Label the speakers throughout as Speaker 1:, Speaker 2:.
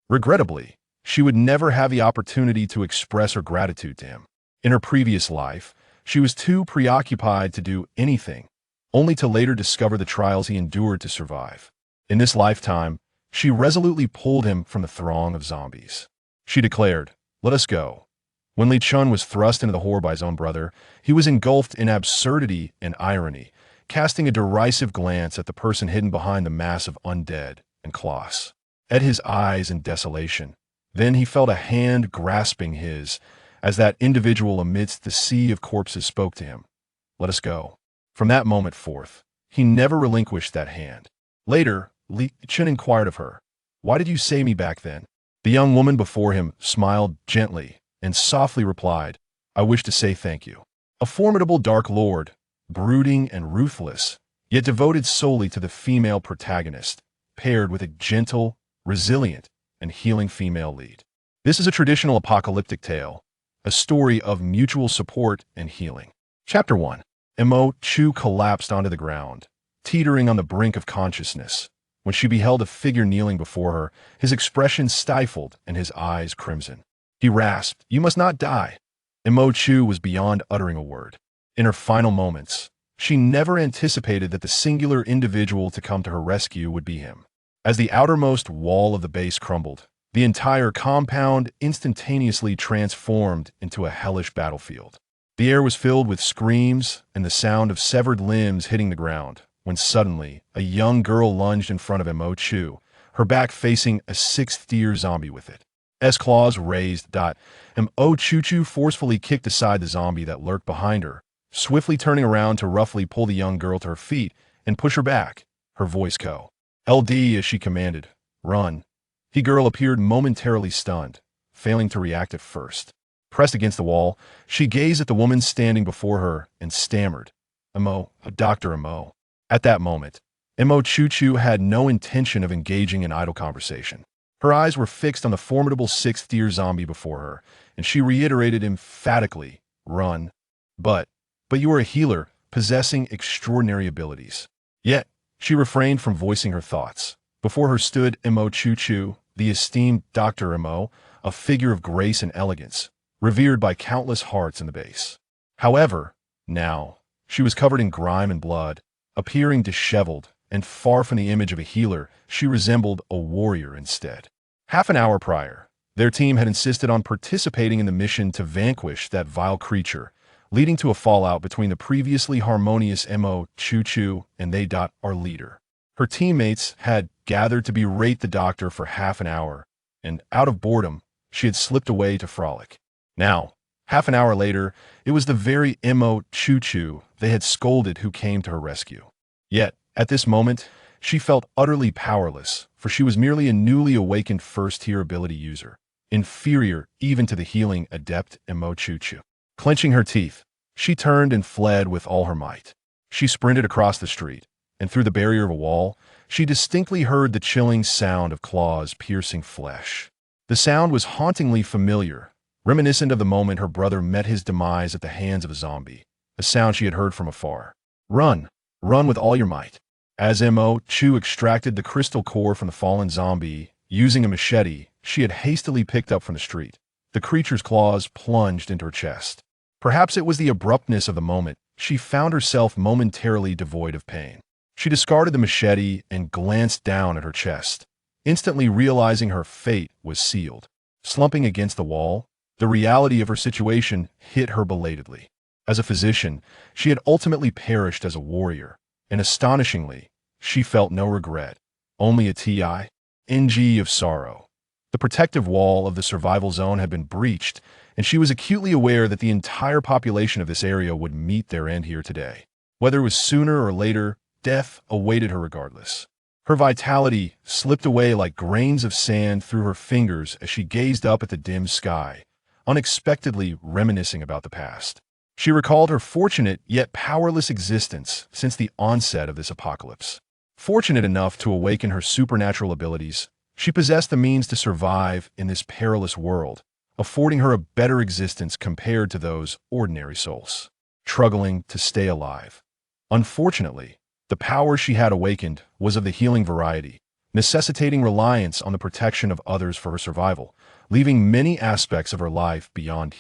Speaker 1: Regrettably, she would never have the opportunity to express her gratitude to him. In her previous life, she was too preoccupied to do anything, only to later discover the trials he endured to survive. In this lifetime, she resolutely pulled him from the throng of zombies. She declared, "Let us go." When Li Chen was thrust into the horde by his own brother, he was engulfed in absurdity and irony, casting a derisive glance at the person hidden behind the mass of undead and Klaus. At his eyes in desolation, then he felt a hand grasping his, as that individual amidst the sea of corpses spoke to him. "Let us go." From that moment forth, he never relinquished that hand. Later, Li Chen inquired of her, "Why did you save me back then?" The young woman before him smiled gently and softly replied, "I wish to say thank you." A formidable dark lord, brooding and ruthless, yet devoted solely to the female protagonist, paired with a gentle, resilient, and healing female lead. This is a traditional apocalyptic tale, a story of mutual support and healing. Chapter 1. Mo Chu collapsed onto the ground, teetering on the brink of consciousness. When she beheld a figure kneeling before her, his expression stifled and his eyes crimson. He rasped, "You must not die." Mo Chu was beyond uttering a word. In her final moments, she never anticipated that the singular individual to come to her rescue would be him. As the outermost wall of the base crumbled, the entire compound instantaneously transformed into a hellish battlefield. The air was filled with screams and the sound of severed limbs hitting the ground, when suddenly a young girl lunged in front of Mo Chu, her back facing a sixth-tier zombie with it. S claws raised. Mo Chu forcefully kicked aside the zombie that lurked behind her, swiftly turning around to roughly pull the young girl to her feet and push her back, her voice LD as she commanded, "Run." The girl appeared momentarily stunned, failing to react at first. Pressed against the wall, she gazed at the woman standing before her and stammered, Dr. Mo. At that moment, Mo Chu had no intention of engaging in idle conversation. Her eyes were fixed on the formidable sixth-tier zombie before her, and she reiterated emphatically, "Run." But you are a healer, possessing extraordinary abilities. Yet, she refrained from voicing her thoughts. Before her stood Mo Chu, the esteemed Dr. Mo, a figure of grace and elegance, revered by countless hearts in the base. However, now, she was covered in grime and blood, appearing disheveled, and far from the image of a healer, she resembled a warrior instead. Half an hour prior, their team had insisted on participating in the mission to vanquish that vile creature, leading to a fallout between the previously harmonious Mo Chu and they. Our leader. Her teammates had gathered to berate the doctor for half an hour, and out of boredom, she had slipped away to frolic. Now, half an hour later, it was the very Mo Chu they had scolded who came to her rescue. Yet, at this moment, she felt utterly powerless, for she was merely a newly awakened first-tier ability user, inferior even to the healing adept Mo Chu. Clenching her teeth, she turned and fled with all her might. She sprinted across the street, and through the barrier of a wall, she distinctly heard the chilling sound of claws piercing flesh. The sound was hauntingly familiar, reminiscent of the moment her brother met his demise at the hands of a zombie, a sound she had heard from afar. "Run! Run with all your might." As Mo Chu extracted the crystal core from the fallen zombie, using a machete she had hastily picked up from the street, the creature's claws plunged into her chest. Perhaps it was the abruptness of the moment, she found herself momentarily devoid of pain. She discarded the machete and glanced down at her chest, instantly realizing her fate was sealed. Slumping against the wall, the reality of her situation hit her belatedly. As a physician, she had ultimately perished as a warrior, and astonishingly, she felt no regret, only a ting of sorrow. The protective wall of the survival zone had been breached, and she was acutely aware that the entire population of this area would meet their end here today. Whether it was sooner or later, death awaited her regardless. Her vitality slipped away like grains of sand through her fingers as she gazed up at the dim sky, unexpectedly reminiscing about the past. She recalled her fortunate yet powerless existence since the onset of this apocalypse. Fortunate enough to awaken her supernatural abilities, she possessed the means to survive in this perilous world, affording her a better existence compared to those ordinary souls struggling to stay alive. Unfortunately, the power she had awakened was of the healing variety, necessitating reliance on the protection of others for her survival, leaving many aspects of her life beyond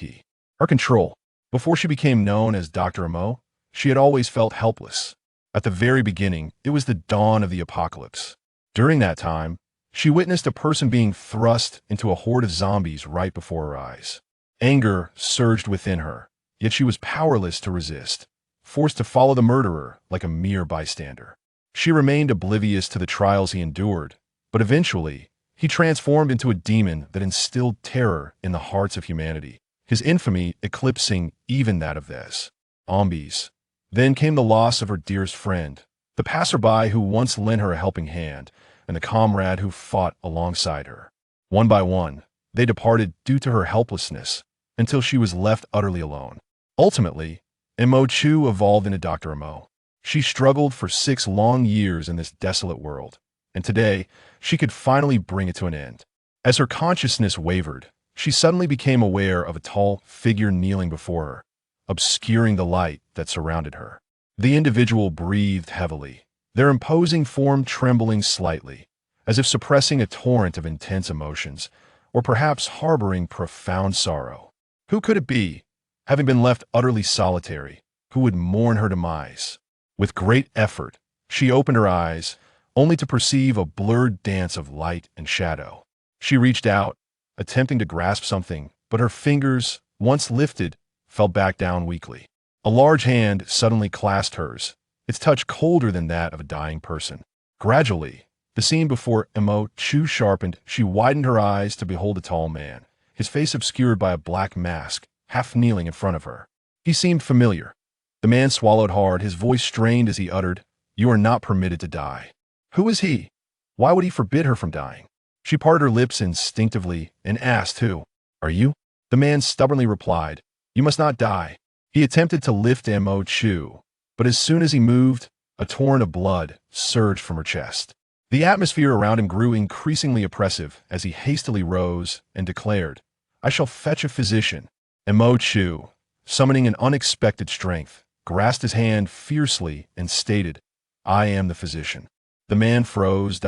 Speaker 1: her control. Before she became known as Dr. Amo, she had always felt helpless. At the very beginning, it was the dawn of the apocalypse. During that time, she witnessed a person being thrust into a horde of zombies right before her eyes. Anger surged within her, yet she was powerless to resist, forced to follow the murderer like a mere bystander. She remained oblivious to the trials he endured, but eventually, he transformed into a demon that instilled terror in the hearts of humanity, his infamy eclipsing even that of these zombies. Then came the loss of her dearest friend, the passerby who once lent her a helping hand, and the comrade who fought alongside her. One by one, they departed due to her helplessness, until she was left utterly alone. Ultimately, Imo Chu evolved into Dr. Imo. She struggled for 6 long years in this desolate world, and today, she could finally bring it to an end. As her consciousness wavered, she suddenly became aware of a tall figure kneeling before her, obscuring the light that surrounded her. The individual breathed heavily, their imposing form trembling slightly, as if suppressing a torrent of intense emotions, or perhaps harboring profound sorrow. Who could it be, having been left utterly solitary, who would mourn her demise? With great effort, she opened her eyes, only to perceive a blurred dance of light and shadow. She reached out, attempting to grasp something, but her fingers, once lifted, fell back down weakly. A large hand suddenly clasped hers, its touch colder than that of a dying person. Gradually, the scene before Imo Chu sharpened. She widened her eyes to behold a tall man, his face obscured by a black mask, half kneeling in front of her. He seemed familiar. The man swallowed hard, his voice strained as he uttered, "You are not permitted to die." Who is he? Why would he forbid her from dying? She parted her lips instinctively and asked, "Who are you?" The man stubbornly replied, "You must not die." He attempted to lift Imo Chu, but as soon as he moved, a torrent of blood surged from her chest. The atmosphere around him grew increasingly oppressive as he hastily rose and declared, "I shall fetch a physician." Imo Chu, summoning an unexpected strength, grasped his hand fiercely and stated, "I am the physician." The man froze.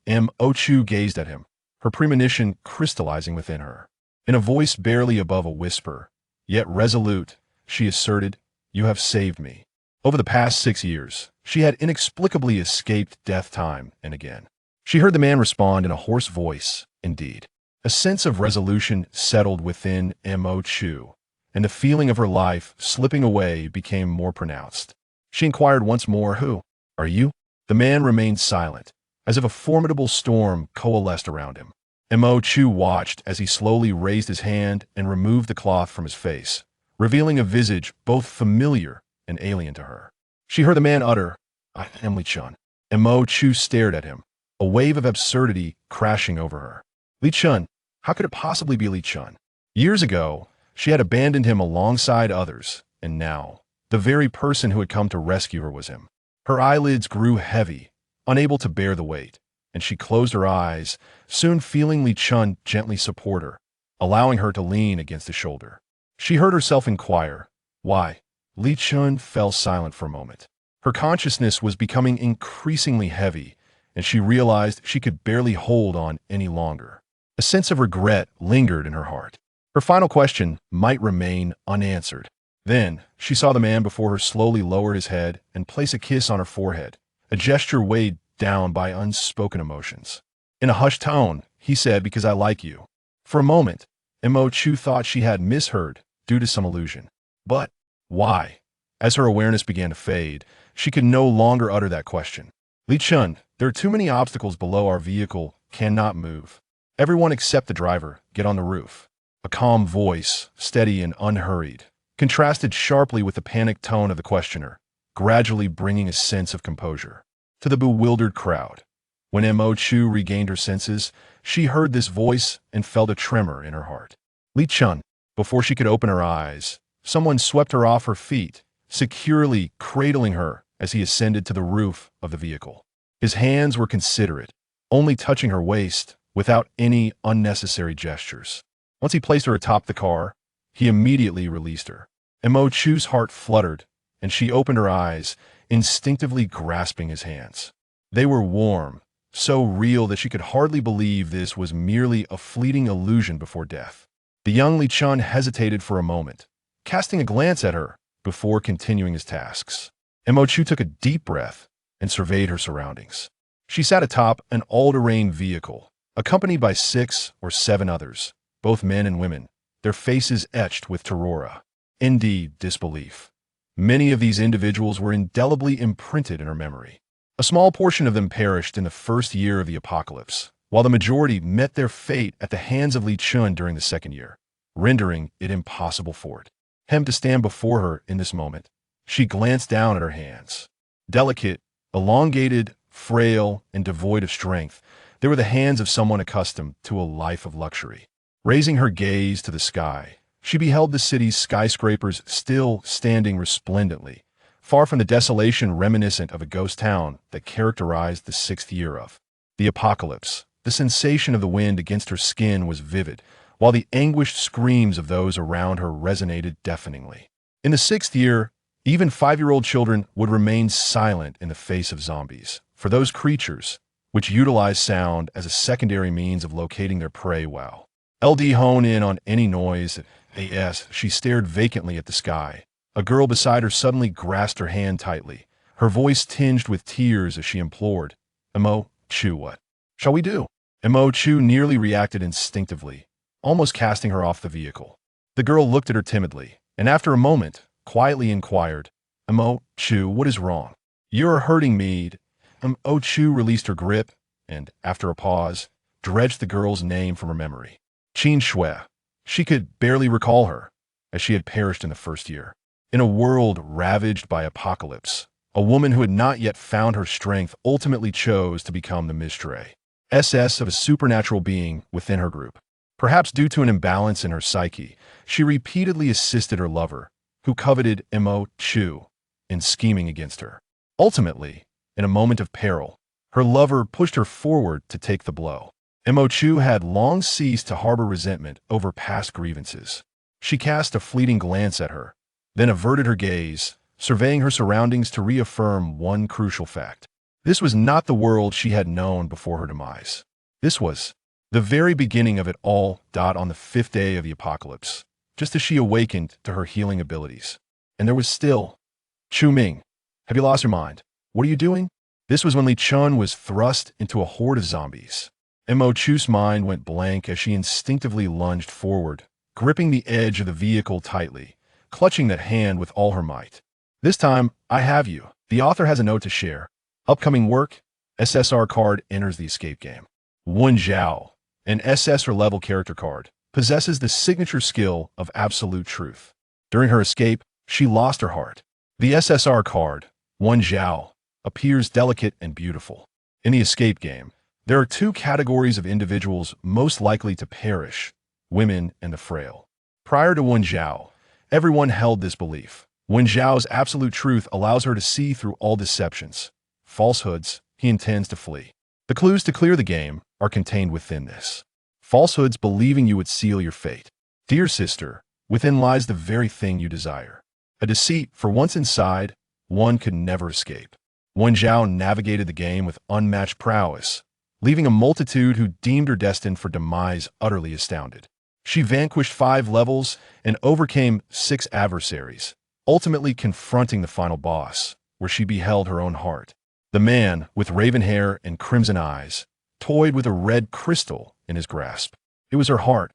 Speaker 1: Imo Chu gazed at him, her premonition crystallizing within her. In a voice barely above a whisper, yet resolute, she asserted, "You have saved me." Over the past 6 years, she had inexplicably escaped death time and again. She heard the man respond in a hoarse voice, "Indeed." A sense of resolution settled within Imo Chu, and the feeling of her life slipping away became more pronounced. She inquired once more, "Who are you?" The man remained silent, as if a formidable storm coalesced around him. Imo Chu watched as he slowly raised his hand and removed the cloth from his face, revealing a visage both familiar and alien to her. She heard the man utter, "I am Li Chen." Imo Chu stared at him, a wave of absurdity crashing over her. Li Chen? How could it possibly be Li Chen? Years ago, she had abandoned him alongside others, and now, the very person who had come to rescue her was him. Her eyelids grew heavy, unable to bear the weight, and she closed her eyes, soon feeling Li Chen gently support her, allowing her to lean against his shoulder. She heard herself inquire, "Why?" Li Chen fell silent for a moment. Her consciousness was becoming increasingly heavy, and she realized she could barely hold on any longer. A sense of regret lingered in her heart. Her final question might remain unanswered. Then, she saw the man before her slowly lower his head and place a kiss on her forehead, a gesture weighed down by unspoken emotions. In a hushed tone, he said, "Because I like you." For a moment, Imo Chu thought she had misheard due to some illusion. But why? As her awareness began to fade, she could no longer utter that question. "Li Chen, there are too many obstacles below. Our vehicle cannot move. Everyone except the driver, get on the roof." A calm voice, steady and unhurried, contrasted sharply with the panicked tone of the questioner, gradually bringing a sense of composure to the bewildered crowd. When Imo Chu regained her senses, she heard this voice and felt a tremor in her heart. Li Chen. Before she could open her eyes, someone swept her off her feet, securely cradling her as he ascended to the roof of the vehicle. His hands were considerate, only touching her waist without any unnecessary gestures. Once he placed her atop the car, he immediately released her. Imo Chu's heart fluttered, and she opened her eyes, instinctively grasping his hands. They were warm, so real that she could hardly believe this was merely a fleeting illusion before death. The young Li Chen hesitated for a moment, casting a glance at her before continuing his tasks. Mo Chu took a deep breath and surveyed her surroundings. She sat atop an all-terrain vehicle, accompanied by 6 or 7 others, both men and women, their faces etched with terror. Indeed, disbelief. Many of these individuals were indelibly imprinted in her memory. A small portion of them perished in the first year of the apocalypse, while the majority met their fate at the hands of Li Chen during the second year, rendering it impossible for him to stand before her in this moment. She glanced down at her hands. Delicate, elongated, frail, and devoid of strength, they were the hands of someone accustomed to a life of luxury. Raising her gaze to the sky, she beheld the city's skyscrapers still standing resplendently, far from the desolation reminiscent of a ghost town that characterized the 6th year of the apocalypse. The sensation of the wind against her skin was vivid, while the anguished screams of those around her resonated deafeningly. In the 6th year, even 5-year-old children would remain silent in the face of zombies, for those creatures, which utilize sound as a secondary means of locating their prey well. LD hone in on any noise. She stared vacantly at the sky. A girl beside her suddenly grasped her hand tightly, her voice tinged with tears as she implored, Mo Chu, what shall we do? Mo Chu nearly reacted instinctively, almost casting her off the vehicle. The girl looked at her timidly, and after a moment, quietly inquired, Mo Chu, what is wrong? You're hurting me. Mo Chu released her grip, and, after a pause, dredged the girl's name from her memory. Qin Shui. She could barely recall her, as she had perished in the first year. In a world ravaged by apocalypse, a woman who had not yet found her strength ultimately chose to become the mistress of a supernatural being within her group. Perhaps due to an imbalance in her psyche, she repeatedly assisted her lover, who coveted Mo Chu, in scheming against her. Ultimately, in a moment of peril, her lover pushed her forward to take the blow. Mo Chu had long ceased to harbor resentment over past grievances. She cast a fleeting glance at her, then averted her gaze, surveying her surroundings to reaffirm one crucial fact. This was not the world she had known before her demise. This was the very beginning of it all. On the 5th day of the apocalypse, just as she awakened to her healing abilities. And there was still, Chu Ming, have you lost your mind? What are you doing? This was when Li Chen was thrust into a horde of zombies. Mo Chu's mind went blank as she instinctively lunged forward, gripping the edge of the vehicle tightly, clutching that hand with all her might. This time, I have you. The author has a note to share. Upcoming work, SSR card enters the escape game. Wen Zhao, an SSR level character card, possesses the signature skill of absolute truth. During her escape, she lost her heart. The SSR card, Wen Zhao, appears delicate and beautiful. In the escape game, there are 2 categories of individuals most likely to perish, women and the frail. Prior to Wen Zhao, everyone held this belief. Wen Zhao's absolute truth allows her to see through all deceptions, falsehoods. He intends to flee. The clues to clear the game are contained within this. Falsehoods believing you would seal your fate. Dear sister, within lies the very thing you desire. A deceit, for once inside, one could never escape. Wen Zhao navigated the game with unmatched prowess, leaving a multitude who deemed her destined for demise utterly astounded. She vanquished 5 levels and overcame 6 adversaries, ultimately confronting the final boss, where she beheld her own heart. The man, with raven hair and crimson eyes, toyed with a red crystal in his grasp. It was her heart.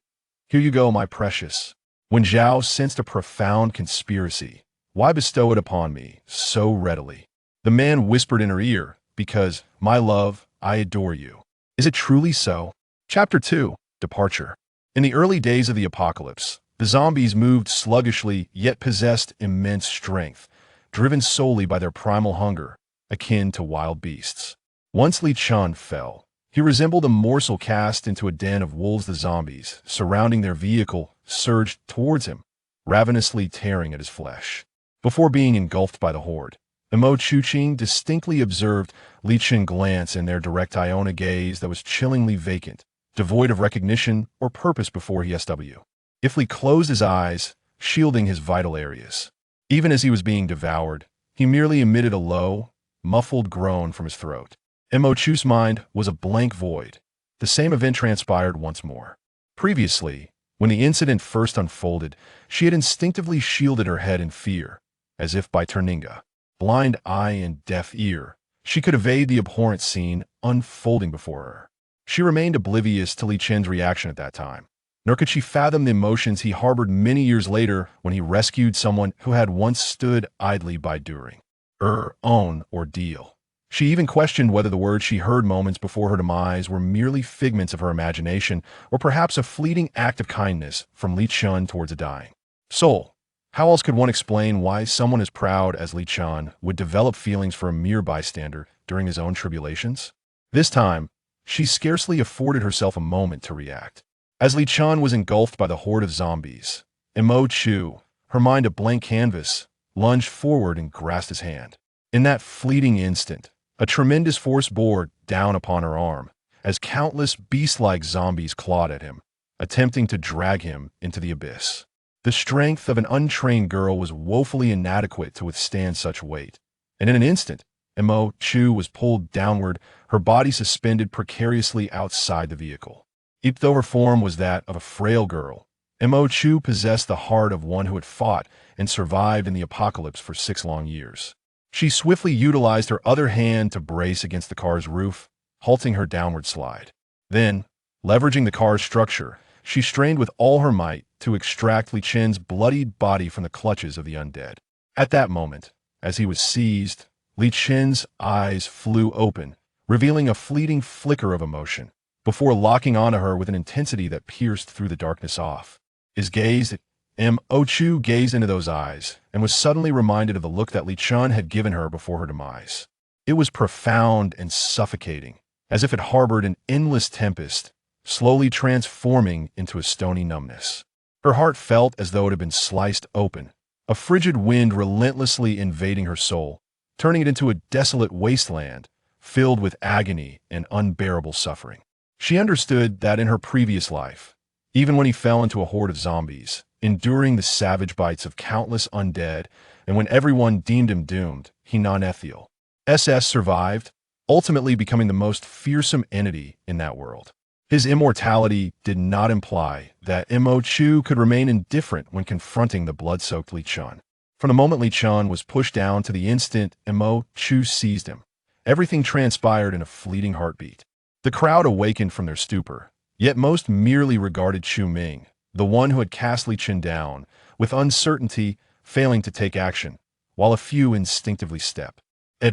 Speaker 1: Here you go, my precious. When Zhao sensed a profound conspiracy, why bestow it upon me so readily? The man whispered in her ear, because, my love, I adore you. Is it truly so? Chapter 2, Departure. In the early days of the apocalypse, the zombies moved sluggishly yet possessed immense strength, driven solely by their primal hunger, akin to wild beasts. Once Li Chen fell, he resembled a morsel cast into a den of wolves. The zombies, surrounding their vehicle, surged towards him, ravenously tearing at his flesh. Before being engulfed by the horde, Mo Chuqing distinctly observed Li Chen glance in their direct Iona gaze that was chillingly vacant, devoid of recognition or purpose before he SW. If Li closed his eyes, shielding his vital areas. Even as he was being devoured, he merely emitted a low, muffled groan from his throat. Mo Chu's mind was a blank void. The same event transpired once more. Previously, when the incident first unfolded, she had instinctively shielded her head in fear, as if by turning a blind eye and deaf ear, she could evade the abhorrent scene unfolding before her. She remained oblivious to Li Chen's reaction at that time, nor could she fathom the emotions he harbored many years later when he rescued someone who had once stood idly by during her own ordeal. She even questioned whether the words she heard moments before her demise were merely figments of her imagination or perhaps a fleeting act of kindness from Li Chen towards a dying soul. How else could one explain why someone as proud as Li Chen would develop feelings for a mere bystander during his own tribulations? This time, she scarcely afforded herself a moment to react. As Li Chen was engulfed by the horde of zombies, Mo Chu, her mind a blank canvas, lunged forward and grasped his hand. In that fleeting instant, a tremendous force bore down upon her arm, as countless beast-like zombies clawed at him, attempting to drag him into the abyss. The strength of an untrained girl was woefully inadequate to withstand such weight, and in an instant, Mo Chu was pulled downward, her body suspended precariously outside the vehicle. Even though her form was that of a frail girl, Mo Chu possessed the heart of one who had fought and survived in the apocalypse for 6 long years. She swiftly utilized her other hand to brace against the car's roof, halting her downward slide. Then, leveraging the car's structure, she strained with all her might to extract Li Chen's bloodied body from the clutches of the undead. At that moment, as he was seized, Li Chen's eyes flew open, revealing a fleeting flicker of emotion, before locking onto her with an intensity that pierced through the darkness off. His gaze, Mo Chu gazed into those eyes and was suddenly reminded of the look that Li Chen had given her before her demise. It was profound and suffocating, as if it harbored an endless tempest, slowly transforming into a stony numbness. Her heart felt as though it had been sliced open, a frigid wind relentlessly invading her soul, turning it into a desolate wasteland filled with agony and unbearable suffering. She understood that in her previous life, even when he fell into a horde of zombies, enduring the savage bites of countless undead, and when everyone deemed him doomed, he non-ethial SS survived, ultimately becoming the most fearsome entity in that world. His immortality did not imply that Mo Chu could remain indifferent when confronting the blood-soaked Li Chen. From the moment Li Chen was pushed down to the instant Mo Chu seized him, everything transpired in a fleeting heartbeat. The crowd awakened from their stupor, yet most merely regarded Chu Ming, the one who had cast Li Chen down, with uncertainty, failing to take action, while a few instinctively stepped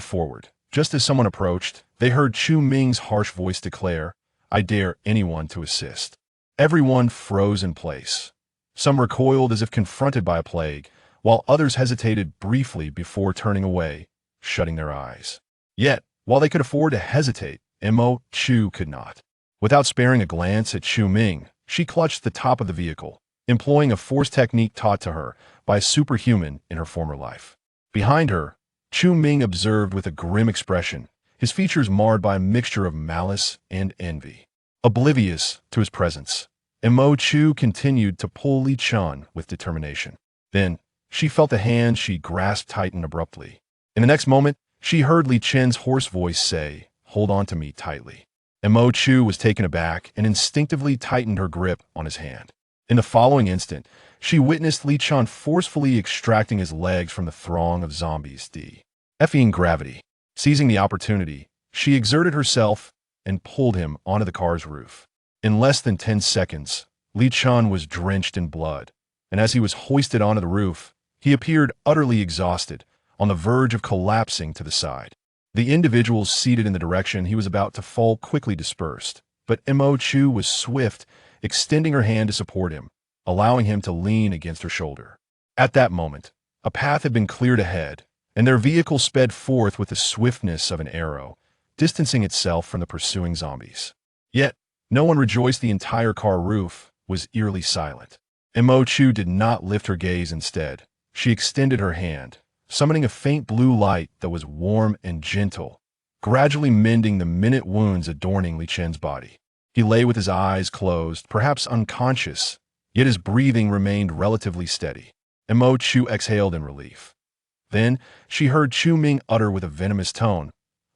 Speaker 1: forward. Just as someone approached, they heard Chu Ming's harsh voice declare, "I dare anyone to assist." Everyone froze in place. Some recoiled as if confronted by a plague, while others hesitated briefly before turning away, shutting their eyes. Yet, while they could afford to hesitate, Mo Chu could not. Without sparing a glance at Chu Ming, she clutched the top of the vehicle, employing a force technique taught to her by a superhuman in her former life. Behind her, Chu Ming observed with a grim expression, his features marred by a mixture of malice and envy. Oblivious to his presence, Mo Chu continued to pull Li Chen with determination. Then, she felt the hand she grasped tighten abruptly. In the next moment, she heard Li Chen's hoarse voice say, "Hold on to me tightly." Mo Chu was taken aback and instinctively tightened her grip on his hand. In the following instant, she witnessed Li Chen forcefully extracting his legs from the throng of zombies. Defying gravity. Seizing the opportunity, she exerted herself and pulled him onto the car's roof. In less than 10 seconds, Li Chen was drenched in blood, and as he was hoisted onto the roof, he appeared utterly exhausted, on the verge of collapsing to the side. The individuals seated in the direction he was about to fall quickly dispersed, but Mo Chu was swift, extending her hand to support him, allowing him to lean against her shoulder. At that moment, a path had been cleared ahead, and their vehicle sped forth with the swiftness of an arrow, distancing itself from the pursuing zombies. Yet, no one rejoiced. The entire car roof was eerily silent. Mo Chu did not lift her gaze. Instead, she extended her hand, summoning a faint blue light that was warm and gentle, gradually mending the minute wounds adorning Li Chen's body. He lay with his eyes closed, perhaps unconscious, yet his breathing remained relatively steady. Mo Chu exhaled in relief. Then she heard Chu Ming utter with a venomous tone,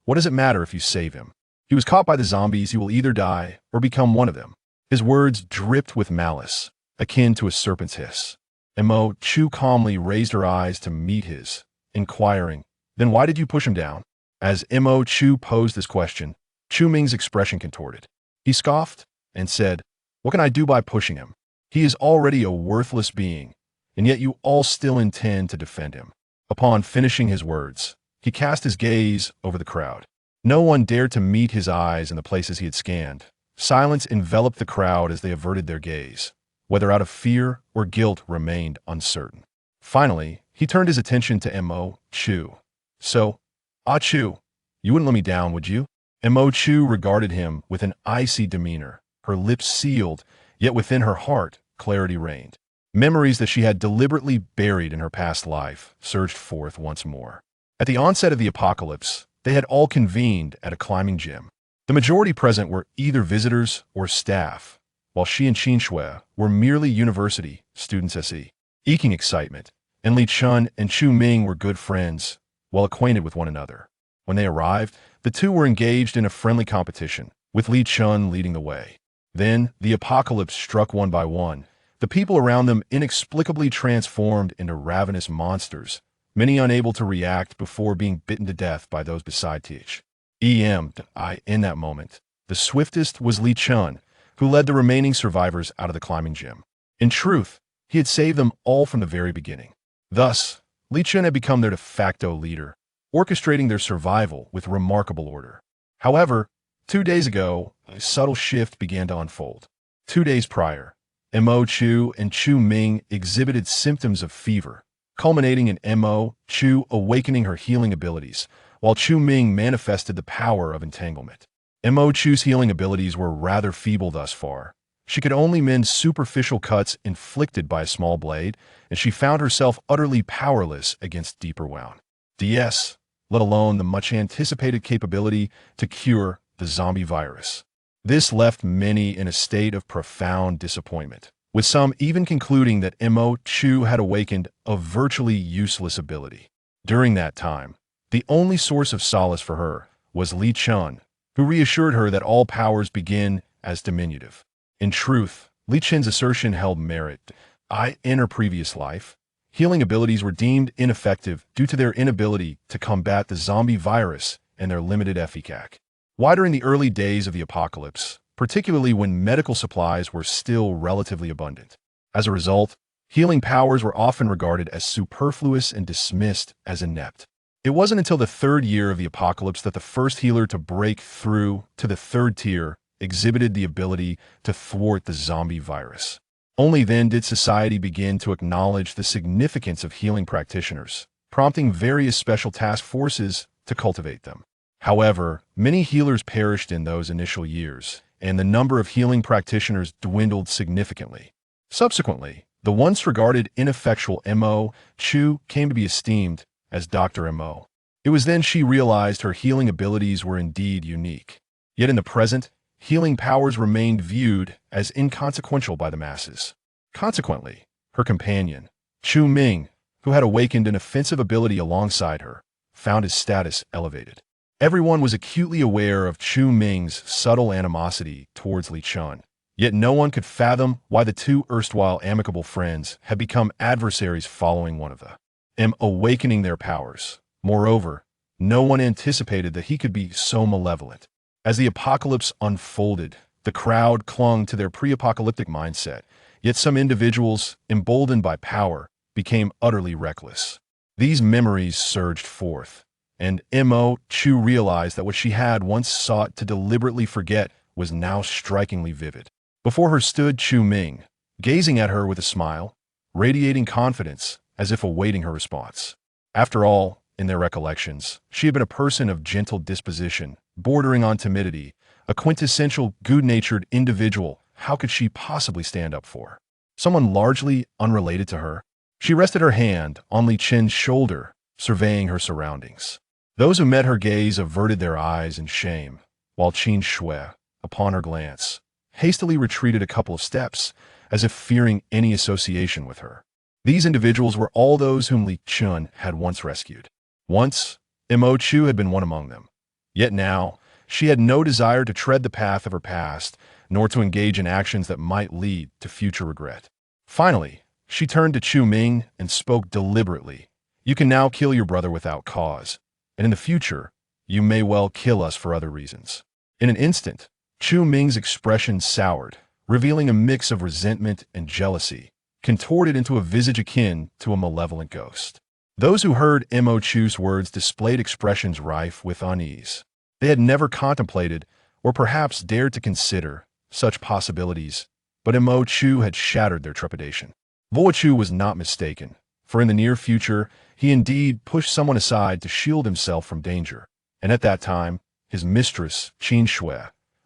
Speaker 1: What does it matter if you save him? He was caught by the zombies. He will either die or become one of them. His words dripped with malice, akin to a serpent's hiss. Mo Chu calmly raised her eyes to meet his, inquiring, "Then why did you push him down?" As Mo Chu posed this question, Chu Ming's expression contorted. He scoffed and said, "What can I do by pushing him? He is already a worthless being, and yet you all still intend to defend him." Upon finishing his words, he cast his gaze over the crowd. No one dared to meet his eyes in the places he had scanned. Silence enveloped the crowd as they averted their gaze. Whether out of fear or guilt remained uncertain. Finally, he turned his attention to Mo Chu. "So, Chu, you wouldn't let me down, would you?" Mo Chu regarded him with an icy demeanor, her lips sealed, yet within her heart clarity reigned. Memories that she had deliberately buried in her past life surged forth once more. At the onset of the apocalypse, they had all convened at a climbing gym. The majority present were either visitors or staff, while she and Qin Shui were merely university students se. Eking excitement, and Li Chen and Chu Ming were good friends, well acquainted with one another. When they arrived, the two were engaged in a friendly competition, with Li Chen leading the way. Then, the apocalypse struck one by one. The people around them inexplicably transformed into ravenous monsters, many unable to react before being bitten to death by those beside Th. In that moment, the swiftest was Li Chen, who led the remaining survivors out of the climbing gym. In truth, he had saved them all from the very beginning. Thus, Li Chen had become their de facto leader, orchestrating their survival with remarkable order. However, 2 days ago, a subtle shift began to unfold. 2 days prior, Mo Chu and Chu Ming exhibited symptoms of fever, culminating in Mo Chu awakening her healing abilities, while Chu Ming manifested the power of entanglement. Mo Chu's healing abilities were rather feeble thus far. She could only mend superficial cuts inflicted by a small blade, and she found herself utterly powerless against deeper wound. DS, let alone the much-anticipated capability to cure the zombie virus. This left many in a state of profound disappointment, with some even concluding that Mo Chu had awakened a virtually useless ability. During that time, the only source of solace for her was Li Chen, who reassured her that all powers begin as diminutive. In truth, Li Chen's assertion held merit. In her previous life, healing abilities were deemed ineffective due to their inability to combat the zombie virus and their limited efficacy. Why during the early days of the apocalypse, particularly when medical supplies were still relatively abundant. As a result, healing powers were often regarded as superfluous and dismissed as inept. It wasn't until the 3rd year of the apocalypse that the first healer to break through to the 3rd tier exhibited the ability to thwart the zombie virus. Only then did society begin to acknowledge the significance of healing practitioners, prompting various special task forces to cultivate them. However, many healers perished in those initial years, and the number of healing practitioners dwindled significantly. Subsequently, the once regarded ineffectual Mo Chu came to be esteemed as Dr. Mo. It was then she realized her healing abilities were indeed unique. Yet in the present, healing powers remained viewed as inconsequential by the masses. Consequently, her companion, Chu Ming, who had awakened an offensive ability alongside her, found his status elevated. Everyone was acutely aware of Chu Ming's subtle animosity towards Li Chen, yet no one could fathom why the two erstwhile amicable friends had become adversaries following one of them awakening their powers. Moreover, no one anticipated that he could be so malevolent. As the apocalypse unfolded, the crowd clung to their pre-apocalyptic mindset, yet some individuals, emboldened by power, became utterly reckless. These memories surged forth, and Mo Chu realized that what she had once sought to deliberately forget was now strikingly vivid. Before her stood Chu Ming, gazing at her with a smile, radiating confidence as if awaiting her response. After all, in their recollections, she had been a person of gentle disposition, bordering on timidity, a quintessential good-natured individual. How could she possibly stand up for someone largely unrelated to her? She rested her hand on Li Chen's shoulder, surveying her surroundings. Those who met her gaze averted their eyes in shame, while Qin Shui, upon her glance, hastily retreated a couple of steps, as if fearing any association with her. These individuals were all those whom Li Chen had once rescued. Once, Mo Chu had been one among them. Yet now, she had no desire to tread the path of her past, nor to engage in actions that might lead to future regret. Finally, she turned to Chu Ming and spoke deliberately. You can now kill your brother without cause, and in the future, you may well kill us for other reasons. In an instant, Chu Ming's expression soured, revealing a mix of resentment and jealousy, contorted into a visage akin to a malevolent ghost. Those who heard Mo Chu's words displayed expressions rife with unease. They had never contemplated, or perhaps dared to consider, such possibilities, but Mo Chu had shattered their trepidation. Vo Chu was not mistaken, for in the near future, he indeed pushed someone aside to shield himself from danger, and at that time, his mistress, Qin Shui,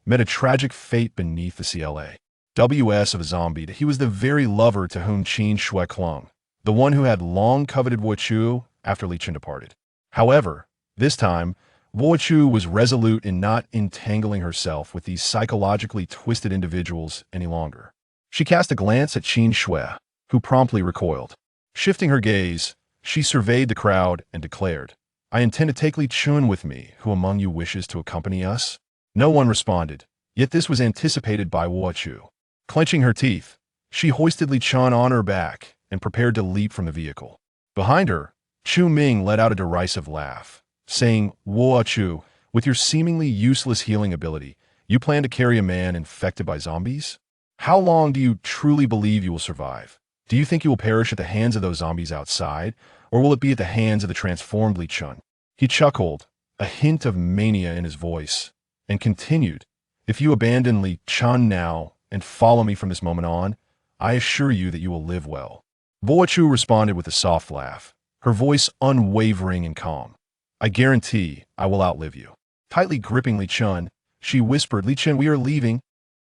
Speaker 1: met a tragic fate beneath the CLAWS of a zombie. He was the very lover to whom Qin Shui clung, the one who had long coveted Vo Chu after Li Chen departed. However, this time, Vo Chu was resolute in not entangling herself with these psychologically twisted individuals any longer. She cast a glance at Qin Shui, who promptly recoiled. Shifting her gaze, she surveyed the crowd and declared, I intend to take Li Chen with me. Who among you wishes to accompany us? No one responded, yet this was anticipated by Vo Chu. Clenching her teeth, she hoisted Li Chen on her back and prepared to leap from the vehicle. Behind her, Chu Ming let out a derisive laugh, saying, Vo Chu, with your seemingly useless healing ability, you plan to carry a man infected by zombies? How long do you truly believe you will survive? Do you think you will perish at the hands of those zombies outside, or will it be at the hands of the transformed Li Chen? He chuckled, a hint of mania in his voice, and continued, if you abandon Li Chen now and follow me from this moment on, I assure you that you will live well. Vo Chu responded with a soft laugh, her voice unwavering and calm. I guarantee I will outlive you. Tightly gripping Li Chen, she whispered, Li Chen, we are leaving.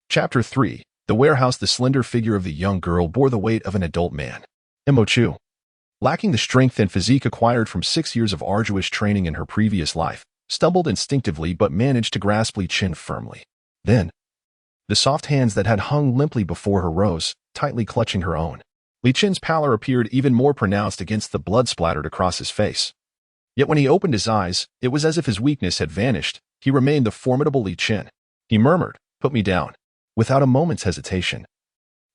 Speaker 1: Chapter 3. The warehouse. The slender figure of the young girl bore the weight of an adult man. Mo Chu, lacking the strength and physique acquired from 6 years of arduous training in her previous life, stumbled instinctively but managed to grasp Li Chen firmly. Then, the soft hands that had hung limply before her rose, tightly clutching her own. Li Chen's pallor appeared even more pronounced against the blood splattered across his face. Yet when he opened his eyes, it was as if his weakness had vanished. He remained the formidable Li Chen. He murmured, put me down. Without a moment's hesitation,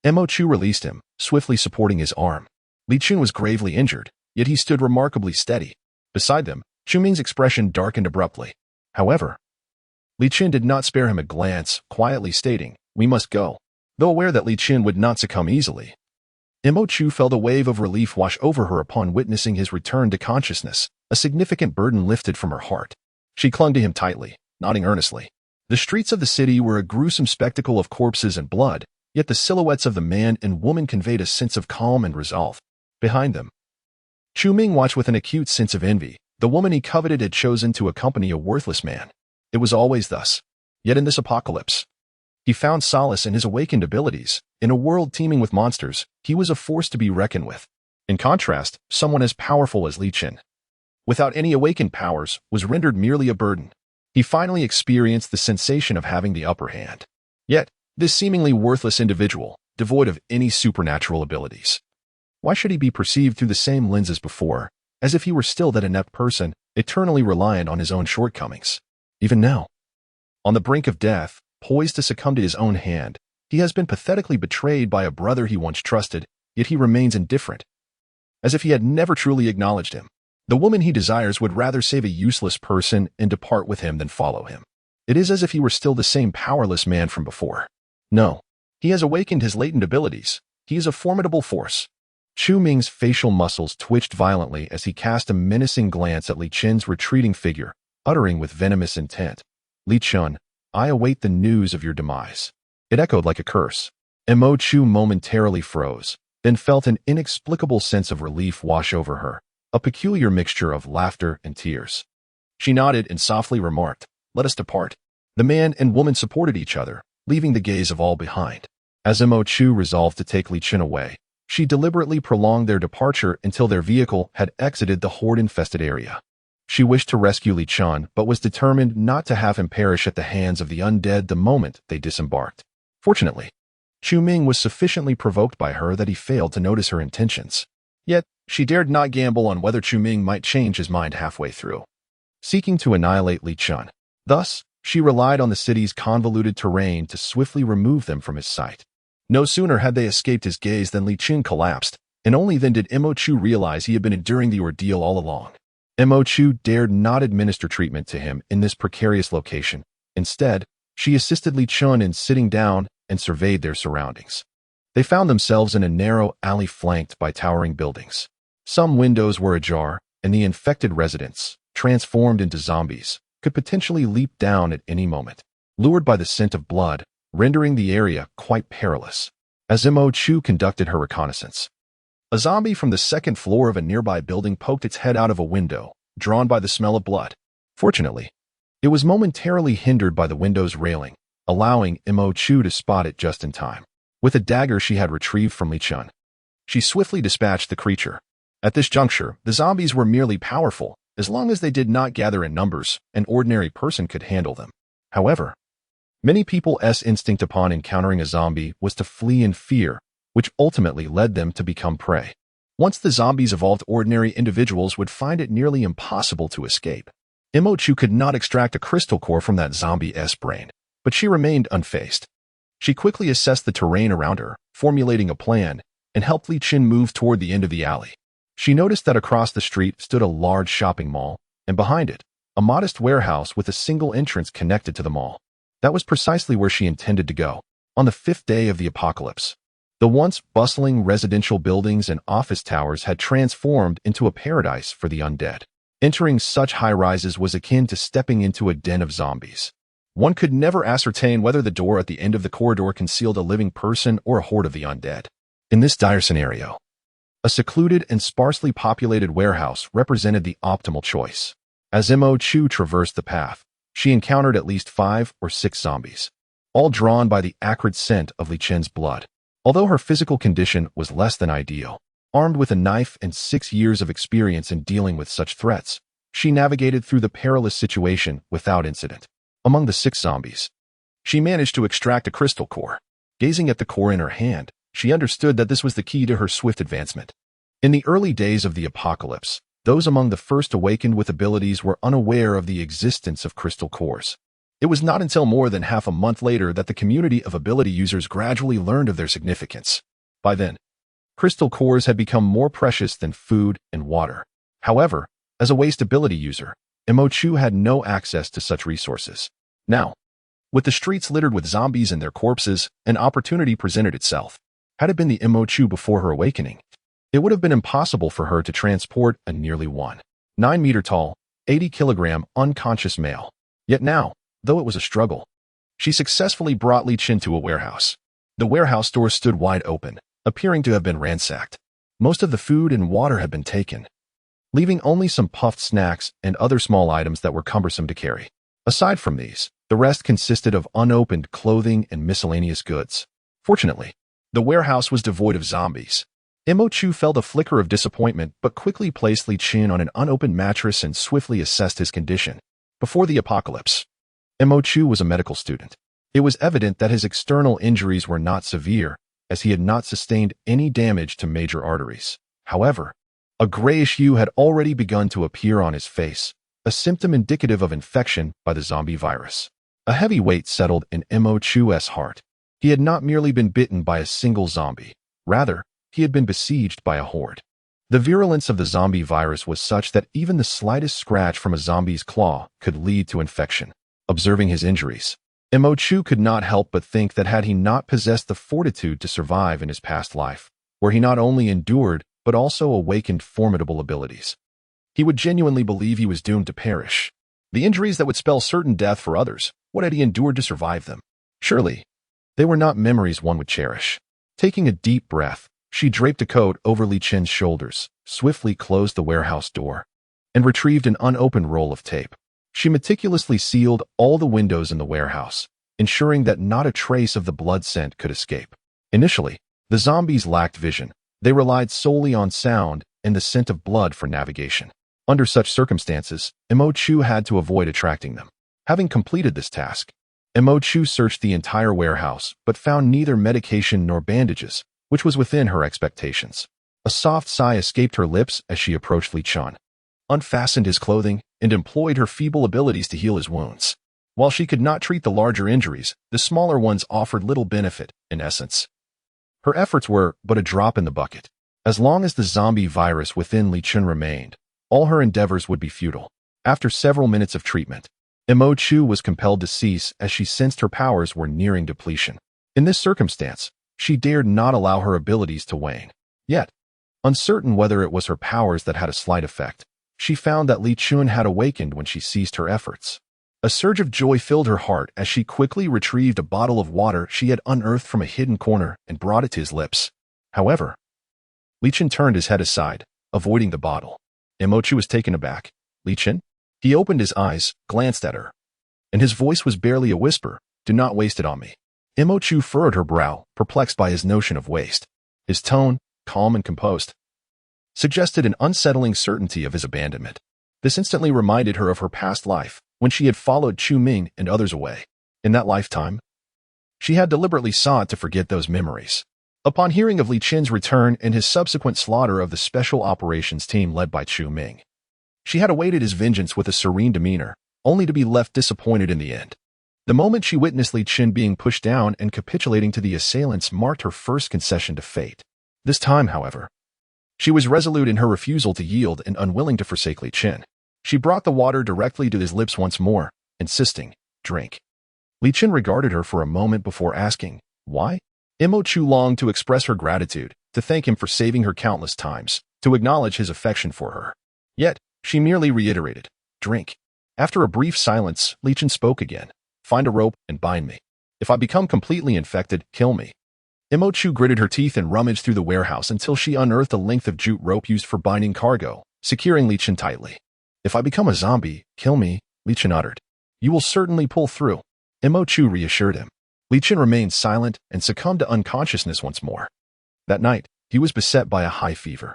Speaker 1: Mo Chu released him, swiftly supporting his arm. Li Chen was gravely injured, yet he stood remarkably steady. Beside them, Chu Ming's expression darkened abruptly. However, Li Chen did not spare him a glance, quietly stating, we must go. Though aware that Li Chen would not succumb easily, Mo Chu felt a wave of relief wash over her upon witnessing his return to consciousness, a significant burden lifted from her heart. She clung to him tightly, nodding earnestly. The streets of the city were a gruesome spectacle of corpses and blood, yet the silhouettes of the man and woman conveyed a sense of calm and resolve. Behind them, Chu Ming watched with an acute sense of envy. The woman he coveted had chosen to accompany a worthless man. It was always thus. Yet in this apocalypse, he found solace in his awakened abilities. In a world teeming with monsters, he was a force to be reckoned with. In contrast, someone as powerful as Li Chen, without any awakened powers, was rendered merely a burden. He finally experienced the sensation of having the upper hand. Yet, this seemingly worthless individual, devoid of any supernatural abilities. Why should he be perceived through the same lens as before, as if he were still that inept person, eternally reliant on his own shortcomings? Even now, on the brink of death, poised to succumb to his own hand, he has been pathetically betrayed by a brother he once trusted, yet he remains indifferent, as if he had never truly acknowledged him. The woman he desires would rather save a useless person and depart with him than follow him. It is as if he were still the same powerless man from before. No, he has awakened his latent abilities. He is a formidable force. Chu Ming's facial muscles twitched violently as he cast a menacing glance at Li Chen's retreating figure, uttering with venomous intent, Li Chen, I await the news of your demise. It echoed like a curse. Mo Chu momentarily froze, then felt an inexplicable sense of relief wash over her. A peculiar mixture of laughter and tears. She nodded and softly remarked, let us depart. The man and woman supported each other, leaving the gaze of all behind. As Mo Chu resolved to take Li Chen away, she deliberately prolonged their departure until their vehicle had exited the horde-infested area. She wished to rescue Li Chen, but was determined not to have him perish at the hands of the undead the moment they disembarked. Fortunately, Chu Ming was sufficiently provoked by her that he failed to notice her intentions. Yet, she dared not gamble on whether Chu Ming might change his mind halfway through. Seeking to annihilate Li Chen, Thus, she relied on the city's convoluted terrain to swiftly remove them from his sight. No sooner had they escaped his gaze than Li Chen collapsed, and only then did Mo Chu realize he had been enduring the ordeal all along. Mo Chu dared not administer treatment to him in this precarious location. Instead, she assisted Li Chen in sitting down and surveyed their surroundings. They found themselves in a narrow alley flanked by towering buildings. Some windows were ajar, and the infected residents, transformed into zombies, could potentially leap down at any moment, lured by the scent of blood, rendering the area quite perilous. As Mo Chu conducted her reconnaissance, a zombie from the second floor of a nearby building poked its head out of a window, drawn by the smell of blood. Fortunately, it was momentarily hindered by the window's railing, allowing Mo Chu to spot it just in time. With a dagger she had retrieved from Li Chen, she swiftly dispatched the creature. At this juncture, the zombies were merely powerful. As long as they did not gather in numbers, an ordinary person could handle them. However, many people's instinct upon encountering a zombie was to flee in fear, which ultimately led them to become prey. Once the zombies evolved, ordinary individuals would find it nearly impossible to escape. Mo Chu could not extract a crystal core from that zombie's brain, but she remained unfazed. She quickly assessed the terrain around her, formulating a plan, and helped Li Chen move toward the end of the alley. She noticed that across the street stood a large shopping mall, and behind it, a modest warehouse with a single entrance connected to the mall. That was precisely where she intended to go. On the 5th day of the apocalypse, the once bustling residential buildings and office towers had transformed into a paradise for the undead. Entering such high-rises was akin to stepping into a den of zombies. One could never ascertain whether the door at the end of the corridor concealed a living person or a horde of the undead. In this dire scenario, a secluded and sparsely populated warehouse represented the optimal choice. As Mo Chu traversed the path, she encountered at least 5 or 6 zombies, all drawn by the acrid scent of Li Chen's blood. Although her physical condition was less than ideal, armed with a knife and 6 years of experience in dealing with such threats, she navigated through the perilous situation without incident. Among the 6 zombies, she managed to extract a crystal core. Gazing at the core in her hand, she understood that this was the key to her swift advancement. In the early days of the apocalypse, those among the first awakened with abilities were unaware of the existence of crystal cores. It was not until more than half a month later that the community of ability users gradually learned of their significance. By then, crystal cores had become more precious than food and water. However, as a waste ability user, Mo Chu had no access to such resources. Now, with the streets littered with zombies and their corpses, an opportunity presented itself. Had it been the Mo Chu before her awakening, it would have been impossible for her to transport a nearly 9-meter tall, 80-kilogram unconscious male. Yet now, though it was a struggle, she successfully brought Li Chen to a warehouse. The warehouse door stood wide open, appearing to have been ransacked. Most of the food and water had been taken, leaving only some puffed snacks and other small items that were cumbersome to carry. Aside from these, the rest consisted of unopened clothing and miscellaneous goods. Fortunately, the warehouse was devoid of zombies. Mo Chu felt a flicker of disappointment but quickly placed Li Chen on an unopened mattress and swiftly assessed his condition. Before the apocalypse, Mo Chu was a medical student. It was evident that his external injuries were not severe, as he had not sustained any damage to major arteries. However, a grayish hue had already begun to appear on his face, a symptom indicative of infection by the zombie virus. A heavy weight settled in Mo Chu's heart. He had not merely been bitten by a single zombie. Rather, he had been besieged by a horde. The virulence of the zombie virus was such that even the slightest scratch from a zombie's claw could lead to infection. Observing his injuries, Mo Chu could not help but think that had he not possessed the fortitude to survive in his past life, where he not only endured but also awakened formidable abilities, he would genuinely believe he was doomed to perish. The injuries that would spell certain death for others, what had he endured to survive them? Surely, they were not memories one would cherish. Taking a deep breath, she draped a coat over Li Chen's shoulders, swiftly closed the warehouse door, and retrieved an unopened roll of tape. She meticulously sealed all the windows in the warehouse, ensuring that not a trace of the blood scent could escape. Initially, the zombies lacked vision. They relied solely on sound and the scent of blood for navigation. Under such circumstances, Mo Chu had to avoid attracting them. Having completed this task, Mo Chu searched the entire warehouse but found neither medication nor bandages, which was within her expectations. A soft sigh escaped her lips as she approached Li Chen, unfastened his clothing, and employed her feeble abilities to heal his wounds. While she could not treat the larger injuries, the smaller ones offered little benefit, in essence. Her efforts were but a drop in the bucket. As long as the zombie virus within Li Chen remained, all her endeavors would be futile. After several minutes of treatment, Mo Chu was compelled to cease as she sensed her powers were nearing depletion. In this circumstance, she dared not allow her abilities to wane. Yet, uncertain whether it was her powers that had a slight effect, she found that Li Chen had awakened when she ceased her efforts. A surge of joy filled her heart as she quickly retrieved a bottle of water she had unearthed from a hidden corner and brought it to his lips. However, Li Chen turned his head aside, avoiding the bottle. Mo Chu was taken aback. "Li Chen?" He opened his eyes, glanced at her, and his voice was barely a whisper. "Do not waste it on me." Mo Chu furrowed her brow, perplexed by his notion of waste. His tone, calm and composed, suggested an unsettling certainty of his abandonment. This instantly reminded her of her past life, when she had followed Chu Ming and others away. In that lifetime, she had deliberately sought to forget those memories. Upon hearing of Li Chen's return and his subsequent slaughter of the special operations team led by Chu Ming, she had awaited his vengeance with a serene demeanor, only to be left disappointed in the end. The moment she witnessed Li Chen being pushed down and capitulating to the assailants marked her first concession to fate. This time, however, she was resolute in her refusal to yield and unwilling to forsake Li Chen. She brought the water directly to his lips once more, insisting, "Drink." Li Chen regarded her for a moment before asking, "Why?" Mo Chu longed to express her gratitude, to thank him for saving her countless times, to acknowledge his affection for her. Yet, she merely reiterated, "Drink." After a brief silence, Li Chen spoke again. "Find a rope and bind me. If I become completely infected, kill me." Mo Chu gritted her teeth and rummaged through the warehouse until she unearthed a length of jute rope used for binding cargo, securing Li Chen tightly. "If I become a zombie, kill me," Li Chen uttered. "You will certainly pull through," Mo Chu reassured him. Li Chen remained silent and succumbed to unconsciousness once more. That night, he was beset by a high fever.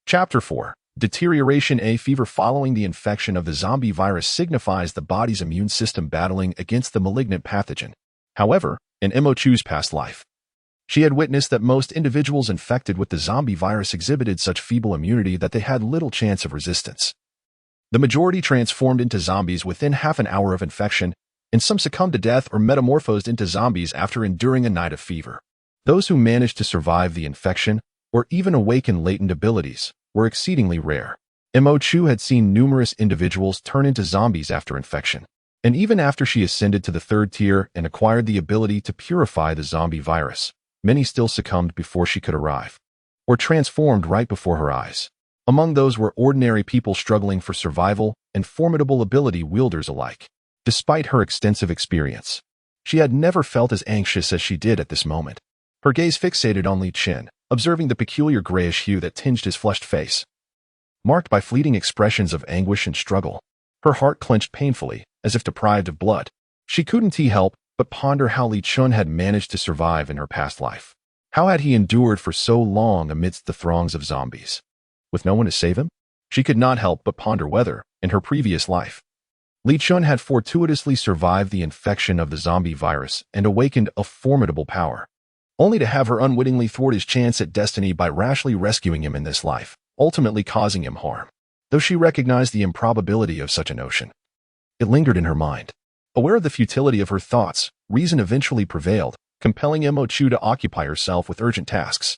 Speaker 1: Chapter 4. Deterioration. A fever following the infection of the zombie virus signifies the body's immune system battling against the malignant pathogen. However, in Mo Chu's past life, she had witnessed that most individuals infected with the zombie virus exhibited such feeble immunity that they had little chance of resistance. The majority transformed into zombies within half an hour of infection, and some succumbed to death or metamorphosed into zombies after enduring a night of fever. Those who managed to survive the infection, or even awaken latent abilities, were exceedingly rare. Mo Chu had seen numerous individuals turn into zombies after infection, and even after she ascended to the third tier and acquired the ability to purify the zombie virus, many still succumbed before she could arrive, or transformed right before her eyes. Among those were ordinary people struggling for survival and formidable ability wielders alike. Despite her extensive experience, she had never felt as anxious as she did at this moment. Her gaze fixated on Li Chen, observing the peculiar grayish hue that tinged his flushed face, marked by fleeting expressions of anguish and struggle. Her heart clenched painfully, as if deprived of blood. She couldn't help but ponder how Li Chen had managed to survive in her past life. How had he endured for so long amidst the throngs of zombies? With no one to save him? She could not help but ponder whether, in her previous life, Li Chen had fortuitously survived the infection of the zombie virus and awakened a formidable power, only to have her unwittingly thwart his chance at destiny by rashly rescuing him in this life, ultimately causing him harm. Though she recognized the improbability of such a notion, it lingered in her mind. Aware of the futility of her thoughts, reason eventually prevailed, compelling Mo Chu to occupy herself with urgent tasks.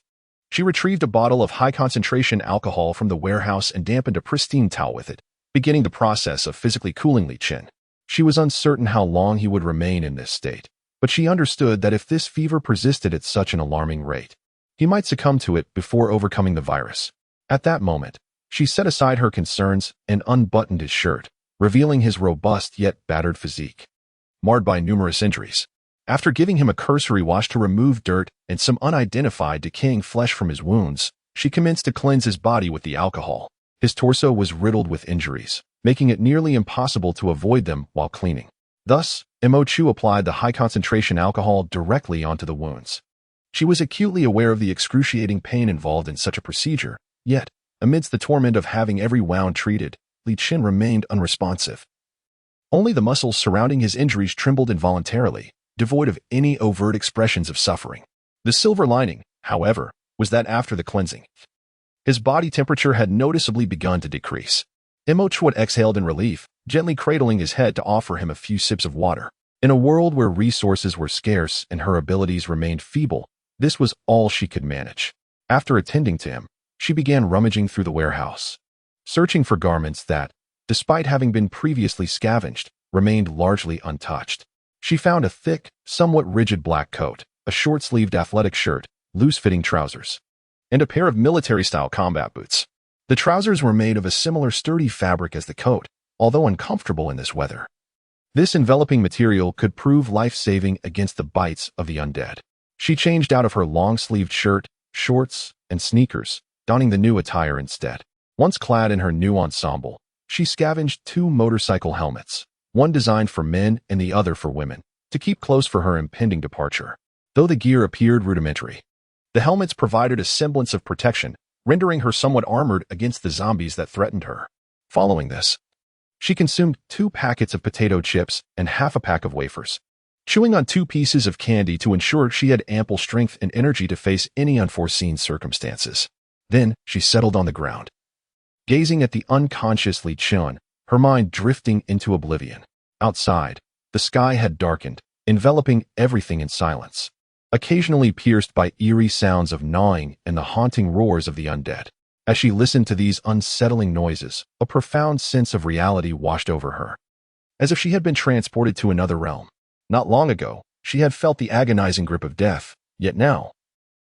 Speaker 1: She retrieved a bottle of high-concentration alcohol from the warehouse and dampened a pristine towel with it, beginning the process of physically cooling Li Chen. She was uncertain how long he would remain in this state, but she understood that if this fever persisted at such an alarming rate, he might succumb to it before overcoming the virus. At that moment, she set aside her concerns and unbuttoned his shirt, revealing his robust yet battered physique, marred by numerous injuries. After giving him a cursory wash to remove dirt and some unidentified decaying flesh from his wounds, she commenced to cleanse his body with the alcohol. His torso was riddled with injuries, making it nearly impossible to avoid them while cleaning. Thus, Mo Chu applied the high-concentration alcohol directly onto the wounds. She was acutely aware of the excruciating pain involved in such a procedure, yet, amidst the torment of having every wound treated, Li Chen remained unresponsive. Only the muscles surrounding his injuries trembled involuntarily, devoid of any overt expressions of suffering. The silver lining, however, was that after the cleansing, his body temperature had noticeably begun to decrease. Mo Chu exhaled in relief, gently cradling his head to offer him a few sips of water. In a world where resources were scarce and her abilities remained feeble, this was all she could manage. After attending to him, she began rummaging through the warehouse, searching for garments that, despite having been previously scavenged, remained largely untouched. She found a thick, somewhat rigid black coat, a short-sleeved athletic shirt, loose-fitting trousers, and a pair of military-style combat boots. The trousers were made of a similar sturdy fabric as the coat, although uncomfortable in this weather. This enveloping material could prove life-saving against the bites of the undead. She changed out of her long-sleeved shirt, shorts, and sneakers, donning the new attire instead. Once clad in her new ensemble, she scavenged 2 motorcycle helmets, one designed for men and the other for women, to keep close for her impending departure. Though the gear appeared rudimentary, the helmets provided a semblance of protection, rendering her somewhat armored against the zombies that threatened her. Following this, she consumed 2 packets of potato chips and half a pack of wafers, chewing on 2 pieces of candy to ensure she had ample strength and energy to face any unforeseen circumstances. Then she settled on the ground, gazing at the unconscious Li Chen, her mind drifting into oblivion. Outside, the sky had darkened, enveloping everything in silence, occasionally pierced by eerie sounds of gnawing and the haunting roars of the undead. As she listened to these unsettling noises, a profound sense of reality washed over her, as if she had been transported to another realm. Not long ago, she had felt the agonizing grip of death, yet now,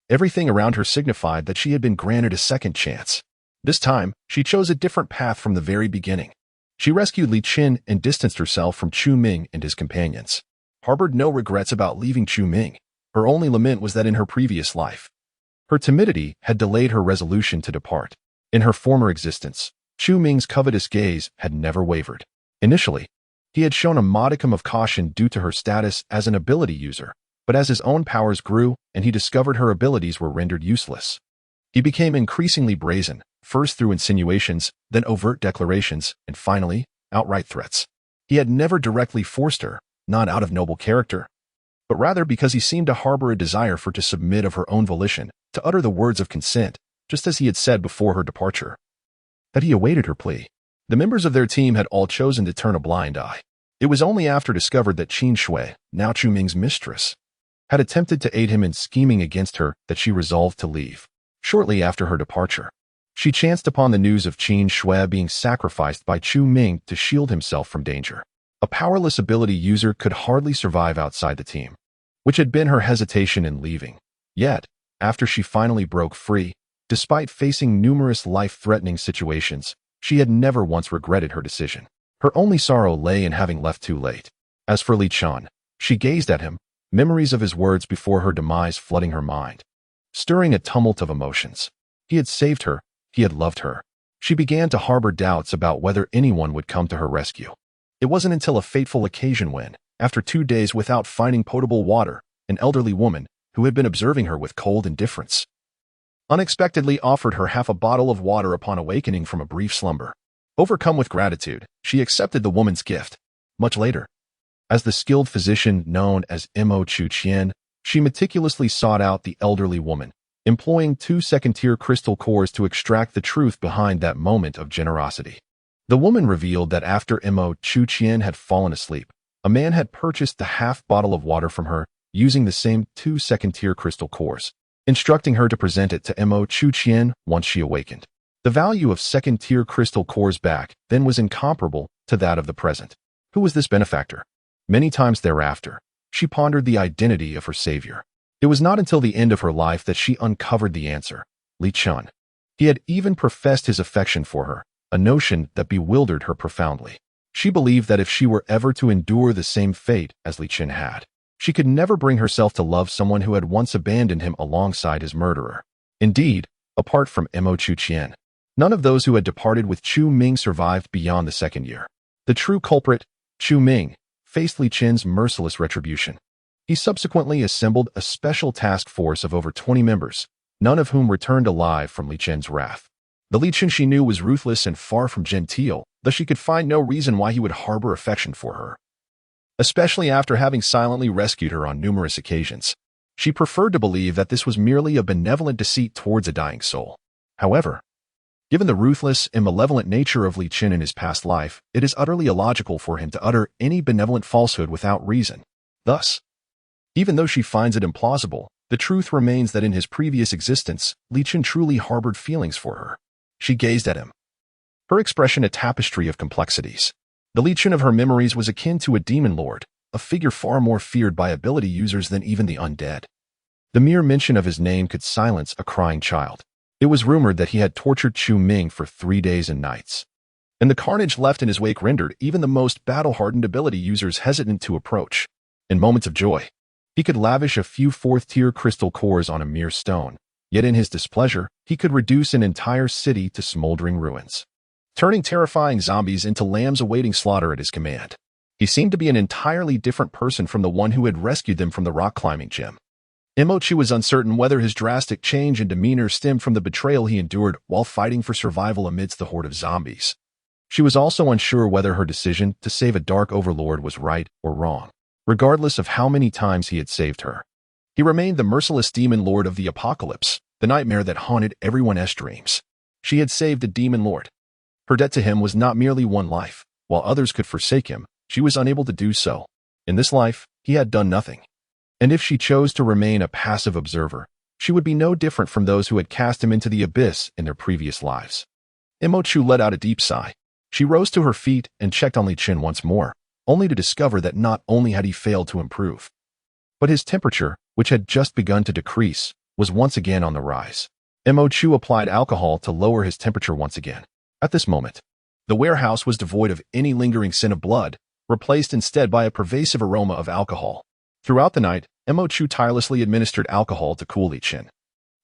Speaker 1: everything around her signified that she had been granted a second chance. This time, she chose a different path from the very beginning. She rescued Li Chen and distanced herself from Chu Ming and his companions. Harbored no regrets about leaving Chu Ming. Her only lament was that in her previous life, her timidity had delayed her resolution to depart. In her former existence, Chu Ming's covetous gaze had never wavered. Initially, he had shown a modicum of caution due to her status as an ability user, but as his own powers grew and he discovered her abilities were rendered useless, he became increasingly brazen, first through insinuations, then overt declarations, and finally, outright threats. He had never directly forced her, not out of noble character, but rather because he seemed to harbor a desire for her to submit of her own volition, to utter the words of consent, just as he had said before her departure, that he awaited her plea. The members of their team had all chosen to turn a blind eye. It was only after discovered that Qin Shui, now Chu Ming's mistress, had attempted to aid him in scheming against her that she resolved to leave. Shortly after her departure, she chanced upon the news of Qin Shui being sacrificed by Chu Ming to shield himself from danger. A powerless ability user could hardly survive outside the team, which had been her hesitation in leaving. Yet, after she finally broke free, despite facing numerous life-threatening situations, she had never once regretted her decision. Her only sorrow lay in having left too late. As for Li Chen, she gazed at him, memories of his words before her demise flooding her mind, stirring a tumult of emotions. He had saved her, he had loved her. She began to harbor doubts about whether anyone would come to her rescue. It wasn't until a fateful occasion when, after 2 days without finding potable water, an elderly woman, who had been observing her with cold indifference, unexpectedly offered her half a bottle of water upon awakening from a brief slumber. Overcome with gratitude, she accepted the woman's gift. Much later, as the skilled physician known as Mo Chu Qian, she meticulously sought out the elderly woman, employing 2 second-tier crystal cores to extract the truth behind that moment of generosity. The woman revealed that after Mo Chu Qian had fallen asleep, a man had purchased the half bottle of water from her using the same 2 second-tier crystal cores, instructing her to present it to Mo Chu Qian once she awakened. The value of second-tier crystal cores back then was incomparable to that of the present. Who was this benefactor? Many times thereafter, she pondered the identity of her savior. It was not until the end of her life that she uncovered the answer: Li Chen. He had even professed his affection for her, a notion that bewildered her profoundly. She believed that if she were ever to endure the same fate as Li Chen had, she could never bring herself to love someone who had once abandoned him alongside his murderer. Indeed, apart from Mo Chu Qian, none of those who had departed with Chu Ming survived beyond the 2nd year. The true culprit, Chu Ming, faced Li Chen's merciless retribution. He subsequently assembled a special task force of over 20 members, none of whom returned alive from Li Chen's wrath. The Li Chen she knew was ruthless and far from genteel, though she could find no reason why he would harbor affection for her, especially after having silently rescued her on numerous occasions. She preferred to believe that this was merely a benevolent deceit towards a dying soul. However, Given the ruthless and malevolent nature of Li Chen in his past life, it is utterly illogical for him to utter any benevolent falsehood without reason. Thus, even though she finds it implausible, the truth remains that in his previous existence, Li Chen truly harbored feelings for her. She gazed at him, her expression a tapestry of complexities. The Li Chen of her memories was akin to a demon lord, a figure far more feared by ability users than even the undead. The mere mention of his name could silence a crying child. It was rumored that he had tortured Chu Ming for 3 days and nights, and the carnage left in his wake rendered even the most battle-hardened ability users hesitant to approach. In moments of joy, he could lavish a few 4th-tier crystal cores on a mere stone, yet in his displeasure, he could reduce an entire city to smoldering ruins, turning terrifying zombies into lambs awaiting slaughter at his command. He seemed to be an entirely different person from the one who had rescued them from the rock-climbing gym. Imochi was uncertain whether his drastic change in demeanor stemmed from the betrayal he endured while fighting for survival amidst the horde of zombies. She was also unsure whether her decision to save a dark overlord was right or wrong. Regardless of how many times he had saved her, he remained the merciless demon lord of the apocalypse, the nightmare that haunted everyone's dreams. She had saved a demon lord. Her debt to him was not merely one life. While others could forsake him, she was unable to do so. In this life, he had done nothing. And if she chose to remain a passive observer, she would be no different from those who had cast him into the abyss in their previous lives. Imochu let out a deep sigh. She rose to her feet and checked on Li Chen once more, only to discover that not only had he failed to improve, but his temperature, which had just begun to decrease, was once again on the rise. Imochu applied alcohol to lower his temperature once again. At this moment, the warehouse was devoid of any lingering scent of blood, replaced instead by a pervasive aroma of alcohol. Throughout the night, Imochu tirelessly administered alcohol to cool Li Chen,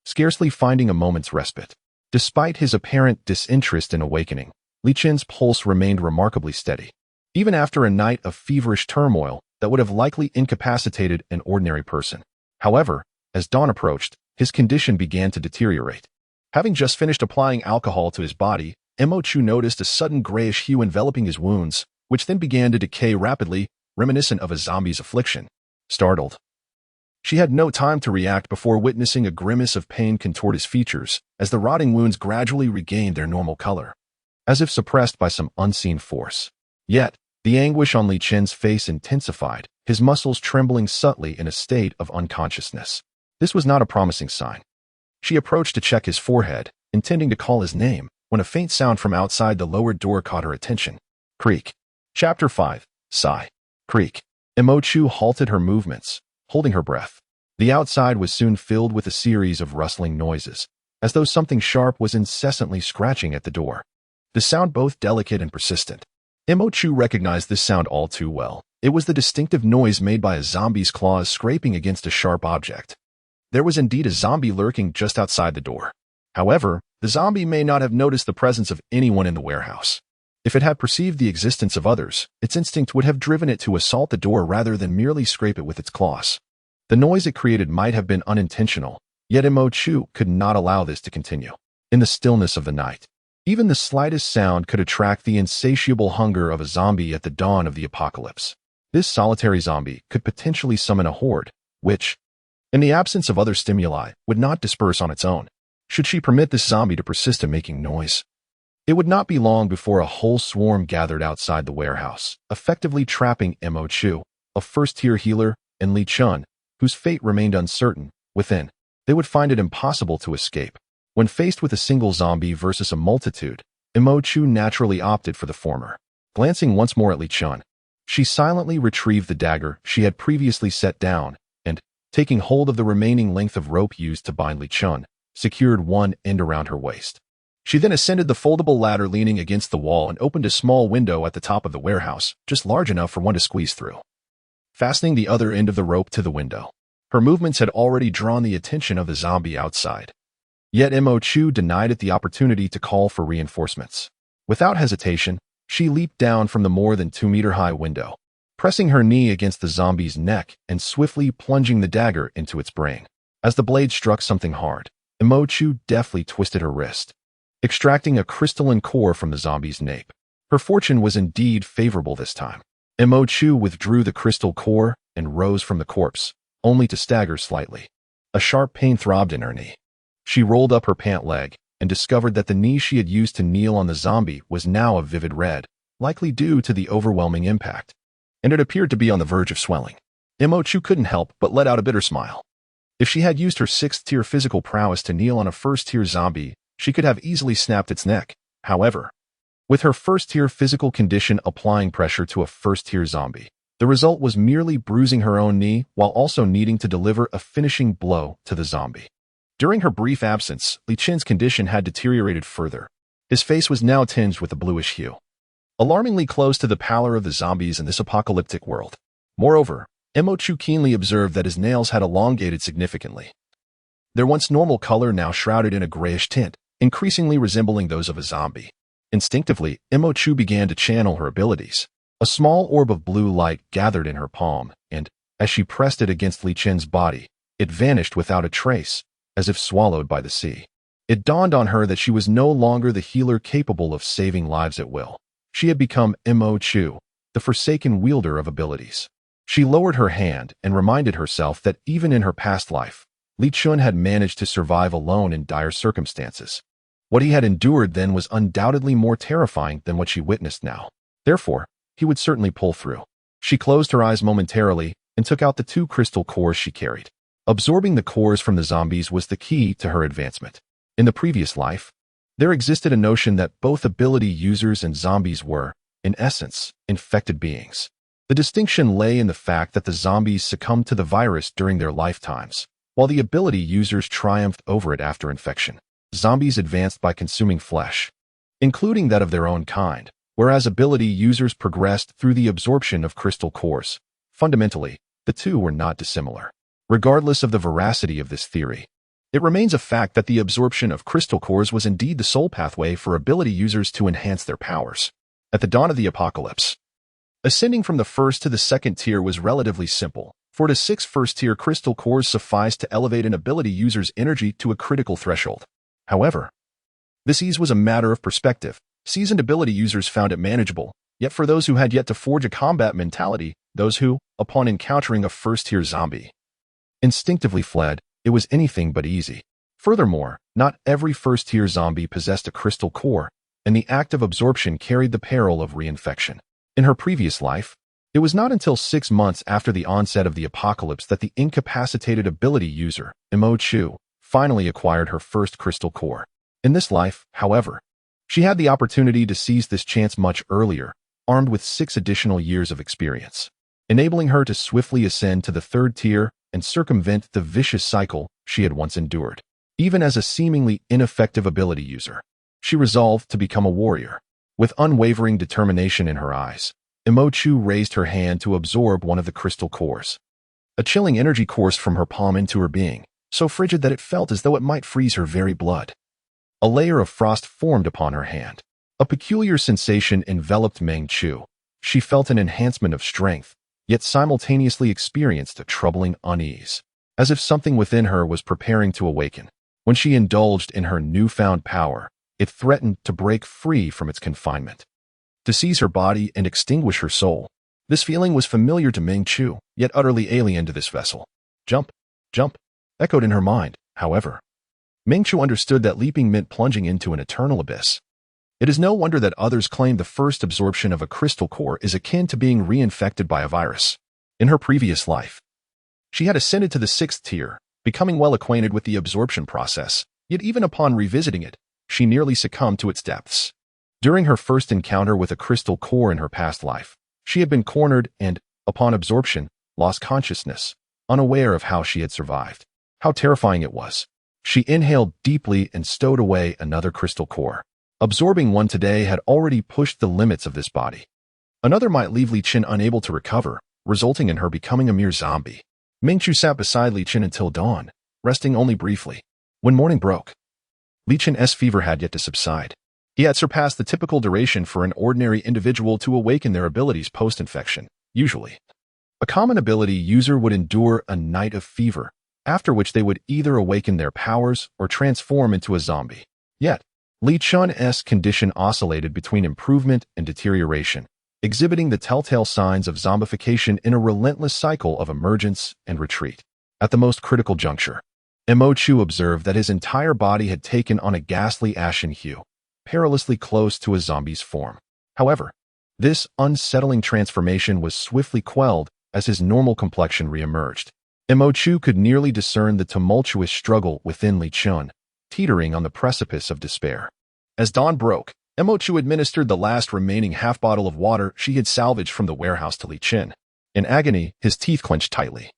Speaker 1: scarcely finding a moment's respite. Despite his apparent disinterest in awakening, Li Chen's pulse remained remarkably steady, even after a night of feverish turmoil that would have likely incapacitated an ordinary person. However, as dawn approached, his condition began to deteriorate. Having just finished applying alcohol to his body, Imochu noticed a sudden grayish hue enveloping his wounds, which then began to decay rapidly, reminiscent of a zombie's affliction. Startled, she had no time to react before witnessing a grimace of pain contort his features as the rotting wounds gradually regained their normal color, as if suppressed by some unseen force. Yet, the anguish on Li Chen's face intensified, his muscles trembling subtly in a state of unconsciousness. This was not a promising sign. She approached to check his forehead, intending to call his name, when a faint sound from outside the lowered door caught her attention. Creak. Chapter 5. Sigh. Creak. Imochu halted her movements, holding her breath. The outside was soon filled with a series of rustling noises, as though something sharp was incessantly scratching at the door. The sound both delicate and persistent. Imochu recognized this sound all too well. It was the distinctive noise made by a zombie's claws scraping against a sharp object. There was indeed a zombie lurking just outside the door. However, the zombie may not have noticed the presence of anyone in the warehouse. If it had perceived the existence of others, its instinct would have driven it to assault the door rather than merely scrape it with its claws. The noise it created might have been unintentional, yet Imochu could not allow this to continue. In the stillness of the night, even the slightest sound could attract the insatiable hunger of a zombie at the dawn of the apocalypse. This solitary zombie could potentially summon a horde, which, in the absence of other stimuli, would not disperse on its own. Should she permit this zombie to persist in making noise, it would not be long before a whole swarm gathered outside the warehouse, effectively trapping Imochu, a first-tier healer, and Li Chen, whose fate remained uncertain, within. They would find it impossible to escape. When faced with a single zombie versus a multitude, Imochu naturally opted for the former. Glancing once more at Li Chen, she silently retrieved the dagger she had previously set down, and, taking hold of the remaining length of rope used to bind Li Chen, secured one end around her waist. She then ascended the foldable ladder leaning against the wall and opened a small window at the top of the warehouse, just large enough for one to squeeze through, fastening the other end of the rope to the window. Her movements had already drawn the attention of the zombie outside. Yet Imochu denied it the opportunity to call for reinforcements. Without hesitation, she leaped down from the more than 2-meter-high window, pressing her knee against the zombie's neck and swiftly plunging the dagger into its brain. As the blade struck something hard, Imochu deftly twisted her wrist, extracting a crystalline core from the zombie's nape. Her fortune was indeed favorable this time. Imochu withdrew the crystal core and rose from the corpse, only to stagger slightly. A sharp pain throbbed in her knee. She rolled up her pant leg, and discovered that the knee she had used to kneel on the zombie was now a vivid red, likely due to the overwhelming impact, and it appeared to be on the verge of swelling. Chu couldn't help but let out a bitter smile. If she had used her 6th-tier physical prowess to kneel on a 1st-tier zombie, she could have easily snapped its neck. However, with her 1st-tier physical condition applying pressure to a 1st-tier zombie, the result was merely bruising her own knee while also needing to deliver a finishing blow to the zombie. During her brief absence, Li Chen's condition had deteriorated further. His face was now tinged with a bluish hue, alarmingly close to the pallor of the zombies in this apocalyptic world. Moreover, Chu keenly observed that his nails had elongated significantly. Their once normal color now shrouded in a grayish tint, increasingly resembling those of a zombie. Instinctively, Chu began to channel her abilities. A small orb of blue light gathered in her palm, and, as she pressed it against Li Chen's body, it vanished without a trace, as if swallowed by the sea. It dawned on her that she was no longer the healer capable of saving lives at will. She had become Chu, the forsaken wielder of abilities. She lowered her hand and reminded herself that even in her past life, Li Chen had managed to survive alone in dire circumstances. What he had endured then was undoubtedly more terrifying than what she witnessed now. Therefore, he would certainly pull through. She closed her eyes momentarily and took out the 2 crystal cores she carried. Absorbing the cores from the zombies was the key to her advancement. In the previous life, there existed a notion that both ability users and zombies were, in essence, infected beings. The distinction lay in the fact that the zombies succumbed to the virus during their lifetimes, while the ability users triumphed over it after infection. Zombies advanced by consuming flesh, including that of their own kind, whereas ability users progressed through the absorption of crystal cores. Fundamentally, the two were not dissimilar. Regardless of the veracity of this theory, it remains a fact that the absorption of crystal cores was indeed the sole pathway for ability users to enhance their powers. At the dawn of the apocalypse, ascending from the 1st to the 2nd tier was relatively simple. 4 to 6 1st-tier crystal cores sufficed to elevate an ability user's energy to a critical threshold. However, this ease was a matter of perspective. Seasoned ability users found it manageable, yet for those who had yet to forge a combat mentality, those who, upon encountering a 1st-tier zombie, instinctively fled, it was anything but easy. Furthermore, not every 1st-tier zombie possessed a crystal core, and the act of absorption carried the peril of reinfection. In her previous life, it was not until 6 months after the onset of the apocalypse that the incapacitated ability user, Chu, finally acquired her 1st crystal core. In this life, however, she had the opportunity to seize this chance much earlier, armed with 6 additional years of experience, enabling her to swiftly ascend to the 3rd tier and circumvent the vicious cycle she had once endured. Even as a seemingly ineffective ability user, she resolved to become a warrior. With unwavering determination in her eyes, Chu raised her hand to absorb one of the crystal cores. A chilling energy coursed from her palm into her being, so frigid that it felt as though it might freeze her very blood. A layer of frost formed upon her hand. A peculiar sensation enveloped Chu. She felt an enhancement of strength, yet simultaneously experienced a troubling unease, as if something within her was preparing to awaken. When she indulged in her newfound power, it threatened to break free from its confinement, to seize her body and extinguish her soul. This feeling was familiar to Chu, yet utterly alien to this vessel. Jump, jump, echoed in her mind. However, Chu understood that leaping meant plunging into an eternal abyss. It is no wonder that others claim the first absorption of a crystal core is akin to being reinfected by a virus. In her previous life, she had ascended to the 6th tier, becoming well acquainted with the absorption process, yet even upon revisiting it, she nearly succumbed to its depths. During her first encounter with a crystal core in her past life, she had been cornered and, upon absorption, lost consciousness, unaware of how she had survived. How terrifying it was. She inhaled deeply and stowed away another crystal core. Absorbing one today had already pushed the limits of this body. Another might leave Li Chen unable to recover, resulting in her becoming a mere zombie. Chu sat beside Li Chen until dawn, resting only briefly. When morning broke, Li Chen's fever had yet to subside. He had surpassed the typical duration for an ordinary individual to awaken their abilities post-infection. Usually, a common ability user would endure a night of fever, after which they would either awaken their powers or transform into a zombie. Yet, Li Chen's condition oscillated between improvement and deterioration, exhibiting the telltale signs of zombification in a relentless cycle of emergence and retreat. At the most critical juncture, Chu observed that his entire body had taken on a ghastly ashen hue, perilously close to a zombie's form. However, this unsettling transformation was swiftly quelled as his normal complexion reemerged. Chu could nearly discern the tumultuous struggle within Li Chen, teetering on the precipice of despair. As dawn broke, Chu administered the last remaining half-bottle of water she had salvaged from the warehouse to Li Chen. In agony, his teeth clenched tightly.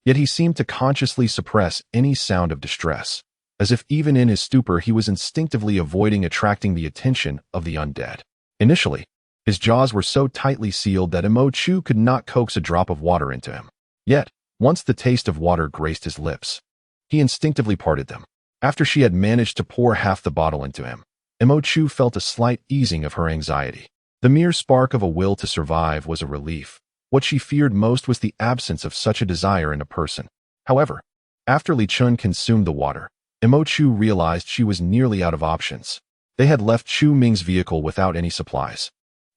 Speaker 1: Yet he seemed to consciously suppress any sound of distress, as if even in his stupor he was instinctively avoiding attracting the attention of the undead. Initially, his jaws were so tightly sealed that Chu could not coax a drop of water into him. Yet, once the taste of water graced his lips, he instinctively parted them. After she had managed to pour half the bottle into him, Chu felt a slight easing of her anxiety. The mere spark of a will to survive was a relief. What she feared most was the absence of such a desire in a person. However, after Li Chen consumed the water, Chu realized she was nearly out of options. They had left Chu Ming's vehicle without any supplies.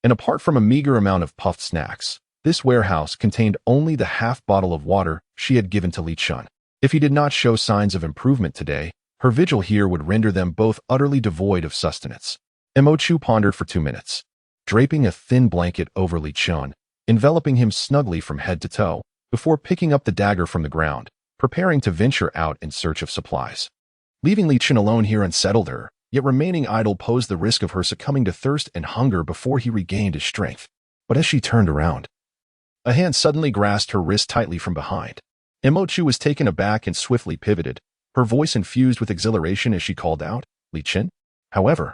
Speaker 1: And apart from a meager amount of puffed snacks, this warehouse contained only the half bottle of water she had given to Li Chen. If he did not show signs of improvement today, her vigil here would render them both utterly devoid of sustenance. Chu pondered for 2 minutes, draping a thin blanket over Li Chen, enveloping him snugly from head to toe, before picking up the dagger from the ground, preparing to venture out in search of supplies. Leaving Li Chen alone here unsettled her, yet remaining idle posed the risk of her succumbing to thirst and hunger before he regained his strength. But as she turned around, a hand suddenly grasped her wrist tightly from behind. Chu was taken aback and swiftly pivoted, her voice infused with exhilaration as she called out, "Li Chen?" However,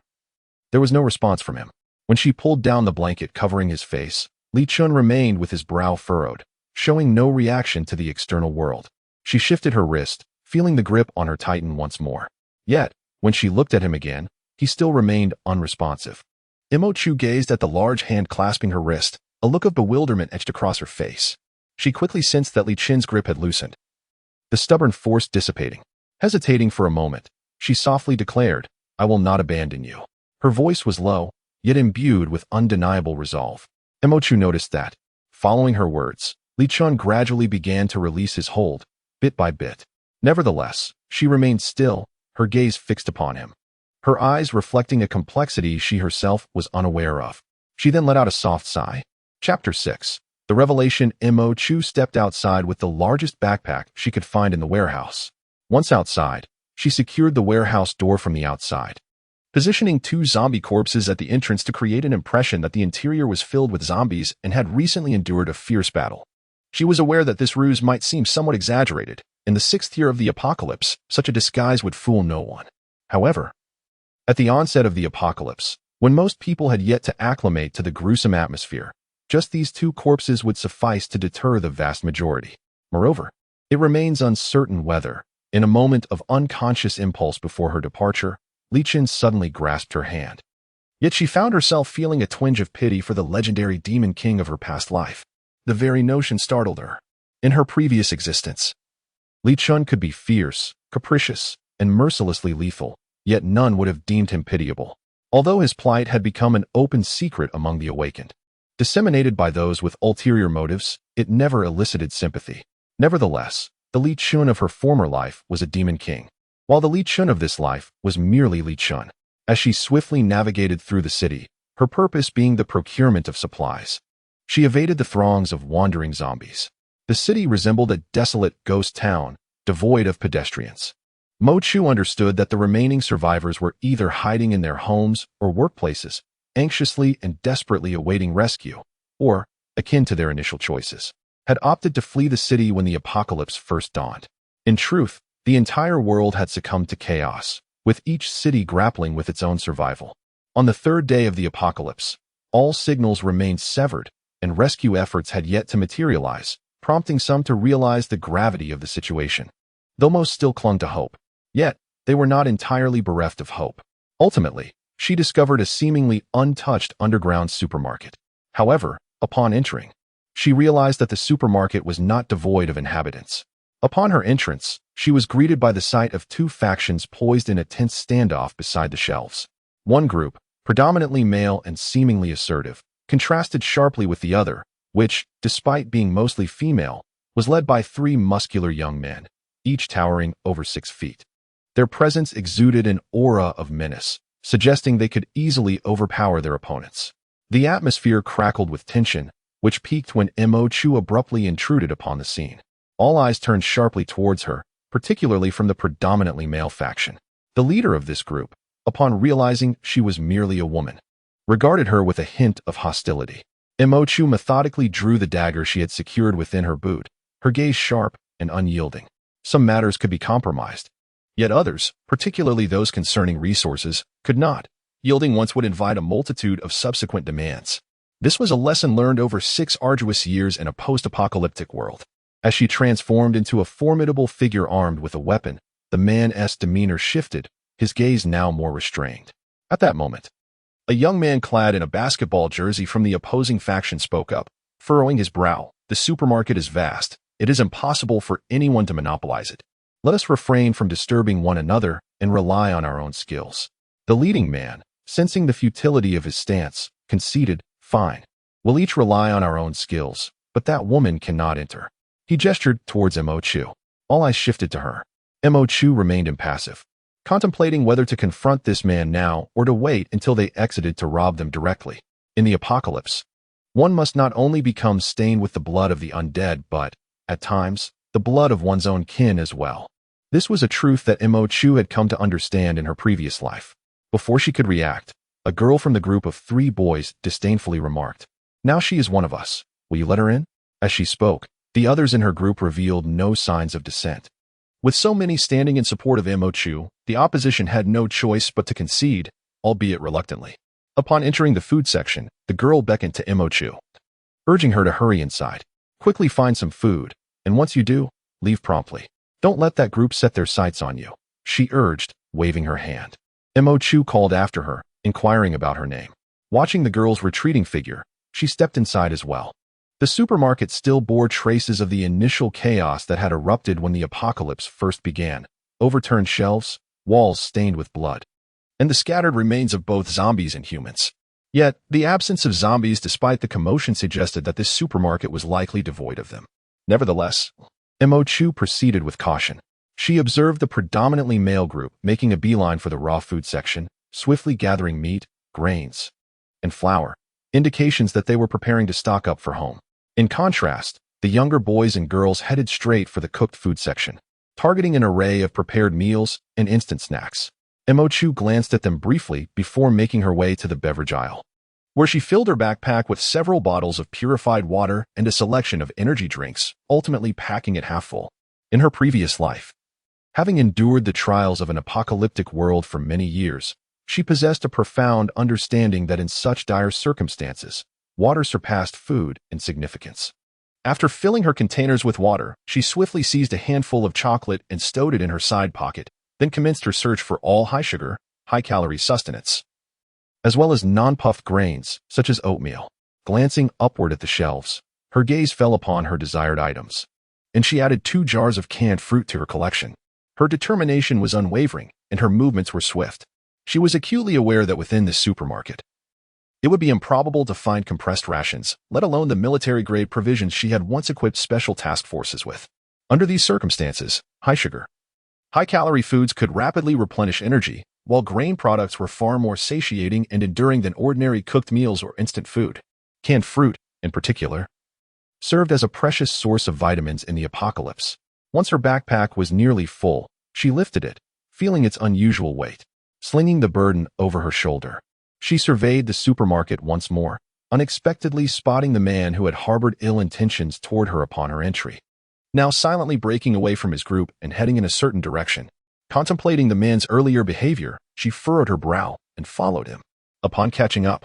Speaker 1: there was no response from him. When she pulled down the blanket covering his face, Li Chen remained with his brow furrowed, showing no reaction to the external world. She shifted her wrist, feeling the grip on her tighten once more. Yet, when she looked at him again, he still remained unresponsive. Chu gazed at the large hand clasping her wrist, a look of bewilderment etched across her face. She quickly sensed that Li Chen's grip had loosened, the stubborn force dissipating. Hesitating for a moment, she softly declared, "I will not abandon you." Her voice was low, yet imbued with undeniable resolve. Chu noticed that, following her words, Li Chen gradually began to release his hold, bit by bit. Nevertheless, she remained still, her gaze fixed upon him, her eyes reflecting a complexity she herself was unaware of. She then let out a soft sigh. Chapter 6. The Revelation. Chu stepped outside with the largest backpack she could find in the warehouse. Once outside, she secured the warehouse door from the outside, positioning 2 zombie corpses at the entrance to create an impression that the interior was filled with zombies and had recently endured a fierce battle. She was aware that this ruse might seem somewhat exaggerated. In the 6th year of the apocalypse, such a disguise would fool no one. However, at the onset of the apocalypse, when most people had yet to acclimate to the gruesome atmosphere, just these 2 corpses would suffice to deter the vast majority. Moreover, it remains uncertain whether, in a moment of unconscious impulse before her departure, Li Chen suddenly grasped her hand. Yet she found herself feeling a twinge of pity for the legendary demon king of her past life. The very notion startled her. In her previous existence, Li Chen could be fierce, capricious, and mercilessly lethal, yet none would have deemed him pitiable. Although his plight had become an open secret among the awakened, disseminated by those with ulterior motives, it never elicited sympathy. Nevertheless, the Li Chen of her former life was a demon king, while the Li Chen of this life was merely Li Chen. As she swiftly navigated through the city, her purpose being the procurement of supplies, she evaded the throngs of wandering zombies. The city resembled a desolate ghost town, devoid of pedestrians. Chu understood that the remaining survivors were either hiding in their homes or workplaces, anxiously and desperately awaiting rescue, or, akin to their initial choices, had opted to flee the city when the apocalypse first dawned. In truth, the entire world had succumbed to chaos, with each city grappling with its own survival. On the 3rd day of the apocalypse, all signals remained severed, and rescue efforts had yet to materialize, prompting some to realize the gravity of the situation. Though most still clung to hope, yet they were not entirely bereft of hope. Ultimately, she discovered a seemingly untouched underground supermarket. However, upon entering, she realized that the supermarket was not devoid of inhabitants. Upon her entrance, she was greeted by the sight of 2 factions poised in a tense standoff beside the shelves. One group, predominantly male and seemingly assertive, contrasted sharply with the other, which, despite being mostly female, was led by 3 muscular young men, each towering over 6 feet. Their presence exuded an aura of menace, suggesting they could easily overpower their opponents. The atmosphere crackled with tension, which peaked when Mo Chu abruptly intruded upon the scene. All eyes turned sharply towards her, particularly from the predominantly male faction. The leader of this group, upon realizing she was merely a woman, regarded her with a hint of hostility. Mo Chu methodically drew the dagger she had secured within her boot, her gaze sharp and unyielding. Some matters could be compromised, yet others, particularly those concerning resources, could not. Yielding once would invite a multitude of subsequent demands. This was a lesson learned over 6 arduous years in a post-apocalyptic world. As she transformed into a formidable figure armed with a weapon, the man's demeanor shifted, his gaze now more restrained. At that moment, a young man clad in a basketball jersey from the opposing faction spoke up, furrowing his brow. The supermarket is vast. It is impossible for anyone to monopolize it. Let us refrain from disturbing one another and rely on our own skills. The leading man, sensing the futility of his stance, conceded, fine. We'll each rely on our own skills, but that woman cannot enter. He gestured towards Mo Chu. All eyes shifted to her. Mo Chu remained impassive, contemplating whether to confront this man now or to wait until they exited to rob them directly. In the apocalypse, one must not only become stained with the blood of the undead, but, at times, the blood of one's own kin as well. This was a truth that Mo Chu had come to understand in her previous life. Before she could react, a girl from the group of 3 boys disdainfully remarked, "Now she is one of us. Will you let her in?" As she spoke, the others in her group revealed no signs of dissent. With so many standing in support of Mo Chu, the opposition had no choice but to concede, albeit reluctantly. Upon entering the food section, the girl beckoned to Mo Chu, urging her to hurry inside. Quickly find some food, and once you do, leave promptly. Don't let that group set their sights on you, she urged, waving her hand. Mo Chu called after her, inquiring about her name. Watching the girl's retreating figure, she stepped inside as well. The supermarket still bore traces of the initial chaos that had erupted when the apocalypse first began. Overturned shelves, walls stained with blood, and the scattered remains of both zombies and humans. Yet, the absence of zombies despite the commotion suggested that this supermarket was likely devoid of them. Nevertheless, Mo Chu proceeded with caution. She observed the predominantly male group making a beeline for the raw food section, swiftly gathering meat, grains, and flour, indications that they were preparing to stock up for home. In contrast, the younger boys and girls headed straight for the cooked food section, targeting an array of prepared meals and instant snacks. Mo Chu glanced at them briefly before making her way to the beverage aisle, where she filled her backpack with several bottles of purified water and a selection of energy drinks, ultimately packing it half full. In her previous life, having endured the trials of an apocalyptic world for many years, she possessed a profound understanding that in such dire circumstances, water surpassed food in significance. After filling her containers with water, she swiftly seized a handful of chocolate and stowed it in her side pocket, then commenced her search for all high-sugar, high-calorie sustenance, as well as non-puffed grains, such as oatmeal. Glancing upward at the shelves, her gaze fell upon her desired items, and she added 2 jars of canned fruit to her collection. Her determination was unwavering, and her movements were swift. She was acutely aware that within this supermarket, it would be improbable to find compressed rations, let alone the military-grade provisions she had once equipped special task forces with. Under these circumstances, high-sugar, high-calorie foods could rapidly replenish energy, while grain products were far more satiating and enduring than ordinary cooked meals or instant food. Canned fruit, in particular, served as a precious source of vitamins in the apocalypse. Once her backpack was nearly full, she lifted it, feeling its unusual weight, slinging the burden over her shoulder. She surveyed the supermarket once more, unexpectedly spotting the man who had harbored ill intentions toward her upon her entry, now silently breaking away from his group and heading in a certain direction. Contemplating the man's earlier behavior, she furrowed her brow and followed him. Upon catching up,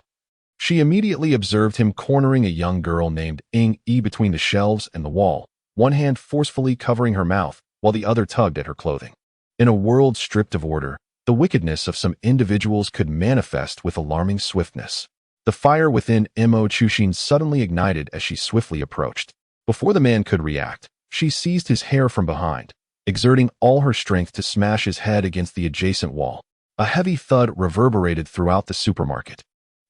Speaker 1: she immediately observed him cornering a young girl named Ing Yi between the shelves and the wall, one hand forcefully covering her mouth while the other tugged at her clothing. In a world stripped of order, the wickedness of some individuals could manifest with alarming swiftness. The fire within Mo Chu suddenly ignited as she swiftly approached. Before the man could react, she seized his hair from behind, exerting all her strength to smash his head against the adjacent wall. A heavy thud reverberated throughout the supermarket,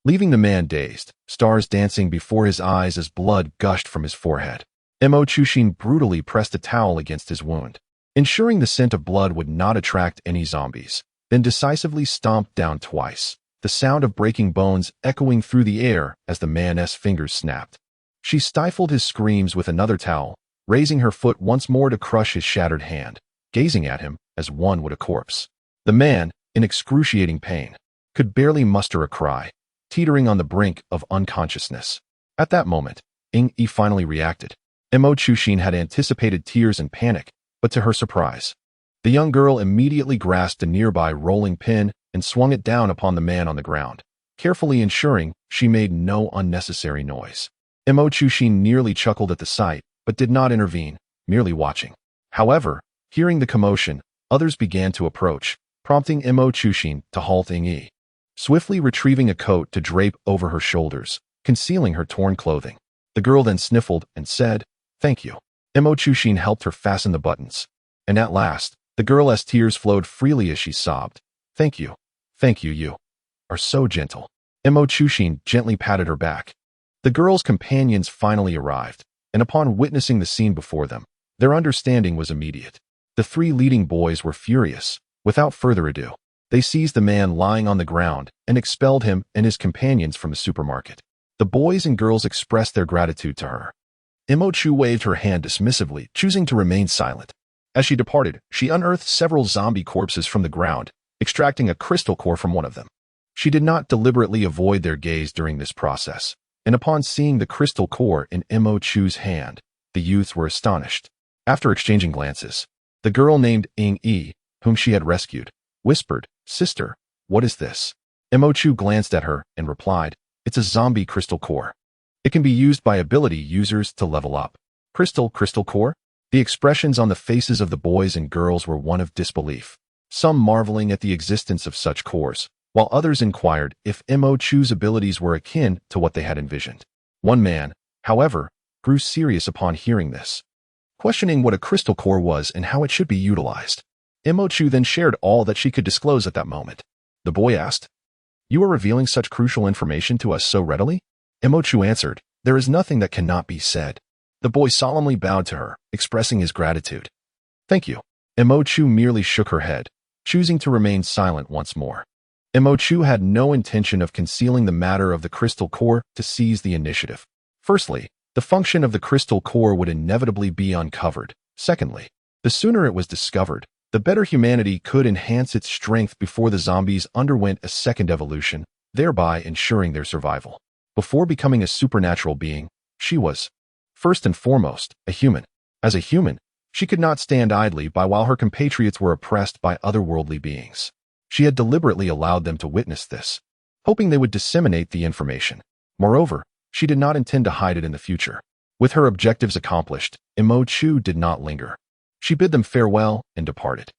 Speaker 1: leaving the man dazed, stars dancing before his eyes as blood gushed from his forehead. Mo Chu brutally pressed a towel against his wound, ensuring the scent of blood would not attract any zombies, then decisively stomped down twice, the sound of breaking bones echoing through the air as the man's fingers snapped. She stifled his screams with another towel, raising her foot once more to crush his shattered hand, gazing at him as one would a corpse. The man, in excruciating pain, could barely muster a cry, teetering on the brink of unconsciousness. At that moment, Ying-yi finally reacted. Mo Chushin had anticipated tears and panic, but to her surprise, the young girl immediately grasped a nearby rolling pin and swung it down upon the man on the ground, carefully ensuring she made no unnecessary noise. Mo Chushin nearly chuckled at the sight, but did not intervene, merely watching. However, hearing the commotion, others began to approach, prompting Mo Chushin to halt Ying-yi, swiftly retrieving a coat to drape over her shoulders, concealing her torn clothing. The girl then sniffled and said, "Thank you." Mo Chushin helped her fasten the buttons. And at last, the girl's tears flowed freely as she sobbed. Thank you, you are so gentle." Mo Chushin gently patted her back. The girl's companions finally arrived, and upon witnessing the scene before them, their understanding was immediate. The three leading boys were furious. Without further ado, they seized the man lying on the ground and expelled him and his companions from the supermarket. The boys and girls expressed their gratitude to her. Mo Chu waved her hand dismissively, choosing to remain silent. As she departed, she unearthed several zombie corpses from the ground, extracting a crystal core from one of them. She did not deliberately avoid their gaze during this process, and upon seeing the crystal core in Mo Chu's hand, the youths were astonished. After exchanging glances, the girl named Ying-yi, whom she had rescued, whispered, "Sister, what is this?" Mo Chu glanced at her and replied, "It's a zombie crystal core. It can be used by ability users to level up." Crystal core? The expressions on the faces of the boys and girls were one of disbelief, some marveling at the existence of such cores, while others inquired if Mo Chu's abilities were akin to what they had envisioned. One man, however, grew serious upon hearing this, questioning what a crystal core was and how it should be utilized. Mo Chu then shared all that she could disclose at that moment. The boy asked, "You are revealing such crucial information to us so readily?" Mo Chu answered, "There is nothing that cannot be said." The boy solemnly bowed to her, expressing his gratitude. "Thank you." Mo Chu merely shook her head, choosing to remain silent once more. Mo Chu had no intention of concealing the matter of the crystal core to seize the initiative. Firstly, the function of the crystal core would inevitably be uncovered. Secondly, the sooner it was discovered, the better humanity could enhance its strength before the zombies underwent a second evolution, thereby ensuring their survival. Before becoming a supernatural being, she was, first and foremost, a human. As a human, she could not stand idly by while her compatriots were oppressed by otherworldly beings. She had deliberately allowed them to witness this, hoping they would disseminate the information. Moreover, she did not intend to hide it in the future. With her objectives accomplished, Mo Chu did not linger. She bid them farewell and departed.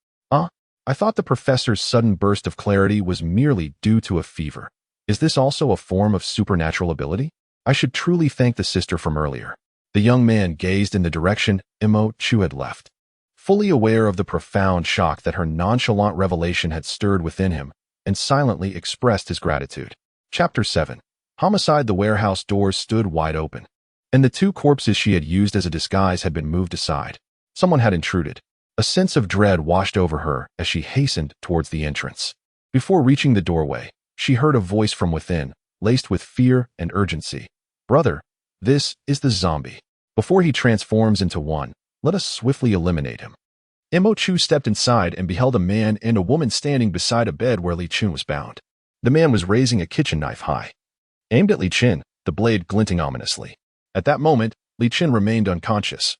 Speaker 1: I thought the professor's sudden burst of clarity was merely due to a fever. Is this also a form of supernatural ability? I should truly thank the sister from earlier." The young man gazed in the direction Mo Chu had left, fully aware of the profound shock that her nonchalant revelation had stirred within him, and silently expressed his gratitude. Chapter 7. Homicide. The warehouse doors stood wide open, and the two corpses she had used as a disguise had been moved aside. Someone had intruded. A sense of dread washed over her as she hastened towards the entrance. Before reaching the doorway, she heard a voice from within, laced with fear and urgency. "Brother, this is the zombie. Before he transforms into one, let us swiftly eliminate him." Mo Chu stepped inside and beheld a man and a woman standing beside a bed where Li Chen was bound. The man was raising a kitchen knife high, aimed at Li Chen, the blade glinting ominously. At that moment, Li Chen remained unconscious,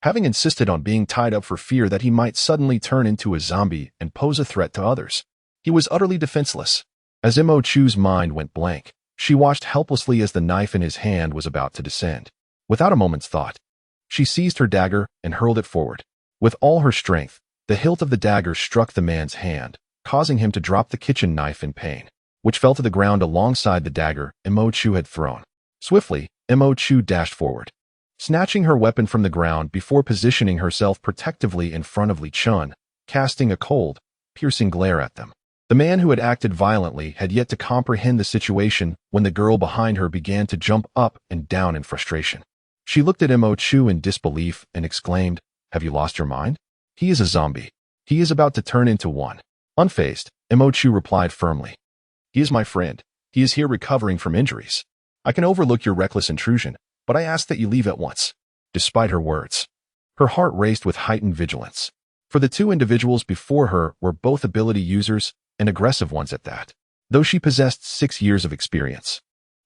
Speaker 1: having insisted on being tied up for fear that he might suddenly turn into a zombie and pose a threat to others. He was utterly defenseless. As Mo Chu's mind went blank, she watched helplessly as the knife in his hand was about to descend. Without a moment's thought, she seized her dagger and hurled it forward. With all her strength, the hilt of the dagger struck the man's hand, causing him to drop the kitchen knife in pain, which fell to the ground alongside the dagger Mo Chu had thrown. Swiftly, Mo Chu dashed forward, snatching her weapon from the ground before positioning herself protectively in front of Li Chen, casting a cold, piercing glare at them. The man who had acted violently had yet to comprehend the situation when the girl behind her began to jump up and down in frustration. She looked at Mo Chu in disbelief and exclaimed, "Have you lost your mind?" He is a zombie. He is about to turn into one. Unfazed, Imochu replied firmly. He is my friend. He is here recovering from injuries. I can overlook your reckless intrusion, but I ask that you leave at once. Despite her words, her heart raced with heightened vigilance. For the two individuals before her were both ability users and aggressive ones at that. Though she possessed 6 years of experience,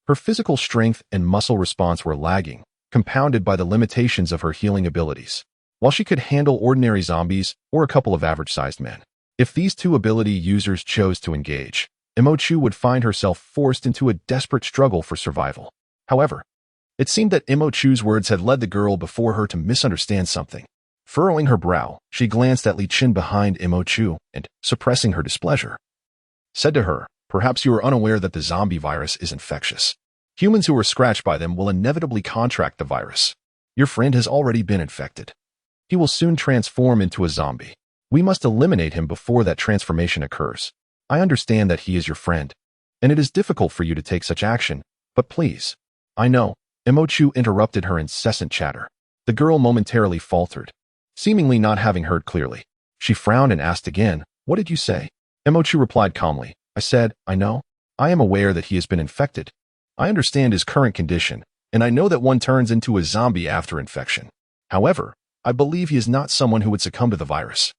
Speaker 1: her physical strength and muscle response were lagging, compounded by the limitations of her healing abilities. While she could handle ordinary zombies or a couple of average-sized men, if these two ability users chose to engage, Imochu would find herself forced into a desperate struggle for survival. However, it seemed that Imochu's words had led the girl before her to misunderstand something. Furrowing her brow, she glanced at Li Chen behind Imochu and, suppressing her displeasure, said to her, "Perhaps you are unaware that the zombie virus is infectious. Humans who are scratched by them will inevitably contract the virus. Your friend has already been infected. He will soon transform into a zombie. We must eliminate him before that transformation occurs. I understand that he is your friend, and it is difficult for you to take such action, but please." "I know." Imochu interrupted her incessant chatter. The girl momentarily faltered, seemingly not having heard clearly. She frowned and asked again, "What did you say?" Imochu replied calmly, "I said, I know. I am aware that he has been infected. I understand his current condition, and I know that one turns into a zombie after infection. However, I believe he is not someone who would succumb to the virus.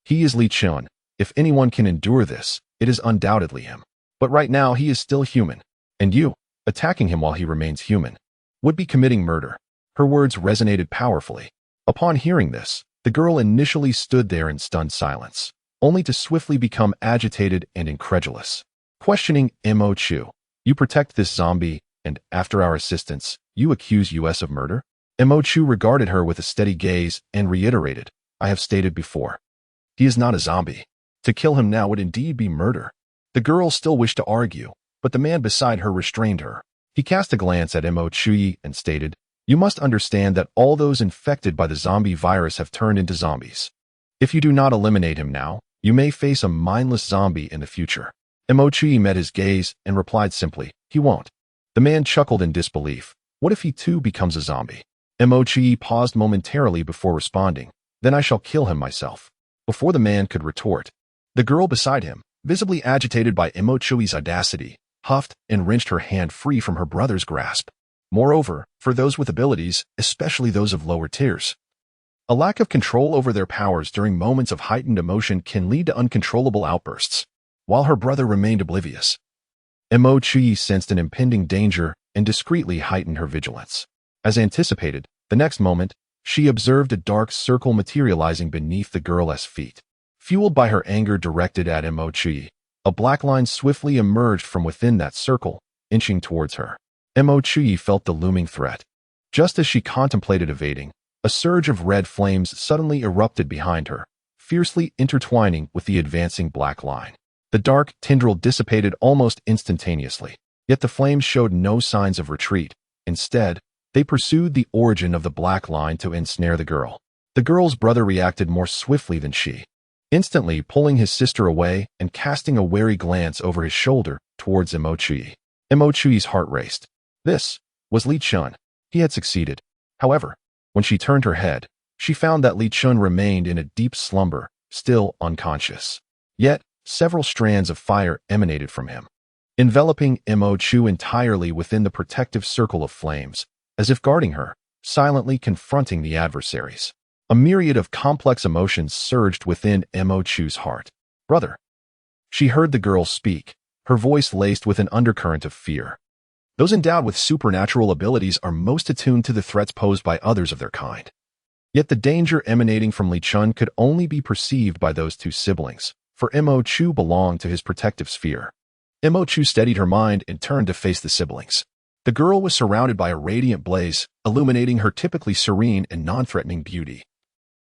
Speaker 1: He is Li Chen. If anyone can endure this, it is undoubtedly him. But right now he is still human, and you, attacking him while he remains human, would be committing murder." Her words resonated powerfully. Upon hearing this, the girl initially stood there in stunned silence, only to swiftly become agitated and incredulous. Questioning Imochu, "You protect this zombie, and after our assistance, you accuse us of murder?" Imochu regarded her with a steady gaze and reiterated, "I have stated before. He is not a zombie. To kill him now would indeed be murder." The girl still wished to argue, but the man beside her restrained her. He cast a glance at Imochu and stated, "You must understand that all those infected by the zombie virus have turned into zombies. If you do not eliminate him now, you may face a mindless zombie in the future." Imochu met his gaze and replied simply, "He won't." The man chuckled in disbelief. "What if he too becomes a zombie?" Imochu paused momentarily before responding, "Then I shall kill him myself." Before the man could retort, the girl beside him, visibly agitated by Imochu's audacity, huffed and wrenched her hand free from her brother's grasp. Moreover, for those with abilities, especially those of lower tiers, a lack of control over their powers during moments of heightened emotion can lead to uncontrollable outbursts. While her brother remained oblivious, Imochu sensed an impending danger and discreetly heightened her vigilance. As anticipated, the next moment, she observed a dark circle materializing beneath the girl's feet. Fueled by her anger directed at Imochu, a black line swiftly emerged from within that circle, inching towards her. Imochu felt the looming threat. Just as she contemplated evading, a surge of red flames suddenly erupted behind her, fiercely intertwining with the advancing black line. The dark tendril dissipated almost instantaneously, yet the flames showed no signs of retreat. Instead, they pursued the origin of the black line to ensnare the girl. The girl's brother reacted more swiftly than she, instantly pulling his sister away and casting a wary glance over his shoulder towards Imochu. Imochu's heart raced. This was Li Chen. He had succeeded. However, when she turned her head, she found that Li Chen remained in a deep slumber, still unconscious. Yet, several strands of fire emanated from him, enveloping Imochu entirely within the protective circle of flames, as if guarding her, silently confronting the adversaries. A myriad of complex emotions surged within Imochu's heart. "Brother." She heard the girl speak, her voice laced with an undercurrent of fear. Those endowed with supernatural abilities are most attuned to the threats posed by others of their kind. Yet the danger emanating from Li Chen could only be perceived by those two siblings, for Imochu belonged to his protective sphere. Imochu steadied her mind and turned to face the siblings. The girl was surrounded by a radiant blaze, illuminating her typically serene and non-threatening beauty,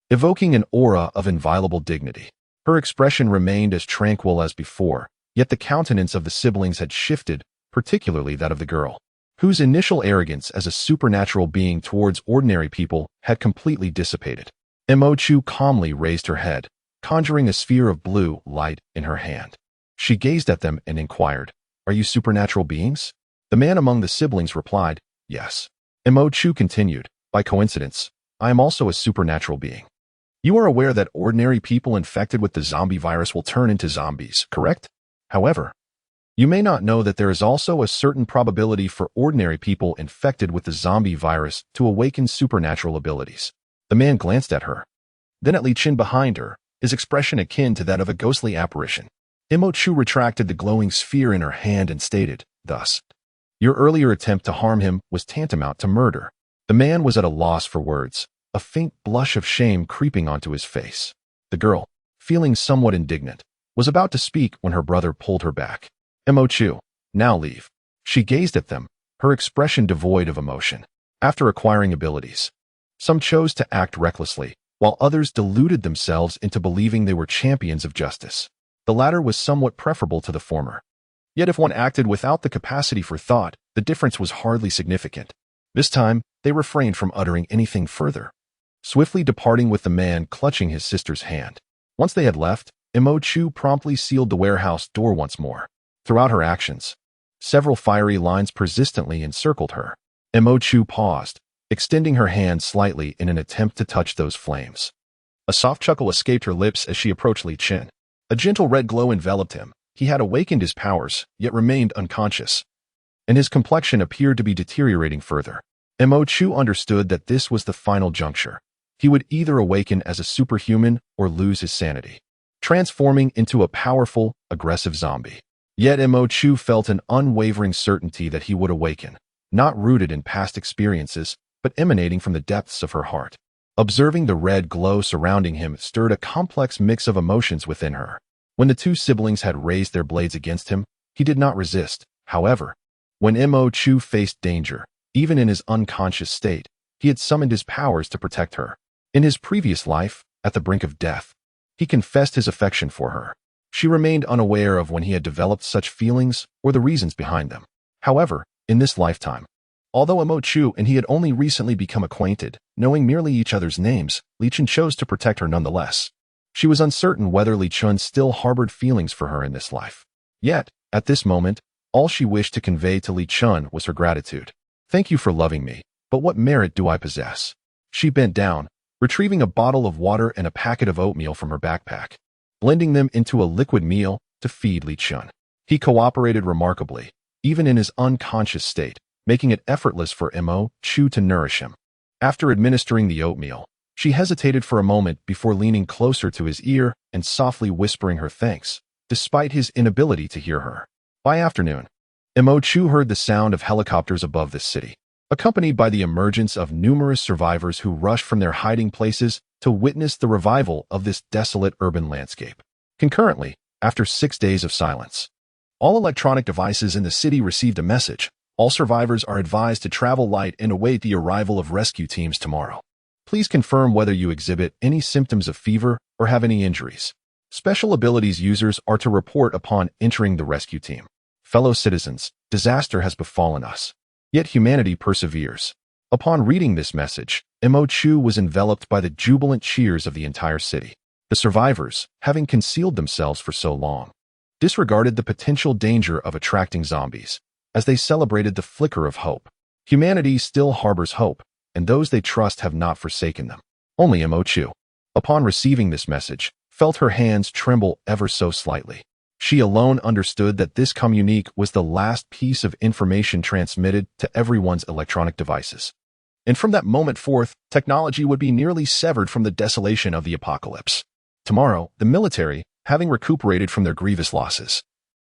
Speaker 1: evoking an aura of inviolable dignity. Her expression remained as tranquil as before, yet the countenance of the siblings had shifted, particularly that of the girl, whose initial arrogance as a supernatural being towards ordinary people had completely dissipated. Imochu calmly raised her head, conjuring a sphere of blue light in her hand. She gazed at them and inquired, "Are you supernatural beings?" The man among the siblings replied, "Yes." Imochu continued, "By coincidence, I am also a supernatural being. You are aware that ordinary people infected with the zombie virus will turn into zombies, correct? However, you may not know that there is also a certain probability for ordinary people infected with the zombie virus to awaken supernatural abilities. The man glanced at her, then at Li Chen behind her, his expression akin to that of a ghostly apparition. Imochu retracted the glowing sphere in her hand and stated, thus, your earlier attempt to harm him was tantamount to murder. The man was at a loss for words, a faint blush of shame creeping onto his face. The girl, feeling somewhat indignant, was about to speak when her brother pulled her back. Imochu, now leave. She gazed at them, her expression devoid of emotion. After acquiring abilities, some chose to act recklessly, while others deluded themselves into believing they were champions of justice. The latter was somewhat preferable to the former. Yet if one acted without the capacity for thought, the difference was hardly significant. This time, they refrained from uttering anything further, swiftly departing with the man clutching his sister's hand. Once they had left, Imochu promptly sealed the warehouse door once more. Throughout her actions, several fiery lines persistently encircled her. Imochu paused, extending her hand slightly in an attempt to touch those flames. A soft chuckle escaped her lips as she approached Li Chen. A gentle red glow enveloped him. He had awakened his powers, yet remained unconscious, and his complexion appeared to be deteriorating further. Imochu understood that this was the final juncture. He would either awaken as a superhuman or lose his sanity, transforming into a powerful, aggressive zombie. Yet Imochu felt an unwavering certainty that he would awaken, not rooted in past experiences, but emanating from the depths of her heart. Observing the red glow surrounding him stirred a complex mix of emotions within her. When the two siblings had raised their blades against him, he did not resist. However, when Imochu faced danger, even in his unconscious state, he had summoned his powers to protect her. In his previous life, at the brink of death, he confessed his affection for her. She remained unaware of when he had developed such feelings or the reasons behind them. However, in this lifetime, although Imochu and he had only recently become acquainted, knowing merely each other's names, Li Chen chose to protect her nonetheless. She was uncertain whether Li Chen still harbored feelings for her in this life. Yet, at this moment, all she wished to convey to Li Chen was her gratitude. Thank you for loving me, but what merit do I possess? She bent down, retrieving a bottle of water and a packet of oatmeal from her backpack, blending them into a liquid meal to feed Li Chen. He remarkably, even in his unconscious state, making it effortless for Imochu to nourish him. After administering the oatmeal, she hesitated for a moment before leaning closer to his ear and softly whispering her thanks, despite his inability to hear her. By afternoon, Imochu heard the sound of helicopters above the city, accompanied by the emergence of numerous survivors who rushed from their hiding places to witness the revival of this desolate urban landscape. Concurrently, after 6 days of silence, all electronic devices in the city received a message. All survivors are advised to travel light and await the arrival of rescue teams tomorrow. Please confirm whether you exhibit any symptoms of fever or have any injuries. Special abilities users are to report upon entering the rescue team. Fellow citizens, disaster has befallen us, yet humanity perseveres. Upon reading this message, Imochu was enveloped by the jubilant cheers of the entire city. The survivors, having concealed themselves for so long, disregarded the potential danger of attracting zombies, as they celebrated the flicker of hope. Humanity still harbors hope, and those they trust have not forsaken them. Only Imochu, upon receiving this message, felt her hands tremble ever so slightly. She alone understood that this communique was the last piece of information transmitted to everyone's electronic devices. And from that moment forth, technology would be nearly severed from the desolation of the apocalypse. Tomorrow, the military, having recuperated from their grievous losses,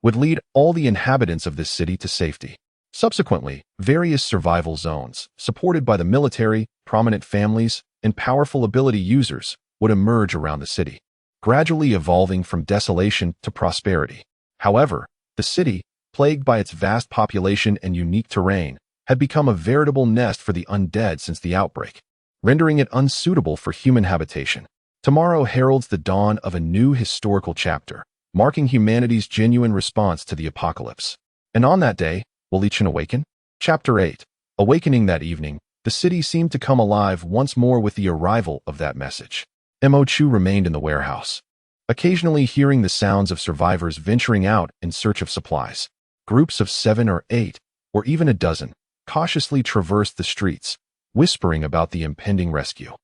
Speaker 1: would lead all the inhabitants of this city to safety. Subsequently, various survival zones, supported by the military, prominent families, and powerful ability users, would emerge around the city, gradually evolving from desolation to prosperity. However, the city, plagued by its vast population and unique terrain, had become a veritable nest for the undead since the outbreak, rendering it unsuitable for human habitation. Tomorrow heralds the dawn of a new historical chapter, marking humanity's genuine response to the apocalypse. And on that day, will Li Chen awaken? Chapter 8. Awakening that evening, the city seemed to come alive once more with the arrival of that message. Imochu remained in the warehouse, occasionally hearing the sounds of survivors venturing out in search of supplies. Groups of 7 or 8, or even a dozen, cautiously traversed the streets, whispering about the impending rescue.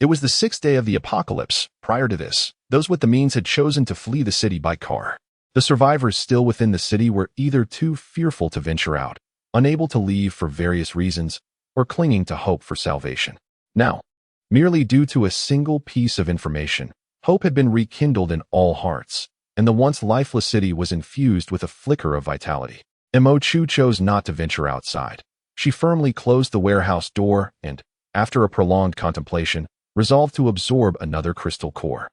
Speaker 1: It was the 6th day of the apocalypse. Prior to this, those with the means had chosen to flee the city by car. The survivors still within the city were either too fearful to venture out, unable to leave for various reasons, or clinging to hope for salvation. Now, merely due to a single piece of information, hope had been rekindled in all hearts, and the once lifeless city was infused with a flicker of vitality. Mo Chu chose not to venture outside. She firmly closed the warehouse door and, after a prolonged contemplation, resolved to absorb another crystal core.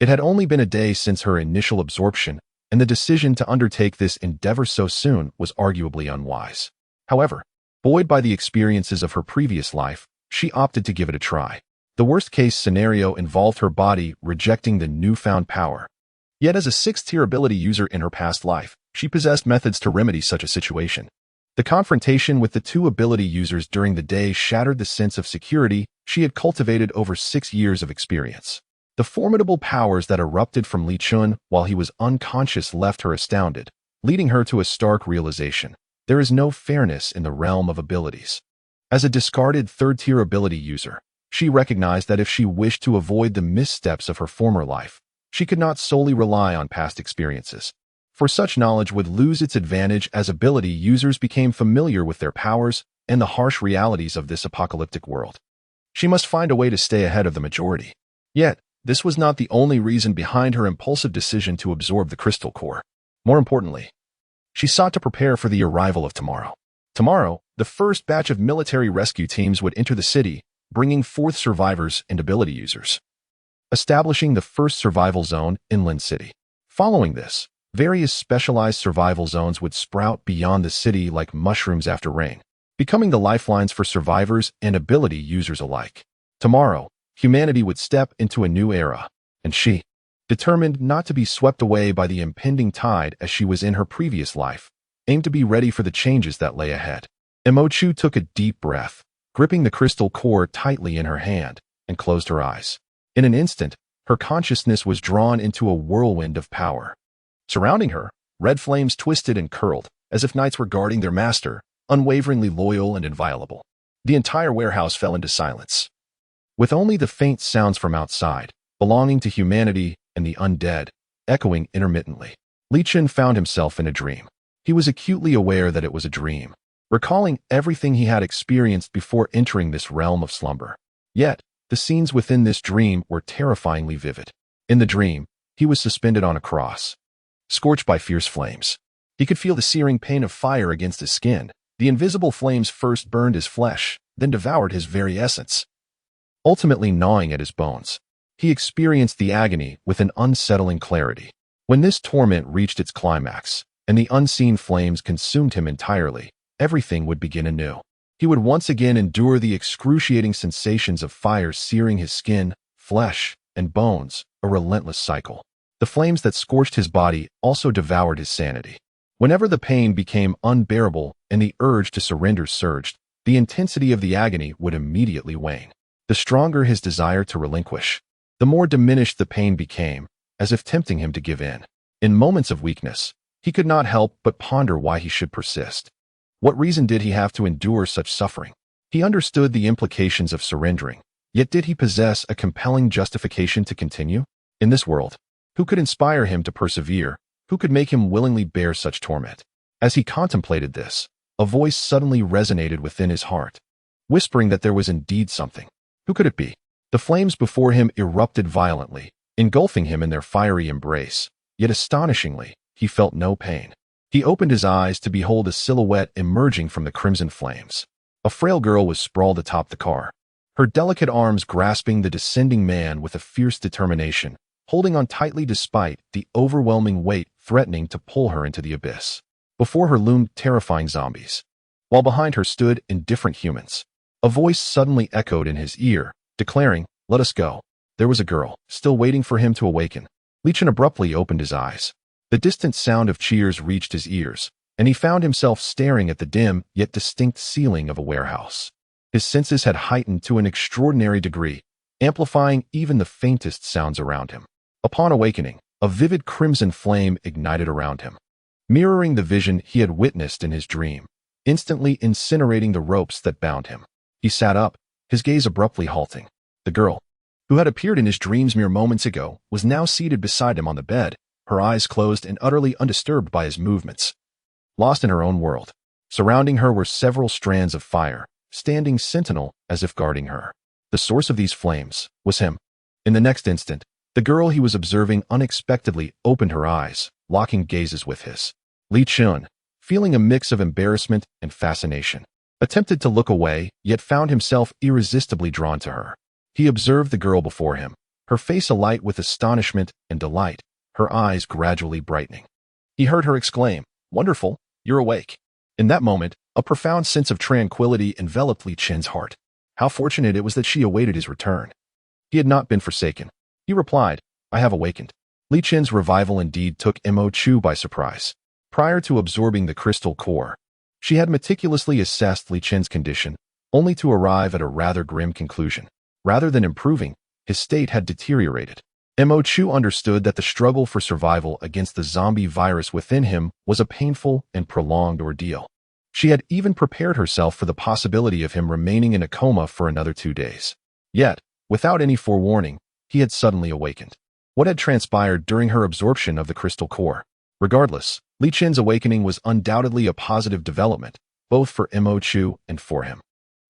Speaker 1: It had only been a day since her initial absorption, and the decision to undertake this endeavor so soon was arguably unwise. However, buoyed by the experiences of her previous life, she opted to give it a try. The worst-case scenario involved her body rejecting the newfound power. Yet as a 6th-tier ability user in her past life, she possessed methods to remedy such a situation. The confrontation with the 2 ability users during the day shattered the sense of security she had cultivated over 6 years of experience. The formidable powers that erupted from Li Chen while he was unconscious left her astounded, leading her to a stark realization. There is no fairness in the realm of abilities. As a discarded 3rd-tier ability user, she recognized that if she wished to avoid the missteps of her former life, she could not solely rely on past experiences, for such knowledge would lose its advantage as ability users became familiar with their powers and the harsh realities of this apocalyptic world. She must find a way to stay ahead of the majority. Yet, this was not the only reason behind her impulsive decision to absorb the crystal core. More importantly, she sought to prepare for the arrival of tomorrow. Tomorrow, the first batch of military rescue teams would enter the city, bringing forth survivors and ability users, establishing the first survival zone, Inland City. Following this, various specialized survival zones would sprout beyond the city like mushrooms after rain, becoming the lifelines for survivors and ability users alike. Tomorrow, humanity would step into a new era, and she, determined not to be swept away by the impending tide as she was in her previous life, aimed to be ready for the changes that lay ahead. Mo Chu took a deep breath, gripping the crystal core tightly in her hand, and closed her eyes. In an instant, her consciousness was drawn into a whirlwind of power. Surrounding her, red flames twisted and curled, as if knights were guarding their master, unwaveringly loyal and inviolable. The entire warehouse fell into silence, with only the faint sounds from outside, belonging to humanity and the undead, echoing intermittently. Li Chen found himself in a dream. He was acutely aware that it was a dream, recalling everything he had experienced before entering this realm of slumber. Yet, the scenes within this dream were terrifyingly vivid. In the dream, he was suspended on a cross, scorched by fierce flames. He could feel the searing pain of fire against his skin. The invisible flames first burned his flesh, then devoured his very essence, ultimately gnawing at his bones. He experienced the agony with an unsettling clarity. When this torment reached its climax, and the unseen flames consumed him entirely, everything would begin anew. He would once again endure the excruciating sensations of fire searing his skin, flesh, and bones, a relentless cycle. The flames that scorched his body also devoured his sanity. Whenever the pain became unbearable and the urge to surrender surged, the intensity of the agony would immediately wane. The stronger his desire to relinquish, the more diminished the pain became, as if tempting him to give in. In moments of weakness, he could not help but ponder why he should persist. What reason did he have to endure such suffering? He understood the implications of surrendering, yet did he possess a compelling justification to continue? In this world, who could inspire him to persevere? Who could make him willingly bear such torment? As he contemplated this, a voice suddenly resonated within his heart, whispering that there was indeed something. Who could it be? The flames before him erupted violently, engulfing him in their fiery embrace, yet astonishingly, he felt no pain. He opened his eyes to behold a silhouette emerging from the crimson flames. A frail girl was sprawled atop the car, her delicate arms grasping the descending man with a fierce determination, holding on tightly despite the overwhelming weight threatening to pull her into the abyss. Before her loomed terrifying zombies, while behind her stood indifferent humans. A voice suddenly echoed in his ear, declaring, "Let us go." There was a girl, still waiting for him to awaken. Li Chen abruptly opened his eyes. The distant sound of cheers reached his ears, and he found himself staring at the dim yet distinct ceiling of a warehouse. His senses had heightened to an extraordinary degree, amplifying even the faintest sounds around him. Upon awakening, a vivid crimson flame ignited around him, mirroring the vision he had witnessed in his dream, instantly incinerating the ropes that bound him. He sat up, his gaze abruptly halting. The girl, who had appeared in his dreams mere moments ago, was now seated beside him on the bed, her eyes closed and utterly undisturbed by his movements. Lost in her own world. Surrounding her were several strands of fire, standing sentinel as if guarding her. The source of these flames was him. In the next instant, the girl he was observing unexpectedly opened her eyes, locking gazes with his. Li Chen, feeling a mix of embarrassment and fascination, attempted to look away, yet found himself irresistibly drawn to her. He observed the girl before him, her face alight with astonishment and delight, her eyes gradually brightening. He heard her exclaim, "Wonderful, you're awake." In that moment, a profound sense of tranquility enveloped Li Chen's heart. How fortunate it was that she awaited his return. He had not been forsaken. He replied, "I have awakened." Li Chen's revival indeed took Mo Chu by surprise. Prior to absorbing the crystal core, she had meticulously assessed Li Chen's condition, only to arrive at a rather grim conclusion. Rather than improving, his state had deteriorated. Mo Chu understood that the struggle for survival against the zombie virus within him was a painful and prolonged ordeal. She had even prepared herself for the possibility of him remaining in a coma for another 2 days. Yet, without any forewarning, he had suddenly awakened. What had transpired during her absorption of the crystal core? Regardless, Li Chen's awakening was undoubtedly a positive development, both for Mo Chu and for him.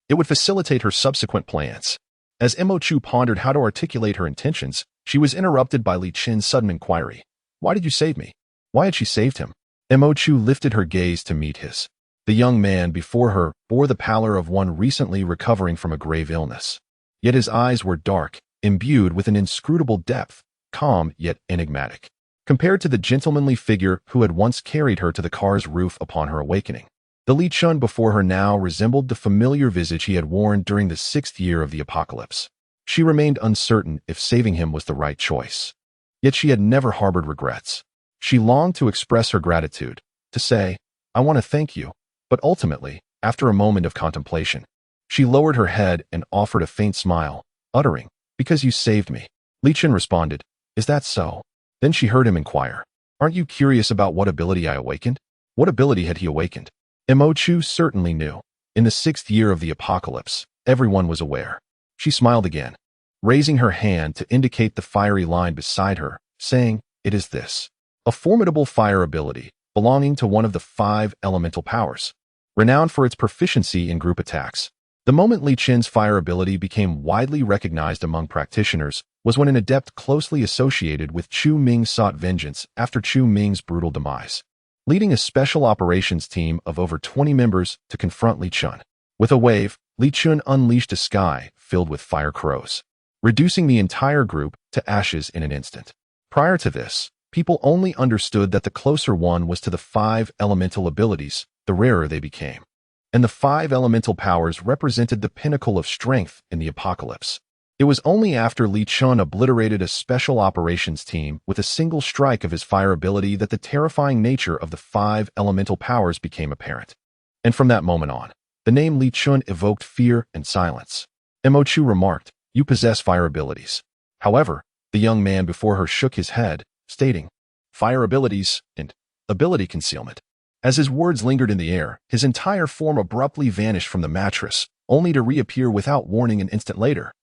Speaker 1: It would facilitate her subsequent plans. As Mo Chu pondered how to articulate her intentions, she was interrupted by Li Chen's sudden inquiry. "Why did you save me?" Why had she saved him? Mo Chu lifted her gaze to meet his. The young man before her bore the pallor of one recently recovering from a grave illness. Yet his eyes were dark, imbued with an inscrutable depth, calm yet enigmatic, compared to the gentlemanly figure who had once carried her to the car's roof upon her awakening. The Li Chen before her now resembled the familiar visage he had worn during the 6th year of the apocalypse. She remained uncertain if saving him was the right choice. Yet she had never harbored regrets. She longed to express her gratitude, to say, "I want to thank you," but ultimately, after a moment of contemplation, she lowered her head and offered a faint smile, uttering, "Because you saved me." Li Chen responded, "Is that so?" Then she heard him inquire, "Aren't you curious about what ability I awakened?" What ability had he awakened? Mo Chu certainly knew. In the 6th year of the apocalypse, everyone was aware. She smiled again, raising her hand to indicate the fiery line beside her, saying, "It is this. A formidable fire ability, belonging to one of the 5 elemental powers, renowned for its proficiency in group attacks." The moment Li Chen's fire ability became widely recognized among practitioners was when an adept closely associated with Chu Ming sought vengeance after Chu Ming's brutal demise, leading a special operations team of over 20 members to confront Li Chen. With a wave, Li Chen unleashed a sky filled with fire crows, reducing the entire group to ashes in an instant. Prior to this, people only understood that the closer one was to the 5 elemental abilities, the rarer they became. And the 5 elemental powers represented the pinnacle of strength in the apocalypse. It was only after Li Chen obliterated a special operations team with a single strike of his fire ability that the terrifying nature of the 5 elemental powers became apparent. And from that moment on, the name Li Chen evoked fear and silence. Mo Chu remarked, "You possess fire abilities." However, the young man before her shook his head, stating, "Fire abilities and ability concealment." As his words lingered in the air, his entire form abruptly vanished from the mattress, only to reappear without warning an instant later.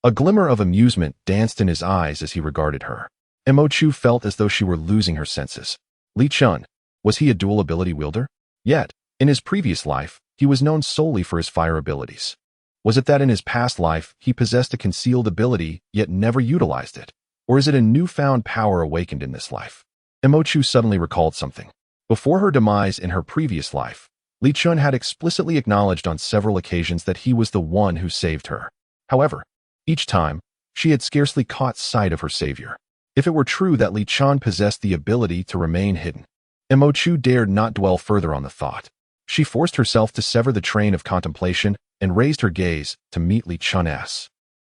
Speaker 1: A glimmer of amusement danced in his eyes as he regarded her. Mo Chu felt as though she were losing her senses. Li Chen, was he a dual ability wielder? Yet, in his previous life, he was known solely for his fire abilities. Was it that in his past life he possessed a concealed ability yet never utilized it? Or is it a newfound power awakened in this life? Mo Chu suddenly recalled something. Before her demise in her previous life, Li Chen had explicitly acknowledged on several occasions that he was the one who saved her. However, each time, she had scarcely caught sight of her savior. If it were true that Li Chen possessed the ability to remain hidden, Mo Chu dared not dwell further on the thought. She forced herself to sever the train of contemplation and raised her gaze to meet Li Chen's.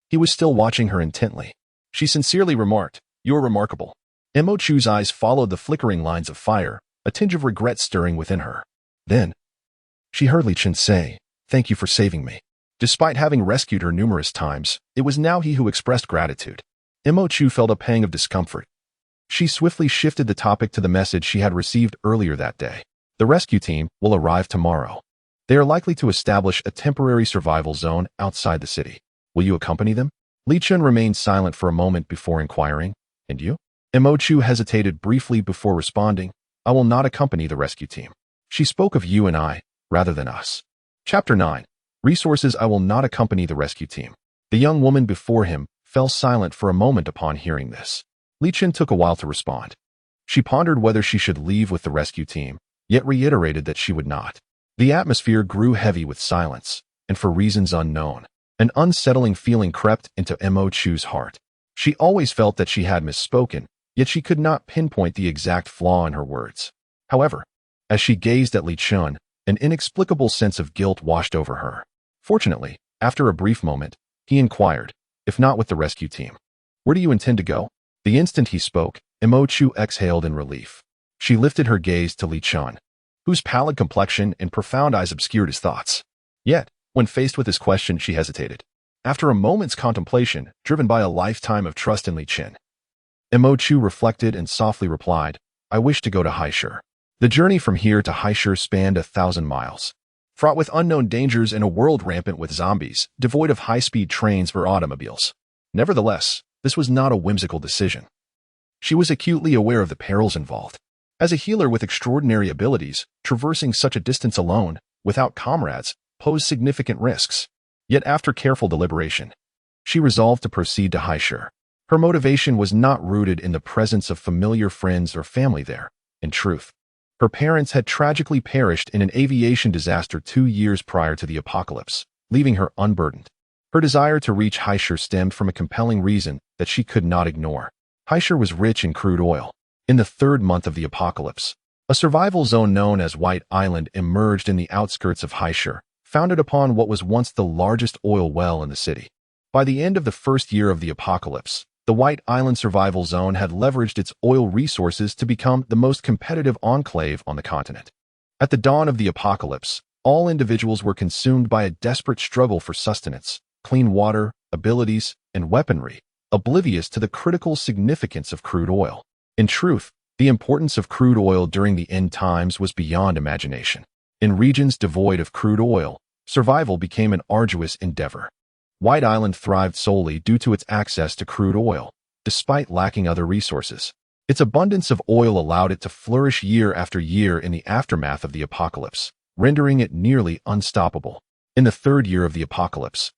Speaker 1: He was still watching her intently. She sincerely remarked, "You are remarkable." Mo Chu's eyes followed the flickering lines of fire, a tinge of regret stirring within her. Then, she heard Li Chen say, "Thank you for saving me." Despite having rescued her numerous times, it was now he who expressed gratitude. Mo Chu felt a pang of discomfort. She swiftly shifted the topic to the message she had received earlier that day. The rescue team will arrive tomorrow. They are likely to establish a temporary survival zone outside the city. Will you accompany them? Li Chen remained silent for a moment before inquiring, "And you?" Chu hesitated briefly before responding, "I will not accompany the rescue team." She spoke of you and I, rather than us. Chapter 9. Resources. I will not accompany the rescue team. The young woman before him fell silent for a moment upon hearing this. Li Chen took a while to respond. She pondered whether she should leave with the rescue team, yet reiterated that she would not. The atmosphere grew heavy with silence, and for reasons unknown, an unsettling feeling crept into Chu's heart. She always felt that she had misspoken, yet she could not pinpoint the exact flaw in her words. However, as she gazed at Li Chen, an inexplicable sense of guilt washed over her. Fortunately, after a brief moment, he inquired, "If not with the rescue team, where do you intend to go?" The instant he spoke, Chu exhaled in relief. She lifted her gaze to Li Chen, whose pallid complexion and profound eyes obscured his thoughts. Yet, when faced with this question, she hesitated. After a moment's contemplation, driven by a lifetime of trust in Li Chen, Chu reflected and softly replied, "I wish to go to Haishur." The journey from here to Haishur spanned 1,000 miles, fraught with unknown dangers in a world rampant with zombies, devoid of high-speed trains or automobiles. Nevertheless, this was not a whimsical decision. She was acutely aware of the perils involved. As a healer with extraordinary abilities, traversing such a distance alone, without comrades, posed significant risks. Yet after careful deliberation, she resolved to proceed to Haishur. Her motivation was not rooted in the presence of familiar friends or family there. In truth, her parents had tragically perished in an aviation disaster 2 years prior to the apocalypse, leaving her unburdened. Her desire to reach Haishur stemmed from a compelling reason that she could not ignore. Haishur was rich in crude oil. In the 3rd month of the apocalypse, a survival zone known as White Island emerged in the outskirts of Haishur, founded upon what was once the largest oil well in the city. By the end of the 1st year of the apocalypse, the White Island survival zone had leveraged its oil resources to become the most competitive enclave on the continent. At the dawn of the apocalypse, all individuals were consumed by a desperate struggle for sustenance, clean water, abilities, and weaponry, oblivious to the critical significance of crude oil. In truth, the importance of crude oil during the end times was beyond imagination. In regions devoid of crude oil, survival became an arduous endeavor. White Island thrived solely due to its access to crude oil, despite lacking other resources. Its abundance of oil allowed it to flourish year after year in the aftermath of the apocalypse, rendering it nearly unstoppable. In the 3rd year of the apocalypse,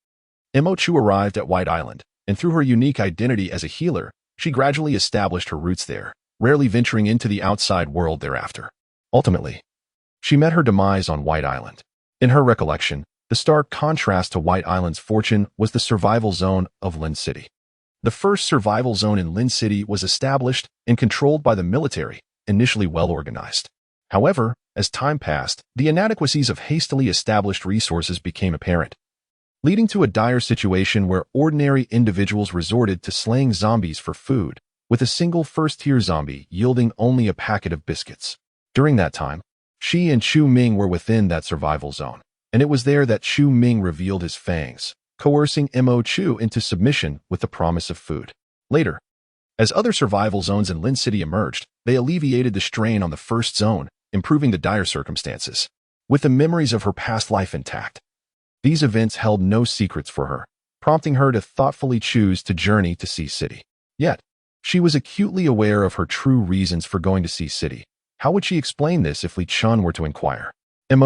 Speaker 1: Chu arrived at White Island, and through her unique identity as a healer, she gradually established her roots there, rarely venturing into the outside world thereafter. Ultimately, she met her demise on White Island. In her recollection, the stark contrast to White Island's fortune was the survival zone of Lin City. The first survival zone in Lin City was established and controlled by the military, initially well organized. However, as time passed, the inadequacies of hastily established resources became apparent, leading to a dire situation where ordinary individuals resorted to slaying zombies for food, with a single first-tier zombie yielding only a packet of biscuits. During that time, she and Chu Ming were within that survival zone, and it was there that Chu Ming revealed his fangs, coercing Chu into submission with the promise of food. Later, as other survival zones in Lin City emerged, they alleviated the strain on the first zone, improving the dire circumstances. With the memories of her past life intact, these events held no secrets for her, prompting her to thoughtfully choose to journey to Sea City. Yet, she was acutely aware of her true reasons for going to Sea City. How would she explain this if Li Chen were to inquire?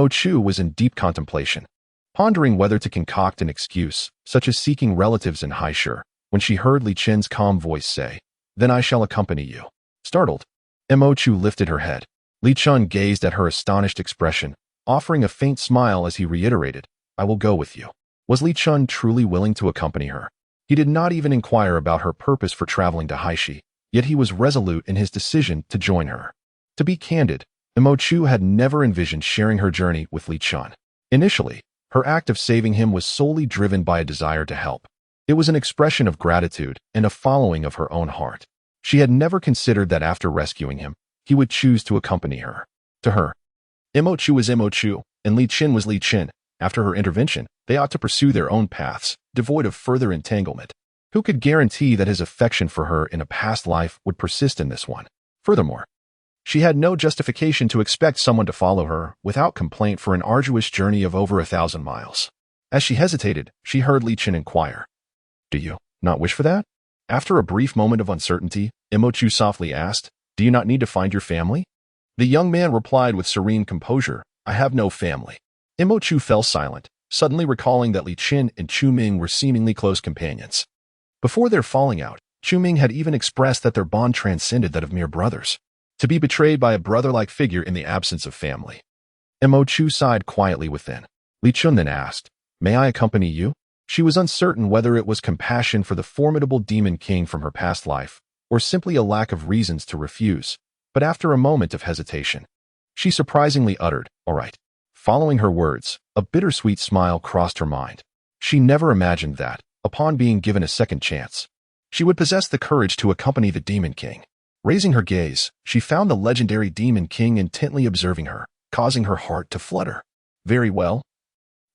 Speaker 1: Chu was in deep contemplation, pondering whether to concoct an excuse, such as seeking relatives in Haishur, when she heard Li Chen's calm voice say, "Then I shall accompany you." Startled, Chu lifted her head. Li Chen gazed at her astonished expression, offering a faint smile as he reiterated, "I will go with you." Was Li Chen truly willing to accompany her? He did not even inquire about her purpose for traveling to Haishi, yet he was resolute in his decision to join her. To be candid, Chu had never envisioned sharing her journey with Li Chen. Initially, her act of saving him was solely driven by a desire to help. It was an expression of gratitude and a following of her own heart. She had never considered that after rescuing him, he would choose to accompany her. To her, Chu was Chu, and Li Chen was Li Chen. After her intervention, they ought to pursue their own paths, devoid of further entanglement. Who could guarantee that his affection for her in a past life would persist in this one? Furthermore, she had no justification to expect someone to follow her without complaint for an arduous journey of over 1,000 miles. As she hesitated, she heard Li Chen inquire, "Do you Not wish for that? After a brief moment of uncertainty, Imochu softly asked, Do you not need to find your family? The young man replied with serene composure, I have no family. Imochu fell silent, suddenly recalling that Li Chen and Chu Ming were seemingly close companions. Before their falling out, Chu Ming had even expressed that their bond transcended that of mere brothers. To be betrayed by a brother-like figure in the absence of family. Imochu sighed quietly within. Li Chen then asked, May I accompany you? She was uncertain whether it was compassion for the formidable demon king from her past life, or simply a lack of reasons to refuse, but after a moment of hesitation, she surprisingly uttered, All right. Following her words, a bittersweet smile crossed her mind. She never imagined that, upon being given a second chance, she would possess the courage to accompany the demon king. Raising her gaze, she found the legendary demon king intently observing her, causing her heart to flutter. Very well.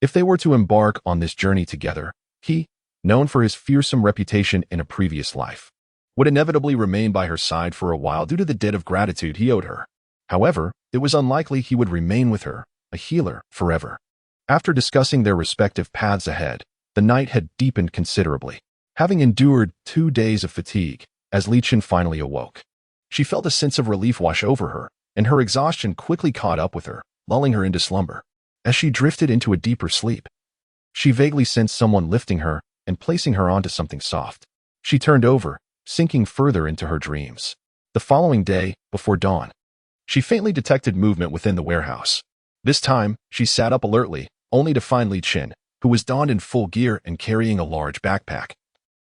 Speaker 1: If they were to embark on this journey together, he, known for his fearsome reputation in a previous life, would inevitably remain by her side for a while due to the debt of gratitude he owed her. However, it was unlikely he would remain with her, a healer, forever. After discussing their respective paths ahead, the night had deepened considerably. Having endured 2 days of fatigue, as Li Chen finally awoke, she felt a sense of relief wash over her, and her exhaustion quickly caught up with her, lulling her into slumber. As she drifted into a deeper sleep, she vaguely sensed someone lifting her and placing her onto something soft. She turned over, sinking further into her dreams. The following day, before dawn, she faintly detected movement within the warehouse. This time, she sat up alertly, only to find Li Chen, who was donned in full gear and carrying a large backpack,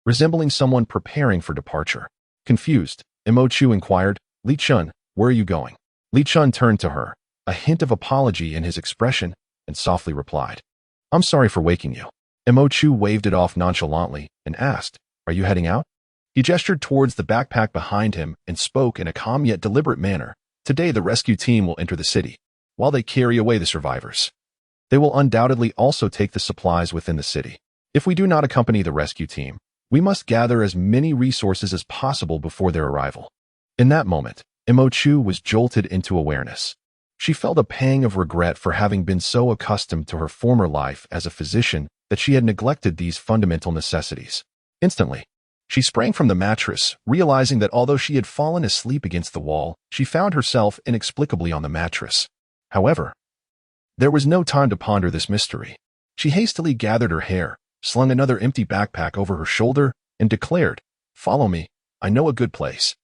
Speaker 1: resembling someone preparing for departure. Confused, Imochu inquired, Li Chen, where are you going? Li Chen turned to her, a hint of apology in his expression, and softly replied, I'm sorry for waking you. Imochu waved it off nonchalantly and asked, Are you heading out? He gestured towards the backpack behind him and spoke in a calm yet deliberate manner. Today the rescue team will enter the city, while they carry away the survivors. They will undoubtedly also take the supplies within the city. If we do not accompany the rescue team, we must gather as many resources as possible before their arrival. In that moment, Imochu was jolted into awareness. She felt a pang of regret for having been so accustomed to her former life as a physician that she had neglected these fundamental necessities. Instantly, she sprang from the mattress, realizing that although she had fallen asleep against the wall, she found herself inexplicably on the mattress. However, there was no time to ponder this mystery. She hastily gathered her hair, slung another empty backpack over her shoulder, and declared, Follow me, I know a good place.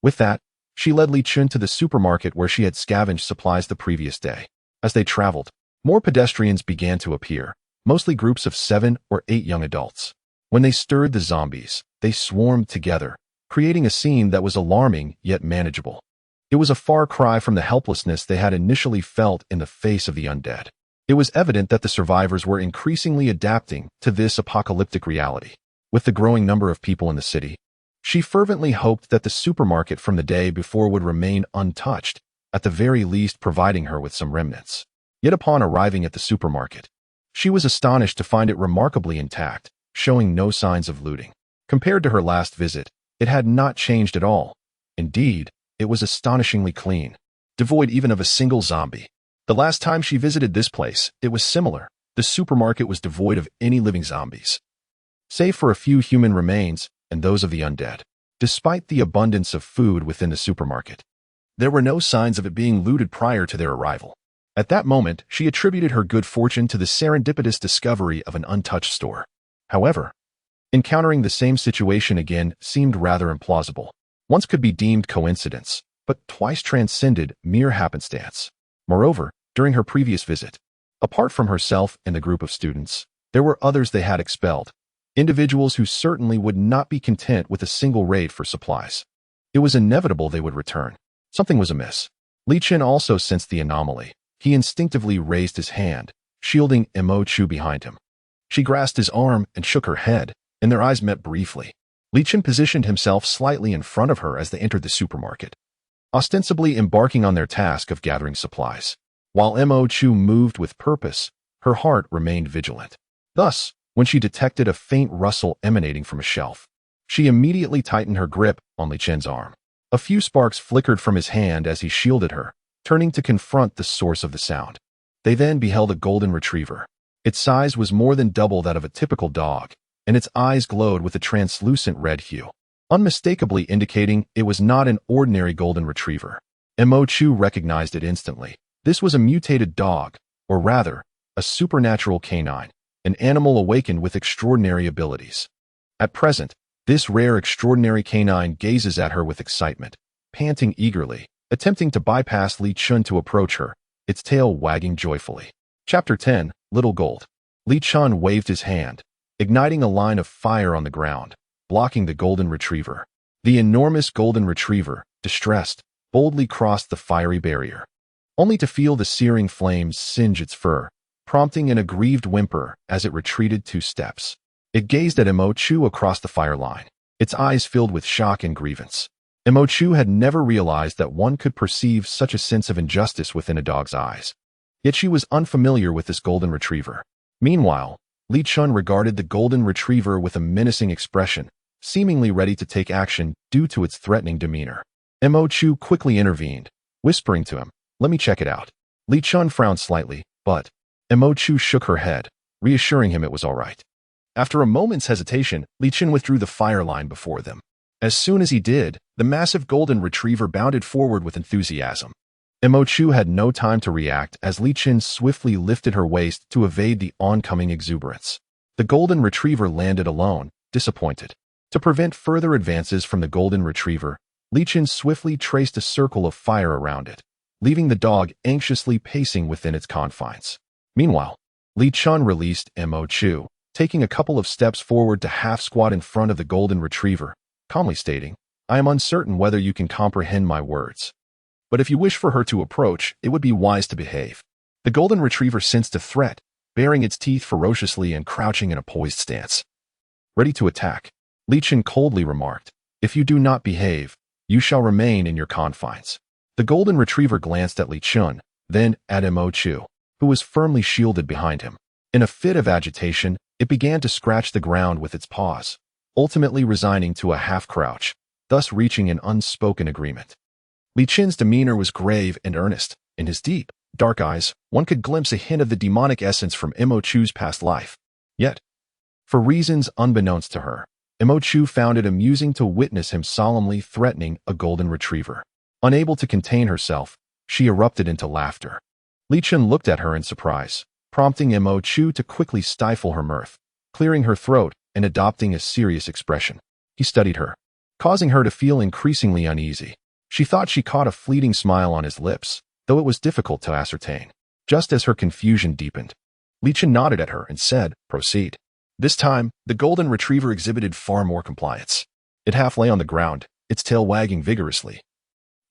Speaker 1: With that, she led Li Chen to the supermarket where she had scavenged supplies the previous day. As they traveled, more pedestrians began to appear, mostly groups of 7 or 8 young adults. When they stirred the zombies, they swarmed together, creating a scene that was alarming yet manageable. It was a far cry from the helplessness they had initially felt in the face of the undead. It was evident that the survivors were increasingly adapting to this apocalyptic reality. With the growing number of people in the city, she fervently hoped that the supermarket from the day before would remain untouched, at the very least providing her with some remnants. Yet upon arriving at the supermarket, she was astonished to find it remarkably intact, showing no signs of looting. Compared to her last visit, it had not changed at all. Indeed, it was astonishingly clean, devoid even of a single zombie. The last time she visited this place, it was similar. The supermarket was devoid of any living zombies, save for a few human remains and those of the undead. Despite the abundance of food within the supermarket, there were no signs of it being looted prior to their arrival. At that moment, she attributed her good fortune to the serendipitous discovery of an untouched store. However, encountering the same situation again seemed rather implausible. Once could be deemed coincidence, but twice transcended mere happenstance. Moreover, during her previous visit, apart from herself and the group of students, there were others they had expelled, individuals who certainly would not be content with a single raid for supplies. It was inevitable they would return. Something was amiss. Li Chen also sensed the anomaly. He instinctively raised his hand, shielding Imochu behind him. She grasped his arm and shook her head, and their eyes met briefly. Li Chen positioned himself slightly in front of her as they entered the supermarket, ostensibly embarking on their task of gathering supplies. While Imochu moved with purpose, her heart remained vigilant. Thus, when she detected a faint rustle emanating from a shelf, she immediately tightened her grip on Li Chen's arm. A few sparks flickered from his hand as he shielded her, turning to confront the source of the sound. They then beheld a golden retriever. Its size was more than double that of a typical dog, and its eyes glowed with a translucent red hue, unmistakably indicating it was not an ordinary golden retriever. Mo Chu recognized it instantly. This was a mutated dog, or rather, a supernatural canine, an animal awakened with extraordinary abilities. At present, this rare extraordinary canine gazes at her with excitement, panting eagerly, attempting to bypass Li Chen to approach her, its tail wagging joyfully. Chapter 10, Little Gold. Li Chen waved his hand, igniting a line of fire on the ground, blocking the golden retriever. The enormous golden retriever, distressed, boldly crossed the fiery barrier, only to feel the searing flames singe its fur, prompting an aggrieved whimper as it retreated 2 steps. It gazed at Mo Chu across the fire line, its eyes filled with shock and grievance. Mo Chu had never realized that one could perceive such a sense of injustice within a dog's eyes. Yet she was unfamiliar with this golden retriever. Meanwhile, Li Chen regarded the golden retriever with a menacing expression, seemingly ready to take action due to its threatening demeanor. Mo Chu quickly intervened, whispering to him, "Let me check it out." Li Chen frowned slightly, but Mo Chu shook her head, reassuring him it was all right. After a moment's hesitation, Li Chen withdrew the fire line before them. As soon as he did, the massive golden retriever bounded forward with enthusiasm. Mo Chu had no time to react as Li Chen swiftly lifted her waist to evade the oncoming exuberance. The golden retriever landed alone, disappointed. To prevent further advances from the golden retriever, Li Chen swiftly traced a circle of fire around it, leaving the dog anxiously pacing within its confines. Meanwhile, Li Chen released Mo Chu, taking a couple of steps forward to half-squat in front of the golden retriever, calmly stating, "I am uncertain whether you can comprehend my words. But if you wish for her to approach, it would be wise to behave." The golden retriever sensed a threat, baring its teeth ferociously and crouching in a poised stance, ready to attack. Li Chen coldly remarked, "If you do not behave, you shall remain in your confines." The golden retriever glanced at Li Chen, then at Mo Chu, who was firmly shielded behind him. In a fit of agitation, it began to scratch the ground with its paws, ultimately resigning to a half-crouch, thus reaching an unspoken agreement. Li Chen's demeanor was grave and earnest. In his deep, dark eyes, one could glimpse a hint of the demonic essence from Mo Chu's past life. Yet, for reasons unbeknownst to her, Mo Chu found it amusing to witness him solemnly threatening a golden retriever. Unable to contain herself, she erupted into laughter. Li Chen looked at her in surprise, prompting Mo Chu to quickly stifle her mirth, clearing her throat and adopting a serious expression. He studied her, causing her to feel increasingly uneasy. She thought she caught a fleeting smile on his lips, though it was difficult to ascertain. Just as her confusion deepened, Li Chen nodded at her and said, "Proceed." This time, the golden retriever exhibited far more compliance. It half lay on the ground, its tail wagging vigorously,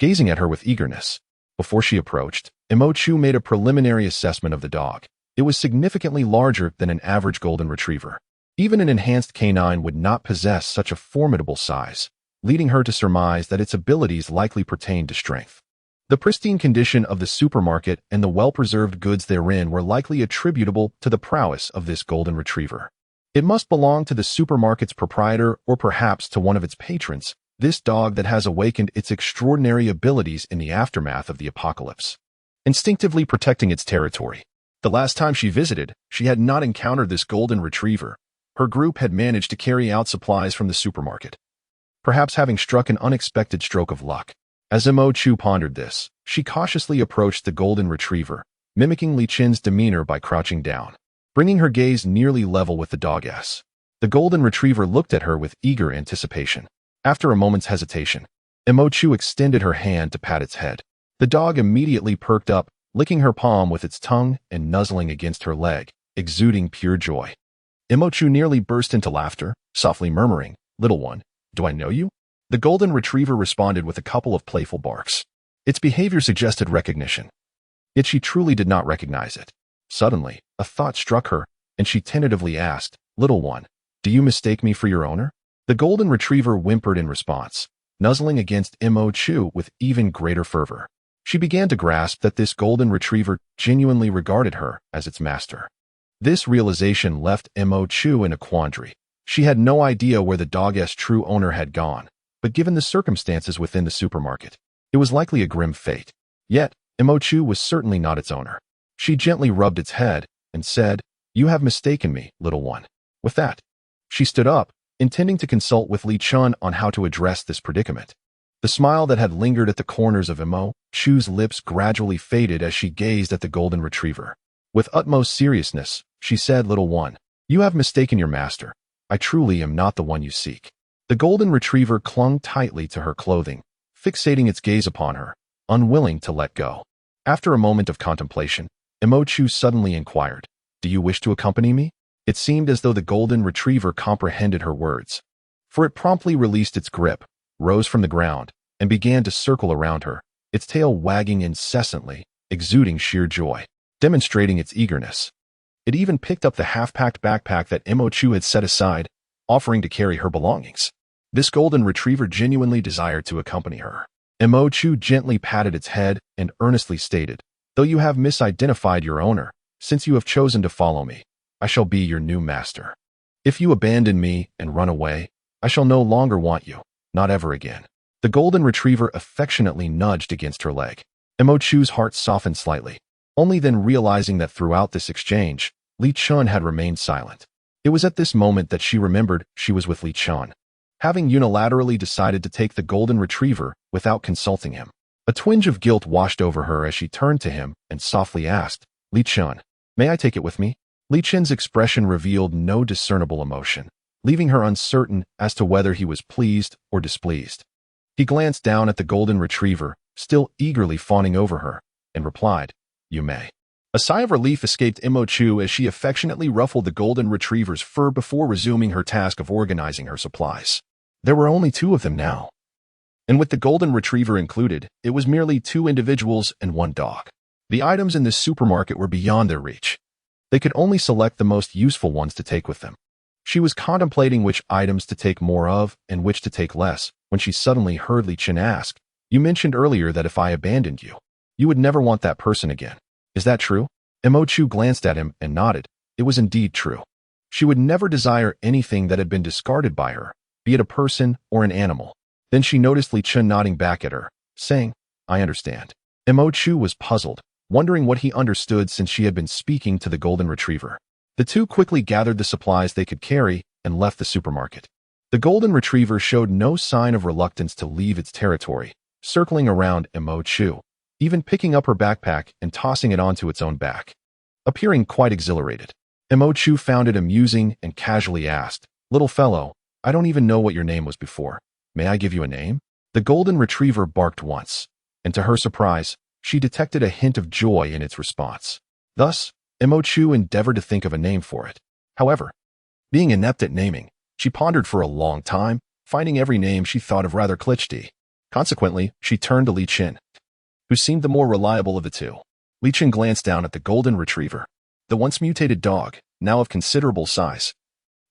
Speaker 1: gazing at her with eagerness. Before she approached, Mo Chu made a preliminary assessment of the dog. It was significantly larger than an average golden retriever. Even an enhanced canine would not possess such a formidable size, leading her to surmise that its abilities likely pertained to strength. The pristine condition of the supermarket and the well-preserved goods therein were likely attributable to the prowess of this golden retriever. It must belong to the supermarket's proprietor or perhaps to one of its patrons, this dog that has awakened its extraordinary abilities in the aftermath of the apocalypse, instinctively protecting its territory. The last time she visited, she had not encountered this golden retriever. Her group had managed to carry out supplies from the supermarket, perhaps having struck an unexpected stroke of luck. As Mo Chu pondered this, she cautiously approached the golden retriever, mimicking Li Chen's demeanor by crouching down, bringing her gaze nearly level with the dog's. The golden retriever looked at her with eager anticipation. After a moment's hesitation, Mo Chu extended her hand to pat its head. The dog immediately perked up, licking her palm with its tongue and nuzzling against her leg, exuding pure joy. Mo Chu nearly burst into laughter, softly murmuring, "Little one, do I know you?" The golden retriever responded with a couple of playful barks. Its behavior suggested recognition, yet she truly did not recognize it. Suddenly, a thought struck her, and she tentatively asked, "Little one, do you mistake me for your owner?" The golden retriever whimpered in response, nuzzling against Mo Chu with even greater fervor. She began to grasp that this golden retriever genuinely regarded her as its master. This realization left Mo Chu in a quandary. She had no idea where the dog's true owner had gone, but given the circumstances within the supermarket, it was likely a grim fate. Yet, Mo Chu was certainly not its owner. She gently rubbed its head and said, "You have mistaken me, little one." With that, She stood up, intending to consult with Li Chen on how to address this predicament. The smile that had lingered at the corners of Chu's lips gradually faded as she gazed at the golden retriever. With utmost seriousness, she said, "Little one, you have mistaken your master. I truly am not the one you seek." The golden retriever clung tightly to her clothing, fixating its gaze upon her, unwilling to let go. After a moment of contemplation, Chu suddenly inquired, "Do you wish to accompany me?" It seemed as though the golden retriever comprehended her words, for it promptly released its grip, rose from the ground, and began to circle around her, its tail wagging incessantly, exuding sheer joy, demonstrating its eagerness. It even picked up the half-packed backpack that Chu had set aside, offering to carry her belongings. This golden retriever genuinely desired to accompany her. Chu gently patted its head and earnestly stated, "Though you have misidentified your owner, since you have chosen to follow me, I shall be your new master. If you abandon me and run away, I shall no longer want you, not ever again." The golden retriever affectionately nudged against her leg. Chu's heart softened slightly, only then realizing that throughout this exchange, Li Chen had remained silent. It was at this moment that she remembered she was with Li Chen, having unilaterally decided to take the golden retriever without consulting him. A twinge of guilt washed over her as she turned to him and softly asked, "Li Chen, may I take it with me?" Li Chen's expression revealed no discernible emotion, leaving her uncertain as to whether he was pleased or displeased. He glanced down at the golden retriever, still eagerly fawning over her, and replied, "You may." A sigh of relief escaped Chu as she affectionately ruffled the golden retriever's fur before resuming her task of organizing her supplies. There were only 2 of them now, and with the golden retriever included, it was merely 2 individuals and 1 dog. The items in this supermarket were beyond their reach. They could only select the most useful ones to take with them. She was contemplating which items to take more of and which to take less, when she suddenly heard Li Chen ask, "You mentioned earlier that if I abandoned you, you would never want that person again. Is that true?" Chu glanced at him and nodded. It was indeed true. She would never desire anything that had been discarded by her, be it a person or an animal. Then she noticed Li Chen nodding back at her, saying, "I understand." Chu was puzzled, wondering what he understood since she had been speaking to the golden retriever. The 2 quickly gathered the supplies they could carry and left the supermarket. The golden retriever showed no sign of reluctance to leave its territory, circling around Chu, even picking up her backpack and tossing it onto its own back. Appearing quite exhilarated, Chu found it amusing and casually asked, "Little fellow, I don't even know what your name was before. May I give you a name?" The golden retriever barked once, and to her surprise, she detected a hint of joy in its response. Thus, Chu endeavored to think of a name for it. However, being inept at naming, she pondered for a long time, finding every name she thought of rather cliché. Consequently, she turned to Li Chen, who seemed the more reliable of the 2. Li Chen glanced down at the golden retriever. The once mutated dog, now of considerable size,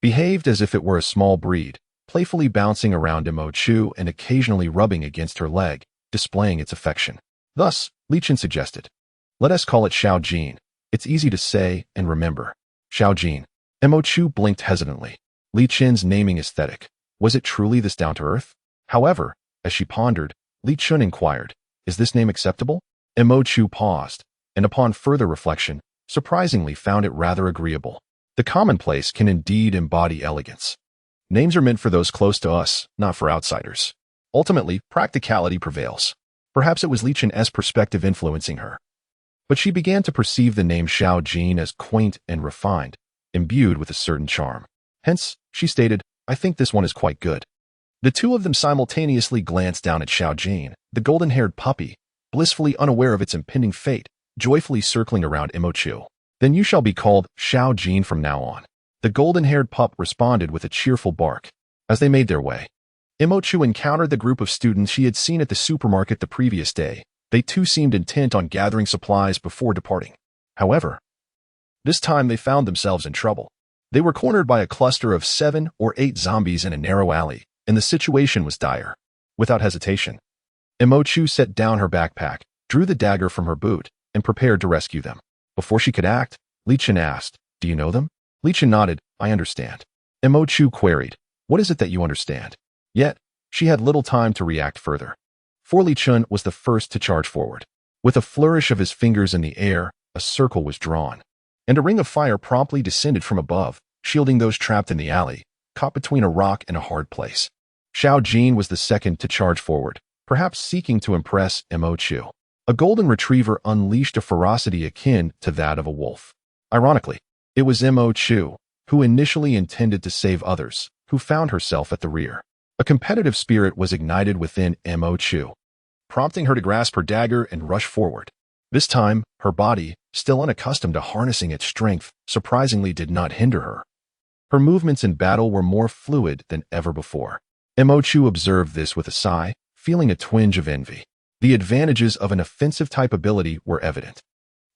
Speaker 1: behaved as if it were a small breed, playfully bouncing around Chu and occasionally rubbing against her leg, displaying its affection. Thus, Li Chen suggested, "Let us call it Xiao Jin. It's easy to say and remember." Xiao Jin. Chu blinked hesitantly. Li Chen's naming aesthetic. Was it truly this down-to-earth? However, as she pondered, Li Chen inquired, "Is this name acceptable?" Chu paused, and upon further reflection, surprisingly found it rather agreeable. The commonplace can indeed embody elegance. Names are meant for those close to us, not for outsiders. Ultimately, practicality prevails. Perhaps it was Li Chen's perspective influencing her. But she began to perceive the name Xiao Jin as quaint and refined, imbued with a certain charm. Hence, she stated, "I think this one is quite good." The 2 of them simultaneously glanced down at Xiao Jin, the golden-haired puppy, blissfully unaware of its impending fate, joyfully circling around Chu. "Then you shall be called Xiao Jin from now on." The golden-haired pup responded with a cheerful bark. As they made their way, Chu encountered the group of students she had seen at the supermarket the previous day. They too seemed intent on gathering supplies before departing. However, this time they found themselves in trouble. They were cornered by a cluster of 7 or 8 zombies in a narrow alley, and the situation was dire. Without hesitation, Chu set down her backpack, drew the dagger from her boot, and prepared to rescue them. Before she could act, Li Chen asked, "Do you know them?" Li Chen nodded, "I understand." Chu queried, "What is it that you understand?" Yet, she had little time to react further, for Li Chen was the first to charge forward. With a flourish of his fingers in the air, a circle was drawn, and a ring of fire promptly descended from above, shielding those trapped in the alley, caught between a rock and a hard place. Xiao Jin was the second to charge forward, perhaps seeking to impress Mo Chu. A golden retriever unleashed a ferocity akin to that of a wolf. Ironically, it was Mo Chu, who initially intended to save others, who found herself at the rear. A competitive spirit was ignited within Mo Chu, prompting her to grasp her dagger and rush forward. This time, her body, still unaccustomed to harnessing its strength, surprisingly did not hinder her. Her movements in battle were more fluid than ever before. Mo Chu observed this with a sigh, feeling a twinge of envy. The advantages of an offensive-type ability were evident.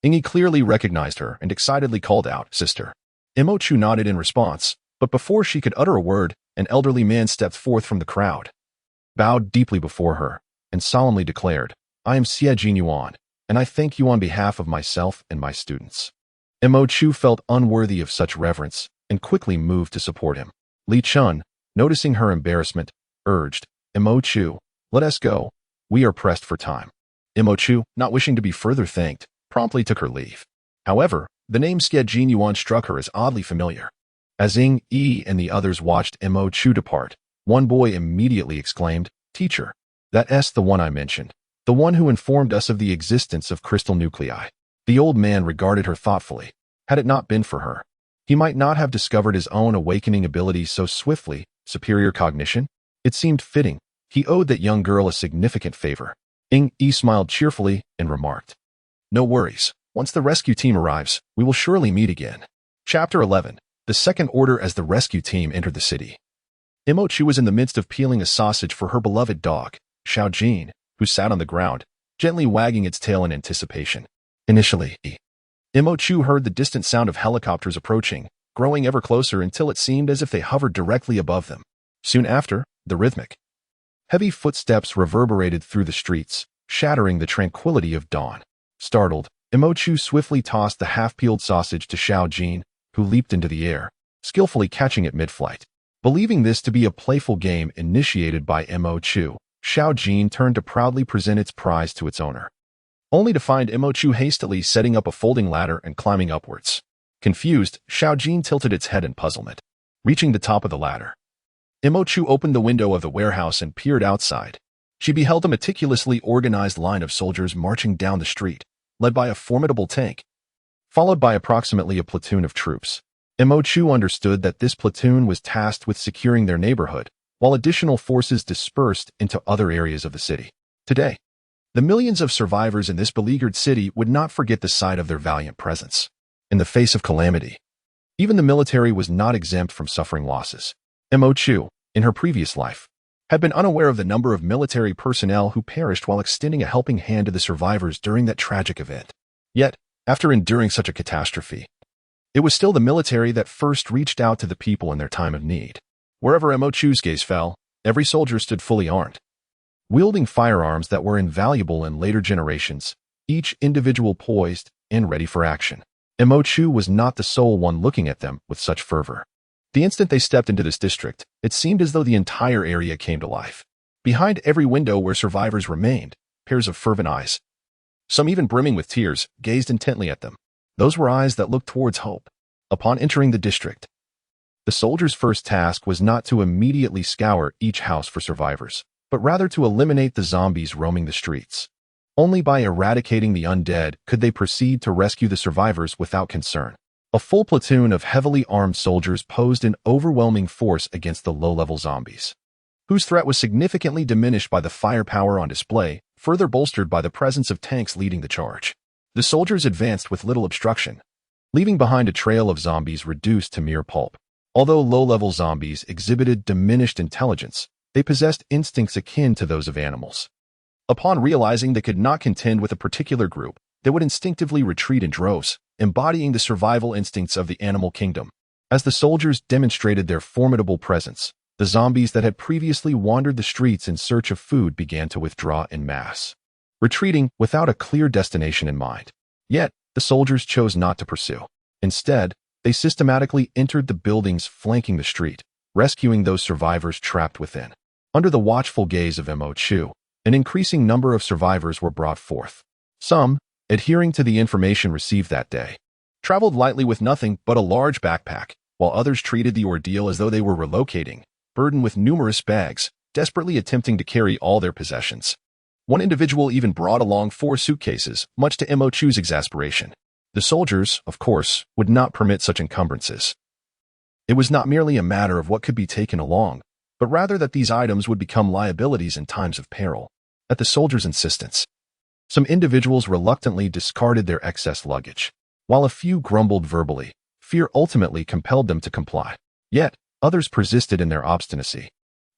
Speaker 1: Ingi clearly recognized her and excitedly called out, "Sister." Mo Chu nodded in response, but before she could utter a word, an elderly man stepped forth from the crowd, bowed deeply before her, and solemnly declared, "I am Xie Jin Yuan, and I thank you on behalf of myself and my students." Mo Chu felt unworthy of such reverence and quickly moved to support him. Li Chen, noticing her embarrassment, urged, "Mo Chu, let us go. We are pressed for time." Mo Chu, not wishing to be further thanked, promptly took her leave. However, the name Xie Jin Yuan struck her as oddly familiar. As Ying Yi and the others watched Mo Chu depart, one boy immediately exclaimed, "Teacher, that's the one I mentioned, the one who informed us of the existence of crystal nuclei." The old man regarded her thoughtfully. Had it not been for her, he might not have discovered his own awakening abilities so swiftly. Superior cognition? It seemed fitting. He owed that young girl a significant favor. Ying Yi smiled cheerfully and remarked, "No worries. Once the rescue team arrives, we will surely meet again." Chapter 11. The Second Order. As the rescue team entered the city, Mo Chu was in the midst of peeling a sausage for her beloved dog, Xiao Jin, who sat on the ground, gently wagging its tail in anticipation. Initially, Mo Chu heard the distant sound of helicopters approaching, growing ever closer until it seemed as if they hovered directly above them. Soon after, the rhythmic, heavy footsteps reverberated through the streets, shattering the tranquility of dawn. Startled, Mo Chu swiftly tossed the half-peeled sausage to Xiao Jin, who leaped into the air, skillfully catching it mid-flight. Believing this to be a playful game initiated by Mo Chu, Xiao Jin turned to proudly present its prize to its owner, only to find Mo Chu hastily setting up a folding ladder and climbing upwards. Confused, Xiao Jin tilted its head in puzzlement. Reaching the top of the ladder, Mo Chu opened the window of the warehouse and peered outside. She beheld a meticulously organized line of soldiers marching down the street, led by a formidable tank, followed by approximately a platoon of troops. Mo Chu understood that this platoon was tasked with securing their neighborhood, while additional forces dispersed into other areas of the city. Today, the millions of survivors in this beleaguered city would not forget the sight of their valiant presence. In the face of calamity, even the military was not exempt from suffering losses. Mo Chu, in her previous life, had been unaware of the number of military personnel who perished while extending a helping hand to the survivors during that tragic event. Yet, after enduring such a catastrophe, it was still the military that first reached out to the people in their time of need. Wherever Mo Chu's gaze fell, every soldier stood fully armed, wielding firearms that were invaluable in later generations, each individual poised and ready for action. Mo Chu was not the sole one looking at them with such fervor. The instant they stepped into this district, it seemed as though the entire area came to life. Behind every window where survivors remained, pairs of fervent eyes, some even brimming with tears, gazed intently at them. Those were eyes that looked towards hope. Upon entering the district, the soldiers' first task was not to immediately scour each house for survivors, but rather to eliminate the zombies roaming the streets. Only by eradicating the undead could they proceed to rescue the survivors without concern. A full platoon of heavily armed soldiers posed an overwhelming force against the low-level zombies, whose threat was significantly diminished by the firepower on display, further bolstered by the presence of tanks leading the charge. The soldiers advanced with little obstruction, leaving behind a trail of zombies reduced to mere pulp. Although low-level zombies exhibited diminished intelligence, they possessed instincts akin to those of animals. Upon realizing they could not contend with a particular group, they would instinctively retreat in droves, embodying the survival instincts of the animal kingdom. As the soldiers demonstrated their formidable presence, the zombies that had previously wandered the streets in search of food began to withdraw en masse, retreating without a clear destination in mind. Yet, the soldiers chose not to pursue. Instead, they systematically entered the buildings flanking the street, rescuing those survivors trapped within. Under the watchful gaze of Mo Chu, an increasing number of survivors were brought forth. Some, adhering to the information received that day, traveled lightly with nothing but a large backpack, while others treated the ordeal as though they were relocating, burdened with numerous bags, desperately attempting to carry all their possessions. One individual even brought along 4 suitcases, much to Mo Chu's exasperation. The soldiers, of course, would not permit such encumbrances. It was not merely a matter of what could be taken along, but rather that these items would become liabilities in times of peril. At the soldiers' insistence, some individuals reluctantly discarded their excess luggage. While a few grumbled verbally, fear ultimately compelled them to comply. Yet, others persisted in their obstinacy,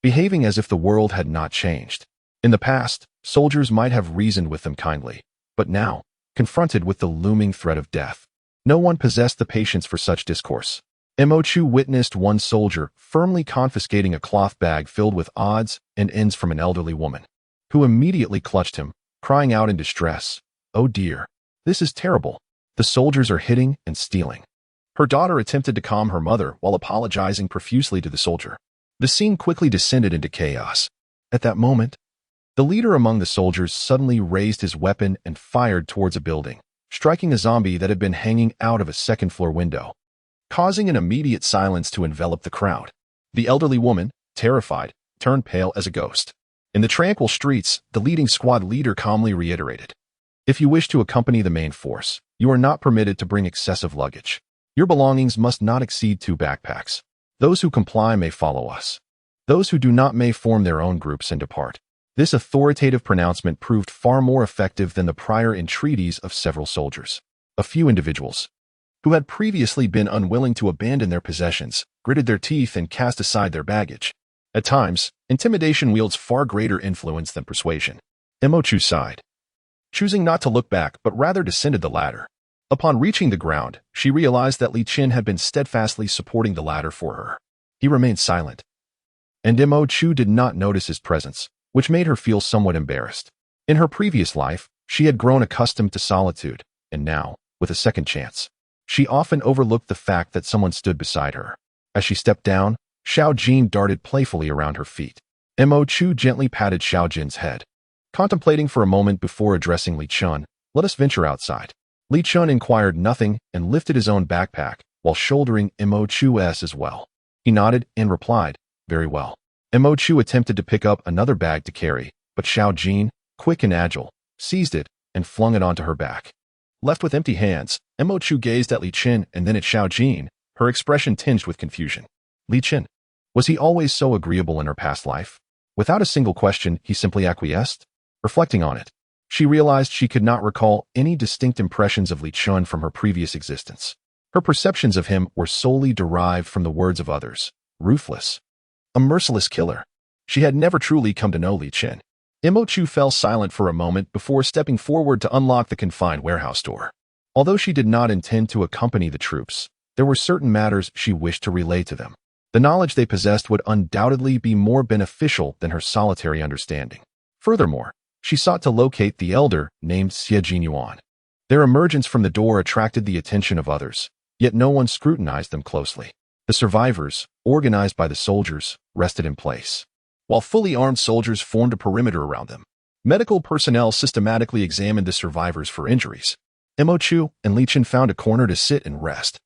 Speaker 1: behaving as if the world had not changed. In the past, soldiers might have reasoned with them kindly, but now, confronted with the looming threat of death, no one possessed the patience for such discourse. Mo Chu witnessed one soldier firmly confiscating a cloth bag filled with odds and ends from an elderly woman, who immediately clutched him, crying out in distress, "Oh dear, this is terrible. The soldiers are hitting and stealing." Her daughter attempted to calm her mother while apologizing profusely to the soldier. The scene quickly descended into chaos. At that moment, the leader among the soldiers suddenly raised his weapon and fired towards a building, striking a zombie that had been hanging out of a second-floor window, causing an immediate silence to envelop the crowd. The elderly woman, terrified, turned pale as a ghost. In the tranquil streets, the leading squad leader calmly reiterated, "If you wish to accompany the main force, you are not permitted to bring excessive luggage. Your belongings must not exceed 2 backpacks. Those who comply may follow us. Those who do not may form their own groups and depart." This authoritative pronouncement proved far more effective than the prior entreaties of several soldiers. A few individuals, who had previously been unwilling to abandon their possessions, gritted their teeth and cast aside their baggage. At times, intimidation wields far greater influence than persuasion. Mo Chu sighed, choosing not to look back but rather descended the ladder. Upon reaching the ground, she realized that Li Chen had been steadfastly supporting the ladder for her. He remained silent, and Mo Chu did not notice his presence, which made her feel somewhat embarrassed. In her previous life, she had grown accustomed to solitude, and now, with a second chance, she often overlooked the fact that someone stood beside her. As she stepped down, Xiao Jin darted playfully around her feet. Mo Chu gently patted Xiao Jin's head, contemplating for a moment before addressing Li Chen. "Let us venture outside." Li Chen inquired nothing and lifted his own backpack, while shouldering Mo Chu's as well. He nodded and replied, "Very well." Mo Chu attempted to pick up another bag to carry, but Xiao Jin, quick and agile, seized it and flung it onto her back. Left with empty hands, Mo Chu gazed at Li Chen and then at Xiao Jin, her expression tinged with confusion. Li Chen, was he always so agreeable in her past life? Without a single question, he simply acquiesced. Reflecting on it, she realized she could not recall any distinct impressions of Li Chen from her previous existence. Her perceptions of him were solely derived from the words of others. Ruthless. A merciless killer. She had never truly come to know Li Chen. Mo Chu fell silent for a moment before stepping forward to unlock the confined warehouse door. Although she did not intend to accompany the troops, there were certain matters she wished to relay to them. The knowledge they possessed would undoubtedly be more beneficial than her solitary understanding. Furthermore, she sought to locate the elder named Xie Jinyuan. Their emergence from the door attracted the attention of others, yet no one scrutinized them closely. The survivors, organized by the soldiers, rested in place, while fully armed soldiers formed a perimeter around them. Medical personnel systematically examined the survivors for injuries. Mo Chu and Li Chen found a corner to sit and rest.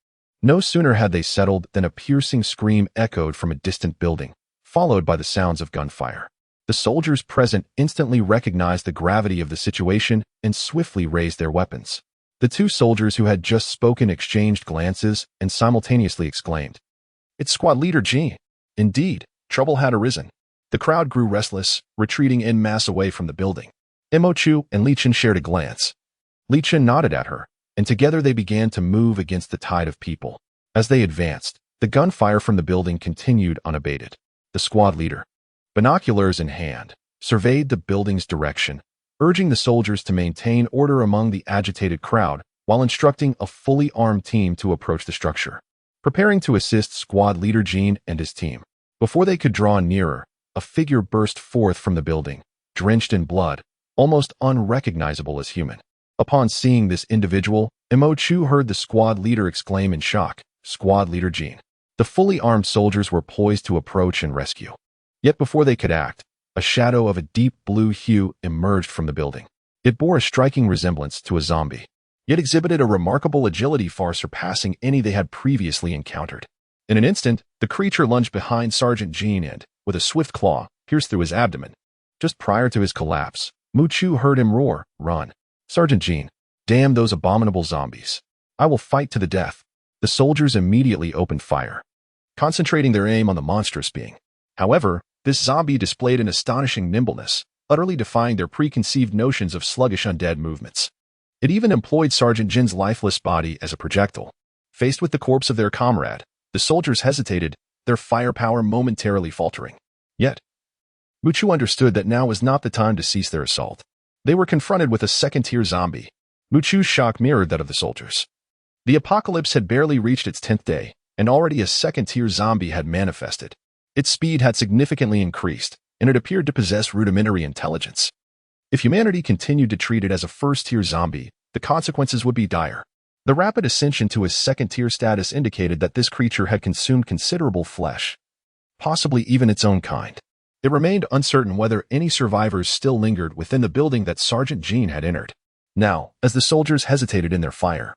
Speaker 1: No sooner had they settled than a piercing scream echoed from a distant building, followed by the sounds of gunfire. The soldiers present instantly recognized the gravity of the situation and swiftly raised their weapons. The 2 soldiers who had just spoken exchanged glances and simultaneously exclaimed, "It's Squad Leader Ji." Indeed, trouble had arisen. The crowd grew restless, retreating en masse away from the building. Mo Chu and Li Chen shared a glance. Li Chen nodded at her, and together they began to move against the tide of people. As they advanced, the gunfire from the building continued unabated. The squad leader, binoculars in hand, surveyed the building's direction, urging the soldiers to maintain order among the agitated crowd while instructing a fully armed team to approach the structure, preparing to assist squad leader Jean and his team. Before they could draw nearer, a figure burst forth from the building, drenched in blood, almost unrecognizable as human. Upon seeing this individual, Mo Chu heard the squad leader exclaim in shock, "Squad Leader Jean." The fully armed soldiers were poised to approach and rescue. Yet before they could act, a shadow of a deep blue hue emerged from the building. It bore a striking resemblance to a zombie, yet exhibited a remarkable agility far surpassing any they had previously encountered. In an instant, the creature lunged behind Sergeant Jean and, with a swift claw, pierced through his abdomen. Just prior to his collapse, Mu Chu heard him roar, "Run! Sergeant Jean! Damn those abominable zombies! I will fight to the death!" The soldiers immediately opened fire, concentrating their aim on the monstrous being. However, this zombie displayed an astonishing nimbleness, utterly defying their preconceived notions of sluggish undead movements. It even employed Sergeant Jin's lifeless body as a projectile. Faced with the corpse of their comrade, the soldiers hesitated, their firepower momentarily faltering. Yet, Mu Chu understood that now was not the time to cease their assault. They were confronted with a second-tier zombie. Mu Chu's shock mirrored that of the soldiers. The apocalypse had barely reached its 10th day, and already a second-tier zombie had manifested. Its speed had significantly increased, and it appeared to possess rudimentary intelligence. If humanity continued to treat it as a first-tier zombie, the consequences would be dire. The rapid ascension to his second-tier status indicated that this creature had consumed considerable flesh, possibly even its own kind. It remained uncertain whether any survivors still lingered within the building that Sergeant Jean had entered. Now, as the soldiers hesitated in their fire,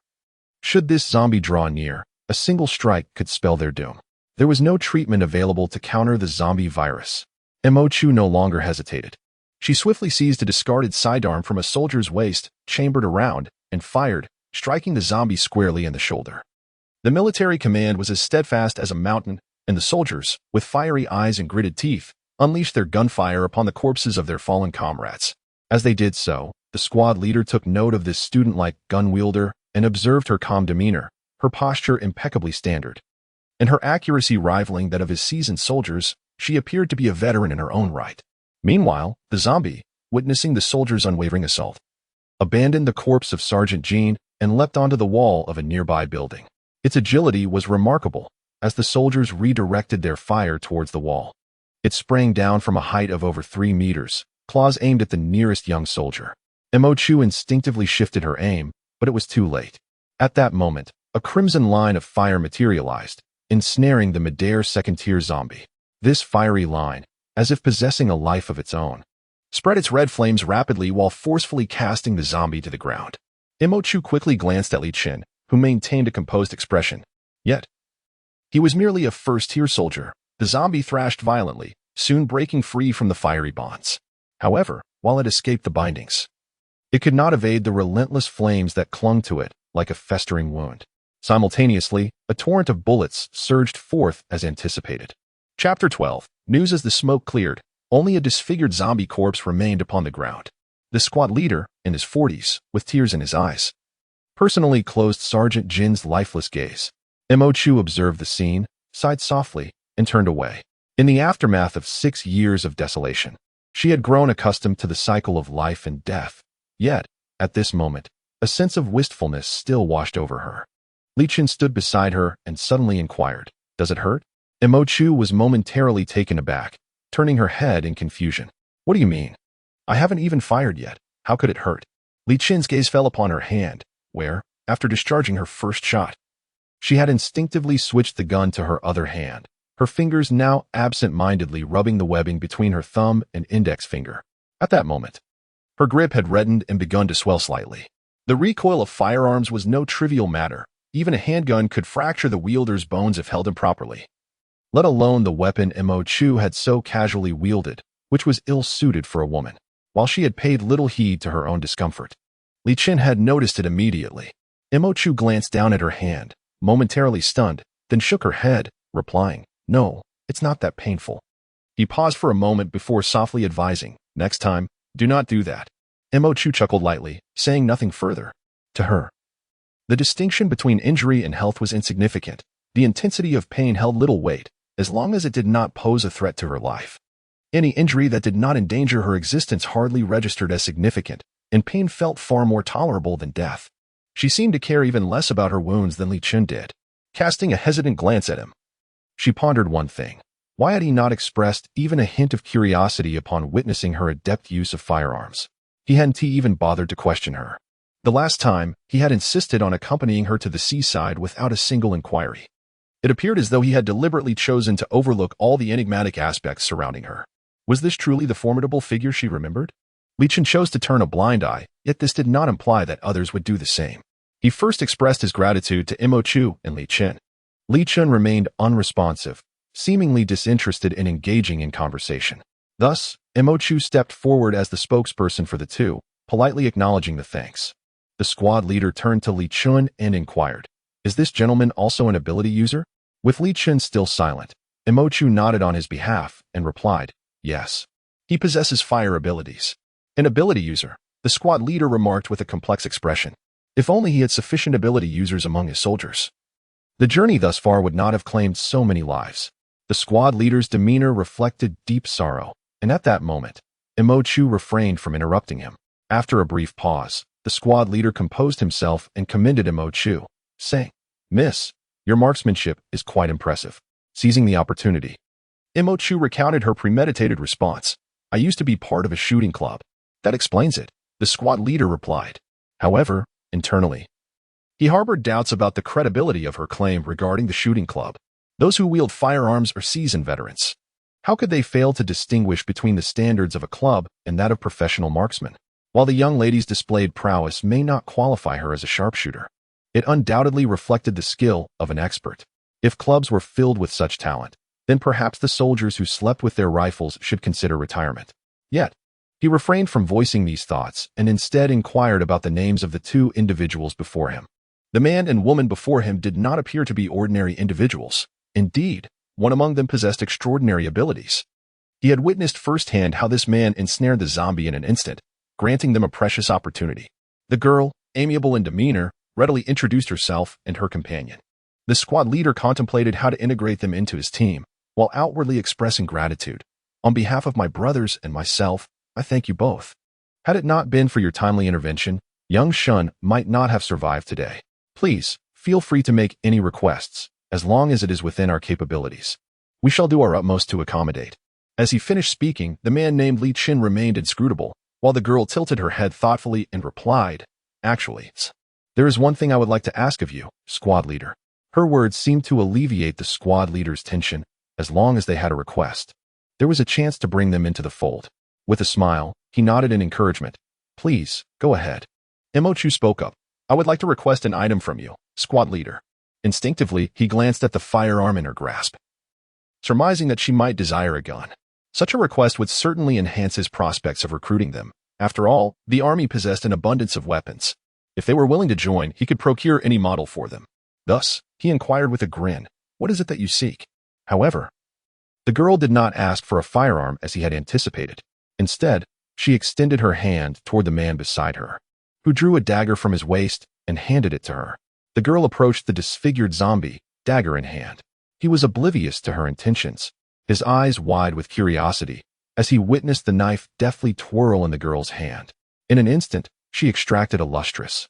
Speaker 1: should this zombie draw near, a single strike could spell their doom. There was no treatment available to counter the zombie virus. Mu Chu no longer hesitated. She swiftly seized a discarded sidearm from a soldier's waist, chambered around, and fired, striking the zombie squarely in the shoulder. The military command was as steadfast as a mountain, and the soldiers, with fiery eyes and gritted teeth, unleashed their gunfire upon the corpses of their fallen comrades. As they did so, the squad leader took note of this student-like gun wielder and observed her calm demeanor, her posture impeccably standard. And her accuracy rivaling that of his seasoned soldiers, she appeared to be a veteran in her own right. Meanwhile, the zombie, witnessing the soldiers' unwavering assault, abandoned the corpse of Sergeant Jean and leapt onto the wall of a nearby building. Its agility was remarkable as the soldiers redirected their fire towards the wall. It sprang down from a height of over 3 meters, claws aimed at the nearest young soldier. Mu Chu instinctively shifted her aim, but it was too late. At that moment, a crimson line of fire materialized, ensnaring the midair second-tier zombie. This fiery line, as if possessing a life of its own, spread its red flames rapidly while forcefully casting the zombie to the ground. Mu Chu quickly glanced at Li Chen, who maintained a composed expression. Yet, he was merely a first-tier soldier. The zombie thrashed violently, soon breaking free from the fiery bonds. However, while it escaped the bindings, it could not evade the relentless flames that clung to it like a festering wound. Simultaneously, a torrent of bullets surged forth as anticipated. Chapter 12. News. As the smoke cleared, only a disfigured zombie corpse remained upon the ground. The squad leader, in his 40s, with tears in his eyes, personally closed Sergeant Jin's lifeless gaze. Mu Chu observed the scene, sighed softly, and turned away. In the aftermath of 6 years of desolation, she had grown accustomed to the cycle of life and death. Yet, at this moment, a sense of wistfulness still washed over her. Li Chen stood beside her and suddenly inquired, "Does it hurt?" Mu Chu was momentarily taken aback, turning her head in confusion. "What do you mean? I haven't even fired yet. How could it hurt?" Li Chen's gaze fell upon her hand, where, after discharging her first shot, she had instinctively switched the gun to her other hand, her fingers now absent-mindedly rubbing the webbing between her thumb and index finger. At that moment, her grip had reddened and begun to swell slightly. The recoil of firearms was no trivial matter. Even a handgun could fracture the wielder's bones if held improperly, let alone the weapon Mu Chu had so casually wielded, which was ill-suited for a woman. While she had paid little heed to her own discomfort, Li Chen had noticed it immediately. Mu Chu glanced down at her hand, momentarily stunned, then shook her head, replying, "No, it's not that painful." He paused for a moment before softly advising, "Next time, do not do that." Mu Chu chuckled lightly, saying nothing further. To her, the distinction between injury and health was insignificant. The intensity of pain held little weight, as long as it did not pose a threat to her life. Any injury that did not endanger her existence hardly registered as significant, and pain felt far more tolerable than death. She seemed to care even less about her wounds than Li Chen did. Casting a hesitant glance at him, she pondered one thing. Why had he not expressed even a hint of curiosity upon witnessing her adept use of firearms? He hadn't even bothered to question her. The last time, he had insisted on accompanying her to the seaside without a single inquiry. It appeared as though he had deliberately chosen to overlook all the enigmatic aspects surrounding her. Was this truly the formidable figure she remembered? Li Chen chose to turn a blind eye, yet this did not imply that others would do the same. He first expressed his gratitude to Mu Chu and Li Chen. Li Chen remained unresponsive, seemingly disinterested in engaging in conversation. Thus, Imochu stepped forward as the spokesperson for the two, politely acknowledging the thanks. The squad leader turned to Li Chen and inquired, "Is this gentleman also an ability user?" With Li Chen still silent, Imochu nodded on his behalf and replied, "Yes. He possesses fire abilities." "An ability user," the squad leader remarked with a complex expression. If only he had sufficient ability users among his soldiers. The journey thus far would not have claimed so many lives. The squad leader's demeanor reflected deep sorrow, and at that moment, Imochu refrained from interrupting him. After a brief pause, the squad leader composed himself and commended Imochu, saying, "Miss, your marksmanship is quite impressive." Seizing the opportunity, Imochu recounted her premeditated response. "I used to be part of a shooting club." "That explains it," the squad leader replied. However, internally, he harbored doubts about the credibility of her claim regarding the shooting club. Those who wield firearms are seasoned veterans. How could they fail to distinguish between the standards of a club and that of professional marksmen? While the young lady's displayed prowess may not qualify her as a sharpshooter, it undoubtedly reflected the skill of an expert. If clubs were filled with such talent, then perhaps the soldiers who slept with their rifles should consider retirement. Yet, he refrained from voicing these thoughts and instead inquired about the names of the two individuals before him. The man and woman before him did not appear to be ordinary individuals. Indeed, one among them possessed extraordinary abilities. He had witnessed firsthand how this man ensnared the zombie in an instant, granting them a precious opportunity. The girl, amiable in demeanor, readily introduced herself and her companion. The squad leader contemplated how to integrate them into his team, while outwardly expressing gratitude. "On behalf of my brothers and myself, I thank you both. Had it not been for your timely intervention, young Shun might not have survived today. Please, feel free to make any requests, as long as it is within our capabilities. We shall do our utmost to accommodate." As he finished speaking, the man named Li Chen remained inscrutable, while the girl tilted her head thoughtfully and replied, "Actually, there is one thing I would like to ask of you, squad leader." Her words seemed to alleviate the squad leader's tension. As long as they had a request, there was a chance to bring them into the fold. With a smile, he nodded in encouragement. "Please, go ahead." Imochu spoke up. "I would like to request an item from you, squad leader." Instinctively, he glanced at the firearm in her grasp, surmising that she might desire a gun. Such a request would certainly enhance his prospects of recruiting them. After all, the army possessed an abundance of weapons. If they were willing to join, he could procure any model for them. Thus, he inquired with a grin, "What is it that you seek?" However, the girl did not ask for a firearm as he had anticipated. Instead, she extended her hand toward the man beside her, who drew a dagger from his waist and handed it to her. The girl approached the disfigured zombie, dagger in hand. He was oblivious to her intentions, his eyes wide with curiosity, as he witnessed the knife deftly twirl in the girl's hand. In an instant, she extracted a lustrous,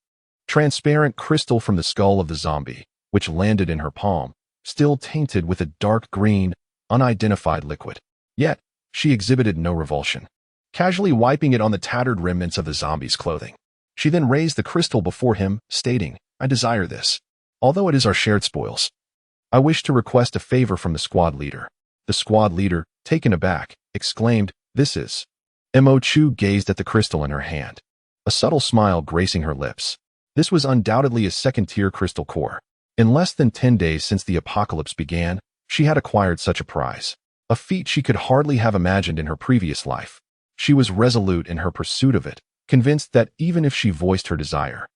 Speaker 1: transparent crystal from the skull of the zombie, which landed in her palm, still tainted with a dark green, unidentified liquid. Yet, she exhibited no revulsion, casually wiping it on the tattered remnants of the zombie's clothing. She then raised the crystal before him, stating, "I desire this. Although it is our shared spoils, I wish to request a favor from the squad leader." The squad leader, taken aback, exclaimed, "This is..." Imochu gazed at the crystal in her hand, a subtle smile gracing her lips. This was undoubtedly a second-tier crystal core. In less than 10 days since the apocalypse began, she had acquired such a prize, a feat she could hardly have imagined in her previous life. She was resolute in her pursuit of it, convinced that even if she voiced her desire,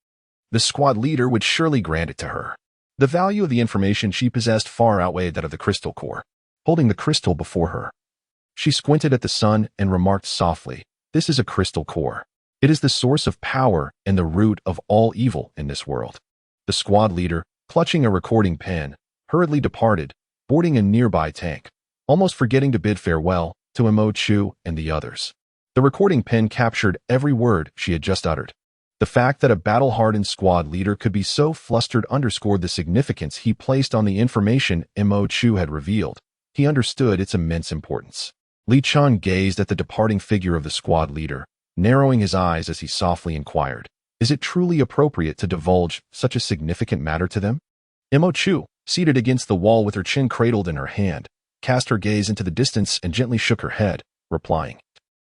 Speaker 1: the squad leader would surely grant it to her. The value of the information she possessed far outweighed that of the crystal core. Holding the crystal before her, she squinted at the sun and remarked softly, "This is a crystal core. It is the source of power and the root of all evil in this world." The squad leader, clutching a recording pen, hurriedly departed, boarding a nearby tank, almost forgetting to bid farewell to Imochu and the others. The recording pen captured every word she had just uttered. The fact that a battle-hardened squad leader could be so flustered underscored the significance he placed on the information Imochu had revealed. He understood its immense importance. Li Chen gazed at the departing figure of the squad leader, narrowing his eyes as he softly inquired, "Is it truly appropriate to divulge such a significant matter to them?" Imochu, seated against the wall with her chin cradled in her hand, cast her gaze into the distance and gently shook her head, replying,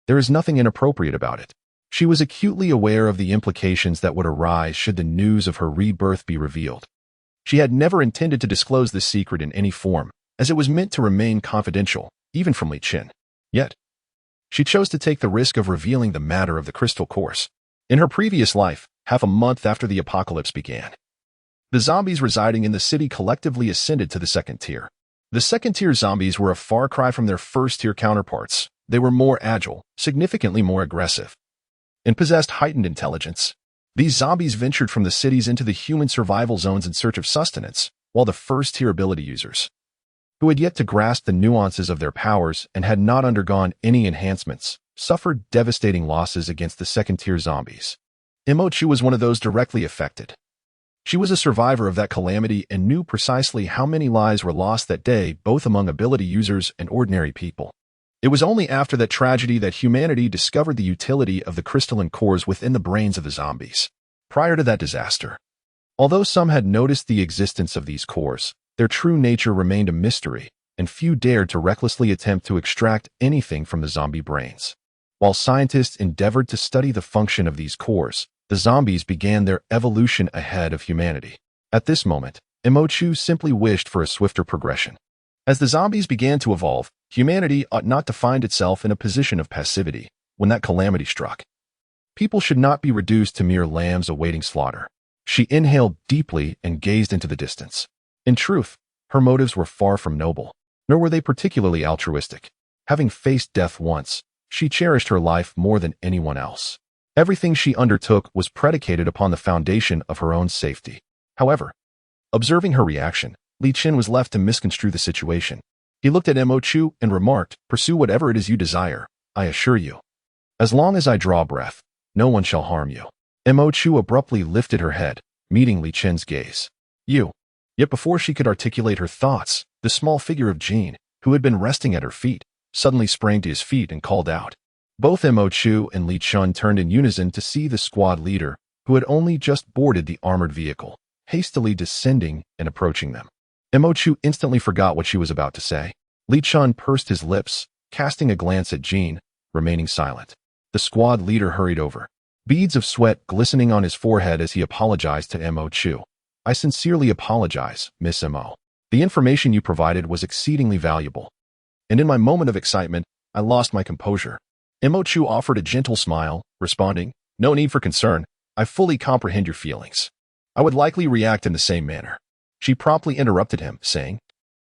Speaker 1: "There is nothing inappropriate about it." She was acutely aware of the implications that would arise should the news of her rebirth be revealed. She had never intended to disclose this secret in any form, as it was meant to remain confidential, even from Li Chen. Yet, she chose to take the risk of revealing the matter of the crystal course. In her previous life, half a month after the apocalypse began, the zombies residing in the city collectively ascended to the second tier. The second-tier zombies were a far cry from their first-tier counterparts. They were more agile, significantly more aggressive, and possessed heightened intelligence. These zombies ventured from the cities into the human survival zones in search of sustenance, while the first-tier ability users, who had yet to grasp the nuances of their powers and had not undergone any enhancements, suffered devastating losses against the second-tier zombies. Imochu was one of those directly affected. She was a survivor of that calamity and knew precisely how many lives were lost that day, both among ability users and ordinary people. It was only after that tragedy that humanity discovered the utility of the crystalline cores within the brains of the zombies. Prior to that disaster, although some had noticed the existence of these cores, their true nature remained a mystery, and few dared to recklessly attempt to extract anything from the zombie brains. While scientists endeavored to study the function of these cores, the zombies began their evolution ahead of humanity. At this moment, Imochu simply wished for a swifter progression. As the zombies began to evolve, humanity ought not to find itself in a position of passivity when that calamity struck. People should not be reduced to mere lambs awaiting slaughter. She inhaled deeply and gazed into the distance. In truth, her motives were far from noble, nor were they particularly altruistic. Having faced death once, she cherished her life more than anyone else. Everything she undertook was predicated upon the foundation of her own safety. However, observing her reaction, Li Chen was left to misconstrue the situation. He looked at Imochu and remarked, "Pursue whatever it is you desire, I assure you. As long as I draw breath, no one shall harm you." Imochu abruptly lifted her head, meeting Li Chen's gaze. "You." Yet before she could articulate her thoughts, the small figure of Jean, who had been resting at her feet, suddenly sprang to his feet and called out. Both Imochu and Li Chen turned in unison to see the squad leader, who had only just boarded the armored vehicle, hastily descending and approaching them. Imochu instantly forgot what she was about to say. Li Chen pursed his lips, casting a glance at Jean, remaining silent. The squad leader hurried over, beads of sweat glistening on his forehead as he apologized to Imochu. "I sincerely apologize, Miss Imo. The information you provided was exceedingly valuable, and in my moment of excitement, I lost my composure." Imochu offered a gentle smile, responding, "No need for concern. I fully comprehend your feelings. I would likely react in the same manner." She promptly interrupted him, saying,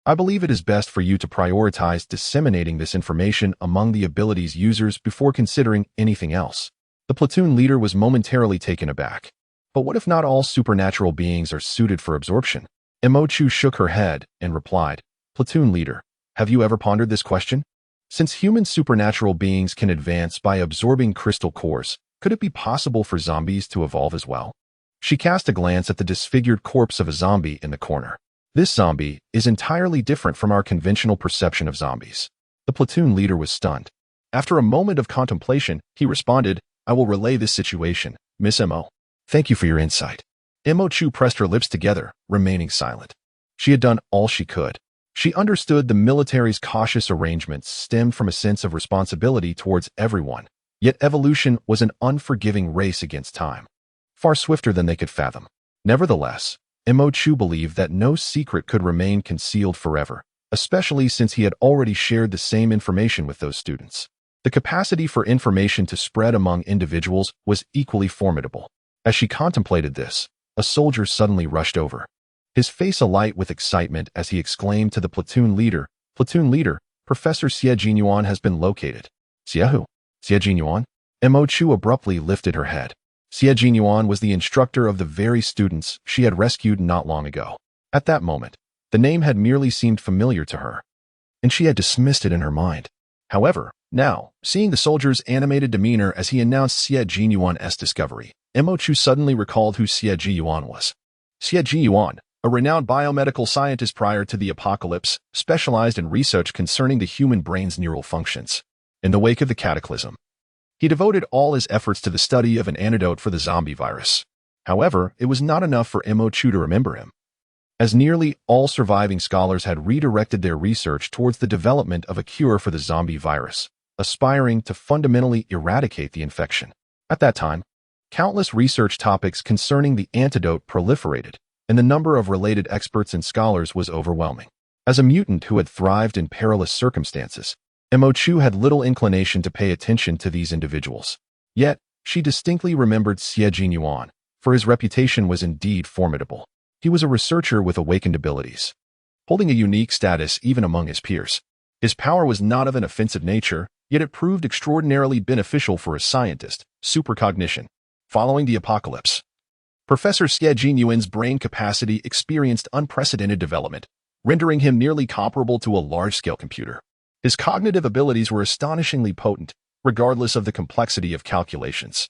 Speaker 1: "I believe it is best for you to prioritize disseminating this information among the abilities users before considering anything else." The platoon leader was momentarily taken aback. But what if not all supernatural beings are suited for absorption? Imochu shook her head and replied, "Platoon leader, have you ever pondered this question? Since human supernatural beings can advance by absorbing crystal cores, could it be possible for zombies to evolve as well?" She cast a glance at the disfigured corpse of a zombie in the corner. "This zombie is entirely different from our conventional perception of zombies." The platoon leader was stunned. After a moment of contemplation, he responded, "I will relay this situation, Miss Imo. Thank you for your insight." Imochu pressed her lips together, remaining silent. She had done all she could. She understood the military's cautious arrangements stemmed from a sense of responsibility towards everyone, yet evolution was an unforgiving race against time, far swifter than they could fathom. Nevertheless, Imochu believed that no secret could remain concealed forever, especially since he had already shared the same information with those students. The capacity for information to spread among individuals was equally formidable. As she contemplated this, a soldier suddenly rushed over, his face alight with excitement as he exclaimed to the platoon leader, "Platoon leader, Professor Xie Jinyuan has been located." "Xie who?" "Xie Jinyuan?" Imochu abruptly lifted her head. Xie Jinyuan was the instructor of the very students she had rescued not long ago. At that moment, the name had merely seemed familiar to her, and she had dismissed it in her mind. However, now, seeing the soldier's animated demeanor as he announced Xie Jinyuan's discovery, Imochu suddenly recalled who Xie Jinyuan was. Xie Jinyuan, a renowned biomedical scientist prior to the apocalypse, specialized in research concerning the human brain's neural functions. In the wake of the cataclysm, he devoted all his efforts to the study of an antidote for the zombie virus. However, it was not enough for Imochu to remember him, as nearly all surviving scholars had redirected their research towards the development of a cure for the zombie virus, aspiring to fundamentally eradicate the infection. At that time, countless research topics concerning the antidote proliferated, and the number of related experts and scholars was overwhelming. As a mutant who had thrived in perilous circumstances, Mo Chu had little inclination to pay attention to these individuals. Yet, she distinctly remembered Xie Jinyuan, for his reputation was indeed formidable. He was a researcher with awakened abilities, holding a unique status even among his peers. His power was not of an offensive nature, yet it proved extraordinarily beneficial for a scientist, supercognition. Following the apocalypse, Professor Xie Jinyuan's brain capacity experienced unprecedented development, rendering him nearly comparable to a large-scale computer. His cognitive abilities were astonishingly potent, regardless of the complexity of calculations.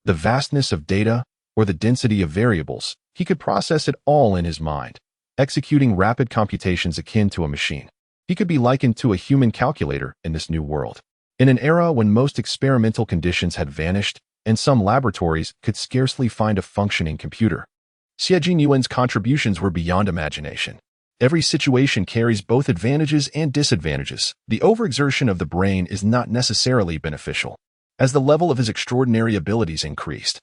Speaker 1: The vastness of data, or the density of variables, he could process it all in his mind, executing rapid computations akin to a machine. He could be likened to a human calculator in this new world. In an era when most experimental conditions had vanished, and some laboratories could scarcely find a functioning computer, Xie Jinyuan's contributions were beyond imagination. Every situation carries both advantages and disadvantages. The overexertion of the brain is not necessarily beneficial. As the level of his extraordinary abilities increased,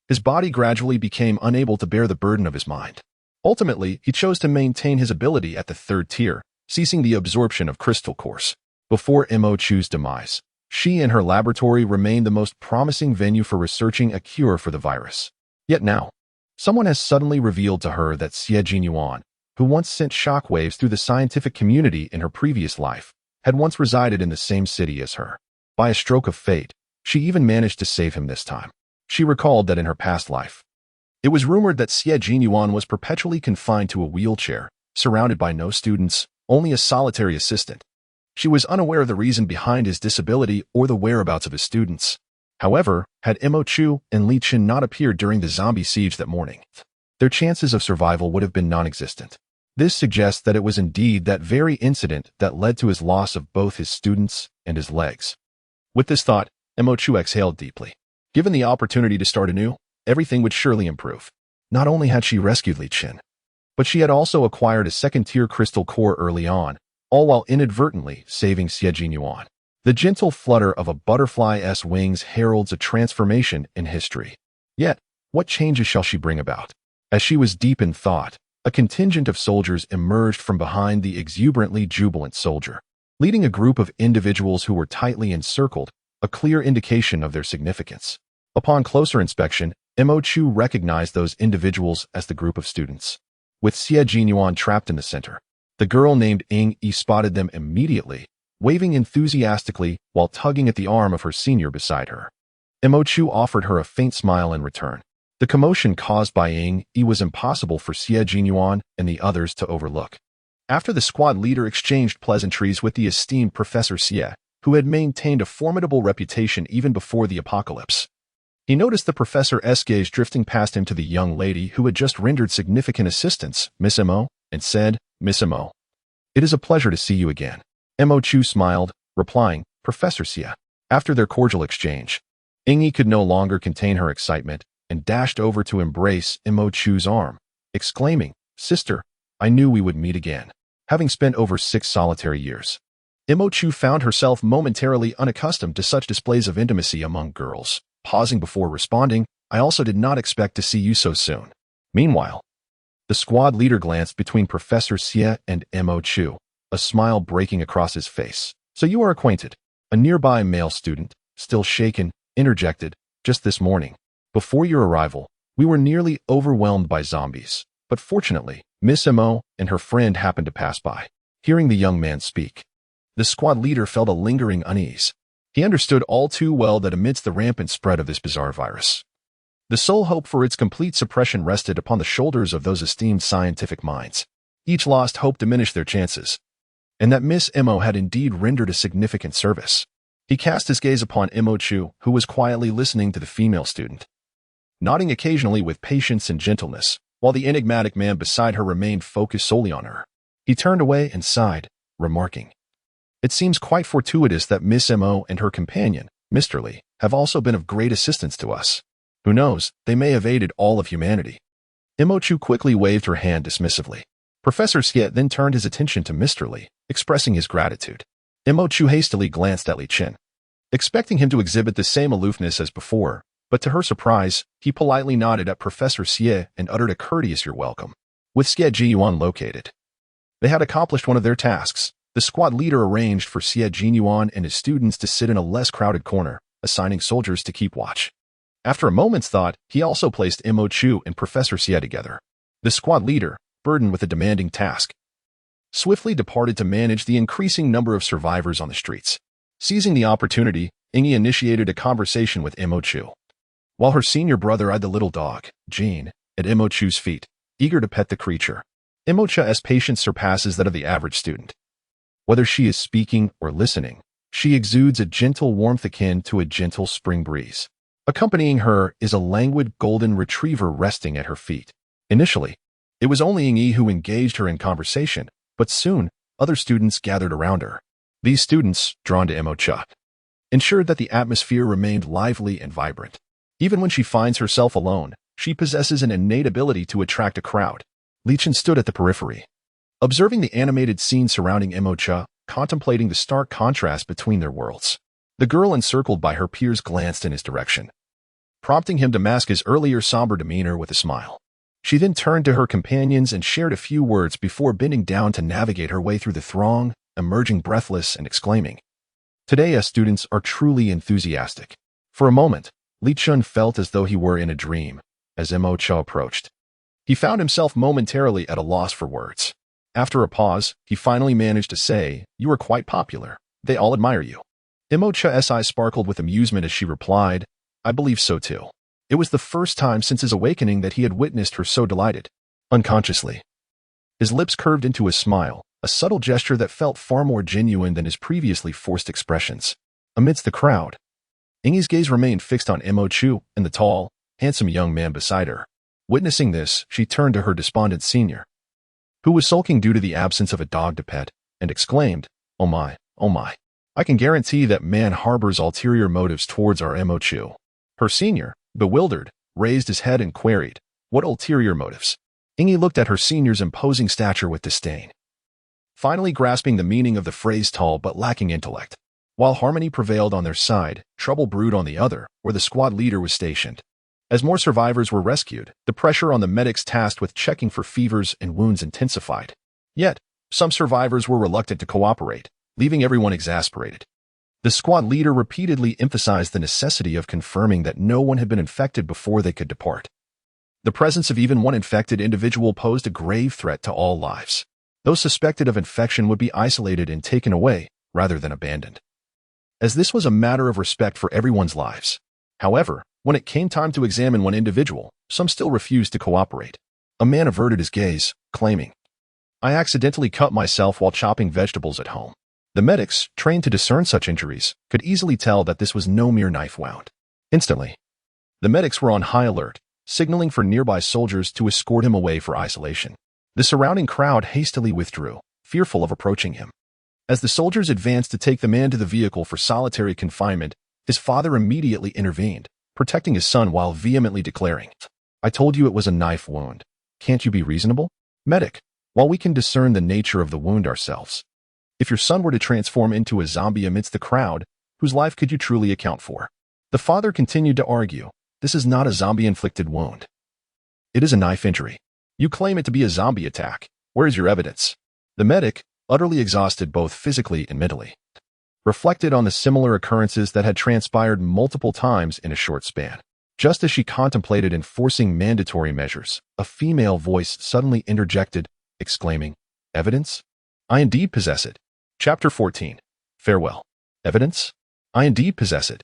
Speaker 1: his body gradually became unable to bear the burden of his mind. Ultimately, he chose to maintain his ability at the third tier, ceasing the absorption of crystal cores. Before Mo Chu's demise, she and her laboratory remained the most promising venue for researching a cure for the virus. Yet now, someone has suddenly revealed to her that Xie Jinyuan, who once sent shockwaves through the scientific community in her previous life, had once resided in the same city as her. By a stroke of fate, she even managed to save him this time. She recalled that in her past life, it was rumored that Xie Jinyuan was perpetually confined to a wheelchair, surrounded by no students, only a solitary assistant. She was unaware of the reason behind his disability or the whereabouts of his students. However, had Mo Chu and Li Chen not appeared during the zombie siege that morning, their chances of survival would have been non-existent. This suggests that it was indeed that very incident that led to his loss of both his students and his legs. With this thought, Mo Chu exhaled deeply. Given the opportunity to start anew, everything would surely improve. Not only had she rescued Li Chen, but she had also acquired a second-tier crystal core early on, all while inadvertently saving Xie Jinyuan. The gentle flutter of a butterfly's wings heralds a transformation in history. Yet, what changes shall she bring about? As she was deep in thought, a contingent of soldiers emerged from behind the exuberantly jubilant soldier, leading a group of individuals who were tightly encircled, a clear indication of their significance. Upon closer inspection, Mo Chu recognized those individuals as the group of students. With Xie Jinyuan trapped in the center, the girl named Ying Yi spotted them immediately, waving enthusiastically while tugging at the arm of her senior beside her. Mo Chu offered her a faint smile in return. The commotion caused by Ying Yi was impossible for Xie Jinyuan and the others to overlook. After the squad leader exchanged pleasantries with the esteemed Professor Xie, who had maintained a formidable reputation even before the apocalypse, he noticed the professor's gaze drifting past him to the young lady who had just rendered significant assistance, Miss Mo, and said, "Miss Mo, it is a pleasure to see you again." Mo Chu smiled, replying, "Professor Xie." After their cordial exchange, Ying Yi could no longer contain her excitement and dashed over to embrace Mo Chu's arm, exclaiming, "Sister, I knew we would meet again." Having spent over 6 solitary years, Mo Chu found herself momentarily unaccustomed to such displays of intimacy among girls. Pausing before responding, "I also did not expect to see you so soon." Meanwhile, the squad leader glanced between Professor Xie and Mo Chu, a smile breaking across his face. "So you are acquainted." A nearby male student, still shaken, interjected, "Just this morning, before your arrival, we were nearly overwhelmed by zombies, but fortunately, Miss Mo and her friend happened to pass by." Hearing the young man speak, the squad leader felt a lingering unease. He understood all too well that amidst the rampant spread of this bizarre virus, the sole hope for its complete suppression rested upon the shoulders of those esteemed scientific minds. Each lost hope diminished their chances, and that Miss Mo had indeed rendered a significant service. He cast his gaze upon Mo Chu, who was quietly listening to the female student, nodding occasionally with patience and gentleness, while the enigmatic man beside her remained focused solely on her. He turned away and sighed, remarking, "It seems quite fortuitous that Miss Mo and her companion, Mr. Li, have also been of great assistance to us. Who knows, they may have aided all of humanity." Mo Chu quickly waved her hand dismissively. Professor Xie then turned his attention to Mr. Li, expressing his gratitude. Mo Chu hastily glanced at Li Chen, expecting him to exhibit the same aloofness as before, But to her surprise, he politely nodded at Professor Xie and uttered a courteous "You're welcome." With Xie Jinyuan located, they had accomplished one of their tasks. The squad leader arranged for Xie Jinyuan and his students to sit in a less crowded corner, assigning soldiers to keep watch. After a moment's thought, he also placed Mo Chu and Professor Xie together. The squad leader, burdened with a demanding task, swiftly departed to manage the increasing number of survivors on the streets. Seizing the opportunity, Ingi initiated a conversation with Mo Chu, while her senior brother eyed the little dog, Jean, at Mo Chu's feet, eager to pet the creature. Mo Chu's patience surpasses that of the average student. Whether she is speaking or listening, she exudes a gentle warmth akin to a gentle spring breeze. Accompanying her is a languid golden retriever resting at her feet. Initially, it was only Ingi who engaged her in conversation, but soon, other students gathered around her. These students, drawn to Mo Chu, ensured that the atmosphere remained lively and vibrant. Even when she finds herself alone, she possesses an innate ability to attract a crowd. Li Chen stood at the periphery, observing the animated scene surrounding Mo Chu, contemplating the stark contrast between their worlds. The girl encircled by her peers glanced in his direction, prompting him to mask his earlier somber demeanor with a smile. She then turned to her companions and shared a few words before bending down to navigate her way through the throng, emerging breathless and exclaiming, "Today, us students are truly enthusiastic." For a moment, Li Chen felt as though he were in a dream. As Mo Chu approached, he found himself momentarily at a loss for words. After a pause, he finally managed to say, "You are quite popular. They all admire you." Mo Chu's eyes sparkled with amusement as she replied, "I believe so too." It was the first time since his awakening that he had witnessed her so delighted. Unconsciously, his lips curved into a smile, a subtle gesture that felt far more genuine than his previously forced expressions. Amidst the crowd, Ingi's gaze remained fixed on Mo Chu and the tall, handsome young man beside her. Witnessing this, she turned to her despondent senior, who was sulking due to the absence of a dog to pet, and exclaimed, oh my, I can guarantee that man harbors ulterior motives towards our Mo Chu." Her senior, bewildered, raised his head and queried, "What ulterior motives?" Ingi looked at her senior's imposing stature with disdain, finally grasping the meaning of the phrase tall but lacking intellect. While harmony prevailed on their side, trouble brewed on the other, where the squad leader was stationed. As more survivors were rescued, the pressure on the medics tasked with checking for fevers and wounds intensified. Yet, some survivors were reluctant to cooperate, leaving everyone exasperated. The squad leader repeatedly emphasized the necessity of confirming that no one had been infected before they could depart. The presence of even one infected individual posed a grave threat to all lives. Those suspected of infection would be isolated and taken away, rather than abandoned, as this was a matter of respect for everyone's lives. However, when it came time to examine one individual, some still refused to cooperate. A man averted his gaze, claiming, "I accidentally cut myself while chopping vegetables at home." The medics, trained to discern such injuries, could easily tell that this was no mere knife wound. Instantly, the medics were on high alert, signaling for nearby soldiers to escort him away for isolation. The surrounding crowd hastily withdrew, fearful of approaching him. As the soldiers advanced to take the man to the vehicle for solitary confinement, his father immediately intervened, protecting his son while vehemently declaring, "I told you it was a knife wound. Can't you be reasonable? Medic, while we can discern the nature of the wound ourselves, if your son were to transform into a zombie amidst the crowd, whose life could you truly account for?" The father continued to argue, "This is not a zombie-inflicted wound. It is a knife injury. You claim it to be a zombie attack. Where is your evidence?" The medic, utterly exhausted both physically and mentally, reflected on the similar occurrences that had transpired multiple times in a short span. Just as she contemplated enforcing mandatory measures, a female voice suddenly interjected, exclaiming, "Evidence? I indeed possess it." Chapter 14. Farewell. Evidence? I indeed possess it.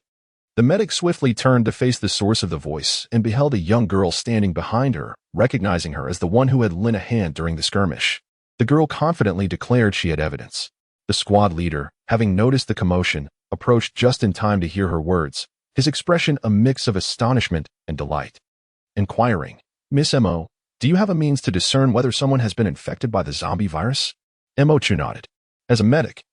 Speaker 1: The medic swiftly turned to face the source of the voice and beheld a young girl standing behind her, recognizing her as the one who had lent a hand during the skirmish. The girl confidently declared she had evidence. The squad leader, having noticed the commotion, approached just in time to hear her words, his expression a mix of astonishment and delight. Inquiring, "Miss Mo, do you have a means to discern whether someone has been infected by the zombie virus?" Mo Chu nodded. As a medic,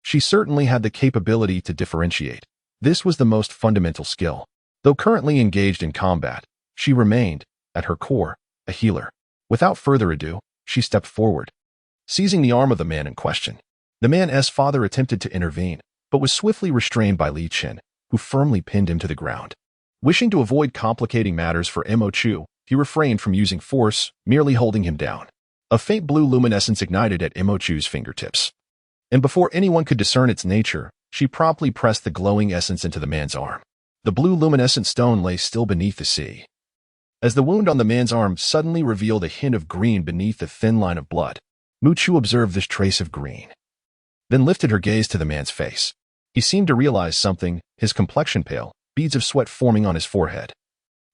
Speaker 1: she certainly had the capability to differentiate. This was the most fundamental skill. Though currently engaged in combat, she remained, at her core, a healer. Without further ado, she stepped forward, seizing the arm of the man in question. The man's father attempted to intervene, but was swiftly restrained by Li Chen, who firmly pinned him to the ground. Wishing to avoid complicating matters for Mo Chu, he refrained from using force, merely holding him down. A faint blue luminescence ignited at Mo Chu's fingertips. And before anyone could discern its nature, she promptly pressed the glowing essence into the man's arm. The blue luminescent stone lay still beneath the sea. As the wound on the man's arm suddenly revealed a hint of green beneath the thin line of blood, Mo Chu observed this trace of green, then lifted her gaze to the man's face. He seemed to realize something, his complexion pale, beads of sweat forming on his forehead.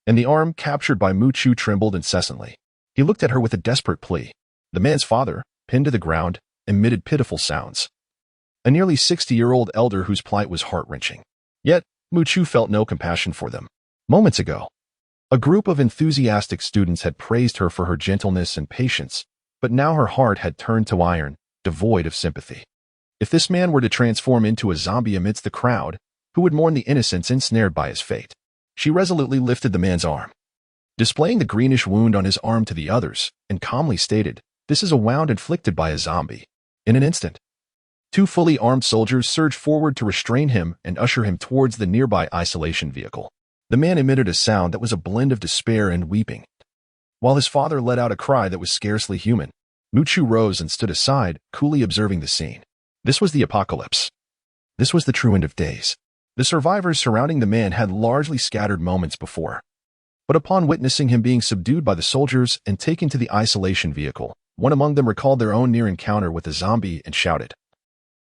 Speaker 1: And the arm captured by Mo Chu trembled incessantly. He looked at her with a desperate plea. The man's father, pinned to the ground, emitted pitiful sounds. A nearly 60-year-old elder whose plight was heart-wrenching. Yet, Mo Chu felt no compassion for them. Moments ago, a group of enthusiastic students had praised her for her gentleness and patience, but now her heart had turned to iron, devoid of sympathy. If this man were to transform into a zombie amidst the crowd, who would mourn the innocents ensnared by his fate? She resolutely lifted the man's arm, displaying the greenish wound on his arm to the others, and calmly stated, "This is a wound inflicted by a zombie." In an instant, two fully armed soldiers surged forward to restrain him and usher him towards the nearby isolation vehicle. The man emitted a sound that was a blend of despair and weeping, while his father let out a cry that was scarcely human. Mo Chu rose and stood aside, coolly observing the scene. This was the apocalypse. This was the true end of days. The survivors surrounding the man had largely scattered moments before. But upon witnessing him being subdued by the soldiers and taken to the isolation vehicle, one among them recalled their own near encounter with a zombie and shouted,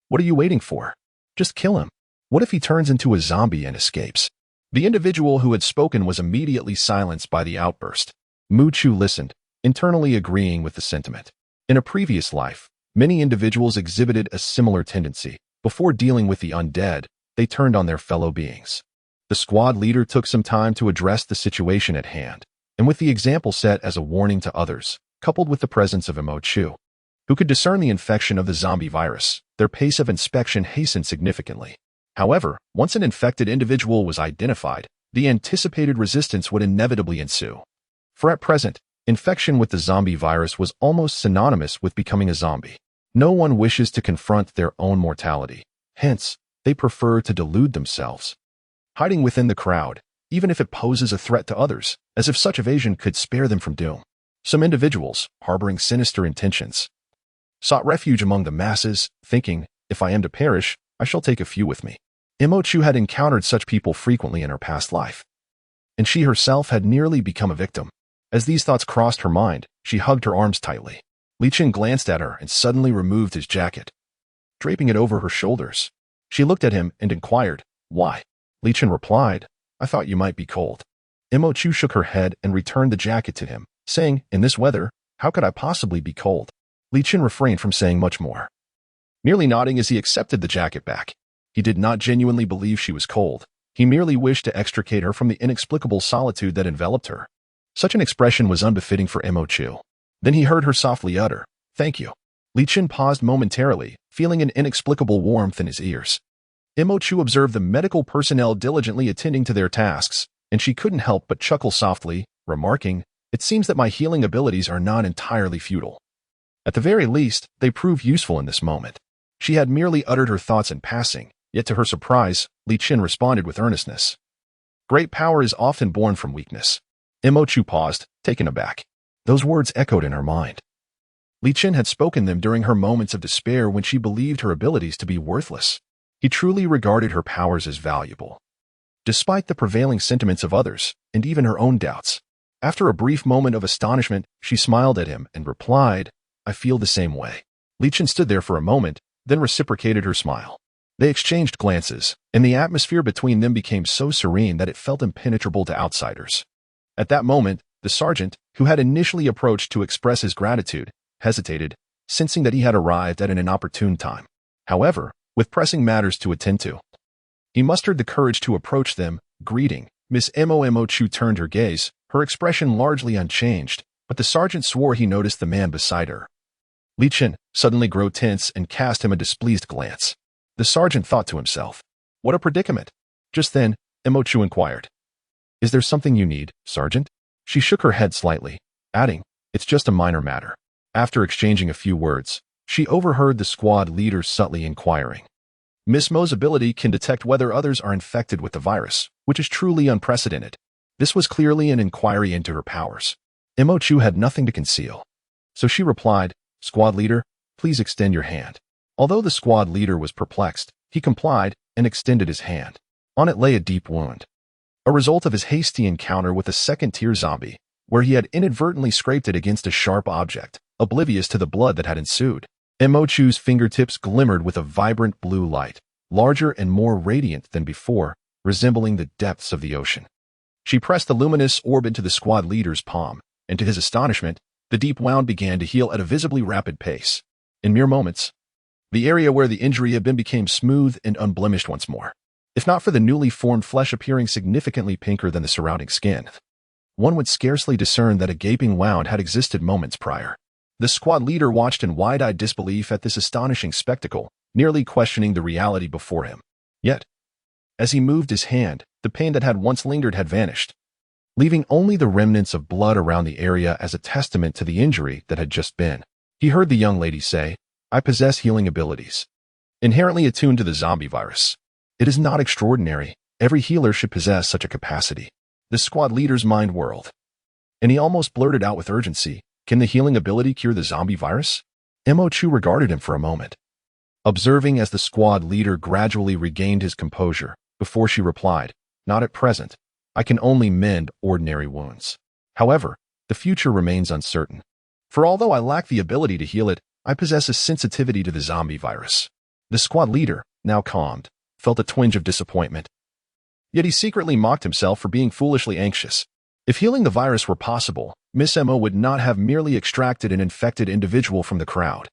Speaker 1: "What are you waiting for? Just kill him. What if he turns into a zombie and escapes?" The individual who had spoken was immediately silenced by the outburst. Mo Chu listened, internally agreeing with the sentiment. In a previous life, many individuals exhibited a similar tendency. Before dealing with the undead, they turned on their fellow beings. The squad leader took some time to address the situation at hand, and with the example set as a warning to others, coupled with the presence of Mo Chu, who could discern the infection of the zombie virus, their pace of inspection hastened significantly. However, once an infected individual was identified, the anticipated resistance would inevitably ensue. For at present, infection with the zombie virus was almost synonymous with becoming a zombie. No one wishes to confront their own mortality. Hence, they prefer to delude themselves, hiding within the crowd, even if it poses a threat to others, as if such evasion could spare them from doom. Some individuals, harboring sinister intentions, sought refuge among the masses, thinking, "If I am to perish, I shall take a few with me." Mo Chu had encountered such people frequently in her past life, and she herself had nearly become a victim. As these thoughts crossed her mind, she hugged her arms tightly. Li Chen glanced at her and suddenly removed his jacket, draping it over her shoulders. She looked at him and inquired, "Why?" Li Chen replied, "I thought you might be cold." Mo Chu shook her head and returned the jacket to him, saying, "In this weather, how could I possibly be cold?" Li Chen refrained from saying much more, merely nodding as he accepted the jacket back. He did not genuinely believe she was cold. He merely wished to extricate her from the inexplicable solitude that enveloped her. Such an expression was unbefitting for Mo Chu. Then he heard her softly utter, "Thank you." Li Chen paused momentarily, feeling an inexplicable warmth in his ears. Mo Chu observed the medical personnel diligently attending to their tasks, and she couldn't help but chuckle softly, remarking, "It seems that my healing abilities are not entirely futile. At the very least, they prove useful in this moment." She had merely uttered her thoughts in passing, yet to her surprise, Li Chen responded with earnestness. "Great power is often born from weakness." Mo Chu paused, taken aback. Those words echoed in her mind. Li Chen had spoken them during her moments of despair when she believed her abilities to be worthless. He truly regarded her powers as valuable, despite the prevailing sentiments of others, and even her own doubts. After a brief moment of astonishment, she smiled at him and replied, "I feel the same way." Li Chen stood there for a moment, then reciprocated her smile. They exchanged glances, and the atmosphere between them became so serene that it felt impenetrable to outsiders. At that moment, the sergeant, who had initially approached to express his gratitude, hesitated, sensing that he had arrived at an inopportune time. However, with pressing matters to attend to, he mustered the courage to approach them, greeting. Miss Mo Chu turned her gaze, her expression largely unchanged, but the sergeant swore he noticed the man beside her. Li Chen suddenly grew tense and cast him a displeased glance. The sergeant thought to himself, "What a predicament." Just then, Mo Chu inquired, "Is there something you need, Sergeant?" She shook her head slightly, adding, "It's just a minor matter." After exchanging a few words, she overheard the squad leader subtly inquiring, "Miss Mo's ability can detect whether others are infected with the virus. which is truly unprecedented. This was clearly an inquiry into her powers. Imochu had nothing to conceal. So she replied, "Squad leader, please extend your hand." Although the squad leader was perplexed, he complied and extended his hand. On it lay a deep wound, a result of his hasty encounter with a second-tier zombie, where he had inadvertently scraped it against a sharp object, oblivious to the blood that had ensued. Imochu's fingertips glimmered with a vibrant blue light, larger and more radiant than before, resembling the depths of the ocean. She pressed the luminous orb into the squad leader's palm, and to his astonishment, the deep wound began to heal at a visibly rapid pace. In mere moments, the area where the injury had been became smooth and unblemished once more, if not for the newly formed flesh appearing significantly pinker than the surrounding skin. One would scarcely discern that a gaping wound had existed moments prior. The squad leader watched in wide-eyed disbelief at this astonishing spectacle, nearly questioning the reality before him. Yet, as he moved his hand, the pain that had once lingered had vanished, leaving only the remnants of blood around the area as a testament to the injury that had just been. He heard the young lady say, "I possess healing abilities, inherently attuned to the zombie virus. It is not extraordinary. Every healer should possess such a capacity." The squad leader's mind whirled, and he almost blurted out with urgency, "Can the healing ability cure the zombie virus?" Imochu regarded him for a moment, observing as the squad leader gradually regained his composure, before she replied, "Not at present. I can only mend ordinary wounds. However, the future remains uncertain. For although I lack the ability to heal it, I possess a sensitivity to the zombie virus." The squad leader, now calmed, felt a twinge of disappointment. Yet he secretly mocked himself for being foolishly anxious. If healing the virus were possible, Miss Emma would not have merely extracted an infected individual from the crowd.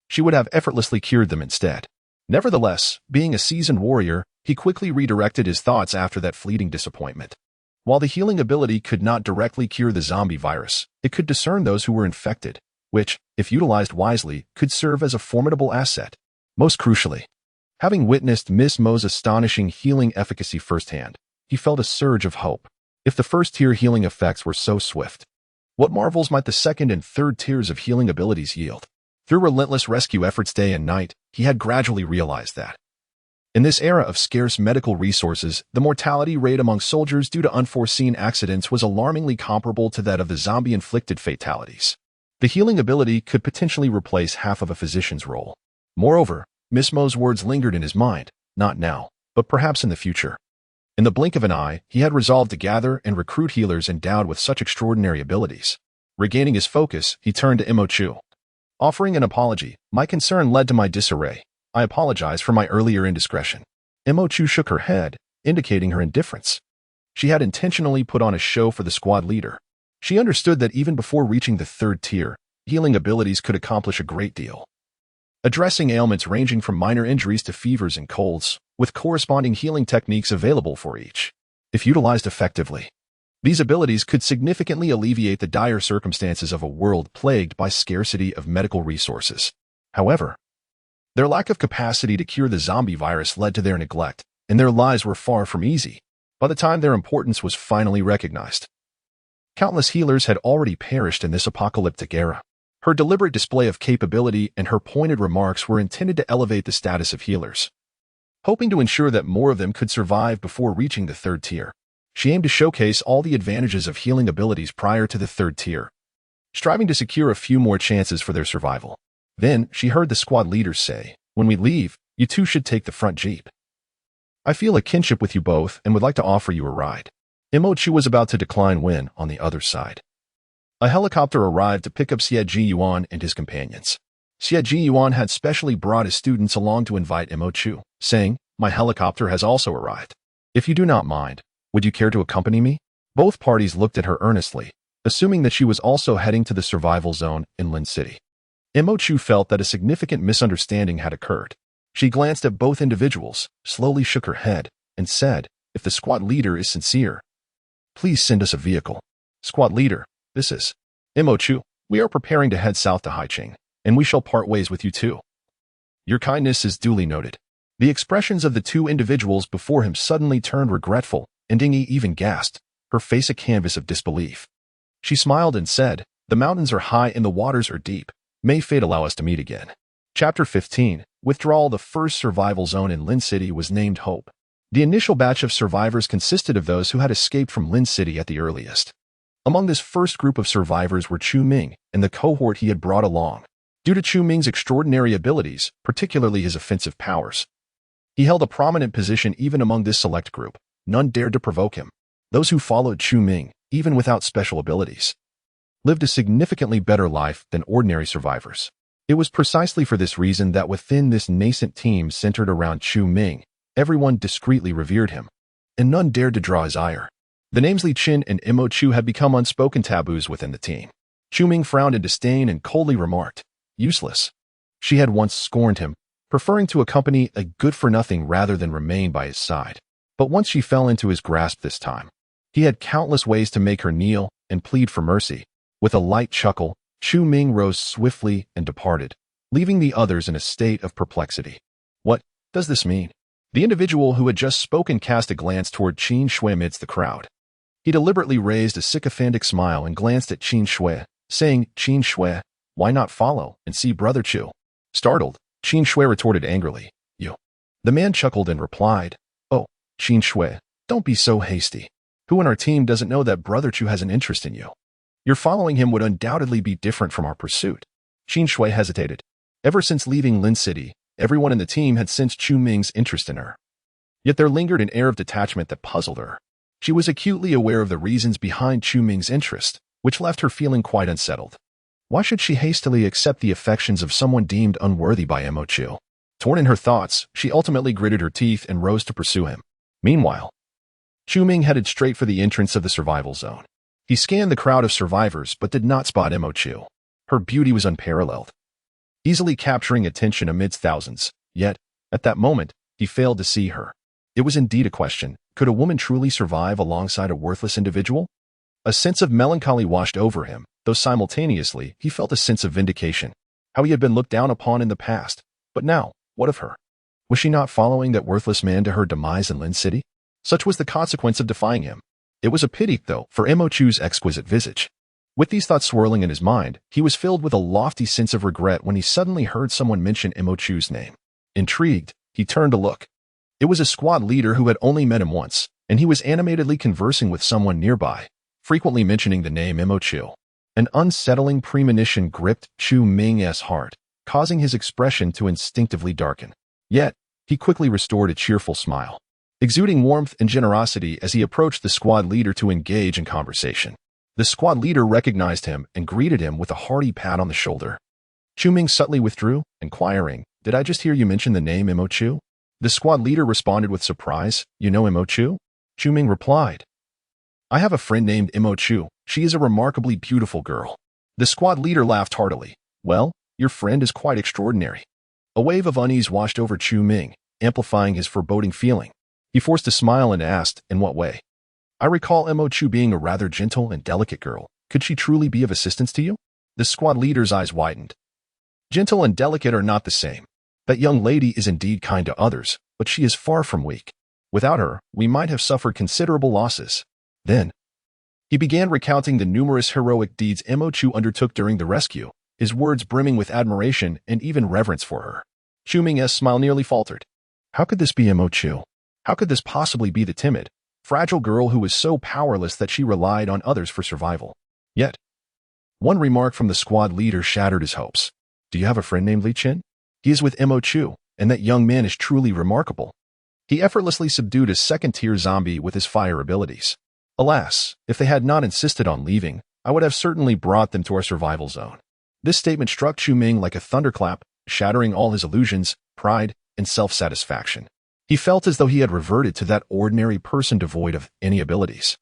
Speaker 1: She would have effortlessly cured them instead. Nevertheless, being a seasoned warrior, he quickly redirected his thoughts after that fleeting disappointment. While the healing ability could not directly cure the zombie virus, it could discern those who were infected, which, if utilized wisely, could serve as a formidable asset. Most crucially, having witnessed Miss Mo's astonishing healing efficacy firsthand, he felt a surge of hope. If the first-tier healing effects were so swift, what marvels might the second and third tiers of healing abilities yield? Through relentless rescue efforts day and night, he had gradually realized that, in this era of scarce medical resources, the mortality rate among soldiers due to unforeseen accidents was alarmingly comparable to that of the zombie-inflicted fatalities. The healing ability could potentially replace half of a physician's role. Moreover, Miss Mo's words lingered in his mind, not now, but perhaps in the future. In the blink of an eye, he had resolved to gather and recruit healers endowed with such extraordinary abilities. Regaining his focus, he turned to Imochu. Offering an apology, "My concern led to my disarray. I apologize for my earlier indiscretion." Imochu shook her head, indicating her indifference. She had intentionally put on a show for the squad leader. She understood that even before reaching the third tier, healing abilities could accomplish a great deal, addressing ailments ranging from minor injuries to fevers and colds, with corresponding healing techniques available for each. If utilized effectively, these abilities could significantly alleviate the dire circumstances of a world plagued by scarcity of medical resources. However, their lack of capacity to cure the zombie virus led to their neglect, and their lives were far from easy by the time their importance was finally recognized. Countless healers had already perished in this apocalyptic era. Her deliberate display of capability and her pointed remarks were intended to elevate the status of healers. Hoping to ensure that more of them could survive before reaching the third tier, she aimed to showcase all the advantages of healing abilities prior to the third tier, striving to secure a few more chances for their survival. Then, she heard the squad leaders say, "When we leave, you two should take the front jeep. I feel a kinship with you both and would like to offer you a ride." Imochu was about to decline when, on the other side, a helicopter arrived to pick up Xie Yuan and his companions. Xie Yuan had specially brought his students along to invite Imochu, saying, "My helicopter has also arrived. If you do not mind, would you care to accompany me?" Both parties looked at her earnestly, assuming that she was also heading to the survival zone in Lin City. Imochu felt that a significant misunderstanding had occurred. She glanced at both individuals, slowly shook her head, and said, "If the squad leader is sincere, please send us a vehicle." "Squad leader, this is Imochu. We are preparing to head south to Haicheng, and we shall part ways with you too. Your kindness is duly noted." The expressions of the two individuals before him suddenly turned regretful, and Dingy even gasped, her face a canvas of disbelief. She smiled and said, "The mountains are high and the waters are deep. May fate allow us to meet again." Chapter 15. Withdrawal. The first survival zone in Lin City was named Hope. The initial batch of survivors consisted of those who had escaped from Lin City at the earliest. Among this first group of survivors were Chu Ming and the cohort he had brought along. Due to Chu Ming's extraordinary abilities, particularly his offensive powers, he held a prominent position even among this select group. None dared to provoke him. Those who followed Chu Ming, even without special abilities, lived a significantly better life than ordinary survivors. It was precisely for this reason that within this nascent team centered around Chu Ming, everyone discreetly revered him, and none dared to draw his ire. The names Li Chen and Mo Chu had become unspoken taboos within the team. Chu Ming frowned in disdain and coldly remarked, "Useless." She had once scorned him, preferring to accompany a good-for-nothing rather than remain by his side. But once she fell into his grasp this time, he had countless ways to make her kneel and plead for mercy. With a light chuckle, Chu Ming rose swiftly and departed, leaving the others in a state of perplexity. What does this mean? The individual who had just spoken cast a glance toward Qin Shui amidst the crowd. He deliberately raised a sycophantic smile and glanced at Qin Shui, saying, "Qin Shui, why not follow and see Brother Chu?" Startled, Qin Shui retorted angrily, "You." The man chuckled and replied, "Oh, Qin Shui, don't be so hasty. Who in our team doesn't know that Brother Chu has an interest in you? Your following him would undoubtedly be different from our pursuit." Qin Shui hesitated. Ever since leaving Lin City, everyone in the team had sensed Chu Ming's interest in her. Yet there lingered an air of detachment that puzzled her. She was acutely aware of the reasons behind Chu Ming's interest, which left her feeling quite unsettled. Why should she hastily accept the affections of someone deemed unworthy by Mo Chu? Torn in her thoughts, she ultimately gritted her teeth and rose to pursue him. Meanwhile, Chu Ming headed straight for the entrance of the survival zone. He scanned the crowd of survivors but did not spot Mo Chu. Her beauty was unparalleled, easily capturing attention amidst thousands. Yet, at that moment, he failed to see her. It was indeed a question. Could a woman truly survive alongside a worthless individual? A sense of melancholy washed over him, though simultaneously he felt a sense of vindication. How he had been looked down upon in the past. But now, what of her? Was she not following that worthless man to her demise in Lin City? Such was the consequence of defying him. It was a pity, though, for Mo Chu's exquisite visage. With these thoughts swirling in his mind, he was filled with a lofty sense of regret when he suddenly heard someone mention Mo Chu's name. Intrigued, he turned to look. It was a squad leader who had only met him once, and he was animatedly conversing with someone nearby, frequently mentioning the name Mo Chu. An unsettling premonition gripped Chu Ming's heart, causing his expression to instinctively darken. Yet, he quickly restored a cheerful smile, exuding warmth and generosity as he approached the squad leader to engage in conversation. The squad leader recognized him and greeted him with a hearty pat on the shoulder. Chu Ming subtly withdrew, inquiring, "Did I just hear you mention the name Mo Chu?" The squad leader responded with surprise, "You know Mo Chu?" Chu Ming replied, "I have a friend named Mo Chu. She is a remarkably beautiful girl." The squad leader laughed heartily. "Well, your friend is quite extraordinary." A wave of unease washed over Chu Ming, amplifying his foreboding feeling. He forced a smile and asked, "In what way?" "I recall Mo Chu being a rather gentle and delicate girl. Could she truly be of assistance to you?" The squad leader's eyes widened. "Gentle and delicate are not the same. That young lady is indeed kind to others, but she is far from weak. Without her, we might have suffered considerable losses." Then, he began recounting the numerous heroic deeds Mo Chu undertook during the rescue, his words brimming with admiration and even reverence for her. Chu Ming's smile nearly faltered. How could this be Mo Chu? How could this possibly be the timid, fragile girl who was so powerless that she relied on others for survival? Yet, one remark from the squad leader shattered his hopes. "Do you have a friend named Li Chen? He is with Mo Chu, and that young man is truly remarkable." He effortlessly subdued a second-tier zombie with his fire abilities. Alas, if they had not insisted on leaving, I would have certainly brought them to our survival zone. This statement struck Chu Ming like a thunderclap, shattering all his illusions, pride, and self-satisfaction. He felt as though he had reverted to that ordinary person devoid of any abilities.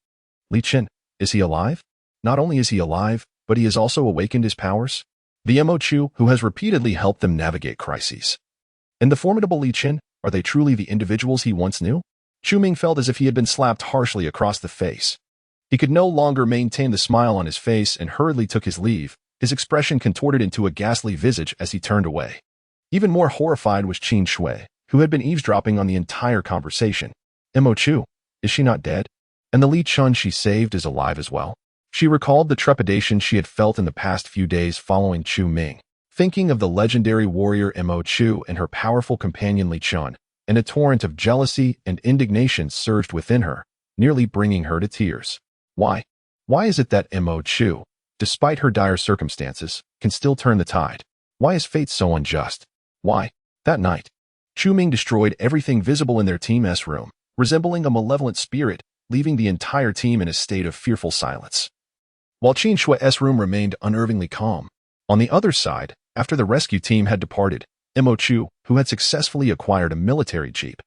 Speaker 1: Li Chen, is he alive? Not only is he alive, but he has also awakened his powers. The Mo Chu who has repeatedly helped them navigate crises. And the formidable Li Chen, are they truly the individuals he once knew? Chu Ming felt as if he had been slapped harshly across the face. He could no longer maintain the smile on his face and hurriedly took his leave, his expression contorted into a ghastly visage as he turned away. Even more horrified was Qin Shui, who had been eavesdropping on the entire conversation. Mo Chu, is she not dead? And the Li Chen she saved is alive as well? She recalled the trepidation she had felt in the past few days following Chu Ming. Thinking of the legendary warrior Mo Chu and her powerful companion Li Chen, and a torrent of jealousy and indignation surged within her, nearly bringing her to tears. Why? Why is it that Mo Chu, despite her dire circumstances, can still turn the tide? Why is fate so unjust? Why? That night, Chu Ming destroyed everything visible in their team's room, resembling a malevolent spirit, leaving the entire team in a state of fearful silence. While Qin Shui's room remained unnervingly calm, on the other side, after the rescue team had departed, Mo Chu, who had successfully acquired a military jeep,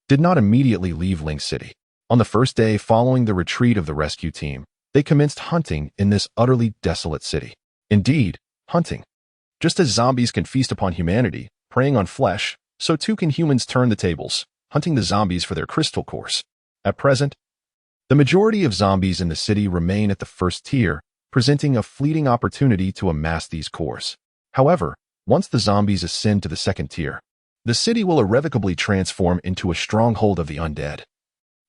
Speaker 1: did not immediately leave Ling City. On the first day following the retreat of the rescue team, they commenced hunting in this utterly desolate city. Indeed, hunting. Just as zombies can feast upon humanity, preying on flesh, so too can humans turn the tables, hunting the zombies for their crystal cores. At present, the majority of zombies in the city remain at the first tier, presenting a fleeting opportunity to amass these cores. However, once the zombies ascend to the second tier, the city will irrevocably transform into a stronghold of the undead,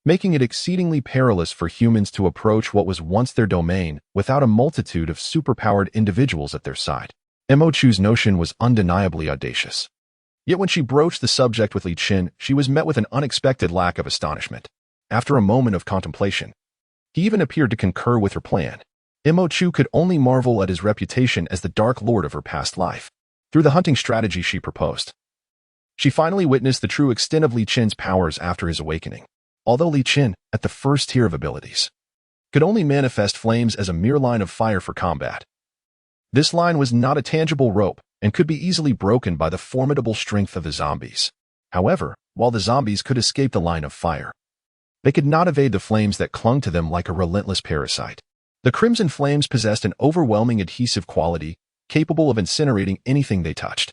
Speaker 1: making it exceedingly perilous for humans to approach what was once their domain without a multitude of superpowered individuals at their side. Mo Chu's notion was undeniably audacious. Yet when she broached the subject with Li Chen, she was met with an unexpected lack of astonishment. After a moment of contemplation, he even appeared to concur with her plan. Mo Chu could only marvel at his reputation as the Dark Lord of her past life. Through the hunting strategy she proposed, she finally witnessed the true extent of Li Chen's powers after his awakening. Although Li Chen, at the first tier of abilities, could only manifest flames as a mere line of fire for combat, this line was not a tangible rope and could be easily broken by the formidable strength of the zombies. However, while the zombies could escape the line of fire, they could not evade the flames that clung to them like a relentless parasite. The crimson flames possessed an overwhelming adhesive quality, capable of incinerating anything they touched.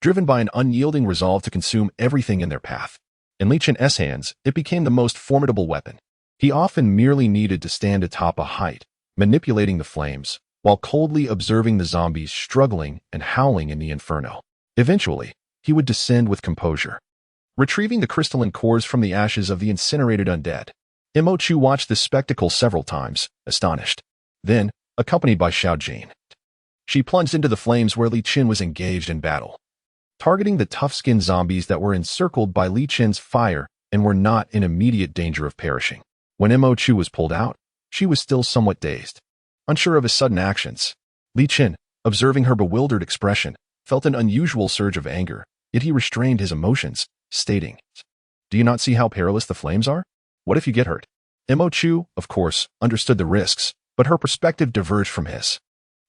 Speaker 1: Driven by an unyielding resolve to consume everything in their path, in Li Chen's hands, it became the most formidable weapon. He often merely needed to stand atop a height, manipulating the flames, while coldly observing the zombies struggling and howling in the inferno. Eventually, he would descend with composure, retrieving the crystalline cores from the ashes of the incinerated undead. Mo Chu watched this spectacle several times, astonished. Then, accompanied by Xiao Jin, she plunged into the flames where Li Chen was engaged in battle, targeting the tough-skinned zombies that were encircled by Li Chen's fire and were not in immediate danger of perishing. When Mo Chu was pulled out, she was still somewhat dazed, unsure of his sudden actions. Li Chen, observing her bewildered expression, felt an unusual surge of anger, yet he restrained his emotions, stating, "Do you not see how perilous the flames are? What if you get hurt?" Mo Chu, of course, understood the risks, but her perspective diverged from his.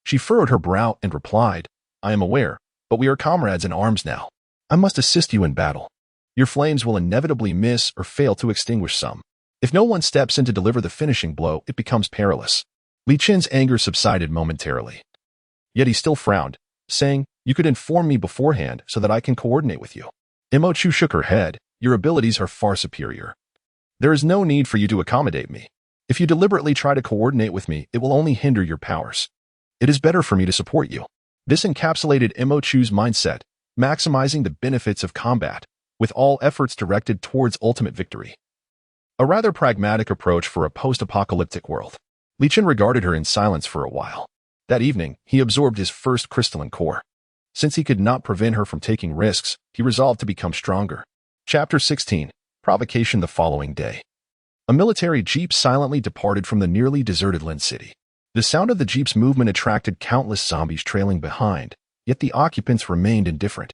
Speaker 1: She furrowed her brow and replied, "I am aware, but we are comrades in arms now. I must assist you in battle. Your flames will inevitably miss or fail to extinguish some. If no one steps in to deliver the finishing blow, it becomes perilous." Li Chen's anger subsided momentarily. Yet he still frowned, saying, "You could inform me beforehand so that I can coordinate with you." Mo Chu shook her head. "Your abilities are far superior. There is no need for you to accommodate me. If you deliberately try to coordinate with me, it will only hinder your powers. It is better for me to support you." This encapsulated Mo Chu's mindset, maximizing the benefits of combat, with all efforts directed towards ultimate victory. A rather pragmatic approach for a post-apocalyptic world. Li Chen regarded her in silence for a while. That evening, he absorbed his first crystalline core. Since he could not prevent her from taking risks, he resolved to become stronger. Chapter 16. Provocation. The following day, a military jeep silently departed from the nearly deserted Lin City. The sound of the jeep's movement attracted countless zombies trailing behind, yet the occupants remained indifferent,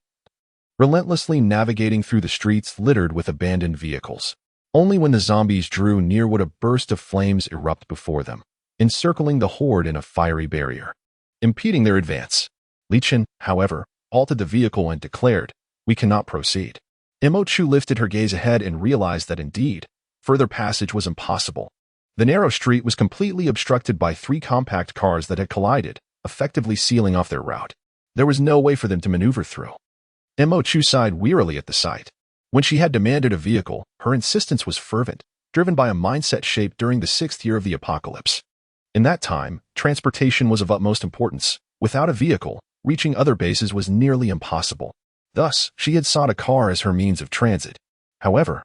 Speaker 1: relentlessly navigating through the streets littered with abandoned vehicles. Only when the zombies drew near would a burst of flames erupt before them, encircling the horde in a fiery barrier, impeding their advance. Li Chen, however, halted the vehicle and declared, "We cannot proceed." Mo Chu lifted her gaze ahead and realized that indeed, further passage was impossible. The narrow street was completely obstructed by 3 compact cars that had collided, effectively sealing off their route. There was no way for them to maneuver through. Mo Chu sighed wearily at the sight. When she had demanded a vehicle, her insistence was fervent, driven by a mindset shaped during the 6th year of the apocalypse. In that time, transportation was of utmost importance. Without a vehicle, reaching other bases was nearly impossible. Thus, she had sought a car as her means of transit. However,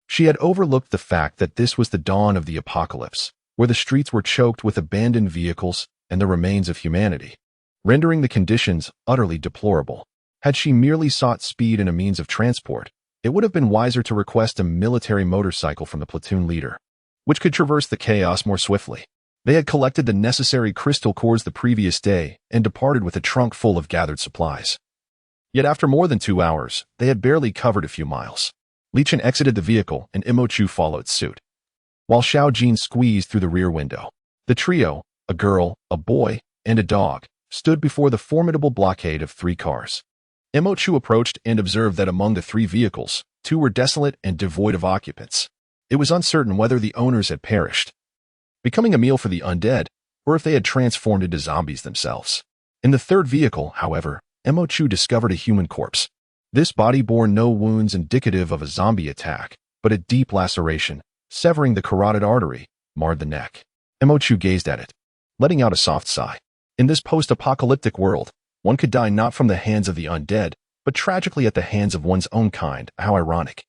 Speaker 1: she had overlooked the fact that this was the dawn of the apocalypse, where the streets were choked with abandoned vehicles and the remains of humanity, rendering the conditions utterly deplorable. Had she merely sought speed and a means of transport, it would have been wiser to request a military motorcycle from the platoon leader, which could traverse the chaos more swiftly. They had collected the necessary crystal cores the previous day and departed with a trunk full of gathered supplies. Yet after more than 2 hours, they had barely covered a few miles. Li Chen exited the vehicle and Imochu followed suit, while Xiao Jin squeezed through the rear window. The trio, a girl, a boy, and a dog, stood before the formidable blockade of 3 cars. Imochu approached and observed that among the 3 vehicles, 2 were desolate and devoid of occupants. It was uncertain whether the owners had perished, becoming a meal for the undead, or if they had transformed into zombies themselves. In the 3rd vehicle, however, Imochu discovered a human corpse. This body bore no wounds indicative of a zombie attack, but a deep laceration, severing the carotid artery, marred the neck. Imochu gazed at it, letting out a soft sigh. In this post-apocalyptic world, one could die not from the hands of the undead, but tragically at the hands of one's own kind. How ironic.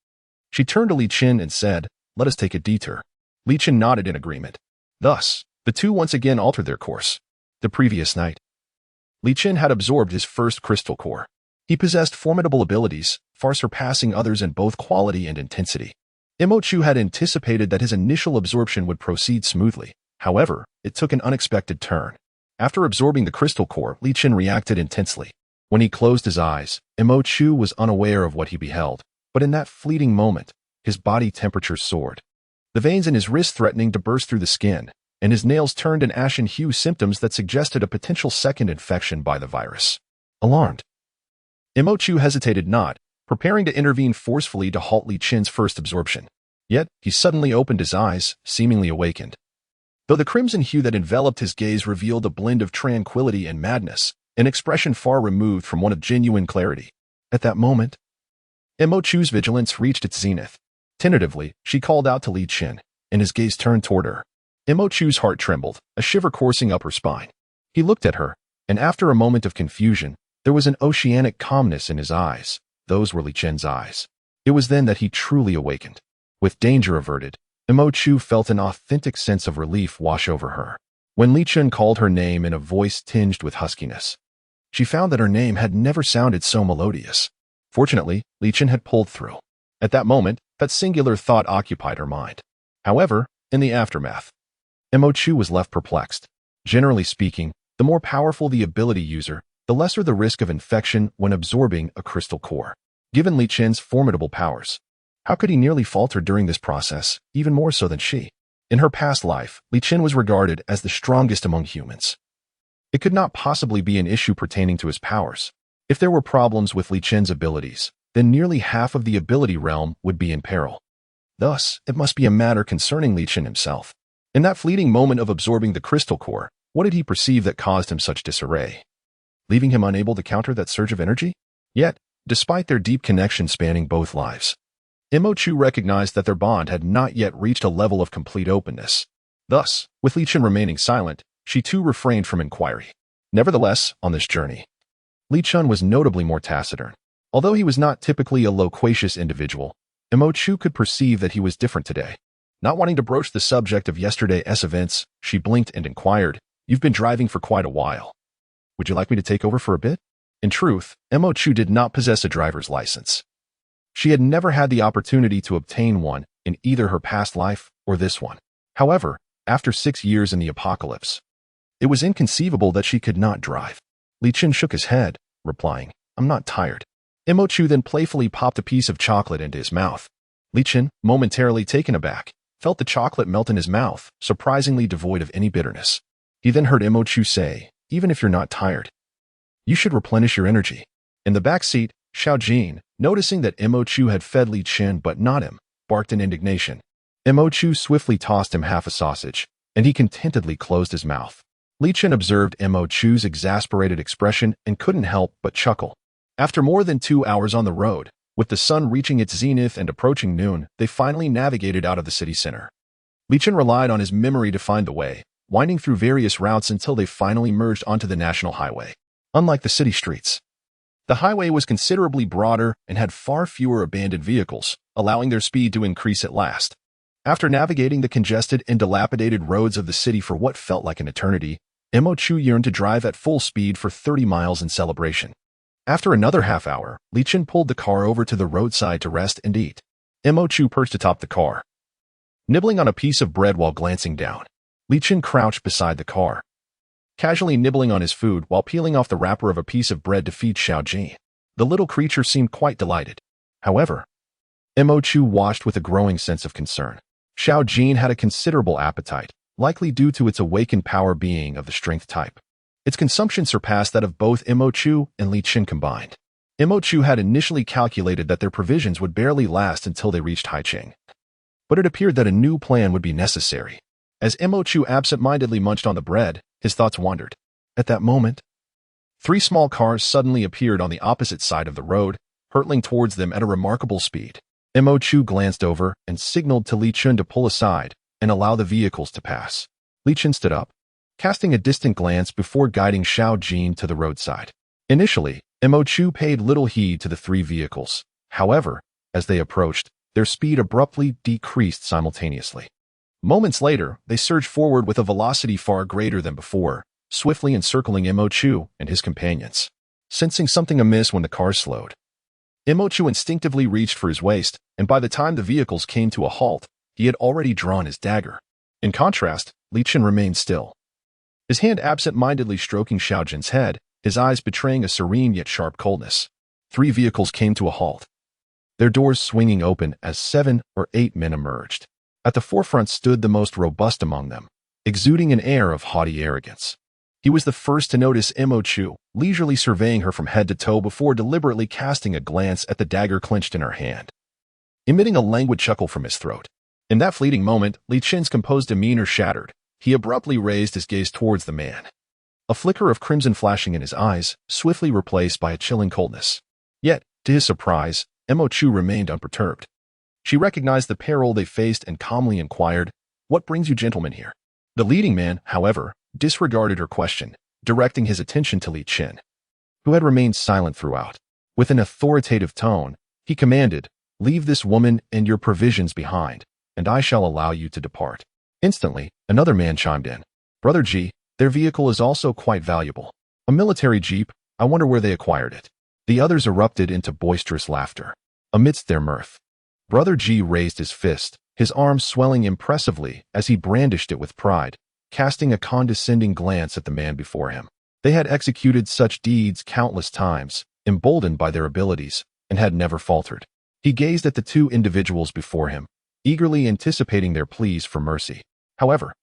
Speaker 1: She turned to Li Chen and said, "Let us take a detour." Li Chen nodded in agreement. Thus, the 2 once again altered their course. The previous night, Li Chen had absorbed his first crystal core. He possessed formidable abilities, far surpassing others in both quality and intensity. Imochu had anticipated that his initial absorption would proceed smoothly. However, it took an unexpected turn. After absorbing the crystal core, Li Chen reacted intensely. When he closed his eyes, Imochu was unaware of what he beheld, but in that fleeting moment, his body temperature soared. The veins in his wrist threatening to burst through the skin, and his nails turned an ashen hue, symptoms that suggested a potential second infection by the virus. Alarmed, Imochu hesitated not, preparing to intervene forcefully to halt Li Chen's first absorption. Yet, he suddenly opened his eyes, seemingly awakened. Though the crimson hue that enveloped his gaze revealed a blend of tranquility and madness, an expression far removed from one of genuine clarity. At that moment, Imochu's vigilance reached its zenith. Tentatively, she called out to Li Chen, and his gaze turned toward her. Imochu's heart trembled, a shiver coursing up her spine. He looked at her, and after a moment of confusion, there was an oceanic calmness in his eyes. Those were Li Chen's eyes. It was then that he truly awakened. With danger averted, Imochu felt an authentic sense of relief wash over her. When Li Chen called her name in a voice tinged with huskiness, she found that her name had never sounded so melodious. Fortunately, Li Chen had pulled through. At that moment, that singular thought occupied her mind. However, in the aftermath, Imochu was left perplexed. Generally speaking, the more powerful the ability user, the lesser the risk of infection when absorbing a crystal core. Given Li Chen's formidable powers, how could he nearly falter during this process, even more so than she? In her past life, Li Chen was regarded as the strongest among humans. It could not possibly be an issue pertaining to his powers. If there were problems with Li Chen's abilities, then nearly half of the ability realm would be in peril. Thus, it must be a matter concerning Li Chen himself. In that fleeting moment of absorbing the crystal core, what did he perceive that caused him such disarray, leaving him unable to counter that surge of energy? Yet, despite their deep connection spanning both lives, Imochu recognized that their bond had not yet reached a level of complete openness. Thus, with Li Chen remaining silent, she too refrained from inquiry. Nevertheless, on this journey, Li Chen was notably more taciturn. Although he was not typically a loquacious individual, Imochu could perceive that he was different today. Not wanting to broach the subject of yesterday's events, she blinked and inquired, "You've been driving for quite a while. Would you like me to take over for a bit?" In truth, Imochu did not possess a driver's license. She had never had the opportunity to obtain one in either her past life or this one. However, after 6 years in the apocalypse, it was inconceivable that she could not drive. Li Chen shook his head, replying, "I'm not tired." Imochu then playfully popped a piece of chocolate into his mouth. Li Chen, momentarily taken aback, felt the chocolate melt in his mouth, surprisingly devoid of any bitterness. He then heard Imochu say, "Even if you're not tired, you should replenish your energy." In the back seat, Xiao Jin, noticing that Imochu had fed Li Chen but not him, barked in indignation. Imochu swiftly tossed him half a sausage, and he contentedly closed his mouth. Li Chen observed Imochu's exasperated expression and couldn't help but chuckle. After more than 2 hours on the road, with the sun reaching its zenith and approaching noon, they finally navigated out of the city center. Li Chen relied on his memory to find the way, winding through various routes until they finally merged onto the national highway. Unlike the city streets, the highway was considerably broader and had far fewer abandoned vehicles, allowing their speed to increase at last. After navigating the congested and dilapidated roads of the city for what felt like an eternity, Imochu yearned to drive at full speed for 30 miles in celebration. After another half hour, Li Chen pulled the car over to the roadside to rest and eat. Mo Chu perched atop the car, nibbling on a piece of bread while glancing down. Li Chen crouched beside the car, casually nibbling on his food while peeling off the wrapper of a piece of bread to feed Xiao Jin. The little creature seemed quite delighted. However, Mo Chu watched with a growing sense of concern. Xiao Jin had a considerable appetite, likely due to its awakened power being of the strength type. Its consumption surpassed that of both Mo Chu and Li Chen combined. Mo Chu had initially calculated that their provisions would barely last until they reached Haicheng. But it appeared that a new plan would be necessary. As Mo Chu absent-mindedly munched on the bread, his thoughts wandered. At that moment, 3 small cars suddenly appeared on the opposite side of the road, hurtling towards them at a remarkable speed. Mo Chu glanced over and signaled to Li Chen to pull aside and allow the vehicles to pass. Li Chen stood up, casting a distant glance before guiding Xiao Jin to the roadside. Initially, Mo Chu paid little heed to the 3 vehicles. However, as they approached, their speed abruptly decreased simultaneously. Moments later, they surged forward with a velocity far greater than before, swiftly encircling Mo Chu and his companions. Sensing something amiss when the cars slowed, Mo Chu instinctively reached for his waist, and by the time the vehicles came to a halt, he had already drawn his dagger. In contrast, Li Chen remained still, his hand absent-mindedly stroking Xiao Jin's head, his eyes betraying a serene yet sharp coldness. 3 vehicles came to a halt, their doors swinging open as 7 or 8 men emerged. At the forefront stood the most robust among them, exuding an air of haughty arrogance. He was the first to notice Mo Chu, leisurely surveying her from head to toe before deliberately casting a glance at the dagger clenched in her hand, emitting a languid chuckle from his throat. In that fleeting moment, Li Chen's composed demeanor shattered. He abruptly raised his gaze towards the man, a flicker of crimson flashing in his eyes, swiftly replaced by a chilling coldness. Yet, to his surprise, Mo Chu remained unperturbed. She recognized the peril they faced and calmly inquired, "What brings you gentlemen here?" The leading man, however, disregarded her question, directing his attention to Li Chen, who had remained silent throughout. With an authoritative tone, he commanded, "Leave this woman and your provisions behind, and I shall allow you to depart." Instantly, another man chimed in. "Brother Ji, their vehicle is also quite valuable. A military jeep, I wonder where they acquired it." The others erupted into boisterous laughter. Amidst their mirth, Brother Ji raised his fist, his arm swelling impressively as he brandished it with pride, casting a condescending glance at the man before him. They had executed such deeds countless times, emboldened by their abilities, and had never faltered. He gazed at the 2 individuals before him, eagerly anticipating their pleas for mercy. However,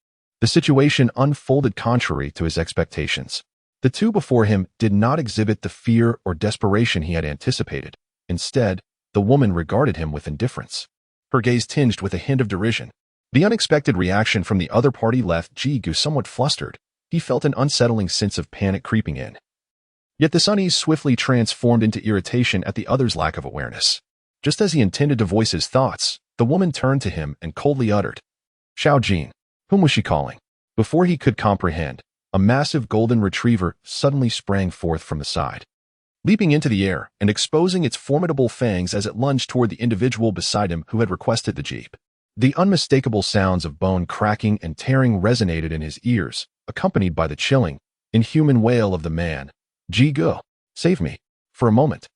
Speaker 1: the situation unfolded contrary to his expectations. The 2 before him did not exhibit the fear or desperation he had anticipated. Instead, the woman regarded him with indifference, her gaze tinged with a hint of derision. The unexpected reaction from the other party left Ji Gu somewhat flustered. He felt an unsettling sense of panic creeping in. Yet this unease swiftly transformed into irritation at the other's lack of awareness. Just as he intended to voice his thoughts, the woman turned to him and coldly uttered, "Xiao Jin." Whom was she calling? Before he could comprehend, a massive golden retriever suddenly sprang forth from the side, leaping into the air and exposing its formidable fangs as it lunged toward the individual beside him who had requested the jeep. The unmistakable sounds of bone cracking and tearing resonated in his ears, accompanied by the chilling, inhuman wail of the man, "Ji Gu, save me." For a moment,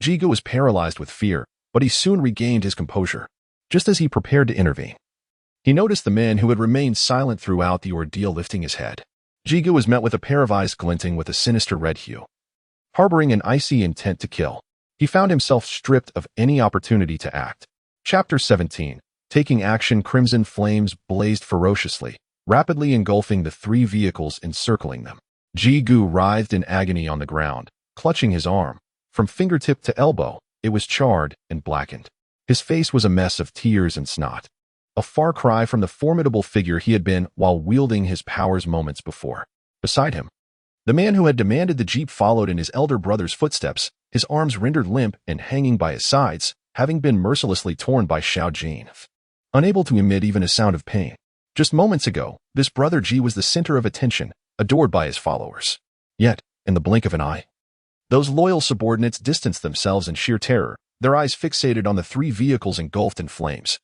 Speaker 1: Ji Gu was paralyzed with fear, but he soon regained his composure. Just as he prepared to intervene, he noticed the man who had remained silent throughout the ordeal lifting his head. Ji Gu was met with a pair of eyes glinting with a sinister red hue. Harboring an icy intent to kill, he found himself stripped of any opportunity to act. Chapter 17. Taking action. Crimson flames blazed ferociously, rapidly engulfing the 3 vehicles encircling them. Ji Gu writhed in agony on the ground, clutching his arm. From fingertip to elbow, it was charred and blackened. His face was a mess of tears and snot, a far cry from the formidable figure he had been while wielding his powers moments before. Beside him, the man who had demanded the jeep followed in his elder brother's footsteps, his arms rendered limp and hanging by his sides, having been mercilessly torn by Xiao Jin, unable to emit even a sound of pain. Just moments ago, this brother Ji was the center of attention, adored by his followers. Yet, in the blink of an eye, those loyal subordinates distanced themselves in sheer terror, their eyes fixated on the 3 vehicles engulfed in flames.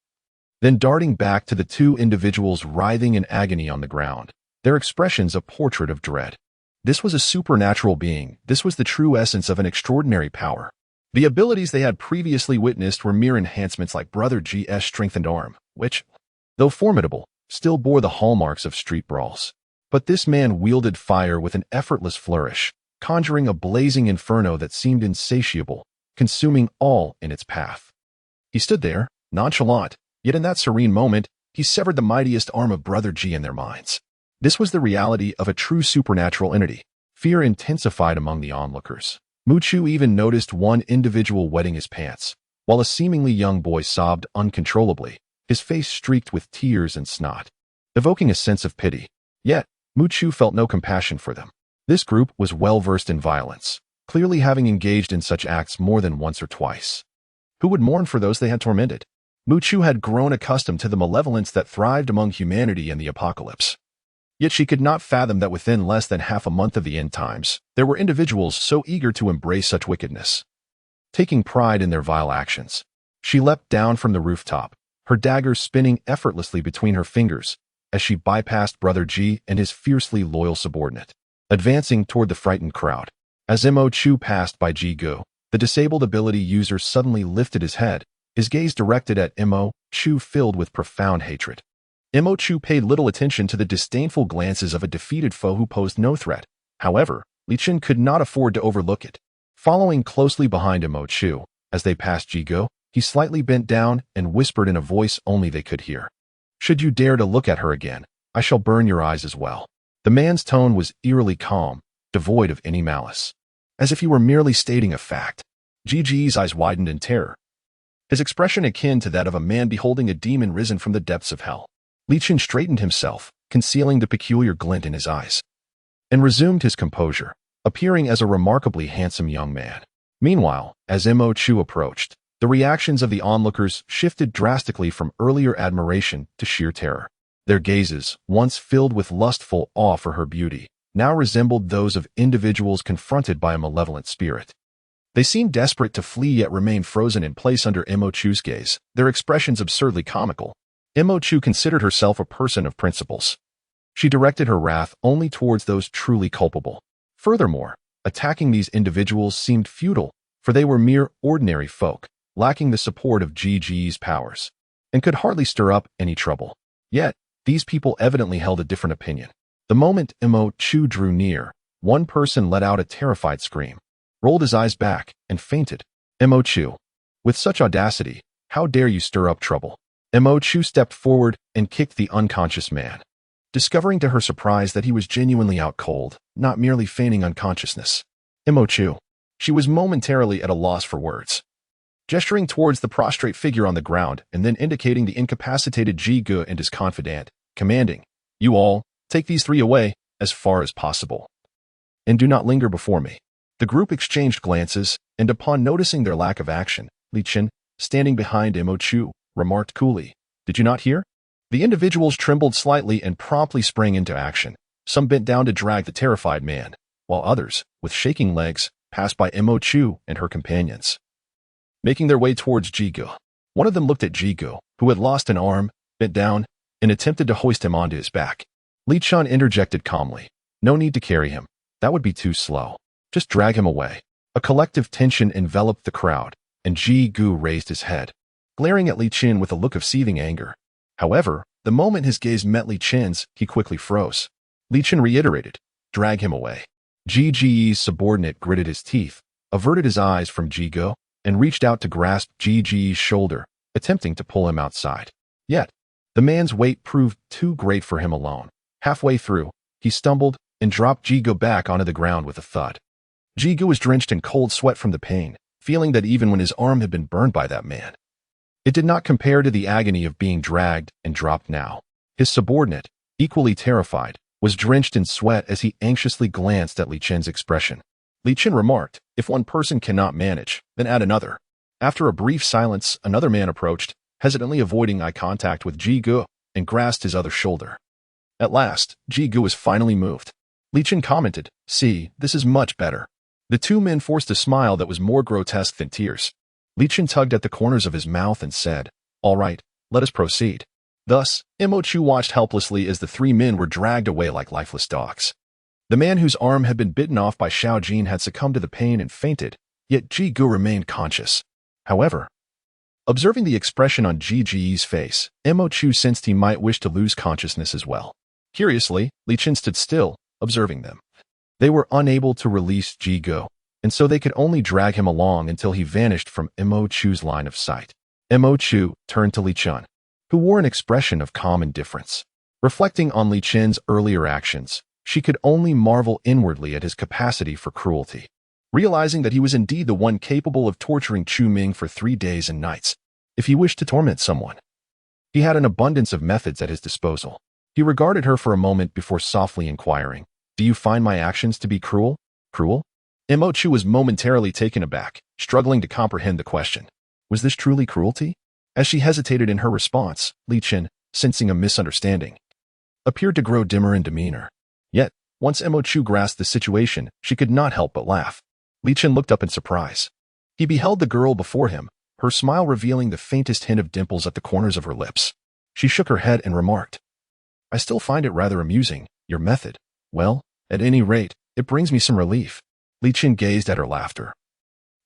Speaker 1: Then darting back to the 2 individuals writhing in agony on the ground, their expressions a portrait of dread. This was a supernatural being. This was the true essence of an extraordinary power. The abilities they had previously witnessed were mere enhancements like Brother G's strengthened arm, which, though formidable, still bore the hallmarks of street brawls. But this man wielded fire with an effortless flourish, conjuring a blazing inferno that seemed insatiable, consuming all in its path. He stood there, nonchalant, yet in that serene moment, he severed the mightiest arm of Brother G in their minds. This was the reality of a true supernatural entity. Fear intensified among the onlookers. Muchu even noticed one individual wetting his pants, while a seemingly young boy sobbed uncontrollably, his face streaked with tears and snot, evoking a sense of pity. Yet, Muchu felt no compassion for them. This group was well-versed in violence, clearly having engaged in such acts more than once or twice. Who would mourn for those they had tormented? Muchu had grown accustomed to the malevolence that thrived among humanity in the apocalypse. Yet she could not fathom that within less than half a month of the end times, there were individuals so eager to embrace such wickedness. Taking pride in their vile actions, she leapt down from the rooftop, her dagger spinning effortlessly between her fingers as she bypassed Brother G and his fiercely loyal subordinate, advancing toward the frightened crowd. As Muchu passed by Ji-gu, the disabled ability user suddenly lifted his head, his gaze directed at Muchu filled with profound hatred. Muchu paid little attention to the disdainful glances of a defeated foe who posed no threat. However, Li Chen could not afford to overlook it. Following closely behind Muchu, as they passed Ji-gu, he slightly bent down and whispered in a voice only they could hear. "Should you dare to look at her again, I shall burn your eyes as well." The man's tone was eerily calm, devoid of any malice, as if he were merely stating a fact. Gi's eyes widened in terror, his expression akin to that of a man beholding a demon risen from the depths of hell. Li Chen straightened himself, concealing the peculiar glint in his eyes, and resumed his composure, appearing as a remarkably handsome young man. Meanwhile, as Muchu approached, the reactions of the onlookers shifted drastically from earlier admiration to sheer terror. Their gazes, once filled with lustful awe for her beauty, now resembled those of individuals confronted by a malevolent spirit. They seemed desperate to flee yet remained frozen in place under Muchu's gaze, their expressions absurdly comical. Muchu considered herself a person of principles. She directed her wrath only towards those truly culpable. Furthermore, attacking these individuals seemed futile, for they were mere ordinary folk, lacking the support of Gi's powers, and could hardly stir up any trouble. Yet, these people evidently held a different opinion. The moment Muchu drew near, one person let out a terrified scream, rolled his eyes back, and fainted. Muchu, with such audacity, how dare you stir up trouble? Muchu stepped forward and kicked the unconscious man, discovering to her surprise that he was genuinely out cold, not merely feigning unconsciousness. Muchu. She was momentarily at a loss for words. Gesturing towards the prostrate figure on the ground and then indicating the incapacitated Ji-gu and his confidant, commanding, "You all, take these three away, as far as possible, and do not linger before me." The group exchanged glances, and upon noticing their lack of action, Li Chen, standing behind Muchu, remarked coolly, "Did you not hear?" The individuals trembled slightly and promptly sprang into action. Some bent down to drag the terrified man, while others, with shaking legs, passed by Muchu and her companions, making their way towards Ji-gu. One of them looked at Ji-gu, who had lost an arm, bent down, and attempted to hoist him onto his back. Li Chen interjected calmly, "No need to carry him. That would be too slow. Just drag him away." A collective tension enveloped the crowd, and Ji-gu raised his head, glaring at Li Chen with a look of seething anger. However, the moment his gaze met Li Chen's, he quickly froze. Li Chen reiterated, "Drag him away." Gi's subordinate gritted his teeth, averted his eyes from Ji-gu, and reached out to grasp Gi's shoulder, attempting to pull him outside. Yet, the man's weight proved too great for him alone. Halfway through, he stumbled and dropped Ji-gu back onto the ground with a thud. Ji-gu was drenched in cold sweat from the pain, feeling that even when his arm had been burned by that man, it did not compare to the agony of being dragged and dropped now. His subordinate, equally terrified, was drenched in sweat as he anxiously glanced at Li Chen's expression. Li Chen remarked, "If one person cannot manage, then add another." After a brief silence, another man approached, hesitantly avoiding eye contact with Ji-gu, and grasped his other shoulder. At last, Ji-gu was finally moved. Li Chen commented, "See, this is much better." The two men forced a smile that was more grotesque than tears. Li Chen tugged at the corners of his mouth and said, "All right, let us proceed." Thus, Muchu watched helplessly as the three men were dragged away like lifeless dogs. The man whose arm had been bitten off by Xiao Jin had succumbed to the pain and fainted, yet Ji Gu remained conscious. However, observing the expression on Ji Ji's face, Mo Chu sensed he might wish to lose consciousness as well. Curiously, Li Chen stood still, observing them. They were unable to release Ji Gu, and so they could only drag him along until he vanished from Mo Chu's line of sight. Mo Chu turned to Li Chen, who wore an expression of calm indifference. Reflecting on Li Chen's earlier actions, she could only marvel inwardly at his capacity for cruelty. Realizing that he was indeed the one capable of torturing Chu Ming for 3 days and nights, if he wished to torment someone. He had an abundance of methods at his disposal. He regarded her for a moment before softly inquiring, "Do you find my actions to be cruel?" Cruel? Mo Chu was momentarily taken aback, struggling to comprehend the question. Was this truly cruelty? As she hesitated in her response, Li Chen, sensing a misunderstanding, appeared to grow dimmer in demeanor. Yet, once Mo Chu grasped the situation, she could not help but laugh. Li Chen looked up in surprise. He beheld the girl before him, her smile revealing the faintest hint of dimples at the corners of her lips. She shook her head and remarked, "I still find it rather amusing, your method. Well, at any rate, it brings me some relief." Li Chen gazed at her laughter,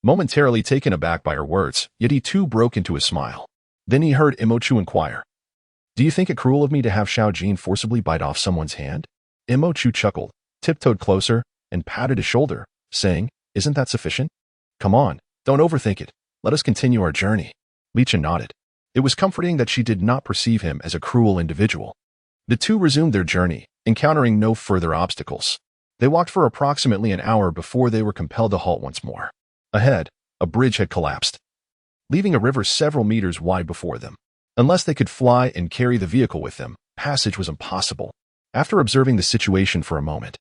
Speaker 1: momentarily taken aback by her words, yet he too broke into a smile. Then he heard Mo Chu inquire, "Do you think it cruel of me to have Xiao Jin forcibly bite off someone's hand?" Mo Chu chuckled, tiptoed closer, and patted his shoulder, saying, "Isn't that sufficient? Come on, don't overthink it. Let us continue our journey." Li Chen nodded. It was comforting that she did not perceive him as a cruel individual. The two resumed their journey, encountering no further obstacles. They walked for approximately an hour before they were compelled to halt once more. Ahead, a bridge had collapsed, leaving a river several meters wide before them. Unless they could fly and carry the vehicle with them, passage was impossible. After observing the situation for a moment,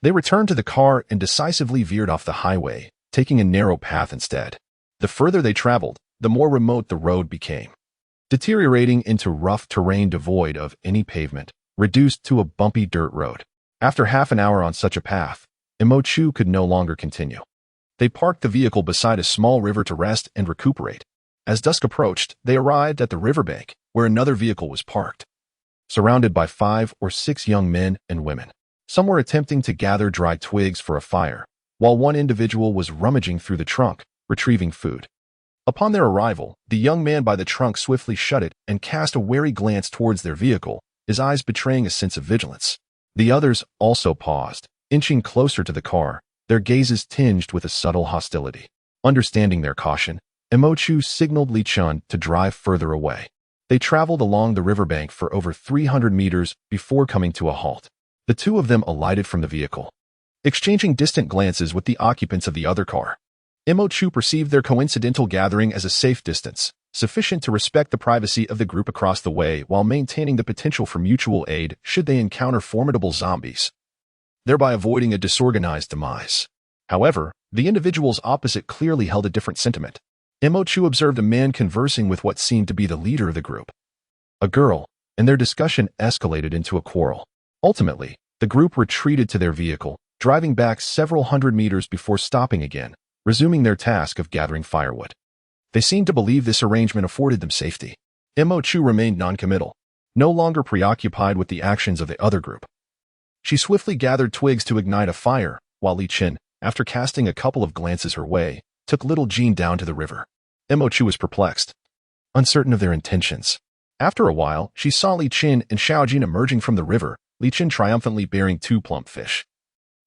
Speaker 1: they returned to the car and decisively veered off the highway, taking a narrow path instead. The further they traveled, the more remote the road became, deteriorating into rough terrain devoid of any pavement, reduced to a bumpy dirt road. After half an hour on such a path, Mo Chu could no longer continue. They parked the vehicle beside a small river to rest and recuperate. As dusk approached, they arrived at the riverbank, where another vehicle was parked, surrounded by 5 or 6 young men and women. Some were attempting to gather dry twigs for a fire, while one individual was rummaging through the trunk, retrieving food. Upon their arrival, the young man by the trunk swiftly shut it and cast a wary glance towards their vehicle, his eyes betraying a sense of vigilance. The others also paused, inching closer to the car, their gazes tinged with a subtle hostility. Understanding their caution, Mo Chu signaled Li Chen to drive further away. They traveled along the riverbank for over 300 meters before coming to a halt. The two of them alighted from the vehicle, exchanging distant glances with the occupants of the other car. Mo Chu perceived their coincidental gathering as a safe distance, sufficient to respect the privacy of the group across the way while maintaining the potential for mutual aid should they encounter formidable zombies, thereby avoiding a disorganized demise. However, the individuals opposite clearly held a different sentiment. Mo Chu observed a man conversing with what seemed to be the leader of the group, a girl, and their discussion escalated into a quarrel. Ultimately, the group retreated to their vehicle, driving back several hundred meters before stopping again, resuming their task of gathering firewood. They seemed to believe this arrangement afforded them safety. Mo Chu remained noncommittal, no longer preoccupied with the actions of the other group. She swiftly gathered twigs to ignite a fire, while Li Chen, after casting a couple of glances her way, took little Jean down to the river. Mo Chu was perplexed, uncertain of their intentions. After a while, she saw Li Chen and Xiao Jin emerging from the river, Li Chen triumphantly bearing 2 plump fish,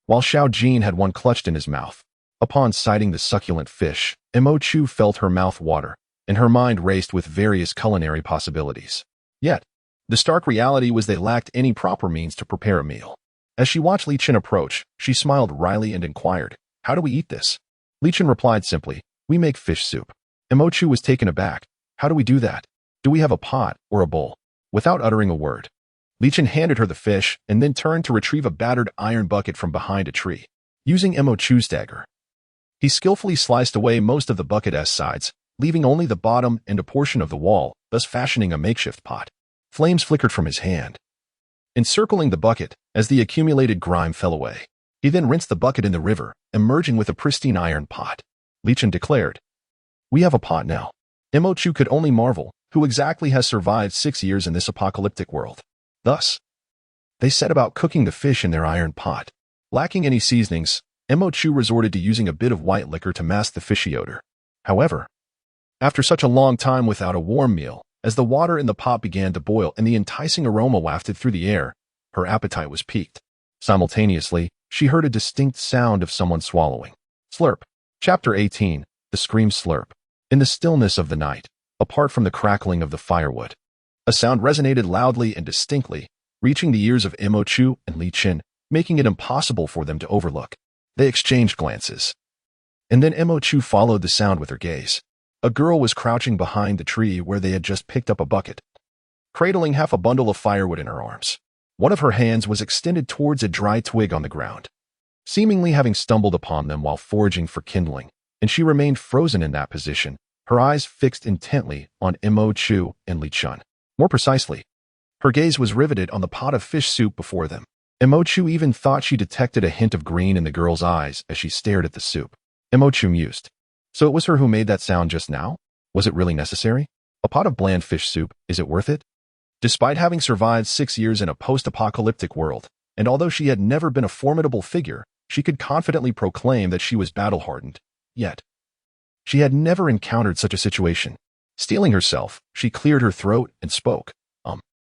Speaker 1: while Xiao Jin had one clutched in his mouth. Upon sighting the succulent fish, Mo Chu felt her mouth water, and her mind raced with various culinary possibilities. Yet, the stark reality was they lacked any proper means to prepare a meal. As she watched Li Chen approach, she smiled wryly and inquired, "How do we eat this?" Li Chen replied simply, "We make fish soup." Mo Chu was taken aback. "How do we do that? Do we have a pot or a bowl?" Without uttering a word, Li Chen handed her the fish and then turned to retrieve a battered iron bucket from behind a tree. Using Mo Chu's dagger, he skillfully sliced away most of the bucket's sides, leaving only the bottom and a portion of the wall, thus fashioning a makeshift pot. Flames flickered from his hand, encircling the bucket as the accumulated grime fell away. He then rinsed the bucket in the river, emerging with a pristine iron pot. Li Chen declared, "We have a pot now." Mo Chu could only marvel, who exactly has survived 6 years in this apocalyptic world. Thus, they set about cooking the fish in their iron pot. Lacking any seasonings, Mo Chu resorted to using a bit of white liquor to mask the fishy odor. However, after such a long time without a warm meal, as the water in the pot began to boil and the enticing aroma wafted through the air, her appetite was piqued. Simultaneously, she heard a distinct sound of someone swallowing. Slurp. Chapter 18. The Scream Slurp. In the stillness of the night, apart from the crackling of the firewood, a sound resonated loudly and distinctly, reaching the ears of Mo Chu and Li Chen, making it impossible for them to overlook. They exchanged glances. And then Mo Chu followed the sound with her gaze. A girl was crouching behind the tree where they had just picked up a bucket, cradling half a bundle of firewood in her arms. One of her hands was extended towards a dry twig on the ground, seemingly having stumbled upon them while foraging for kindling, and she remained frozen in that position, her eyes fixed intently on Mo Chu and Li Chen. More precisely, her gaze was riveted on the pot of fish soup before them. Mo Chu even thought she detected a hint of green in the girl's eyes as she stared at the soup. Mo Chu mused. So it was her who made that sound just now? Was it really necessary? A pot of bland fish soup, is it worth it? Despite having survived 6 years in a post-apocalyptic world, and although she had never been a formidable figure, she could confidently proclaim that she was battle-hardened. Yet, she had never encountered such a situation. Steeling herself, she cleared her throat and spoke.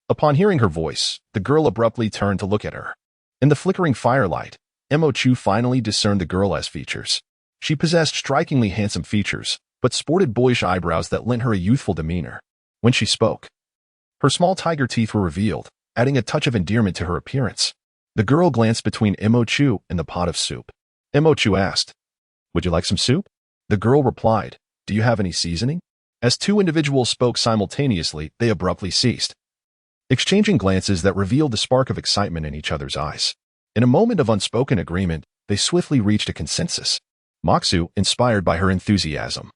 Speaker 1: Upon hearing her voice, the girl abruptly turned to look at her. In the flickering firelight, Mo Chu finally discerned the girl as features. She possessed strikingly handsome features, but sported boyish eyebrows that lent her a youthful demeanor. When she spoke, her small tiger teeth were revealed, adding a touch of endearment to her appearance. The girl glanced between Mo Chu and the pot of soup. Mo Chu asked, "Would you like some soup?" The girl replied, "Do you have any seasoning?" As two individuals spoke simultaneously, they abruptly ceased, exchanging glances that revealed the spark of excitement in each other's eyes. In a moment of unspoken agreement, they swiftly reached a consensus. Moxu, inspired by her enthusiasm,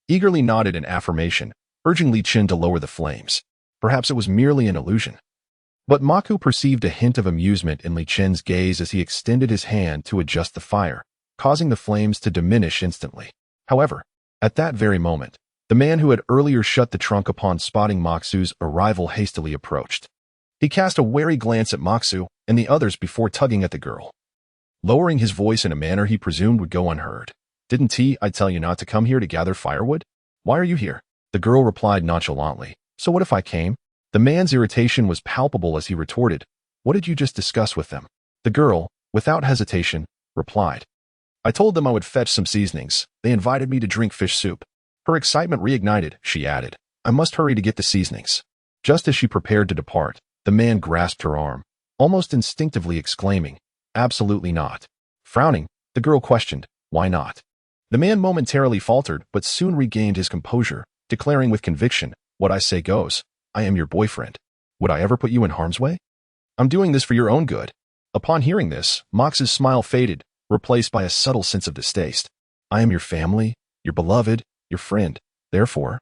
Speaker 1: eagerly nodded in affirmation, urging Li Chen to lower the flames. Perhaps it was merely an illusion. But Moxu perceived a hint of amusement in Li Chen's gaze as he extended his hand to adjust the fire, causing the flames to diminish instantly. However, at that very moment, the man who had earlier shut the trunk upon spotting Moxu's arrival hastily approached. He cast a wary glance at Moxu and the others before tugging at the girl, lowering his voice in a manner he presumed would go unheard. "Didn't I tell you not to come here to gather firewood? Why are you here?" The girl replied nonchalantly. "So what if I came?" The man's irritation was palpable as he retorted, "What did you just discuss with them?" The girl, without hesitation, replied, "I told them I would fetch some seasonings. They invited me to drink fish soup." Her excitement reignited, she added, "I must hurry to get the seasonings." Just as she prepared to depart, the man grasped her arm, almost instinctively exclaiming, "Absolutely not." Frowning, the girl questioned, "Why not?" The man momentarily faltered but soon regained his composure, declaring with conviction, "What I say goes. I am your boyfriend. Would I ever put you in harm's way? I'm doing this for your own good." Upon hearing this, Mox's smile faded, replaced by a subtle sense of distaste. "I am your family, your beloved, your friend. Therefore,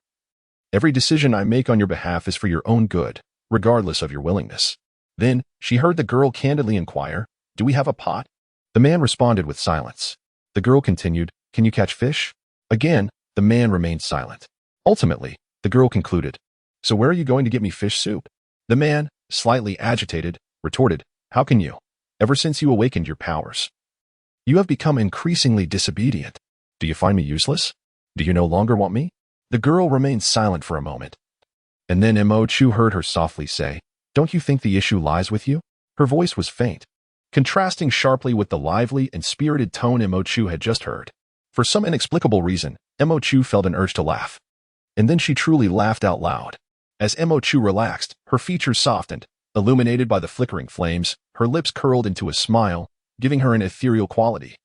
Speaker 1: every decision I make on your behalf is for your own good, regardless of your willingness." Then, she heard the girl candidly inquire, "Do we have a pot?" The man responded with silence. The girl continued, "Can you catch fish?" Again, the man remained silent. Ultimately, the girl concluded, "So where are you going to get me fish soup?" The man, slightly agitated, retorted, "How can you? Ever since you awakened your powers, you have become increasingly disobedient. Do you find me useless? Do you no longer want me?" The girl remained silent for a moment. And then Mo Chu heard her softly say, "Don't you think the issue lies with you?" Her voice was faint, contrasting sharply with the lively and spirited tone Mo Chu had just heard. For some inexplicable reason, Mo Chu felt an urge to laugh. And then she truly laughed out loud. As Mo Chu relaxed, her features softened, illuminated by the flickering flames, her lips curled into a smile, giving her an ethereal quality,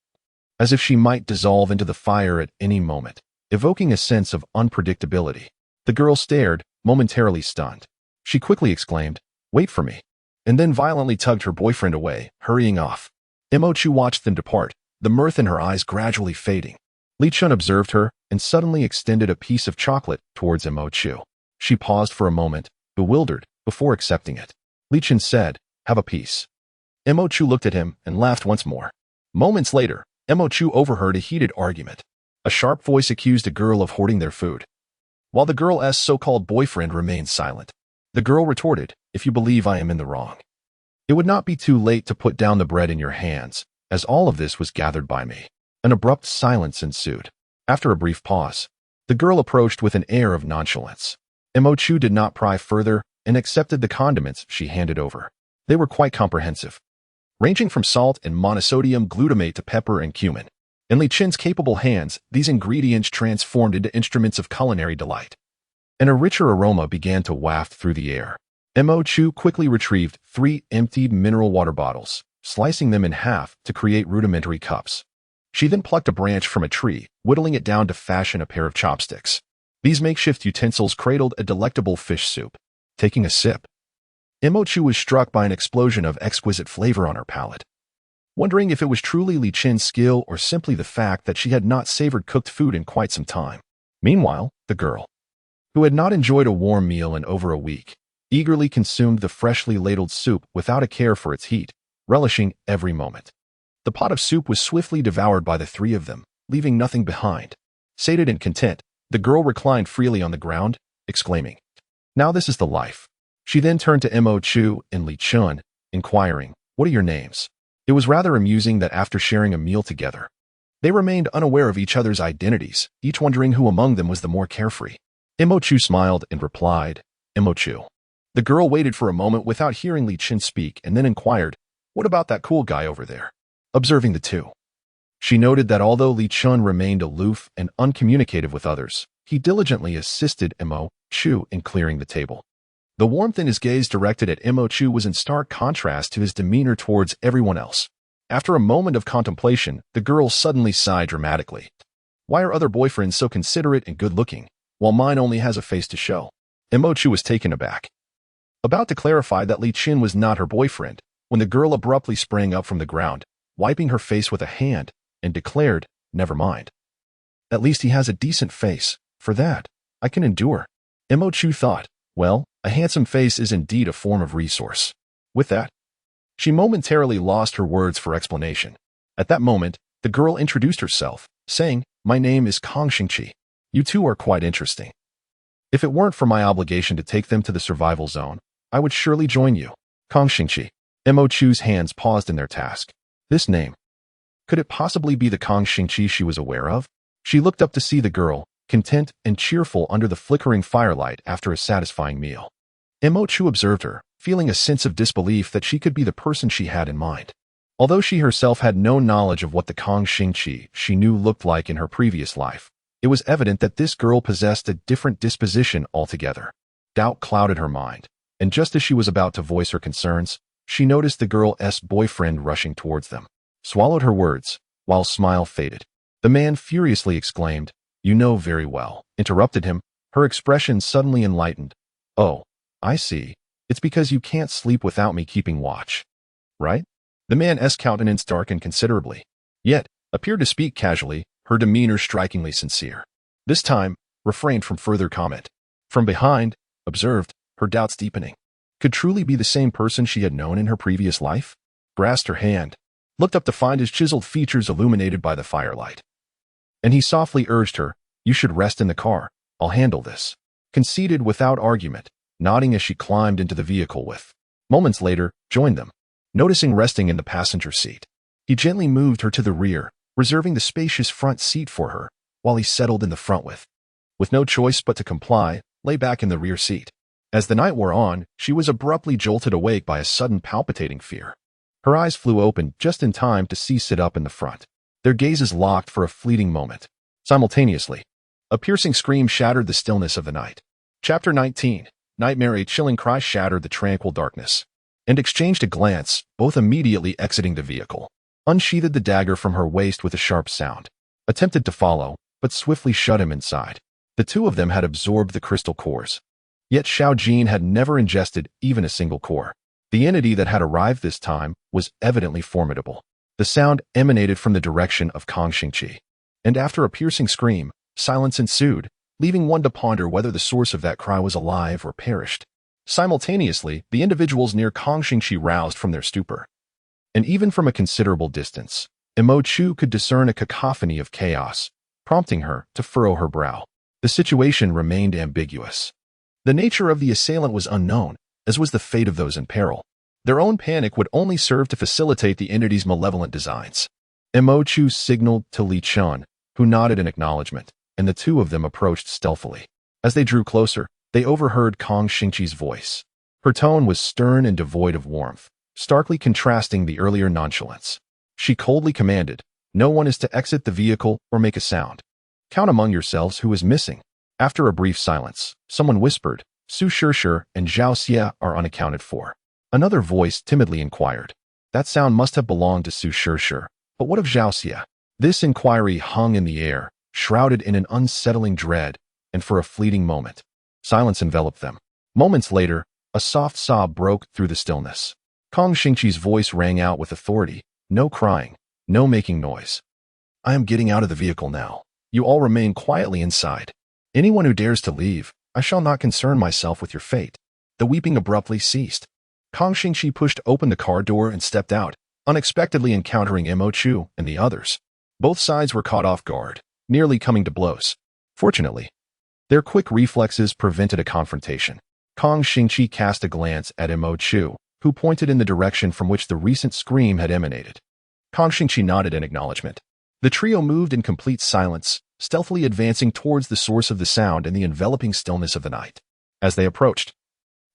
Speaker 1: as if she might dissolve into the fire at any moment, evoking a sense of unpredictability. The girl stared, momentarily stunned. She quickly exclaimed, "Wait for me," and then violently tugged her boyfriend away, hurrying off. Mo Chu watched them depart, the mirth in her eyes gradually fading. Li Chen observed her and suddenly extended a piece of chocolate towards Mo Chu. She paused for a moment, bewildered, before accepting it. Li Chen said, "Have a piece." Mo Chu looked at him and laughed once more. Moments later, Mo Chu overheard a heated argument. A sharp voice accused a girl of hoarding their food, while the girl's so-called boyfriend remained silent. The girl retorted, "If you believe I am in the wrong, it would not be too late to put down the bread in your hands, as all of this was gathered by me. An abrupt silence ensued. After a brief pause, the girl approached with an air of nonchalance. Chu did not pry further and accepted the condiments she handed over. They were quite comprehensive, ranging from salt and monosodium glutamate to pepper and cumin. In Li Chen's capable hands, these ingredients transformed into instruments of culinary delight, and a richer aroma began to waft through the air. Chu quickly retrieved 3 emptied mineral water bottles, slicing them in half to create rudimentary cups. She then plucked a branch from a tree, whittling it down to fashion a pair of chopsticks. These makeshift utensils cradled a delectable fish soup. Taking a sip, Chu was struck by an explosion of exquisite flavor on her palate. Wondering if it was truly Li Chen's skill or simply the fact that she had not savored cooked food in quite some time. Meanwhile, the girl, who had not enjoyed a warm meal in over a week, eagerly consumed the freshly ladled soup without a care for its heat, relishing every moment. The pot of soup was swiftly devoured by the 3 of them, leaving nothing behind. Sated and content, the girl reclined freely on the ground, exclaiming, "Now this is the life." She then turned to Chu and Li Chen, inquiring, "What are your names?" It was rather amusing that after sharing a meal together, they remained unaware of each other's identities, each wondering who among them was the more carefree. Chu smiled and replied, Chu. The girl waited for a moment without hearing Li Chen speak and then inquired, "What about that cool guy over there?" Observing the two, she noted that although Li Chen remained aloof and uncommunicative with others, he diligently assisted Chu in clearing the table. The warmth in his gaze directed at Chu was in stark contrast to his demeanor towards everyone else. After a moment of contemplation, the girl suddenly sighed dramatically. "Why are other boyfriends so considerate and good-looking, while mine only has a face to show?" Chu was taken aback, about to clarify that Li Chen was not her boyfriend, when the girl abruptly sprang up from the ground, wiping her face with a hand, and declared, "Never mind. At least he has a decent face. For that, I can endure." Chu thought, well, a handsome face is indeed a form of resource. With that, she momentarily lost her words for explanation. At that moment, the girl introduced herself, saying, "My name is Kang Xingqi. You two are quite interesting. If it weren't for my obligation to take them to the survival zone, I would surely join you." Kang Xingqi. Chu's hands paused in their task. This name. Could it possibly be the Kang Xingqi she was aware of? She looked up to see the girl, content and cheerful under the flickering firelight after a satisfying meal. Chu observed her, feeling a sense of disbelief that she could be the person she had in mind. Although she herself had no knowledge of what the Kang Xingqi she knew looked like in her previous life, it was evident that this girl possessed a different disposition altogether. Doubt clouded her mind, and just as she was about to voice her concerns, she noticed the girl's boyfriend rushing towards them. Swallowed her words, while smile faded. The man furiously exclaimed, "You know very well," interrupted him, her expression suddenly enlightened. "Oh, I see. It's because you can't sleep without me keeping watch. Right?" The man's countenance darkened considerably, yet appeared to speak casually, her demeanor strikingly sincere. This time, refrained from further comment. From behind, observed, her doubts deepening. Could truly be the same person she had known in her previous life? Grasped her hand, looked up to find his chiseled features illuminated by the firelight. And he softly urged her, "You should rest in the car. I'll handle this." Conceded without argument, nodding as she climbed into the vehicle with. Moments later, joined them. Noticing resting in the passenger seat, he gently moved her to the rear, reserving the spacious front seat for her, while he settled in the front with no choice but to comply, lay back in the rear seat. As the night wore on, she was abruptly jolted awake by a sudden palpitating fear. Her eyes flew open just in time to see sit up in the front. Their gazes locked for a fleeting moment. Simultaneously, a piercing scream shattered the stillness of the night. Chapter 19. Nightmare. A chilling cry shattered the tranquil darkness, and exchanged a glance, both immediately exiting the vehicle. Unsheathed the dagger from her waist with a sharp sound. Attempted to follow, but swiftly shut him inside. The two of them had absorbed the crystal cores. Yet Xiao Jin had never ingested even a single core. The entity that had arrived this time was evidently formidable. The sound emanated from the direction of Kang Xingqi. And after a piercing scream, silence ensued, leaving one to ponder whether the source of that cry was alive or perished. Simultaneously, the individuals near Kang Xingqi roused from their stupor. And even from a considerable distance, Chu could discern a cacophony of chaos, prompting her to furrow her brow. The situation remained ambiguous. The nature of the assailant was unknown, as was the fate of those in peril. Their own panic would only serve to facilitate the entity's malevolent designs. Imochu signaled to Li Chen, who nodded in acknowledgement, and the two of them approached stealthily. As they drew closer, they overheard Kong Xingqi's voice. Her tone was stern and devoid of warmth, starkly contrasting the earlier nonchalance. She coldly commanded, "No one is to exit the vehicle or make a sound. Count among yourselves who is missing." After a brief silence, someone whispered, "Su Shishir and Zhao Xie are unaccounted for." Another voice timidly inquired, "That sound must have belonged to Su Shishir, but what of Zhao Xie?" This inquiry hung in the air, shrouded in an unsettling dread, and for a fleeting moment, silence enveloped them. Moments later, a soft sob broke through the stillness. Kong Xingqi's voice rang out with authority, "No crying, no making noise. I am getting out of the vehicle now. You all remain quietly inside. Anyone who dares to leave, I shall not concern myself with your fate." The weeping abruptly ceased. Kong Xingqi pushed open the car door and stepped out, unexpectedly encountering Imochu and the others. Both sides were caught off guard, nearly coming to blows. Fortunately, their quick reflexes prevented a confrontation. Kong Xingqi cast a glance at Imochu, who pointed in the direction from which the recent scream had emanated. Kong Xingqi nodded in acknowledgement. The trio moved in complete silence, stealthily advancing towards the source of the sound in the enveloping stillness of the night. As they approached,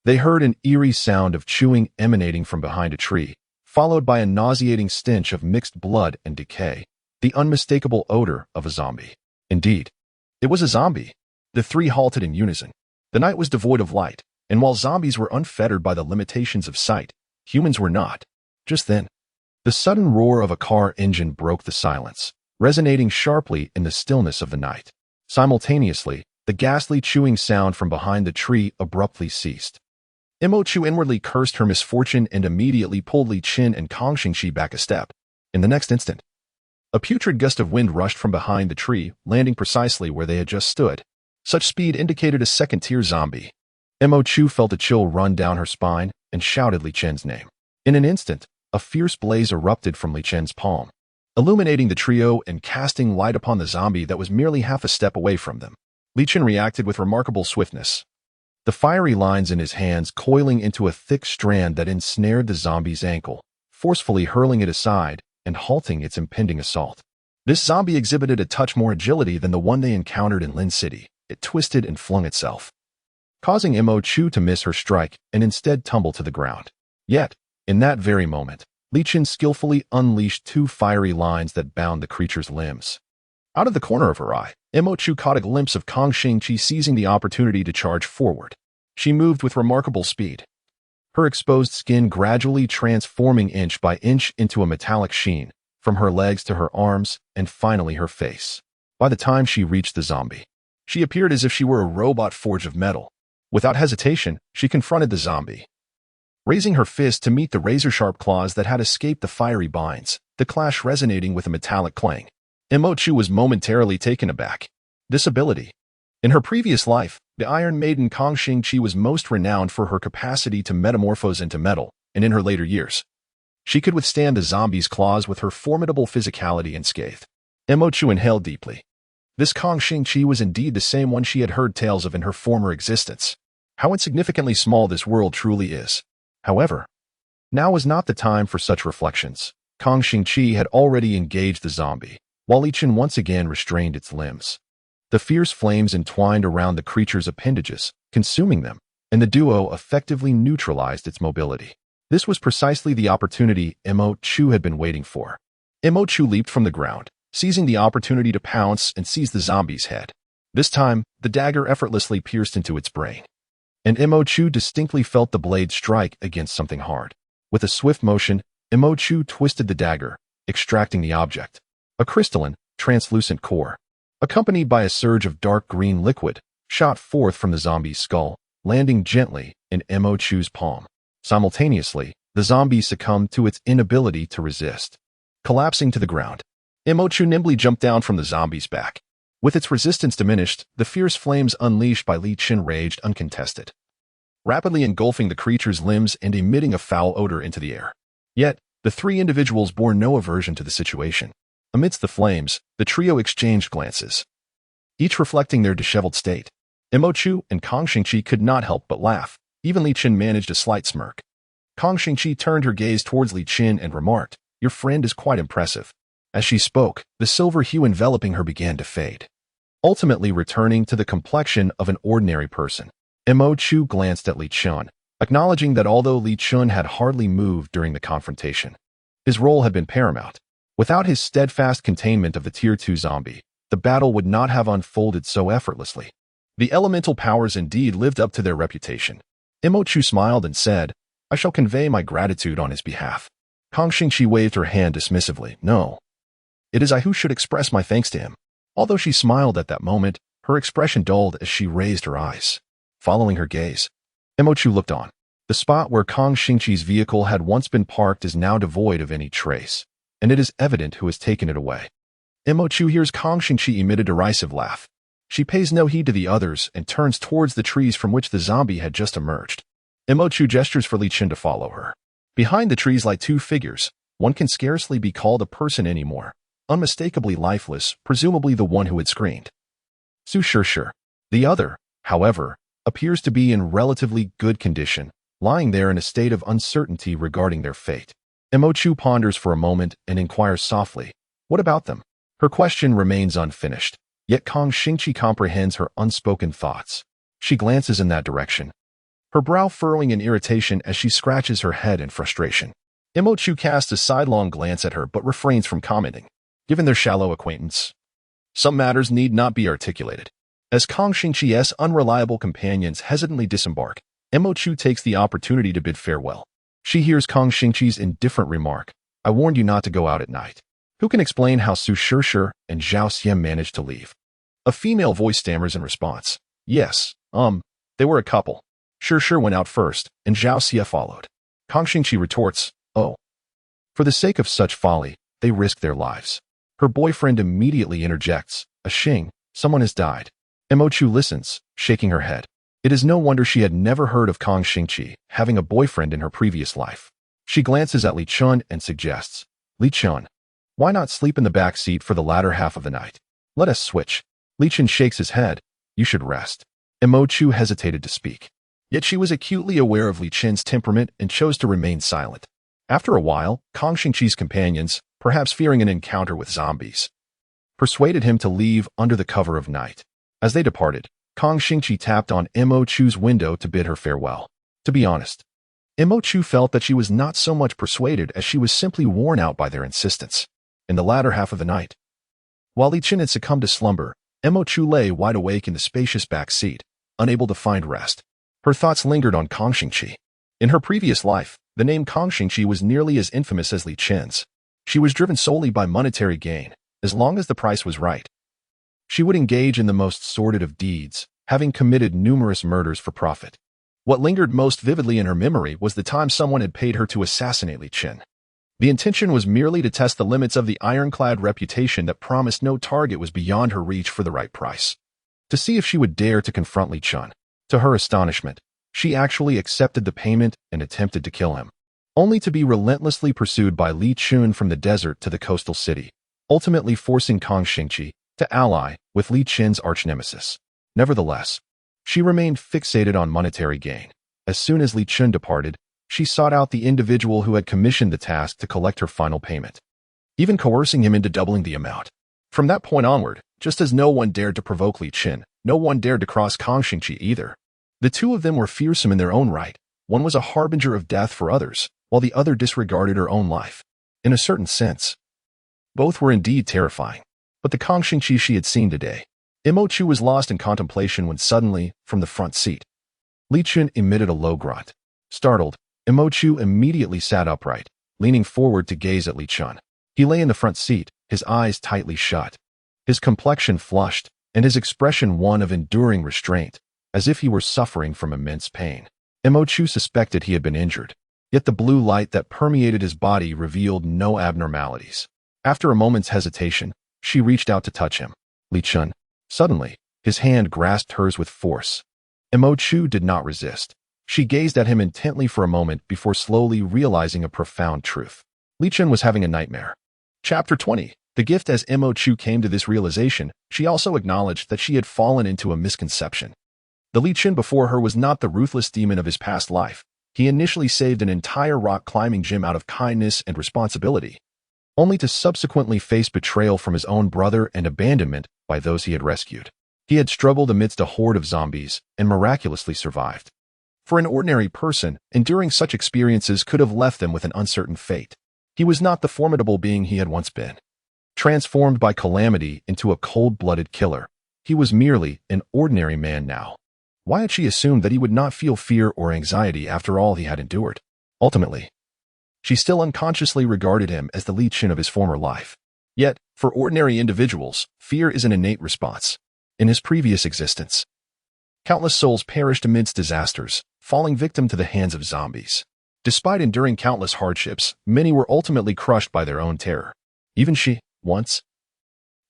Speaker 1: they heard an eerie sound of chewing emanating from behind a tree, followed by a nauseating stench of mixed blood and decay, the unmistakable odor of a zombie. Indeed, it was a zombie. The three halted in unison. The night was devoid of light, and while zombies were unfettered by the limitations of sight, humans were not. Just then, the sudden roar of a car engine broke the silence, resonating sharply in the stillness of the night. Simultaneously, the ghastly chewing sound from behind the tree abruptly ceased. Imochu inwardly cursed her misfortune and immediately pulled Li Chen and Kong Xingqi back a step. In the next instant, a putrid gust of wind rushed from behind the tree, landing precisely where they had just stood. Such speed indicated a second-tier zombie. Imochu felt a chill run down her spine and shouted Li Chen's name. In an instant, a fierce blaze erupted from Li Chen's palm, illuminating the trio and casting light upon the zombie that was merely half a step away from them. Li Chen reacted with remarkable swiftness, the fiery lines in his hands coiling into a thick strand that ensnared the zombie's ankle, forcefully hurling it aside and halting its impending assault. This zombie exhibited a touch more agility than the one they encountered in Lin City. It twisted and flung itself, causing Imochu to miss her strike and instead tumble to the ground. Yet, in that very moment, Li Chen skillfully unleashed two fiery lines that bound the creature's limbs. Out of the corner of her eye, Imochu caught a glimpse of Kong Xingqi seizing the opportunity to charge forward. She moved with remarkable speed, her exposed skin gradually transforming inch by inch into a metallic sheen, from her legs to her arms and finally her face. By the time she reached the zombie, she appeared as if she were a robot forged of metal. Without hesitation, she confronted the zombie, raising her fist to meet the razor-sharp claws that had escaped the fiery binds, the clash resonating with a metallic clang. Imochu was momentarily taken aback. This ability. In her previous life, the Iron Maiden Kong Xingqi was most renowned for her capacity to metamorphose into metal, and in her later years, she could withstand the zombie's claws with her formidable physicality and scathe. Imochu inhaled deeply. This Kong Xingqi was indeed the same one she had heard tales of in her former existence. How insignificantly small this world truly is. However, now was not the time for such reflections. Kong Xingqi had already engaged the zombie, while Li Chen once again restrained its limbs. The fierce flames entwined around the creature's appendages, consuming them, and the duo effectively neutralized its mobility. This was precisely the opportunity Imochu had been waiting for. Imochu leaped from the ground, seizing the opportunity to pounce and seize the zombie's head. This time, the dagger effortlessly pierced into its brain, and Imochu distinctly felt the blade strike against something hard. With a swift motion, Imochu twisted the dagger, extracting the object, a crystalline, translucent core. Accompanied by a surge of dark green liquid, shot forth from the zombie's skull, landing gently in Imochu's palm. Simultaneously, the zombie succumbed to its inability to resist. Collapsing to the ground, Imochu nimbly jumped down from the zombie's back. With its resistance diminished, the fierce flames unleashed by Li Chen raged uncontested, rapidly engulfing the creature's limbs and emitting a foul odor into the air. Yet, the three individuals bore no aversion to the situation. Amidst the flames, the trio exchanged glances, each reflecting their disheveled state. Imochu and Kong Xingqi could not help but laugh. Even Li Chen managed a slight smirk. Kang Xingqi turned her gaze towards Li Chen and remarked, "Your friend is quite impressive." As she spoke, the silver hue enveloping her began to fade, ultimately returning to the complexion of an ordinary person. Mo Chu glanced at Li Chen, acknowledging that although Li Chen had hardly moved during the confrontation, his role had been paramount. Without his steadfast containment of the Tier 2 zombie, the battle would not have unfolded so effortlessly. The elemental powers indeed lived up to their reputation. Mo Chu smiled and said, "I shall convey my gratitude on his behalf." Kang Xingqi waved her hand dismissively. "No. It is I who should express my thanks to him." Although she smiled at that moment, her expression dulled as she raised her eyes. Following her gaze, Mo Chu looked on. The spot where Kang Xingqi's vehicle had once been parked is now devoid of any trace, and it is evident who has taken it away. Mo Chu hears Kang Xingqi emit a derisive laugh. She pays no heed to the others and turns towards the trees from which the zombie had just emerged. Mo Chu gestures for Li Chen to follow her. Behind the trees lie two figures. One can scarcely be called a person anymore, unmistakably lifeless, presumably the one who had screamed. Su Shishir. The other, however, appears to be in relatively good condition, lying there in a state of uncertainty regarding their fate. Mo Chu ponders for a moment and inquires softly, "What about them?" Her question remains unfinished, yet Kang Xingqi comprehends her unspoken thoughts. She glances in that direction, her brow furrowing in irritation as she scratches her head in frustration. Mo Chu casts a sidelong glance at her but refrains from commenting. Given their shallow acquaintance, some matters need not be articulated. As Kang Xingqi's unreliable companions hesitantly disembark, Mo Chu takes the opportunity to bid farewell. She hears Kang Xingqi's indifferent remark, "I warned you not to go out at night." Who can explain how Su Shishir and Zhao Xian managed to leave? A female voice stammers in response. "Yes, they were a couple. Shishir went out first, and Zhao Xia followed." Kang Xingqi retorts, "Oh. For the sake of such folly, they risked their lives." Her boyfriend immediately interjects, "A Xing, someone has died." Mo Chu listens, shaking her head. It is no wonder she had never heard of Kang Xingqi having a boyfriend in her previous life. She glances at Li Chen and suggests, "Li Chen, why not sleep in the back seat for the latter half of the night? Let us switch." Li Chen shakes his head. "You should rest." Mo Chu hesitated to speak. Yet she was acutely aware of Li Chen's temperament and chose to remain silent. After a while, Kang Xingqi's companions, perhaps fearing an encounter with zombies, persuaded him to leave under the cover of night. As they departed, Kang Xingqi tapped on Mo Chu's window to bid her farewell. To be honest, Mo Chu felt that she was not so much persuaded as she was simply worn out by their insistence. In the latter half of the night, while Li Chen had succumbed to slumber, Mo Chu lay wide awake in the spacious back seat, unable to find rest. Her thoughts lingered on Kang Xingqi. In her previous life, the name Kang Xingqi was nearly as infamous as Li Chen's. She was driven solely by monetary gain. As long as the price was right, she would engage in the most sordid of deeds, having committed numerous murders for profit. What lingered most vividly in her memory was the time someone had paid her to assassinate Li Chen. The intention was merely to test the limits of the ironclad reputation that promised no target was beyond her reach for the right price. To see if she would dare to confront Li Chen. To her astonishment, she actually accepted the payment and attempted to kill him, only to be relentlessly pursued by Li Chen from the desert to the coastal city, ultimately forcing Kang Xingqi to ally with Li Chen's arch-nemesis. Nevertheless, she remained fixated on monetary gain. As soon as Li Chen departed, she sought out the individual who had commissioned the task to collect her final payment, even coercing him into doubling the amount. From that point onward, just as no one dared to provoke Li Chen, no one dared to cross Kang Xingqi either. The two of them were fearsome in their own right. One was a harbinger of death for others, while the other disregarded her own life. In a certain sense, both were indeed terrifying. But the Kang Xingqi she had seen today. Mo Chu was lost in contemplation when suddenly, from the front seat, Li Chen emitted a low grunt. Startled, Mo Chu immediately sat upright, leaning forward to gaze at Li Chen. He lay in the front seat, his eyes tightly shut, his complexion flushed, and his expression one of enduring restraint, as if he were suffering from immense pain. Mo Chu suspected he had been injured, yet the blue light that permeated his body revealed no abnormalities. After a moment's hesitation, she reached out to touch him. Li Chen. Suddenly, his hand grasped hers with force. Mo Chu did not resist. She gazed at him intently for a moment before slowly realizing a profound truth. Li Chen was having a nightmare. Chapter 20. The gift. As Mo Chu came to this realization, she also acknowledged that she had fallen into a misconception. The Li Chen before her was not the ruthless demon of his past life. He initially saved an entire rock-climbing gym out of kindness and responsibility, only to subsequently face betrayal from his own brother and abandonment by those he had rescued. He had struggled amidst a horde of zombies and miraculously survived. For an ordinary person, enduring such experiences could have left them with an uncertain fate. He was not the formidable being he had once been. Transformed by calamity into a cold-blooded killer, he was merely an ordinary man now. Why had she assumed that he would not feel fear or anxiety after all he had endured? Ultimately, she still unconsciously regarded him as the Li Chen of his former life. Yet, for ordinary individuals, fear is an innate response. In his previous existence, countless souls perished amidst disasters, falling victim to the hands of zombies. Despite enduring countless hardships, many were ultimately crushed by their own terror. Even she, once,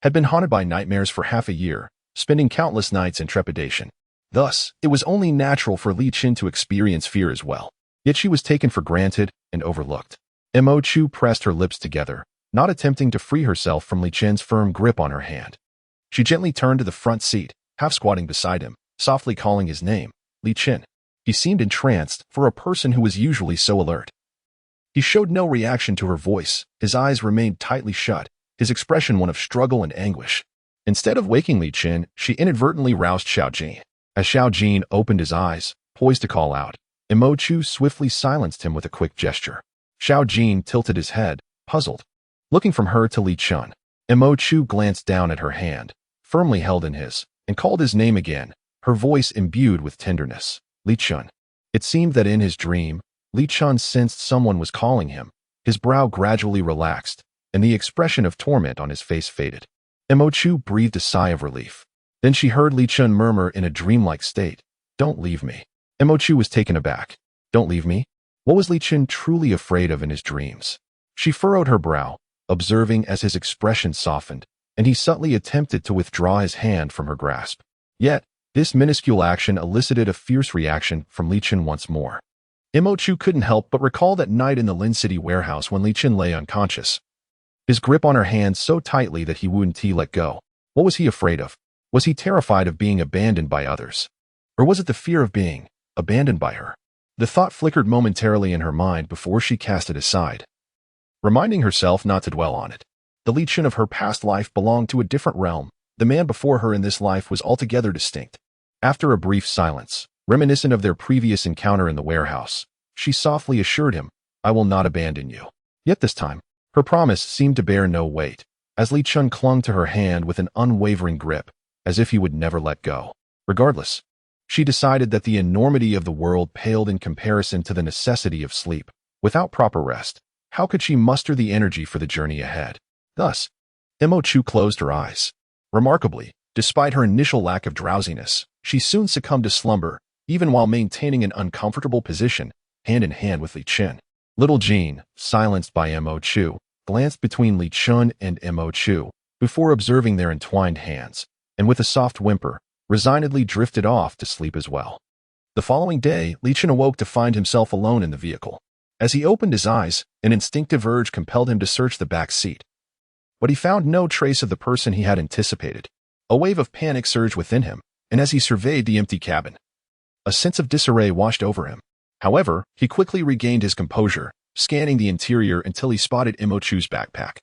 Speaker 1: had been haunted by nightmares for half a year, spending countless nights in trepidation. Thus, it was only natural for Li Chen to experience fear as well. Yet she was taken for granted and overlooked. Mo Chu pressed her lips together, not attempting to free herself from Li Chen's firm grip on her hand. She gently turned to the front seat, half squatting beside him, softly calling his name, Li Chen. He seemed entranced for a person who was usually so alert. He showed no reaction to her voice, his eyes remained tightly shut, his expression one of struggle and anguish. Instead of waking Li Chen, she inadvertently roused Xiao Jin. As Xiao Jin opened his eyes, poised to call out, Mo Chu swiftly silenced him with a quick gesture. Xiao Jin tilted his head, puzzled. Looking from her to Li Chen, Mo Chu glanced down at her hand, firmly held in his, and called his name again, her voice imbued with tenderness. Li Chen. It seemed that in his dream, Li Chen sensed someone was calling him. His brow gradually relaxed, and the expression of torment on his face faded. Mo Chu breathed a sigh of relief. Then she heard Li Chen murmur in a dreamlike state, "Don't leave me." Mo Chu was taken aback. Don't leave me? What was Li Chen truly afraid of in his dreams? She furrowed her brow, observing as his expression softened, and he subtly attempted to withdraw his hand from her grasp. Yet, this minuscule action elicited a fierce reaction from Li Chen once more. Mo Chu couldn't help but recall that night in the Lin City warehouse when Li Chen lay unconscious. His grip on her hand so tightly that he wouldn't let go. What was he afraid of? Was he terrified of being abandoned by others? Or was it the fear of being abandoned by her? The thought flickered momentarily in her mind before she cast it aside, reminding herself not to dwell on it. The Li Chen of her past life belonged to a different realm. The man before her in this life was altogether distinct. After a brief silence, reminiscent of their previous encounter in the warehouse, she softly assured him, "I will not abandon you." Yet this time, her promise seemed to bear no weight, as Li Chen clung to her hand with an unwavering grip, as if he would never let go. Regardless, she decided that the enormity of the world paled in comparison to the necessity of sleep. Without proper rest, how could she muster the energy for the journey ahead? Thus, Mo Chu closed her eyes. Remarkably, despite her initial lack of drowsiness, she soon succumbed to slumber, even while maintaining an uncomfortable position, hand in hand with Li Chen. Little Jean, silenced by Mo Chu, glanced between Li Chen and Mo Chu, before observing their entwined hands, and with a soft whimper, resignedly drifted off to sleep as well. The following day, Li Chen awoke to find himself alone in the vehicle. As he opened his eyes, an instinctive urge compelled him to search the back seat. But he found no trace of the person he had anticipated. A wave of panic surged within him, and as he surveyed the empty cabin, a sense of disarray washed over him. However, he quickly regained his composure, scanning the interior until he spotted Mo Chu's backpack,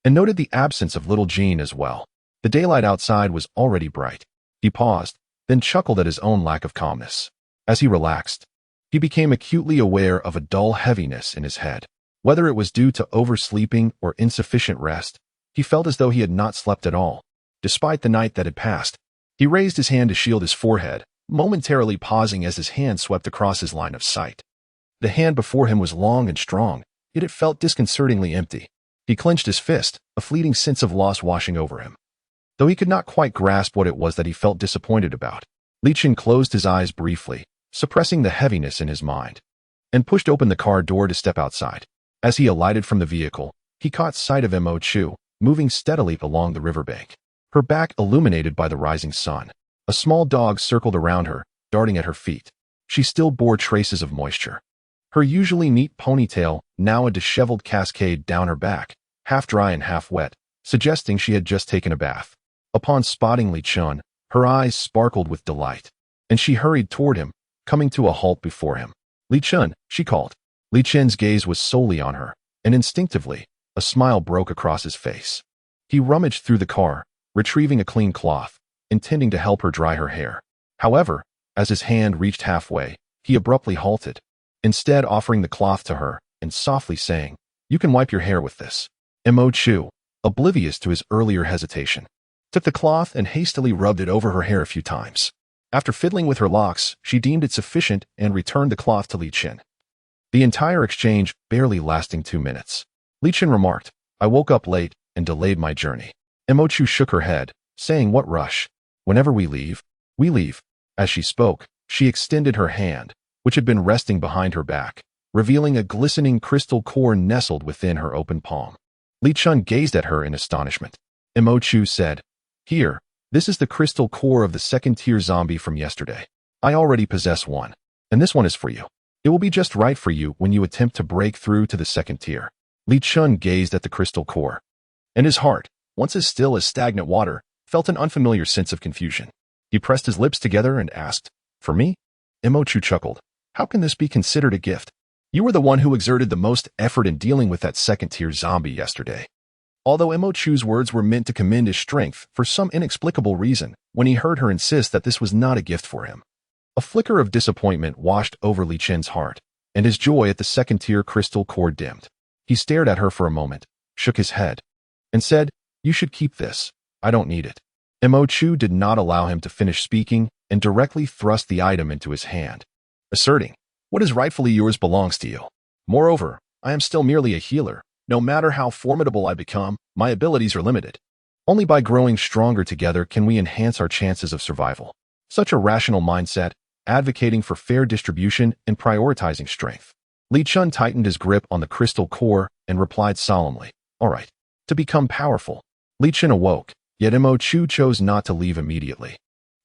Speaker 1: and noted the absence of little Jean as well. The daylight outside was already bright. He paused, then chuckled at his own lack of calmness. As he relaxed, he became acutely aware of a dull heaviness in his head. Whether it was due to oversleeping or insufficient rest, he felt as though he had not slept at all. Despite the night that had passed, he raised his hand to shield his forehead, momentarily pausing as his hand swept across his line of sight. The hand before him was long and strong, yet it felt disconcertingly empty. He clenched his fist, a fleeting sense of loss washing over him. Though he could not quite grasp what it was that he felt disappointed about, Li Chen closed his eyes briefly, suppressing the heaviness in his mind, and pushed open the car door to step outside. As he alighted from the vehicle, he caught sight of Mo Chu, moving steadily along the riverbank, her back illuminated by the rising sun. A small dog circled around her, darting at her feet. She still bore traces of moisture. Her usually neat ponytail, now a disheveled cascade down her back, half dry and half wet, suggesting she had just taken a bath. Upon spotting Li Chen, her eyes sparkled with delight, and she hurried toward him, coming to a halt before him. Li Chen, she called. Li Chen's gaze was solely on her, and instinctively, a smile broke across his face. He rummaged through the car, retrieving a clean cloth, intending to help her dry her hair. However, as his hand reached halfway, he abruptly halted, instead offering the cloth to her and softly saying, "You can wipe your hair with this." Mo Chu, oblivious to his earlier hesitation, took the cloth and hastily rubbed it over her hair a few times. After fiddling with her locks, she deemed it sufficient and returned the cloth to Li Chen. The entire exchange barely lasting 2 minutes. Li Chen remarked, "I woke up late and delayed my journey." Mo Chu shook her head, saying, "What rush? Whenever we leave, we leave." As she spoke, she extended her hand, which had been resting behind her back, revealing a glistening crystal core nestled within her open palm. Li Chen gazed at her in astonishment. Mo Chu said, "Here, this is the crystal core of the second-tier zombie from yesterday. I already possess one, and this one is for you. It will be just right for you when you attempt to break through to the second tier." Li Chen gazed at the crystal core, and his heart, once as still as stagnant water, felt an unfamiliar sense of confusion. He pressed his lips together and asked, "For me?" Mo Chu chuckled. "How can this be considered a gift? You were the one who exerted the most effort in dealing with that second-tier zombie yesterday." Although Mo Chu's words were meant to commend his strength, for some inexplicable reason, when he heard her insist that this was not a gift for him, a flicker of disappointment washed over Li Chen's heart, and his joy at the second-tier crystal core dimmed. He stared at her for a moment, shook his head, and said, "You should keep this. I don't need it." Mo Chu did not allow him to finish speaking and directly thrust the item into his hand, asserting, "What is rightfully yours belongs to you. Moreover, I am still merely a healer. No matter how formidable I become, my abilities are limited. Only by growing stronger together can we enhance our chances of survival." Such a rational mindset, advocating for fair distribution and prioritizing strength. Li Chen tightened his grip on the crystal core and replied solemnly, "All right. To become powerful." Li Chen awoke, yet Mo Chu chose not to leave immediately.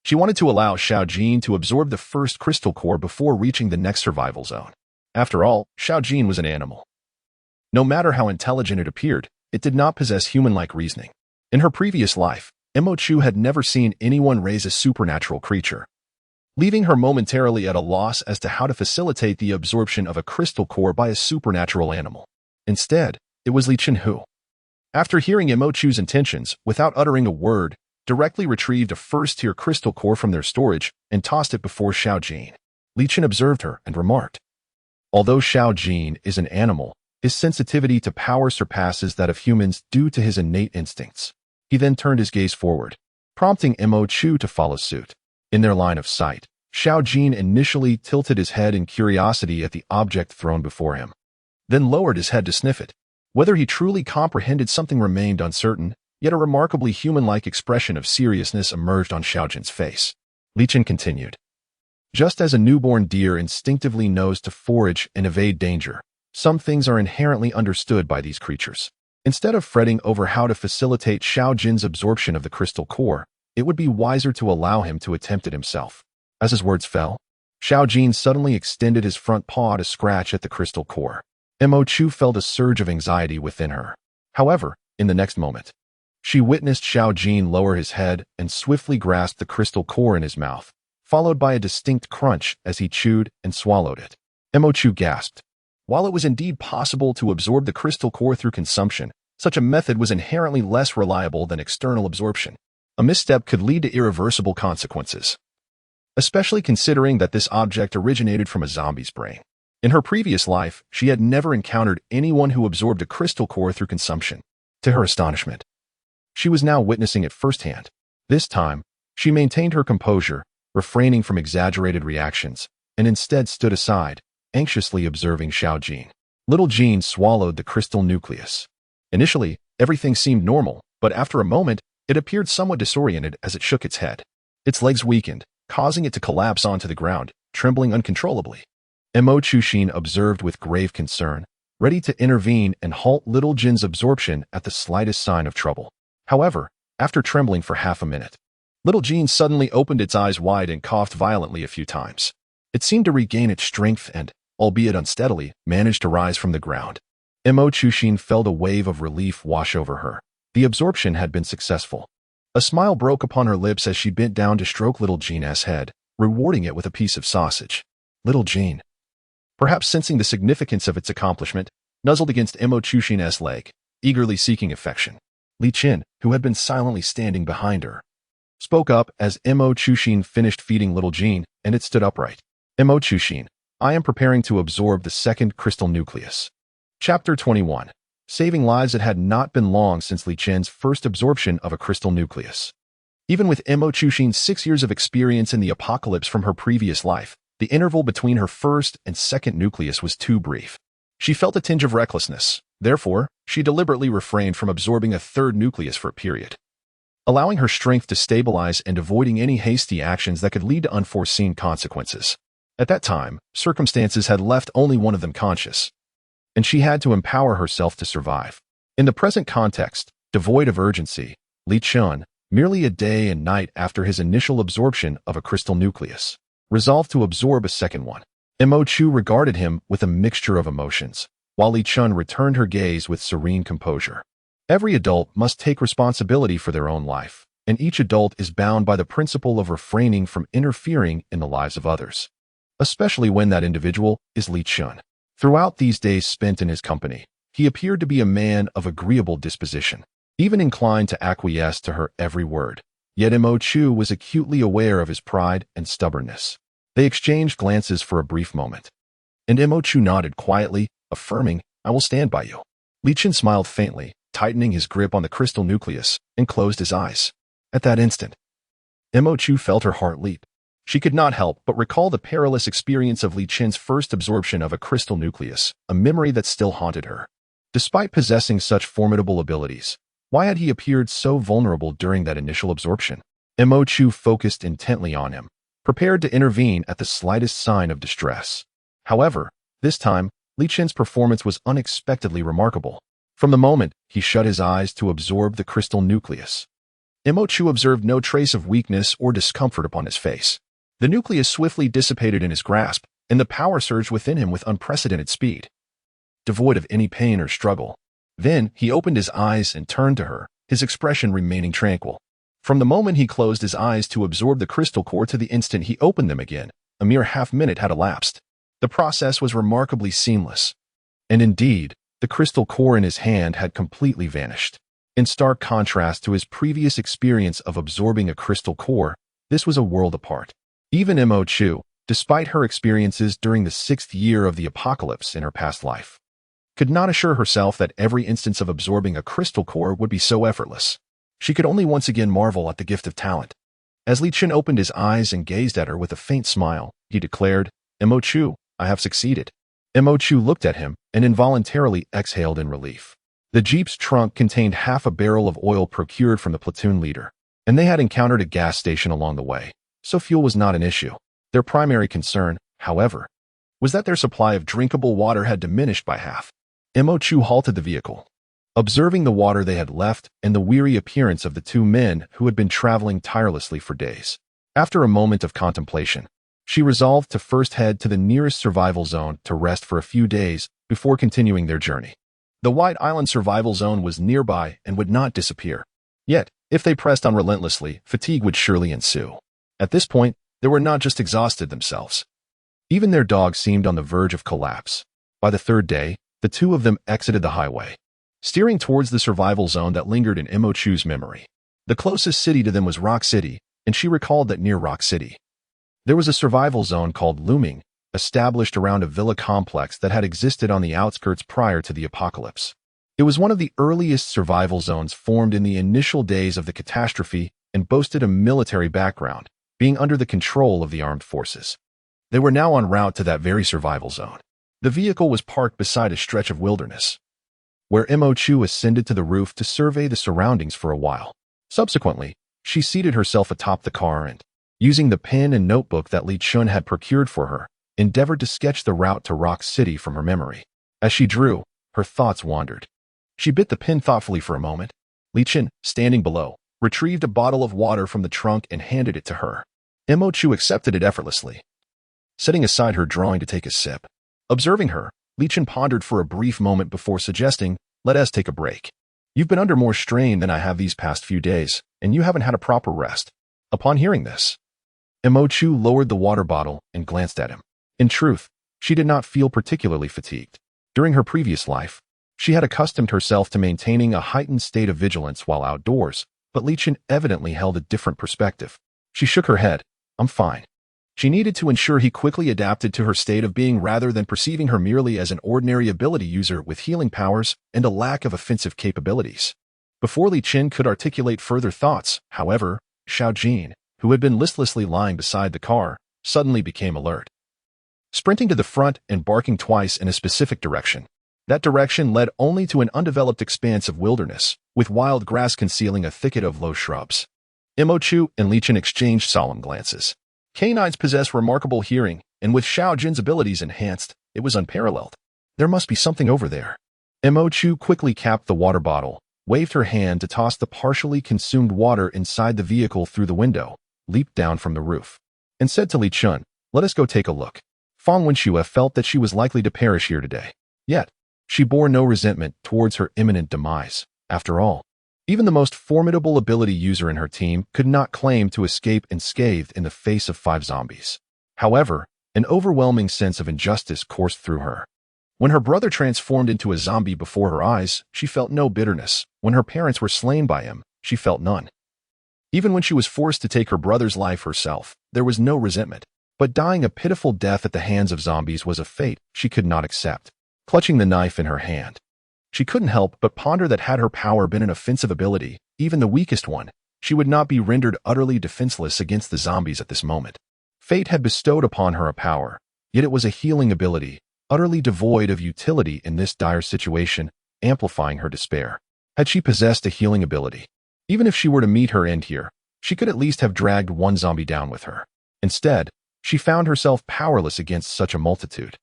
Speaker 1: She wanted to allow Xiao Jin to absorb the first crystal core before reaching the next survival zone. After all, Xiao Jin was an animal. No matter how intelligent it appeared, it did not possess human-like reasoning. In her previous life, Mo Chu had never seen anyone raise a supernatural creature, leaving her momentarily at a loss as to how to facilitate the absorption of a crystal core by a supernatural animal. Instead, it was Li Chen who, after hearing Mo Chu's intentions, without uttering a word, directly retrieved a first-tier crystal core from their storage and tossed it before Xiao Jin. Li Chen observed her and remarked, "Although Xiao Jin is an animal, his sensitivity to power surpasses that of humans due to his innate instincts." He then turned his gaze forward, prompting Mo Chu to follow suit. In their line of sight, Xiao Jin initially tilted his head in curiosity at the object thrown before him, then lowered his head to sniff it. Whether he truly comprehended something remained uncertain, yet a remarkably human-like expression of seriousness emerged on Xiao Jin's face. Li Chen continued, "Just as a newborn deer instinctively knows to forage and evade danger, some things are inherently understood by these creatures. Instead of fretting over how to facilitate Xiao Jin's absorption of the crystal core, it would be wiser to allow him to attempt it himself." As his words fell, Xiao Jin suddenly extended his front paw to scratch at the crystal core. Mo Chu felt a surge of anxiety within her. However, in the next moment, she witnessed Xiao Jin lower his head and swiftly grasp the crystal core in his mouth, followed by a distinct crunch as he chewed and swallowed it. Mo Chu gasped. While it was indeed possible to absorb the crystal core through consumption, such a method was inherently less reliable than external absorption. A misstep could lead to irreversible consequences, especially considering that this object originated from a zombie's brain. In her previous life, she had never encountered anyone who absorbed a crystal core through consumption. To her astonishment, she was now witnessing it firsthand. This time, she maintained her composure, refraining from exaggerated reactions, and instead stood aside, anxiously observing Xiao Jin. Little Jin swallowed the crystal nucleus. Initially, everything seemed normal, but after a moment, it appeared somewhat disoriented as it shook its head. Its legs weakened, causing it to collapse onto the ground, trembling uncontrollably. Mo Chu observed with grave concern, ready to intervene and halt Little Jin's absorption at the slightest sign of trouble. However, after trembling for half a minute, Little Jin suddenly opened its eyes wide and coughed violently a few times. It seemed to regain its strength and, albeit unsteadily, managed to rise from the ground. Mo Chu felt a wave of relief wash over her. The absorption had been successful. A smile broke upon her lips as she bent down to stroke Little Jin's head, rewarding it with a piece of sausage. "Little Jin, Perhaps sensing the significance of its accomplishment, nuzzled against Mo Chushin's leg, eagerly seeking affection. Li Chen, who had been silently standing behind her, spoke up as Mo Chushin finished feeding little Jean, and it stood upright. Mo Chushin, I am preparing to absorb the second crystal nucleus. Chapter 21. Saving lives. It had not been long since Li Chen's first absorption of a crystal nucleus. Even with Mo Chushin's 6 years of experience in the apocalypse from her previous life, the interval between her first and second nucleus was too brief. She felt a tinge of recklessness. Therefore, she deliberately refrained from absorbing a third nucleus for a period, allowing her strength to stabilize and avoiding any hasty actions that could lead to unforeseen consequences. At that time, circumstances had left only one of them conscious, and she had to empower herself to survive. In the present context, devoid of urgency, Li Chen, merely a day and night after his initial absorption of a crystal nucleus, resolved to absorb a second one. Mo Chu regarded him with a mixture of emotions, while Li Chen returned her gaze with serene composure. Every adult must take responsibility for their own life, and each adult is bound by the principle of refraining from interfering in the lives of others, especially when that individual is Li Chen. Throughout these days spent in his company, he appeared to be a man of agreeable disposition, even inclined to acquiesce to her every word. Yet Mo Chu was acutely aware of his pride and stubbornness. They exchanged glances for a brief moment, and Mo Chu nodded quietly, affirming, I will stand by you. Li Chen smiled faintly, tightening his grip on the crystal nucleus, and closed his eyes. At that instant, Mo Chu felt her heart leap. She could not help but recall the perilous experience of Li Chen's first absorption of a crystal nucleus, a memory that still haunted her. Despite possessing such formidable abilities, why had he appeared so vulnerable during that initial absorption? Mo Chu focused intently on him, prepared to intervene at the slightest sign of distress. However, this time, Li Chen's performance was unexpectedly remarkable. From the moment he shut his eyes to absorb the crystal nucleus, Mo Chu observed no trace of weakness or discomfort upon his face. The nucleus swiftly dissipated in his grasp, and the power surged within him with unprecedented speed, devoid of any pain or struggle. Then he opened his eyes and turned to her, his expression remaining tranquil. From the moment he closed his eyes to absorb the crystal core to the instant he opened them again, a mere half-minute had elapsed. The process was remarkably seamless. And indeed, the crystal core in his hand had completely vanished. In stark contrast to his previous experience of absorbing a crystal core, this was a world apart. Even Mo Chu, despite her experiences during the 6th year of the apocalypse in her past life, could not assure herself that every instance of absorbing a crystal core would be so effortless. She could only once again marvel at the gift of talent. As Li Chen opened his eyes and gazed at her with a faint smile, he declared, Mo Chu, I have succeeded. Mo Chu looked at him and involuntarily exhaled in relief. The jeep's trunk contained half a barrel of oil procured from the platoon leader, and they had encountered a gas station along the way, so fuel was not an issue. Their primary concern, however, was that their supply of drinkable water had diminished by half. Mo Chu halted the vehicle, observing the water they had left and the weary appearance of the two men who had been traveling tirelessly for days. After a moment of contemplation, she resolved to first head to the nearest survival zone to rest for a few days before continuing their journey. The White Island survival zone was nearby and would not disappear. Yet, if they pressed on relentlessly, fatigue would surely ensue. At this point, they were not just exhausted themselves. Even their dog seemed on the verge of collapse. By the 3rd day, the two of them exited the highway, steering towards the survival zone that lingered in Mo Chu's memory. The closest city to them was Rock City, and she recalled that near Rock City, there was a survival zone called Looming, established around a villa complex that had existed on the outskirts prior to the apocalypse. It was one of the earliest survival zones formed in the initial days of the catastrophe and boasted a military background, being under the control of the armed forces. They were now en route to that very survival zone. The vehicle was parked beside a stretch of wilderness, where Mo Chu ascended to the roof to survey the surroundings for a while. Subsequently, she seated herself atop the car and, using the pen and notebook that Li Chen had procured for her, endeavored to sketch the route to Rock City from her memory. As she drew, her thoughts wandered. She bit the pen thoughtfully for a moment. Li Chen, standing below, retrieved a bottle of water from the trunk and handed it to her. Mo Chu accepted it effortlessly, setting aside her drawing to take a sip. Observing her, Li Chen pondered for a brief moment before suggesting, let us take a break. You've been under more strain than I have these past few days, and you haven't had a proper rest. Upon hearing this, Mo Chu lowered the water bottle and glanced at him. In truth, She did not feel particularly fatigued. During her previous life, she had accustomed herself to maintaining a heightened state of vigilance while outdoors, but Li Chen evidently held a different perspective. She shook her head. I'm fine. She needed to ensure he quickly adapted to her state of being rather than perceiving her merely as an ordinary ability user with healing powers and a lack of offensive capabilities. Before Li Chen could articulate further thoughts, however, Xiao Jin, who had been listlessly lying beside the car, suddenly became alert. Sprinting to the front and barking twice in a specific direction. That direction led only to an undeveloped expanse of wilderness, with wild grass concealing a thicket of low shrubs. Imochu and Li Chen exchanged solemn glances. Canines possess remarkable hearing, and with Xiao Jin's abilities enhanced, it was unparalleled. There must be something over there. Imochu quickly capped the water bottle, waved her hand to toss the partially consumed water inside the vehicle through the window, leaped down from the roof, and said to Li Chen, "Let us go take a look." Fang Wenxue felt that she was likely to perish here today. Yet, she bore no resentment towards her imminent demise. After all, even the most formidable ability user in her team could not claim to escape unscathed in the face of 5 zombies. However, an overwhelming sense of injustice coursed through her. When her brother transformed into a zombie before her eyes, she felt no bitterness. When her parents were slain by him, she felt none. Even when she was forced to take her brother's life herself, there was no resentment. But dying a pitiful death at the hands of zombies was a fate she could not accept. Clutching the knife in her hand, she couldn't help but ponder that had her power been an offensive ability, even the weakest one, she would not be rendered utterly defenseless against the zombies at this moment. Fate had bestowed upon her a power, yet it was a healing ability, utterly devoid of utility in this dire situation, amplifying her despair. Had she possessed a healing ability, even if she were to meet her end here, she could at least have dragged one zombie down with her. Instead, she found herself powerless against such a multitude.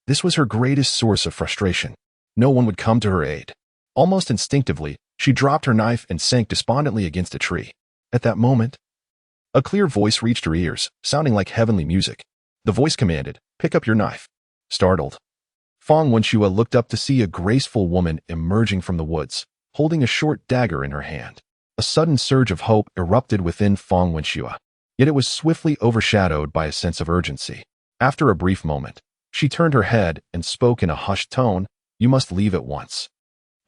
Speaker 1: This was her greatest source of frustration. No one would come to her aid. Almost instinctively, she dropped her knife and sank despondently against a tree. At that moment, a clear voice reached her ears, sounding like heavenly music. The voice commanded, "Pick up your knife." Startled, Fang Wenxue looked up to see a graceful woman emerging from the woods, holding a short dagger in her hand. A sudden surge of hope erupted within Fang Wenxue. Yet it was swiftly overshadowed by a sense of urgency. After a brief moment, she turned her head and spoke in a hushed tone, "You must leave at once.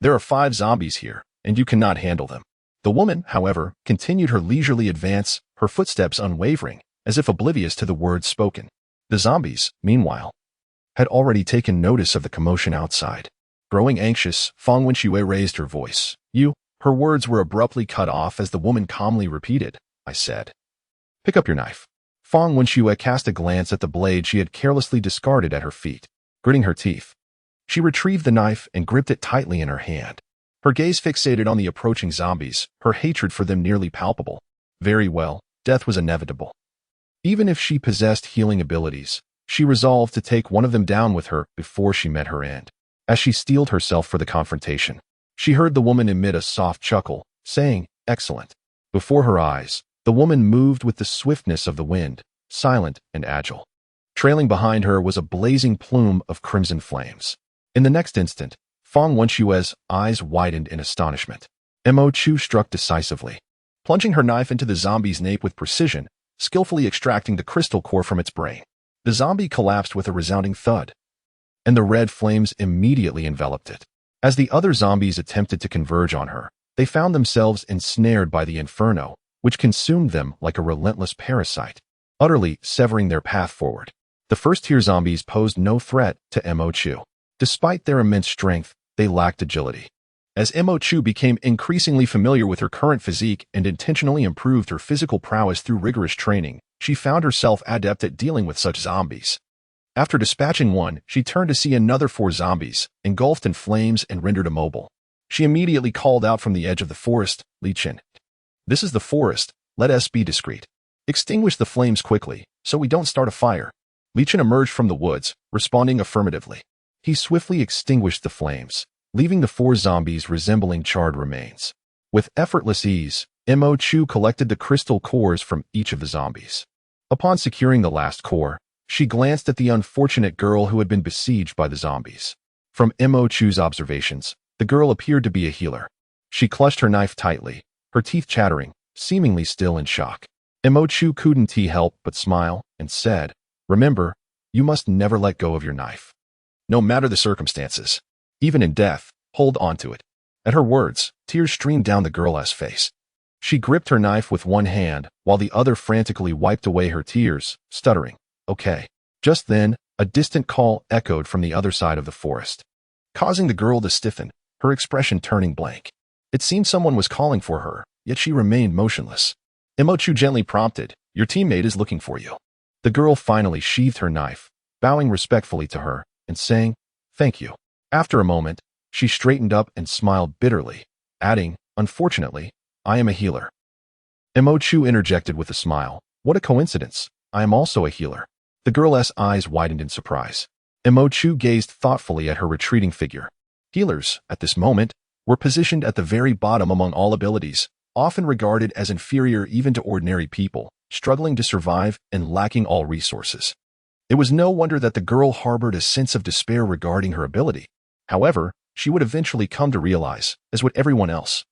Speaker 1: There are 5 zombies here, and you cannot handle them." The woman, however, continued her leisurely advance, her footsteps unwavering, as if oblivious to the words spoken. The zombies, meanwhile, had already taken notice of the commotion outside. Growing anxious, Fang Wenxue raised her voice. Her words were abruptly cut off as the woman calmly repeated, "I said. Pick up your knife." Fang Wenxue cast a glance at the blade she had carelessly discarded at her feet. Gritting her teeth, she retrieved the knife and gripped it tightly in her hand. Her gaze fixated on the approaching zombies, her hatred for them nearly palpable. Very well, death was inevitable. Even if she possessed healing abilities, she resolved to take one of them down with her before she met her end. As she steeled herself for the confrontation, she heard the woman emit a soft chuckle, saying, "Excellent." Before her eyes, the woman moved with the swiftness of the wind, silent and agile. Trailing behind her was a blazing plume of crimson flames. In the next instant, Fang Wenxue's eyes widened in astonishment. Mo Chu struck decisively, plunging her knife into the zombie's nape with precision, skillfully extracting the crystal core from its brain. The zombie collapsed with a resounding thud, and the red flames immediately enveloped it. As the other zombies attempted to converge on her, they found themselves ensnared by the inferno, which consumed them like a relentless parasite, utterly severing their path forward. The first-tier zombies posed no threat to Mo Chu. Despite their immense strength, they lacked agility. As Mo Chu became increasingly familiar with her current physique and intentionally improved her physical prowess through rigorous training, she found herself adept at dealing with such zombies. After dispatching one, she turned to see another 4 zombies, engulfed in flames and rendered immobile. She immediately called out from the edge of the forest, "Li Chen. This is the forest, let us be discreet. Extinguish the flames quickly, so we don't start a fire." Li Chen emerged from the woods, responding affirmatively. He swiftly extinguished the flames, leaving the 4 zombies resembling charred remains. With effortless ease, Mo Chu collected the crystal cores from each of the zombies. Upon securing the last core, she glanced at the unfortunate girl who had been besieged by the zombies. From Mo Chu's observations, the girl appeared to be a healer. She clutched her knife tightly, her teeth chattering, seemingly still in shock. Mo Chu couldn't help but smile, and said, "Remember, You must never let go of your knife. No matter the circumstances. Even in death, hold on to it. At her words, tears streamed down the girl's face. She gripped her knife with one hand, while the other frantically wiped away her tears, stuttering, "Okay." Just then, a distant call echoed from the other side of the forest, causing the girl to stiffen, her expression turning blank. It seemed someone was calling for her, yet she remained motionless. Imochu gently prompted, "Your teammate is looking for you." The girl finally sheathed her knife, bowing respectfully to her, and saying, "Thank you." After a moment, she straightened up and smiled bitterly, adding, "Unfortunately, I am a healer." Imochu interjected with a smile, "What a coincidence. I am also a healer." The girl's eyes widened in surprise. Imochu gazed thoughtfully at her retreating figure. Healers, at this moment, were positioned at the very bottom among all abilities, often regarded as inferior even to ordinary people, struggling to survive and lacking all resources. It was no wonder that the girl harbored a sense of despair regarding her ability. However, she would eventually come to realize, as would everyone else,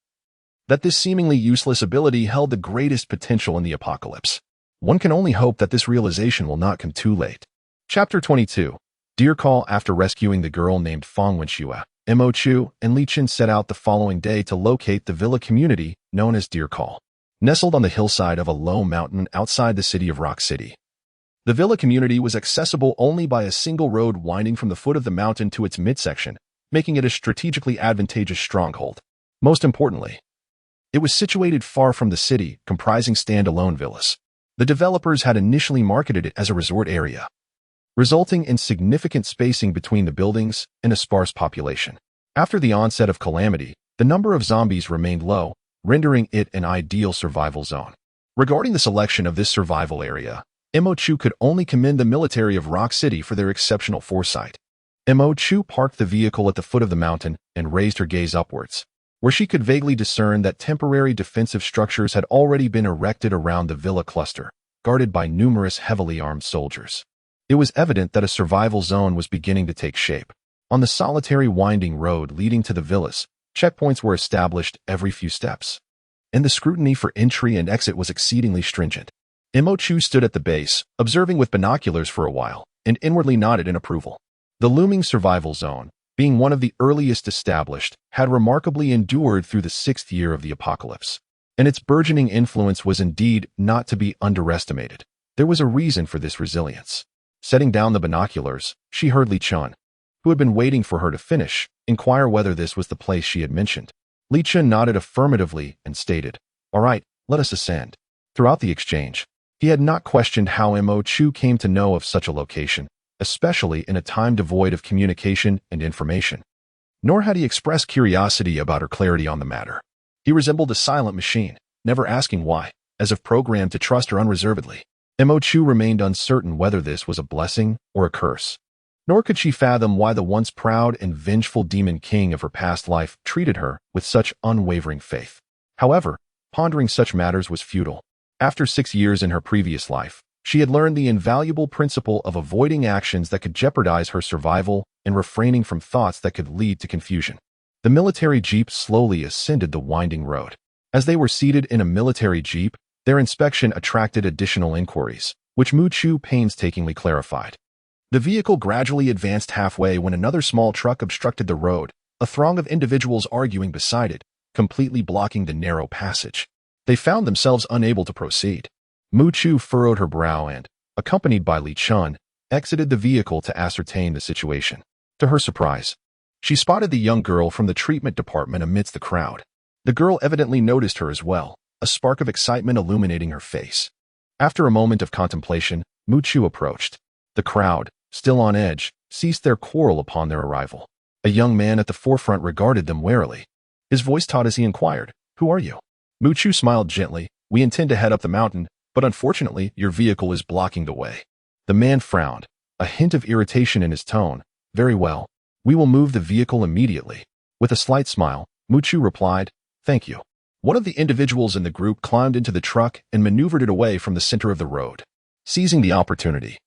Speaker 1: that this seemingly useless ability held the greatest potential in the apocalypse. One can only hope that this realization will not come too late. Chapter 22. Dear Call. After rescuing the girl named Fang Wenxue, Imochu and Li Chen set out the following day to locate the villa community known as Deer Call, nestled on the hillside of a low mountain outside the city of Rock City. The villa community was accessible only by a single road winding from the foot of the mountain to its midsection, making it a strategically advantageous stronghold. Most importantly, it was situated far from the city, comprising standalone villas. The developers had initially marketed it as a resort area, resulting in significant spacing between the buildings and a sparse population. After the onset of calamity, the number of zombies remained low, rendering it an ideal survival zone. Regarding the selection of this survival area, Imochu could only commend the military of Rock City for their exceptional foresight. Imochu parked the vehicle at the foot of the mountain and raised her gaze upwards, where she could vaguely discern that temporary defensive structures had already been erected around the villa cluster, guarded by numerous heavily armed soldiers. It was evident that a survival zone was beginning to take shape. On the solitary winding road leading to the villas, checkpoints were established every few steps, and the scrutiny for entry and exit was exceedingly stringent. Imochu stood at the base, observing with binoculars for a while, and inwardly nodded in approval. The looming survival zone, being one of the earliest established, had remarkably endured through the 6th year of the apocalypse, and its burgeoning influence was indeed not to be underestimated. There was a reason for this resilience. Setting down the binoculars, she heard Li Chen, who had been waiting for her to finish, inquire whether this was the place she had mentioned. Li Chen nodded affirmatively and stated, "All right, let us ascend." Throughout the exchange, he had not questioned how Imochu came to know of such a location, especially in a time devoid of communication and information. Nor had he expressed curiosity about her clarity on the matter. He resembled a silent machine, never asking why, as if programmed to trust her unreservedly. Imochu remained uncertain whether this was a blessing or a curse. Nor could she fathom why the once proud and vengeful demon king of her past life treated her with such unwavering faith. However, pondering such matters was futile. After 6 years in her previous life, she had learned the invaluable principle of avoiding actions that could jeopardize her survival and refraining from thoughts that could lead to confusion. The military jeep slowly ascended the winding road. As they were seated in a military jeep, their inspection attracted additional inquiries, which Muchu painstakingly clarified. The vehicle gradually advanced halfway when another small truck obstructed the road, a throng of individuals arguing beside it, completely blocking the narrow passage. They found themselves unable to proceed. Muchu furrowed her brow and, accompanied by Li Chen, exited the vehicle to ascertain the situation. To her surprise, she spotted the young girl from the treatment department amidst the crowd. The girl evidently noticed her as well, a spark of excitement illuminating her face. After a moment of contemplation, Muchu approached. The crowd, still on edge, ceased their quarrel upon their arrival. A young man at the forefront regarded them warily. His voice taut as he inquired, "Who are you?" Muchu smiled gently, "We intend to head up the mountain, but unfortunately, your vehicle is blocking the way." The man frowned, a hint of irritation in his tone. "Very well. We will move the vehicle immediately." With a slight smile, Muchu replied, "Thank you." One of the individuals in the group climbed into the truck and maneuvered it away from the center of the road. Seizing the opportunity,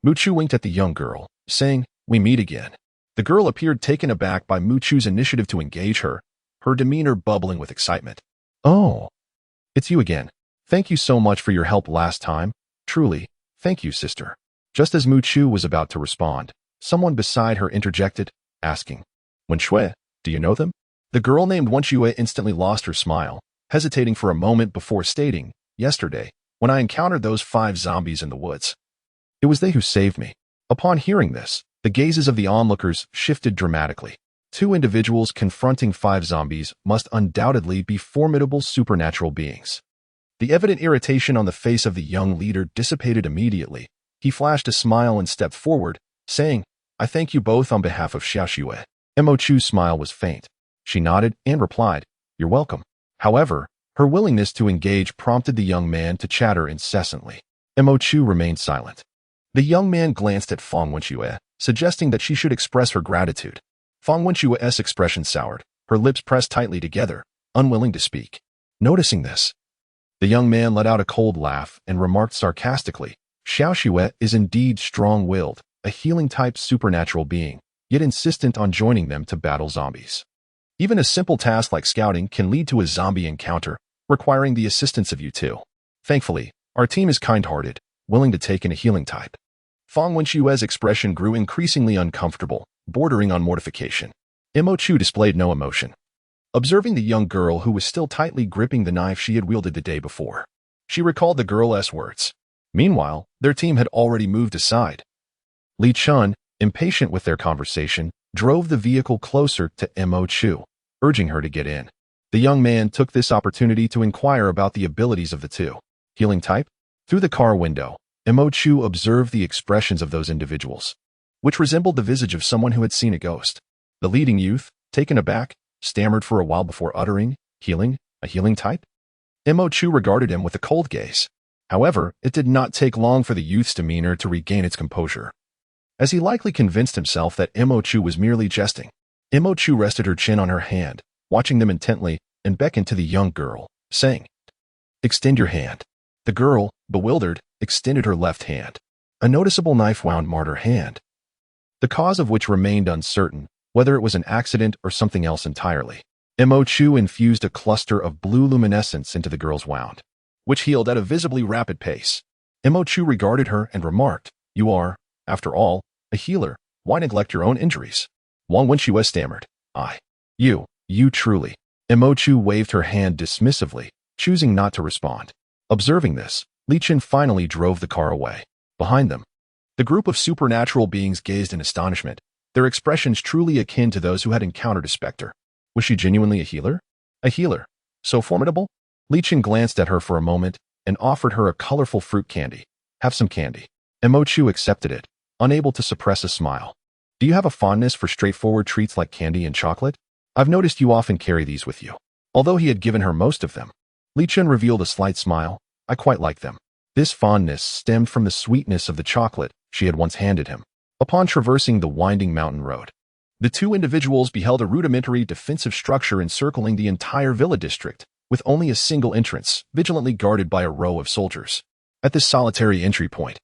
Speaker 1: Muchu winked at the young girl, saying, "We meet again." The girl appeared taken aback by Muchu's initiative to engage her, her demeanor bubbling with excitement. "Oh, it's you again. Thank you so much for your help last time. Truly, thank you, sister." Just as Mu Chu was about to respond, someone beside her interjected, asking, Wen Shui, do you know them? The girl named Wen Shui instantly lost her smile, hesitating for a moment before stating, yesterday, when I encountered those 5 zombies in the woods. It was they who saved me. Upon hearing this, the gazes of the onlookers shifted dramatically. 2 individuals confronting 5 zombies must undoubtedly be formidable supernatural beings. The evident irritation on the face of the young leader dissipated immediately. He flashed a smile and stepped forward, saying, I thank you both on behalf of Xiaoxue. Mo Chu's smile was faint. She nodded and replied, You're welcome. However, her willingness to engage prompted the young man to chatter incessantly. Mo Chu remained silent. The young man glanced at Fang Wenxue, suggesting that she should express her gratitude. Fang Wenxue's expression soured, her lips pressed tightly together, unwilling to speak. Noticing this, the young man let out a cold laugh and remarked sarcastically, Xiaoxue is indeed strong-willed, a healing-type supernatural being, yet insistent on joining them to battle zombies. Even a simple task like scouting can lead to a zombie encounter, requiring the assistance of you two. Thankfully, our team is kind-hearted, willing to take in a healing type. Fang Wenxue's expression grew increasingly uncomfortable, bordering on mortification. Mo Chu displayed no emotion, observing the young girl who was still tightly gripping the knife she had wielded the day before. She recalled the girl's words. Meanwhile, their team had already moved aside. Li Chen, impatient with their conversation, drove the vehicle closer to Mo Chu, urging her to get in. The young man took this opportunity to inquire about the abilities of the two. Healing type? Through the car window, Mo Chu observed the expressions of those individuals, which resembled the visage of someone who had seen a ghost. The leading youth, taken aback, stammered for a while before uttering, Healing? A healing type? Mo Chu regarded him with a cold gaze. However, it did not take long for the youth's demeanor to regain its composure, as he likely convinced himself that Mo Chu was merely jesting. Mo Chu rested her chin on her hand, watching them intently, and beckoned to the young girl, saying, Extend your hand. The girl, bewildered, extended her left hand. A noticeable knife wound marred her hand, the cause of which remained uncertain, whether it was an accident or something else entirely. Mo Chu infused a cluster of blue luminescence into the girl's wound, which healed at a visibly rapid pace. Mo Chu regarded her and remarked, You are, after all, a healer. Why neglect your own injuries? Wang Wenxue stammered, You truly. Mo Chu waved her hand dismissively, choosing not to respond. Observing this, Li Chen finally drove the car away. Behind them, the group of supernatural beings gazed in astonishment, their expressions truly akin to those who had encountered a specter. Was she genuinely a healer? A healer? So formidable? Li Chen glanced at her for a moment and offered her a colorful fruit candy. Have some candy. Mo Chu accepted it, unable to suppress a smile. Do you have a fondness for straightforward treats like candy and chocolate? I've noticed you often carry these with you. Although he had given her most of them, Li Chen revealed a slight smile. I quite like them. This fondness stemmed from the sweetness of the chocolate she had once handed him. Upon traversing the winding mountain road, the two individuals beheld a rudimentary defensive structure encircling the entire villa district, with only a single entrance, vigilantly guarded by a row of soldiers. At this solitary entry point,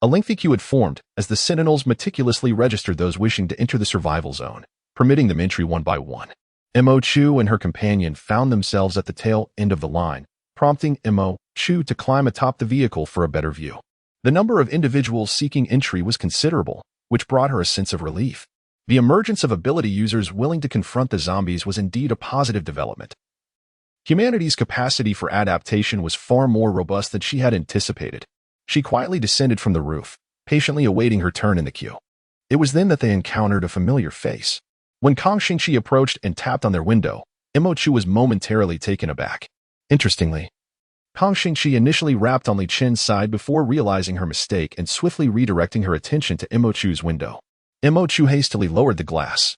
Speaker 1: a lengthy queue had formed as the sentinels meticulously registered those wishing to enter the survival zone, permitting them entry one by one. Mo Chu and her companion found themselves at the tail end of the line, prompting Mo Chu to climb atop the vehicle for a better view. The number of individuals seeking entry was considerable, which brought her a sense of relief. The emergence of ability users willing to confront the zombies was indeed a positive development. Humanity's capacity for adaptation was far more robust than she had anticipated. She quietly descended from the roof, patiently awaiting her turn in the queue. It was then that they encountered a familiar face. When Kang Xingqi approached and tapped on their window, Mo Chu was momentarily taken aback. Interestingly, Kang Xingqi initially rapped on Li Chen's side before realizing her mistake and swiftly redirecting her attention to Mo Chu's window. Mo Chu hastily lowered the glass,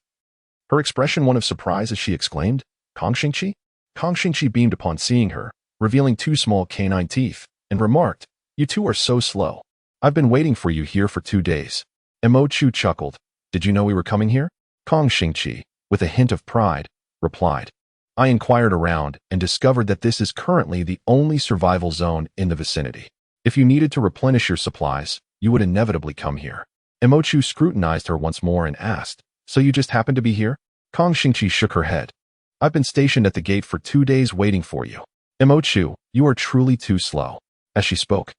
Speaker 1: her expression one of surprise as she exclaimed, Kang Xingqi? Kang Xingqi beamed upon seeing her, revealing 2 small canine teeth, and remarked, You two are so slow. I've been waiting for you here for 2 days. Mo Chu chuckled. Did you know we were coming here? Kang Xingqi, with a hint of pride, replied, I inquired around and discovered that this is currently the only survival zone in the vicinity. If you needed to replenish your supplies, you would inevitably come here. Mo Chu scrutinized her once more and asked, So you just happened to be here? Kang Xingqi shook her head. I've been stationed at the gate for 2 days waiting for you. Mo Chu, you are truly too slow. As she spoke,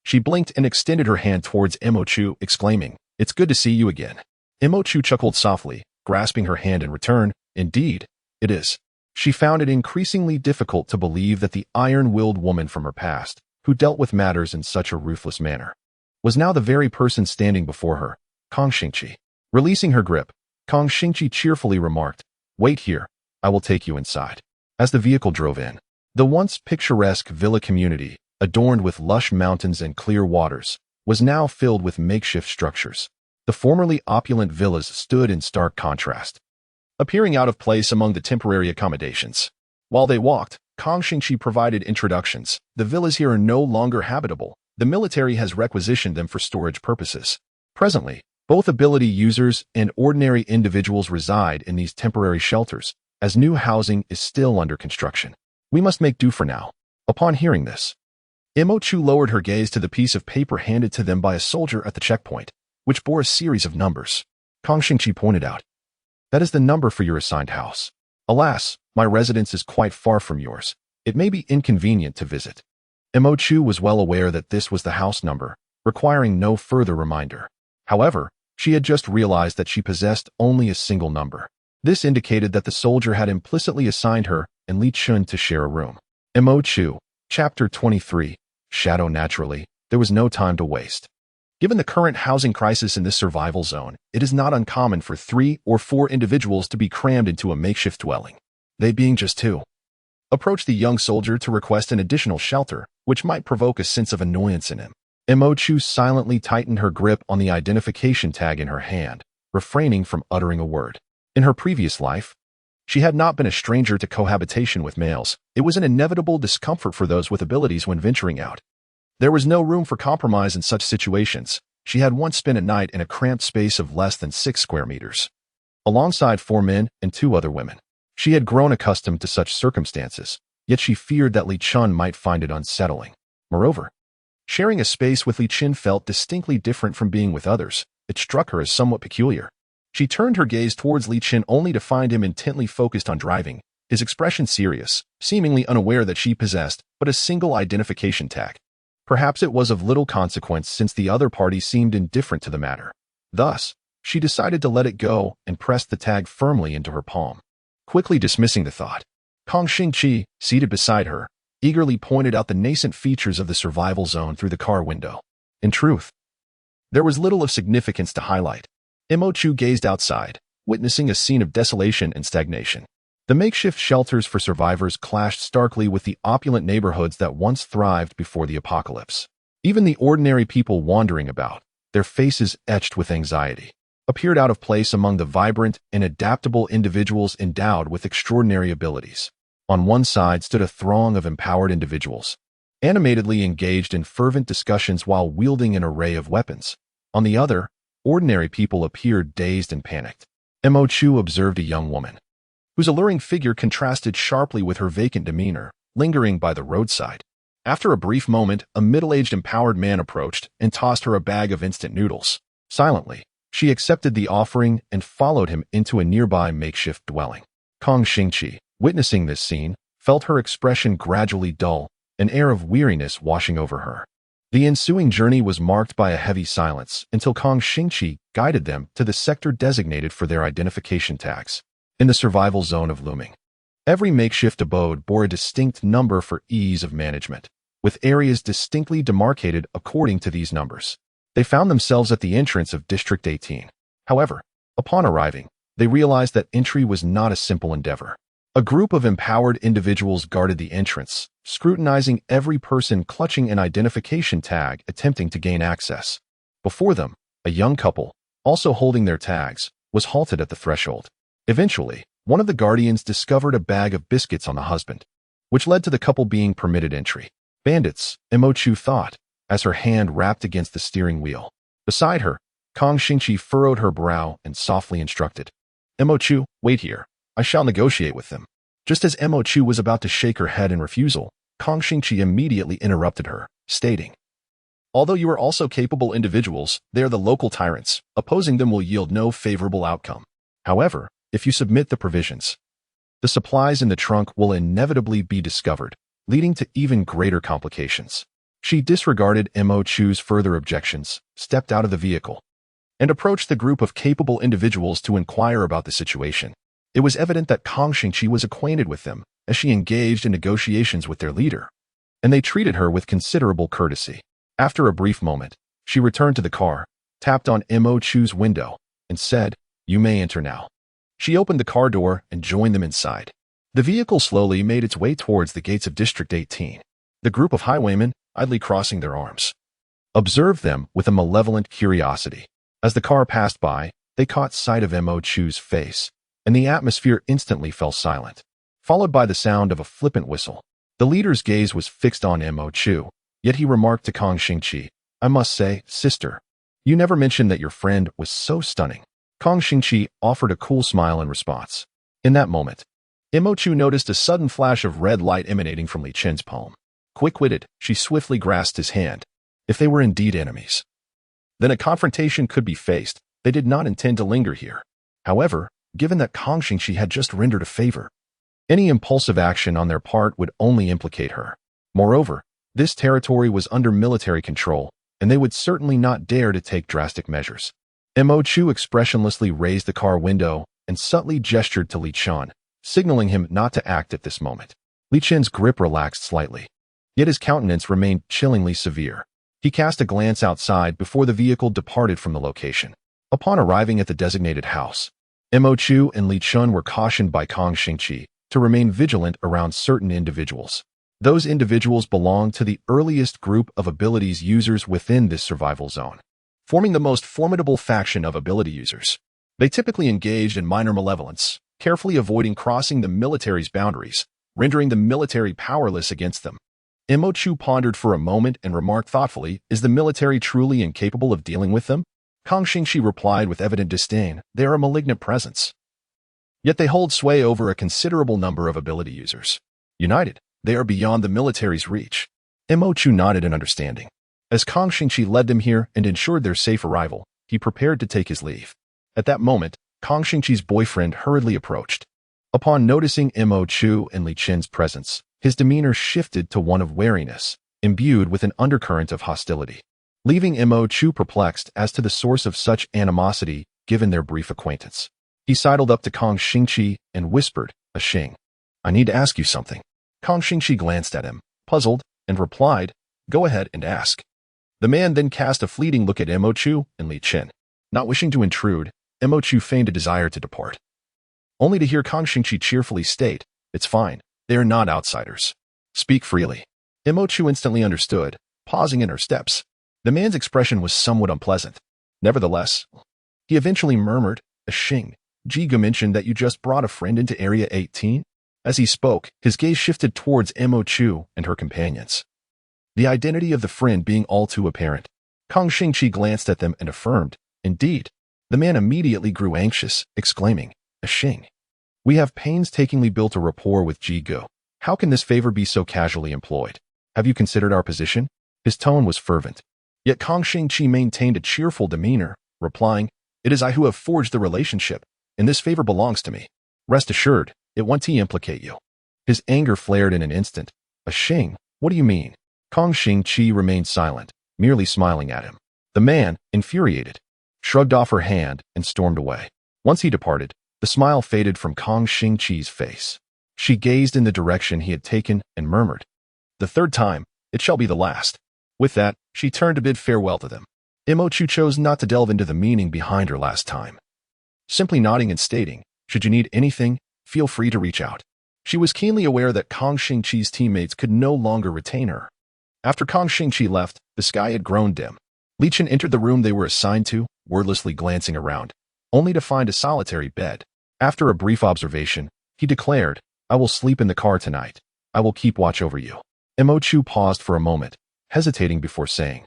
Speaker 1: She blinked and extended her hand towards Imochu, exclaiming, "It's good to see you again." Imochu chuckled softly, grasping her hand in return. "Indeed, it is." She found it increasingly difficult to believe that the iron-willed woman from her past, who dealt with matters in such a ruthless manner, was now the very person standing before her, Kang Xingqi. Releasing her grip, Kang Xingqi cheerfully remarked, "Wait here, I will take you inside." As the vehicle drove in, the once picturesque villa community, adorned with lush mountains and clear waters, was now filled with makeshift structures. The formerly opulent villas stood in stark contrast, appearing out of place among the temporary accommodations. While they walked, Kang Xingqi provided introductions. "The villas here are no longer habitable. The military has requisitioned them for storage purposes. Presently, both ability users and ordinary individuals reside in these temporary shelters, as new housing is still under construction. We must make do for now." Upon hearing this, Imochu lowered her gaze to the piece of paper handed to them by a soldier at the checkpoint, which bore a series of numbers. Kang Xingqi pointed out, "That is the number for your assigned house. Alas, my residence is quite far from yours. It may be inconvenient to visit." Imochu was well aware that this was the house number, requiring no further reminder. However, she had just realized that she possessed only a single number. This indicated that the soldier had implicitly assigned her and Li Chen to share a room. Imochu, Chapter 23, Shadow. Naturally, there was no time to waste. Given the current housing crisis in this survival zone, it is not uncommon for 3 or 4 individuals to be crammed into a makeshift dwelling. They being just 2. Approached the young soldier to request an additional shelter, which might provoke a sense of annoyance in him. Imochu silently tightened her grip on the identification tag in her hand, refraining from uttering a word. In her previous life, she had not been a stranger to cohabitation with males. It was an inevitable discomfort for those with abilities when venturing out. There was no room for compromise in such situations. She had once spent a night in a cramped space of less than 6 square meters, alongside 4 men and 2 other women. She had grown accustomed to such circumstances, yet she feared that Li Chen might find it unsettling. Moreover, sharing a space with Li Chen felt distinctly different from being with others. It struck her as somewhat peculiar. She turned her gaze towards Li Chen only to find him intently focused on driving, his expression serious, seemingly unaware that she possessed but a single identification tag. Perhaps it was of little consequence since the other party seemed indifferent to the matter. Thus, she decided to let it go and pressed the tag firmly into her palm. Quickly dismissing the thought, Kang Xingqi, seated beside her, eagerly pointed out the nascent features of the survival zone through the car window. In truth, there was little of significance to highlight. Imochu gazed outside, witnessing a scene of desolation and stagnation. The makeshift shelters for survivors clashed starkly with the opulent neighborhoods that once thrived before the apocalypse. Even the ordinary people wandering about, their faces etched with anxiety, appeared out of place among the vibrant and adaptable individuals endowed with extraordinary abilities. On one side stood a throng of empowered individuals, animatedly engaged in fervent discussions while wielding an array of weapons. On the other, ordinary people appeared dazed and panicked. Imochu observed a young woman, whose alluring figure contrasted sharply with her vacant demeanor, lingering by the roadside. After a brief moment, a middle-aged empowered man approached and tossed her a bag of instant noodles. Silently, she accepted the offering and followed him into a nearby makeshift dwelling. Kang Xingqi, witnessing this scene, felt her expression gradually dull, an air of weariness washing over her. The ensuing journey was marked by a heavy silence until Kang Xingqi guided them to the sector designated for their identification tags. In the survival zone of Looming, every makeshift abode bore a distinct number for ease of management, with areas distinctly demarcated according to these numbers. They found themselves at the entrance of District 18. However, upon arriving, they realized that entry was not a simple endeavor. A group of empowered individuals guarded the entrance, scrutinizing every person clutching an identification tag attempting to gain access. Before them, a young couple, also holding their tags, was halted at the threshold. Eventually, one of the guardians discovered a bag of biscuits on the husband, which led to the couple being permitted entry. Bandits, Imochu thought, as her hand rapped against the steering wheel. Beside her, Kang Xingqi furrowed her brow and softly instructed, "Imochu, wait here. I shall negotiate with them." Just as Imochu was about to shake her head in refusal, Kang Xingqi immediately interrupted her, stating, "Although you are also capable individuals, they are the local tyrants. Opposing them will yield no favorable outcome. However, if you submit the provisions, the supplies in the trunk will inevitably be discovered, leading to even greater complications. She disregarded Mo Chu's further objections, stepped out of the vehicle, and approached the group of capable individuals to inquire about the situation. It was evident that Kang Xingqi was acquainted with them, as she engaged in negotiations with their leader, and they treated her with considerable courtesy. After a brief moment, she returned to the car, tapped on Mo Chu's window, and said, "You may enter now." She opened the car door and joined them inside. The vehicle slowly made its way towards the gates of District 18. The group of highwaymen, idly crossing their arms, observed them with a malevolent curiosity. As the car passed by, they caught sight of Mo Chu's face, and the atmosphere instantly fell silent, followed by the sound of a flippant whistle. The leader's gaze was fixed on Mo Chu, yet he remarked to Kang Xingqi, "I must say, sister, you never mentioned that your friend was so stunning." Kang Xingqi offered a cool smile in response. In that moment, Mo Chu noticed a sudden flash of red light emanating from Li Chen's palm. Quick-witted, she swiftly grasped his hand. If they were indeed enemies, then a confrontation could be faced. They did not intend to linger here. However, given that Kang Xingqi had just rendered a favor, any impulsive action on their part would only implicate her. Moreover, this territory was under military control, and they would certainly not dare to take drastic measures. Mo Chu expressionlessly raised the car window and subtly gestured to Li Chen, signaling him not to act at this moment. Li Chen's grip relaxed slightly, yet his countenance remained chillingly severe. He cast a glance outside before the vehicle departed from the location. Upon arriving at the designated house, Mo Chu and Li Chen were cautioned by Kang Xingqi to remain vigilant around certain individuals. Those individuals belonged to the earliest group of abilities users within this survival zone, forming the most formidable faction of ability users. They typically engaged in minor malevolence, carefully avoiding crossing the military's boundaries, rendering the military powerless against them. Mo Chu pondered for a moment and remarked thoughtfully, "Is the military truly incapable of dealing with them?" Kang Xingqi replied with evident disdain, "They are a malignant presence. Yet they hold sway over a considerable number of ability users. United, they are beyond the military's reach." Mo Chu nodded in understanding. As Kang Xingqi led them here and ensured their safe arrival, he prepared to take his leave. At that moment, Kang Xingqi's boyfriend hurriedly approached. Upon noticing Mo Chu and Li Chen's presence, his demeanor shifted to one of wariness, imbued with an undercurrent of hostility, leaving Mo Chu perplexed as to the source of such animosity given their brief acquaintance. He sidled up to Kang Xingqi and whispered, "Xing, I need to ask you something." Kang Xingqi glanced at him, puzzled, and replied, "Go ahead and ask." The man then cast a fleeting look at Mo Chu and Li Chen. Not wishing to intrude, Mo Chu feigned a desire to depart, only to hear Kang Xingqi cheerfully state, "It's fine. They are not outsiders. Speak freely." Mo Chu instantly understood, pausing in her steps. The man's expression was somewhat unpleasant. Nevertheless, he eventually murmured, "Xing, Jigu mentioned that you just brought a friend into Area 18? As he spoke, his gaze shifted towards Mo Chu and her companions, the identity of the friend being all too apparent. Kang Xingqi glanced at them and affirmed, "Indeed." The man immediately grew anxious, exclaiming, "Xing, we have painstakingly built a rapport with Jigu. How can this favor be so casually employed? Have you considered our position?" His tone was fervent. Yet Kang Xingqi maintained a cheerful demeanor, replying, "It is I who have forged the relationship, and this favor belongs to me. Rest assured, it won't implicate you." His anger flared in an instant. "Xing, what do you mean?" Kang Xingqi remained silent, merely smiling at him. The man, infuriated, shrugged off her hand and stormed away. Once he departed, the smile faded from Kang Xingqi's face. She gazed in the direction he had taken and murmured, "The third time, it shall be the last." With that, she turned to bid farewell to them. Mo Chu chose not to delve into the meaning behind her last time, simply nodding and stating, "Should you need anything, feel free to reach out." She was keenly aware that Kang Xingqi's teammates could no longer retain her. After Kang Xingqi left, the sky had grown dim. Li Chen entered the room they were assigned to, wordlessly glancing around, only to find a solitary bed. After a brief observation, he declared, "I will sleep in the car tonight. I will keep watch over you." Mo Chu paused for a moment, hesitating before saying,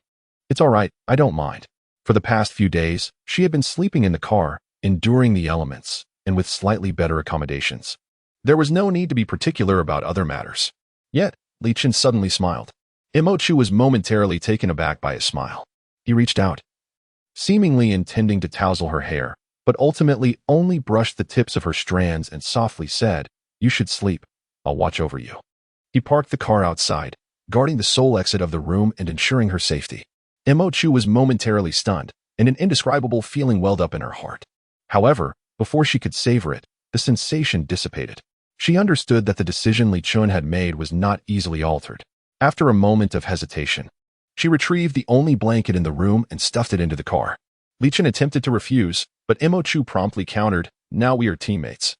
Speaker 1: "It's all right, I don't mind." For the past few days, she had been sleeping in the car, enduring the elements, and with slightly better accommodations. There was no need to be particular about other matters. Yet, Li Chen suddenly smiled. Mo Chu was momentarily taken aback by his smile. He reached out, seemingly intending to tousle her hair, but ultimately only brushed the tips of her strands and softly said, "You should sleep. I'll watch over you." He parked the car outside, guarding the sole exit of the room and ensuring her safety. Imochu was momentarily stunned, and an indescribable feeling welled up in her heart. However, before she could savor it, the sensation dissipated. She understood that the decision Li Chen had made was not easily altered. After a moment of hesitation, she retrieved the only blanket in the room and stuffed it into the car. Li Chen attempted to refuse, but Imochu promptly countered, "Now we are teammates.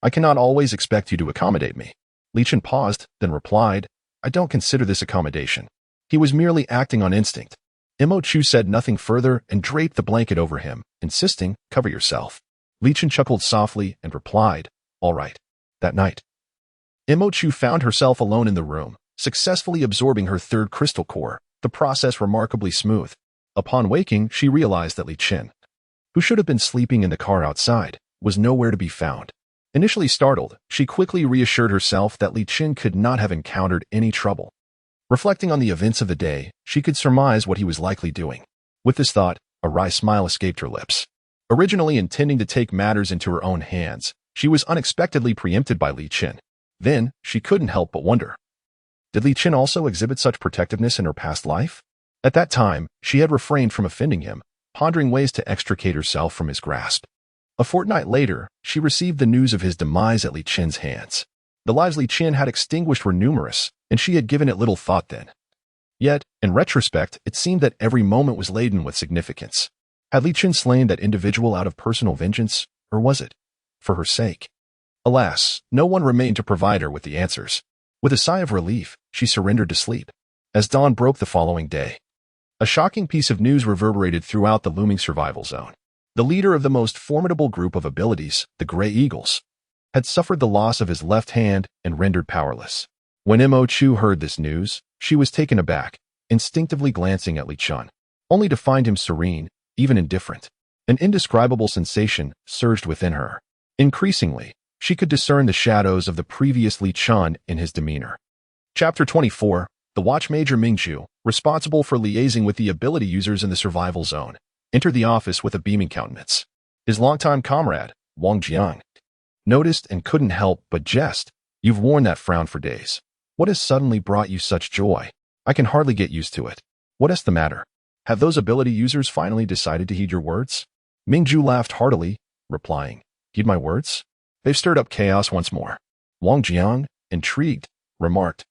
Speaker 1: I cannot always expect you to accommodate me." Li Chen paused, then replied, "I don't consider this accommodation." He was merely acting on instinct. Imochu said nothing further and draped the blanket over him, insisting, "Cover yourself." Li Chen chuckled softly and replied, "All right." That night, Imochu found herself alone in the room, successfully absorbing her third crystal core, the process remarkably smooth. Upon waking, she realized that Li Chen, who should have been sleeping in the car outside, was nowhere to be found. Initially startled, she quickly reassured herself that Li Chen could not have encountered any trouble. Reflecting on the events of the day, she could surmise what he was likely doing. With this thought, a wry smile escaped her lips. Originally intending to take matters into her own hands, she was unexpectedly preempted by Li Chen. Then, she couldn't help but wonder. Did Li Chen also exhibit such protectiveness in her past life? At that time, she had refrained from offending him, pondering ways to extricate herself from his grasp. A fortnight later, she received the news of his demise at Li Chen's hands. The lives Li Chen had extinguished were numerous, and she had given it little thought then. Yet, in retrospect, it seemed that every moment was laden with significance. Had Li Chen slain that individual out of personal vengeance, or was it for her sake? Alas, no one remained to provide her with the answers. With a sigh of relief, she surrendered to sleep. As dawn broke the following day, a shocking piece of news reverberated throughout the looming survival zone. The leader of the most formidable group of abilities, the Grey Eagles, had suffered the loss of his left hand and rendered powerless. When Imochu heard this news, she was taken aback, instinctively glancing at Li Chen, only to find him serene, even indifferent. An indescribable sensation surged within her. Increasingly, she could discern the shadows of the previous Li Chen in his demeanor. Chapter 24. The Watch Major Mingju, responsible for liaising with the ability users in the survival zone, entered the office with a beaming countenance. His longtime comrade, Wang Jiang, noticed and couldn't help but jest. "You've worn that frown for days. What has suddenly brought you such joy? I can hardly get used to it. What is the matter? Have those ability users finally decided to heed your words?" Mingju laughed heartily, replying, "Heed my words? They've stirred up chaos once more." Wang Jiang, intrigued, remarked,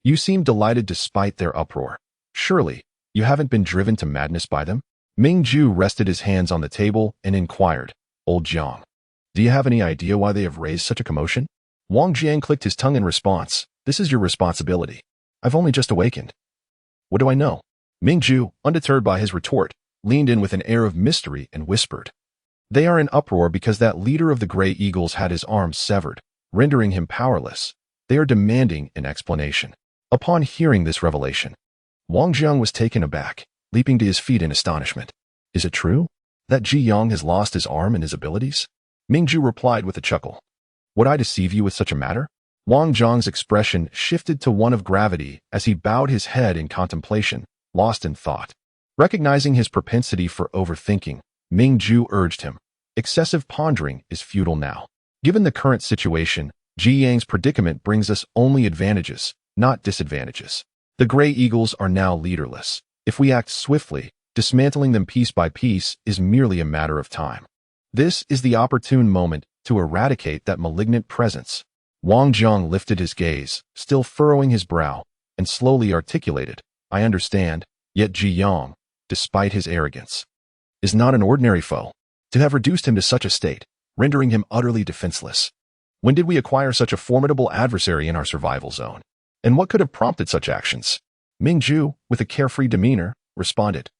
Speaker 1: "You seem delighted despite their uproar. Surely, you haven't been driven to madness by them?" Mingju rested his hands on the table and inquired, "Old Jiang, do you have any idea why they have raised such a commotion?" Wang Jiang clicked his tongue in response, "This is your responsibility. I've only just awakened. What do I know?" Mingju, undeterred by his retort, leaned in with an air of mystery and whispered, "They are in uproar because that leader of the Grey Eagles had his arms severed, rendering him powerless. They are demanding an explanation." Upon hearing this revelation, Wang Jiang was taken aback, leaping to his feet in astonishment. "Is it true that Ji Yang has lost his arm and his abilities?" Mingju replied with a chuckle. "Would I deceive you with such a matter?" Wang Jiang's expression shifted to one of gravity as he bowed his head in contemplation, lost in thought. Recognizing his propensity for overthinking, Mingju urged him, "Excessive pondering is futile now. Given the current situation, Ji Yang's predicament brings us only advantages, not disadvantages. The Grey Eagles are now leaderless. If we act swiftly, dismantling them piece by piece is merely a matter of time. This is the opportune moment to eradicate that malignant presence." Wang Jiang lifted his gaze, still furrowing his brow, and slowly articulated, "I understand, yet Ji Yang, despite his arrogance, is not an ordinary foe. To have reduced him to such a state, rendering him utterly defenseless. When did we acquire such a formidable adversary in our survival zone? And what could have prompted such actions?" Mingju, with a carefree demeanor, responded,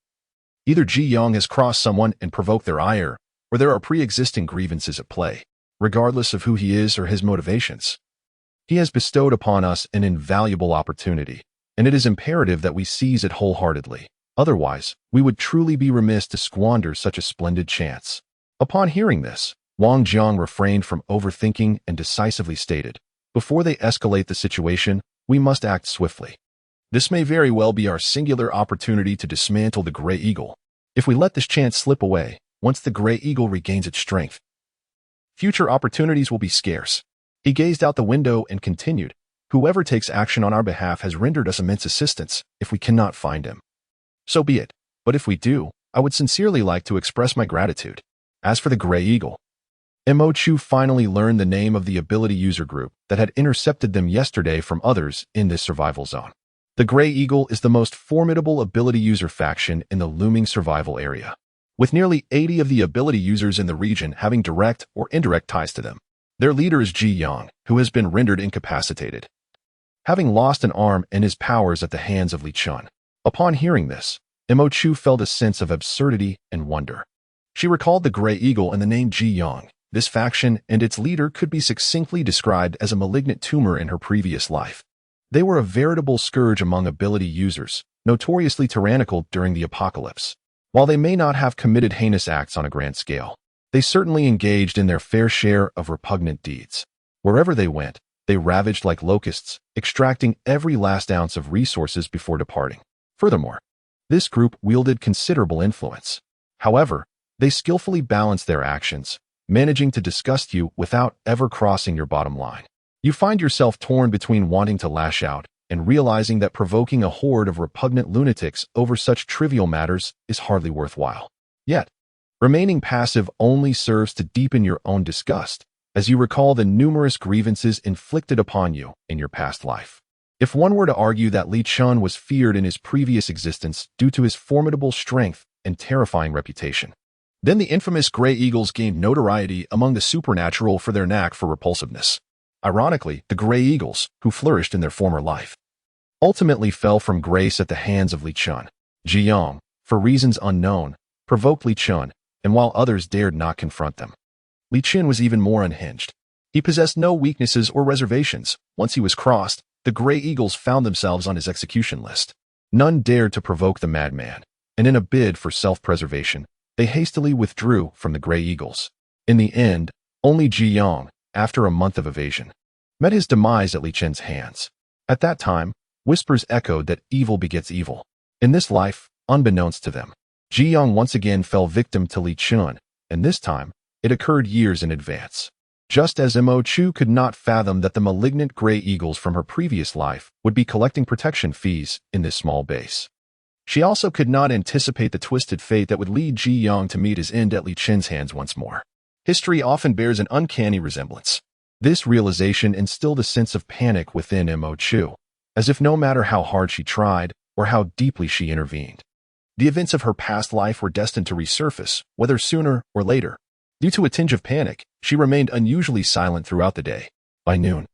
Speaker 1: "Either Ji Yang has crossed someone and provoked their ire, or there are pre-existing grievances at play. Regardless of who he is or his motivations, he has bestowed upon us an invaluable opportunity, and it is imperative that we seize it wholeheartedly. Otherwise, we would truly be remiss to squander such a splendid chance." Upon hearing this, Wang Jiang refrained from overthinking and decisively stated, "Before they escalate the situation, we must act swiftly. This may very well be our singular opportunity to dismantle the Grey Eagle. If we let this chance slip away, once the Grey Eagle regains its strength, future opportunities will be scarce." He gazed out the window and continued, Whoever takes action on our behalf has rendered us immense assistance if we cannot find him. So be it, but if we do, I would sincerely like to express my gratitude. As for the Gray Eagle, Mo Chu finally learned the name of the ability user group that had intercepted them yesterday from others in this survival zone. The Gray Eagle is the most formidable ability user faction in the looming survival area, with nearly 80 of the ability users in the region having direct or indirect ties to them. Their leader is Ji Yang, who has been rendered incapacitated, having lost an arm and his powers at the hands of Li Chen. Upon hearing this, Mo Chu felt a sense of absurdity and wonder. She recalled the Gray Eagle and the name Ji Yang. This faction and its leader could be succinctly described as a malignant tumor in her previous life. They were a veritable scourge among ability users, notoriously tyrannical during the apocalypse. While they may not have committed heinous acts on a grand scale, they certainly engaged in their fair share of repugnant deeds. Wherever they went, they ravaged like locusts, extracting every last ounce of resources before departing. Furthermore, this group wielded considerable influence. However, they skillfully balanced their actions, managing to disgust you without ever crossing your bottom line. You find yourself torn between wanting to lash out and realizing that provoking a horde of repugnant lunatics over such trivial matters is hardly worthwhile. Yet, remaining passive only serves to deepen your own disgust as you recall the numerous grievances inflicted upon you in your past life. If one were to argue that Li Chen was feared in his previous existence due to his formidable strength and terrifying reputation, then the infamous Gray Eagles gained notoriety among the supernatural for their knack for repulsiveness. Ironically, the Gray Eagles, who flourished in their former life, ultimately fell from grace at the hands of Li Chen. Ji Yang, for reasons unknown, provoked Li Chen, and while others dared not confront them, Li Chen was even more unhinged. He possessed no weaknesses or reservations. Once he was crossed, the Gray Eagles found themselves on his execution list. None dared to provoke the madman, and in a bid for self-preservation, they hastily withdrew from the Gray Eagles. In the end, only Ji Yang, after a month of evasion, met his demise at Li Chen's hands. At that time, whispers echoed that evil begets evil. In this life, unbeknownst to them, Ji Yang once again fell victim to Li Chen, and this time, it occurred years in advance. Just as Mo Chu could not fathom that the malignant Gray Eagles from her previous life would be collecting protection fees in this small base, she also could not anticipate the twisted fate that would lead Ji Yang to meet his end at Li Chen's hands once more. History often bears an uncanny resemblance. This realization instilled a sense of panic within Mo Chu, as if no matter how hard she tried or how deeply she intervened, the events of her past life were destined to resurface, whether sooner or later. Due to a tinge of panic, she remained unusually silent throughout the day. By noon,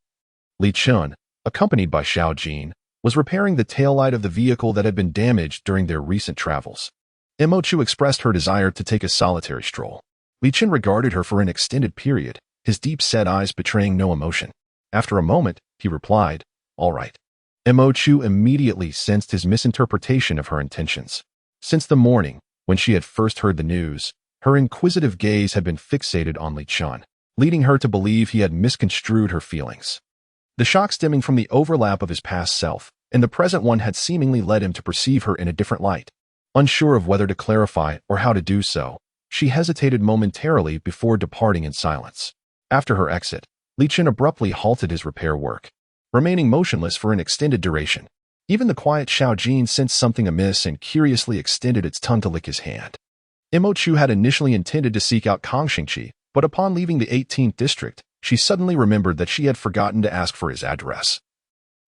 Speaker 1: Li Chen, accompanied by Xiao Jin, was repairing the taillight of the vehicle that had been damaged during their recent travels. Mo Chu expressed her desire to take a solitary stroll. Li Chen regarded her for an extended period, his deep-set eyes betraying no emotion. After a moment, he replied, "All right." Mo Chu immediately sensed his misinterpretation of her intentions. Since the morning, when she had first heard the news, her inquisitive gaze had been fixated on Li Chen, leading her to believe he had misconstrued her feelings. The shock stemming from the overlap of his past self and the present one had seemingly led him to perceive her in a different light. Unsure of whether to clarify or how to do so, she hesitated momentarily before departing in silence. After her exit, Li Chen abruptly halted his repair work, remaining motionless for an extended duration. Even the quiet Xiao Jin sensed something amiss and curiously extended its tongue to lick his hand. Mo Chu had initially intended to seek out Kang Xingqi, but upon leaving the 18th district, she suddenly remembered that she had forgotten to ask for his address,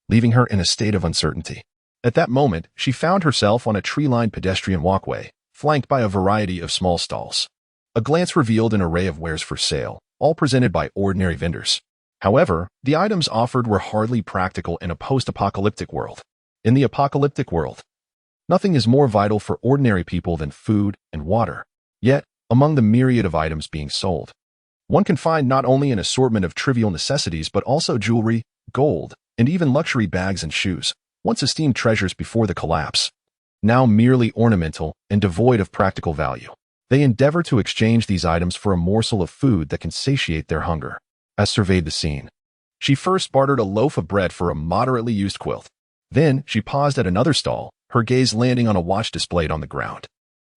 Speaker 1: leaving her in a state of uncertainty. At that moment, she found herself on a tree-lined pedestrian walkway, flanked by a variety of small stalls. A glance revealed an array of wares for sale, all presented by ordinary vendors. However, the items offered were hardly practical in a post-apocalyptic world. In the apocalyptic world, nothing is more vital for ordinary people than food and water. Yet, among the myriad of items being sold, one can find not only an assortment of trivial necessities but also jewelry, gold, and even luxury bags and shoes, once esteemed treasures before the collapse, now merely ornamental and devoid of practical value. They endeavor to exchange these items for a morsel of food that can satiate their hunger. As surveyed the scene, she first bartered a loaf of bread for a moderately used quilt. Then she paused at another stall, her gaze landing on a watch displayed on the ground.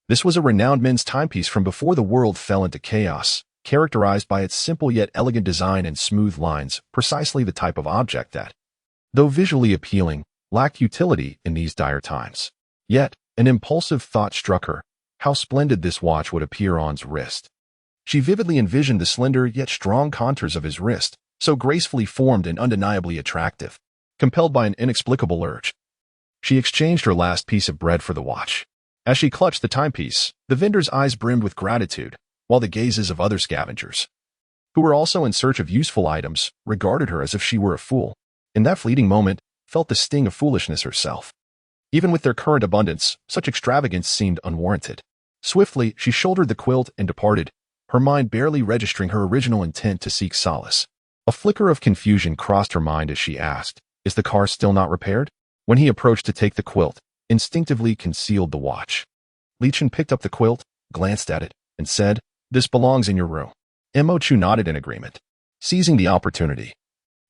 Speaker 1: This was a renowned men's timepiece from before the world fell into chaos, characterized by its simple yet elegant design and smooth lines, precisely the type of object that, though visually appealing, lacked utility in these dire times. Yet, an impulsive thought struck her: how splendid this watch would appear on his wrist. She vividly envisioned the slender yet strong contours of his wrist, so gracefully formed and undeniably attractive. Compelled by an inexplicable urge, she exchanged her last piece of bread for the watch. As she clutched the timepiece, the vendor's eyes brimmed with gratitude, while the gazes of other scavengers, who were also in search of useful items, regarded her as if she were a fool. In that fleeting moment, felt the sting of foolishness herself. Even with their current abundance, such extravagance seemed unwarranted. Swiftly, she shouldered the quilt and departed, her mind barely registering her original intent to seek solace. A flicker of confusion crossed her mind as she asked, "Is the car still not repaired?" When he approached to take the quilt, instinctively concealed the watch. Li Chen picked up the quilt, glanced at it, and said, "This belongs in your room." Mo Chu nodded in agreement. Seizing the opportunity,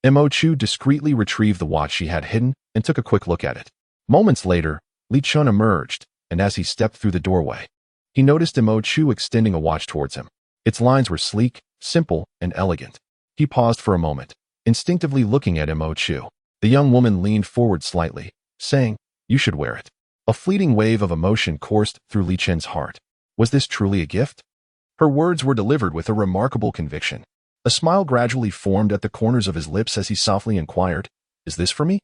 Speaker 1: Mo Chu discreetly retrieved the watch she had hidden and took a quick look at it. Moments later, Li Chen emerged, and as he stepped through the doorway, he noticed Mo Chu extending a watch towards him. Its lines were sleek, simple, and elegant. He paused for a moment, instinctively looking at Mo Chu. The young woman leaned forward slightly, saying, "You should wear it." A fleeting wave of emotion coursed through Li Chen's heart. Was this truly a gift? Her words were delivered with a remarkable conviction. A smile gradually formed at the corners of his lips as he softly inquired, "Is this for me?"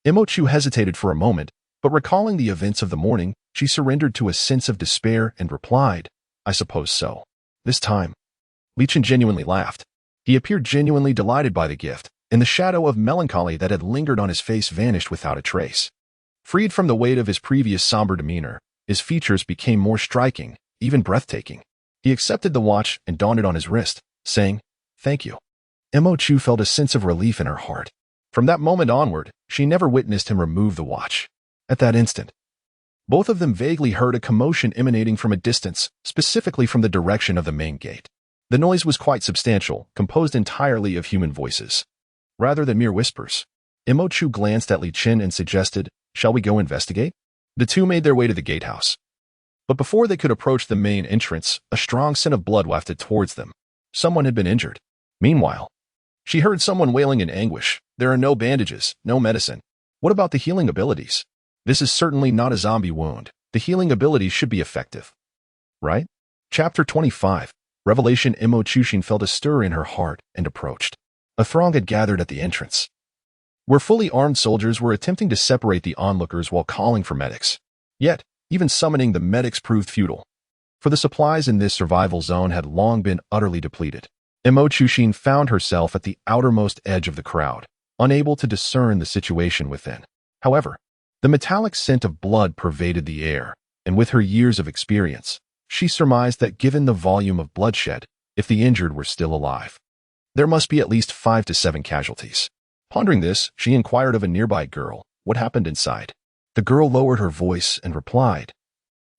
Speaker 1: Mo Chu hesitated for a moment, but recalling the events of the morning, she surrendered to a sense of despair and replied, "I suppose so." This time, Li Chen genuinely laughed. He appeared genuinely delighted by the gift, and the shadow of melancholy that had lingered on his face vanished without a trace. Freed from the weight of his previous somber demeanor, his features became more striking, even breathtaking. He accepted the watch and donned it on his wrist, saying, "Thank you." Mo Chu felt a sense of relief in her heart. From that moment onward, she never witnessed him remove the watch. At that instant, both of them vaguely heard a commotion emanating from a distance, specifically from the direction of the main gate. The noise was quite substantial, composed entirely of human voices, rather than mere whispers. Mo Chu glanced at Li Chen and suggested, "Shall we go investigate?" The two made their way to the gatehouse. But before they could approach the main entrance, a strong scent of blood wafted towards them. Someone had been injured. Meanwhile, she heard someone wailing in anguish. "There are no bandages, no medicine. What about the healing abilities? This is certainly not a zombie wound. The healing abilities should be effective, right?" Chapter 25. Revelation. Mo Chu felt a stir in her heart and approached. A throng had gathered at the entrance, where fully armed soldiers were attempting to separate the onlookers while calling for medics. Yet, even summoning the medics proved futile, for the supplies in this survival zone had long been utterly depleted. Mo Chu found herself at the outermost edge of the crowd, unable to discern the situation within. However, the metallic scent of blood pervaded the air, and with her years of experience, she surmised that given the volume of bloodshed, if the injured were still alive, there must be at least 5 to 7 casualties. Pondering this, she inquired of a nearby girl what happened inside. The girl lowered her voice and replied,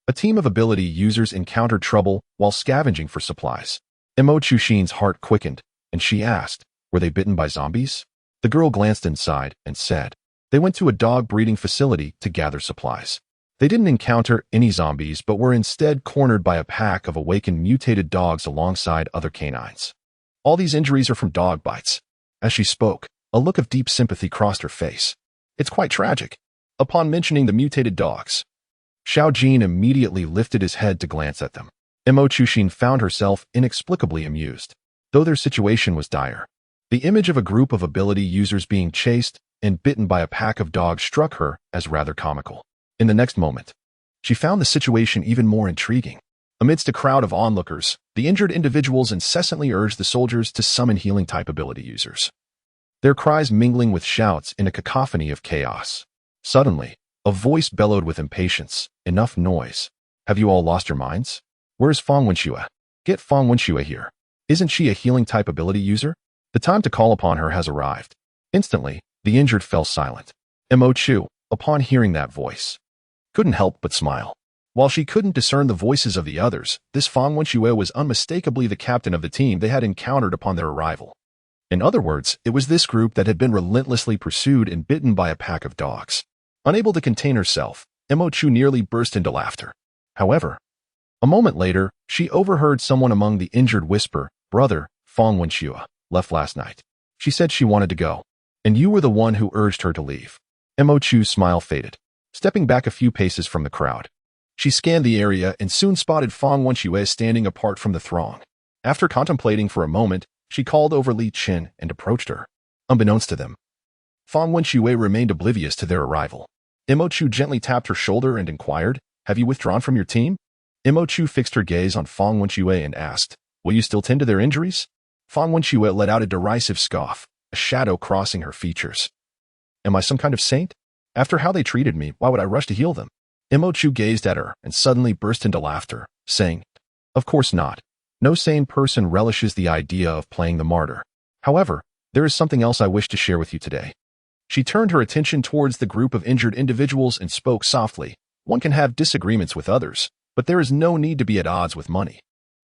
Speaker 1: "A team of ability users encountered trouble while scavenging for supplies." Mo Chu's heart quickened, and she asked, "Were they bitten by zombies?" The girl glanced inside and said, "They went to a dog breeding facility to gather supplies. They didn't encounter any zombies but were instead cornered by a pack of awakened mutated dogs alongside other canines. All these injuries are from dog bites." As she spoke, a look of deep sympathy crossed her face. "It's quite tragic." Upon mentioning the mutated dogs, Xiao Jin immediately lifted his head to glance at them. Mo Chu found herself inexplicably amused. Though their situation was dire, the image of a group of ability users being chased and bitten by a pack of dogs struck her as rather comical. In the next moment, she found the situation even more intriguing. Amidst a crowd of onlookers, the injured individuals incessantly urged the soldiers to summon healing-type ability users, their cries mingling with shouts in a cacophony of chaos. Suddenly, a voice bellowed with impatience, "Enough noise. Have you all lost your minds? Where's Fang Wenxue? Get Fang Wenxue here. Isn't she a healing-type ability user? The time to call upon her has arrived." Instantly, the injured fell silent. Mo Chu, upon hearing that voice, couldn't help but smile. While she couldn't discern the voices of the others, this Fang Wenxue was unmistakably the captain of the team they had encountered upon their arrival. In other words, it was this group that had been relentlessly pursued and bitten by a pack of dogs. Unable to contain herself, Mo Chu nearly burst into laughter. However, a moment later, she overheard someone among the injured whisper, "Brother, Fang Wenxue left last night. She said she wanted to go." And you were the one who urged her to leave. Mo Chu's smile faded. Stepping back a few paces from the crowd, she scanned the area and soon spotted Fang Wenxue standing apart from the throng. After contemplating for a moment, she called over Li Chen and approached her. Unbeknownst to them, Fang Wenxue remained oblivious to their arrival. Mo Chu gently tapped her shoulder and inquired, "Have you withdrawn from your team?" Mo Chu fixed her gaze on Fang Wenxue and asked, "Will you still tend to their injuries?" Fang Wenxue let out a derisive scoff, a shadow crossing her features. "Am I some kind of saint? After how they treated me, why would I rush to heal them?" Mo Chu gazed at her and suddenly burst into laughter, saying, "Of course not. No sane person relishes the idea of playing the martyr. However, there is something else I wish to share with you today." She turned her attention towards the group of injured individuals and spoke softly. "One can have disagreements with others, but there is no need to be at odds with money."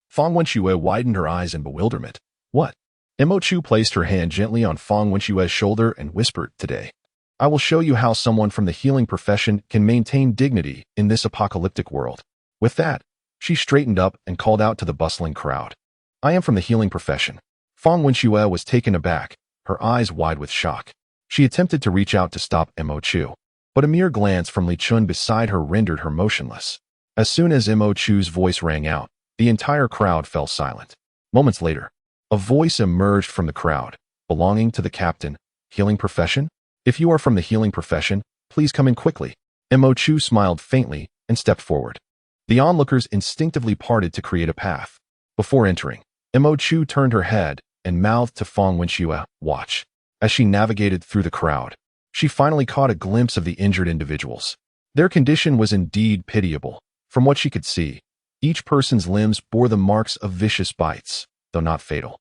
Speaker 1: Fang Wenxue widened her eyes in bewilderment. "What?" Mo Chu placed her hand gently on Fang Wenxue's shoulder and whispered, "Today, I will show you how someone from the healing profession can maintain dignity in this apocalyptic world." With that, she straightened up and called out to the bustling crowd, "I am from the healing profession." Fang Wenxue was taken aback, her eyes wide with shock. She attempted to reach out to stop Mo Chu, but a mere glance from Li Chen beside her rendered her motionless. As soon as Mo Chu's voice rang out, the entire crowd fell silent. Moments later, a voice emerged from the crowd, belonging to the captain. "Healing profession? If you are from the healing profession, please come in quickly." Mo Chu smiled faintly and stepped forward. The onlookers instinctively parted to create a path. Before entering, Mo Chu turned her head and mouthed to Fang Wenxue, "Watch." As she navigated through the crowd, she finally caught a glimpse of the injured individuals. Their condition was indeed pitiable. From what she could see, each person's limbs bore the marks of vicious bites, though not fatal.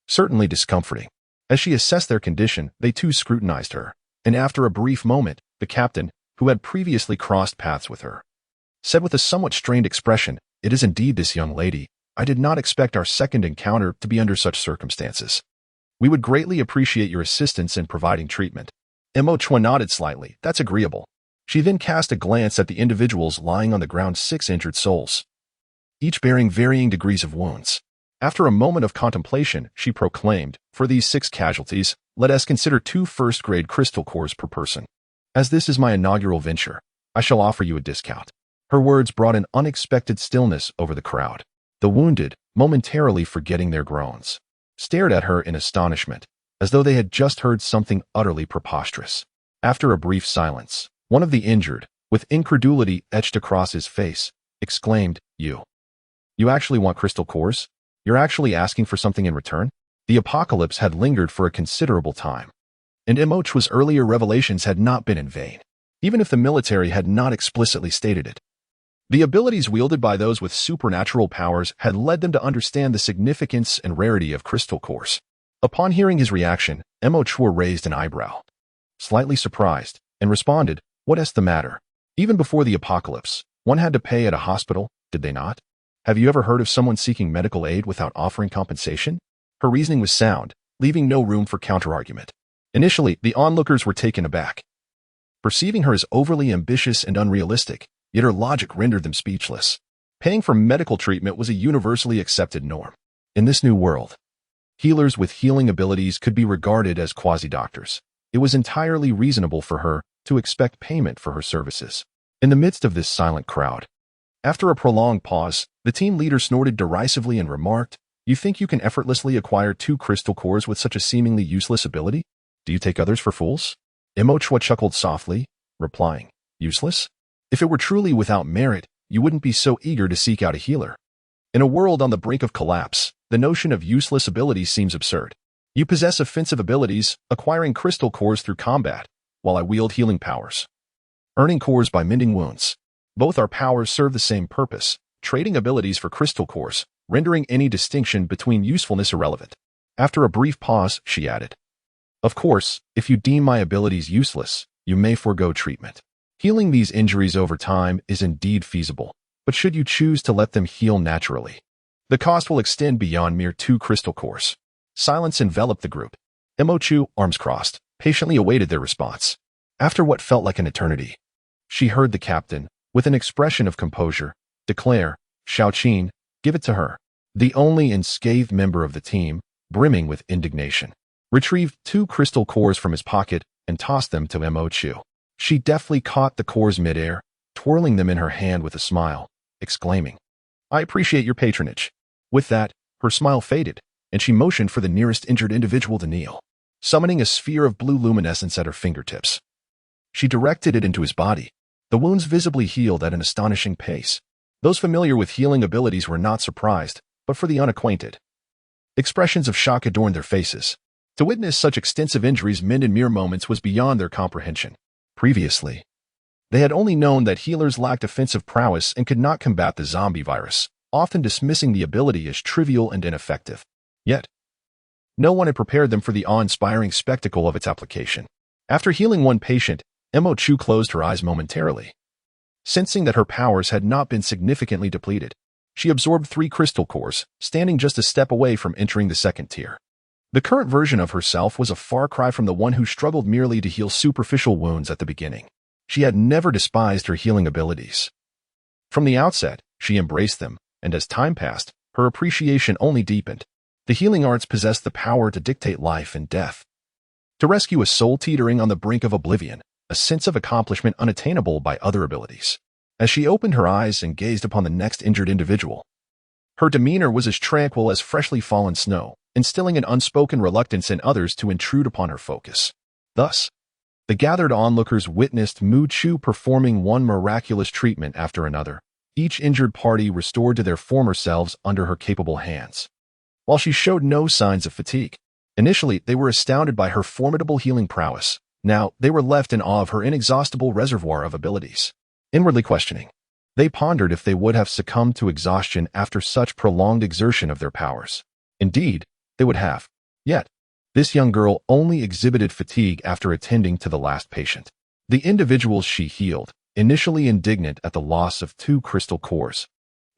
Speaker 1: Certainly discomforting. As she assessed their condition, they too scrutinized her, and after a brief moment, the captain, who had previously crossed paths with her, said with a somewhat strained expression, "It is indeed this young lady. I did not expect our second encounter to be under such circumstances. We would greatly appreciate your assistance in providing treatment." Mo Chu nodded slightly. "That's agreeable." She then cast a glance at the individuals lying on the ground, 6 injured souls, each bearing varying degrees of wounds. After a moment of contemplation, she proclaimed, "For these 6 casualties, let us consider 2 first-grade crystal cores per person. As this is my inaugural venture, I shall offer you a discount." Her words brought an unexpected stillness over the crowd. The wounded, momentarily forgetting their groans, stared at her in astonishment, as though they had just heard something utterly preposterous. After a brief silence, one of the injured, with incredulity etched across his face, exclaimed, You actually want crystal cores? You're actually asking for something in return?" The apocalypse had lingered for a considerable time, and Mo Chu's earlier revelations had not been in vain, even if the military had not explicitly stated it. The abilities wielded by those with supernatural powers had led them to understand the significance and rarity of crystal cores. Upon hearing his reaction, Mo Chu raised an eyebrow, slightly surprised, and responded, "What's the matter? Even before the apocalypse, one had to pay at a hospital, did they not? Have you ever heard of someone seeking medical aid without offering compensation?" Her reasoning was sound, leaving no room for counterargument. Initially, the onlookers were taken aback, perceiving her as overly ambitious and unrealistic, yet her logic rendered them speechless. Paying for medical treatment was a universally accepted norm. In this new world, healers with healing abilities could be regarded as quasi-doctors. It was entirely reasonable for her to expect payment for her services. In the midst of this silent crowd, after a prolonged pause, the team leader snorted derisively and remarked, "You think you can effortlessly acquire 2 crystal cores with such a seemingly useless ability? Do you take others for fools?" Mo Chu chuckled softly, replying, "Useless? If it were truly without merit, you wouldn't be so eager to seek out a healer. In a world on the brink of collapse, the notion of useless abilities seems absurd. You possess offensive abilities, acquiring crystal cores through combat, while I wield healing powers, earning cores by mending wounds. Both our powers serve the same purpose, trading abilities for crystal cores, rendering any distinction between usefulness irrelevant." After a brief pause, she added, "Of course, if you deem my abilities useless, you may forego treatment. Healing these injuries over time is indeed feasible, but should you choose to let them heal naturally, the cost will extend beyond mere 2 crystal cores." Silence enveloped the group. Mo Chu, arms crossed, patiently awaited their response. After what felt like an eternity, she heard the captain, with an expression of composure, declare, "Xiaoqin, give it to her." The only unscathed member of the team, brimming with indignation, retrieved 2 crystal cores from his pocket and tossed them to Mo Chu. She deftly caught the cores midair, twirling them in her hand with a smile, exclaiming, "I appreciate your patronage." With that, her smile faded, and she motioned for the nearest injured individual to kneel, summoning a sphere of blue luminescence at her fingertips. She directed it into his body. The wounds visibly healed at an astonishing pace. Those familiar with healing abilities were not surprised, but for the unacquainted, expressions of shock adorned their faces. To witness such extensive injuries mend in mere moments was beyond their comprehension. Previously, they had only known that healers lacked offensive prowess and could not combat the zombie virus, often dismissing the ability as trivial and ineffective. Yet, no one had prepared them for the awe-inspiring spectacle of its application. After healing one patient, Mo Chu closed her eyes momentarily. Sensing that her powers had not been significantly depleted, she absorbed 3 crystal cores, standing just a step away from entering the second tier. The current version of herself was a far cry from the one who struggled merely to heal superficial wounds at the beginning. She had never despised her healing abilities. From the outset, she embraced them, and as time passed, her appreciation only deepened. The healing arts possessed the power to dictate life and death, to rescue a soul teetering on the brink of oblivion, a sense of accomplishment unattainable by other abilities. As she opened her eyes and gazed upon the next injured individual, her demeanor was as tranquil as freshly fallen snow, instilling an unspoken reluctance in others to intrude upon her focus. Thus, the gathered onlookers witnessed Mo Chu performing one miraculous treatment after another, each injured party restored to their former selves under her capable hands. While she showed no signs of fatigue, initially they were astounded by her formidable healing prowess. Now, they were left in awe of her inexhaustible reservoir of abilities. Inwardly questioning, they pondered if they would have succumbed to exhaustion after such prolonged exertion of their powers. Indeed, they would have. Yet, this young girl only exhibited fatigue after attending to the last patient. The individuals she healed, initially indignant at the loss of 2 crystal cores,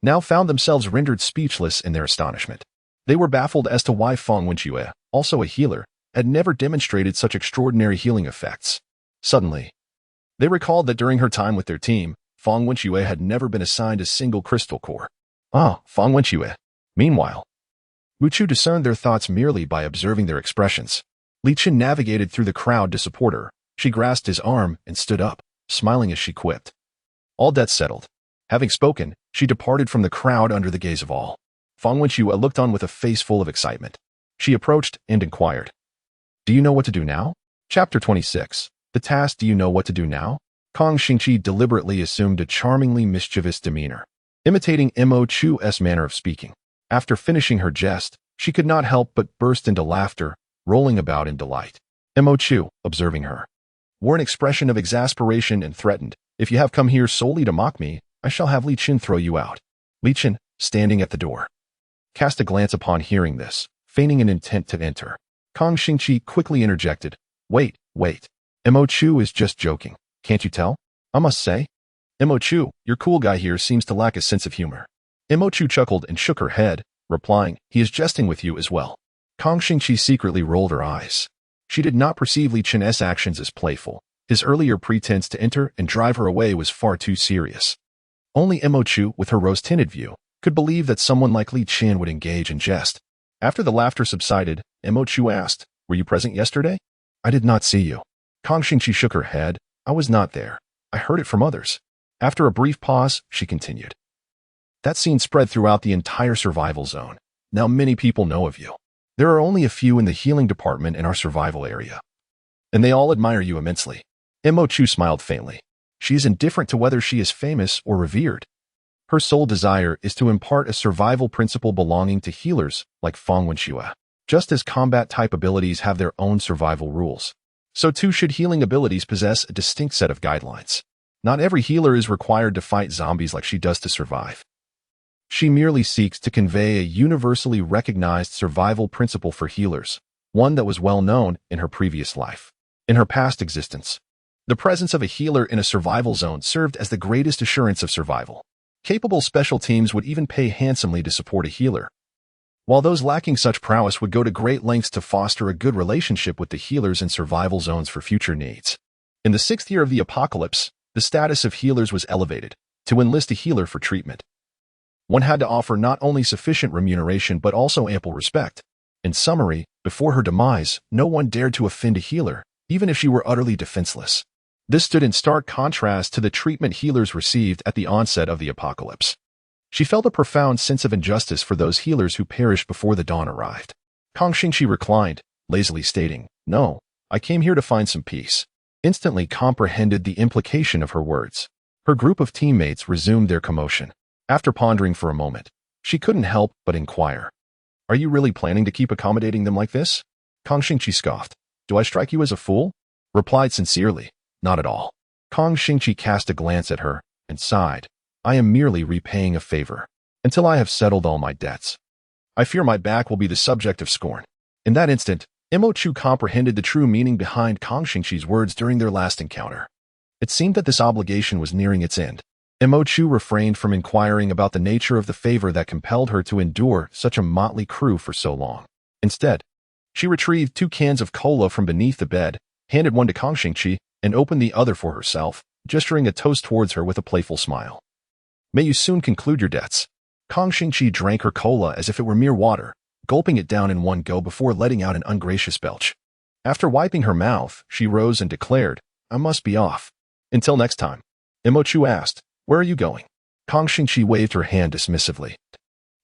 Speaker 1: now found themselves rendered speechless in their astonishment. They were baffled as to why Feng Wenxue, also a healer, had never demonstrated such extraordinary healing effects. Suddenly, they recalled that during her time with their team, Feng Wenxue had never been assigned a single crystal core. Feng Wenxue. Meanwhile, Mo Chu discerned their thoughts merely by observing their expressions. Li Chen navigated through the crowd to support her. She grasped his arm and stood up, smiling as she quipped, "All debts settled." Having spoken, she departed from the crowd under the gaze of all. Feng Wenxue looked on with a face full of excitement. She approached and inquired, "Do you know what to do now?" Chapter 26. The task. Do you know what to do now? Kong Xingqi deliberately assumed a charmingly mischievous demeanor, imitating Mo Chu's manner of speaking. After finishing her jest, she could not help but burst into laughter, rolling about in delight. Mo Chu, observing her, wore an expression of exasperation and threatened, "If you have come here solely to mock me, I shall have Li Chen throw you out." Li Chen, standing at the door, cast a glance upon hearing this, feigning an intent to enter. Kong Xingqi quickly interjected, Wait. Mo Chu is just joking. Can't you tell? I must say, Mo Chu, your cool guy here seems to lack a sense of humor." Mo Chu chuckled and shook her head, replying, "He is jesting with you as well." Kong Xingqi secretly rolled her eyes. She did not perceive Li Chen's actions as playful. His earlier pretense to enter and drive her away was far too serious. Only Mo Chu, with her rose-tinted view, could believe that someone like Li Chen would engage in jest. After the laughter subsided, Mo Chu asked, "Were you present yesterday?" "I did not see you." Kong Xingqi shook her head. "I was not there. I heard it from others." After a brief pause, she continued, "That scene spread throughout the entire survival zone. Now many people know of you. There are only a few in the healing department in our survival area, and they all admire you immensely." Mo Chu smiled faintly. She is indifferent to whether she is famous or revered. Her sole desire is to impart a survival principle belonging to healers like Feng Wenxue. Just as combat-type abilities have their own survival rules, so too should healing abilities possess a distinct set of guidelines. Not every healer is required to fight zombies like she does to survive. She merely seeks to convey a universally recognized survival principle for healers, one that was well known in her previous life. In her past existence, the presence of a healer in a survival zone served as the greatest assurance of survival. Capable special teams would even pay handsomely to support a healer, while those lacking such prowess would go to great lengths to foster a good relationship with the healers in survival zones for future needs. In the 6th year of the apocalypse, the status of healers was elevated. To enlist a healer for treatment, one had to offer not only sufficient remuneration but also ample respect. In summary, before her demise, no one dared to offend a healer, even if she were utterly defenseless. This stood in stark contrast to the treatment healers received at the onset of the apocalypse. She felt a profound sense of injustice for those healers who perished before the dawn arrived. Kang Xingqi reclined, lazily stating, "No, I came here to find some peace." Instantly comprehended the implication of her words. Her group of teammates resumed their commotion. After pondering for a moment, she couldn't help but inquire, "Are you really planning to keep accommodating them like this?" Kang Xingqi scoffed. "Do I strike you as a fool?" Replied sincerely, "Not at all." Kang Xingqi cast a glance at her and sighed. "I am merely repaying a favor, until I have settled all my debts. I fear my back will be the subject of scorn." In that instant, Mo Chu comprehended the true meaning behind Kang Xingqi's words during their last encounter. It seemed that this obligation was nearing its end. Mo Chu refrained from inquiring about the nature of the favor that compelled her to endure such a motley crew for so long. Instead, she retrieved 2 cans of cola from beneath the bed, handed one to Kang Xingqi, and opened the other for herself, gesturing a toast towards her with a playful smile. "May you soon conclude your debts." Kang Xingqi drank her cola as if it were mere water, gulping it down in one go before letting out an ungracious belch. After wiping her mouth, she rose and declared, "I must be off. Until next time." Mo Chu asked, "Where are you going?" Kang Xingqi waved her hand dismissively.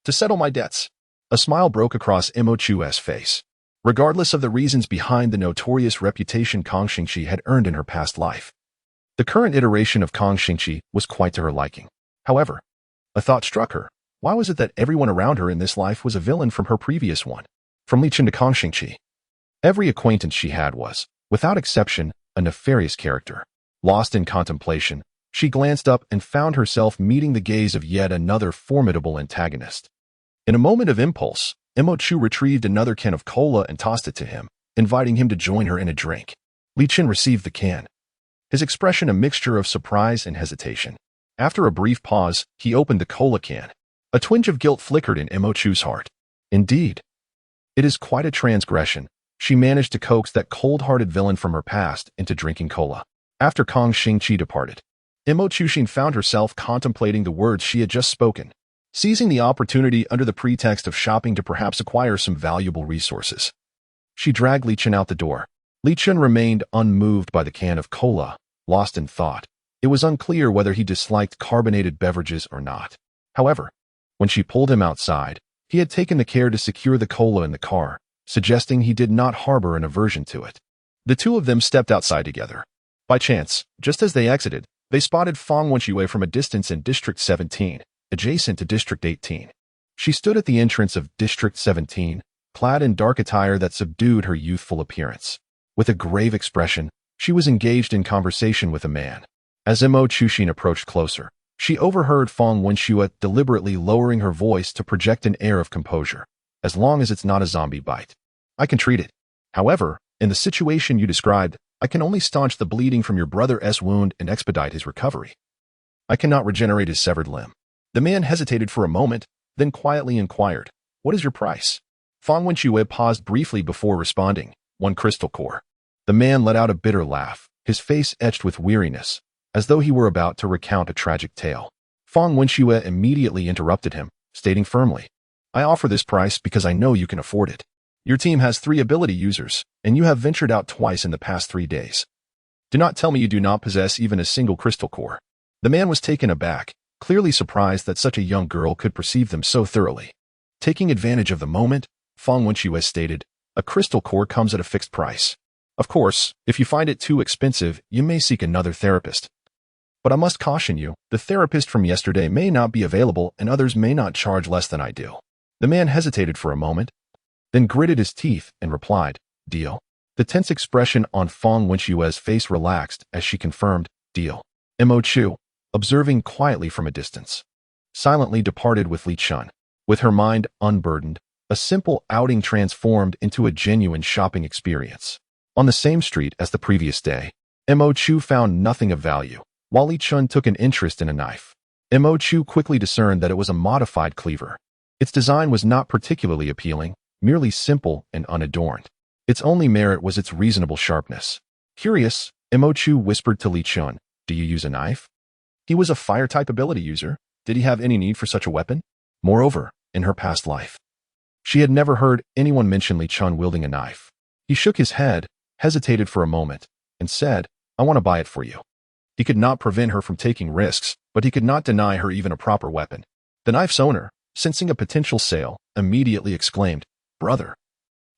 Speaker 1: "To settle my debts." A smile broke across Mo Chu's face. Regardless of the reasons behind the notorious reputation Kang Xingqi had earned in her past life, the current iteration of Kang Xingqi was quite to her liking. However, a thought struck her. Why was it that everyone around her in this life was a villain from her previous one? From Li Chen to Kang Xingqi, every acquaintance she had was, without exception, a nefarious character. Lost in contemplation, she glanced up and found herself meeting the gaze of yet another formidable antagonist. In a moment of impulse, Mo Chu retrieved another can of cola and tossed it to him, inviting him to join her in a drink. Li Chen received the can, his expression a mixture of surprise and hesitation. After a brief pause, he opened the cola can. A twinge of guilt flickered in Mo Chu's heart. Indeed, it is quite a transgression. She managed to coax that cold-hearted villain from her past into drinking cola. After Kang Xingqi departed, Mo Chu found herself contemplating the words she had just spoken, seizing the opportunity under the pretext of shopping to perhaps acquire some valuable resources. She dragged Li Chen out the door. Li Chen remained unmoved by the can of cola, lost in thought. It was unclear whether he disliked carbonated beverages or not. However, when she pulled him outside, he had taken the care to secure the cola in the car, suggesting he did not harbor an aversion to it. The two of them stepped outside together. By chance, just as they exited, they spotted Fang Wenxue from a distance in District 17, adjacent to District 18. She stood at the entrance of District 17, clad in dark attire that subdued her youthful appearance. With a grave expression, she was engaged in conversation with a man. As Mo Chu approached closer, she overheard Fang Wenxue deliberately lowering her voice to project an air of composure. "As long as it's not a zombie bite, I can treat it. However, in the situation you described, I can only staunch the bleeding from your brother's wound and expedite his recovery. I cannot regenerate his severed limb." The man hesitated for a moment, then quietly inquired, "What is your price?" Fang Wenxue paused briefly before responding, "1 crystal core." The man let out a bitter laugh, his face etched with weariness, as though he were about to recount a tragic tale. Fang Wenxue immediately interrupted him, stating firmly, "I offer this price because I know you can afford it. Your team has 3 ability users, and you have ventured out twice in the past 3 days. Do not tell me you do not possess even a single crystal core." The man was taken aback, clearly surprised that such a young girl could perceive them so thoroughly. Taking advantage of the moment, Fang Wenxue stated, "A crystal core comes at a fixed price. Of course, if you find it too expensive, you may seek another therapist. But I must caution you, the therapist from yesterday may not be available and others may not charge less than I do." The man hesitated for a moment, then gritted his teeth and replied, "Deal." The tense expression on Fang Wenxue's face relaxed as she confirmed, "Deal." Mo Chu, observing quietly from a distance, silently departed with Li Chen. With her mind unburdened, a simple outing transformed into a genuine shopping experience. On the same street as the previous day, Mo Chu found nothing of value, while Li Chen took an interest in a knife. Mo Chu quickly discerned that it was a modified cleaver. Its design was not particularly appealing, merely simple and unadorned. Its only merit was its reasonable sharpness. Curious, Mo Chu whispered to Li Chen, "Do you use a knife?" He was a fire-type ability user. Did he have any need for such a weapon? Moreover, in her past life, She had never heard anyone mention Li Chen wielding a knife. He shook his head, hesitated for a moment, and said, "I want to buy it for you." He could not prevent her from taking risks, but he could not deny her even a proper weapon. The knife's owner, sensing a potential sale, immediately exclaimed, "Brother,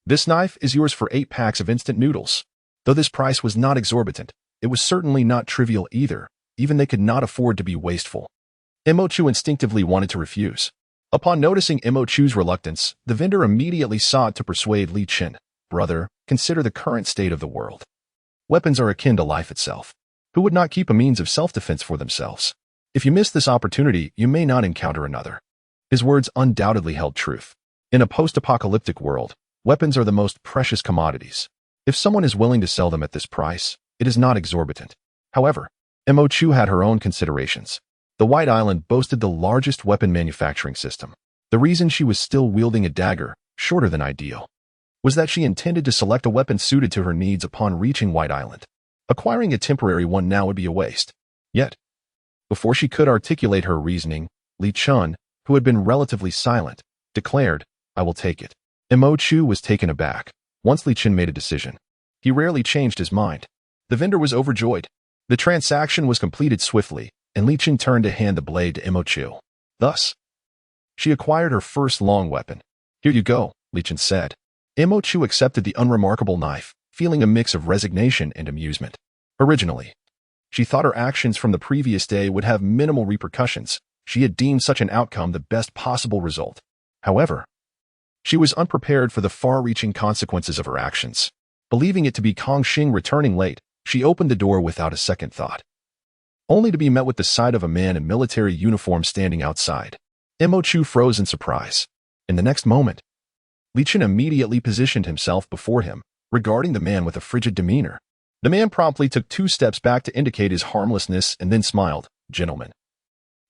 Speaker 1: this knife is yours for 8 packs of instant noodles." Though this price was not exorbitant, it was certainly not trivial either. Even they could not afford to be wasteful. Imochu instinctively wanted to refuse. Upon noticing Imochu's reluctance, the vendor immediately sought to persuade Li Chen, "Brother, consider the current state of the world. Weapons are akin to life itself. Who would not keep a means of self-defense for themselves? If you miss this opportunity, you may not encounter another." His words undoubtedly held truth. In a post-apocalyptic world, weapons are the most precious commodities. If someone is willing to sell them at this price, it is not exorbitant. However, Imochu had her own considerations. The White Island boasted the largest weapon manufacturing system. The reason she was still wielding a dagger, shorter than ideal, was that she intended to select a weapon suited to her needs upon reaching White Island. Acquiring a temporary one now would be a waste. Yet, before she could articulate her reasoning, Li Chen, who had been relatively silent, declared, "I will take it." Imochu was taken aback. Once Li Chen made a decision, he rarely changed his mind. The vendor was overjoyed. The transaction was completed swiftly, and Li Chen turned to hand the blade to Imochu. Thus, she acquired her first long weapon. "Here you go," Li Chen said. Imochu accepted the unremarkable knife, feeling a mix of resignation and amusement. Originally, she thought her actions from the previous day would have minimal repercussions. She had deemed such an outcome the best possible result. However, she was unprepared for the far-reaching consequences of her actions. Believing it to be Kong Xing returning late, she opened the door without a second thought, only to be met with the sight of a man in military uniform standing outside. Imochu froze in surprise. In the next moment, Li Chen immediately positioned himself before him, regarding the man with a frigid demeanor. The man promptly took 2 steps back to indicate his harmlessness and then smiled. "Gentlemen,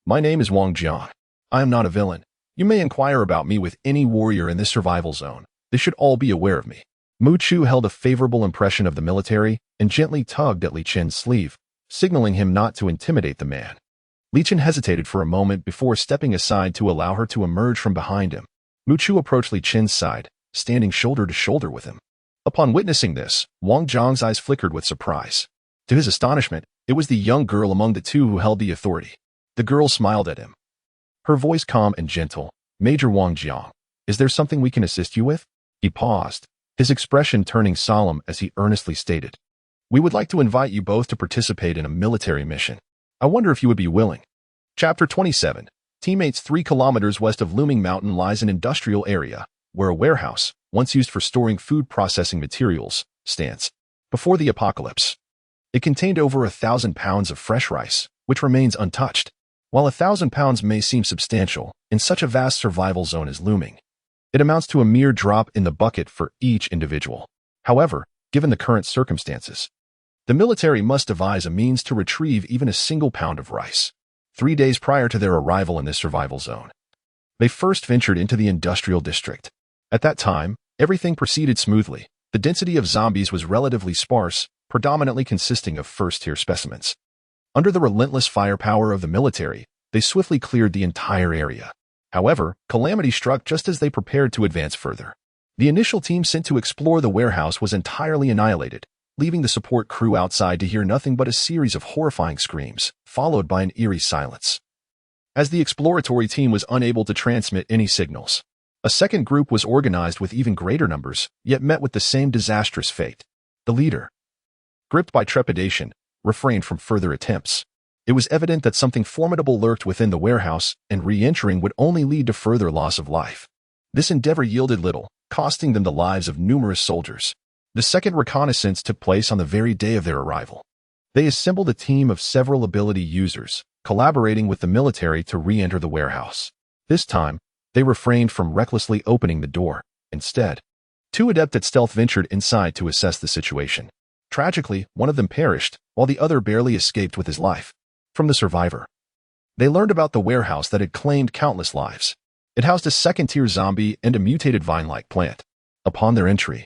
Speaker 1: my name is Wang Jiang. I am not a villain. You may inquire about me with any warrior in this survival zone. They should all be aware of me." Muchu held a favorable impression of the military and gently tugged at Li Chen's sleeve, signaling him not to intimidate the man. Li Chen hesitated for a moment before stepping aside to allow her to emerge from behind him. Muchu approached Li Chen's side, standing shoulder to shoulder with him. Upon witnessing this, Wang Jiang's eyes flickered with surprise. To his astonishment, it was the young girl among the two who held the authority. The girl smiled at him, her voice calm and gentle. "Major Wang Jiang, is there something we can assist you with?" He paused, his expression turning solemn as he earnestly stated, "We would like to invite you both to participate in a military mission. I wonder if you would be willing." Chapter 27. Teammates. 3 kilometers west of Looming Mountain lies an industrial area, where a warehouse, once used for storing food processing materials, stands. Before the apocalypse, it contained over 1,000 pounds of fresh rice, which remains untouched. While 1,000 pounds may seem substantial, in such a vast survival zone as Looming, it amounts to a mere drop in the bucket for each individual. However, given the current circumstances, the military must devise a means to retrieve even a single pound of rice. 3 days prior to their arrival in this survival zone, they first ventured into the industrial district. At that time, everything proceeded smoothly. The density of zombies was relatively sparse, predominantly consisting of first-tier specimens. Under the relentless firepower of the military, they swiftly cleared the entire area. However, calamity struck just as they prepared to advance further. The initial team sent to explore the warehouse was entirely annihilated, leaving the support crew outside to hear nothing but a series of horrifying screams, followed by an eerie silence. As the exploratory team was unable to transmit any signals, a second group was organized with even greater numbers, yet met with the same disastrous fate. The leader, gripped by trepidation, refrained from further attempts. It was evident that something formidable lurked within the warehouse, and re-entering would only lead to further loss of life. This endeavor yielded little, costing them the lives of numerous soldiers. The second reconnaissance took place on the very day of their arrival. They assembled a team of several ability users, collaborating with the military to re-enter the warehouse. This time, they refrained from recklessly opening the door. Instead, 2 adept at stealth ventured inside to assess the situation. Tragically, one of them perished, while the other barely escaped with his life. From the survivor, they learned about the warehouse that had claimed countless lives. It housed a second-tier zombie and a mutated vine-like plant. Upon their entry,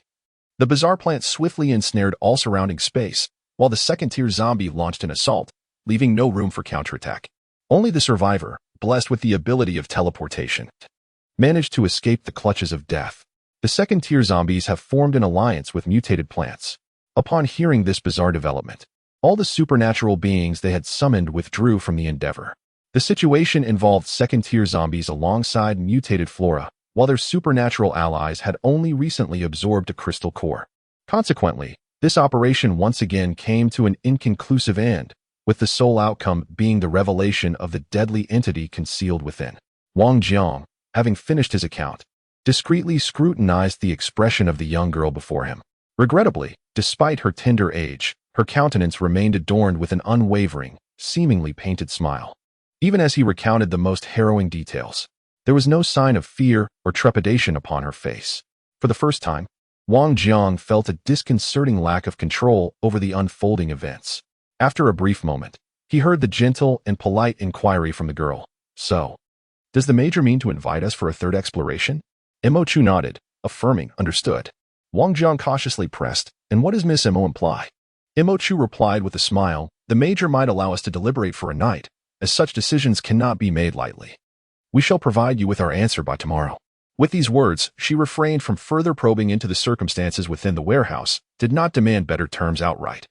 Speaker 1: the bizarre plant swiftly ensnared all surrounding space, while the second-tier zombie launched an assault, leaving no room for counterattack. Only the survivor, blessed with the ability of teleportation, managed to escape the clutches of death. The second-tier zombies have formed an alliance with mutated plants. Upon hearing this bizarre development, all the supernatural beings they had summoned withdrew from the endeavor. The situation involved second-tier zombies alongside mutated flora, while their supernatural allies had only recently absorbed a crystal core. Consequently, this operation once again came to an inconclusive end, with the sole outcome being the revelation of the deadly entity concealed within. Wang Jiang, having finished his account, discreetly scrutinized the expression of the young girl before him. Regrettably, despite her tender age, her countenance remained adorned with an unwavering, seemingly painted smile. Even as he recounted the most harrowing details, there was no sign of fear or trepidation upon her face. For the first time, Wang Jiang felt a disconcerting lack of control over the unfolding events. After a brief moment, he heard the gentle and polite inquiry from the girl. "So, does the Major mean to invite us for a third exploration?" Mo Chu nodded, affirming, "Understood." Wang Jiang cautiously pressed, "And what does Miss Mo imply?" Mo Chu replied with a smile, "The Major might allow us to deliberate for a night, as such decisions cannot be made lightly. We shall provide you with our answer by tomorrow." With these words, she refrained from further probing into the circumstances within the warehouse, did not demand better terms outright,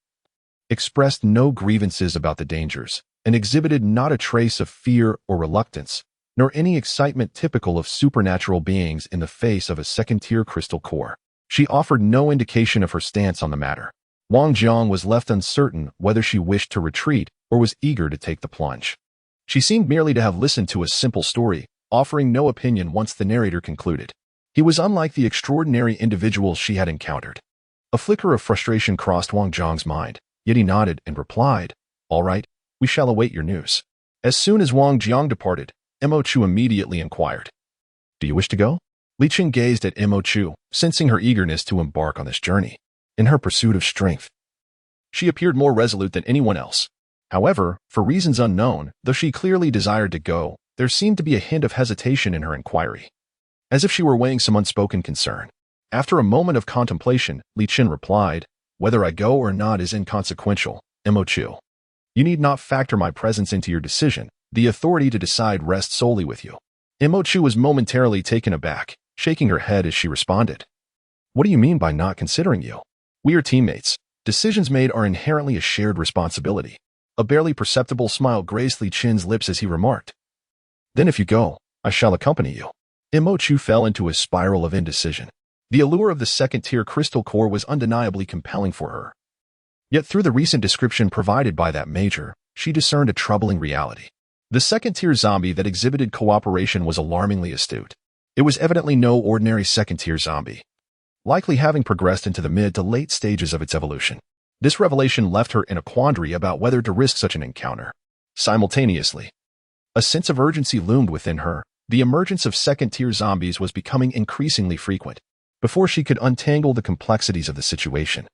Speaker 1: expressed no grievances about the dangers, and exhibited not a trace of fear or reluctance, nor any excitement typical of supernatural beings in the face of a second-tier crystal core. She offered no indication of her stance on the matter. Wang Jiang was left uncertain whether she wished to retreat or was eager to take the plunge. She seemed merely to have listened to a simple story, offering no opinion once the narrator concluded. He was unlike the extraordinary individuals she had encountered. A flicker of frustration crossed Wang Jiang's mind, yet he nodded and replied, "All right, we shall await your news." As soon as Wang Jiang departed, Mo Chu immediately inquired, "Do you wish to go?" Li Chen gazed at Mo Chu, sensing her eagerness to embark on this journey. In her pursuit of strength, she appeared more resolute than anyone else. However, for reasons unknown, though she clearly desired to go, there seemed to be a hint of hesitation in her inquiry, as if she were weighing some unspoken concern. After a moment of contemplation, Li Chen replied, "Whether I go or not is inconsequential, Mo Chu. You need not factor my presence into your decision. The authority to decide rests solely with you." Mo Chu was momentarily taken aback, shaking her head as she responded, "What do you mean by not considering you? We are teammates. Decisions made are inherently a shared responsibility." A barely perceptible smile graced Li Chen's lips as he remarked, "Then if you go, I shall accompany you." Mo Chu fell into a spiral of indecision. The allure of the second-tier crystal core was undeniably compelling for her. Yet through the recent description provided by that major, she discerned a troubling reality. The second-tier zombie that exhibited cooperation was alarmingly astute. It was evidently no ordinary second-tier zombie, likely having progressed into the mid to late stages of its evolution. This revelation left her in a quandary about whether to risk such an encounter. Simultaneously, a sense of urgency loomed within her. The emergence of second-tier zombies was becoming increasingly frequent. Before she could untangle the complexities of the situation,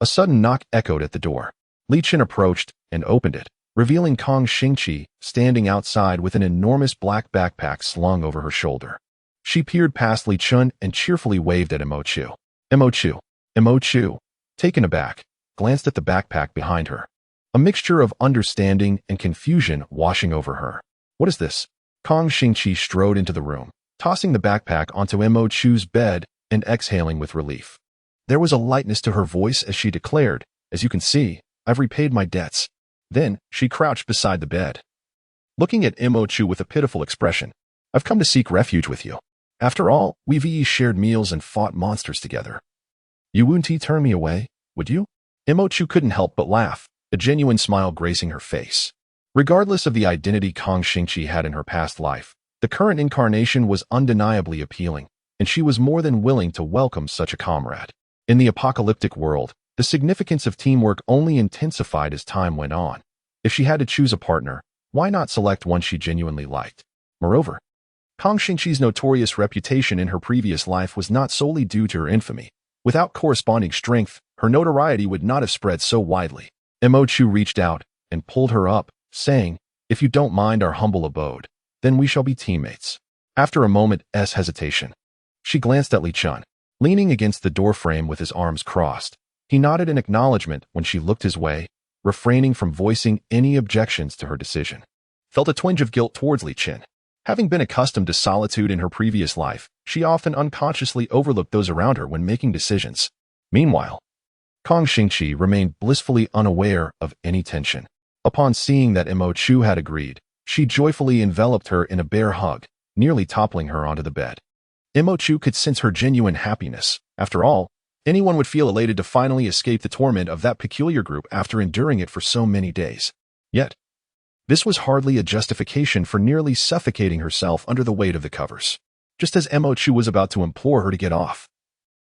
Speaker 1: a sudden knock echoed at the door. Li Chen approached and opened it, revealing Kong Xingqi standing outside with an enormous black backpack slung over her shoulder. She peered past Li Chen and cheerfully waved at Mo Chu. Mo Chu, taken aback, glanced at the backpack behind her, a mixture of understanding and confusion washing over her. "What is this?" Kong Xingqi strode into the room, tossing the backpack onto Mo Chu's bed and exhaling with relief. There was a lightness to her voice as she declared, "As you can see, I've repaid my debts." Then she crouched beside the bed, looking at Mo Chu with a pitiful expression. "I've come to seek refuge with you. After all, we've shared meals and fought monsters together. You wouldn't turn me away, would you?" Mo Chu couldn't help but laugh, a genuine smile gracing her face. Regardless of the identity Kong Xingqi had in her past life, the current incarnation was undeniably appealing, and she was more than willing to welcome such a comrade. In the apocalyptic world, the significance of teamwork only intensified as time went on. If she had to choose a partner, why not select one she genuinely liked? Moreover, Kong Xingqi's notorious reputation in her previous life was not solely due to her infamy. Without corresponding strength, her notoriety would not have spread so widely. Mo Chu reached out and pulled her up, saying, "If you don't mind our humble abode, then we shall be teammates." After a moment's hesitation, she glanced at Li Chen, leaning against the doorframe with his arms crossed. He nodded in acknowledgement when she looked his way, refraining from voicing any objections to her decision. Felt a twinge of guilt towards Li Chen. Having been accustomed to solitude in her previous life, she often unconsciously overlooked those around her when making decisions. Meanwhile, Kang Xingqi remained blissfully unaware of any tension. Upon seeing that Mo Chu had agreed, she joyfully enveloped her in a bear hug, nearly toppling her onto the bed. Mo Chu could sense her genuine happiness. After all, anyone would feel elated to finally escape the torment of that peculiar group after enduring it for so many days. Yet, this was hardly a justification for nearly suffocating herself under the weight of the covers. Just as Mo Chu was about to implore her to get off,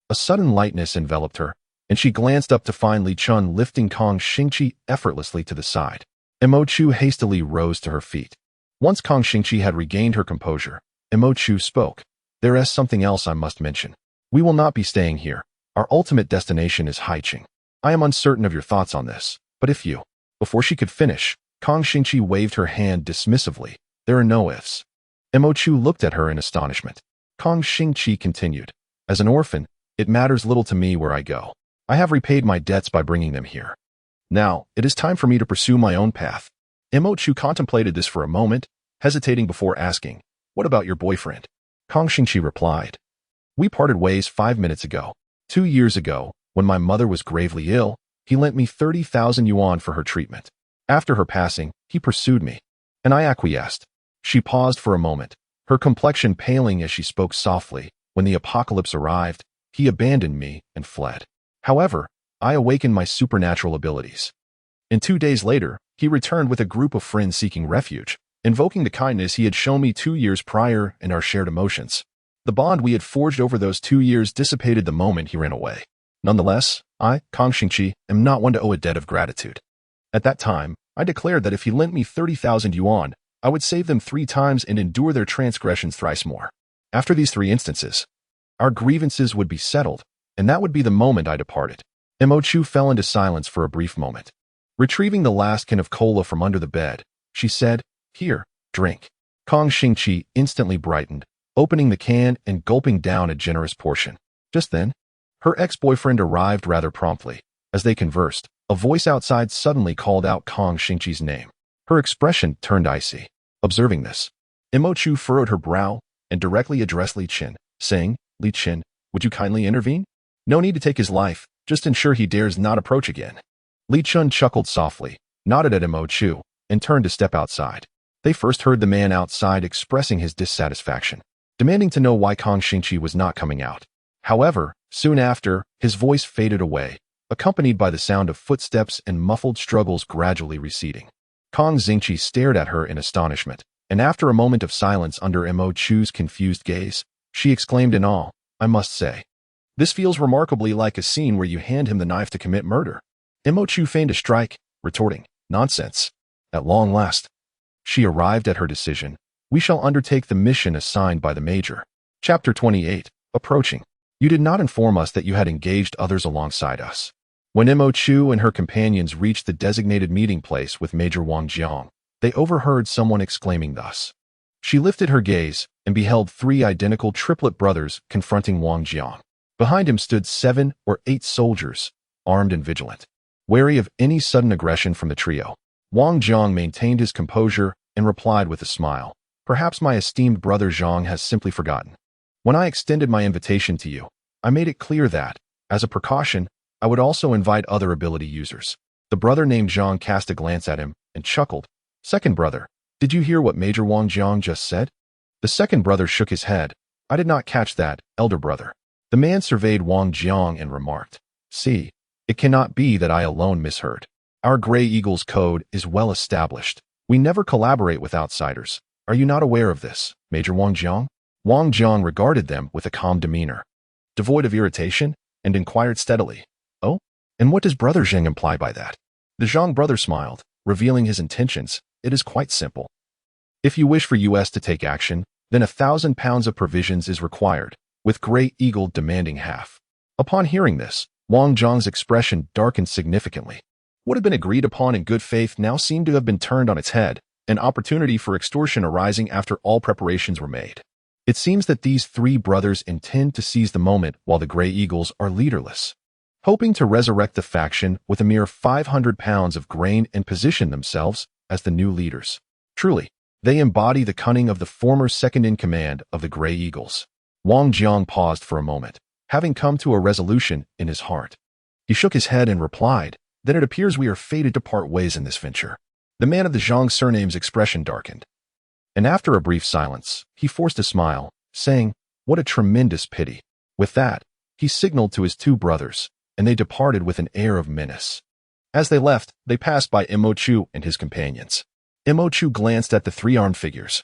Speaker 1: a sudden lightness enveloped her, and she glanced up to find Li Chen lifting Kang Xingqi effortlessly to the side. Mo Chu hastily rose to her feet. Once Kang Xingqi had regained her composure, Mo Chu spoke. "There is something else I must mention. We will not be staying here. Our ultimate destination is Haiqing. I am uncertain of your thoughts on this, but if you..." Before she could finish, Kang Xingqi waved her hand dismissively. "There are no ifs." Mo Chu looked at her in astonishment. Kang Xingqi continued. "As an orphan, it matters little to me where I go. I have repaid my debts by bringing them here. Now, it is time for me to pursue my own path." Mo Chu contemplated this for a moment, hesitating before asking, "What about your boyfriend?" Kang Xingqi replied, "We parted ways 5 minutes ago. 2 years ago, when my mother was gravely ill, he lent me 30,000 yuan for her treatment. After her passing, he pursued me, and I acquiesced." She paused for a moment, her complexion paling as she spoke softly. "When the apocalypse arrived, he abandoned me and fled. However, I awakened my supernatural abilities. And 2 days later, he returned with a group of friends seeking refuge, invoking the kindness he had shown me 2 years prior and our shared emotions. The bond we had forged over those 2 years dissipated the moment he ran away. Nonetheless, I, Kang Xingqi, am not one to owe a debt of gratitude. At that time, I declared that if he lent me 30,000 yuan, I would save them 3 times and endure their transgressions thrice more. After these 3 instances, our grievances would be settled, and that would be the moment I departed." Mo Chu fell into silence for a brief moment. Retrieving the last can of cola from under the bed, she said, "Here, drink." Kang Xingqi instantly brightened, opening the can and gulping down a generous portion. Just then, her ex-boyfriend arrived rather promptly. As they conversed, a voice outside suddenly called out Kang Xingqi's name. Her expression turned icy. Observing this, Mo Chu furrowed her brow and directly addressed Li Chen, saying, "Li Chen, would you kindly intervene? No need to take his life, just ensure he dares not approach again." Li Chen chuckled softly, nodded at Mo Chu, and turned to step outside. They first heard the man outside expressing his dissatisfaction, demanding to know why Kang Xingqi was not coming out. However, soon after, his voice faded away, accompanied by the sound of footsteps and muffled struggles gradually receding. Kang Xingqi stared at her in astonishment, and after a moment of silence under Mo Chu's confused gaze, she exclaimed in awe, "I must say, this feels remarkably like a scene where you hand him the knife to commit murder." Mo Chu feigned a strike, retorting, "Nonsense. At long last." She arrived at her decision. "We shall undertake the mission assigned by the Major." Chapter 28, Approaching. "You did not inform us that you had engaged others alongside us." When Mo Chu and her companions reached the designated meeting place with Major Wang Jiang, they overheard someone exclaiming thus. She lifted her gaze and beheld 3 identical triplet brothers confronting Wang Jiang. Behind him stood 7 or 8 soldiers, armed and vigilant, wary of any sudden aggression from the trio. Wang Jiang maintained his composure and replied with a smile, "Perhaps my esteemed brother Zhang has simply forgotten. When I extended my invitation to you, I made it clear that, as a precaution, I would also invite other ability users." The brother named Zhang cast a glance at him and chuckled. "Second brother, did you hear what Major Wang Jiang just said?" The second brother shook his head. "I did not catch that, elder brother." The man surveyed Wang Jiang and remarked, "See, it cannot be that I alone misheard. Our Gray Eagle's code is well established. We never collaborate with outsiders. Are you not aware of this, Major Wang Jiang?" Wang Jiang regarded them with a calm demeanor, devoid of irritation, and inquired steadily, "Oh, and what does Brother Zheng imply by that?" The Zhang brother smiled, revealing his intentions. "It is quite simple. If you wish for US to take action, then 1,000 pounds of provisions is required, with Gray Eagle demanding half." Upon hearing this, Wang Jiang's expression darkened significantly. What had been agreed upon in good faith now seemed to have been turned on its head, an opportunity for extortion arising after all preparations were made. It seems that these 3 brothers intend to seize the moment while the Gray Eagles are leaderless, hoping to resurrect the faction with a mere 500 pounds of grain and position themselves as the new leaders. Truly, They embody the cunning of the former second-in-command of the Grey Eagles. Wang Jiang paused for a moment, having come to a resolution in his heart. He shook his head and replied, "Then it appears we are fated to part ways in this venture." The man of the Zhang surname's expression darkened. And after a brief silence, he forced a smile, saying, "What a tremendous pity." With that, he signaled to his two brothers, and they departed with an air of menace. As they left, they passed by Mo Chu and his companions. Mo Chu glanced at the three-armed figures,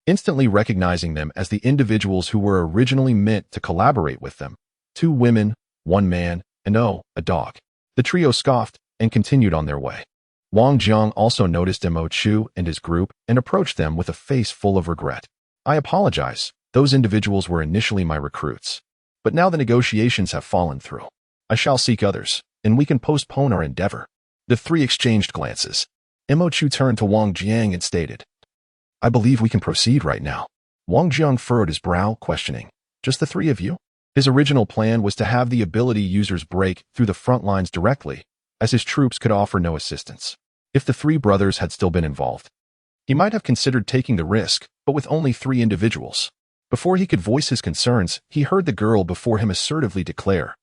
Speaker 1: instantly recognizing them as the individuals who were originally meant to collaborate with them. 2 women, 1 man, and a dog. The trio scoffed and continued on their way. Wang Jiang also noticed Mo Chu and his group and approached them with a face full of regret. "I apologize. Those individuals were initially my recruits. But now the negotiations have fallen through. I shall seek others, and we can postpone our endeavor." The 3 exchanged glances. Mo Chu turned to Wang Jiang and stated, "I believe we can proceed right now." Wang Jiang furrowed his brow, questioning, "Just the 3 of you?" His original plan was to have the ability users break through the front lines directly, as his troops could offer no assistance. If the 3 brothers had still been involved, he might have considered taking the risk, but with only 3 individuals. Before he could voice his concerns, he heard the girl before him assertively declare,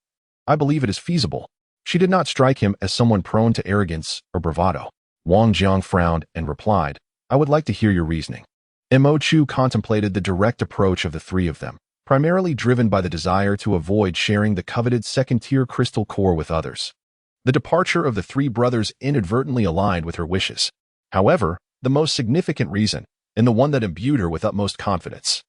Speaker 1: "I believe it is feasible." She did not strike him as someone prone to arrogance or bravado. Wang Jiang frowned and replied, "I would like to hear your reasoning." Mo Chu contemplated the direct approach of the 3 of them, primarily driven by the desire to avoid sharing the coveted second-tier crystal core with others. The departure of the 3 brothers inadvertently aligned with her wishes. However, the most significant reason, and the one that imbued her with utmost confidence,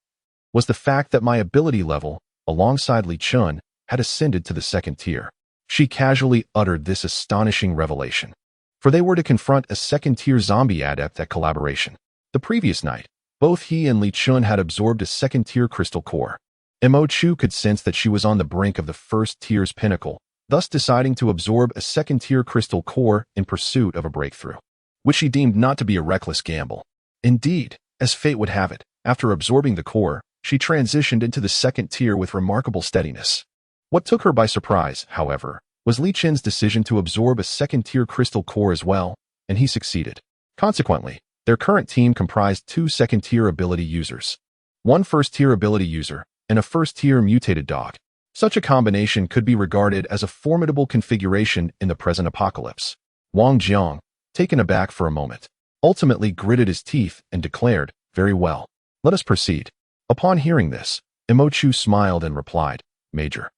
Speaker 1: was the fact that my ability level, alongside Li Chen, had ascended to the 2nd tier. She casually uttered this astonishing revelation, for they were to confront a 2nd-tier zombie adept at collaboration. The previous night, both he and Li Chen had absorbed a 2nd-tier crystal core. Mo Chu could sense that she was on the brink of the 1st tier's pinnacle, thus deciding to absorb a 2nd-tier crystal core in pursuit of a breakthrough, which she deemed not to be a reckless gamble. Indeed, as fate would have it, after absorbing the core, she transitioned into the 2nd tier with remarkable steadiness. What took her by surprise, however, was Li Chen's decision to absorb a 2nd-tier crystal core as well, and he succeeded. Consequently, their current team comprised 2 2nd-tier ability users, 1 1st-tier ability user, and a 1st-tier mutated dog. Such a combination could be regarded as a formidable configuration in the present apocalypse. Wang Jiang, taken aback for a moment, ultimately gritted his teeth and declared, "Very well. Let us proceed." Upon hearing this, Mo Chu smiled and replied, "Major,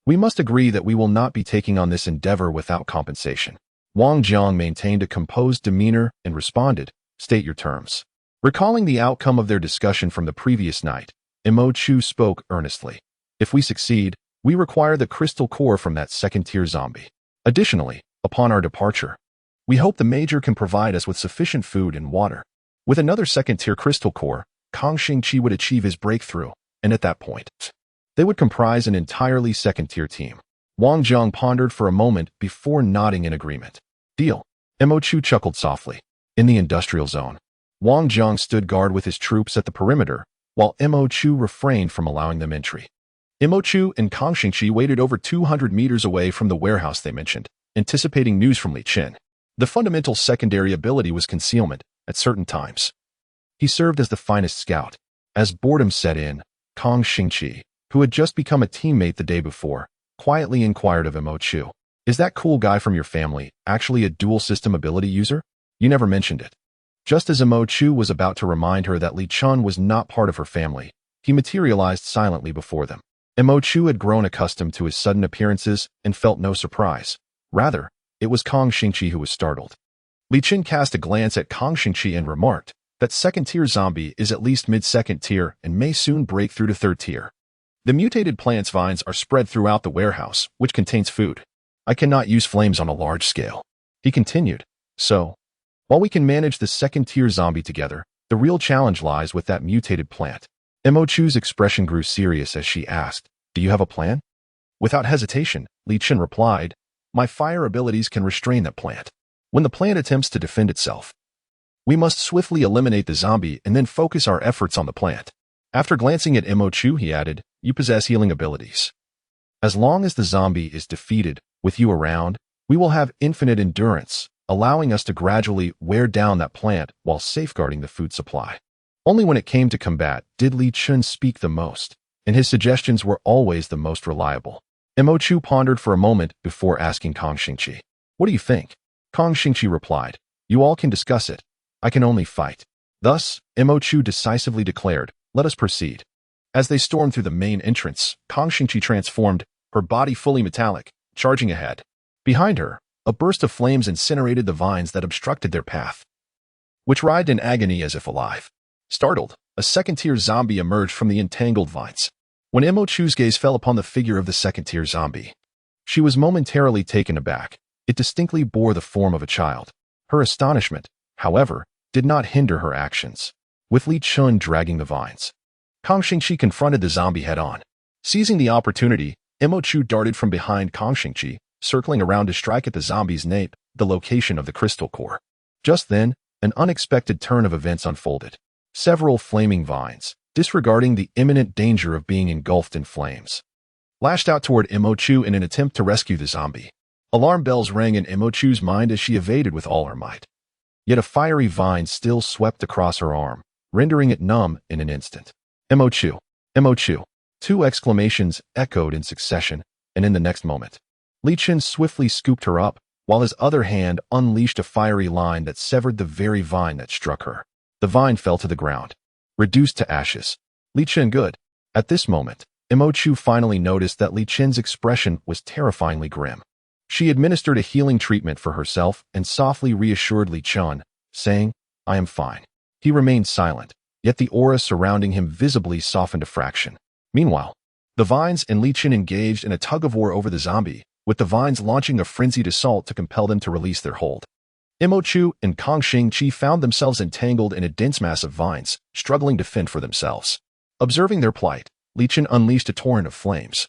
Speaker 1: we must agree that we will not be taking on this endeavor without compensation." Wang Jiang maintained a composed demeanor and responded, "State your terms." Recalling the outcome of their discussion from the previous night, Mo Chu spoke earnestly. "If we succeed, we require the crystal core from that 2nd-tier zombie. Additionally, upon our departure, we hope the Major can provide us with sufficient food and water. With another 2nd-tier crystal core, Kang Xingqi would achieve his breakthrough, and at that point, they would comprise an entirely 2nd-tier team." Wang Jiang pondered for a moment before nodding in agreement. "Deal." Mo Chu chuckled softly. In the industrial zone, Wang Jiang stood guard with his troops at the perimeter, while Mo Chu refrained from allowing them entry. Mo Chu and Kang Xingqi waited over 200 meters away from the warehouse they mentioned, anticipating news from Li Chen. The fundamental secondary ability was concealment at certain times. He served as the finest scout. As boredom set in, Kang Xingqi, who had just become a teammate the day before, quietly inquired of Mo Chu, "Is that cool guy from your family actually a dual-system ability user? You never mentioned it." Just as Mo Chu was about to remind her that Li Chen was not part of her family, he materialized silently before them. Mo Chu had grown accustomed to his sudden appearances and felt no surprise. Rather, it was Kang Xingqi who was startled. Li Chen cast a glance at Kang Xingqi and remarked, "That 2nd-tier zombie is at least mid-2nd tier and may soon break through to 3rd tier. The mutated plant's vines are spread throughout the warehouse, which contains food. I cannot use flames on a large scale." He continued, "So, while we can manage the 2nd-tier zombie together, the real challenge lies with that mutated plant." Mo Chu's expression grew serious as she asked, "Do you have a plan?" Without hesitation, Li Chen replied, "My fire abilities can restrain that plant. When the plant attempts to defend itself, we must swiftly eliminate the zombie and then focus our efforts on the plant." After glancing at Mo Chu, he added, "You possess healing abilities. As long as the zombie is defeated, with you around, we will have infinite endurance, allowing us to gradually wear down that plant while safeguarding the food supply." Only when it came to combat did Li Chen speak the most, and his suggestions were always the most reliable. Imochu pondered for a moment before asking Kang Xingqi, "What do you think?" Kang Xingqi replied, "You all can discuss it. I can only fight." Thus, Imochu decisively declared, "Let us proceed." As they stormed through the main entrance, Kang Xingqi transformed, her body fully metallic, charging ahead. Behind her, a burst of flames incinerated the vines that obstructed their path, which writhed in agony as if alive. Startled, a second-tier zombie emerged from the entangled vines. When Imochu's gaze fell upon the figure of the second-tier zombie, she was momentarily taken aback. It distinctly bore the form of a child. Her astonishment, however, did not hinder her actions. With Li Chen dragging the vines, Kang Xingqi confronted the zombie head-on. Seizing the opportunity, Imochu darted from behind Kang Xingqi, circling around to strike at the zombie's nape, the location of the crystal core. Just then, an unexpected turn of events unfolded. Several flaming vines, disregarding the imminent danger of being engulfed in flames, lashed out toward Imochu in an attempt to rescue the zombie. Alarm bells rang in Imochu's mind as she evaded with all her might. Yet a fiery vine still swept across her arm, rendering it numb in an instant. "Imochu! Imochu!" Two exclamations echoed in succession, and in the next moment, Li Chen swiftly scooped her up, while his other hand unleashed a fiery line that severed the very vine that struck her. The vine fell to the ground, reduced to ashes. Li Chen good. At this moment, Imochu finally noticed that Li Chen's expression was terrifyingly grim. She administered a healing treatment for herself and softly reassured Li Chen, saying, "I am fine." He remained silent, yet the aura surrounding him visibly softened a fraction. Meanwhile, the vines and Li Chen engaged in a tug-of-war over the zombie, with the vines launching a frenzied assault to compel them to release their hold. Imochu and Kang Xingqi found themselves entangled in a dense mass of vines, struggling to fend for themselves. Observing their plight, Li Chen unleashed a torrent of flames,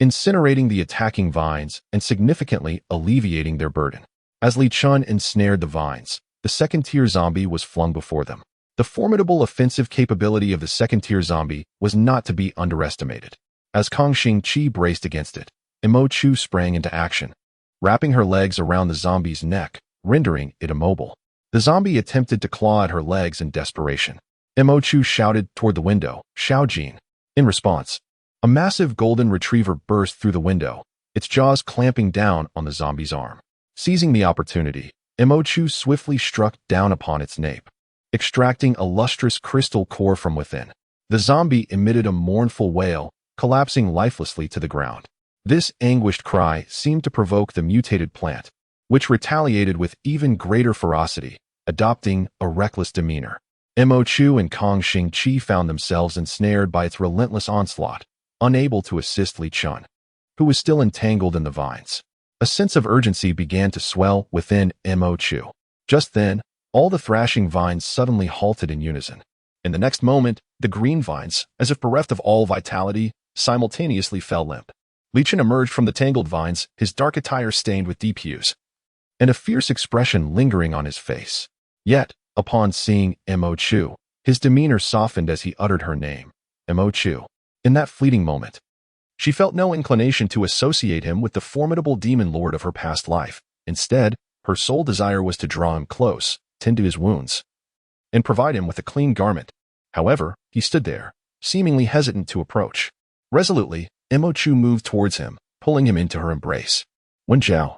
Speaker 1: incinerating the attacking vines and significantly alleviating their burden. As Li Chen ensnared the vines, the second-tier zombie was flung before them. The formidable offensive capability of the second-tier zombie was not to be underestimated. As Kang Xingqi braced against it, Imochu sprang into action, wrapping her legs around the zombie's neck, rendering it immobile. The zombie attempted to claw at her legs in desperation. Imochu shouted toward the window, "Xiaojin!" In response, a massive golden retriever burst through the window, its jaws clamping down on the zombie's arm. Seizing the opportunity, Imochu swiftly struck down upon its nape, extracting a lustrous crystal core from within. The zombie emitted a mournful wail, collapsing lifelessly to the ground. This anguished cry seemed to provoke the mutated plant, which retaliated with even greater ferocity, adopting a reckless demeanor. Imochu and Kang Xingqi found themselves ensnared by its relentless onslaught, unable to assist Li Chen, who was still entangled in the vines. A sense of urgency began to swell within Imochu. Just then, all the thrashing vines suddenly halted in unison. In the next moment, the green vines, as if bereft of all vitality, simultaneously fell limp. Li Chen emerged from the tangled vines, his dark attire stained with deep hues, and a fierce expression lingering on his face. Yet, upon seeing Imochu, his demeanor softened as he uttered her name, Imochu. In that fleeting moment, she felt no inclination to associate him with the formidable demon lord of her past life. Instead, her sole desire was to draw him close, tend to his wounds, and provide him with a clean garment. However, he stood there, seemingly hesitant to approach. Resolutely, Imochu moved towards him, pulling him into her embrace. Wen Zhao,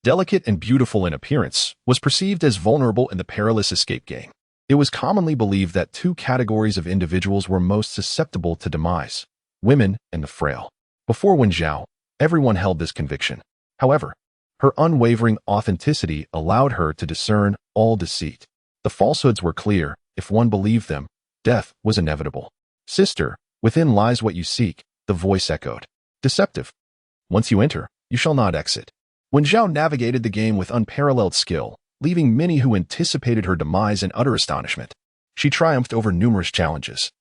Speaker 1: delicate and beautiful in appearance, was perceived as vulnerable in the perilous escape game. It was commonly believed that two categories of individuals were most susceptible to demise: women and the frail. Before Wen Zhao, everyone held this conviction. However, her unwavering authenticity allowed her to discern all deceit. The falsehoods were clear. If one believed them, death was inevitable. "Sister, within lies what you seek," the voice echoed. "Deceptive. Once you enter, you shall not exit." Wen Zhao navigated the game with unparalleled skill, leaving many who anticipated her demise in utter astonishment. She triumphed over numerous challenges,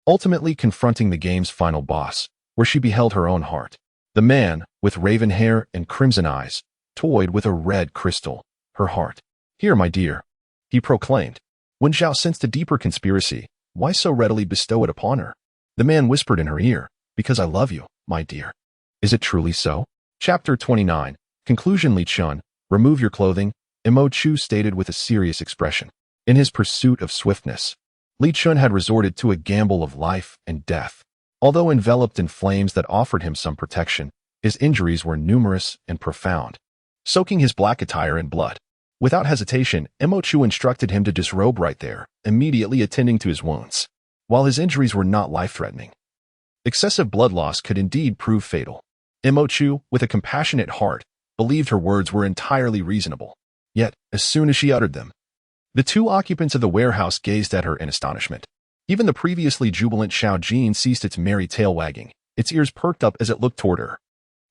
Speaker 1: ultimately confronting the game's final boss, where she beheld her own heart. The man, with raven hair and crimson eyes, toyed with a red crystal, her heart. "Here, my dear," he proclaimed. Wen Zhao sensed a deeper conspiracy. Why so readily bestow it upon her? The man whispered in her ear, "Because I love you, my dear." Is it truly so? Chapter 29. Conclusion. Li Chen, remove your clothing, Imochu stated with a serious expression. In his pursuit of swiftness, Li Chen had resorted to a gamble of life and death. Although enveloped in flames that offered him some protection, his injuries were numerous and profound, soaking his black attire in blood. Without hesitation, Imochu instructed him to disrobe right there, immediately attending to his wounds. While his injuries were not life-threatening, excessive blood loss could indeed prove fatal. Imochu, with a compassionate heart, believed her words were entirely reasonable. Yet, as soon as she uttered them, the two occupants of the warehouse gazed at her in astonishment. Even the previously jubilant Xiao Jin ceased its merry tail wagging. Its ears perked up as it looked toward her.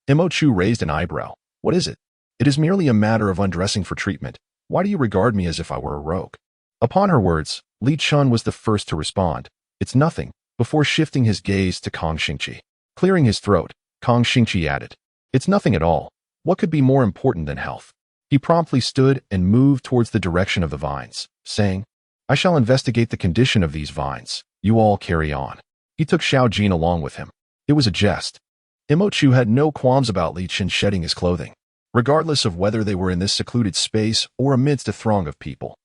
Speaker 1: Imochu raised an eyebrow. What is it? It is merely a matter of undressing for treatment. Why do you regard me as if I were a rogue? Upon her words, Li Chen was the first to respond. It's nothing, before shifting his gaze to Kong Xingqi. Clearing his throat, Kong Xingqi added, It's nothing at all. What could be more important than health? He promptly stood and moved towards the direction of the vines, saying, I shall investigate the condition of these vines. You all carry on. He took Xiao Jin along with him. It was a jest. Imochu had no qualms about Li Chen shedding his clothing, regardless of whether they were in this secluded space or amidst a throng of people.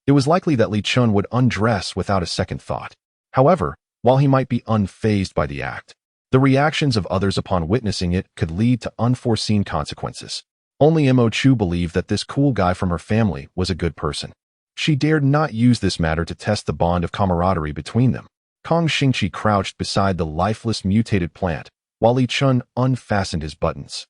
Speaker 1: It was likely that Li Chen would undress without a second thought. However, while he might be unfazed by the act, the reactions of others upon witnessing it could lead to unforeseen consequences. Only Imochu believed that this cool guy from her family was a good person. She dared not use this matter to test the bond of camaraderie between them. Kong Xingqi crouched beside the lifeless mutated plant, while Li Chen unfastened his buttons.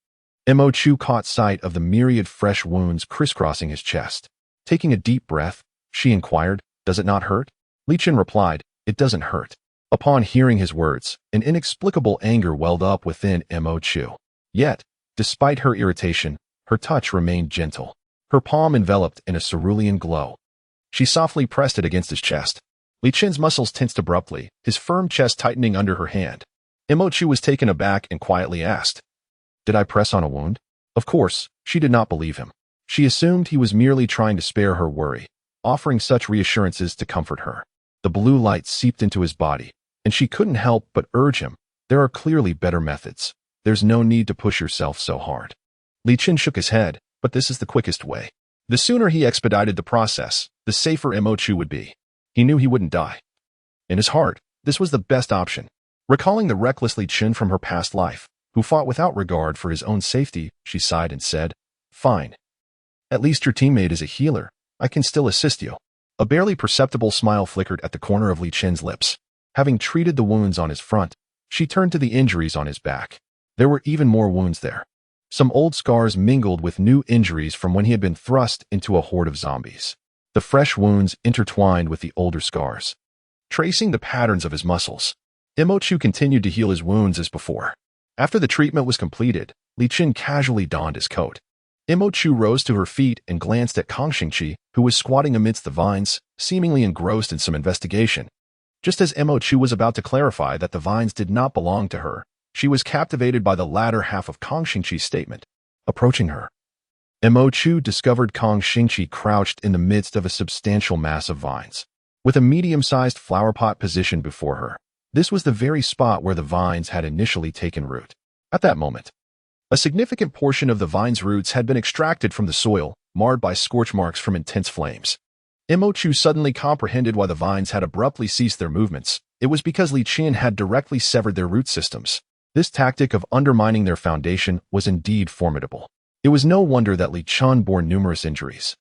Speaker 1: Imochu caught sight of the myriad fresh wounds crisscrossing his chest. Taking a deep breath, she inquired, Does it not hurt? Li Chen replied, It doesn't hurt. Upon hearing his words, an inexplicable anger welled up within Imochu. Yet, despite her irritation, her touch remained gentle, her palm enveloped in a cerulean glow. She softly pressed it against his chest. Li Chen's muscles tensed abruptly, his firm chest tightening under her hand. Imochu was taken aback and quietly asked, Did I press on a wound? Of course, she did not believe him. She assumed he was merely trying to spare her worry, offering such reassurances to comfort her. The blue light seeped into his body, and she couldn't help but urge him, There are clearly better methods. There's no need to push yourself so hard. Li Chen shook his head, but this is the quickest way. The sooner he expedited the process, the safer Imochu would be. He knew he wouldn't die. In his heart, this was the best option. Recalling the reckless Li Chen from her past life, who fought without regard for his own safety, she sighed and said, Fine. At least your teammate is a healer. I can still assist you. A barely perceptible smile flickered at the corner of Li Chen's lips. Having treated the wounds on his front, she turned to the injuries on his back. There were even more wounds there. Some old scars mingled with new injuries from when he had been thrust into a horde of zombies. The fresh wounds intertwined with the older scars, tracing the patterns of his muscles. Imochu continued to heal his wounds as before. After the treatment was completed, Li Chen casually donned his coat. Imochu rose to her feet and glanced at Kong Xingqi, who was squatting amidst the vines, seemingly engrossed in some investigation. Just as Imochu was about to clarify that the vines did not belong to her, she was captivated by the latter half of Kong Xingqi's statement. Approaching her, Imochu discovered Kong Xingqi crouched in the midst of a substantial mass of vines, with a medium-sized flower pot positioned before her. This was the very spot where the vines had initially taken root. At that moment, a significant portion of the vine's roots had been extracted from the soil, marred by scorch marks from intense flames. Imochu suddenly comprehended why the vines had abruptly ceased their movements. It was because Li Chen had directly severed their root systems. This tactic of undermining their foundation was indeed formidable. It was no wonder that Li Chen bore numerous injuries.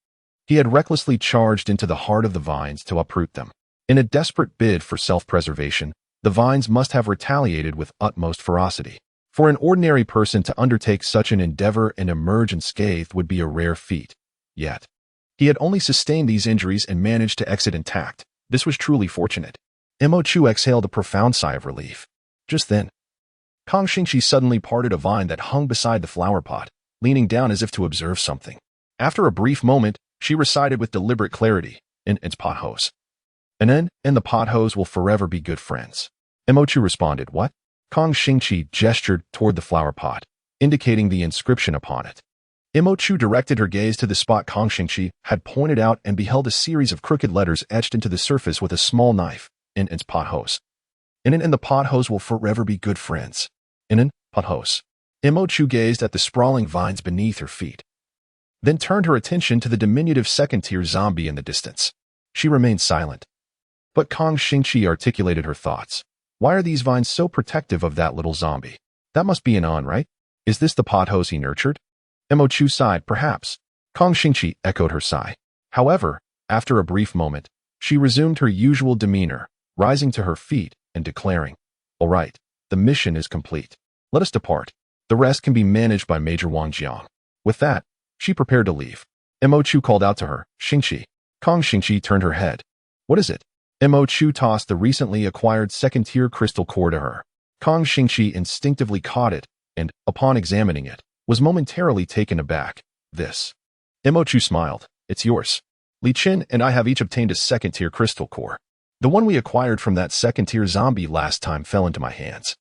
Speaker 1: He had recklessly charged into the heart of the vines to uproot them. In a desperate bid for self-preservation, the vines must have retaliated with utmost ferocity. For an ordinary person to undertake such an endeavor and emerge unscathed would be a rare feat. Yet, he had only sustained these injuries and managed to exit intact. This was truly fortunate. Imochu exhaled a profound sigh of relief. Just then, Kong Xingqi suddenly parted a vine that hung beside the flower pot, leaning down as if to observe something. After a brief moment, she recited with deliberate clarity, It's pothos. And the pothos will forever be good friends. Imochu responded, What? Kong Xingqi gestured toward the flower pot, indicating the inscription upon it. Imochu directed her gaze to the spot Kong Xingqi had pointed out and beheld a series of crooked letters etched into the surface with a small knife, It's pothos. And the pothos will forever be good friends. Pothos. Imochu gazed at the sprawling vines beneath her feet, then turned her attention to the diminutive second-tier zombie in the distance. She remained silent, But Kang Xingqi articulated her thoughts. Why are these vines so protective of that little zombie? That must be an on, right? Is this the pothose he nurtured? Mo Chu sighed, perhaps. Kang Xingqi echoed her sigh. However, after a brief moment, she resumed her usual demeanor, rising to her feet and declaring, "All right, the mission is complete. Let us depart. The rest can be managed by Major Wang Jiang." With that, she prepared to leave. Mo Chu called out to her, "Xingqi." Kang Xingqi turned her head. "What is it?" Mo Chu tossed the recently acquired second-tier crystal core to her. Kang Xingqi instinctively caught it and, upon examining it, was momentarily taken aback. "This." Mo Chu smiled. "It's yours. Li Chen and I have each obtained a second-tier crystal core. The one we acquired from that second-tier zombie last time fell into my hands.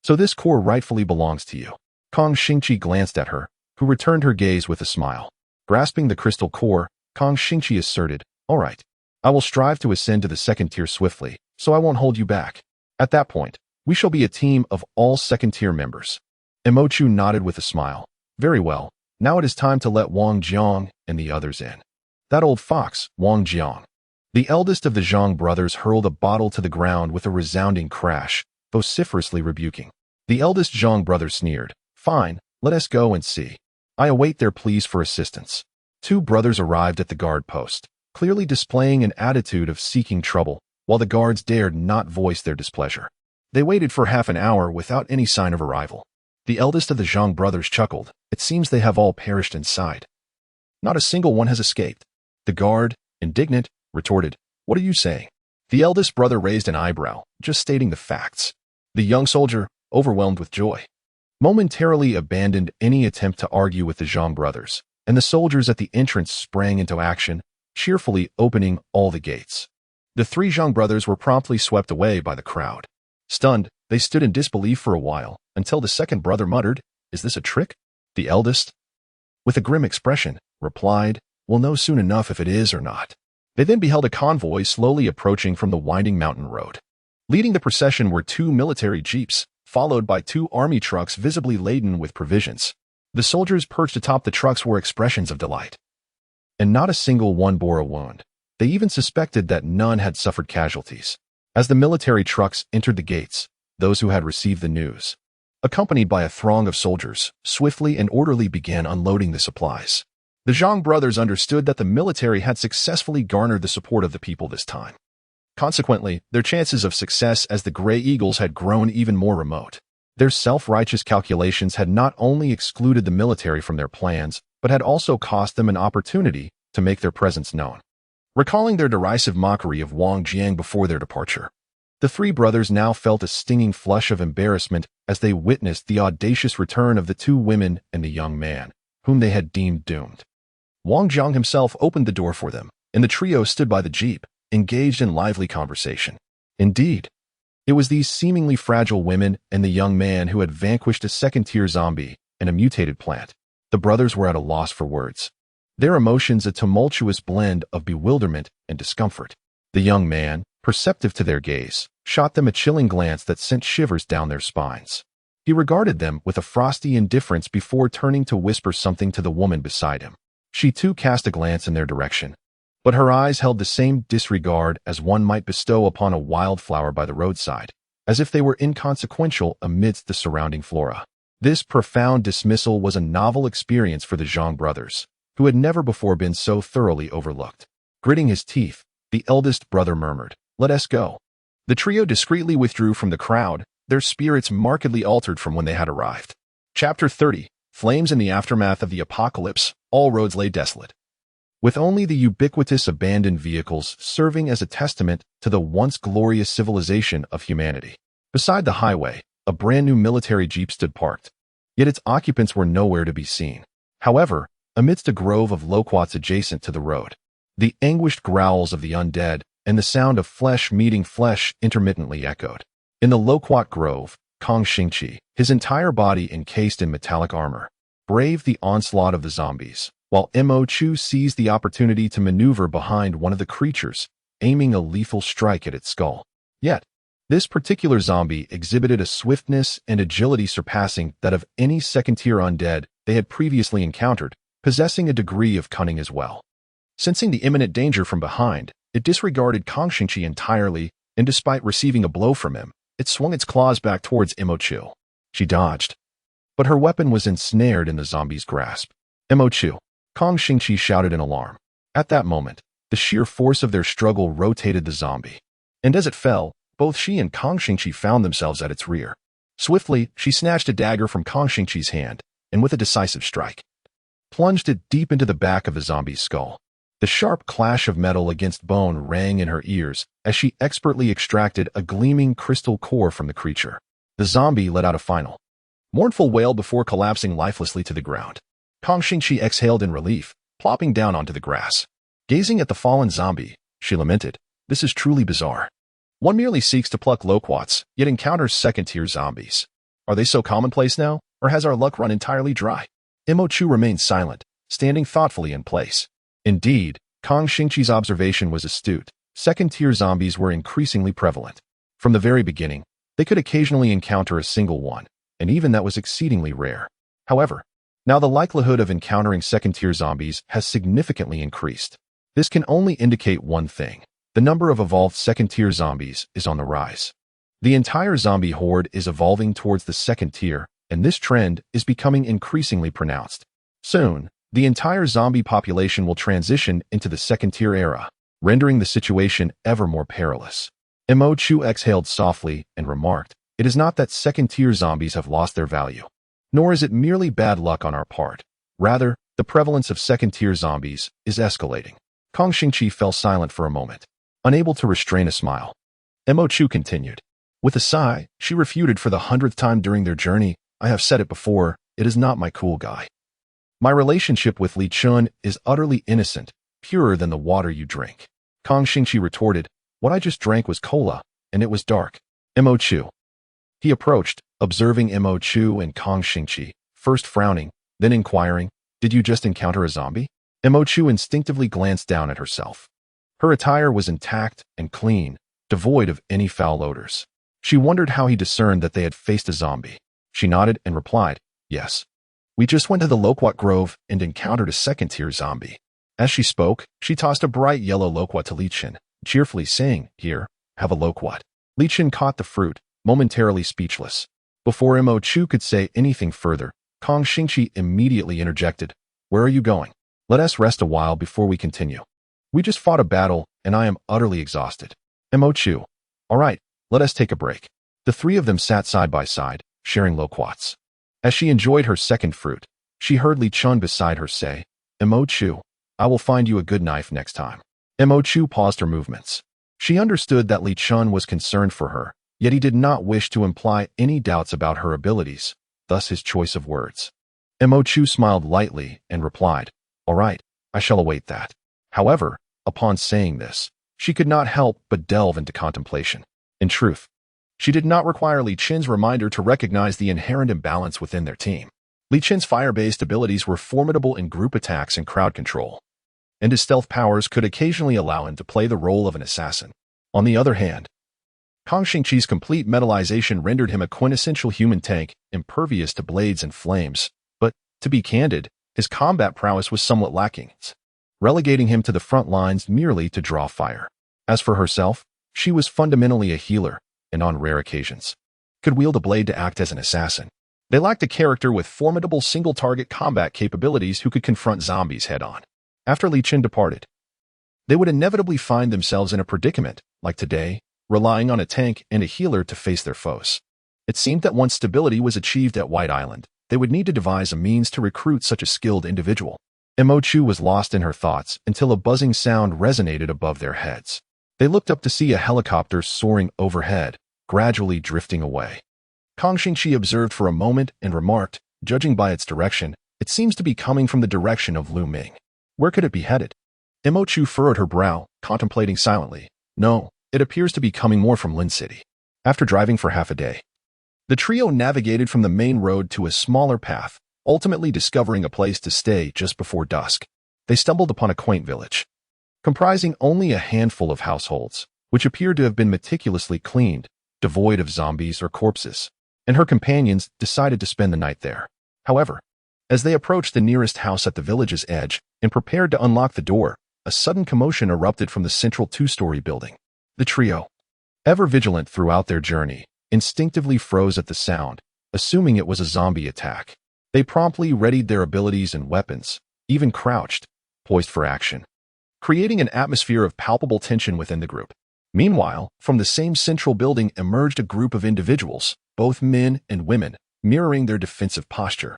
Speaker 1: So this core rightfully belongs to you." Kang Xingqi glanced at her, who returned her gaze with a smile. Grasping the crystal core, Kang Xingqi asserted, "All right. I will strive to ascend to the second tier swiftly, so I won't hold you back. At that point, we shall be a team of all second-tier members." Mo Chu nodded with a smile. "Very well. Now it is time to let Wang Jiang and the others in." That old fox, Wang Jiang. The eldest of the Zhang brothers hurled a bottle to the ground with a resounding crash, vociferously rebuking. The eldest Zhang brother sneered. "Fine, let us go and see. I await their pleas for assistance." Two brothers arrived at the guard post, clearly displaying an attitude of seeking trouble, while the guards dared not voice their displeasure. They waited for half an hour without any sign of arrival. The eldest of the Zhang brothers chuckled. "It seems they have all perished inside. Not a single one has escaped." The guard, indignant, retorted, "What are you saying?" The eldest brother raised an eyebrow, just stating the facts. The young soldier, overwhelmed with joy, momentarily abandoned any attempt to argue with the Zhang brothers, and the soldiers at the entrance sprang into action, cheerfully opening all the gates. The three Zhang brothers were promptly swept away by the crowd. Stunned, they stood in disbelief for a while, until the second brother muttered, "Is this a trick?" The eldest, with a grim expression, replied, "We'll know soon enough if it is or not." They then beheld a convoy slowly approaching from the winding mountain road. Leading the procession were two military jeeps, followed by two army trucks visibly laden with provisions. The soldiers perched atop the trucks wore expressions of delight. And not a single one bore a wound. They even suspected that none had suffered casualties. As the military trucks entered the gates, those who had received the news, accompanied by a throng of soldiers, swiftly and orderly began unloading the supplies. The Zhang brothers understood that the military had successfully garnered the support of the people this time. Consequently, their chances of success as the Grey Eagles had grown even more remote. Their self-righteous calculations had not only excluded the military from their plans, but had also cost them an opportunity to make their presence known. Recalling their derisive mockery of Wang Jiang before their departure, the three brothers now felt a stinging flush of embarrassment as they witnessed the audacious return of the two women and the young man, whom they had deemed doomed. Wang Jiang himself opened the door for them, and the trio stood by the jeep, engaged in lively conversation. Indeed, it was these seemingly fragile women and the young man who had vanquished a second-tier zombie and a mutated plant. The brothers were at a loss for words. Their emotions a tumultuous blend of bewilderment and discomfort. The young man, perceptive to their gaze, shot them a chilling glance that sent shivers down their spines. He regarded them with a frosty indifference before turning to whisper something to the woman beside him. She too cast a glance in their direction, but her eyes held the same disregard as one might bestow upon a wildflower by the roadside, as if they were inconsequential amidst the surrounding flora. This profound dismissal was a novel experience for the Zhang brothers, who had never before been so thoroughly overlooked. Gritting his teeth, the eldest brother murmured, "Let us go." The trio discreetly withdrew from the crowd, their spirits markedly altered from when they had arrived. Chapter 30. Flames in the aftermath of the apocalypse, all roads lay desolate, with only the ubiquitous abandoned vehicles serving as a testament to the once glorious civilization of humanity. Beside the highway, a brand new military jeep stood parked, yet its occupants were nowhere to be seen. However, amidst a grove of loquats adjacent to the road, the anguished growls of the undead and the sound of flesh meeting flesh intermittently echoed. In the loquat grove, Kang Xingqi, his entire body encased in metallic armor, braved the onslaught of the zombies, while Mo Chu seized the opportunity to maneuver behind one of the creatures, aiming a lethal strike at its skull. Yet, this particular zombie exhibited a swiftness and agility surpassing that of any second-tier undead they had previously encountered, possessing a degree of cunning as well. Sensing the imminent danger from behind, It disregarded Kang Xingqi entirely, and despite receiving a blow from him, it swung its claws back towards Imochu. She dodged, but her weapon was ensnared in the zombie's grasp. Imochu! Kang Xingqi shouted in alarm. At that moment, the sheer force of their struggle rotated the zombie. And as it fell, both she and Kang Xingqi found themselves at its rear. Swiftly, she snatched a dagger from Kang Xingqi's hand, and with a decisive strike, plunged it deep into the back of the zombie's skull. The sharp clash of metal against bone rang in her ears as she expertly extracted a gleaming crystal core from the creature. The zombie let out a final, mournful wail before collapsing lifelessly to the ground. Kang Xingqi exhaled in relief, plopping down onto the grass. Gazing at the fallen zombie, she lamented, "This is truly bizarre. One merely seeks to pluck loquats, yet encounters second-tier zombies. Are they so commonplace now, or has our luck run entirely dry?" Imochu remained silent, standing thoughtfully in place. Indeed, Kang Xingqi's observation was astute. Second-tier zombies were increasingly prevalent. From the very beginning, they could occasionally encounter a single one, and even that was exceedingly rare. However, now the likelihood of encountering second-tier zombies has significantly increased. This can only indicate one thing. The number of evolved second-tier zombies is on the rise. The entire zombie horde is evolving towards the second tier, and this trend is becoming increasingly pronounced. Soon, the entire zombie population will transition into the second-tier era, rendering the situation ever more perilous. Imochu exhaled softly and remarked, "It is not that second-tier zombies have lost their value, nor is it merely bad luck on our part. Rather, the prevalence of second-tier zombies is escalating." Kang Xingqi fell silent for a moment, unable to restrain a smile. Imochu continued. With a sigh, she refuted for the 100th time during their journey, "I have said it before, it is not my cool guy. My relationship with Li Chen is utterly innocent, purer than the water you drink." Kang Xingqi retorted, "What I just drank was cola, and it was dark." Imochu. He approached, observing Imochu and Kang Xingqi, first frowning, then inquiring, "Did you just encounter a zombie?" Imochu instinctively glanced down at herself. Her attire was intact and clean, devoid of any foul odors. She wondered how he discerned that they had faced a zombie. She nodded and replied, "Yes. We just went to the Loquat Grove and encountered a second-tier zombie." As she spoke, she tossed a bright yellow loquat to Li Chen, cheerfully saying, "Here, have a loquat." Li Chen caught the fruit, momentarily speechless. Before Imochu could say anything further, Kang Xingqi immediately interjected, "Where are you going? Let us rest a while before we continue. We just fought a battle, and I am utterly exhausted." Imochu, "All right, let us take a break." The three of them sat side by side, sharing loquats. As she enjoyed her second fruit, she heard Li Chen beside her say, "Imochu, I will find you a good knife next time." Imochu paused her movements. She understood that Li Chen was concerned for her, yet he did not wish to imply any doubts about her abilities, thus his choice of words. Imochu smiled lightly and replied, "All right, I shall await that." However, upon saying this, she could not help but delve into contemplation. In truth, she did not require Li Chen's reminder to recognize the inherent imbalance within their team. Li Chen's fire-based abilities were formidable in group attacks and crowd control, and his stealth powers could occasionally allow him to play the role of an assassin. On the other hand, Kang Xingqi's complete metallization rendered him a quintessential human tank, impervious to blades and flames. But, to be candid, his combat prowess was somewhat lacking, relegating him to the front lines merely to draw fire. As for herself, she was fundamentally a healer, and on rare occasions, could wield a blade to act as an assassin. They lacked a character with formidable single-target combat capabilities who could confront zombies head-on. After Li Chen departed, they would inevitably find themselves in a predicament, like today, relying on a tank and a healer to face their foes. It seemed that once stability was achieved at White Island, they would need to devise a means to recruit such a skilled individual. Imochu was lost in her thoughts until a buzzing sound resonated above their heads. They looked up to see a helicopter soaring overhead, gradually drifting away. Kang Xingqi observed for a moment and remarked, "Judging by its direction, it seems to be coming from the direction of Lu Ming. Where could it be headed?" Imochu furrowed her brow, contemplating silently. "No, it appears to be coming more from Lin City." After driving for half a day, the trio navigated from the main road to a smaller path, ultimately discovering a place to stay just before dusk. They stumbled upon a quaint village, comprising only a handful of households, which appeared to have been meticulously cleaned, devoid of zombies or corpses, and her companions decided to spend the night there. However, as they approached the nearest house at the village's edge and prepared to unlock the door, a sudden commotion erupted from the central two-story building. The trio, ever vigilant throughout their journey, instinctively froze at the sound, assuming it was a zombie attack. They promptly readied their abilities and weapons, even crouched, poised for action, creating an atmosphere of palpable tension within the group. Meanwhile, from the same central building emerged a group of individuals, both men and women, mirroring their defensive posture,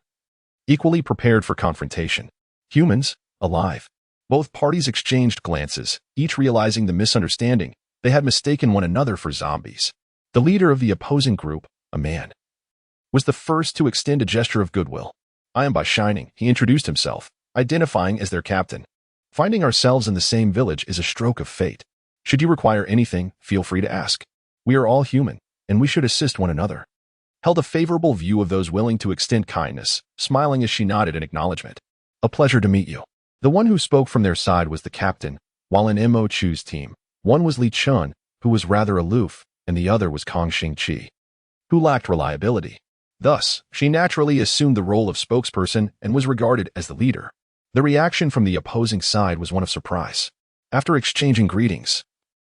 Speaker 1: equally prepared for confrontation. Humans, alive. Both parties exchanged glances, each realizing the misunderstanding. They had mistaken one another for zombies. The leader of the opposing group, a man, was the first to extend a gesture of goodwill. "I am by Shining," he introduced himself, identifying as their captain. "Finding ourselves in the same village is a stroke of fate. Should you require anything, feel free to ask. We are all human, and we should assist one another." Held a favorable view of those willing to extend kindness, smiling as she nodded in acknowledgement. "A pleasure to meet you." The one who spoke from their side was the captain, while in Mo Chu's team, one was Li Chen, who was rather aloof, and the other was Kong Xingqi, who lacked reliability. Thus, she naturally assumed the role of spokesperson and was regarded as the leader. The reaction from the opposing side was one of surprise. After exchanging greetings,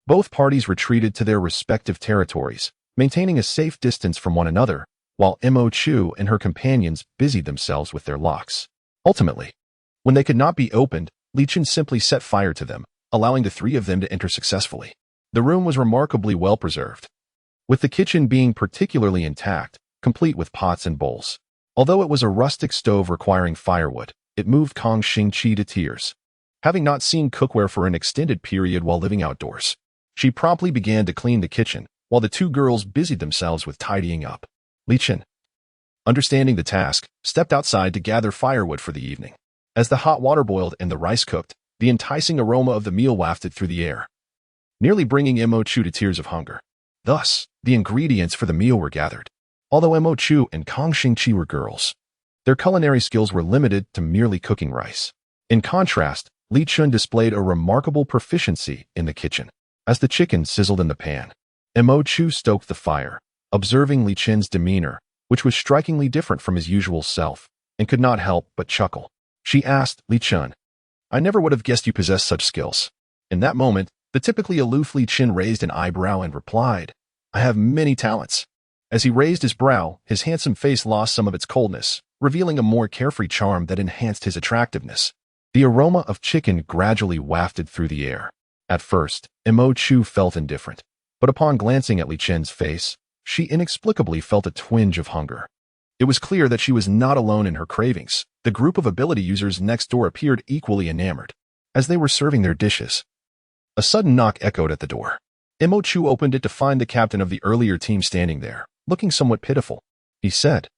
Speaker 1: both parties retreated to their respective territories, maintaining a safe distance from one another, while Mo Chu and her companions busied themselves with their locks. Ultimately, when they could not be opened, Li Chen simply set fire to them, allowing the three of them to enter successfully. The room was remarkably well preserved, with the kitchen being particularly intact, complete with pots and bowls. Although it was a rustic stove requiring firewood, it moved Kong Xingqi to tears. Having not seen cookware for an extended period while living outdoors, she promptly began to clean the kitchen, while the two girls busied themselves with tidying up. Li Chen, understanding the task, stepped outside to gather firewood for the evening. As the hot water boiled and the rice cooked, the enticing aroma of the meal wafted through the air, nearly bringing Mo Chu to tears of hunger. Thus, the ingredients for the meal were gathered. Although Mo Chu and Kong Xingqi were girls, their culinary skills were limited to merely cooking rice. In contrast, Li Chen displayed a remarkable proficiency in the kitchen. As the chicken sizzled in the pan, Mo Chu stoked the fire, observing Li Chen's demeanor, which was strikingly different from his usual self, and could not help but chuckle. She asked, "Li Chen, I never would have guessed you possessed such skills." In that moment, the typically aloof Li Chen raised an eyebrow and replied, "I have many talents." As he raised his brow, his handsome face lost some of its coldness, revealing a more carefree charm that enhanced his attractiveness. The aroma of chicken gradually wafted through the air. At first, Mo Chu felt indifferent, but upon glancing at Li Chen's face, she inexplicably felt a twinge of hunger. It was clear that she was not alone in her cravings. The group of ability users next door appeared equally enamored. As they were serving their dishes, a sudden knock echoed at the door. Mo Chu opened it to find the captain of the earlier team standing there, looking somewhat pitiful. He said,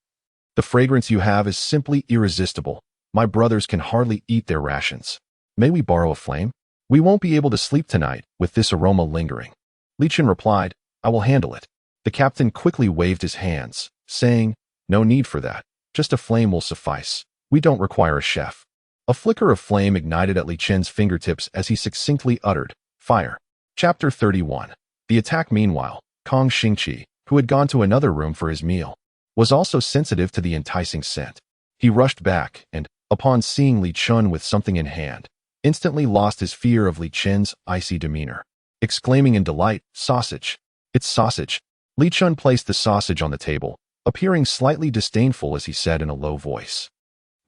Speaker 1: "The fragrance you have is simply irresistible. My brothers can hardly eat their rations. May we borrow a flame? We won't be able to sleep tonight with this aroma lingering." Li Chen replied, "I will handle it." The captain quickly waved his hands, saying, "No need for that. Just a flame will suffice. We don't require a chef." A flicker of flame ignited at Li Chen's fingertips as he succinctly uttered, "Fire." Chapter 31. The attack. Meanwhile, Kong Xingqi, who had gone to another room for his meal, was also sensitive to the enticing scent. He rushed back and, upon seeing Li Chen with something in hand, instantly lost his fear of Li Chen's icy demeanor, exclaiming in delight, "Sausage! It's sausage!" Li Chen placed the sausage on the table, appearing slightly disdainful as he said in a low voice,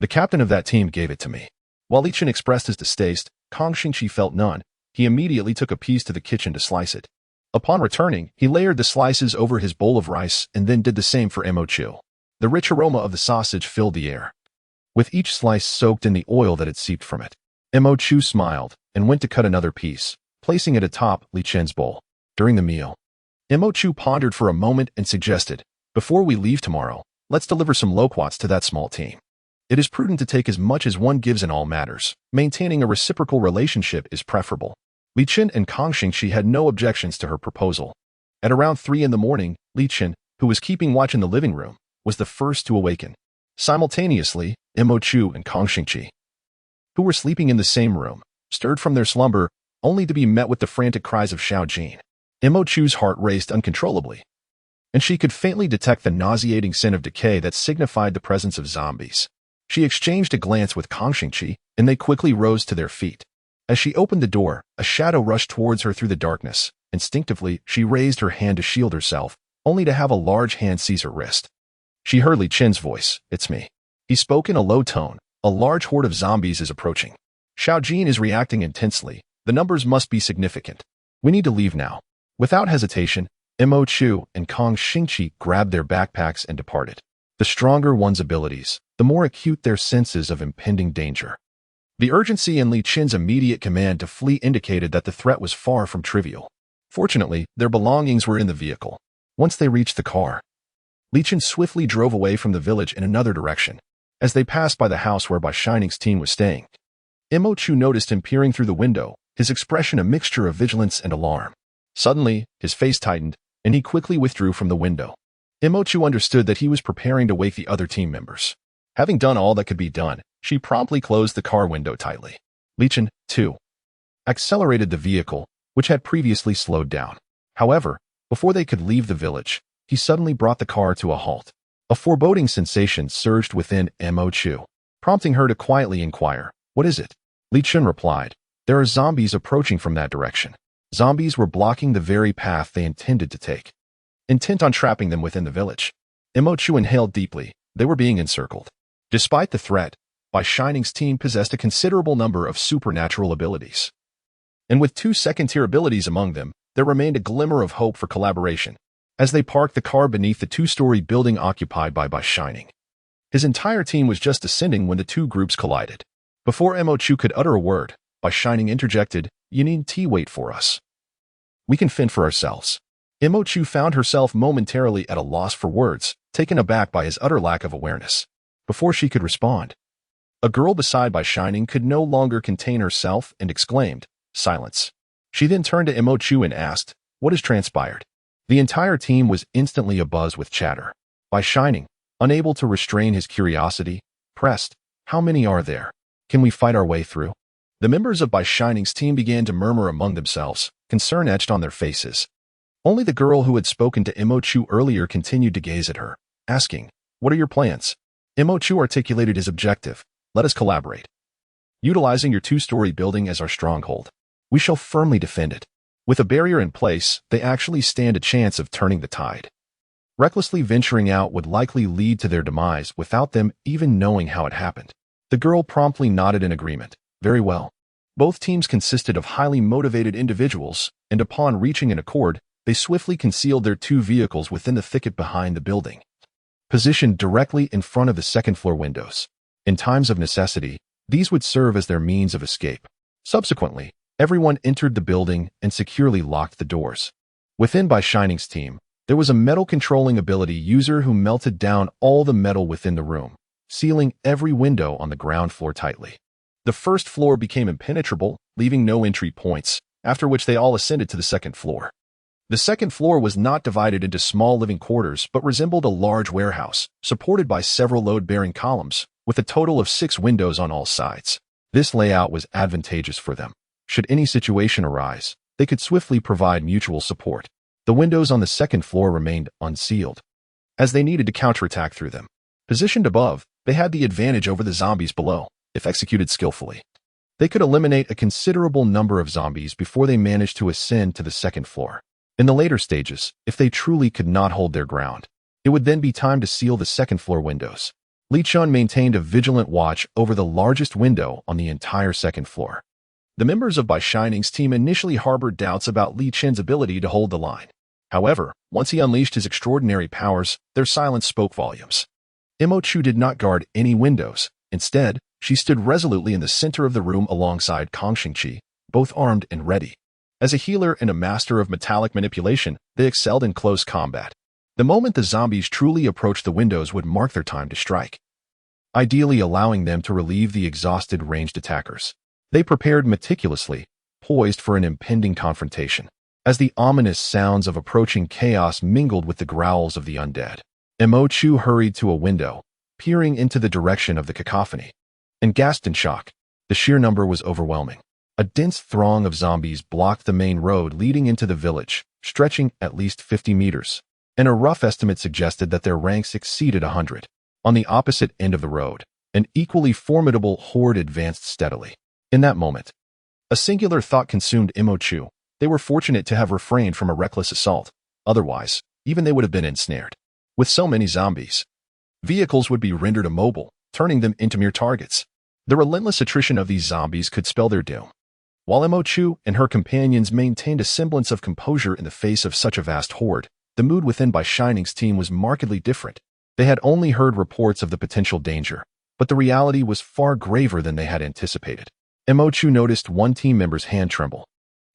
Speaker 1: "The captain of that team gave it to me." While Li Chen expressed his distaste, Kong Xingqi felt none. He immediately took a piece to the kitchen to slice it. Upon returning, he layered the slices over his bowl of rice and then did the same for Mo Chu. The rich aroma of the sausage filled the air, with each slice soaked in the oil that had seeped from it. Mo Chu smiled and went to cut another piece, placing it atop Li Chen's bowl. During the meal, Mo Chu pondered for a moment and suggested, "Before we leave tomorrow, let's deliver some loquats to that small team. It is prudent to take as much as one gives in all matters. Maintaining a reciprocal relationship is preferable." Li Chen and Kong Xingqi had no objections to her proposal. At around 3 in the morning, Li Chen, who was keeping watch in the living room, was the first to awaken. Simultaneously, Mo Chu and Kong Xingqi, who were sleeping in the same room, stirred from their slumber, only to be met with the frantic cries of Xiao Jin. Mo Chu's heart raced uncontrollably, and she could faintly detect the nauseating scent of decay that signified the presence of zombies. She exchanged a glance with Kong Xingqi, and they quickly rose to their feet. As she opened the door, a shadow rushed towards her through the darkness. Instinctively, she raised her hand to shield herself, only to have a large hand seize her wrist. She heard Li Chen's voice. "It's me." He spoke in a low tone. "A large horde of zombies is approaching. Xiaojin is reacting intensely. The numbers must be significant. We need to leave now." Without hesitation, Mo Chu and Kong Xingqi grabbed their backpacks and departed. The stronger one's abilities, the more acute their senses of impending danger. The urgency in Li Chen's immediate command to flee indicated that the threat was far from trivial. Fortunately, their belongings were in the vehicle. Once they reached the car, Li Chen swiftly drove away from the village in another direction. As they passed by the house where Bai Shining's team was staying, Mo Chu noticed him peering through the window, his expression a mixture of vigilance and alarm. Suddenly, his face tightened, and he quickly withdrew from the window. Mo Chu understood that he was preparing to wake the other team members. Having done all that could be done, she promptly closed the car window tightly. Li Chen, too, accelerated the vehicle, which had previously slowed down. However, before they could leave the village, he suddenly brought the car to a halt. A foreboding sensation surged within Mo Chu, prompting her to quietly inquire, "What is it?" Li Chen replied, "There are zombies approaching from that direction." Zombies were blocking the very path they intended to take. Intent on trapping them within the village, Mo Chu inhaled deeply. They were being encircled. Despite the threat, Bai Shining's team possessed a considerable number of supernatural abilities. And with 2 second-tier abilities among them, there remained a glimmer of hope for collaboration. As they parked the car beneath the 2-story building occupied by Bai Shining, his entire team was just ascending when the two groups collided. Before Mo Chu could utter a word, Bai Shining interjected, "You needn't wait for us. We can fend for ourselves." Mo Chu found herself momentarily at a loss for words, taken aback by his utter lack of awareness. Before she could respond, a girl beside Bai Shining could no longer contain herself and exclaimed, "Silence." She then turned to Mo Chu and asked, "What has transpired?" The entire team was instantly abuzz with chatter. Bai Shining, unable to restrain his curiosity, pressed, "How many are there? Can we fight our way through?" The members of Bai Shining's team began to murmur among themselves, concern etched on their faces. Only the girl who had spoken to Mo Chu earlier continued to gaze at her, asking, "What are your plans?" Mo Chu articulated his objective, "Let us collaborate. Utilizing your 2-story building as our stronghold, we shall firmly defend it. With a barrier in place, they actually stand a chance of turning the tide. Recklessly venturing out would likely lead to their demise without them even knowing how it happened." The girl promptly nodded in agreement. "Very well." Both teams consisted of highly motivated individuals, and upon reaching an accord, they swiftly concealed their 2 vehicles within the thicket behind the building, positioned directly in front of the second-floor windows. In times of necessity, these would serve as their means of escape. Subsequently, everyone entered the building and securely locked the doors. Within Bai Shining's team, there was a metal-controlling ability user who melted down all the metal within the room, sealing every window on the ground floor tightly. The first floor became impenetrable, leaving no entry points, after which they all ascended to the second floor. The second floor was not divided into small living quarters but resembled a large warehouse, supported by several load-bearing columns, with a total of 6 windows on all sides. This layout was advantageous for them. Should any situation arise, they could swiftly provide mutual support. The windows on the second floor remained unsealed, as they needed to counterattack through them. Positioned above, they had the advantage over the zombies below, if executed skillfully. They could eliminate a considerable number of zombies before they managed to ascend to the second floor. In the later stages, if they truly could not hold their ground, it would then be time to seal the second-floor windows. Li Chen maintained a vigilant watch over the largest window on the entire second floor. The members of Bai Shining's team initially harbored doubts about Li Chen's ability to hold the line. However, once he unleashed his extraordinary powers, their silence spoke volumes. Mo Chu did not guard any windows. Instead, she stood resolutely in the center of the room alongside Kong Xingqi, both armed and ready. As a healer and a master of metallic manipulation, they excelled in close combat. The moment the zombies truly approached the windows would mark their time to strike, ideally allowing them to relieve the exhausted ranged attackers. They prepared meticulously, poised for an impending confrontation. As the ominous sounds of approaching chaos mingled with the growls of the undead, Mo Chu hurried to a window, peering into the direction of the cacophony, and gasped in shock. The sheer number was overwhelming. A dense throng of zombies blocked the main road leading into the village, stretching at least 50 meters, and a rough estimate suggested that their ranks exceeded 100. On the opposite end of the road, an equally formidable horde advanced steadily. In that moment, A singular thought consumed Imo Chu. They were fortunate to have refrained from a reckless assault. Otherwise, even they would have been ensnared. With so many zombies, vehicles would be rendered immobile, turning them into mere targets. The relentless attrition of these zombies could spell their doom. While Imo Chu and her companions maintained a semblance of composure in the face of such a vast horde, the mood within by Shining's team was markedly different. They had only heard reports of the potential danger, but the reality was far graver than they had anticipated. Imo Chu noticed one team member's hand tremble,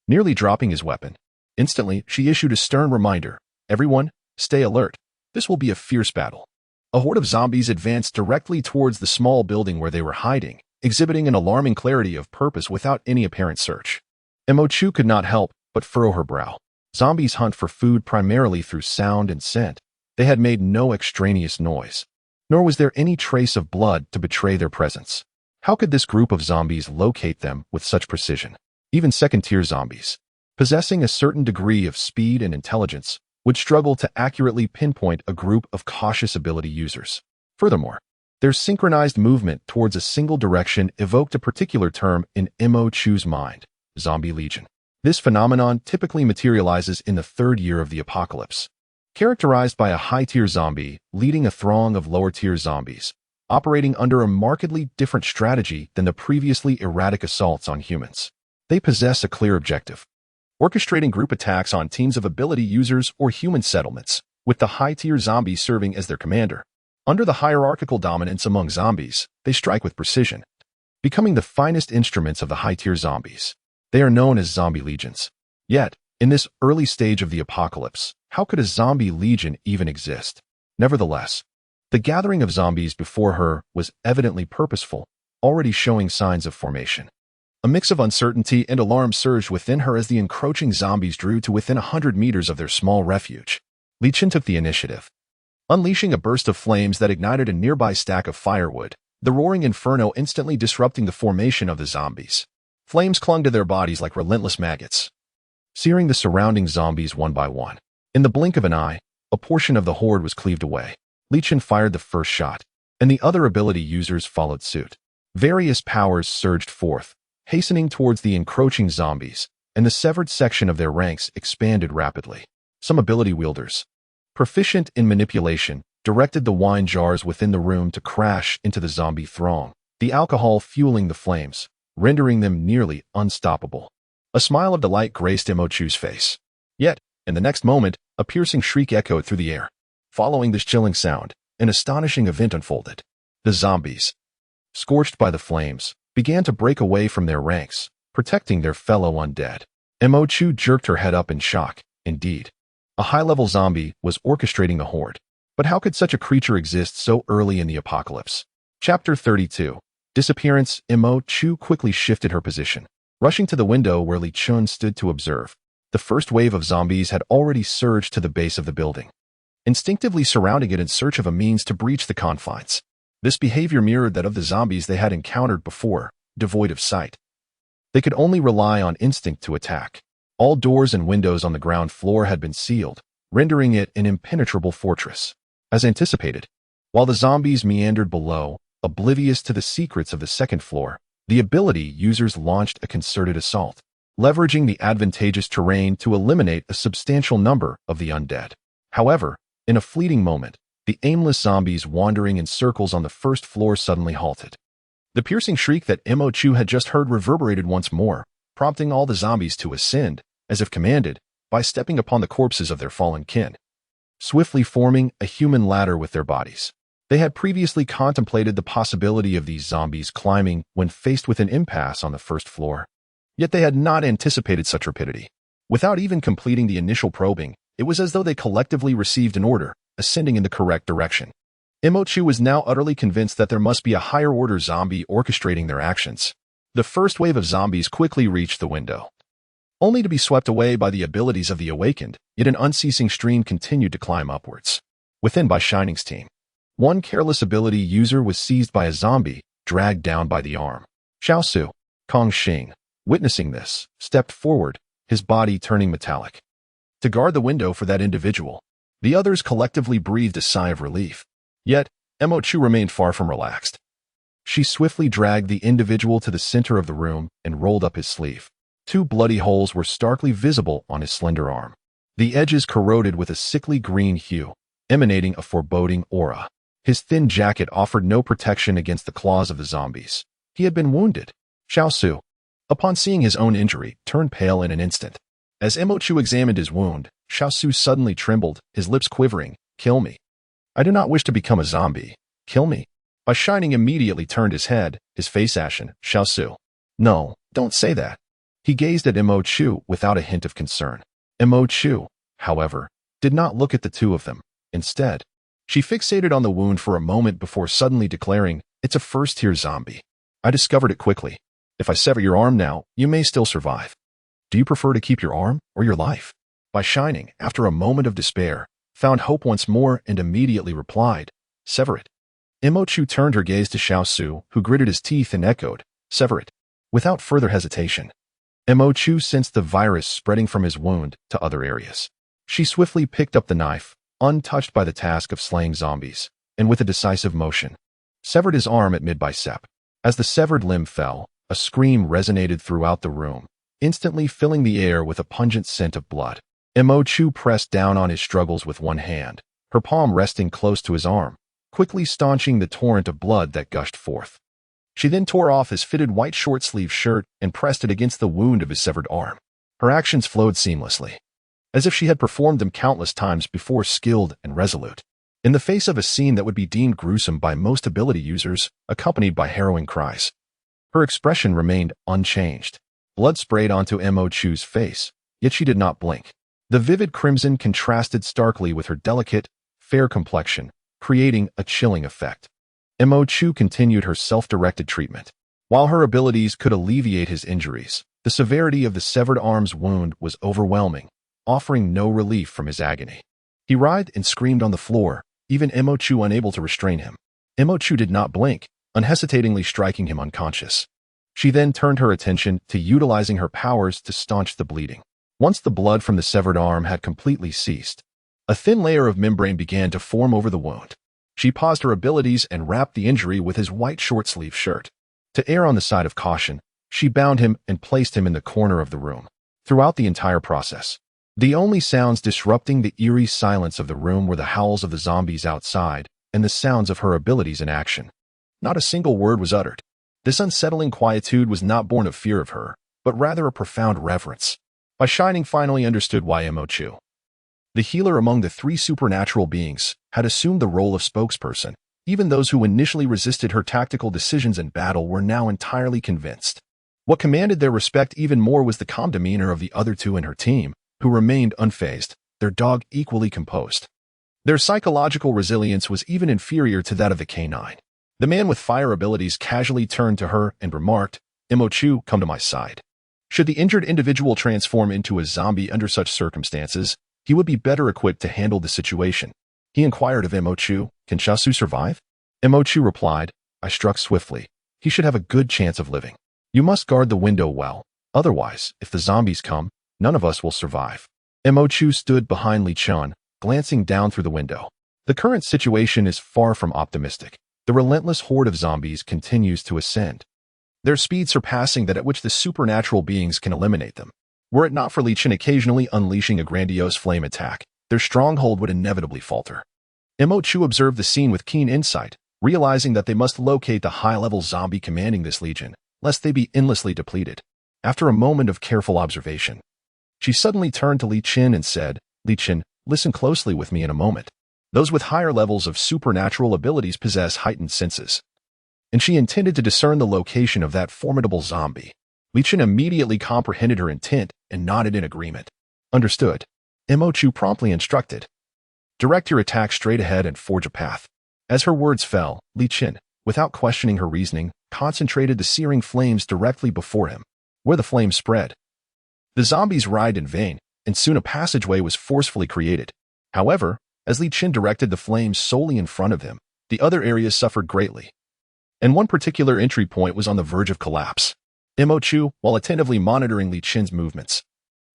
Speaker 1: nearly dropping his weapon. Instantly, she issued a stern reminder, "Everyone, stay alert. This will be a fierce battle." A horde of zombies advanced directly towards the small building where they were hiding, exhibiting an alarming clarity of purpose without any apparent search. Imo Chu could not help but furrow her brow. Zombies hunt for food primarily through sound and scent. They had made no extraneous noise, nor was there any trace of blood to betray their presence. How could this group of zombies locate them with such precision? Even second-tier zombies, possessing a certain degree of speed and intelligence, would struggle to accurately pinpoint a group of cautious ability users. Furthermore, their synchronized movement towards a single direction evoked a particular term in Imo Chu's mind, zombie legion. This phenomenon typically materializes in the third year of the apocalypse, characterized by a high-tier zombie leading a throng of lower-tier zombies, operating under a markedly different strategy than the previously erratic assaults on humans. They possess a clear objective, orchestrating group attacks on teams of ability users or human settlements, with the high-tier zombie serving as their commander. Under the hierarchical dominance among zombies, they strike with precision, becoming the finest instruments of the high-tier zombies. They are known as zombie legions. Yet, in this early stage of the apocalypse, how could a zombie legion even exist? Nevertheless, the gathering of zombies before her was evidently purposeful, already showing signs of formation. A mix of uncertainty and alarm surged within her as the encroaching zombies drew to within 100 meters of their small refuge. Li Chen took the initiative, unleashing a burst of flames that ignited a nearby stack of firewood, the roaring inferno instantly disrupting the formation of the zombies. Flames clung to their bodies like relentless maggots, searing the surrounding zombies one by one. In the blink of an eye, a portion of the horde was cleaved away. Li Chen fired the first shot, and the other ability users followed suit. Various powers surged forth, hastening towards the encroaching zombies, and the severed section of their ranks expanded rapidly. Some ability wielders, proficient in manipulation, directed the wine jars within the room to crash into the zombie throng, the alcohol fueling the flames, rendering them nearly unstoppable. A smile of delight graced Imo Chu's face. Yet, in the next moment, a piercing shriek echoed through the air. Following this chilling sound, an astonishing event unfolded. The zombies, scorched by the flames, began to break away from their ranks, protecting their fellow undead. Imo Chu jerked her head up in shock. Indeed, a high-level zombie was orchestrating a horde. But how could such a creature exist so early in the apocalypse? Chapter 32. Disappearance. Imo Chu quickly shifted her position, rushing to the window where Li Chen stood to observe. The first wave of zombies had already surged to the base of the building, instinctively surrounding it in search of a means to breach the confines. This behavior mirrored that of the zombies they had encountered before, devoid of sight. They could only rely on instinct to attack. All doors and windows on the ground floor had been sealed, rendering it an impenetrable fortress. As anticipated, while the zombies meandered below, oblivious to the secrets of the second floor, the ability users launched a concerted assault, leveraging the advantageous terrain to eliminate a substantial number of the undead. However, in a fleeting moment, the aimless zombies wandering in circles on the first floor suddenly halted. The piercing shriek that Imo Chu had just heard reverberated once more, prompting all the zombies to ascend, as if commanded, by stepping upon the corpses of their fallen kin, swiftly forming a human ladder with their bodies. They had previously contemplated the possibility of these zombies climbing when faced with an impasse on the first floor. Yet they had not anticipated such rapidity. Without even completing the initial probing, it was as though they collectively received an order, ascending in the correct direction. Imo Chu was now utterly convinced that there must be a higher-order zombie orchestrating their actions. The first wave of zombies quickly reached the window, only to be swept away by the abilities of the awakened, yet an unceasing stream continued to climb upwards. Within by Shining's team, one careless ability user was seized by a zombie, dragged down by the arm. Xiao Su, Kong Xing, witnessing this, stepped forward, his body turning metallic. To guard the window for that individual, the others collectively breathed a sigh of relief. Yet, Imo Chu remained far from relaxed. She swiftly dragged the individual to the center of the room and rolled up his sleeve. 2 bloody holes were starkly visible on his slender arm, the edges corroded with a sickly green hue, emanating a foreboding aura. His thin jacket offered no protection against the claws of the zombies. He had been wounded. Xiaosu, upon seeing his own injury, turned pale in an instant. As Imochu examined his wound, Xiaosu suddenly trembled, his lips quivering. "Kill me. I do not wish to become a zombie. Kill me." By Shining immediately turned his head, his face ashen. "Xiaosu. No, don't say that." He gazed at Imochu without a hint of concern. Imochu, however, did not look at the two of them. Instead, she fixated on the wound for a moment before suddenly declaring, "It's a first-tier zombie. I discovered it quickly. If I sever your arm now, you may still survive. Do you prefer to keep your arm or your life?" By Shining, after a moment of despair, found hope once more and immediately replied, "Sever it." Imochu turned her gaze to Xiaosu, who gritted his teeth and echoed, "Sever it." Without further hesitation, Imochu sensed the virus spreading from his wound to other areas. She swiftly picked up the knife, untouched by the task of slaying zombies, and with a decisive motion, severed his arm at mid-bicep. As the severed limb fell, a scream resonated throughout the room, instantly filling the air with a pungent scent of blood. Imochu pressed down on his struggles with one hand, her palm resting close to his arm, quickly staunching the torrent of blood that gushed forth. She then tore off his fitted white short-sleeved shirt and pressed it against the wound of his severed arm. Her actions flowed seamlessly, as if she had performed them countless times before, skilled and resolute. In the face of a scene that would be deemed gruesome by most ability users, accompanied by harrowing cries, her expression remained unchanged. Blood sprayed onto Imochu's face, yet she did not blink. The vivid crimson contrasted starkly with her delicate, fair complexion, creating a chilling effect. Imochu continued her self-directed treatment. While her abilities could alleviate his injuries, the severity of the severed arm's wound was overwhelming, offering no relief from his agony. He writhed and screamed on the floor, even Imochu unable to restrain him. Imochu did not blink, unhesitatingly striking him unconscious. She then turned her attention to utilizing her powers to staunch the bleeding. Once the blood from the severed arm had completely ceased, a thin layer of membrane began to form over the wound. She paused her abilities and wrapped the injury with his white short-sleeved shirt. To err on the side of caution, she bound him and placed him in the corner of the room. Throughout the entire process, the only sounds disrupting the eerie silence of the room were the howls of the zombies outside and the sounds of her abilities in action. Not a single word was uttered. This unsettling quietude was not born of fear of her, but rather a profound reverence. By Shining finally understood why Imochu, the healer among the 3 supernatural beings, had assumed the role of spokesperson. Even those who initially resisted her tactical decisions in battle were now entirely convinced. What commanded their respect even more was the calm demeanor of the other 2 in her team, who remained unfazed, their dog equally composed. Their psychological resilience was even inferior to that of the K9. The man with fire abilities casually turned to her and remarked, "Imochu, come to my side." Should the injured individual transform into a zombie under such circumstances, he would be better equipped to handle the situation. He inquired of Imochu, "Can Xiaosu survive?" Imochu replied, "I struck swiftly. He should have a good chance of living. You must guard the window well. Otherwise, if the zombies come, none of us will survive." Imochu stood behind Li Chen, glancing down through the window. The current situation is far from optimistic. The relentless horde of zombies continues to ascend, their speed surpassing that at which the supernatural beings can eliminate them. Were it not for Li Chen occasionally unleashing a grandiose flame attack, their stronghold would inevitably falter. Imochu observed the scene with keen insight, realizing that they must locate the high-level zombie commanding this legion, lest they be endlessly depleted. After a moment of careful observation, she suddenly turned to Li Chen and said, "Li Chen, listen closely with me in a moment. Those with higher levels of supernatural abilities possess heightened senses." And she intended to discern the location of that formidable zombie. Li Chen immediately comprehended her intent and nodded in agreement. "Understood." Imochu promptly instructed, "Direct your attack straight ahead and forge a path." As her words fell, Li Chen, without questioning her reasoning, concentrated the searing flames directly before him. Where the flames spread, the zombies writhed in vain, and soon a passageway was forcefully created. However, as Li Chen directed the flames solely in front of him, the other areas suffered greatly, and one particular entry point was on the verge of collapse. Imochu, while attentively monitoring Li Chen's movements,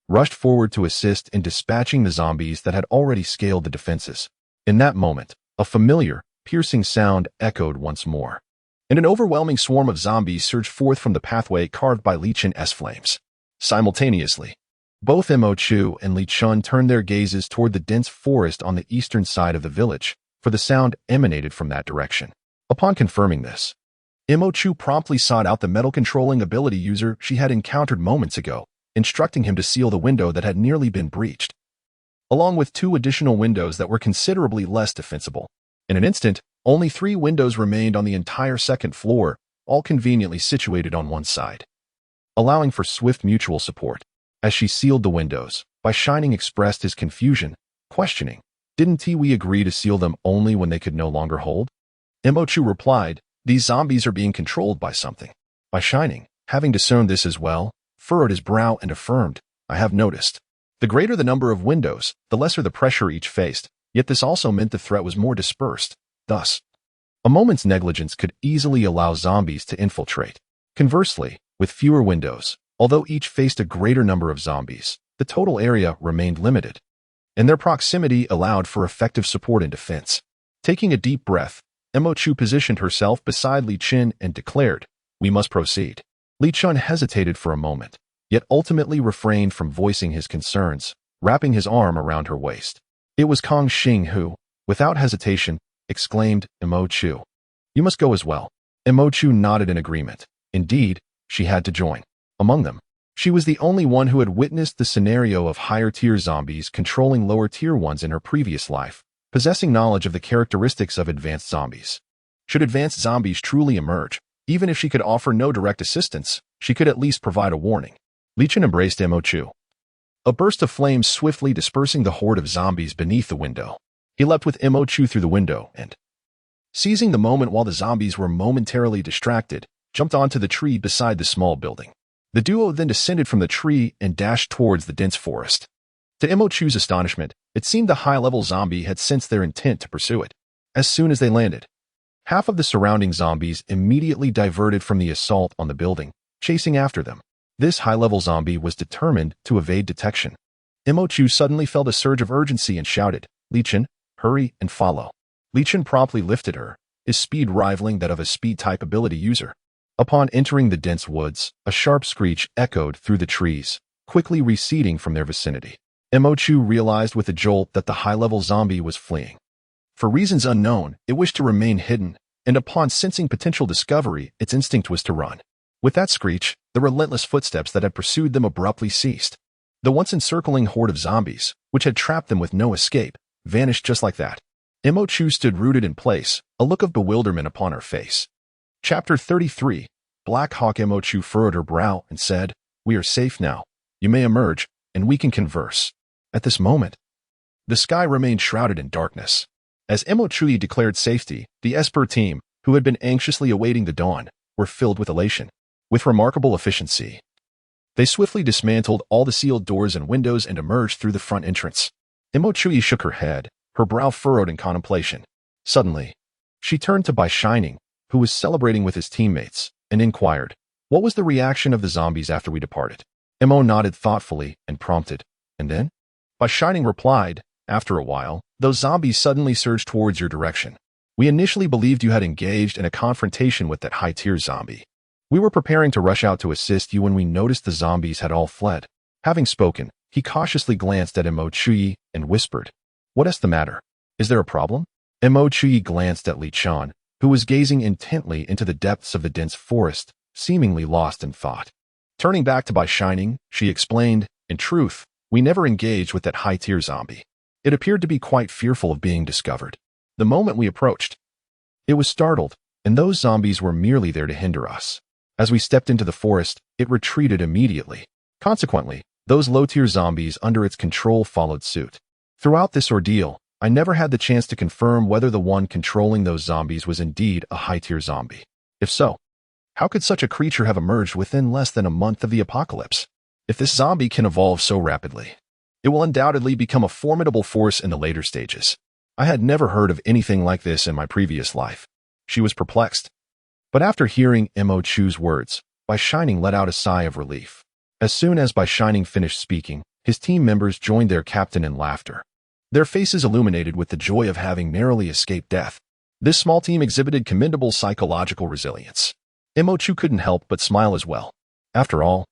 Speaker 1: rushed forward to assist in dispatching the zombies that had already scaled the defenses. In that moment, a familiar, piercing sound echoed once more. and an overwhelming swarm of zombies surged forth from the pathway carved by Li Chen's flames. Simultaneously, both Mo Chu and Li Chen turned their gazes toward the dense forest on the eastern side of the village, for the sound emanated from that direction. Upon confirming this, Mo Chu promptly sought out the metal-controlling ability user she had encountered moments ago, instructing him to seal the window that had nearly been breached, along with 2 additional windows that were considerably less defensible. In an instant, only 3 windows remained on the entire second floor, all conveniently situated on one side, allowing for swift mutual support. As she sealed the windows, Bai Shining expressed his confusion, questioning, "Didn't we agree to seal them only when they could no longer hold?" Mo Chu replied, "These zombies are being controlled by something." Bai Shining, having discerned this as well, furrowed his brow and affirmed, "I have noticed. The greater the number of windows, the lesser the pressure each faced, yet this also meant the threat was more dispersed. Thus, a moment's negligence could easily allow zombies to infiltrate. Conversely, with fewer windows, although each faced a greater number of zombies, the total area remained limited, and their proximity allowed for effective support and defense." Taking a deep breath, Mo Chu positioned herself beside Li Chen and declared, "We must proceed." Li Chen hesitated for a moment, yet ultimately refrained from voicing his concerns, wrapping his arm around her waist. It was Kong Xing who, without hesitation, exclaimed, "Mo Chu, you must go as well." Mo Chu nodded in agreement. Indeed, she had to join. Among them, she was the only one who had witnessed the scenario of higher-tier zombies controlling lower-tier ones in her previous life, possessing knowledge of the characteristics of advanced zombies. Should advanced zombies truly emerge, even if she could offer no direct assistance, she could at least provide a warning. Li Chen embraced Mo Chu, a burst of flames swiftly dispersing the horde of zombies beneath the window. He leapt with Mo Chu through the window and, seizing the moment while the zombies were momentarily distracted, jumped onto the tree beside the small building. The duo then descended from the tree and dashed towards the dense forest. To Mo Chu's astonishment, it seemed the high-level zombie had sensed their intent to pursue it. As soon as they landed, half of the surrounding zombies immediately diverted from the assault on the building, chasing after them. This high-level zombie was determined to evade detection. Mo Chu suddenly felt a surge of urgency and shouted, "Li Chen, hurry and follow." Li Chen promptly lifted her, his speed rivaling that of a speed-type ability user. Upon entering the dense woods, a sharp screech echoed through the trees, quickly receding from their vicinity. Mo Chu realized with a jolt that the high-level zombie was fleeing. For reasons unknown, it wished to remain hidden, and upon sensing potential discovery, its instinct was to run. With that screech, the relentless footsteps that had pursued them abruptly ceased. The once encircling horde of zombies, which had trapped them with no escape, vanished just like that. Mo Chu stood rooted in place, a look of bewilderment upon her face. Chapter 33. Black Hawk. Mo Chu furrowed her brow and said, "We are safe now. You may emerge, and we can converse." At this moment, the sky remained shrouded in darkness. As Mo Chu declared safety, the Esper team, who had been anxiously awaiting the dawn, were filled with elation. With remarkable efficiency, they swiftly dismantled all the sealed doors and windows and emerged through the front entrance. Mo Chu shook her head, her brow furrowed in contemplation. Suddenly, she turned to Bai Shining, who was celebrating with his teammates, and inquired, "What was the reaction of the zombies after we departed?" Mo nodded thoughtfully and prompted, "And then?" Bai Shining replied, "After a while, those zombies suddenly surged towards your direction. We initially believed you had engaged in a confrontation with that high-tier zombie. We were preparing to rush out to assist you when we noticed the zombies had all fled." Having spoken, he cautiously glanced at Mo Chu and whispered, "What is the matter? Is there a problem?" Mo Chu glanced at Li Chen, who was gazing intently into the depths of the dense forest, seemingly lost in thought. Turning back to Bai Shining, she explained, "In truth, we never engaged with that high-tier zombie. It appeared to be quite fearful of being discovered. The moment we approached, it was startled, and those zombies were merely there to hinder us. As we stepped into the forest, it retreated immediately. Consequently, those low-tier zombies under its control followed suit. Throughout this ordeal, I never had the chance to confirm whether the one controlling those zombies was indeed a high-tier zombie. If so, how could such a creature have emerged within less than a month of the apocalypse? If this zombie can evolve so rapidly, it will undoubtedly become a formidable force in the later stages. I had never heard of anything like this in my previous life." She was perplexed. But after hearing Mo Chu's words, Bai Shining let out a sigh of relief. As soon as Bai Shining finished speaking, his team members joined their captain in laughter, their faces illuminated with the joy of having narrowly escaped death. This small team exhibited commendable psychological resilience. Mo Chu couldn't help but smile as well. After all,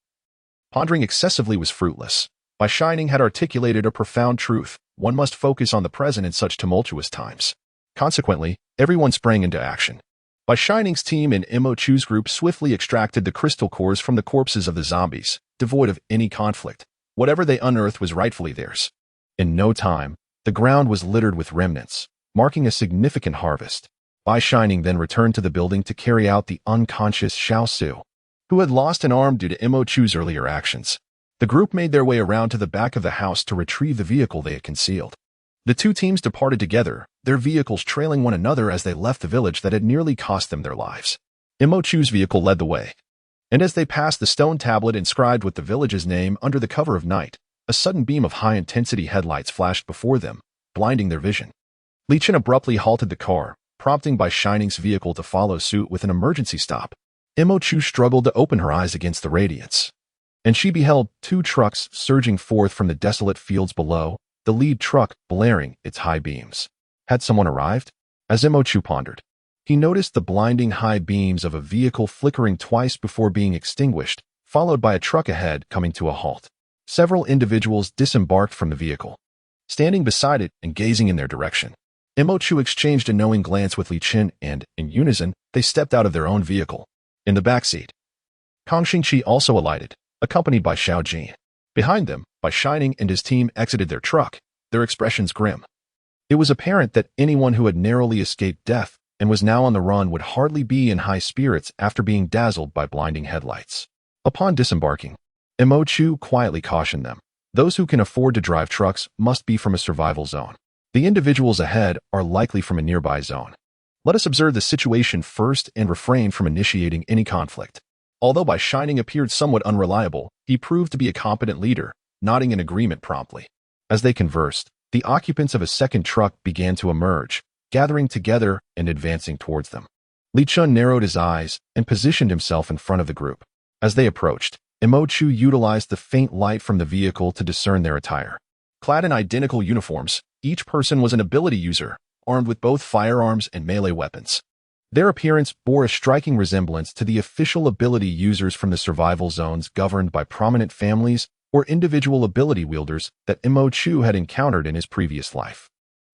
Speaker 1: pondering excessively was fruitless. By Shining had articulated a profound truth: one must focus on the present in such tumultuous times. Consequently, everyone sprang into action. By Shining's team and Mo Chu's group swiftly extracted the crystal cores from the corpses of the zombies, devoid of any conflict. Whatever they unearthed was rightfully theirs. In no time, the ground was littered with remnants, marking a significant harvest. By Shining then returned to the building to carry out the unconscious Xiao Su, who had lost an arm due to Mo Chu's earlier actions. The group made their way around to the back of the house to retrieve the vehicle they had concealed. The two teams departed together, their vehicles trailing one another as they left the village that had nearly cost them their lives. Mo Chu's vehicle led the way, and as they passed the stone tablet inscribed with the village's name under the cover of night, a sudden beam of high-intensity headlights flashed before them, blinding their vision. Li Chen abruptly halted the car, prompting By Shining's vehicle to follow suit with an emergency stop. Mo Chu struggled to open her eyes against the radiance, and she beheld two trucks surging forth from the desolate fields below, the lead truck blaring its high beams. Had someone arrived? As Mo Chu pondered, he noticed the blinding high beams of a vehicle flickering twice before being extinguished, followed by a truck ahead coming to a halt. Several individuals disembarked from the vehicle, standing beside it and gazing in their direction. Mo Chu exchanged a knowing glance with Li Chen and, in unison, they stepped out of their own vehicle. In the back seat, Kang Xingqi also alighted, accompanied by Xiao Jin. Behind them, By Shining and his team exited their truck, their expressions grim. It was apparent that anyone who had narrowly escaped death and was now on the run would hardly be in high spirits after being dazzled by blinding headlights. Upon disembarking, Mo Chu quietly cautioned them. Those who can afford to drive trucks must be from a survival zone. The individuals ahead are likely from a nearby zone. Let us observe the situation first and refrain from initiating any conflict. Although By Shining appeared somewhat unreliable, he proved to be a competent leader, nodding in agreement promptly. As they conversed, the occupants of a second truck began to emerge, gathering together and advancing towards them. Li Chen narrowed his eyes and positioned himself in front of the group. As they approached, Mo Chu utilized the faint light from the vehicle to discern their attire. Clad in identical uniforms, each person was an ability user, armed with both firearms and melee weapons. Their appearance bore a striking resemblance to the official ability users from the survival zones governed by prominent families or individual ability wielders that Mo Chu had encountered in his previous life.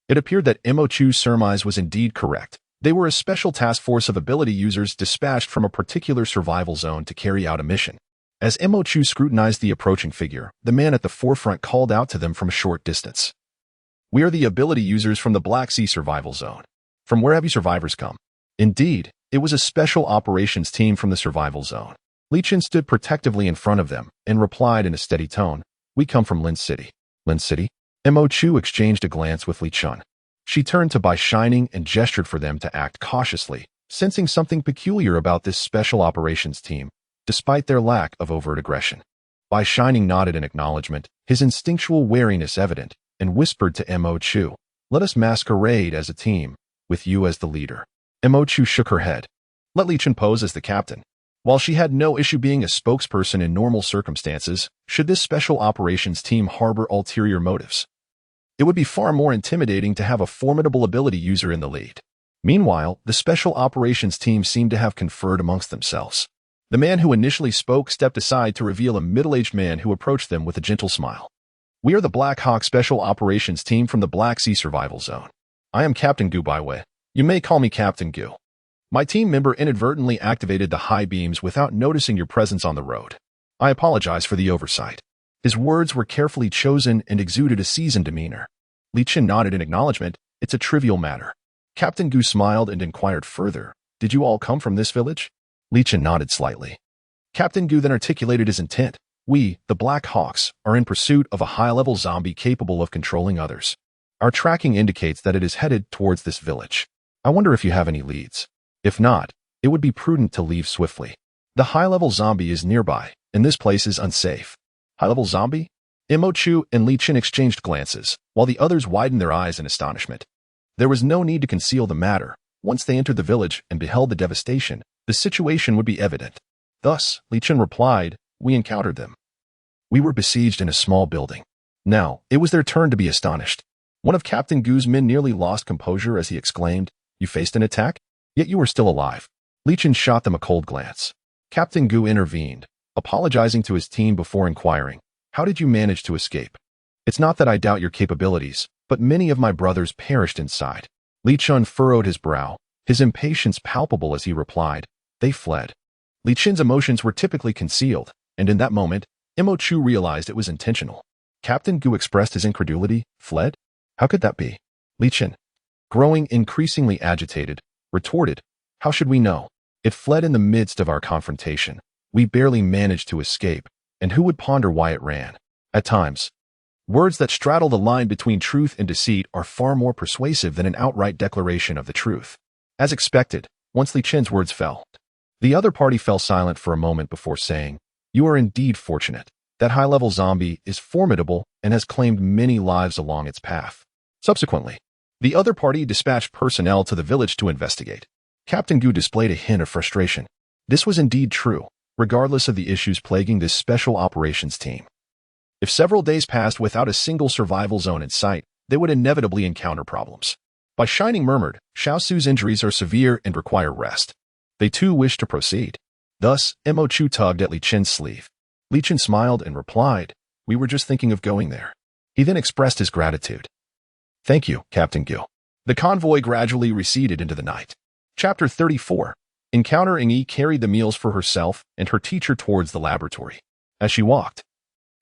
Speaker 1: It appeared that Mo Chu's surmise was indeed correct. They were a special task force of ability users dispatched from a particular survival zone to carry out a mission. As Mo Chu scrutinized the approaching figure, the man at the forefront called out to them from a short distance. "We are the ability users from the Black Sea survival zone. From where have you survivors come?" Indeed, it was a special operations team from the survival zone. Li Chen stood protectively in front of them and replied in a steady tone, "We come from Lin City." Lin City? Mo Chu exchanged a glance with Li Chen. She turned to By Shining and gestured for them to act cautiously, sensing something peculiar about this special operations team, despite their lack of overt aggression. By Shining nodded in acknowledgement, his instinctual wariness evident, and whispered to Mo Chu, "Let us masquerade as a team, with you as the leader." Mo Chu shook her head. "Let Li Chen pose as the captain." While she had no issue being a spokesperson in normal circumstances, should this special operations team harbor ulterior motives, it would be far more intimidating to have a formidable ability user in the lead. Meanwhile, the special operations team seemed to have conferred amongst themselves. The man who initially spoke stepped aside to reveal a middle-aged man who approached them with a gentle smile. "We are the Black Hawk Special Operations Team from the Black Sea Survival Zone. I am Captain Gu Baiwei. You may call me Captain Gu. My team member inadvertently activated the high beams without noticing your presence on the road. I apologize for the oversight." His words were carefully chosen and exuded a seasoned demeanor. Li Chen nodded in acknowledgement. "It's a trivial matter." Captain Gu smiled and inquired further, "Did you all come from this village?" Li Chen nodded slightly. Captain Gu then articulated his intent. "We, the Black Hawks, are in pursuit of a high-level zombie capable of controlling others. Our tracking indicates that it is headed towards this village. I wonder if you have any leads. If not, it would be prudent to leave swiftly. The high-level zombie is nearby, and this place is unsafe." "High-level zombie?" Mo Chu and Li Chen exchanged glances, while the others widened their eyes in astonishment. There was no need to conceal the matter. Once they entered the village and beheld the devastation, the situation would be evident. Thus, Li Chen replied, "We encountered them. We were besieged in a small building." Now, it was their turn to be astonished. One of Captain Gu's men nearly lost composure as he exclaimed, You faced an attack? Yet you were still alive. Li Chen shot them a cold glance. Captain Gu intervened, apologizing to his team before inquiring, "How did you manage to escape?" "It's not that I doubt your capabilities, but many of my brothers perished inside." Li Chen furrowed his brow, his impatience palpable as he replied, "They fled." Li Chen's emotions were typically concealed, and in that moment, Imo Chu realized it was intentional. Captain Gu expressed his incredulity. "Fled? How could that be?" Li Chen, growing increasingly agitated, retorted, "How should we know? It fled in the midst of our confrontation. We barely managed to escape, and who would ponder why it ran?" At times, words that straddle the line between truth and deceit are far more persuasive than an outright declaration of the truth. As expected, once Li Chen's words fell, the other party fell silent for a moment before saying, "You are indeed fortunate. That high-level zombie is formidable and has claimed many lives along its path." Subsequently, the other party dispatched personnel to the village to investigate. Captain Gu displayed a hint of frustration. This was indeed true, regardless of the issues plaguing this special operations team. If several days passed without a single survival zone in sight, they would inevitably encounter problems. Bai Shining murmured, "Xiao Su's injuries are severe and require rest." They too wished to proceed. Thus, Mo Chu tugged at Li Chen's sleeve. Li Chen smiled and replied, "We were just thinking of going there." He then expressed his gratitude. "Thank you, Captain Gu." The convoy gradually receded into the night. Chapter 34. Encounter. Yi carried the meals for herself and her teacher towards the laboratory. As she walked,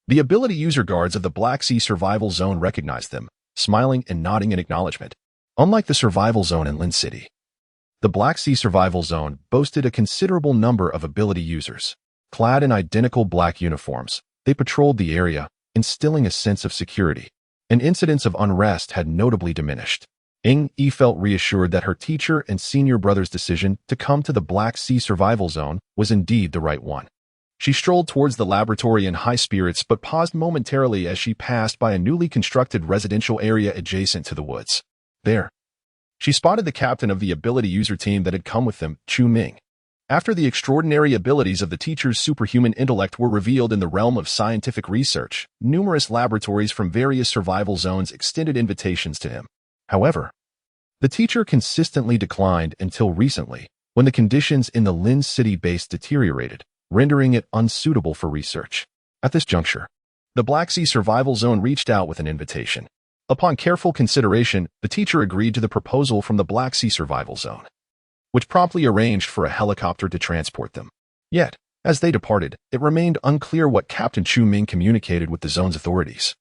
Speaker 1: the ability user guards of the Black Sea Survival Zone recognized them, smiling and nodding in acknowledgement. Unlike the Survival Zone in Lin City, the Black Sea Survival Zone boasted a considerable number of ability users. Clad in identical black uniforms, they patrolled the area, instilling a sense of security, and incidents of unrest had notably diminished. Yi felt reassured that her teacher and senior brother's decision to come to the Black Sea Survival Zone was indeed the right one. She strolled towards the laboratory in high spirits but paused momentarily as she passed by a newly constructed residential area adjacent to the woods. There, she spotted the captain of the ability user team that had come with them, Chu Ming. After the extraordinary abilities of the teacher's superhuman intellect were revealed in the realm of scientific research, numerous laboratories from various survival zones extended invitations to him. However, the teacher consistently declined until recently, when the conditions in the Lin City base deteriorated, rendering it unsuitable for research. At this juncture, the Black Sea Survival Zone reached out with an invitation. Upon careful consideration, the teacher agreed to the proposal from the Black Sea Survival Zone, which promptly arranged for a helicopter to transport them. Yet, as they departed, it remained unclear what Captain Chu Ming communicated with the zone's authorities,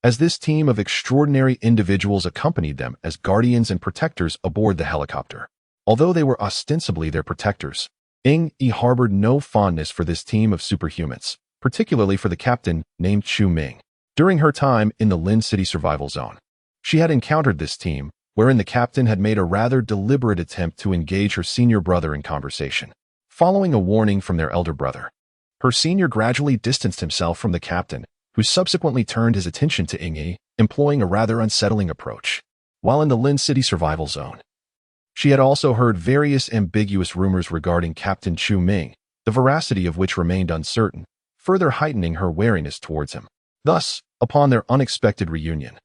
Speaker 1: as this team of extraordinary individuals accompanied them as guardians and protectors aboard the helicopter. Although they were ostensibly their protectors, Yi harbored no fondness for this team of superhumans, particularly for the captain named Chu Ming. During her time in the Lin City Survival Zone, she had encountered this team, wherein the captain had made a rather deliberate attempt to engage her senior brother in conversation. Following a warning from their elder brother, her senior gradually distanced himself from the captain, who subsequently turned his attention to Yi, employing a rather unsettling approach. While in the Lin City Survival Zone, she had also heard various ambiguous rumors regarding Captain Chu Ming, the veracity of which remained uncertain, further heightening her wariness towards him. Thus, upon their unexpected reunion,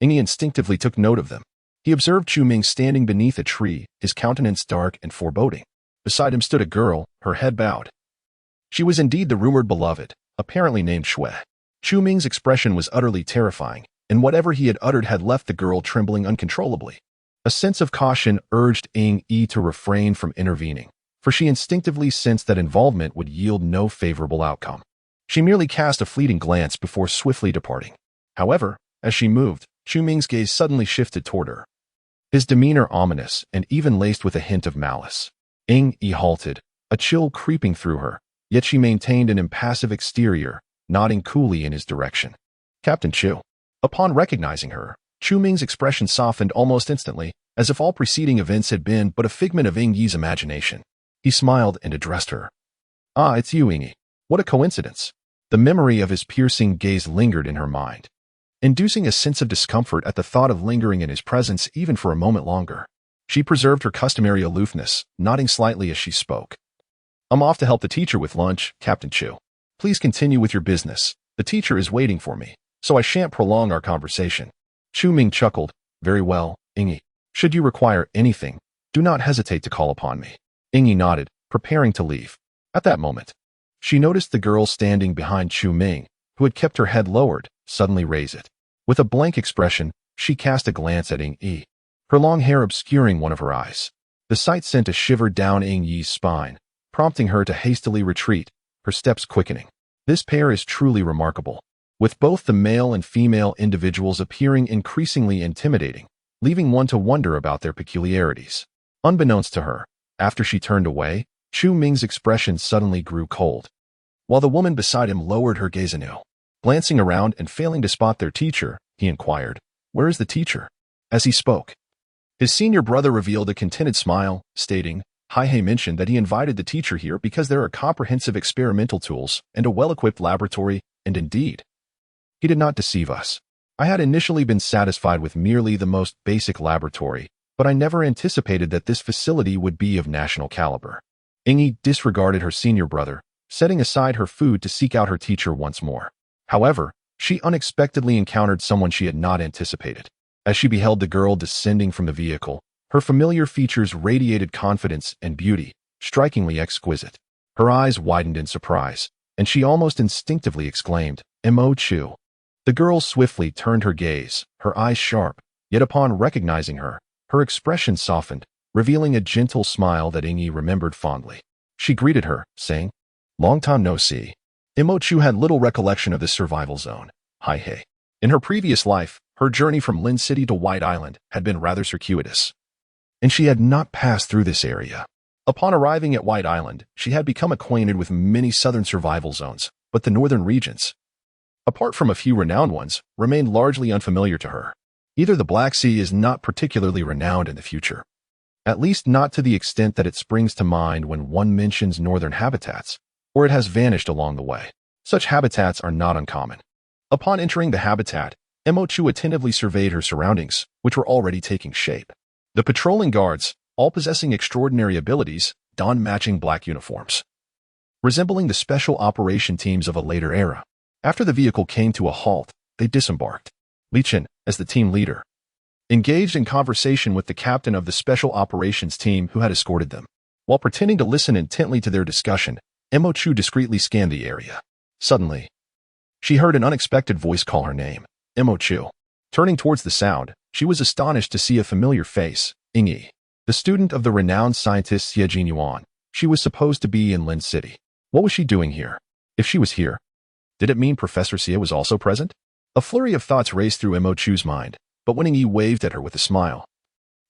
Speaker 1: Yi instinctively took note of them. He observed Chu Ming standing beneath a tree, his countenance dark and foreboding. Beside him stood a girl, her head bowed. She was indeed the rumored beloved, apparently named Shui. Chu Ming's expression was utterly terrifying, and whatever he had uttered had left the girl trembling uncontrollably. A sense of caution urged Yi to refrain from intervening, for she instinctively sensed that involvement would yield no favorable outcome. She merely cast a fleeting glance before swiftly departing. However, as she moved, Chu Ming's gaze suddenly shifted toward her, his demeanor ominous and even laced with a hint of malice. Yi halted, a chill creeping through her, yet she maintained an impassive exterior, nodding coolly in his direction. Captain Chu. Upon recognizing her, Chu Ming's expression softened almost instantly, as if all preceding events had been but a figment of Yi's imagination. He smiled and addressed her. "Ah, it's you, Yi. What a coincidence." The memory of his piercing gaze lingered in her mind, inducing a sense of discomfort at the thought of lingering in his presence even for a moment longer. She preserved her customary aloofness, nodding slightly as she spoke. "I'm off to help the teacher with lunch, Captain Chu. Please continue with your business. The teacher is waiting for me, so I shan't prolong our conversation." Chu Ming chuckled. "Very well, Yi. Should you require anything, Do not hesitate to call upon me. Yingyi nodded, preparing to leave. At that moment, she noticed the girl standing behind Chu Ming, who had kept her head lowered, suddenly raise it. With a blank expression, she cast a glance at Yingyi, her long hair obscuring one of her eyes. The sight sent a shiver down Yingyi's spine, prompting her to hastily retreat, her steps quickening. This pair is truly remarkable, with both the male and female individuals appearing increasingly intimidating, leaving one to wonder about their peculiarities. Unbeknownst to her, after she turned away, Chu Ming's expression suddenly grew cold, while the woman beside him lowered her gaze anew. Glancing around and failing to spot their teacher, he inquired, "Where is the teacher?" As he spoke, his senior brother revealed a contented smile, stating, "Hai mentioned that he invited the teacher here because there are comprehensive experimental tools and a well-equipped laboratory, and indeed, he did not deceive us. I had initially been satisfied with merely the most basic laboratory, but I never anticipated that this facility would be of national caliber." Yingyi disregarded her senior brother, setting aside her food to seek out her teacher once more. However, she unexpectedly encountered someone she had not anticipated. As she beheld the girl descending from the vehicle, her familiar features radiated confidence and beauty, strikingly exquisite. Her eyes widened in surprise, and she almost instinctively exclaimed, "Mo Chu." The girl swiftly turned her gaze, her eyes sharp, yet upon recognizing her, her expression softened, revealing a gentle smile that Yingyi remembered fondly. She greeted her, saying, "Long time no see." Mo Chu had little recollection of this survival zone. Hai. In her previous life, her journey from Lin City to White Island had been rather circuitous, and she had not passed through this area. Upon arriving at White Island, she had become acquainted with many southern survival zones, but the northern regions, apart from a few renowned ones, remained largely unfamiliar to her. Either the Black Sea is not particularly renowned in the future, at least not to the extent that it springs to mind when one mentions northern habitats, or it has vanished along the way. Such habitats are not uncommon. Upon entering the habitat, Mo Chu attentively surveyed her surroundings, which were already taking shape. The patrolling guards, all possessing extraordinary abilities, donned matching black uniforms, resembling the special operation teams of a later era. After the vehicle came to a halt, they disembarked. Li Chen, as the team leader, engaged in conversation with the captain of the special operations team who had escorted them. While pretending to listen intently to their discussion, Mo Chu discreetly scanned the area. Suddenly, she heard an unexpected voice call her name, Mo Chu. Turning towards the sound, she was astonished to see a familiar face, Yingyi, the student of the renowned scientist Xie Jinyuan. She was supposed to be in Lin City. What was she doing here? If she was here, did it mean Professor Xie was also present? A flurry of thoughts raced through Mo Chu's mind, but when Yingyi waved at her with a smile,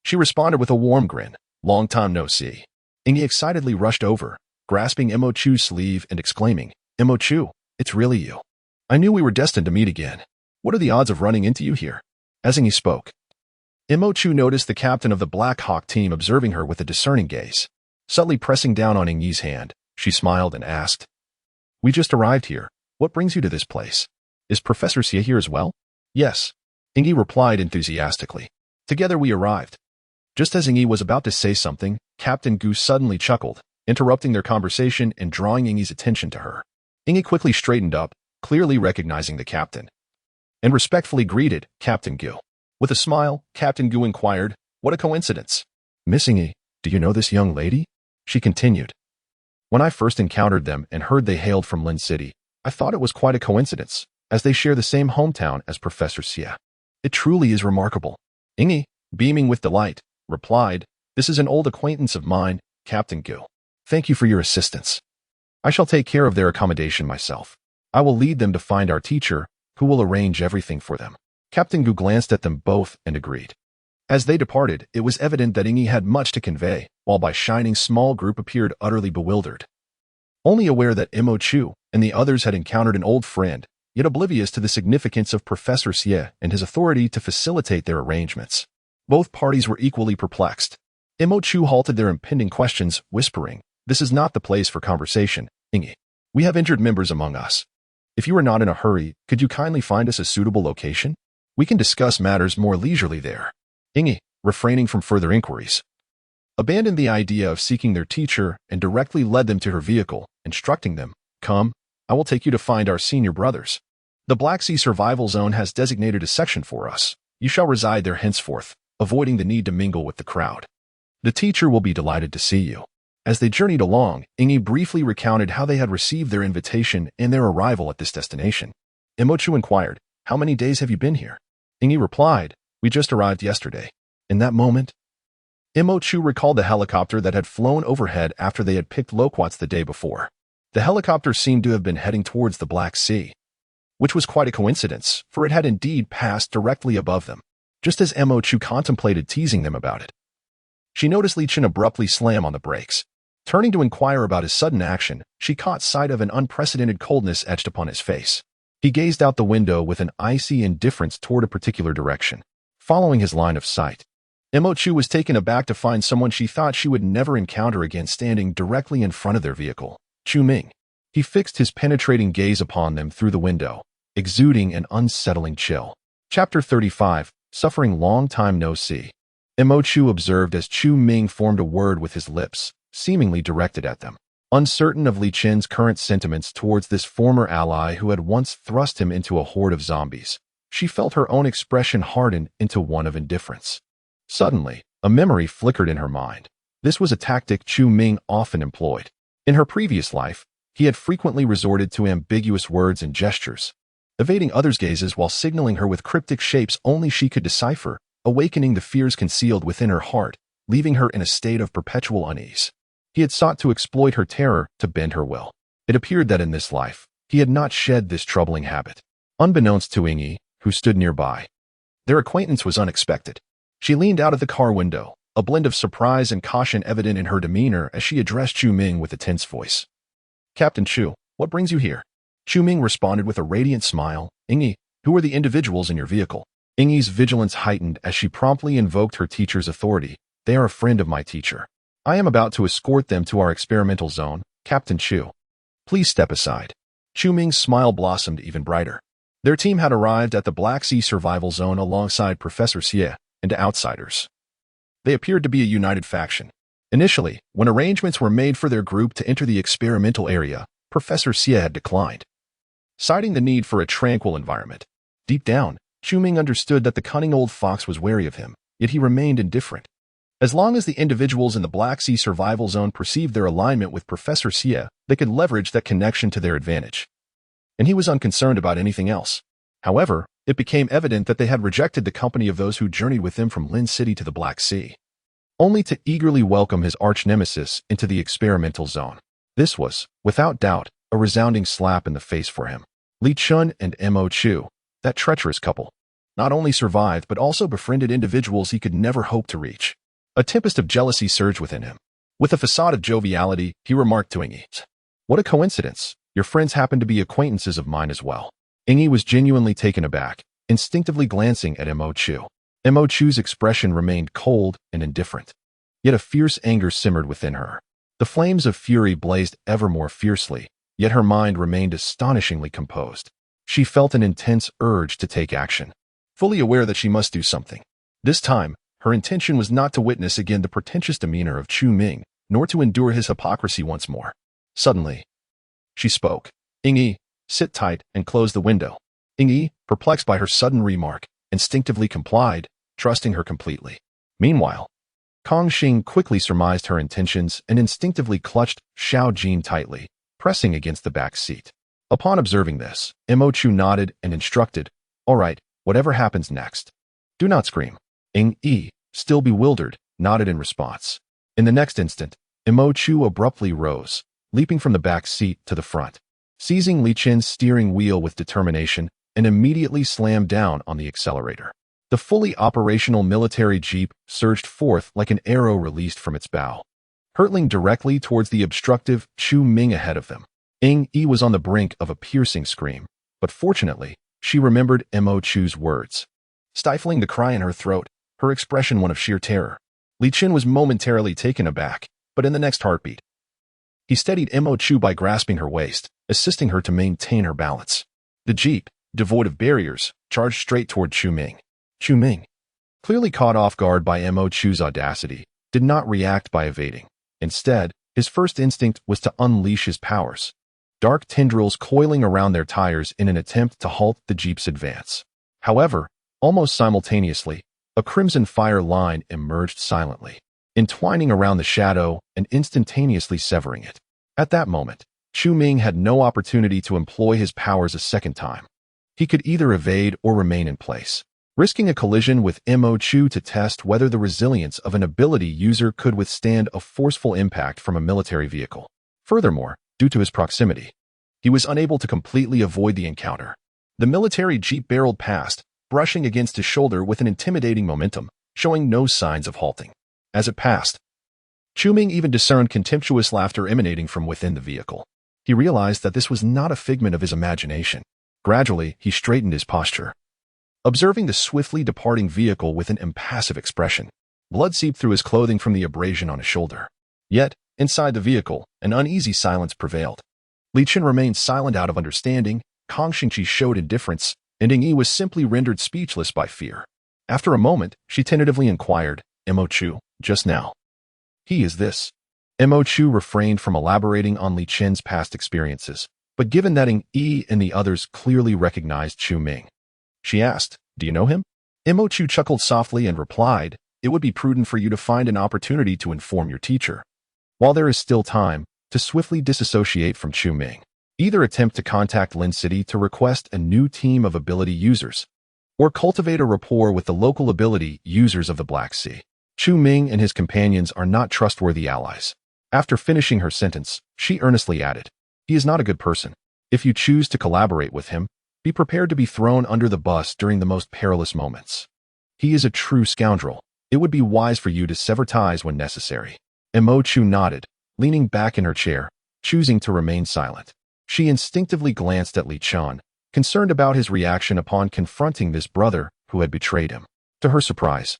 Speaker 1: she responded with a warm grin. "Long time no see." Yingyi excitedly rushed over, grasping Mo Chu's sleeve and exclaiming, "Mo Chu, it's really you. I knew we were destined to meet again. What are the odds of running into you here?" As Yingyi spoke, Mo Chu noticed the captain of the Black Hawk team observing her with a discerning gaze. Subtly pressing down on Yingyi's hand, she smiled and asked, "We just arrived here. What brings you to this place? Is Professor Xie here as well?" "Yes," Yingyi replied enthusiastically. "Together we arrived." Just as Yingyi was about to say something, Captain Gu suddenly chuckled, interrupting their conversation and drawing Yingyi's attention to her. Yingyi quickly straightened up, clearly recognizing the captain, and respectfully greeted Captain Gu. With a smile, Captain Gu inquired, "What a coincidence." "Miss Yingyi, do you know this young lady?" She continued. "When I first encountered them and heard they hailed from Lin City, I thought it was quite a coincidence, as they share the same hometown as Professor Xie. It truly is remarkable." Yingyi, beaming with delight, replied, "This is an old acquaintance of mine, Captain Gu. Thank you for your assistance. I shall take care of their accommodation myself. I will lead them to find our teacher, who will arrange everything for them." Captain Gu glanced at them both and agreed. As they departed, it was evident that Yingyi had much to convey, while my shining small group appeared utterly bewildered, only aware that Mo Chu and the others had encountered an old friend, yet oblivious to the significance of Professor Xie and his authority to facilitate their arrangements. Both parties were equally perplexed. Mo Chu halted their impending questions, whispering, "This is not the place for conversation, Yingyi. We have injured members among us. If you are not in a hurry, could you kindly find us a suitable location? We can discuss matters more leisurely there." Yingyi, refraining from further inquiries, abandoned the idea of seeking their teacher and directly led them to her vehicle, instructing them, "Come, I will take you to find our senior brothers. The Black Sea Survival Zone has designated a section for us. You shall reside there henceforth, avoiding the need to mingle with the crowd." The teacher will be delighted to see you. As they journeyed along, Ingi briefly recounted how they had received their invitation and their arrival at this destination. Imochu inquired, "How many days have you been here?" Ingi replied, "We just arrived yesterday." In that moment, Imochu recalled the helicopter that had flown overhead after they had picked loquats the day before. The helicopter seemed to have been heading towards the Black Sea, which was quite a coincidence, for it had indeed passed directly above them, just as Imochu contemplated teasing them about it. She noticed Li Chen abruptly slam on the brakes. Turning to inquire about his sudden action, she caught sight of an unprecedented coldness etched upon his face. He gazed out the window with an icy indifference toward a particular direction, following his line of sight. Imochu was taken aback to find someone she thought she would never encounter again standing directly in front of their vehicle, Chu Ming. He fixed his penetrating gaze upon them through the window, exuding an unsettling chill. Chapter 35, Suffering Long Time No See. Imochu observed as Chu Ming formed a word with his lips, seemingly directed at them. Uncertain of Li Chen's current sentiments towards this former ally who had once thrust him into a horde of zombies, she felt her own expression harden into one of indifference. Suddenly, a memory flickered in her mind. This was a tactic Chu Ming often employed. In her previous life, he had frequently resorted to ambiguous words and gestures, evading others' gazes while signaling her with cryptic shapes only she could decipher, awakening the fears concealed within her heart, leaving her in a state of perpetual unease. He had sought to exploit her terror to bend her will. It appeared that in this life, he had not shed this troubling habit. Unbeknownst to Ingi, who stood nearby, their acquaintance was unexpected. She leaned out of the car window, a blend of surprise and caution evident in her demeanor as she addressed Chu Ming with a tense voice. "Captain Chu, what brings you here?" Chu Ming responded with a radiant smile. "Ingi, who are the individuals in your vehicle?" Ingi's vigilance heightened as she promptly invoked her teacher's authority. "They are a friend of my teacher. I am about to escort them to our experimental zone, Captain Chu. Please step aside." Chu Ming's smile blossomed even brighter. Their team had arrived at the Black Sea survival zone alongside Professor Xie and outsiders. They appeared to be a united faction. Initially, when arrangements were made for their group to enter the experimental area, Professor Xie had declined, citing the need for a tranquil environment. Deep down, Chu Ming understood that the cunning old fox was wary of him, yet he remained indifferent. As long as the individuals in the Black Sea survival zone perceived their alignment with Professor Xie, they could leverage that connection to their advantage. And he was unconcerned about anything else. However, it became evident that they had rejected the company of those who journeyed with them from Lin City to the Black Sea, only to eagerly welcome his arch-nemesis into the experimental zone. This was, without doubt, a resounding slap in the face for him. Li Chen and Imochu, that treacherous couple, not only survived but also befriended individuals he could never hope to reach. A tempest of jealousy surged within him. With a facade of joviality, he remarked to Ingi, "What a coincidence. Your friends happen to be acquaintances of mine as well." Ingi was genuinely taken aback, instinctively glancing at Imochu. Imochu's expression remained cold and indifferent. Yet a fierce anger simmered within her. The flames of fury blazed ever more fiercely, yet her mind remained astonishingly composed. She felt an intense urge to take action, fully aware that she must do something. This time, her intention was not to witness again the pretentious demeanor of Chu Ming, nor to endure his hypocrisy once more. Suddenly, she spoke. "Ingi, sit tight and close the window." Ingi, perplexed by her sudden remark, instinctively complied, trusting her completely. Meanwhile, Kong Xing quickly surmised her intentions and instinctively clutched Xiao Jin tightly, pressing against the back seat. Upon observing this, Imochu nodded and instructed, "All right, whatever happens next, do not scream." Ingi, still bewildered, nodded in response. In the next instant, Imochu abruptly rose, leaping from the back seat to the front, seizing Li Chen's steering wheel with determination, and immediately slammed down on the accelerator. The fully operational military jeep surged forth like an arrow released from its bow, hurtling directly towards the obstructive Chu Ming ahead of them. Ingi was on the brink of a piercing scream, but fortunately, she remembered Imochu's words. Stifling the cry in her throat, her expression one of sheer terror, Li Chen was momentarily taken aback, but in the next heartbeat, he steadied Imochu by grasping her waist, assisting her to maintain her balance. The jeep, devoid of barriers, charged straight toward Chu Ming. Chu Ming, clearly caught off guard by Imochu's audacity, did not react by evading. Instead, his first instinct was to unleash his powers, dark tendrils coiling around their tires in an attempt to halt the jeep's advance. However, almost simultaneously, a crimson fire line emerged silently. entwining around the shadow and instantaneously severing it. At that moment, Chu Ming had no opportunity to employ his powers a second time. He could either evade or remain in place, risking a collision with Mo Chu to test whether the resilience of an ability user could withstand a forceful impact from a military vehicle. Furthermore, due to his proximity, he was unable to completely avoid the encounter. The military jeep barreled past, brushing against his shoulder with an intimidating momentum, showing no signs of halting. As it passed, Chu Ming even discerned contemptuous laughter emanating from within the vehicle. He realized that this was not a figment of his imagination. Gradually, he straightened his posture, observing the swiftly departing vehicle with an impassive expression. Blood seeped through his clothing from the abrasion on his shoulder. Yet, inside the vehicle, an uneasy silence prevailed. Li Chen remained silent out of understanding, Kang Xingqi showed indifference, and Ying Yi was simply rendered speechless by fear. After a moment, she tentatively inquired, Mo Chu, just now. He is this. Mo Chu refrained from elaborating on Li Chen's past experiences, but given that Ying Yi and the others clearly recognized Chu Ming, she asked, do you know him? Mo Chu chuckled softly and replied, it would be prudent for you to find an opportunity to inform your teacher, while there is still time, to swiftly disassociate from Chu Ming. Either attempt to contact Lin City to request a new team of ability users, or cultivate a rapport with the local ability users of the Black Sea. Chu Ming and his companions are not trustworthy allies. After finishing her sentence, she earnestly added, he is not a good person. If you choose to collaborate with him, be prepared to be thrown under the bus during the most perilous moments. He is a true scoundrel. It would be wise for you to sever ties when necessary. Mo Chu nodded, leaning back in her chair, choosing to remain silent. She instinctively glanced at Li Chen, concerned about his reaction upon confronting this brother who had betrayed him. To her surprise,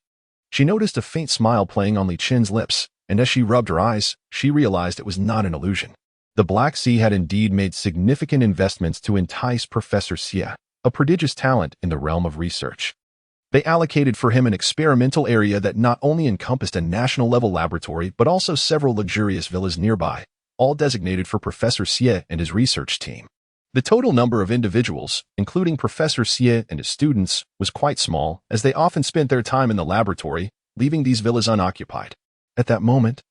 Speaker 1: she noticed a faint smile playing on Li Chen's lips, and as she rubbed her eyes, she realized it was not an illusion. The Black Sea had indeed made significant investments to entice Professor Xie, a prodigious talent in the realm of research. They allocated for him an experimental area that not only encompassed a national-level laboratory but also several luxurious villas nearby, all designated for Professor Xie and his research team. The total number of individuals, including Professor Xie and his students, was quite small, as they often spent their time in the laboratory, leaving these villas unoccupied. At that moment,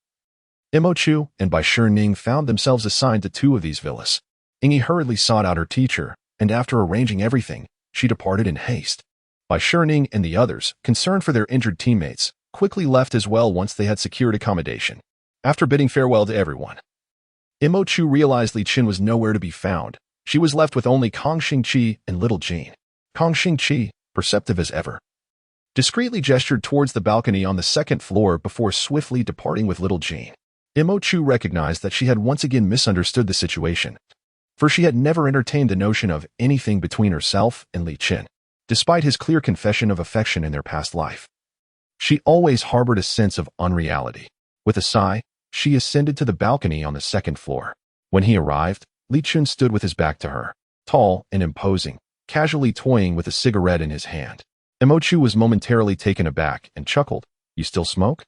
Speaker 1: Mo Chu and Bai Shining found themselves assigned to 2 of these villas. Ying Yi hurriedly sought out her teacher, and after arranging everything, she departed in haste. Bai Shining and the others, concerned for their injured teammates, quickly left as well once they had secured accommodation. After bidding farewell to everyone, Mo Chu realized Li Chen was nowhere to be found. She was left with only Kang Xingqi and little Jean. Kang Xingqi, perceptive as ever, discreetly gestured towards the balcony on the 2nd floor before swiftly departing with little Jean. Mo Chu recognized that she had once again misunderstood the situation, for she had never entertained the notion of anything between herself and Li Chen, despite his clear confession of affection in their past life. She always harbored a sense of unreality. With a sigh, she ascended to the balcony on the 2nd floor. When he arrived, Li Chen stood with his back to her, tall and imposing, casually toying with a cigarette in his hand. Mo Chu was momentarily taken aback and chuckled, you still smoke?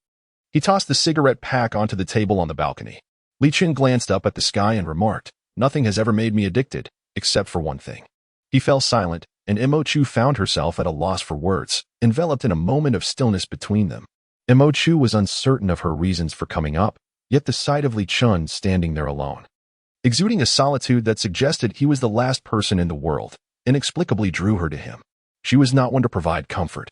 Speaker 1: He tossed the cigarette pack onto the table on the balcony. Li Chen glanced up at the sky and remarked, nothing has ever made me addicted, except for one thing. He fell silent, and Mo Chu found herself at a loss for words, enveloped in a moment of stillness between them. Mo Chu was uncertain of her reasons for coming up, yet the sight of Li Chen standing there alone, exuding a solitude that suggested he was the last person in the world, inexplicably drew her to him. She was not one to provide comfort,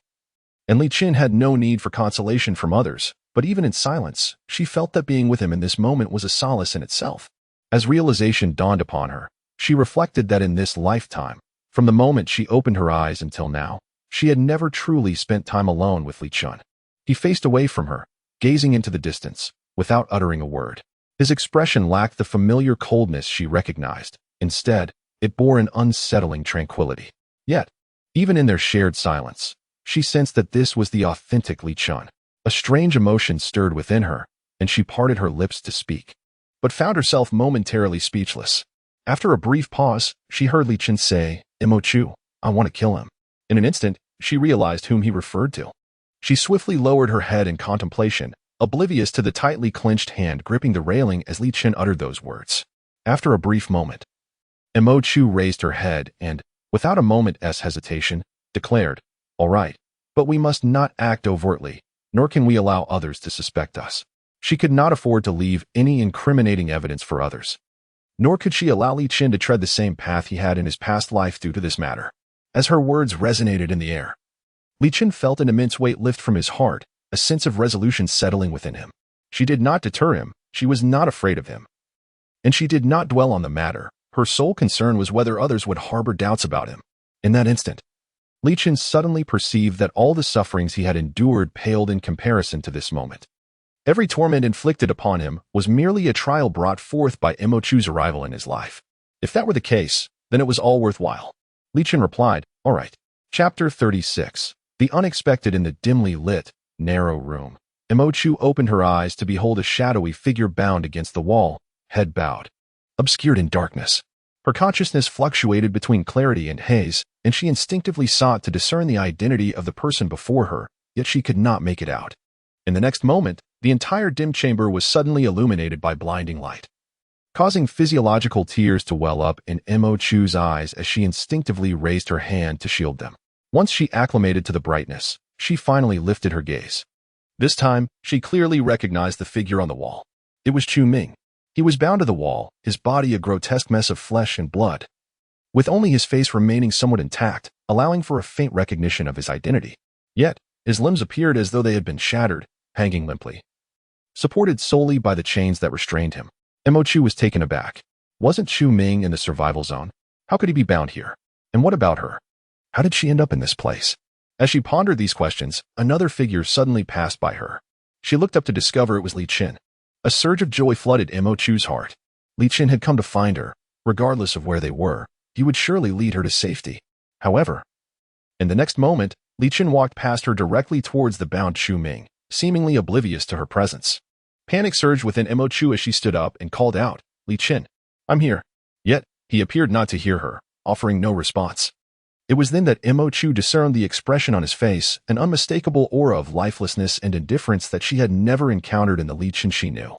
Speaker 1: and Li Chen had no need for consolation from others, but even in silence, she felt that being with him in this moment was a solace in itself. As realization dawned upon her, she reflected that in this lifetime, from the moment she opened her eyes until now, she had never truly spent time alone with Li Chen. He faced away from her, gazing into the distance, without uttering a word. His expression lacked the familiar coldness she recognized. Instead, it bore an unsettling tranquility. Yet, even in their shared silence, she sensed that this was the authentic Li Chen. A strange emotion stirred within her, and she parted her lips to speak, but found herself momentarily speechless. After a brief pause, she heard Li Chen say, Mo Chu, I want to kill him. In an instant, she realized whom he referred to. She swiftly lowered her head in contemplation, oblivious to the tightly clenched hand gripping the railing as Li Chen uttered those words. After a brief moment, Mo Chu raised her head and, without a moment's hesitation, declared, all right, but we must not act overtly. nor can we allow others to suspect us. She could not afford to leave any incriminating evidence for others. Nor could she allow Li Chen to tread the same path he had in his past life due to this matter. As her words resonated in the air, Li Chen felt an immense weight lift from his heart, a sense of resolution settling within him. She did not deter him, she was not afraid of him. And she did not dwell on the matter. Her sole concern was whether others would harbor doubts about him. In that instant, Li Chen suddenly perceived that all the sufferings he had endured paled in comparison to this moment. Every torment inflicted upon him was merely a trial brought forth by Mo Chu's arrival in his life. If that were the case, then it was all worthwhile. Li Chen replied, "All right." Chapter 36. The unexpected in the dimly lit, narrow room. Mo Chu opened her eyes to behold a shadowy figure bound against the wall, head bowed, obscured in darkness. Her consciousness fluctuated between clarity and haze, and she instinctively sought to discern the identity of the person before her, yet she could not make it out. In the next moment, the entire dim chamber was suddenly illuminated by blinding light, causing physiological tears to well up in Mo Chu's eyes as she instinctively raised her hand to shield them. Once she acclimated to the brightness, she finally lifted her gaze. This time, she clearly recognized the figure on the wall. It was Chu Ming. He was bound to the wall, his body a grotesque mess of flesh and blood, with only his face remaining somewhat intact, allowing for a faint recognition of his identity. Yet, his limbs appeared as though they had been shattered, hanging limply, supported solely by the chains that restrained him. Mo Chu was taken aback. Wasn't Chu Ming in the survival zone? How could he be bound here? And what about her? How did she end up in this place? As she pondered these questions, another figure suddenly passed by her. She looked up to discover it was Li Chen. A surge of joy flooded Mo Chu's heart. Li Chen had come to find her. Regardless of where they were, he would surely lead her to safety. However, in the next moment, Li Chen walked past her directly towards the bound Chu Ming, seemingly oblivious to her presence. Panic surged within Mo Chu as she stood up and called out, "Li Chen, I'm here." Yet, he appeared not to hear her, offering no response. It was then that Mo Chu discerned the expression on his face, an unmistakable aura of lifelessness and indifference that she had never encountered in the Li Chen she knew.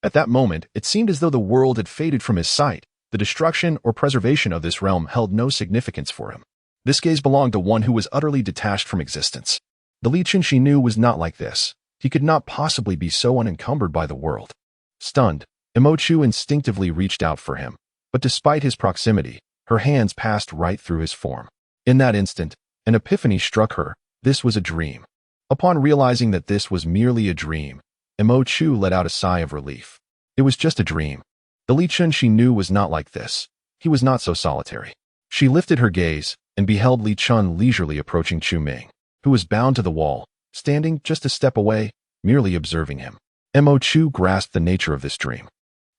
Speaker 1: At that moment, it seemed as though the world had faded from his sight. The destruction or preservation of this realm held no significance for him. This gaze belonged to one who was utterly detached from existence. The Li Chen she knew was not like this. He could not possibly be so unencumbered by the world. Stunned, Mo Chu instinctively reached out for him, but despite his proximity, her hands passed right through his form. In that instant, an epiphany struck her. This was a dream. Upon realizing that this was merely a dream, Mo Chu let out a sigh of relief. It was just a dream. The Li Chen she knew was not like this. He was not so solitary. She lifted her gaze and beheld Li Chen leisurely approaching Chu Ming, who was bound to the wall, standing just a step away, merely observing him. Mo Chu grasped the nature of this dream.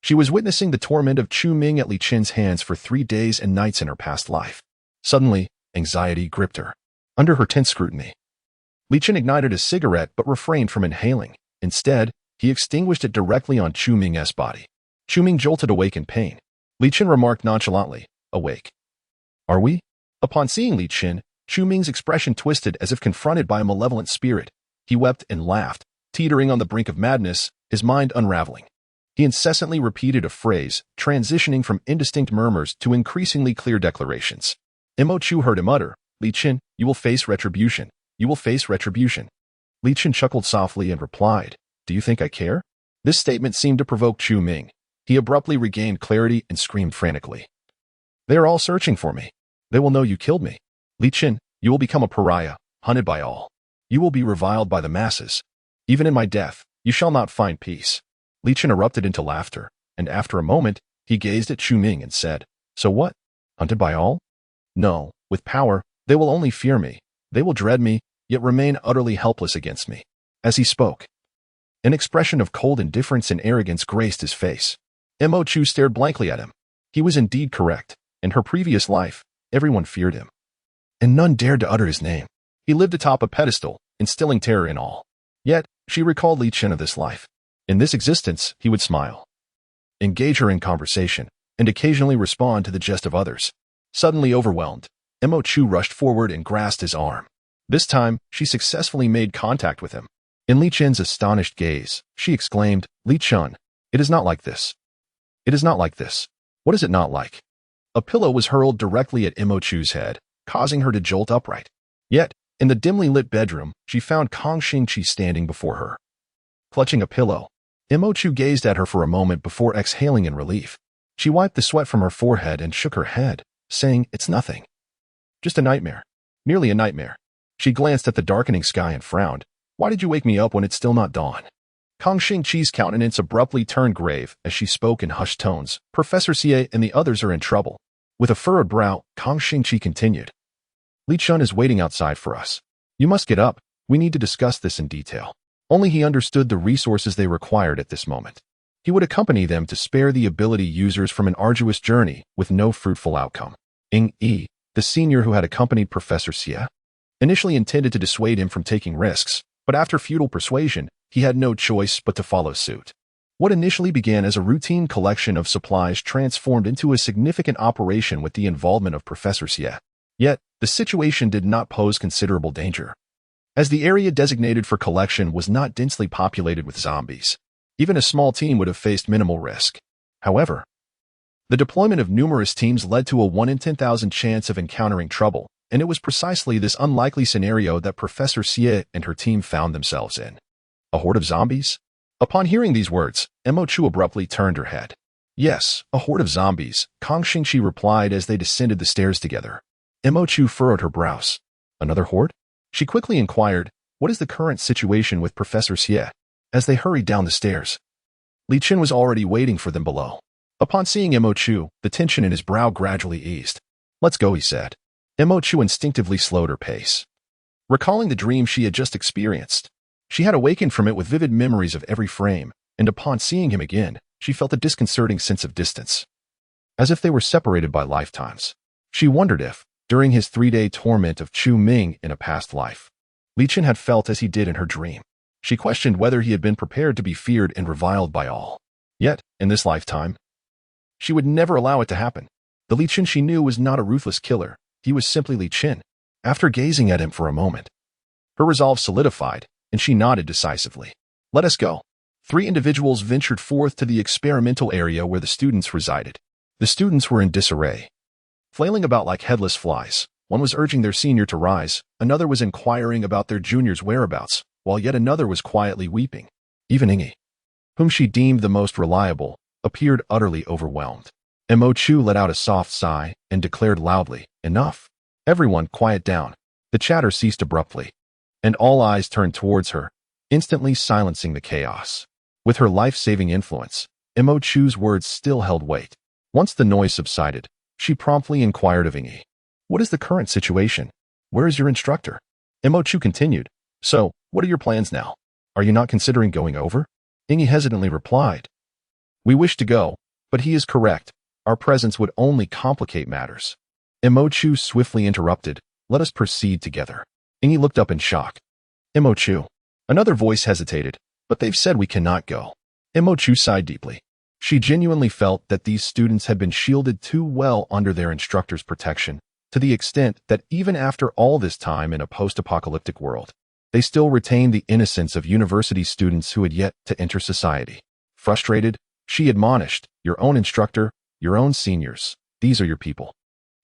Speaker 1: She was witnessing the torment of Chu Ming at Li Chen's hands for 3 days and nights in her past life. Suddenly, anxiety gripped her. Under her tense scrutiny, Li Chen ignited a cigarette but refrained from inhaling. Instead, he extinguished it directly on Chu Ming's body. Chu Ming jolted awake in pain. Li Chen remarked nonchalantly, "Awake. Are we?" Upon seeing Li Chen, Chu Ming's expression twisted as if confronted by a malevolent spirit. He wept and laughed, teetering on the brink of madness, his mind unraveling. He incessantly repeated a phrase, transitioning from indistinct murmurs to increasingly clear declarations. Mo Chu heard him utter, "Li Chen, you will face retribution. You will face retribution." Li Chen chuckled softly and replied, "Do you think I care?" This statement seemed to provoke Chu Ming. He abruptly regained clarity and screamed frantically, "They are all searching for me. They will know you killed me. Li Chen, you will become a pariah, hunted by all. You will be reviled by the masses. Even in my death, you shall not find peace." Li Chen erupted into laughter, and after a moment, he gazed at Chu Ming and said, "So what? Hunted by all? No, with power, they will only fear me. They will dread me, yet remain utterly helpless against me." As he spoke, an expression of cold indifference and arrogance graced his face. Mo Chu stared blankly at him. He was indeed correct. In her previous life, everyone feared him, and none dared to utter his name. He lived atop a pedestal, instilling terror in all. Yet, she recalled Li Chen of this life. In this existence, he would smile, engage her in conversation, and occasionally respond to the jest of others. Suddenly overwhelmed, Mo Chu rushed forward and grasped his arm. This time, she successfully made contact with him. In Li Chen's astonished gaze, she exclaimed, "Li Chen, it is not like this. It is not like this. What is it not like?" A pillow was hurled directly at Mo Chu's head, causing her to jolt upright. Yet, In the dimly lit bedroom, she found Kang Xingqi standing before her, clutching a pillow. Imochu gazed at her for a moment before exhaling in relief. She wiped the sweat from her forehead and shook her head, saying, "It's nothing. Just a nightmare. Nearly a nightmare." She glanced at the darkening sky and frowned. "Why did you wake me up when it's still not dawn?" Kang Xingqi's countenance abruptly turned grave as she spoke in hushed tones. "Professor Xie and the others are in trouble." With a furrowed brow, Kang Xingqi continued, "Li Chen is waiting outside for us. You must get up. We need to discuss this in detail." Only he understood the resources they required at this moment. He would accompany them to spare the ability users from an arduous journey with no fruitful outcome. Ying Yi, the senior who had accompanied Professor Xie, initially intended to dissuade him from taking risks, but after futile persuasion, he had no choice but to follow suit. What initially began as a routine collection of supplies transformed into a significant operation with the involvement of Professor Xie. Yet, the situation did not pose considerable danger, as the area designated for collection was not densely populated with zombies. Even a small team would have faced minimal risk. However, the deployment of numerous teams led to a 1 in 10,000 chance of encountering trouble, and it was precisely this unlikely scenario that Professor Xie and her team found themselves in. A horde of zombies? Upon hearing these words, Imochu abruptly turned her head. "Yes, a horde of zombies," Kang Xingqi replied as they descended the stairs together. Imochu furrowed her brows. "Another horde?" She quickly inquired, "What is the current situation with Professor Xie?" As they hurried down the stairs, Li Chen was already waiting for them below. Upon seeing Imochu, the tension in his brow gradually eased. "Let's go," he said. Imochu instinctively slowed her pace, recalling the dream she had just experienced. She had awakened from it with vivid memories of every frame, and upon seeing him again, she felt a disconcerting sense of distance, as if they were separated by lifetimes. She wondered if, during his 3-day torment of Chu Ming in a past life, Li Chen had felt as he did in her dream. She questioned whether he had been prepared to be feared and reviled by all. Yet, in this lifetime, she would never allow it to happen. The Li Chen she knew was not a ruthless killer. He was simply Li Chen. After gazing at him for a moment, her resolve solidified, and she nodded decisively. "Let us go." 3 individuals ventured forth to the experimental area where the students resided. The students were in disarray, flailing about like headless flies. One was urging their senior to rise, another was inquiring about their junior's whereabouts, while yet another was quietly weeping. Even Ying Yi, whom she deemed the most reliable, appeared utterly overwhelmed. Imochu let out a soft sigh and declared loudly, "Enough. Everyone, quiet down." The chatter ceased abruptly, and all eyes turned towards her, instantly silencing the chaos. With her life-saving influence, Imochu's words still held weight. Once the noise subsided, she promptly inquired of Ying Yi, "What is the current situation? Where is your instructor?" Imochu continued, "So, what are your plans now? Are you not considering going over?" Ying Yi hesitantly replied, "We wish to go, but he is correct. Our presence would only complicate matters." Imochu swiftly interrupted, "Let us proceed together." Ying Yi looked up in shock. "Imochu." Another voice hesitated, "But they've said we cannot go." Imochu sighed deeply. She genuinely felt that these students had been shielded too well under their instructor's protection, to the extent that even after all this time in a post-apocalyptic world, they still retained the innocence of university students who had yet to enter society. Frustrated, she admonished, "Your own instructor, your own seniors, these are your people.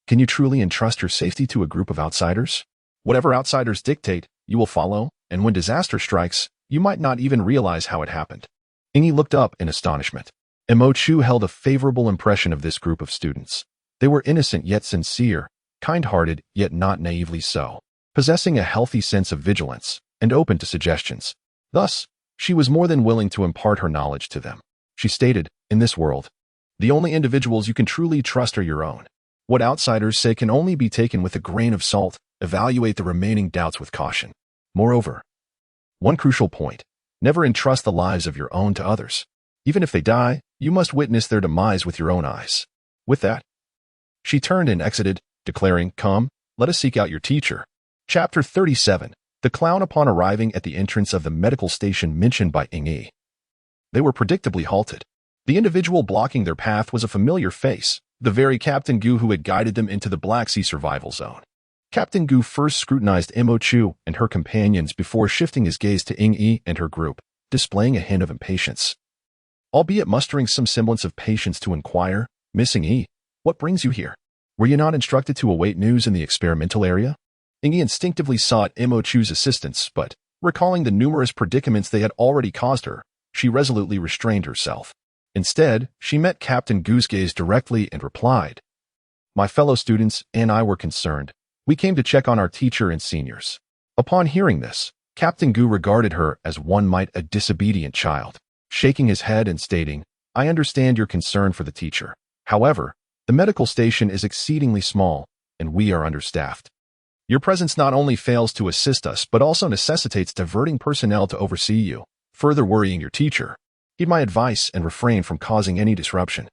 Speaker 1: Can you truly entrust your safety to a group of outsiders? Whatever outsiders dictate, you will follow, and when disaster strikes, you might not even realize how it happened." Ying Yi looked up in astonishment. Imochu held a favorable impression of this group of students. They were innocent yet sincere, kind-hearted yet not naively so, possessing a healthy sense of vigilance, and open to suggestions. Thus, she was more than willing to impart her knowledge to them. She stated, "In this world, the only individuals you can truly trust are your own. What outsiders say can only be taken with a grain of salt. Evaluate the remaining doubts with caution. Moreover, one crucial point, never entrust the lives of your own to others. Even if they die, you must witness their demise with your own eyes." With that, she turned and exited, declaring, "Come, let us seek out your teacher." Chapter 37. The clown upon arriving at the entrance of the medical station mentioned by Ying Yi. They were predictably halted. The individual blocking their path was a familiar face, the very Captain Gu who had guided them into the Black Sea survival zone. Captain Gu first scrutinized Imochu and her companions before shifting his gaze to Ying Yi and her group, displaying a hint of impatience, albeit mustering some semblance of patience to inquire, "Miss Ying Yi, what brings you here? Were you not instructed to await news in the experimental area?" Ingyi instinctively sought Imo Chu's assistance, but, recalling the numerous predicaments they had already caused her, she resolutely restrained herself. Instead, she met Captain Gu's gaze directly and replied, "My fellow students and I were concerned. We came to check on our teacher and seniors." Upon hearing this, Captain Gu regarded her as one might a disobedient child, shaking his head and stating, "I understand your concern for the teacher. However, the medical station is exceedingly small, and we are understaffed. Your presence not only fails to assist us but also necessitates diverting personnel to oversee you, further worrying your teacher. Heed my advice and refrain from causing any disruption.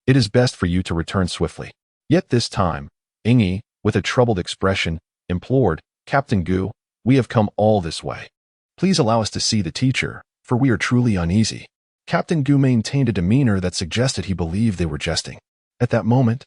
Speaker 1: It is best for you to return swiftly." Yet this time, Ingyi, with a troubled expression, implored, "Captain Gu, we have come all this way. Please allow us to see the teacher, for we are truly uneasy." Captain Gu maintained a demeanor that suggested he believed they were jesting. At that moment,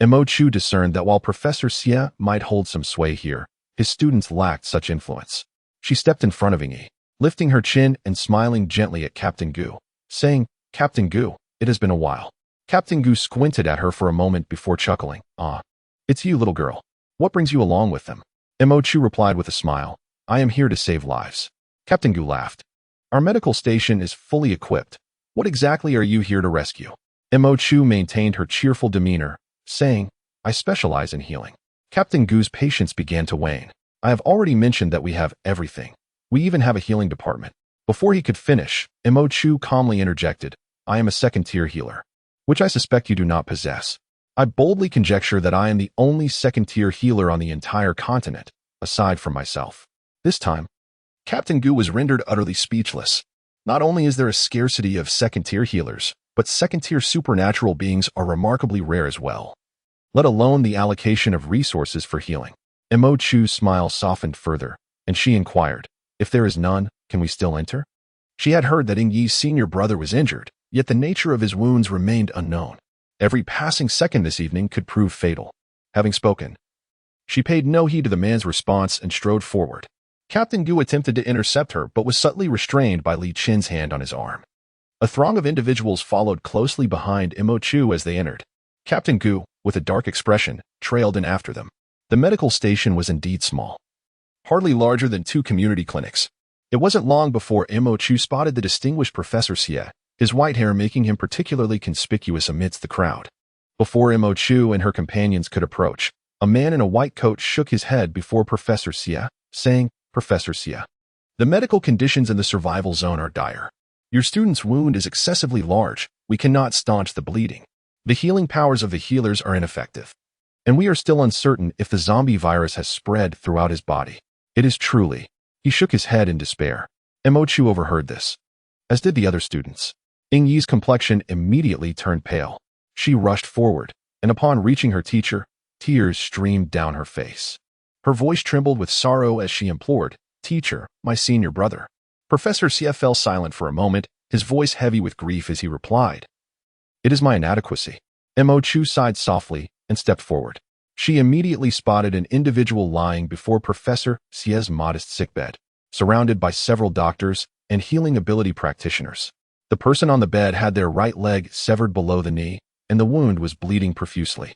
Speaker 1: Imo Chu discerned that while Professor Xie might hold some sway here, his students lacked such influence. She stepped in front of Ingyi, lifting her chin and smiling gently at Captain Gu, saying, "Captain Gu, it has been a while." Captain Gu squinted at her for a moment before chuckling. "Ah, it's you, little girl. What brings you along with them?" Imo Chu replied with a smile, "I am here to save lives." Captain Gu laughed. "Our medical station is fully equipped. What exactly are you here to rescue?" Imo Chu maintained her cheerful demeanor, saying, "I specialize in healing." Captain Gu's patience began to wane. "I have already mentioned that we have everything. We even have a healing department." Before he could finish, Imo Chu calmly interjected, "I am a second-tier healer, which I suspect you do not possess. I boldly conjecture that I am the only second-tier healer on the entire continent, aside from myself." This time, Captain Gu was rendered utterly speechless. Not only is there a scarcity of second-tier healers, but second-tier supernatural beings are remarkably rare as well, let alone the allocation of resources for healing. Imo Chu's smile softened further, and she inquired, "If there is none, can we still enter?" She had heard that Ingyi's senior brother was injured, yet the nature of his wounds remained unknown. Every passing second this evening could prove fatal. Having spoken, she paid no heed to the man's response and strode forward. Captain Gu attempted to intercept her but was subtly restrained by Li Chen's hand on his arm. A throng of individuals followed closely behind Imo Chu as they entered. Captain Gu, with a dark expression, trailed in after them. The medical station was indeed small, hardly larger than 2 community clinics. It wasn't long before Imo Chu spotted the distinguished Professor Xie, his white hair making him particularly conspicuous amidst the crowd. Before Imo Chu and her companions could approach, a man in a white coat shook his head before Professor Xie, saying, "Professor Xie, the medical conditions in the survival zone are dire. Your student's wound is excessively large. We cannot staunch the bleeding. The healing powers of the healers are ineffective, and we are still uncertain if the zombie virus has spread throughout his body. It is truly..." He shook his head in despair. Imo Chu overheard this, as did the other students. Ingyi's complexion immediately turned pale. She rushed forward, and upon reaching her teacher, tears streamed down her face. Her voice trembled with sorrow as she implored, "Teacher, my senior brother." Professor Xie fell silent for a moment, his voice heavy with grief as he replied, "It is my inadequacy." Imo Chu sighed softly and stepped forward. She immediately spotted an individual lying before Professor Xie's modest sickbed, surrounded by several doctors and healing ability practitioners. The person on the bed had their right leg severed below the knee, and the wound was bleeding profusely.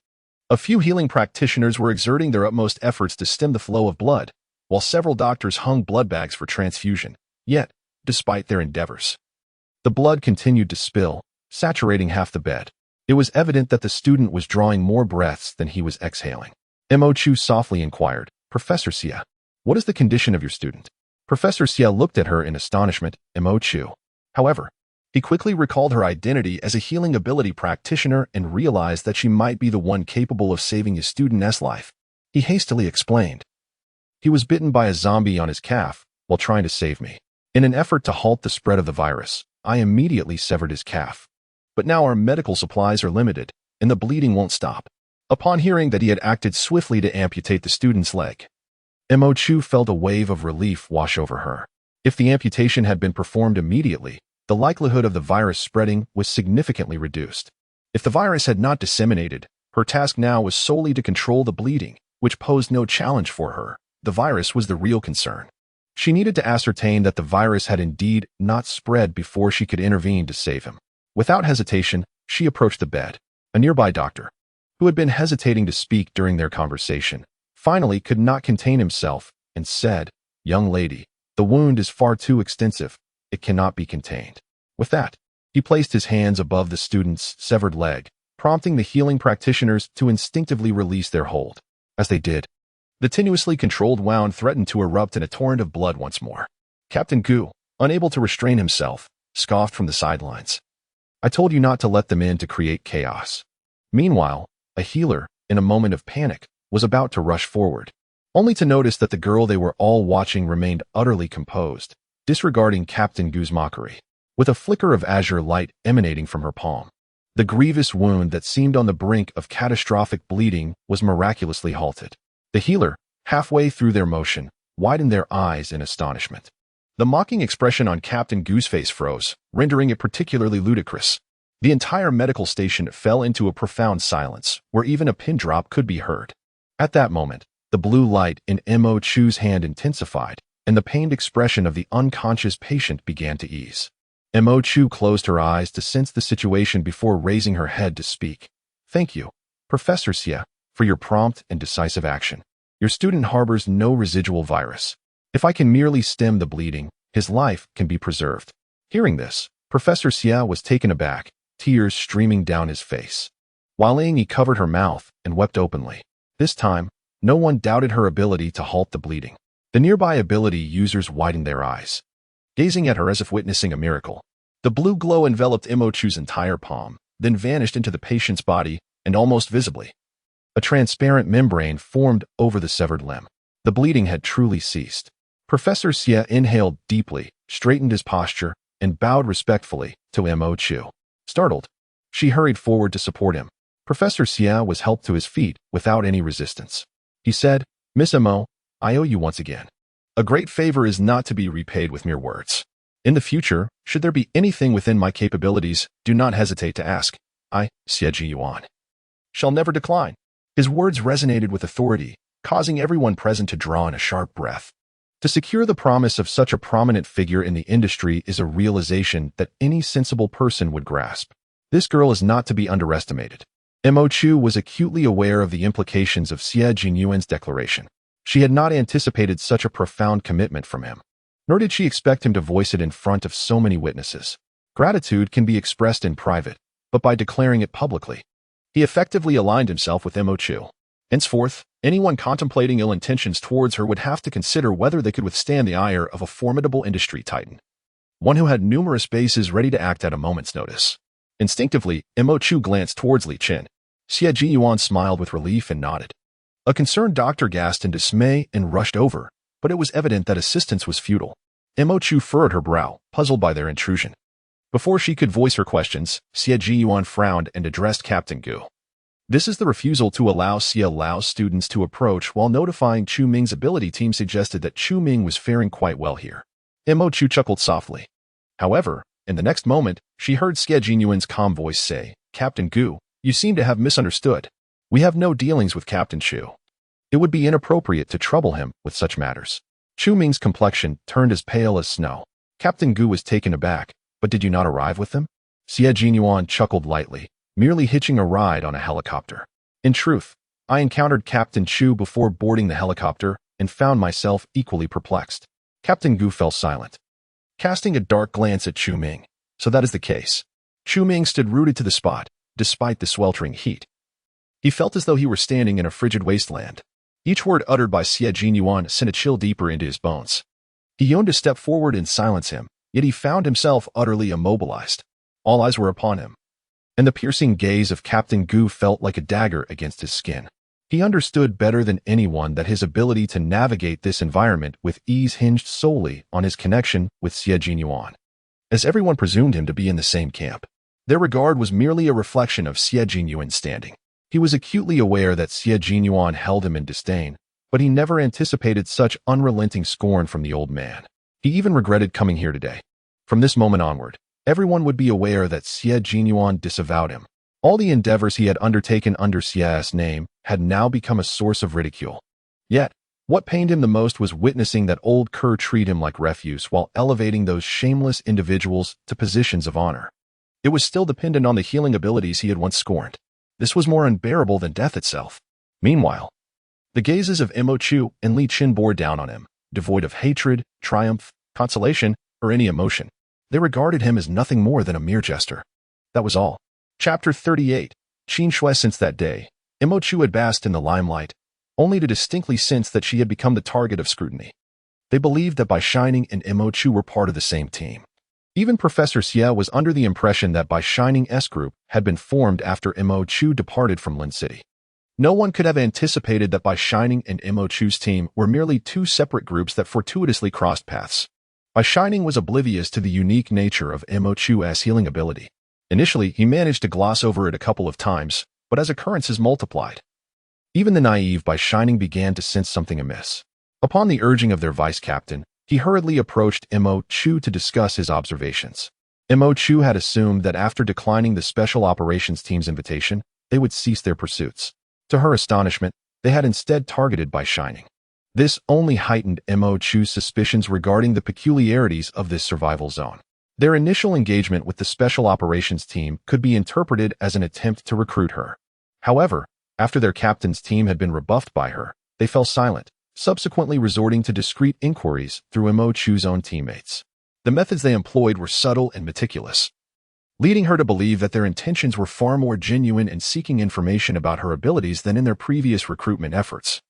Speaker 1: A few healing practitioners were exerting their utmost efforts to stem the flow of blood, while several doctors hung blood bags for transfusion. Yet, despite their endeavors, the blood continued to spill, saturating half the bed. It was evident that the student was drawing more breaths than he was exhaling. Imo Chu softly inquired, "Professor Xie, what is the condition of your student?" Professor Xie looked at her in astonishment. Imo Chu, however, he quickly recalled her identity as a healing ability practitioner and realized that she might be the one capable of saving his student's life. He hastily explained, "He was bitten by a zombie on his calf while trying to save me. In an effort to halt the spread of the virus, I immediately severed his calf. But now our medical supplies are limited, and the bleeding won't stop." Upon hearing that he had acted swiftly to amputate the student's leg, Imo Chu felt a wave of relief wash over her. If the amputation had been performed immediately, the likelihood of the virus spreading was significantly reduced. If the virus had not disseminated, her task now was solely to control the bleeding, which posed no challenge for her. The virus was the real concern. She needed to ascertain that the virus had indeed not spread before she could intervene to save him. Without hesitation, she approached the bed. A nearby doctor, who had been hesitating to speak during their conversation, finally could not contain himself and said, "Young lady, the wound is far too extensive. It cannot be contained." With that, he placed his hands above the student's severed leg, prompting the healing practitioners to instinctively release their hold. As they did, the tenuously controlled wound threatened to erupt in a torrent of blood once more. Captain Gu, unable to restrain himself, scoffed from the sidelines. "I told you not to let them in to create chaos." Meanwhile, a healer, in a moment of panic, was about to rush forward, only to notice that the girl they were all watching remained utterly composed, disregarding Captain Gu's mockery. With a flicker of azure light emanating from her palm, the grievous wound that seemed on the brink of catastrophic bleeding was miraculously halted. The healer, halfway through their motion, widened their eyes in astonishment. The mocking expression on Captain Gu's face froze, rendering it particularly ludicrous. The entire medical station fell into a profound silence, where even a pin drop could be heard. At that moment, the blue light in Mo Chu's hand intensified, and the pained expression of the unconscious patient began to ease. Mo Chu closed her eyes to sense the situation before raising her head to speak. "Thank you, Professor Xie, for your prompt and decisive action. Your student harbors no residual virus. If I can merely stem the bleeding, his life can be preserved." Hearing this, Professor Xie was taken aback, tears streaming down his face. While he covered her mouth and wept openly. This time, no one doubted her ability to halt the bleeding. The nearby ability users widened their eyes, gazing at her as if witnessing a miracle. The blue glow enveloped Mo Chu's entire palm, then vanished into the patient's body, and almost visibly, a transparent membrane formed over the severed limb. The bleeding had truly ceased. Professor Xie inhaled deeply, straightened his posture, and bowed respectfully to Mo Chu. Startled, she hurried forward to support him. Professor Xie was helped to his feet without any resistance. He said, "Miss Mo, I owe you once again. A great favor is not to be repaid with mere words. In the future, should there be anything within my capabilities, do not hesitate to ask. I, Xie Yuan, shall never decline." His words resonated with authority, causing everyone present to draw in a sharp breath. To secure the promise of such a prominent figure in the industry is a realization that any sensible person would grasp. This girl is not to be underestimated. Mo Chu was acutely aware of the implications of Xie Jinyuan's declaration. She had not anticipated such a profound commitment from him, nor did she expect him to voice it in front of so many witnesses. Gratitude can be expressed in private, but by declaring it publicly, he effectively aligned himself with Mo Chu. Henceforth, anyone contemplating ill intentions towards her would have to consider whether they could withstand the ire of a formidable industry titan, one who had numerous bases ready to act at a moment's notice. Instinctively, Mo Chu glanced towards Li Chen. Xie Yuan smiled with relief and nodded. A concerned doctor gasped in dismay and rushed over, but it was evident that assistance was futile. Mo Chu furrowed her brow, puzzled by their intrusion. Before she could voice her questions, Xie Yuan frowned and addressed Captain Gu. "This is the refusal to allow Xie Lao's students to approach while notifying Chu Ming's ability team suggested that Chu Ming was faring quite well here." Mo Chu chuckled softly. However, in the next moment, she heard Xie Yuan's calm voice say, "Captain Gu, you seem to have misunderstood. We have no dealings with Captain Chu. It would be inappropriate to trouble him with such matters." Chu Ming's complexion turned as pale as snow. Captain Gu was taken aback. "But did you not arrive with them?" Xie Yuan chuckled lightly, merely hitching a ride on a helicopter. "In truth, I encountered Captain Chu before boarding the helicopter and found myself equally perplexed." Captain Gu fell silent, casting a dark glance at Chu Ming. "So that is the case." Chu Ming stood rooted to the spot, despite the sweltering heat. He felt as though he were standing in a frigid wasteland. Each word uttered by Xie Yuan sent a chill deeper into his bones. He yearned to step forward and silence him, yet he found himself utterly immobilized. All eyes were upon him, and the piercing gaze of Captain Gu felt like a dagger against his skin. He understood better than anyone that his ability to navigate this environment with ease hinged solely on his connection with Xie Yuan, as everyone presumed him to be in the same camp. Their regard was merely a reflection of Xie Yuan's standing. He was acutely aware that Xie Yuan held him in disdain, but he never anticipated such unrelenting scorn from the old man. He even regretted coming here today. From this moment onward, everyone would be aware that Xie Yuan disavowed him. All the endeavors he had undertaken under Xie's name had now become a source of ridicule. Yet, what pained him the most was witnessing that old cur treat him like refuse while elevating those shameless individuals to positions of honor. It was still dependent on the healing abilities he had once scorned. This was more unbearable than death itself. Meanwhile, The gazes of Mo Chu and Li Chen bore down on him, devoid of hatred, triumph, consolation, or any emotion. They regarded him as nothing more than a mere jester. That was all. Chapter 38. Qin Shui. Since that day, Mo Chu had basked in the limelight, only to distinctly sense that she had become the target of scrutiny. They believed that Bai Shining and Mo Chu were part of the same team. Even Professor Xie was under the impression that Bai Shining's group had been formed after Mo Chu departed from Lin City. No one could have anticipated that Bai Shining and Mo Chu's team were merely two separate groups that fortuitously crossed paths. Bai Shining was oblivious to the unique nature of Mo Chu's healing ability. Initially, he managed to gloss over it a couple of times, but as occurrences multiplied, even the naive Bai Shining began to sense something amiss. Upon the urging of their vice captain, he hurriedly approached Mo Chu to discuss his observations. Mo Chu had assumed that after declining the Special Operations Team's invitation, they would cease their pursuits. To her astonishment, they had instead targeted Bai Shining. This only heightened Mo Chu's suspicions regarding the peculiarities of this survival zone. Their initial engagement with the Special Operations Team could be interpreted as an attempt to recruit her. However, after their captain's team had been rebuffed by her, they fell silent, subsequently resorting to discreet inquiries through Mo Chu's own teammates. The methods they employed were subtle and meticulous, leading her to believe that their intentions were far more genuine in seeking information about her abilities than in their previous recruitment efforts,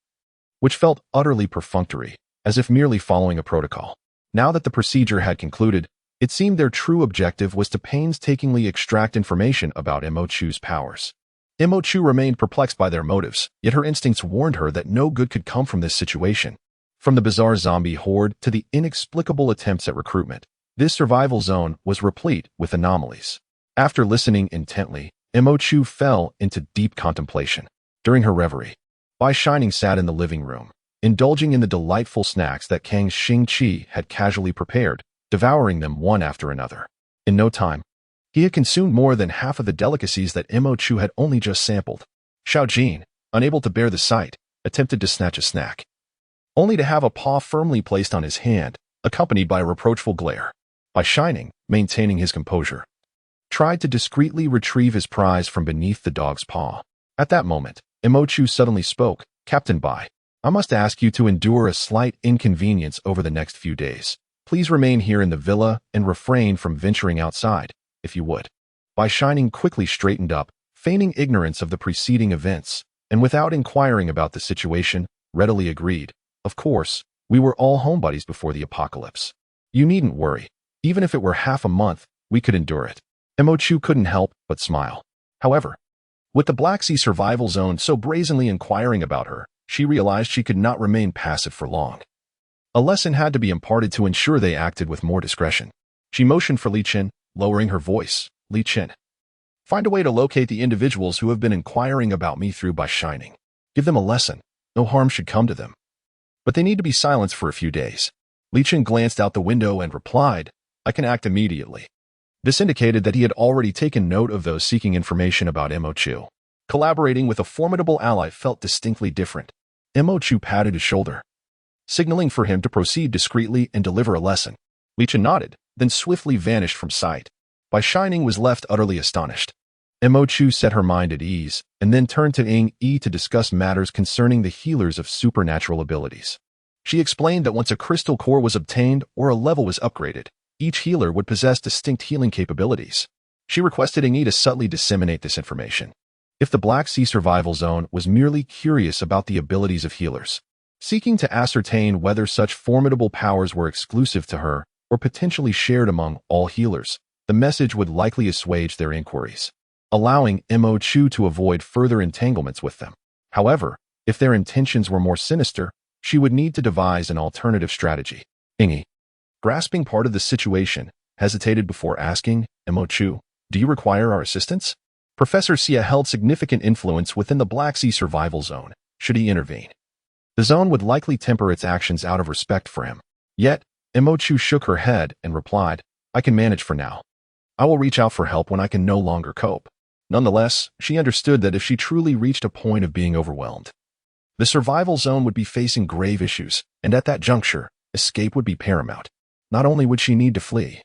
Speaker 1: which felt utterly perfunctory, as if merely following a protocol. Now that the procedure had concluded, it seemed their true objective was to painstakingly extract information about Mo Chu's powers. Mo Chu remained perplexed by their motives, yet her instincts warned her that no good could come from this situation. From the bizarre zombie horde to the inexplicable attempts at recruitment, this survival zone was replete with anomalies. After listening intently, Mo Chu fell into deep contemplation. During her reverie, Bai Shining sat in the living room, indulging in the delightful snacks that Kang Xingqi had casually prepared, devouring them one after another. In no time, he had consumed more than half of the delicacies that Mo Chu had only just sampled. Xiao Jin, unable to bear the sight, attempted to snatch a snack, only to have a paw firmly placed on his hand, accompanied by a reproachful glare. Bai Shining, maintaining his composure, tried to discreetly retrieve his prize from beneath the dog's paw. At that moment, Mo Chu suddenly spoke. "Captain Bai, I must ask you to endure a slight inconvenience over the next few days. Please remain here in the villa and refrain from venturing outside, if you would." Bai Shining quickly straightened up, feigning ignorance of the preceding events, and without inquiring about the situation, readily agreed. "Of course, we were all homebodies before the apocalypse. You needn't worry. Even if it were half a month, we could endure it." Mo Chu couldn't help but smile. However, with the Black Sea survival zone so brazenly inquiring about her, she realized she could not remain passive for long. A lesson had to be imparted to ensure they acted with more discretion. She motioned for Li Chen, lowering her voice. "Li Chen, find a way to locate the individuals who have been inquiring about me through Bai Shining. Give them a lesson. No harm should come to them. But they need to be silenced for a few days." Li Chen glanced out the window and replied, "I can act immediately." This indicated that he had already taken note of those seeking information about Mo Chu. Collaborating with a formidable ally felt distinctly different. Mo Chu patted his shoulder, signaling for him to proceed discreetly and deliver a lesson. Li Chen nodded, then swiftly vanished from sight. Bai Shining was left utterly astonished. Mo Chu set her mind at ease, and then turned to Ying Yi to discuss matters concerning the healers of supernatural abilities. She explained that once a crystal core was obtained or a level was upgraded, each healer would possess distinct healing capabilities. She requested Ying Yi to subtly disseminate this information. If the Black Sea survival zone was merely curious about the abilities of healers, seeking to ascertain whether such formidable powers were exclusive to her or potentially shared among all healers, the message would likely assuage their inquiries, allowing Mo Chu to avoid further entanglements with them. However, if their intentions were more sinister, she would need to devise an alternative strategy. Ying Yi, grasping part of the situation, hesitated before asking, "Mo Chu, do you require our assistance?" Professor Xie held significant influence within the Black Sea survival zone. Should he intervene, the zone would likely temper its actions out of respect for him. Yet, Mo Chu shook her head and replied, "I can manage for now. I will reach out for help when I can no longer cope." Nonetheless, she understood that if she truly reached a point of being overwhelmed, the survival zone would be facing grave issues, and at that juncture, escape would be paramount. Not only would she need to flee,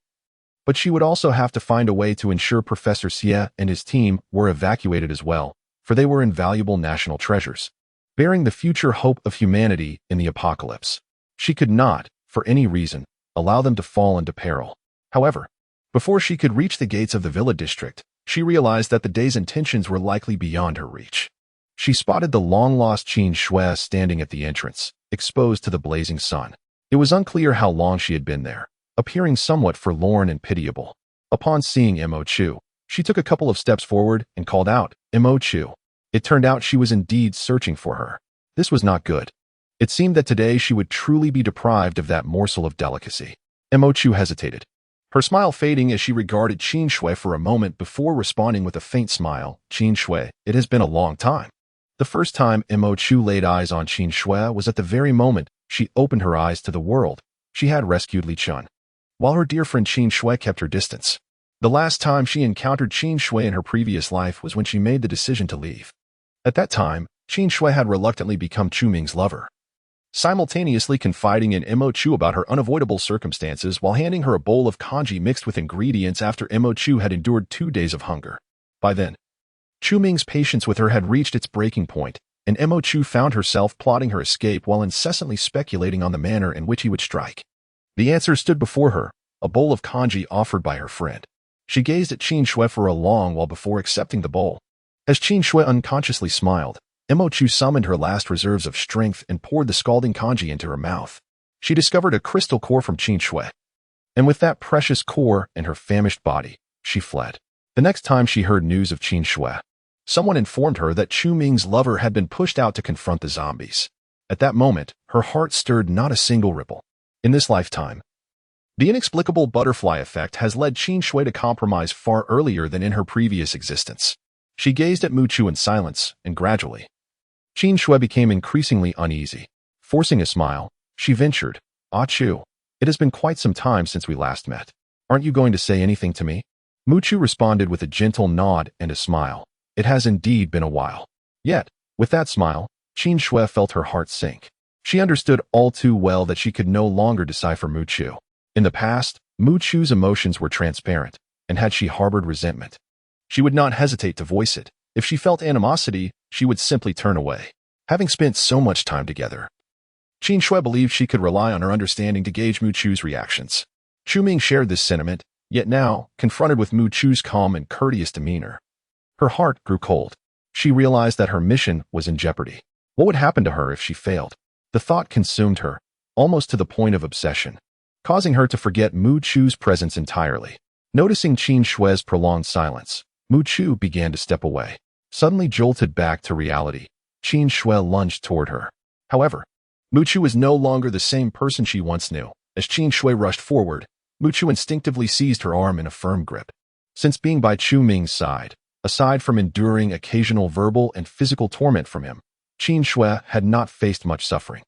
Speaker 1: but she would also have to find a way to ensure Professor Xie and his team were evacuated as well, for they were invaluable national treasures. bearing the future hope of humanity in the apocalypse. She could not, for any reason, allow them to fall into peril. However, before she could reach the gates of the villa district, she realized that the day's intentions were likely beyond her reach. She spotted the long-lost Qin Shui standing at the entrance, exposed to the blazing sun. It was unclear how long she had been there, appearing somewhat forlorn and pitiable. Upon seeing Mo Chu, she took a couple of steps forward and called out, "Mo Chu." It turned out she was indeed searching for her. This was not good. It seemed that today she would truly be deprived of that morsel of delicacy. Mo Chu hesitated, her smile fading as she regarded Qin Shui for a moment before responding with a faint smile. "Qin Shui, it has been a long time." The first time Mo Chu laid eyes on Qin Shui was at the very moment she opened her eyes to the world. She had rescued Li Chen, while her dear friend Qin Shui kept her distance. The last time she encountered Qin Shui in her previous life was when she made the decision to leave. At that time, Qin Shui had reluctantly become Chu Ming's lover, simultaneously confiding in Mo Chu about her unavoidable circumstances while handing her a bowl of congee mixed with ingredients after Mo Chu had endured 2 days of hunger. By then, Chu Ming's patience with her had reached its breaking point, and Mo Chu found herself plotting her escape while incessantly speculating on the manner in which he would strike. The answer stood before her, a bowl of congee offered by her friend. She gazed at Qin Shui for a long while before accepting the bowl. As Qin Shui unconsciously smiled, Mo Chu summoned her last reserves of strength and poured the scalding congee into her mouth. She discovered a crystal core from Qin Shui, and with that precious core in her famished body, she fled. The next time she heard news of Qin Shui, someone informed her that Chu Ming's lover had been pushed out to confront the zombies. At that moment, her heart stirred not a single ripple. In this lifetime, the inexplicable butterfly effect has led Qin Shui to compromise far earlier than in her previous existence. She gazed at Mo Chu in silence, and gradually, Qin Shui became increasingly uneasy. Forcing a smile, she ventured, "Ah Chu, it has been quite some time since we last met. Aren't you going to say anything to me?" Mo Chu responded with a gentle nod and a smile. It has indeed been a while. Yet, with that smile, Qin Shui felt her heart sink. She understood all too well that she could no longer decipher Mo Chu. In the past, Mo Chu's emotions were transparent, and had she harbored resentment, she would not hesitate to voice it. If she felt animosity, she would simply turn away. Having spent so much time together, Qin Shui believed she could rely on her understanding to gauge Mo Chu's reactions. Chu Ming shared this sentiment, yet now, confronted with Mo Chu's calm and courteous demeanor, her heart grew cold. She realized that her mission was in jeopardy. What would happen to her if she failed? The thought consumed her, almost to the point of obsession, causing her to forget Mo Chu's presence entirely. Noticing Qin Shui's prolonged silence, Mo Chu began to step away. Suddenly jolted back to reality, Qin Shui lunged toward her. However, Mo Chu was no longer the same person she once knew. As Qin Shui rushed forward, Mo Chu instinctively seized her arm in a firm grip. Since being by Chu Ming's side, aside from enduring occasional verbal and physical torment from him, Qin Shui had not faced much suffering.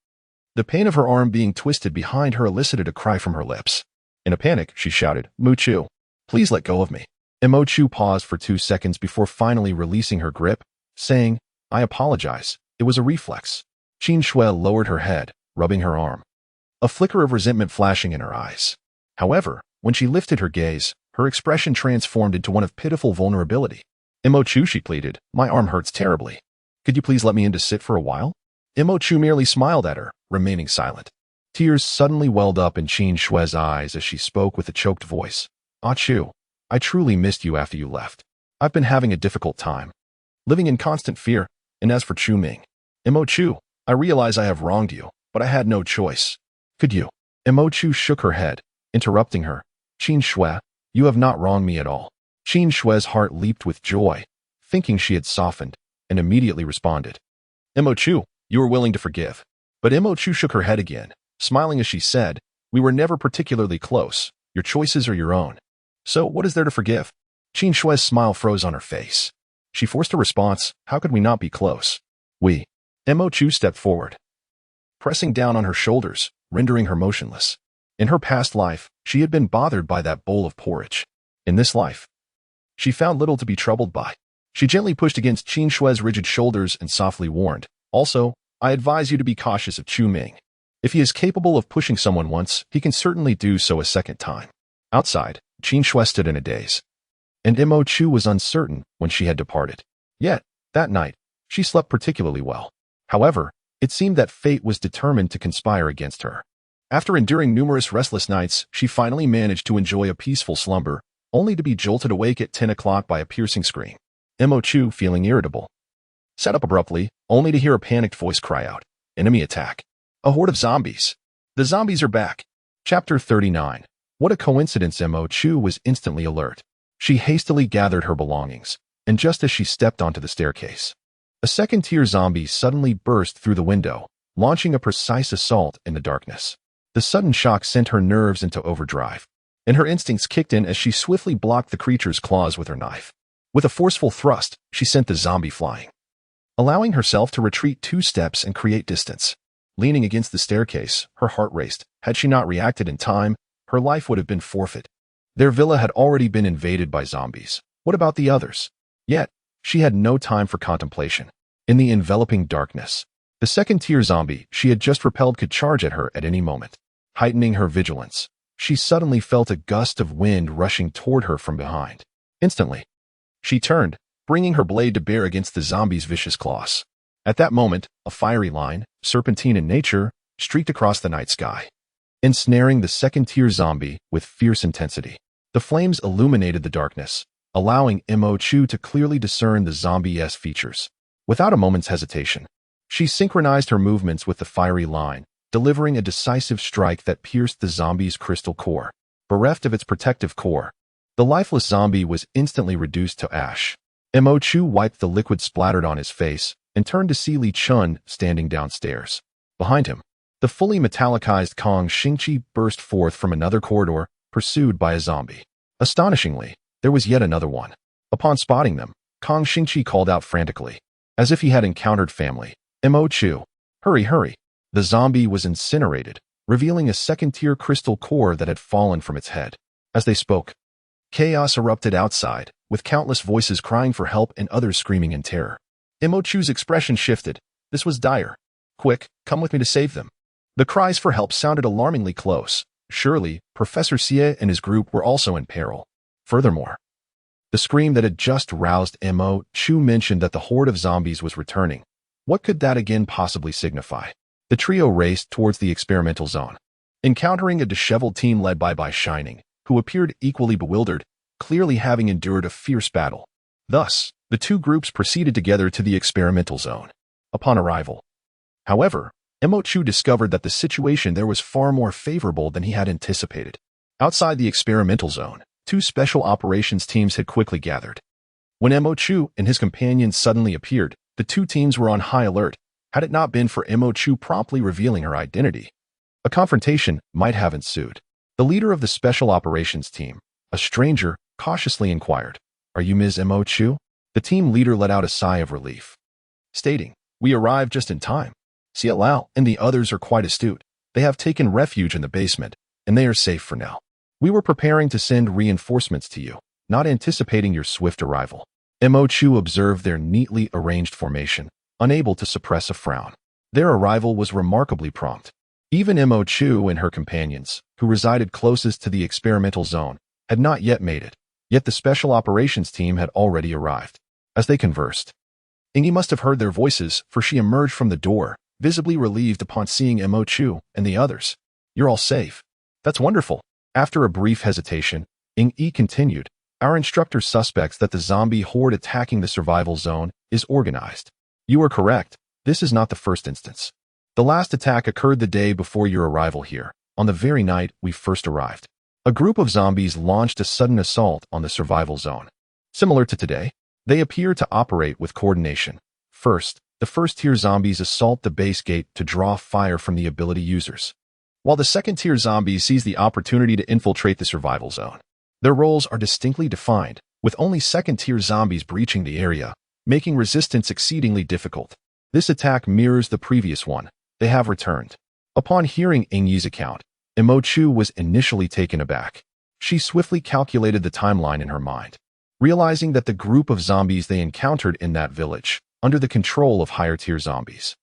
Speaker 1: The pain of her arm being twisted behind her elicited a cry from her lips. In a panic, she shouted, "Mo Chu, please let go of me." Mo Chu paused for 2 seconds before finally releasing her grip, saying, "I apologize, it was a reflex." Qin Shui lowered her head, rubbing her arm, a flicker of resentment flashing in her eyes. However, when she lifted her gaze, her expression transformed into one of pitiful vulnerability. "Mo Chu," she pleaded, "my arm hurts terribly. Could you please let me in to sit for a while?" Mo Chu merely smiled at her, remaining silent. Tears suddenly welled up in Qin Shui's eyes as she spoke with a choked voice. "Ah Chu, I truly missed you after you left. I've been having a difficult time, living in constant fear, and as for Chu Ming, Mo Chu, I realize I have wronged you, but I had no choice. Could you?" Mo Chu shook her head, interrupting her. "Qin Shui, you have not wronged me at all." Qin Shui's heart leaped with joy, thinking she had softened, and immediately responded, "Mo Chu, you are willing to forgive." But Mo Chu shook her head again, smiling as she said, "We were never particularly close. Your choices are your own. So what is there to forgive?" Qin Shui's smile froze on her face. She forced a response, "How could we not be close?" "We." Mo Chu stepped forward, pressing down on her shoulders, rendering her motionless. In her past life, she had been bothered by that bowl of porridge. In this life, she found little to be troubled by. She gently pushed against Qin Shui's rigid shoulders and softly warned, "Also, I advise you to be cautious of Chu Ming. If he is capable of pushing someone once, he can certainly do so a second time." Outside, Qin Shui stood in a daze, and Mo Chu was uncertain when she had departed. Yet, that night, she slept particularly well. However, it seemed that fate was determined to conspire against her. After enduring numerous restless nights, she finally managed to enjoy a peaceful slumber, only to be jolted awake at 10 o'clock by a piercing scream. Mo Chu, feeling irritable, sat up abruptly, only to hear a panicked voice cry out, "Enemy attack! A horde of zombies! The zombies are back!" Chapter 39. What a coincidence! Mo Chu was instantly alert. She hastily gathered her belongings, and just as she stepped onto the staircase, a second-tier zombie suddenly burst through the window, launching a precise assault in the darkness. The sudden shock sent her nerves into overdrive, and her instincts kicked in as she swiftly blocked the creature's claws with her knife. With a forceful thrust, she sent the zombie flying, allowing herself to retreat 2 steps and create distance. Leaning against the staircase, her heart raced. Had she not reacted in time, her life would have been forfeit. Their villa had already been invaded by zombies. What about the others? Yet, she had no time for contemplation. In the enveloping darkness, the second-tier zombie she had just repelled could charge at her at any moment. Heightening her vigilance, she suddenly felt a gust of wind rushing toward her from behind. Instantly, she turned, bringing her blade to bear against the zombie's vicious claws. At that moment, a fiery line, serpentine in nature, streaked across the night sky, ensnaring the second-tier zombie with fierce intensity. The flames illuminated the darkness, allowing Mo Chu to clearly discern the zombie's features. Without a moment's hesitation, she synchronized her movements with the fiery line, delivering a decisive strike that pierced the zombie's crystal core. Bereft of its protective core, the lifeless zombie was instantly reduced to ash. Mo Chu wiped the liquid splattered on his face and turned to see Li Chen standing downstairs. Behind him, the fully metallicized Kong Xingqi burst forth from another corridor, pursued by a zombie. Astonishingly, there was yet another one. Upon spotting them, Kong Xingqi called out frantically, as if he had encountered family. Mo Chu, hurry, hurry! The zombie was incinerated, revealing a second-tier crystal core that had fallen from its head. As they spoke, chaos erupted outside, with countless voices crying for help and others screaming in terror. Mo Chu's expression shifted. This was dire. Quick, come with me to save them. The cries for help sounded alarmingly close. Surely, Professor Xie and his group were also in peril. Furthermore, the scream that had just roused Mo Chu mentioned that the horde of zombies was returning. What could that again possibly signify? The trio raced towards the experimental zone, encountering a disheveled team led by Shining, who appeared equally bewildered, clearly having endured a fierce battle. Thus, the 2 groups proceeded together to the experimental zone. Upon arrival, however, Mo Chu discovered that the situation there was far more favorable than he had anticipated. Outside the experimental zone, 2 special operations teams had quickly gathered. When Mo Chu and his companions suddenly appeared, the 2 teams were on high alert. Had it not been for Mo Chu promptly revealing her identity, a confrontation might have ensued. The leader of the special operations team, a stranger, cautiously inquired, "Are you Ms. Mo Chu?" The team leader let out a sigh of relief, stating, "We arrived just in time. Xie Lao and the others are quite astute. They have taken refuge in the basement, and they are safe for now. We were preparing to send reinforcements to you, not anticipating your swift arrival." Mo Chu observed their neatly arranged formation, unable to suppress a frown. Their arrival was remarkably prompt. Even Mo Chu and her companions, who resided closest to the experimental zone, had not yet made it, yet the special operations team had already arrived. As they conversed, Ingi must have heard their voices, for she emerged from the door, visibly relieved upon seeing Mo Chu and the others. "You're all safe. That's wonderful." After a brief hesitation, Ingi continued, "Our instructor suspects that the zombie horde attacking the survival zone is organized. You are correct. This is not the first instance. The last attack occurred the day before your arrival here, on the very night we first arrived. A group of zombies launched a sudden assault on the survival zone. Similar to today, they appear to operate with coordination. First, the first-tier zombies assault the base gate to draw fire from the ability users, while the second-tier zombies seize the opportunity to infiltrate the survival zone. Their roles are distinctly defined, with only second-tier zombies breaching the area, making resistance exceedingly difficult. This attack mirrors the previous one. They have returned. Upon hearing Ingyi's account, Mo Chu was initially taken aback. She swiftly calculated the timeline in her mind, realizing that the group of zombies they encountered in that village, under the control of higher-tier zombies,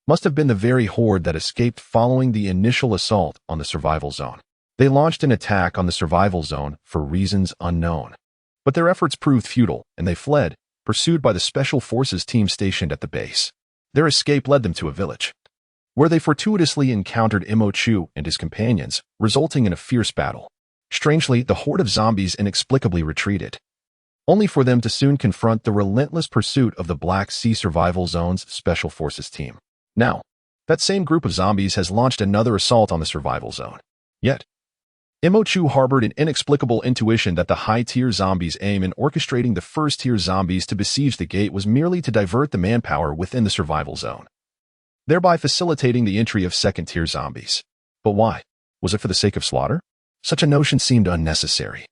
Speaker 1: must have been the very horde that escaped following the initial assault on the survival zone. They launched an attack on the survival zone for reasons unknown, but their efforts proved futile, and they fled, pursued by the special forces team stationed at the base. Their escape led them to a village, where they fortuitously encountered Imo-Chu and his companions, resulting in a fierce battle. Strangely, the horde of zombies inexplicably retreated, only for them to soon confront the relentless pursuit of the Black Sea Survival Zone's Special Forces team. Now, that same group of zombies has launched another assault on the Survival Zone. Yet, Imo-Chu harbored an inexplicable intuition that the high-tier zombies' aim in orchestrating the first-tier zombies to besiege the gate was merely to divert the manpower within the Survival Zone, thereby facilitating the entry of second-tier zombies. But why? Was it for the sake of slaughter? Such a notion seemed unnecessary.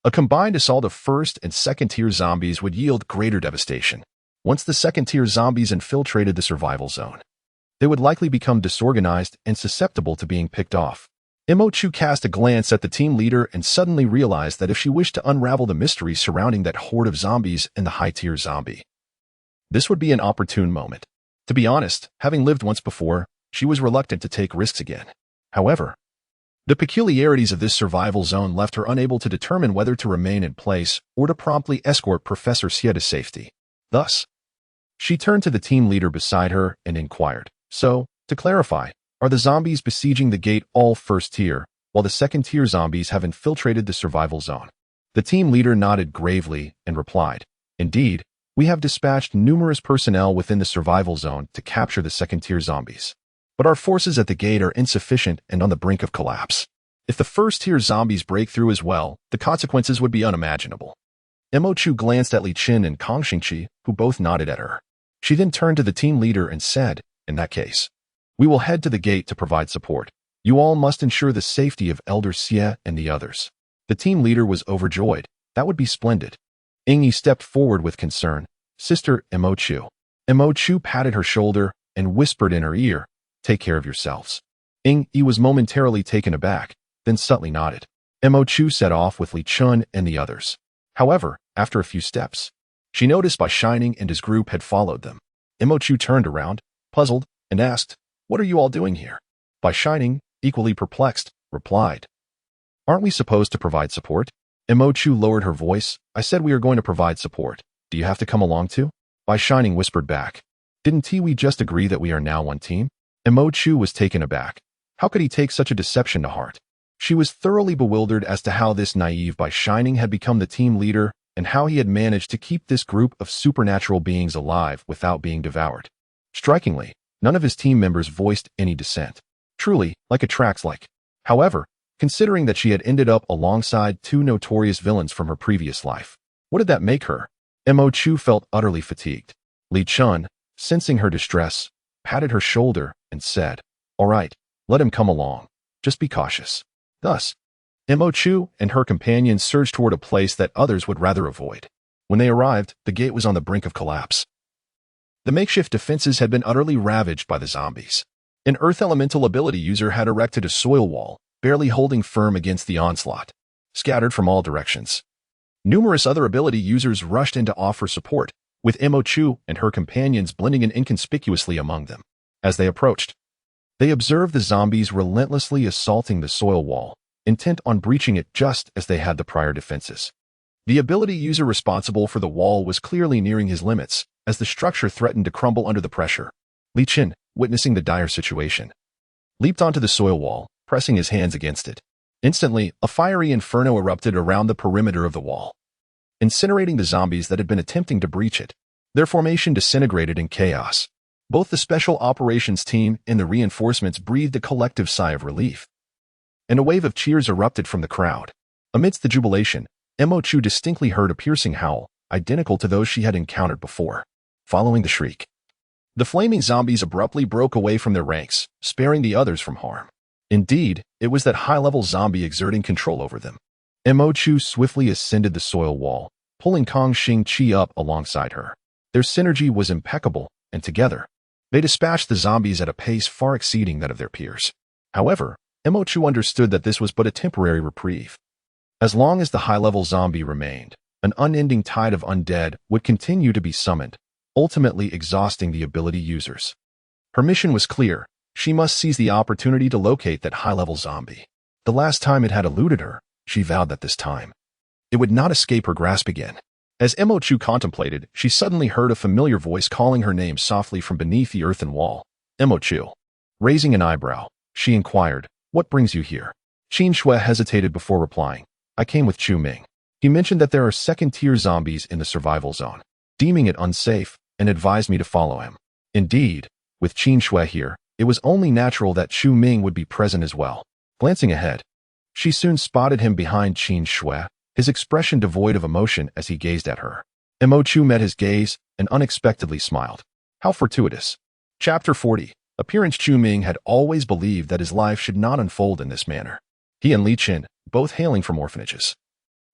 Speaker 1: A combined assault of first and second-tier zombies would yield greater devastation. Once the second-tier zombies infiltrated the Survival Zone, they would likely become disorganized and susceptible to being picked off. Imo-Chu cast a glance at the team leader and suddenly realized that if she wished to unravel the mystery surrounding that horde of zombies and the high-tier zombie, this would be an opportune moment. To be honest, having lived once before, she was reluctant to take risks again. However, the peculiarities of this survival zone left her unable to determine whether to remain in place or to promptly escort Professor Xie to safety. Thus, she turned to the team leader beside her and inquired, "So, to clarify, are the zombies besieging the gate all first tier, while the second tier zombies have infiltrated the survival zone?" The team leader nodded gravely and replied, "Indeed, we have dispatched numerous personnel within the survival zone to capture the second tier zombies. But our forces at the gate are insufficient and on the brink of collapse. If the first-tier zombies break through as well, the consequences would be unimaginable." Imo-Chu glanced at Li Chen and Kang Xingqi, who both nodded at her. She then turned to the team leader and said, "In that case, we will head to the gate to provide support. You all must ensure the safety of Elder Xie and the others." The team leader was overjoyed. That would be splendid. Yingyi stepped forward with concern. "Sister Imo-Chu." Imo-Chu patted her shoulder and whispered in her ear, "Take care of yourselves." Yingyi was momentarily taken aback, then subtly nodded. Imo-Chu set off with Li Chen and the others. However, after a few steps, she noticed Bai Shining and his group had followed them. Imo-Chu turned around, puzzled, and asked, "What are you all doing here?" Bai Shining, equally perplexed, replied, "Aren't we supposed to provide support?" Imo-Chu lowered her voice. "I said we are going to provide support. Do you have to come along too?" Bai Shining whispered back, "Didn't we just agree that we are now one team?" Imo-Chu was taken aback. How could he take such a deception to heart? She was thoroughly bewildered as to how this naive Bai Shining had become the team leader and how he had managed to keep this group of supernatural beings alive without being devoured. Strikingly, none of his team members voiced any dissent. Truly, like a Trax-like. However, considering that she had ended up alongside two notorious villains from her previous life, what did that make her? Imo-Chu felt utterly fatigued. Li Chen, sensing her distress, patted her shoulder and said, "All right, let him come along. Just be cautious." Thus, Imo-Chu and her companions surged toward a place that others would rather avoid. When they arrived, the gate was on the brink of collapse. The makeshift defenses had been utterly ravaged by the zombies. An earth elemental ability user had erected a soil wall, barely holding firm against the onslaught, scattered from all directions. Numerous other ability users rushed in to offer support, with Imo-Chu and her companions blending in inconspicuously among them. As they approached, they observed the zombies relentlessly assaulting the soil wall, intent on breaching it just as they had the prior defenses. The ability user responsible for the wall was clearly nearing his limits, as the structure threatened to crumble under the pressure. Li Chen, witnessing the dire situation, leaped onto the soil wall, pressing his hands against it. Instantly, a fiery inferno erupted around the perimeter of the wall, incinerating the zombies that had been attempting to breach it. Their formation disintegrated in chaos. Both the special operations team and the reinforcements breathed a collective sigh of relief, and a wave of cheers erupted from the crowd. Amidst the jubilation, Imo-Chu distinctly heard a piercing howl, identical to those she had encountered before. Following the shriek, the flaming zombies abruptly broke away from their ranks, sparing the others from harm. Indeed, it was that high-level zombie exerting control over them. Imo-Chu swiftly ascended the soil wall, pulling Kang Xingqi up alongside her. Their synergy was impeccable, and together, they dispatched the zombies at a pace far exceeding that of their peers. However, Imo-Chu understood that this was but a temporary reprieve. As long as the high-level zombie remained, an unending tide of undead would continue to be summoned, ultimately exhausting the ability users. Her mission was clear. She must seize the opportunity to locate that high-level zombie. The last time it had eluded her, she vowed that this time, it would not escape her grasp again. As Mo Chu contemplated, she suddenly heard a familiar voice calling her name softly from beneath the earthen wall. Mo Chu. Raising an eyebrow, she inquired, "What brings you here?" Qin Shui hesitated before replying. "I came with Chu Ming. He mentioned that there are second-tier zombies in the survival zone, deeming it unsafe, and advised me to follow him." Indeed, with Qin Shui here, it was only natural that Chu Ming would be present as well. Glancing ahead, she soon spotted him behind Qin Shui, his expression devoid of emotion as he gazed at her. Mo Chu met his gaze and unexpectedly smiled. How fortuitous. Chapter 40. Appearance. Chu Ming had always believed that his life should not unfold in this manner. He and Li Chen, both hailing from orphanages,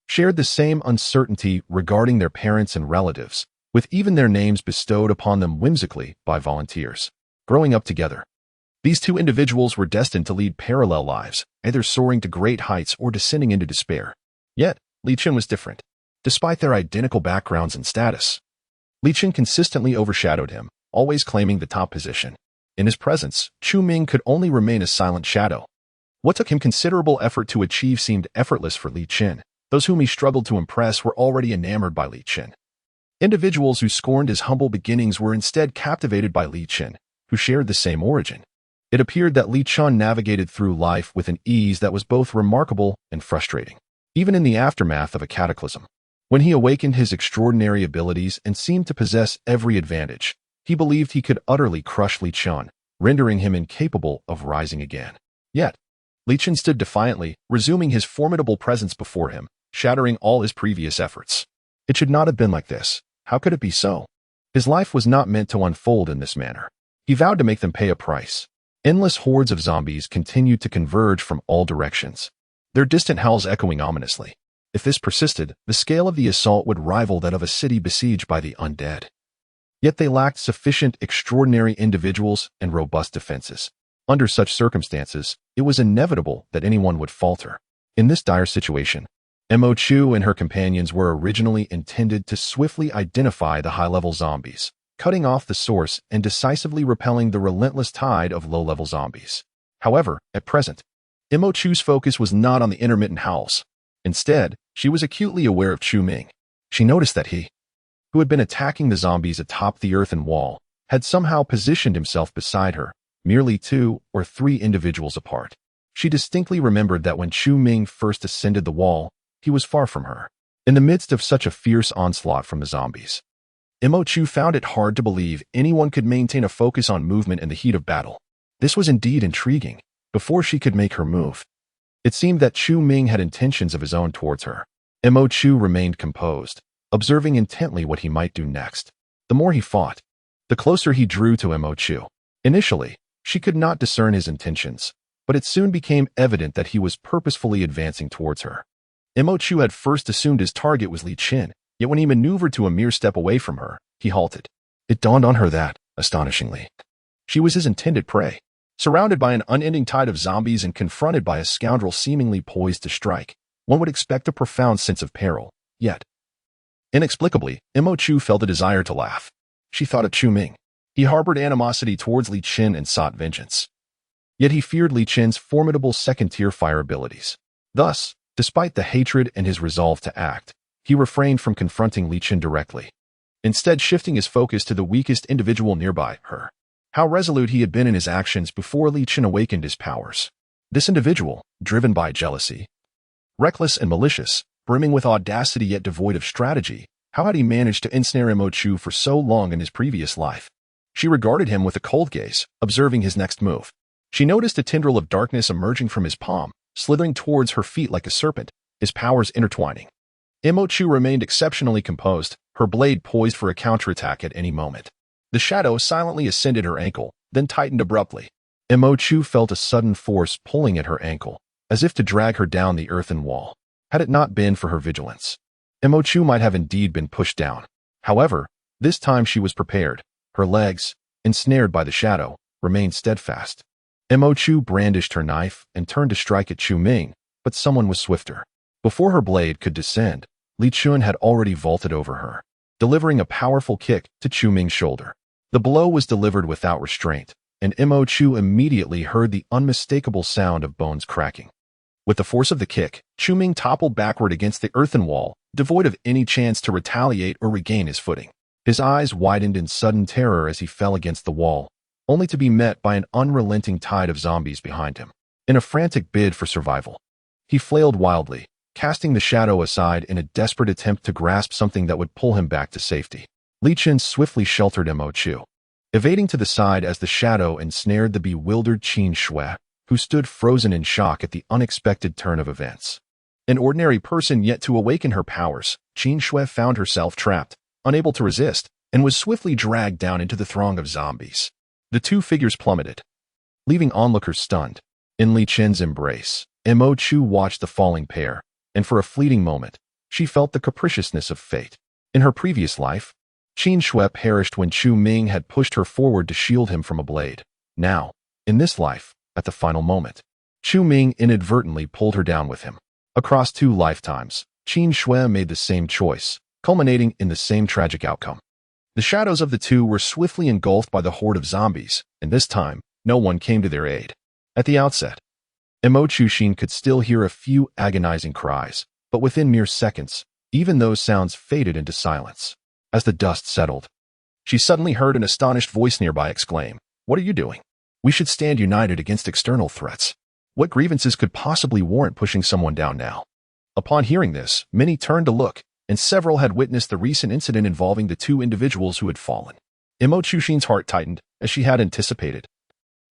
Speaker 1: shared the same uncertainty regarding their parents and relatives, with even their names bestowed upon them whimsically by volunteers. Growing up together, these two individuals were destined to lead parallel lives, either soaring to great heights or descending into despair. Yet, Li Chen was different. Despite their identical backgrounds and status, Li Chen consistently overshadowed him, always claiming the top position. In his presence, Chu Ming could only remain a silent shadow. What took him considerable effort to achieve seemed effortless for Li Chen. Those whom he struggled to impress were already enamored by Li Chen. Individuals who scorned his humble beginnings were instead captivated by Li Chen, who shared the same origin. It appeared that Li Chen navigated through life with an ease that was both remarkable and frustrating, even in the aftermath of a cataclysm. When he awakened his extraordinary abilities and seemed to possess every advantage, he believed he could utterly crush Li Chen, rendering him incapable of rising again. Yet, Li Chen stood defiantly, resuming his formidable presence before him, shattering all his previous efforts. It should not have been like this. How could it be so? His life was not meant to unfold in this manner. He vowed to make them pay a price. Endless hordes of zombies continued to converge from all directions, their distant howls echoing ominously. If this persisted, the scale of the assault would rival that of a city besieged by the undead. Yet they lacked sufficient extraordinary individuals and robust defenses. Under such circumstances, it was inevitable that anyone would falter. In this dire situation, Mo Chu and her companions were originally intended to swiftly identify the high-level zombies, cutting off the source and decisively repelling the relentless tide of low-level zombies. However, at present, Mo Chu's focus was not on the intermittent howls. Instead, she was acutely aware of Chu Ming. She noticed that he, who had been attacking the zombies atop the earthen wall, had somehow positioned himself beside her, merely 2 or 3 individuals apart. She distinctly remembered that when Chu Ming first ascended the wall, he was far from her. In the midst of such a fierce onslaught from the zombies, Mo Chu found it hard to believe anyone could maintain a focus on movement in the heat of battle. This was indeed intriguing. Before she could make her move, it seemed that Chu Ming had intentions of his own towards her. Mo Chu remained composed, observing intently what he might do next. The more he fought, the closer he drew to Mo Chu. Initially, she could not discern his intentions, but it soon became evident that he was purposefully advancing towards her. Mo Chu had first assumed his target was Li Chen, yet when he maneuvered to a mere step away from her, he halted. It dawned on her that, astonishingly, she was his intended prey. Surrounded by an unending tide of zombies and confronted by a scoundrel seemingly poised to strike, one would expect a profound sense of peril. Yet, inexplicably, Mo Chu felt a desire to laugh. She thought of Chu Ming. He harbored animosity towards Li Chen and sought vengeance. Yet he feared Li Chen's formidable second-tier fire abilities. Thus, despite the hatred and his resolve to act, he refrained from confronting Li Chen directly, instead shifting his focus to the weakest individual nearby, her. How resolute he had been in his actions before Li Chen awakened his powers. This individual, driven by jealousy, reckless and malicious, brimming with audacity yet devoid of strategy, how had he managed to ensnare Mo Chu for so long in his previous life? She regarded him with a cold gaze, observing his next move. She noticed a tendril of darkness emerging from his palm, slithering towards her feet like a serpent, his powers intertwining. Mo Chu remained exceptionally composed, her blade poised for a counterattack at any moment. The shadow silently ascended her ankle, then tightened abruptly. Mo Chu felt a sudden force pulling at her ankle, as if to drag her down the earthen wall. Had it not been for her vigilance, Mo Chu might have indeed been pushed down. However, this time she was prepared. Her legs, ensnared by the shadow, remained steadfast. Mo Chu brandished her knife and turned to strike at Chu Ming, but someone was swifter. Before her blade could descend, Li Chen had already vaulted over her, delivering a powerful kick to Chu Ming's shoulder. The blow was delivered without restraint, and Mo Chu immediately heard the unmistakable sound of bones cracking. With the force of the kick, Chu Ming toppled backward against the earthen wall, devoid of any chance to retaliate or regain his footing. His eyes widened in sudden terror as he fell against the wall, only to be met by an unrelenting tide of zombies behind him. In a frantic bid for survival, he flailed wildly, casting the shadow aside in a desperate attempt to grasp something that would pull him back to safety. Li Chen swiftly sheltered Mo Chu, evading to the side as the shadow ensnared the bewildered Qin Shui, who stood frozen in shock at the unexpected turn of events. An ordinary person yet to awaken her powers, Qin Shui found herself trapped, unable to resist, and was swiftly dragged down into the throng of zombies. The two figures plummeted, leaving onlookers stunned. In Li Chen's embrace, Mo Chu watched the falling pair, and for a fleeting moment, she felt the capriciousness of fate. In her previous life, Qin Shui perished when Chu Ming had pushed her forward to shield him from a blade. Now, in this life, at the final moment, Chu Ming inadvertently pulled her down with him. Across 2 lifetimes, Qin Shui made the same choice, culminating in the same tragic outcome. The shadows of the two were swiftly engulfed by the horde of zombies, and this time, no one came to their aid. At the outset, Mo Chu could still hear a few agonizing cries, but within mere seconds, even those sounds faded into silence. As the dust settled, she suddenly heard an astonished voice nearby exclaim, "What are you doing? We should stand united against external threats. What grievances could possibly warrant pushing someone down now?" Upon hearing this, many turned to look, and several had witnessed the recent incident involving the 2 individuals who had fallen. Mo Chu's heart tightened, as she had anticipated.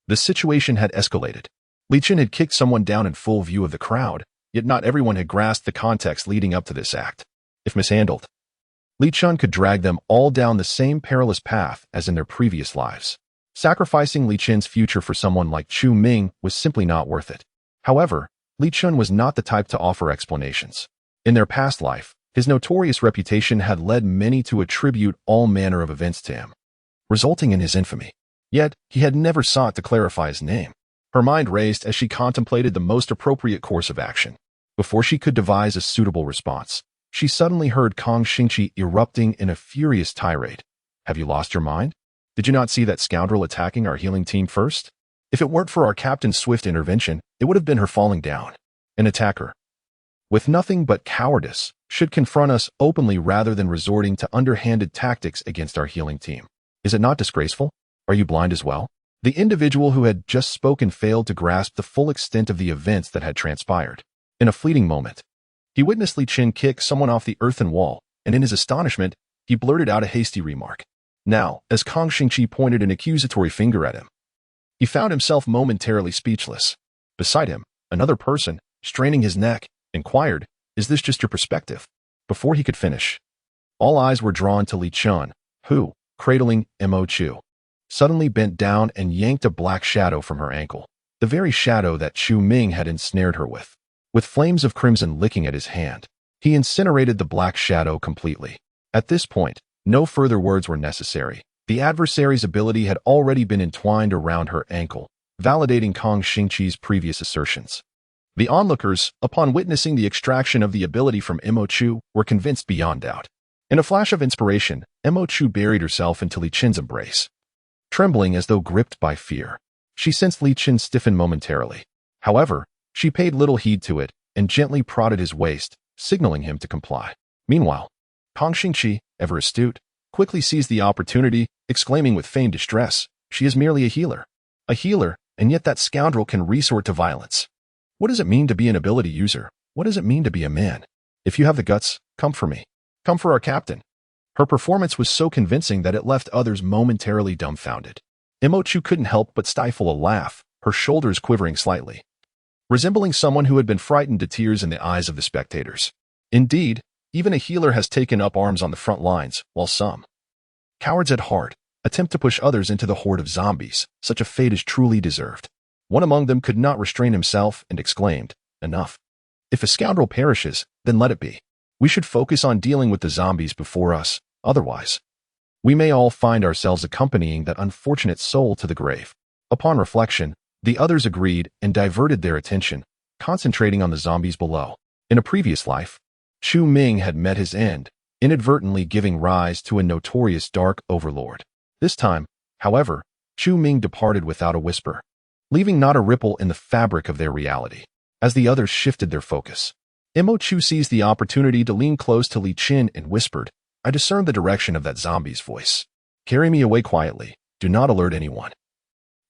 Speaker 1: The situation had escalated. Li Chen had kicked someone down in full view of the crowd, yet not everyone had grasped the context leading up to this act. If mishandled, Li Chen could drag them all down the same perilous path as in their previous lives. Sacrificing Li Chen's future for someone like Chu Ming was simply not worth it. However, Li Chen was not the type to offer explanations. In their past life, his notorious reputation had led many to attribute all manner of events to him, resulting in his infamy. Yet, he had never sought to clarify his name. Her mind raced as she contemplated the most appropriate course of action. Before she could devise a suitable response, she suddenly heard Kong Xingqi erupting in a furious tirade. "Have you lost your mind? Did you not see that scoundrel attacking our healing team first? If it weren't for our captain's swift intervention, it would have been her falling down. An attacker, with nothing but cowardice, should confront us openly rather than resorting to underhanded tactics against our healing team. Is it not disgraceful? Are you blind as well?" The individual who had just spoken failed to grasp the full extent of the events that had transpired. In a fleeting moment, he witnessed Li Chen kick someone off the earthen wall, and in his astonishment, he blurted out a hasty remark. Now, as Kong Xingqi pointed an accusatory finger at him, he found himself momentarily speechless. Beside him, another person, straining his neck, inquired, "Is this just your perspective?" Before he could finish, all eyes were drawn to Li Chen, who, cradling Mo Chu, suddenly bent down and yanked a black shadow from her ankle, the very shadow that Chu Ming had ensnared her with. With flames of crimson licking at his hand, he incinerated the black shadow completely. At this point, no further words were necessary. The adversary's ability had already been entwined around her ankle, validating Kong Xingqi's previous assertions. The onlookers, upon witnessing the extraction of the ability from Mo Chu, were convinced beyond doubt. In a flash of inspiration, Mo Chu buried herself into Li Chen's embrace. Trembling as though gripped by fear, she sensed Li Chen stiffen momentarily. However, she paid little heed to it and gently prodded his waist, signaling him to comply. Meanwhile, Kong Xingqi, ever astute, quickly seized the opportunity, exclaiming with feigned distress, "She is merely a healer. A healer, and yet that scoundrel can resort to violence. What does it mean to be an ability user? What does it mean to be a man? If you have the guts, come for me. Come for our captain." Her performance was so convincing that it left others momentarily dumbfounded. Mo Chu couldn't help but stifle a laugh, her shoulders quivering slightly, resembling someone who had been frightened to tears in the eyes of the spectators. Indeed, even a healer has taken up arms on the front lines, while some cowards at heart attempt to push others into the horde of zombies. Such a fate is truly deserved. One among them could not restrain himself and exclaimed, "Enough. If a scoundrel perishes, then let it be. We should focus on dealing with the zombies before us, otherwise we may all find ourselves accompanying that unfortunate soul to the grave." Upon reflection, the others agreed and diverted their attention, concentrating on the zombies below. In a previous life, Chu Ming had met his end, inadvertently giving rise to a notorious dark overlord. This time, however, Chu Ming departed without a whisper, leaving not a ripple in the fabric of their reality. As the others shifted their focus, Mo Chu seized the opportunity to lean close to Li Chen and whispered, "I discern the direction of that zombie's voice. Carry me away quietly. Do not alert anyone,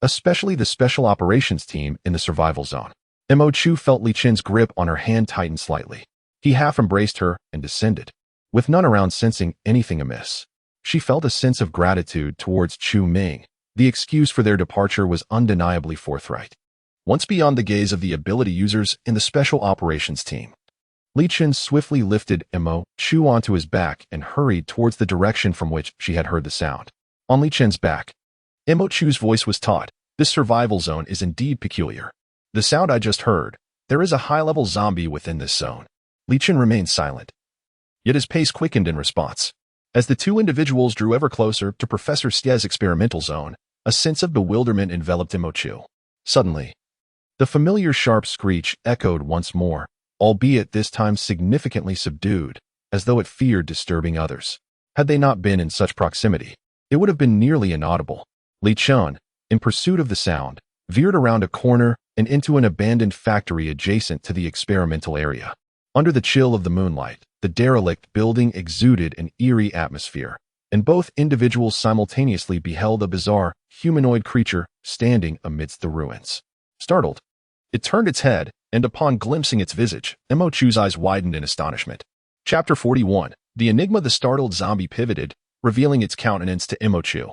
Speaker 1: especially the special operations team in the survival zone." Mo Chu felt Li Chen's grip on her hand tighten slightly. He half embraced her and descended, with none around sensing anything amiss. She felt a sense of gratitude towards Chu Ming. The excuse for their departure was undeniably forthright. Once beyond the gaze of the ability users in the special operations team, Li Chen swiftly lifted Mo Chu onto his back and hurried towards the direction from which she had heard the sound. On Li Chen's back, Mo Chu's voice was taut. "This survival zone is indeed peculiar. The sound I just heard, there is a high-level zombie within this zone." Li Chen remained silent, yet his pace quickened in response. As the two individuals drew ever closer to Professor Xie's experimental zone, a sense of bewilderment enveloped Mo Chu. Suddenly, the familiar sharp screech echoed once more, albeit this time significantly subdued, as though it feared disturbing others. Had they not been in such proximity, it would have been nearly inaudible. Li Chen, in pursuit of the sound, veered around a corner and into an abandoned factory adjacent to the experimental area. Under the chill of the moonlight, the derelict building exuded an eerie atmosphere, and both individuals simultaneously beheld a bizarre, humanoid creature standing amidst the ruins. Startled, it turned its head, and upon glimpsing its visage, Mo Chu's eyes widened in astonishment. Chapter 41. The Enigma. The startled zombie pivoted, revealing its countenance to Mo Chu.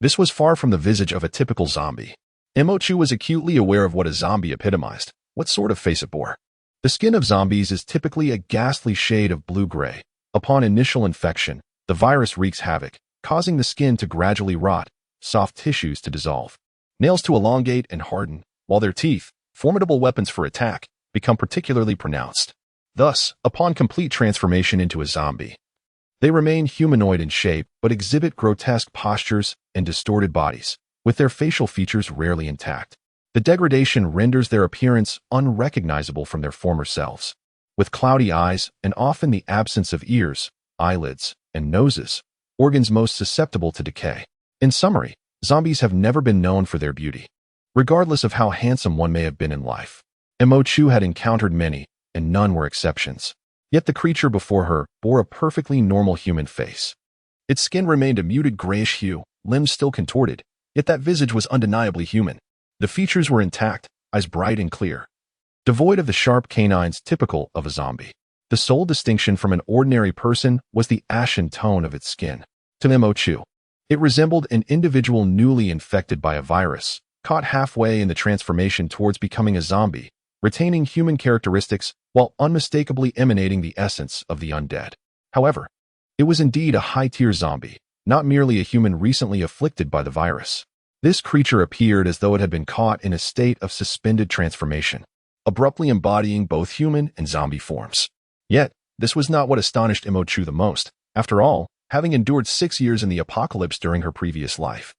Speaker 1: This was far from the visage of a typical zombie. Mo Chu was acutely aware of what a zombie epitomized, what sort of face it bore. The skin of zombies is typically a ghastly shade of blue-gray. Upon initial infection, the virus wreaks havoc, causing the skin to gradually rot, soft tissues to dissolve, nails to elongate and harden, while their teeth, formidable weapons for attack, become particularly pronounced. Thus, upon complete transformation into a zombie, they remain humanoid in shape but exhibit grotesque postures and distorted bodies, with their facial features rarely intact. The degradation renders their appearance unrecognizable from their former selves. With cloudy eyes and often the absence of ears, eyelids, and noses, organs most susceptible to decay. In summary, zombies have never been known for their beauty, regardless of how handsome one may have been in life. Mo Chu had encountered many, and none were exceptions. Yet the creature before her bore a perfectly normal human face. Its skin remained a muted grayish hue, limbs still contorted, yet that visage was undeniably human. The features were intact, eyes bright and clear, devoid of the sharp canines typical of a zombie. The sole distinction from an ordinary person was the ashen tone of its skin. To Mo Chu, it resembled an individual newly infected by a virus, caught halfway in the transformation towards becoming a zombie, retaining human characteristics while unmistakably emanating the essence of the undead. However, it was indeed a high-tier zombie, not merely a human recently afflicted by the virus. This creature appeared as though it had been caught in a state of suspended transformation, abruptly embodying both human and zombie forms. Yet, this was not what astonished Mo Chu the most. After all, having endured 6 years in the apocalypse during her previous life,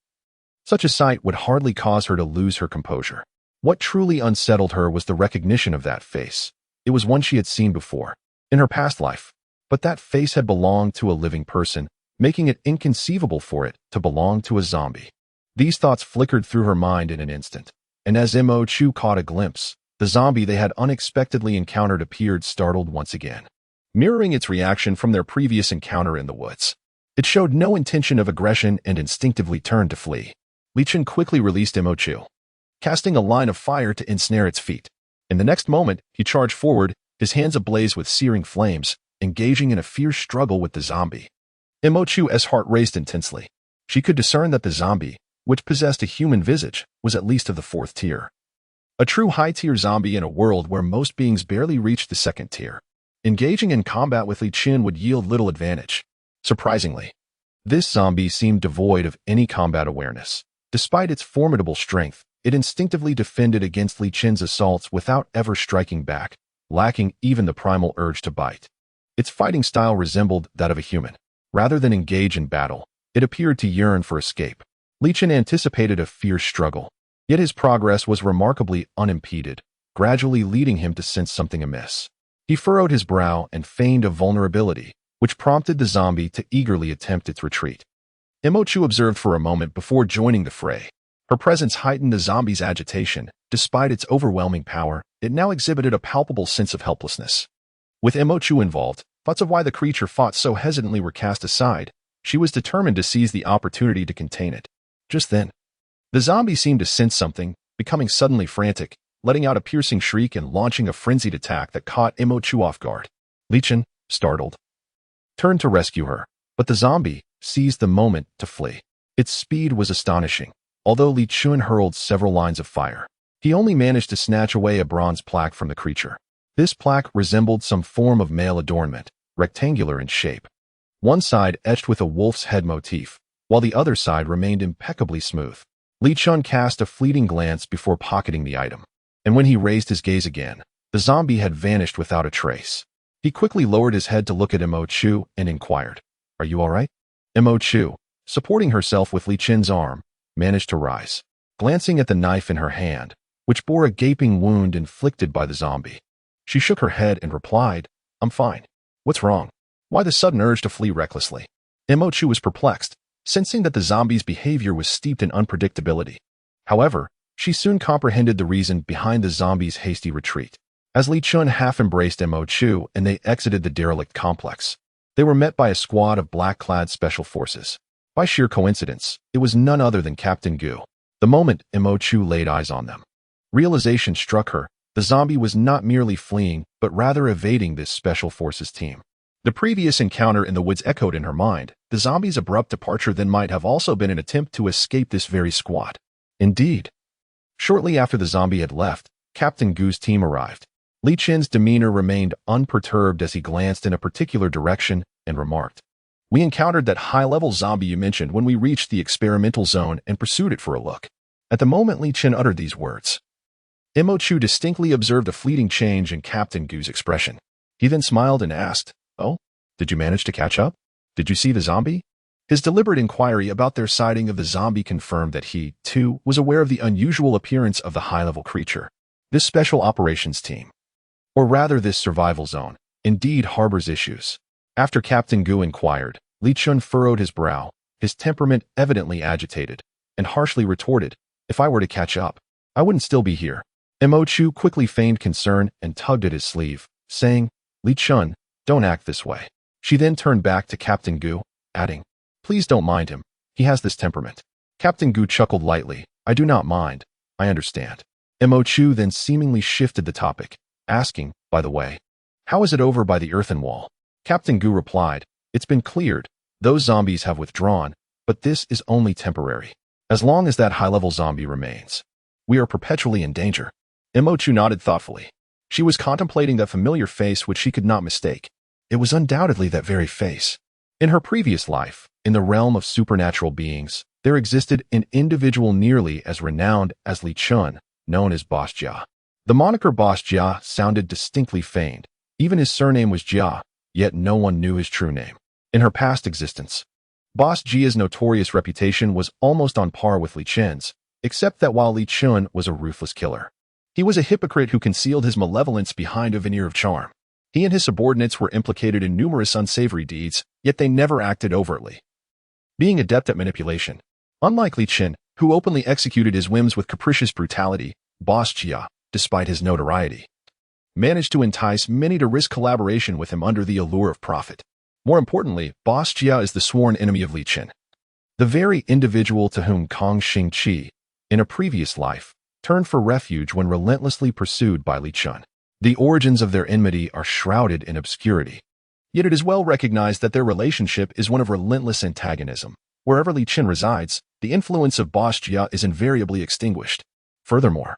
Speaker 1: such a sight would hardly cause her to lose her composure. What truly unsettled her was the recognition of that face. It was one she had seen before, in her past life, but that face had belonged to a living person, making it inconceivable for it to belong to a zombie. These thoughts flickered through her mind in an instant, and as Mo Chu caught a glimpse, the zombie they had unexpectedly encountered appeared startled once again, mirroring its reaction from their previous encounter in the woods. It showed no intention of aggression and instinctively turned to flee. Li Chen quickly released Mo Chu, casting a line of fire to ensnare its feet. In the next moment, he charged forward, his hands ablaze with searing flames, engaging in a fierce struggle with the zombie. Mo Chu's heart raced intensely. She could discern that the zombie, which possessed a human visage, was at least of the 4th tier. A true high-tier zombie in a world where most beings barely reached the 2nd tier. Engaging in combat with Li Chen would yield little advantage. Surprisingly, this zombie seemed devoid of any combat awareness. Despite its formidable strength, it instinctively defended against Li Chen's assaults without ever striking back, lacking even the primal urge to bite. Its fighting style resembled that of a human. Rather than engage in battle, it appeared to yearn for escape. Li Chen anticipated a fierce struggle, yet his progress was remarkably unimpeded, gradually leading him to sense something amiss. He furrowed his brow and feigned a vulnerability, which prompted the zombie to eagerly attempt its retreat. Mo Chu observed for a moment before joining the fray. Her presence heightened the zombie's agitation. Despite its overwhelming power, it now exhibited a palpable sense of helplessness. With Imochu involved, thoughts of why the creature fought so hesitantly were cast aside. She was determined to seize the opportunity to contain it. Just then, the zombie seemed to sense something, becoming suddenly frantic, letting out a piercing shriek and launching a frenzied attack that caught Imochu off guard. Li Chen, startled, turned to rescue her, but the zombie seized the moment to flee. Its speed was astonishing. Although Li Chen hurled several lines of fire, he only managed to snatch away a bronze plaque from the creature. This plaque resembled some form of male adornment, rectangular in shape. One side etched with a wolf's head motif, while the other side remained impeccably smooth. Li Chen cast a fleeting glance before pocketing the item, and when he raised his gaze again, the zombie had vanished without a trace. He quickly lowered his head to look at Imochu and inquired, "Are you all right?" Imochu, supporting herself with Li Chen's arm, managed to rise, glancing at the knife in her hand, which bore a gaping wound inflicted by the zombie. She shook her head and replied, "I'm fine. What's wrong? Why the sudden urge to flee recklessly?" Imochu was perplexed, sensing that the zombie's behavior was steeped in unpredictability. However, she soon comprehended the reason behind the zombie's hasty retreat. As Li Chen half-embraced Imochu and they exited the derelict complex, they were met by a squad of black-clad special forces. By sheer coincidence, it was none other than Captain Gu. The moment Imochu laid eyes on them, realization struck her. The zombie was not merely fleeing, but rather evading this special forces team. The previous encounter in the woods echoed in her mind. The zombie's abrupt departure then might have also been an attempt to escape this very squad. Indeed, shortly after the zombie had left, Captain Gu's team arrived. Li Chen's demeanor remained unperturbed as he glanced in a particular direction and remarked, "We encountered that high-level zombie you mentioned when we reached the experimental zone and pursued it for a look." At the moment Li Chen uttered these words, Imochu distinctly observed a fleeting change in Captain Gu's expression. He then smiled and asked, "Oh, did you manage to catch up? Did you see the zombie?" His deliberate inquiry about their sighting of the zombie confirmed that he, too, was aware of the unusual appearance of the high-level creature. This special operations team, or rather this survival zone, indeed harbors issues. After Captain Gu inquired, Li Chen furrowed his brow, his temperament evidently agitated, and harshly retorted, "If I were to catch up, I wouldn't still be here." Imochu quickly feigned concern and tugged at his sleeve, saying, "Li Chen, don't act this way." She then turned back to Captain Gu, adding, "Please don't mind him. He has this temperament." Captain Gu chuckled lightly, "I do not mind. I understand." Imochu then seemingly shifted the topic, asking, "By the way, how is it over by the earthen wall?" Captain Gu replied, "It's been cleared. Those zombies have withdrawn, but this is only temporary. As long as that high-level zombie remains, we are perpetually in danger." Imochu nodded thoughtfully. She was contemplating that familiar face which she could not mistake. It was undoubtedly that very face. In her previous life, in the realm of supernatural beings, there existed an individual nearly as renowned as Li Chen, known as Boss Jia. The moniker Boss Jia sounded distinctly feigned. Even his surname was Jia, yet no one knew his true name. In her past existence, Boss Jia's notorious reputation was almost on par with Li Chen's, except that while Li Chen was a ruthless killer, he was a hypocrite who concealed his malevolence behind a veneer of charm. He and his subordinates were implicated in numerous unsavory deeds, yet they never acted overtly, being adept at manipulation. Unlike Li Chen, who openly executed his whims with capricious brutality, Boss Jia, despite his notoriety, managed to entice many to risk collaboration with him under the allure of profit. More importantly, Boss Jia is the sworn enemy of Li Chen, the very individual to whom Kong Xingqi, in a previous life, turned for refuge when relentlessly pursued by Li Chen. The origins of their enmity are shrouded in obscurity, yet it is well recognized that their relationship is one of relentless antagonism. Wherever Li Chen resides, the influence of Boss Jia is invariably extinguished. Furthermore,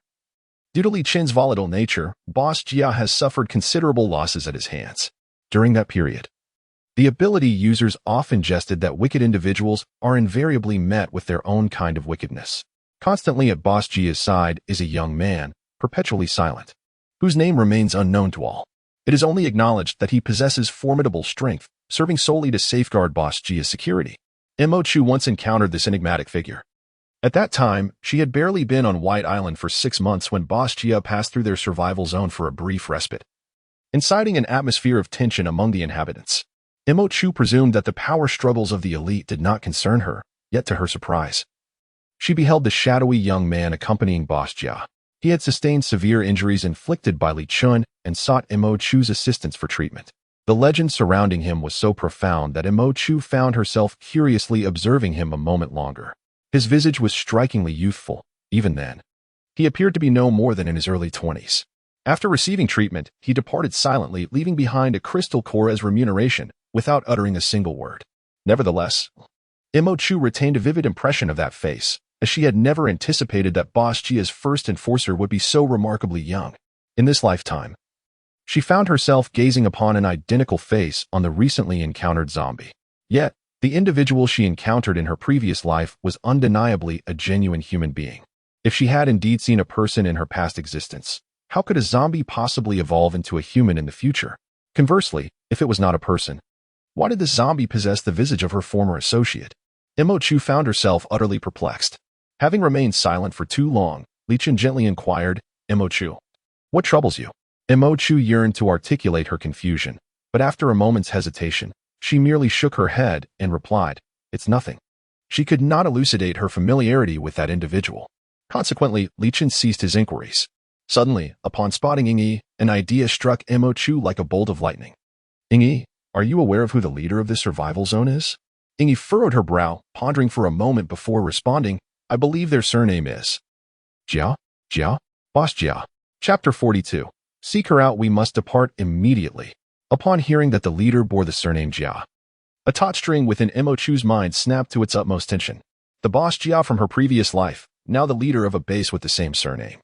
Speaker 1: due to Li Chen's volatile nature, Boss Jia has suffered considerable losses at his hands. During that period, the ability users often jested that wicked individuals are invariably met with their own kind of wickedness. Constantly at Boss Jia's side is a young man, perpetually silent, whose name remains unknown to all. It is only acknowledged that he possesses formidable strength, serving solely to safeguard Boss Jia's security. Imochu once encountered this enigmatic figure. At that time, she had barely been on White Island for 6 months when Boss Jia passed through their survival zone for a brief respite, inciting an atmosphere of tension among the inhabitants. Imochu presumed that the power struggles of the elite did not concern her, yet to her surprise, she beheld the shadowy young man accompanying Boss Jia. He had sustained severe injuries inflicted by Li Chen and sought Mo Chu's assistance for treatment. The legend surrounding him was so profound that Mo Chu found herself curiously observing him a moment longer. His visage was strikingly youthful, even then. He appeared to be no more than in his early 20s. After receiving treatment, he departed silently, leaving behind a crystal core as remuneration, without uttering a single word. Nevertheless, Mo Chu retained a vivid impression of that face, as she had never anticipated that Boss Jia's first enforcer would be so remarkably young. In this lifetime, she found herself gazing upon an identical face on the recently encountered zombie. Yet, the individual she encountered in her previous life was undeniably a genuine human being. If she had indeed seen a person in her past existence, how could a zombie possibly evolve into a human in the future? Conversely, if it was not a person, why did the zombie possess the visage of her former associate? Mo Chu found herself utterly perplexed. Having remained silent for too long, Li Chen gently inquired, Mo Chu, what troubles you? Mo Chu yearned to articulate her confusion, but after a moment's hesitation, she merely shook her head and replied, it's nothing. She could not elucidate her familiarity with that individual. Consequently, Li Chen ceased his inquiries. Suddenly, upon spotting Yingyi, an idea struck Mo Chu like a bolt of lightning. Yingyi, are you aware of who the leader of this survival zone is? Yingyi furrowed her brow, pondering for a moment before responding, I believe their surname is Jia? Boss Jia. Chapter 42. Seek her out, we must depart immediately. Upon hearing that the leader bore the surname Jia, a taut string within Mo Chu's mind snapped to its utmost tension. The boss Jia from her previous life, now the leader of a base with the same surname.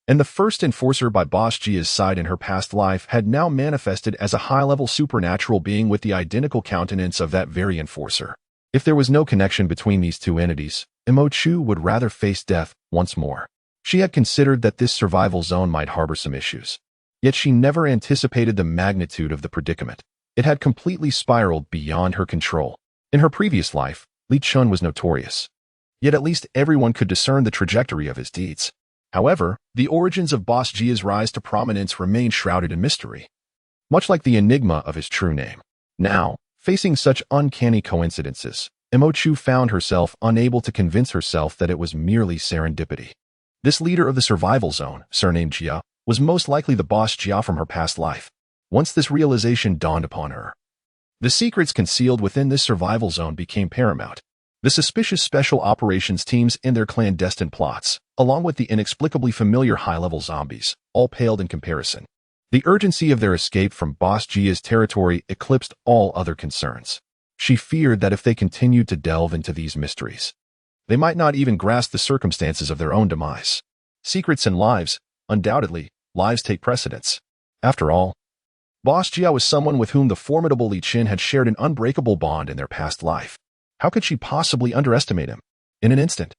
Speaker 1: And the first enforcer by Boss Jia's side in her past life had now manifested as a high-level supernatural being with the identical countenance of that very enforcer. If there was no connection between these two entities, Mo Chu would rather face death once more. She had considered that this survival zone might harbor some issues. Yet she never anticipated the magnitude of the predicament. It had completely spiraled beyond her control. In her previous life, Li Chen was notorious. Yet at least everyone could discern the trajectory of his deeds. However, the origins of Boss Jia's rise to prominence remain shrouded in mystery, much like the enigma of his true name. Now, facing such uncanny coincidences, Mo Chu found herself unable to convince herself that it was merely serendipity. This leader of the survival zone, surnamed Jia, was most likely the Boss Jia from her past life. Once this realization dawned upon her, the secrets concealed within this survival zone became paramount. The suspicious special operations teams and their clandestine plots, along with the inexplicably familiar high-level zombies, all paled in comparison. The urgency of their escape from Boss Jia's territory eclipsed all other concerns. She feared that if they continued to delve into these mysteries, they might not even grasp the circumstances of their own demise. Secrets and lives, undoubtedly, lives take precedence. After all, Boss Jia was someone with whom the formidable Li Chen had shared an unbreakable bond in their past life. How could she possibly underestimate him? In an instant,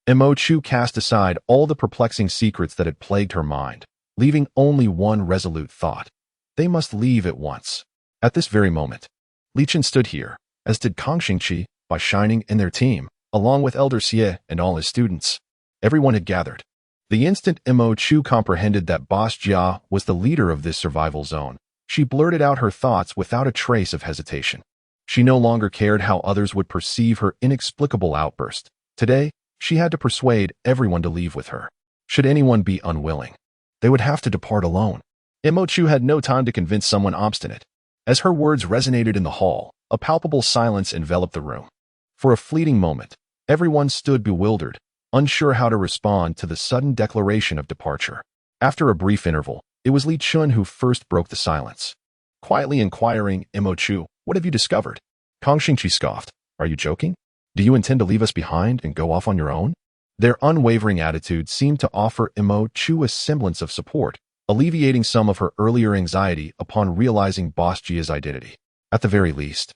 Speaker 1: Mo Chu cast aside all the perplexing secrets that had plagued her mind, leaving only one resolute thought. They must leave at once. At this very moment, Li Chen stood here, as did Kang Xingqi, Bai Shining and their team, along with Elder Xie and all his students. Everyone had gathered. The instant Mo Chu comprehended that Boss Jia was the leader of this survival zone, she blurted out her thoughts without a trace of hesitation. She no longer cared how others would perceive her inexplicable outburst. Today, she had to persuade everyone to leave with her. Should anyone be unwilling, they would have to depart alone. Mo Chu had no time to convince someone obstinate. As her words resonated in the hall, a palpable silence enveloped the room. For a fleeting moment, everyone stood bewildered, unsure how to respond to the sudden declaration of departure. After a brief interval, it was Li Chen who first broke the silence. Quietly inquiring, Mo Chu, what have you discovered? Kang Xingqi scoffed. Are you joking? Do you intend to leave us behind and go off on your own? Their unwavering attitude seemed to offer Mo Chu a semblance of support, alleviating some of her earlier anxiety upon realizing Boss Jia's identity. At the very least,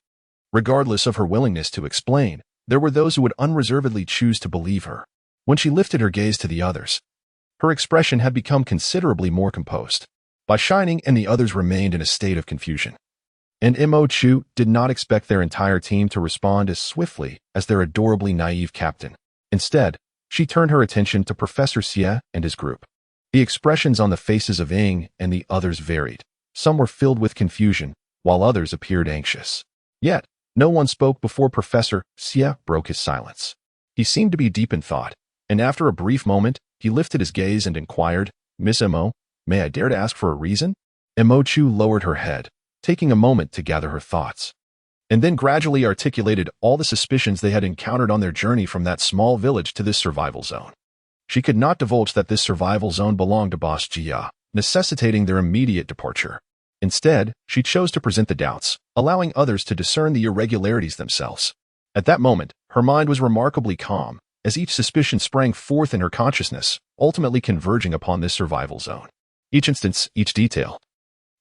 Speaker 1: regardless of her willingness to explain, there were those who would unreservedly choose to believe her. When she lifted her gaze to the others, her expression had become considerably more composed. Bai Shining and the others remained in a state of confusion. And Mo Chu did not expect their entire team to respond as swiftly as their adorably naive captain. Instead, she turned her attention to Professor Xie and his group. The expressions on the faces of Ying and the others varied. Some were filled with confusion, while others appeared anxious. Yet, no one spoke before Professor Xie broke his silence. He seemed to be deep in thought. And after a brief moment, he lifted his gaze and inquired, "Miss Mo, may I dare to ask for a reason?" Mo Chu lowered her head, taking a moment to gather her thoughts, and then gradually articulated all the suspicions they had encountered on their journey from that small village to this survival zone. She could not divulge that this survival zone belonged to Boss Jia, necessitating their immediate departure. Instead, she chose to present the doubts, allowing others to discern the irregularities themselves. At that moment, her mind was remarkably calm, as each suspicion sprang forth in her consciousness, ultimately converging upon this survival zone. Each instance, each detail,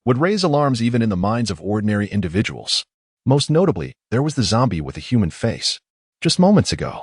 Speaker 1: would raise alarms even in the minds of ordinary individuals. Most notably, there was the zombie with a human face. Just moments ago,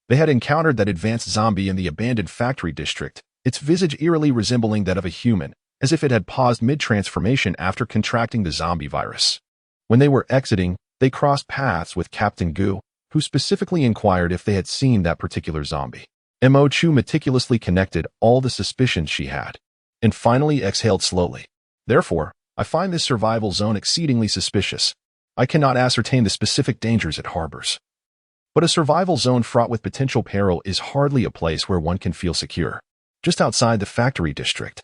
Speaker 1: they had encountered that advanced zombie in the abandoned factory district, its visage eerily resembling that of a human, as if it had paused mid-transformation after contracting the zombie virus. When they were exiting, they crossed paths with Captain Gu, who specifically inquired if they had seen that particular zombie. Mo Chu meticulously connected all the suspicions she had, and finally exhaled slowly. "Therefore, I find this survival zone exceedingly suspicious. I cannot ascertain the specific dangers it harbors. But a survival zone fraught with potential peril is hardly a place where one can feel secure. Just outside the factory district,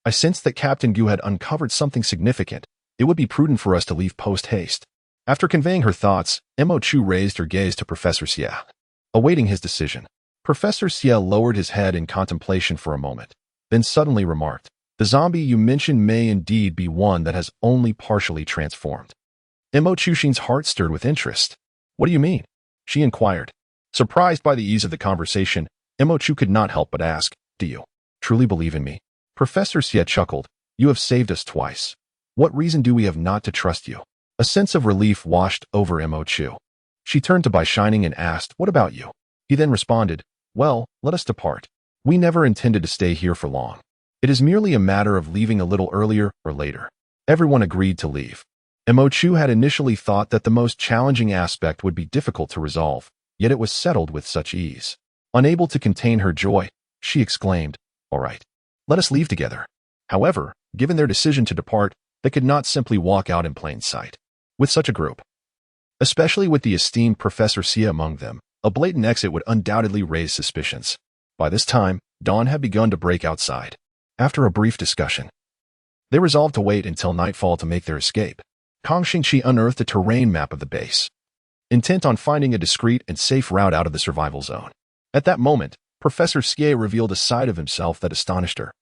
Speaker 1: I sensed that Captain Gu had uncovered something significant. It would be prudent for us to leave post-haste." After conveying her thoughts, Mo Chu raised her gaze to Professor Xie, awaiting his decision. Professor Xie lowered his head in contemplation for a moment, then suddenly remarked, "The zombie you mentioned may indeed be one that has only partially transformed." Mo Chuxin's heart stirred with interest. "What do you mean?" she inquired. Surprised by the ease of the conversation, Mo Chu could not help but ask, "Do you truly believe in me?" Professor Xie chuckled, "You have saved us twice. What reason do we have not to trust you?" A sense of relief washed over Mo Chu. She turned to Bai Shining and asked, "What about you?" He then responded, "Well, let us depart. We never intended to stay here for long. It is merely a matter of leaving a little earlier or later." Everyone agreed to leave. Mo Chu had initially thought that the most challenging aspect would be difficult to resolve, yet it was settled with such ease. Unable to contain her joy, she exclaimed, "All right, let us leave together." However, given their decision to depart, they could not simply walk out in plain sight. With such a group, especially with the esteemed Professor Xie among them, a blatant exit would undoubtedly raise suspicions. By this time, dawn had begun to break outside. After a brief discussion, they resolved to wait until nightfall to make their escape. Kang Xingqi unearthed a terrain map of the base, intent on finding a discreet and safe route out of the survival zone. At that moment, Professor Xie revealed a side of himself that astonished her.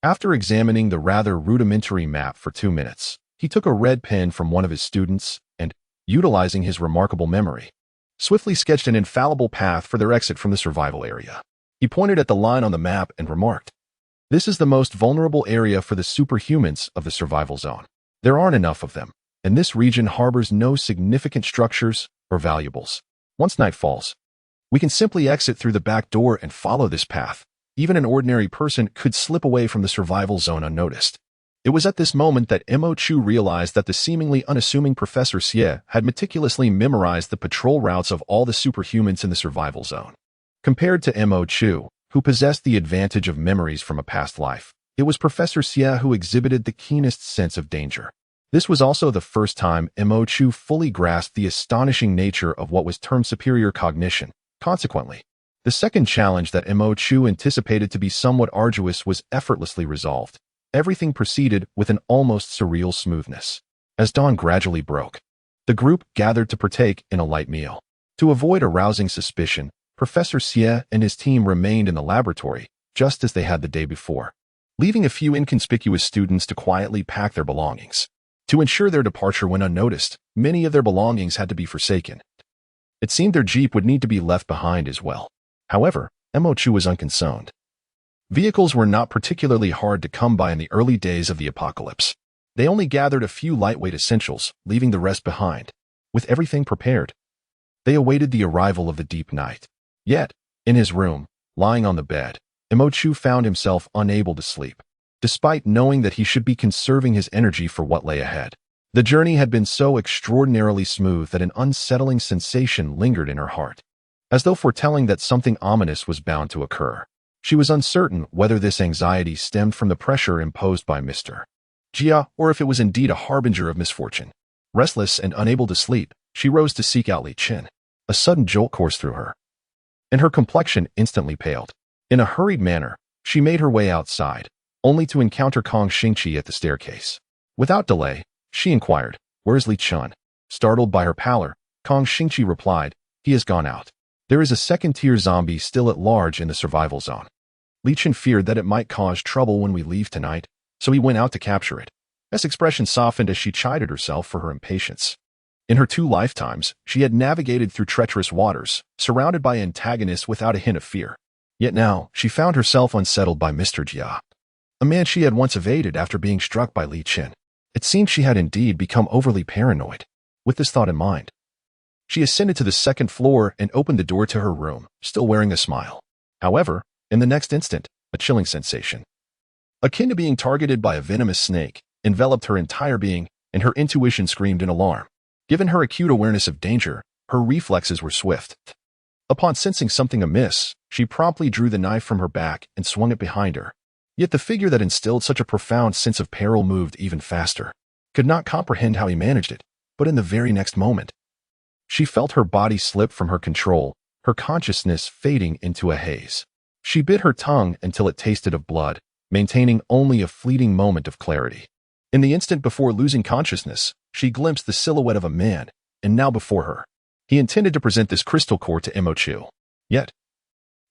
Speaker 1: After examining the rather rudimentary map for 2 minutes, he took a red pen from one of his students and, utilizing his remarkable memory, swiftly sketched an infallible path for their exit from the survival area. He pointed at the line on the map and remarked, "This is the most vulnerable area for the superhumans of the survival zone. There aren't enough of them, and this region harbors no significant structures or valuables. Once night falls, we can simply exit through the back door and follow this path. Even an ordinary person could slip away from the survival zone unnoticed." It was at this moment that Mo Chu realized that the seemingly unassuming Professor Xie had meticulously memorized the patrol routes of all the superhumans in the survival zone. Compared to Mo Chu, who possessed the advantage of memories from a past life, it was Professor Xie who exhibited the keenest sense of danger. This was also the first time Mo Chu fully grasped the astonishing nature of what was termed superior cognition. Consequently, the second challenge that Mo Chu anticipated to be somewhat arduous was effortlessly resolved. Everything proceeded with an almost surreal smoothness. As dawn gradually broke, the group gathered to partake in a light meal. To avoid arousing suspicion, Professor Xie and his team remained in the laboratory, just as they had the day before, leaving a few inconspicuous students to quietly pack their belongings. To ensure their departure went unnoticed, many of their belongings had to be forsaken. It seemed their jeep would need to be left behind as well. However, Mo Chu was unconcerned. Vehicles were not particularly hard to come by in the early days of the apocalypse. They only gathered a few lightweight essentials, leaving the rest behind. With everything prepared, they awaited the arrival of the deep night. Yet, in his room, lying on the bed, Mo Chu found himself unable to sleep, despite knowing that he should be conserving his energy for what lay ahead. The journey had been so extraordinarily smooth that an unsettling sensation lingered in her heart, as though foretelling that something ominous was bound to occur. She was uncertain whether this anxiety stemmed from the pressure imposed by Mr. Jia or if it was indeed a harbinger of misfortune. Restless and unable to sleep, she rose to seek out Li Chen. A sudden jolt coursed through her. and her complexion instantly paled. In a hurried manner, she made her way outside, only to encounter Kong Xingqi at the staircase. Without delay, she inquired, "Where's Li Chen?" Startled by her pallor, Kong Xingqi replied, "He has gone out. There is a second-tier zombie still at large in the survival zone. Li Chen feared that it might cause trouble when we leave tonight, so he went out to capture it." His expression softened as she chided herself for her impatience. In her 2 lifetimes, she had navigated through treacherous waters, surrounded by antagonists without a hint of fear. Yet now, she found herself unsettled by Mr. Jia, a man she had once evaded after being struck by Li Chen. It seemed she had indeed become overly paranoid. With this thought in mind, she ascended to the 2nd floor and opened the door to her room, still wearing a smile. However, in the next instant, a chilling sensation, akin to being targeted by a venomous snake, enveloped her entire being, and her intuition screamed in alarm. Given her acute awareness of danger, her reflexes were swift. Upon sensing something amiss, she promptly drew the knife from her back and swung it behind her. Yet the figure that instilled such a profound sense of peril moved even faster. Could not comprehend how he managed it, but in the very next moment, she felt her body slip from her control, her consciousness fading into a haze. She bit her tongue until it tasted of blood, maintaining only a fleeting moment of clarity. In the instant before losing consciousness, she glimpsed the silhouette of a man, and now before her. He intended to present this crystal core to Imochu. Yet,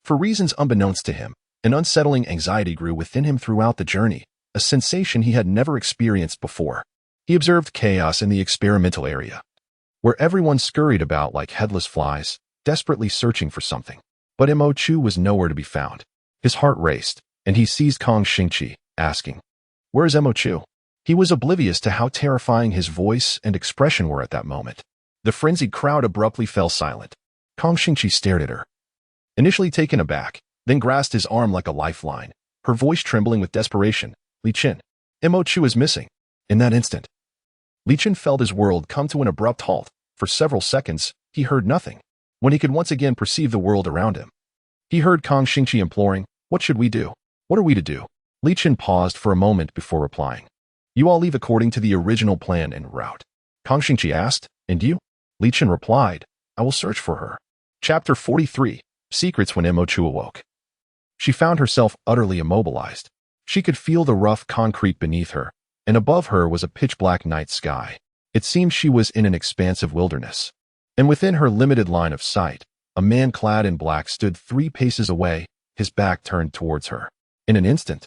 Speaker 1: for reasons unbeknownst to him, an unsettling anxiety grew within him throughout the journey, a sensation he had never experienced before. He observed chaos in the experimental area, where everyone scurried about like headless flies, desperately searching for something. But Imochu was nowhere to be found. His heart raced, and he seized Kong Xingqi, asking, "Where is Imochu?" He was oblivious to how terrifying his voice and expression were at that moment. The frenzied crowd abruptly fell silent. Kong Xingqi stared at her, initially taken aback, then grasped his arm like a lifeline, her voice trembling with desperation. "Li Chen, Imochu is missing." In that instant, Li Chen felt his world come to an abrupt halt. For several seconds, he heard nothing. When he could once again perceive the world around him, he heard Kong Xingqi imploring, "What should we do? What are we to do?" Li Chen paused for a moment before replying. "You all leave according to the original plan en route." Kong Xingqi asked, "And you?" Li Chen replied, "I will search for her." Chapter 43. Secrets when Imochu awoke. She found herself utterly immobilized. She could feel the rough concrete beneath her, and above her was a pitch-black night sky. It seemed she was in an expansive wilderness. And within her limited line of sight, a man clad in black stood 3 paces away, his back turned towards her. In an instant,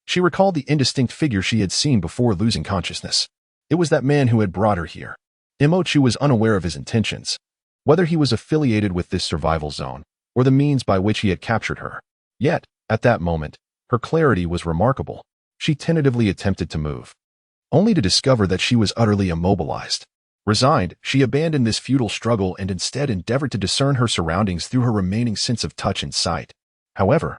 Speaker 1: she recalled the indistinct figure she had seen before losing consciousness. It was that man who had brought her here. Imochu was unaware of his intentions, whether he was affiliated with this survival zone, or the means by which he had captured her. Yet, at that moment, her clarity was remarkable. She tentatively attempted to move, only to discover that she was utterly immobilized. Resigned, she abandoned this futile struggle and instead endeavored to discern her surroundings through her remaining sense of touch and sight. However,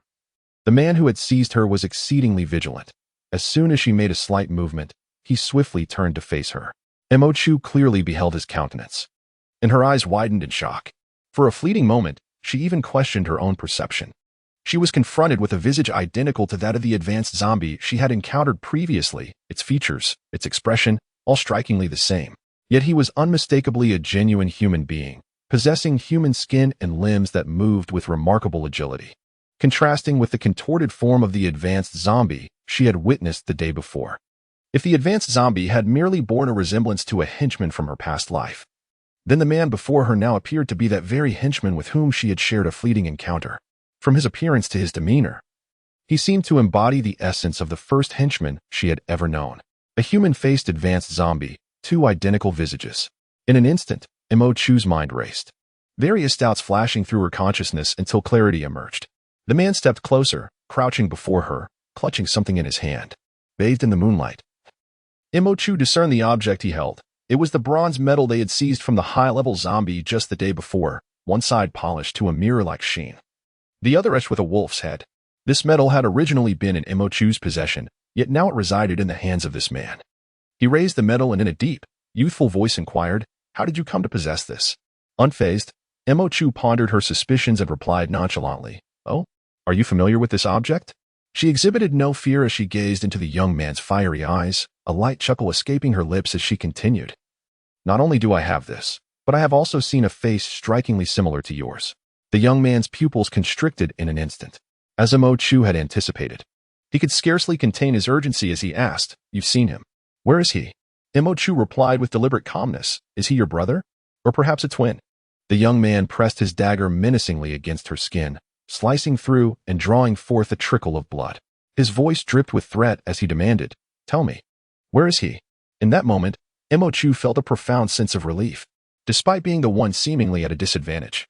Speaker 1: the man who had seized her was exceedingly vigilant. As soon as she made a slight movement, he swiftly turned to face her. Imochu clearly beheld his countenance, and her eyes widened in shock. For a fleeting moment, she even questioned her own perception. She was confronted with a visage identical to that of the advanced zombie she had encountered previously, its features, its expression, all strikingly the same. Yet he was unmistakably a genuine human being, possessing human skin and limbs that moved with remarkable agility, contrasting with the contorted form of the advanced zombie she had witnessed the day before. If the advanced zombie had merely borne a resemblance to a henchman from her past life, then the man before her now appeared to be that very henchman with whom she had shared a fleeting encounter. From his appearance to his demeanor, he seemed to embody the essence of the first henchman she had ever known. A human-faced advanced zombie, 2 identical visages. In an instant, Imochu's mind raced, various doubts flashing through her consciousness until clarity emerged. The man stepped closer, crouching before her, clutching something in his hand. Bathed in the moonlight, Imochu discerned the object he held. It was the bronze medal they had seized from the high-level zombie just the day before, one side polished to a mirror-like sheen, the other etched with a wolf's head. This medal had originally been in Imochu's possession, yet now it resided in the hands of this man. He raised the medal and in a deep, youthful voice inquired, "How did you come to possess this?" Unfazed, Imochu pondered her suspicions and replied nonchalantly, "Oh, are you familiar with this object?" She exhibited no fear as she gazed into the young man's fiery eyes, a light chuckle escaping her lips as she continued, "Not only do I have this, but I have also seen a face strikingly similar to yours." The young man's pupils constricted in an instant, as Mo Chu had anticipated. He could scarcely contain his urgency as he asked, "You've seen him. Where is he?" Mo Chu replied with deliberate calmness, "Is he your brother? Or perhaps a twin?" The young man pressed his dagger menacingly against her skin, slicing through and drawing forth a trickle of blood. His voice dripped with threat as he demanded, "Tell me, where is he?" In that moment, Mo Chu felt a profound sense of relief, despite being the one seemingly at a disadvantage.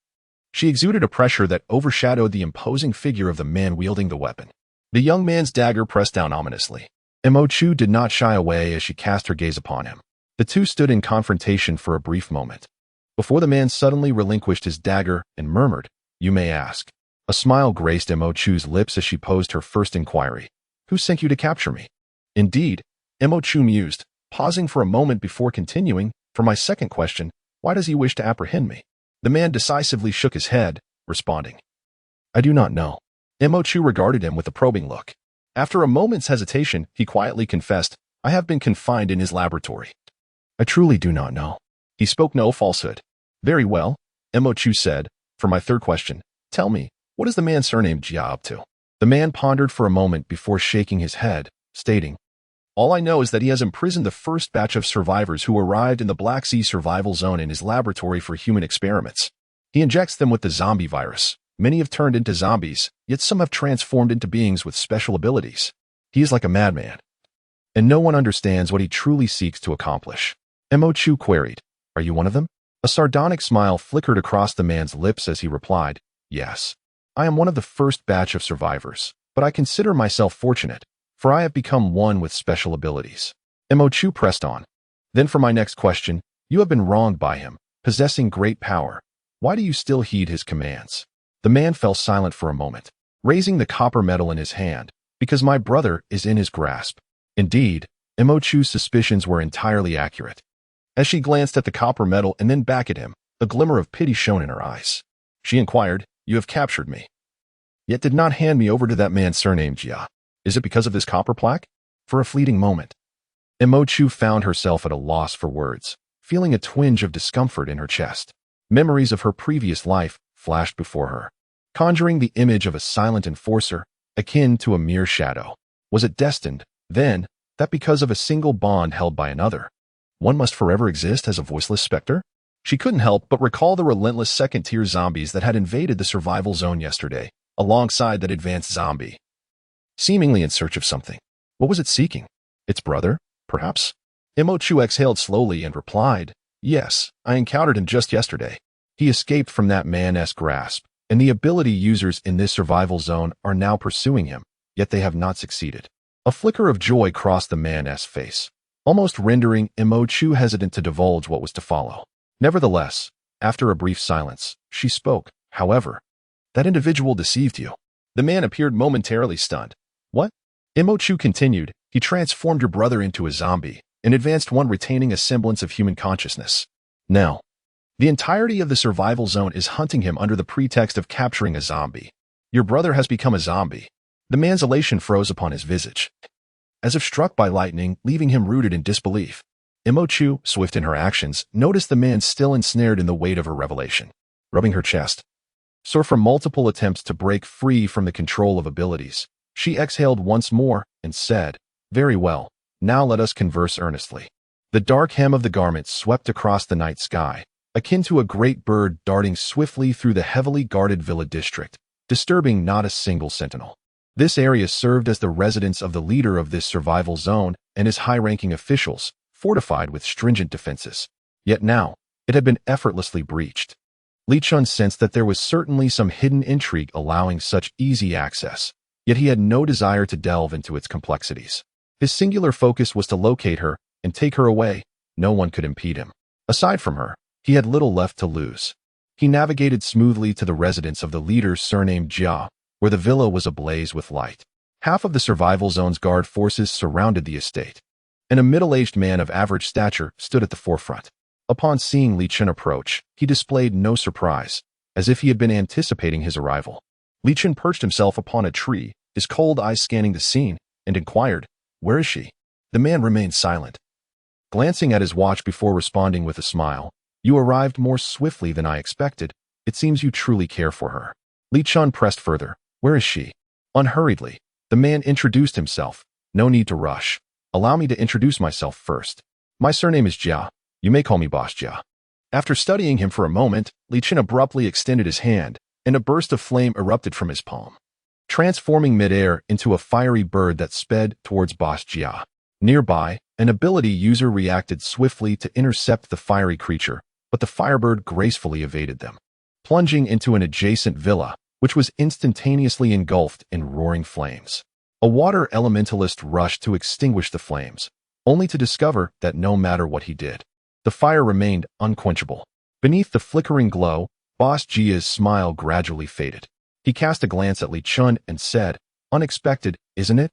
Speaker 1: She exuded a pressure that overshadowed the imposing figure of the man wielding the weapon. The young man's dagger pressed down ominously. Mo Chu did not shy away as she cast her gaze upon him. The two stood in confrontation for a brief moment, before the man suddenly relinquished his dagger and murmured, "You may ask." A smile graced Mo Chu's lips as she posed her first inquiry. "Who sent you to capture me?" "Indeed," Mo Chu mused, pausing for a moment before continuing, "For my second question, why does he wish to apprehend me?" The man decisively shook his head, responding, "I do not know." Mo Chu regarded him with a probing look. After a moment's hesitation, he quietly confessed, "I have been confined in his laboratory." "I truly do not know." He spoke no falsehood. "Very well," Mo Chu said. "For my third question, tell me, what is the man surnamed Jia up to?" The man pondered for a moment before shaking his head, stating, "All I know is that he has imprisoned the first batch of survivors who arrived in the Black Sea survival zone in his laboratory for human experiments. He injects them with the zombie virus. Many have turned into zombies, yet some have transformed into beings with special abilities. He is like a madman, and no one understands what he truly seeks to accomplish." Mo Chu queried, "Are you one of them?" A sardonic smile flickered across the man's lips as he replied, "Yes. I am one of the first batch of survivors, but I consider myself fortunate, for I have become one with special abilities." Mo Chu pressed on. "Then for my next question, you have been wronged by him, possessing great power. Why do you still heed his commands?" The man fell silent for a moment, raising the copper medal in his hand, "Because my brother is in his grasp." Indeed, Mo Chu's suspicions were entirely accurate. As she glanced at the copper medal and then back at him, a glimmer of pity shone in her eyes. She inquired, "You have captured me, yet did not hand me over to that man surnamed Jia. Is it because of this copper plaque?" For a fleeting moment, Mo Chu found herself at a loss for words, feeling a twinge of discomfort in her chest. Memories of her previous life flashed before her, conjuring the image of a silent enforcer, akin to a mere shadow. Was it destined, then, that because of a single bond held by another, one must forever exist as a voiceless specter? She couldn't help but recall the relentless second-tier zombies that had invaded the survival zone yesterday, alongside that advanced zombie, seemingly in search of something. What was it seeking? Its brother, perhaps? Mo Chu exhaled slowly and replied, "Yes, I encountered him just yesterday. He escaped from that man's grasp, and the ability users in this survival zone are now pursuing him, yet they have not succeeded." A flicker of joy crossed the man's face, almost rendering Mo Chu hesitant to divulge what was to follow. Nevertheless, after a brief silence, she spoke, "However, that individual deceived you." The man appeared momentarily stunned. "What?" Mo Chu continued, "He transformed your brother into a zombie, an advanced one retaining a semblance of human consciousness. Now, the entirety of the survival zone is hunting him under the pretext of capturing a zombie. Your brother has become a zombie." The man's elation froze upon his visage, as if struck by lightning, leaving him rooted in disbelief. Mo Chu, swift in her actions, noticed the man still ensnared in the weight of her revelation. Rubbing her chest, sore from multiple attempts to break free from the control of abilities, she exhaled once more and said, "Very well, now let us converse earnestly." The dark hem of the garment swept across the night sky, akin to a great bird darting swiftly through the heavily guarded villa district, disturbing not a single sentinel. This area served as the residence of the leader of this survival zone and his high-ranking officials, fortified with stringent defenses. Yet now, it had been effortlessly breached. Li Chen sensed that there was certainly some hidden intrigue allowing such easy access, yet he had no desire to delve into its complexities. His singular focus was to locate her and take her away. No one could impede him. Aside from her, he had little left to lose. He navigated smoothly to the residence of the leader surnamed Jia, where the villa was ablaze with light. Half of the survival zone's guard forces surrounded the estate, and a middle-aged man of average stature stood at the forefront. Upon seeing Li Chen approach, he displayed no surprise, as if he had been anticipating his arrival. Li Chen perched himself upon a tree, his cold eyes scanning the scene, and inquired, "Where is she?" The man remained silent, glancing at his watch before responding with a smile, "You arrived more swiftly than I expected. It seems you truly care for her. Li Chen pressed further. Where is she? Unhurriedly, the man introduced himself. No need to rush. Allow me to introduce myself first. My surname is Jia. You may call me Boss Jia. After studying him for a moment, Li Chen abruptly extended his hand, and a burst of flame erupted from his palm, transforming midair into a fiery bird that sped towards Boss Jia. Nearby, an ability user reacted swiftly to intercept the fiery creature, but the firebird gracefully evaded them, plunging into an adjacent villa, which was instantaneously engulfed in roaring flames. A water elementalist rushed to extinguish the flames, only to discover that no matter what he did, the fire remained unquenchable. Beneath the flickering glow, Boss Jia's smile gradually faded. He cast a glance at Li Chen and said, "Unexpected, isn't it?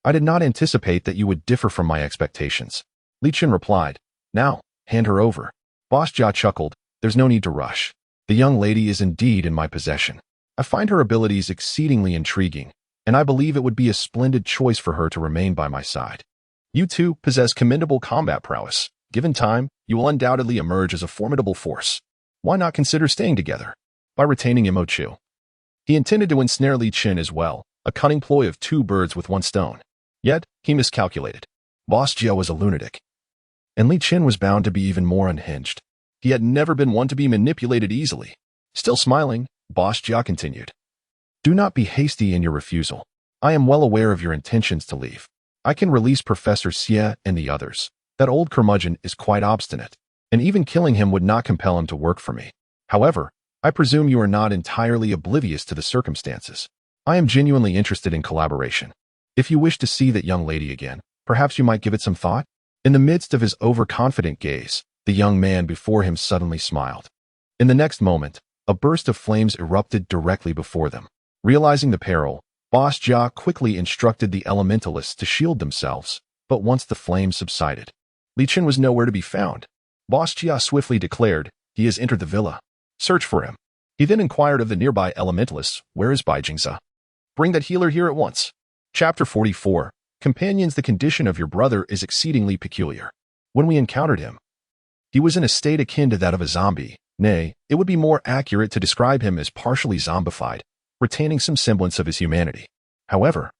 Speaker 1: I did not anticipate that you would differ from my expectations." Li Chen replied, "Now, hand her over." Boss Jia chuckled, "There's no need to rush. The young lady is indeed in my possession. I find her abilities exceedingly intriguing, and I believe it would be a splendid choice for her to remain by my side. You two possess commendable combat prowess. Given time, you will undoubtedly emerge as a formidable force. Why not consider staying together?" By retaining Mo Chu, he intended to ensnare Li Chen as well, a cunning ploy of two birds with one stone. Yet, he miscalculated. Boss Jia was a lunatic, and Li Chen was bound to be even more unhinged. He had never been one to be manipulated easily. Still smiling, Boss Jia continued, "Do not be hasty in your refusal. I am well aware of your intentions to leave. I can release Professor Xie and the others. That old curmudgeon is quite obstinate, and even killing him would not compel him to work for me. However, I presume you are not entirely oblivious to the circumstances. I am genuinely interested in collaboration. If you wish to see that young lady again, perhaps you might give it some thought?" In the midst of his overconfident gaze, the young man before him suddenly smiled. In the next moment, a burst of flames erupted directly before them. Realizing the peril, Boss Jia quickly instructed the elementalists to shield themselves, but once the flames subsided, Li Chen was nowhere to be found. Boss Jia swiftly declared, "He has entered the villa. Search for him." He then inquired of the nearby elementalists, "Where is Bai Jingza? Bring that healer here at once." Chapter 44. Companions. The condition of your brother is exceedingly peculiar. When we encountered him, he was in a state akin to that of a zombie. Nay, it would be more accurate to describe him as partially zombified, retaining some semblance of his humanity. However,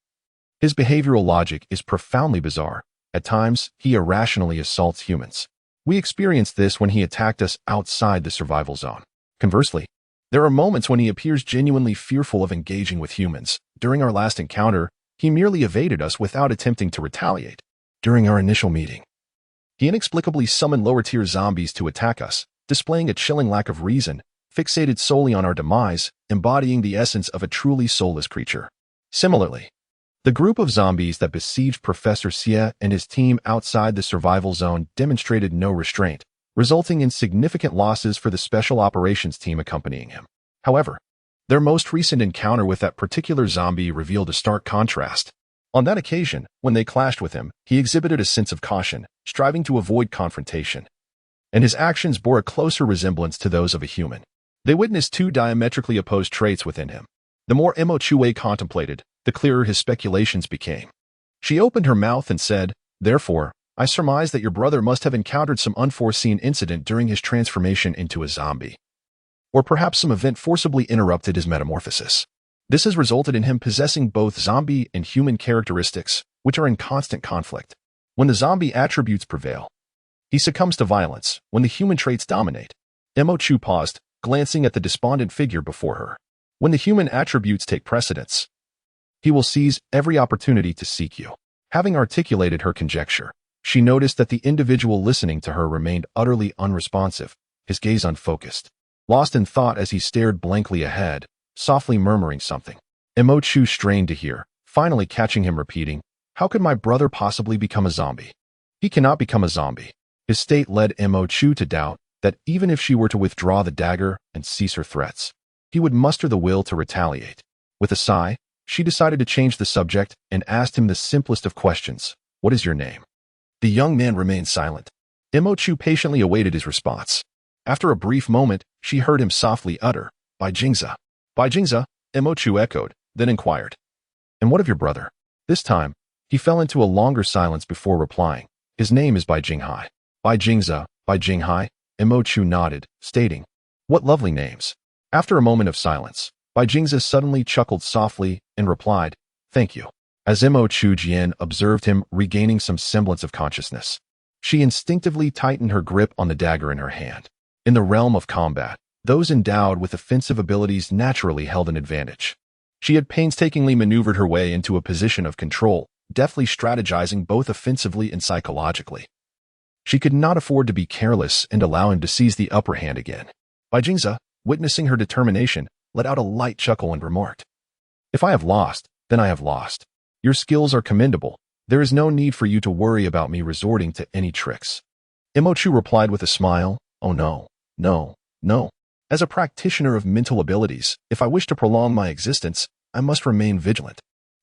Speaker 1: his behavioral logic is profoundly bizarre. At times, he irrationally assaults humans. We experienced this when he attacked us outside the survival zone. Conversely, there are moments when he appears genuinely fearful of engaging with humans. During our last encounter, he merely evaded us without attempting to retaliate. During our initial meeting, he inexplicably summoned lower-tier zombies to attack us, displaying a chilling lack of reason, fixated solely on our demise, embodying the essence of a truly soulless creature. Similarly, the group of zombies that besieged Professor Xie and his team outside the survival zone demonstrated no restraint, resulting in significant losses for the special operations team accompanying him. However, their most recent encounter with that particular zombie revealed a stark contrast. On that occasion, when they clashed with him, he exhibited a sense of caution, striving to avoid confrontation, and his actions bore a closer resemblance to those of a human. They witnessed two diametrically opposed traits within him. The more Mo Chue contemplated, the clearer his speculations became. She opened her mouth and said, "Therefore, I surmise that your brother must have encountered some unforeseen incident during his transformation into a zombie. Or perhaps some event forcibly interrupted his metamorphosis. This has resulted in him possessing both zombie and human characteristics, which are in constant conflict. When the zombie attributes prevail, he succumbs to violence. When the human traits dominate." Mo Chu paused, glancing at the despondent figure before her. "When the human attributes take precedence, he will seize every opportunity to seek you." Having articulated her conjecture, she noticed that the individual listening to her remained utterly unresponsive, his gaze unfocused, lost in thought as he stared blankly ahead, softly murmuring something. Mo Chu strained to hear, finally catching him repeating, "How could my brother possibly become a zombie? He cannot become a zombie." His state led Mo Chu to doubt that even if she were to withdraw the dagger and cease her threats, he would muster the will to retaliate. With a sigh, she decided to change the subject and asked him the simplest of questions, "What is your name?" The young man remained silent. Mo Chu patiently awaited his response. After a brief moment, she heard him softly utter, "Bai Jingza." "Bai Jingza," Mo Chu echoed, then inquired, "And what of your brother?" This time, he fell into a longer silence before replying, "His name is Bai Jinghai." "Bai Jingza, Bai Jinghai," Mo Chu nodded, stating, "What lovely names." After a moment of silence, Bai Jingzi suddenly chuckled softly and replied, "Thank you." As Mo Chu Jian observed him regaining some semblance of consciousness, she instinctively tightened her grip on the dagger in her hand. In the realm of combat, those endowed with offensive abilities naturally held an advantage. She had painstakingly maneuvered her way into a position of control, deftly strategizing both offensively and psychologically. She could not afford to be careless and allow him to seize the upper hand again. Bai Jingzi, witnessing her determination, let out a light chuckle and remarked, "If I have lost, then I have lost. Your skills are commendable. There is no need for you to worry about me resorting to any tricks." Mo Chu replied with a smile, "Oh no, no, no. As a practitioner of mental abilities, if I wish to prolong my existence, I must remain vigilant."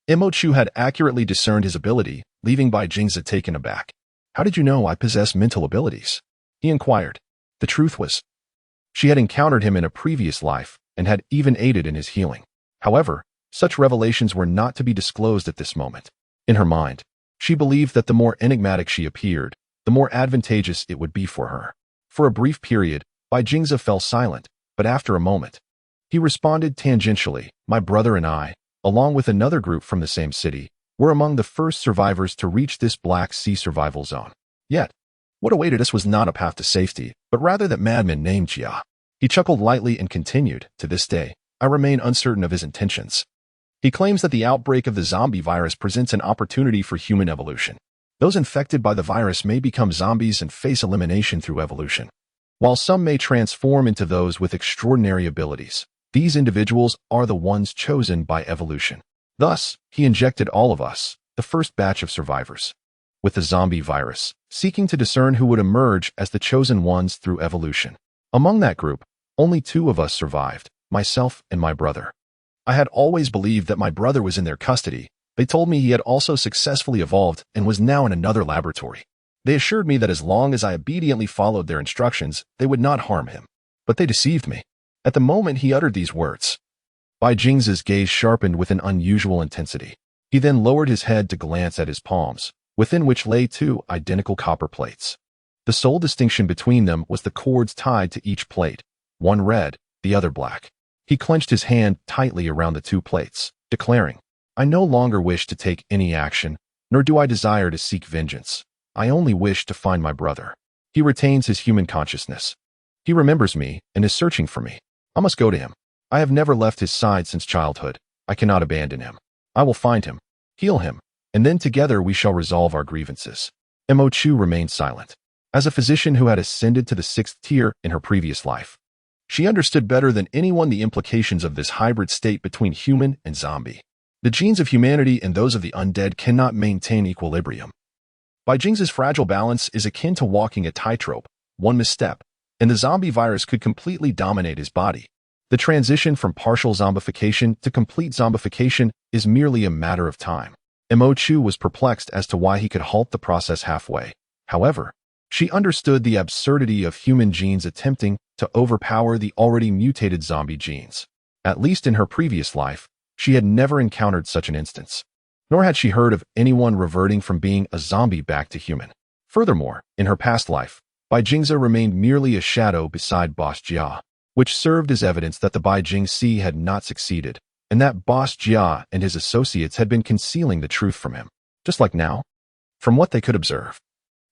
Speaker 1: Mo Chu had accurately discerned his ability, leaving Bai Jingzi taken aback. "How did you know I possess mental abilities?" he inquired. The truth was, she had encountered him in a previous life and had even aided in his healing. However, such revelations were not to be disclosed at this moment. In her mind, she believed that the more enigmatic she appeared, the more advantageous it would be for her. For a brief period, Bai Jingzi fell silent, but after a moment, he responded tangentially, "My brother and I, along with another group from the same city, were among the first survivors to reach this Black Sea survival zone. Yet, what awaited us was not a path to safety, but rather that madman named Jia." He chuckled lightly and continued, "To this day, I remain uncertain of his intentions. He claims that the outbreak of the zombie virus presents an opportunity for human evolution. Those infected by the virus may become zombies and face elimination through evolution. While some may transform into those with extraordinary abilities, these individuals are the ones chosen by evolution. Thus, he injected all of us, the first batch of survivors, with the zombie virus, seeking to discern who would emerge as the chosen ones through evolution. Among that group, only 2 of us survived, myself and my brother. I had always believed that my brother was in their custody. They told me he had also successfully evolved and was now in another laboratory. They assured me that as long as I obediently followed their instructions, they would not harm him. But they deceived me." At the moment he uttered these words, Bai Jingzi's gaze sharpened with an unusual intensity. He then lowered his head to glance at his palms, within which lay 2 identical copper plates. The sole distinction between them was the cords tied to each plate, one red, the other black. He clenched his hand tightly around the 2 plates, declaring, "I no longer wish to take any action, nor do I desire to seek vengeance. I only wish to find my brother. He retains his human consciousness. He remembers me and is searching for me. I must go to him. I have never left his side since childhood. I cannot abandon him. I will find him, heal him, and then together we shall resolve our grievances." Mo Chu remained silent. As a physician who had ascended to the 6th tier in her previous life, she understood better than anyone the implications of this hybrid state between human and zombie. The genes of humanity and those of the undead cannot maintain equilibrium. Bai Jingzi's fragile balance is akin to walking a tightrope. One misstep, and the zombie virus could completely dominate his body. The transition from partial zombification to complete zombification is merely a matter of time. Mo Chu was perplexed as to why he could halt the process halfway. However, she understood the absurdity of human genes attempting to overpower the already mutated zombie genes. At least in her previous life, she had never encountered such an instance. Nor had she heard of anyone reverting from being a zombie back to human. Furthermore, in her past life, Bai Jingzi remained merely a shadow beside Boss Jia, which served as evidence that the Bai Jingzi had not succeeded, and that Boss Jia and his associates had been concealing the truth from him, just like now. From what they could observe,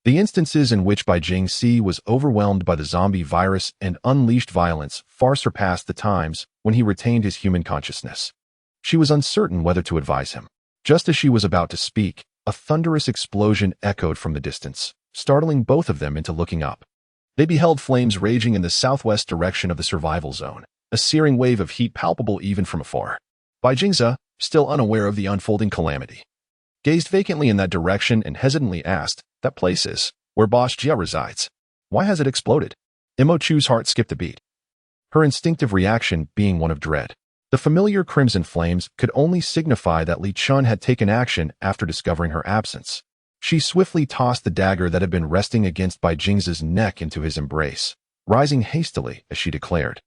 Speaker 1: the instances in which Bai Jingzi was overwhelmed by the zombie virus and unleashed violence far surpassed the times when he retained his human consciousness. She was uncertain whether to advise him. Just as she was about to speak, a thunderous explosion echoed from the distance, startling both of them into looking up. They beheld flames raging in the southwest direction of the survival zone, a searing wave of heat palpable even from afar. Bai Jingzi, still unaware of the unfolding calamity, gazed vacantly in that direction and hesitantly asked, "That place is where Boss Jia resides. Why has it exploded?" Mo Chu's heart skipped a beat, her instinctive reaction being one of dread. The familiar crimson flames could only signify that Li Chen had taken action after discovering her absence. She swiftly tossed the dagger that had been resting against Bai Jingzi's neck into his embrace, rising hastily as she declared,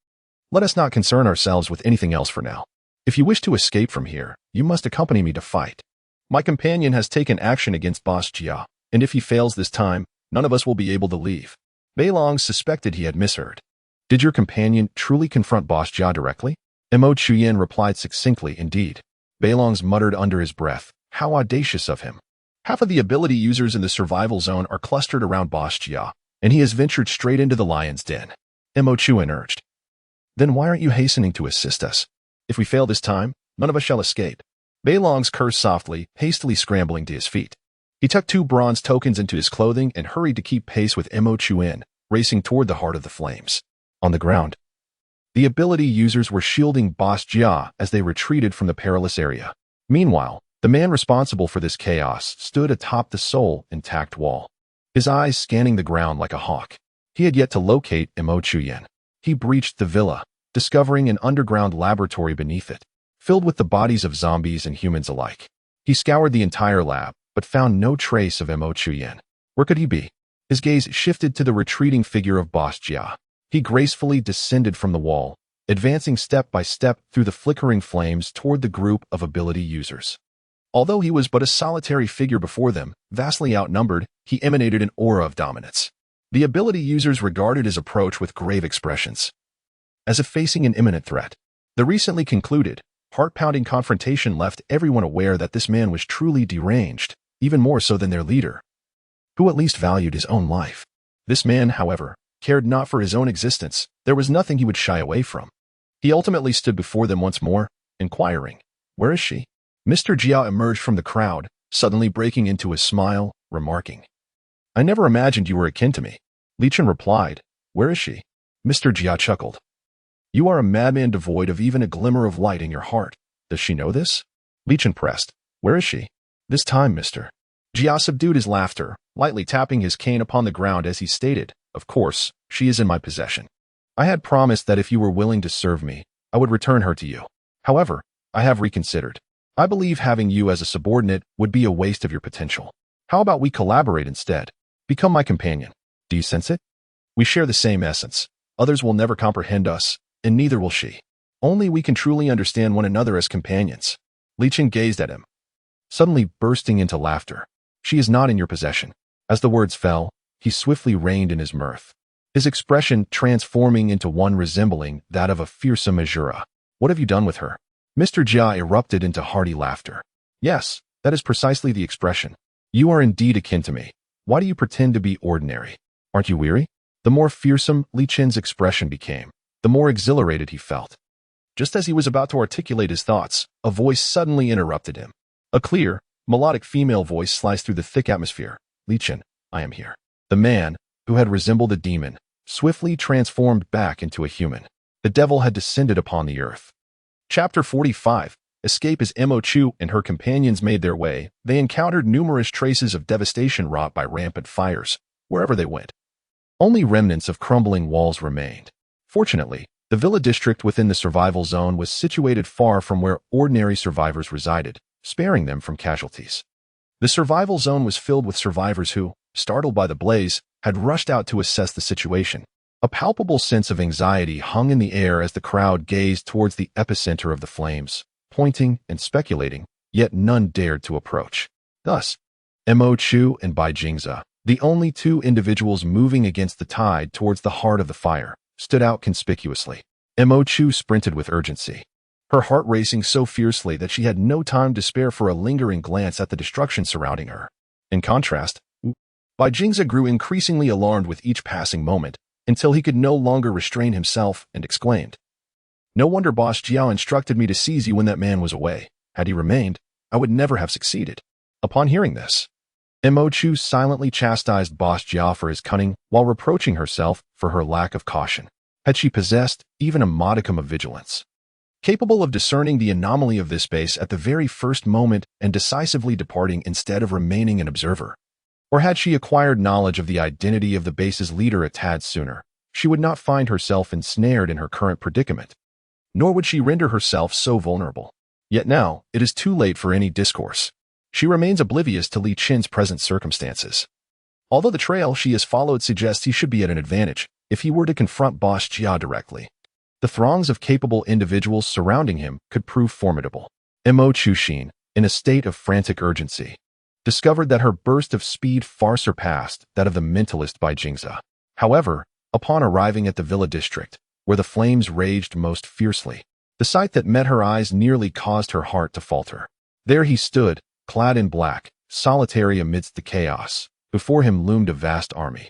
Speaker 1: "Let us not concern ourselves with anything else for now. If you wish to escape from here, you must accompany me to fight. My companion has taken action against Boss Jia, and if he fails this time, none of us will be able to leave." Beilong suspected he had misheard. Did your companion truly confront Boss Jia directly? Mo Chuyen replied succinctly, indeed. Beilong's muttered under his breath, how audacious of him. Half of the ability users in the survival zone are clustered around Boss Jia, and he has ventured straight into the lion's den. Mo Chuyen urged. Then why aren't you hastening to assist us? If we fail this time, none of us shall escape. Beilong's cursed softly, hastily scrambling to his feet. He tucked 2 bronze tokens into his clothing and hurried to keep pace with Mo Chuyen, racing toward the heart of the flames. On the ground, the ability users were shielding Boss Jia as they retreated from the perilous area. Meanwhile, the man responsible for this chaos stood atop the soul-intact wall, his eyes scanning the ground like a hawk. He had yet to locate Mo Chuyen. He breached the villa, discovering an underground laboratory beneath it, filled with the bodies of zombies and humans alike. He scoured the entire lab, but found no trace of Mo Chuyen. Where could he be? His gaze shifted to the retreating figure of Boss Jia. He gracefully descended from the wall, advancing step by step through the flickering flames toward the group of ability users. Although he was but a solitary figure before them, vastly outnumbered, he emanated an aura of dominance. The ability users regarded his approach with grave expressions, as if facing an imminent threat. The recently concluded, heart-pounding confrontation left everyone aware that this man was truly deranged, even more so than their leader, who at least valued his own life. This man, however, cared not for his own existence. There was nothing he would shy away from. He ultimately stood before them once more, inquiring, "Where is she?" Mr. Jia emerged from the crowd, suddenly breaking into a smile, remarking, "I never imagined you were akin to me." Li Chen replied, "Where is she?" Mr. Jia chuckled. "You are a madman devoid of even a glimmer of light in your heart. Does she know this?" Li Chen pressed, "Where is she?" "This time, Mr. Jia subdued his laughter, lightly tapping his cane upon the ground as he stated, "Of course, she is in my possession. I had promised that if you were willing to serve me, I would return her to you. However, I have reconsidered. I believe having you as a subordinate would be a waste of your potential. How about we collaborate instead? Become my companion. Do you sense it? We share the same essence. Others will never comprehend us, and neither will she. Only we can truly understand one another as companions." Li Chen gazed at him, suddenly bursting into laughter. "She is not in your possession." As the words fell, he swiftly reined in his mirth, his expression transforming into one resembling that of a fearsome Azura. "What have you done with her?" Mr. Jia erupted into hearty laughter. "Yes, that is precisely the expression. You are indeed akin to me. Why do you pretend to be ordinary? Aren't you weary?" The more fearsome Li Chen's expression became, the more exhilarated he felt. Just as he was about to articulate his thoughts, a voice suddenly interrupted him. A clear, melodic female voice sliced through the thick atmosphere. "Li Chen, I am here." The man, who had resembled a demon, swiftly transformed back into a human. The devil had descended upon the earth. Chapter 45. Escape. As Mo Chu and her companions made their way, they encountered numerous traces of devastation wrought by rampant fires, wherever they went. Only remnants of crumbling walls remained. Fortunately, the villa district within the survival zone was situated far from where ordinary survivors resided, sparing them from casualties. The survival zone was filled with survivors who, startled by the blaze, had rushed out to assess the situation. A palpable sense of anxiety hung in the air as the crowd gazed towards the epicenter of the flames, pointing and speculating, yet none dared to approach. Thus, Mo Chu and Bai Jingze, the only 2 individuals moving against the tide towards the heart of the fire, stood out conspicuously. Mo Chu sprinted with urgency, her heart racing so fiercely that she had no time to spare for a lingering glance at the destruction surrounding her. In contrast, Bai Jingze grew increasingly alarmed with each passing moment, until he could no longer restrain himself and exclaimed, "No wonder Boss Jiao instructed me to seize you when that man was away. Had he remained, I would never have succeeded." Upon hearing this, Mo Chu silently chastised Boss Jiao for his cunning while reproaching herself for her lack of caution. Had she possessed even a modicum of vigilance, capable of discerning the anomaly of this base at the very first moment and decisively departing instead of remaining an observer? Or had she acquired knowledge of the identity of the base's leader a tad sooner, she would not find herself ensnared in her current predicament, nor would she render herself so vulnerable. Yet now, it is too late for any discourse. She remains oblivious to Li Chen's present circumstances. Although the trail she has followed suggests he should be at an advantage if he were to confront Boss Jia directly, the throngs of capable individuals surrounding him could prove formidable. Mo Chuxin, in a state of frantic urgency, discovered that her burst of speed far surpassed that of the mentalist Bai Jingze. However, Upon arriving at the villa district, where the flames raged most fiercely, the sight that met her eyes nearly caused her heart to falter. There he stood, clad in black, solitary amidst the chaos. Before him loomed a vast army,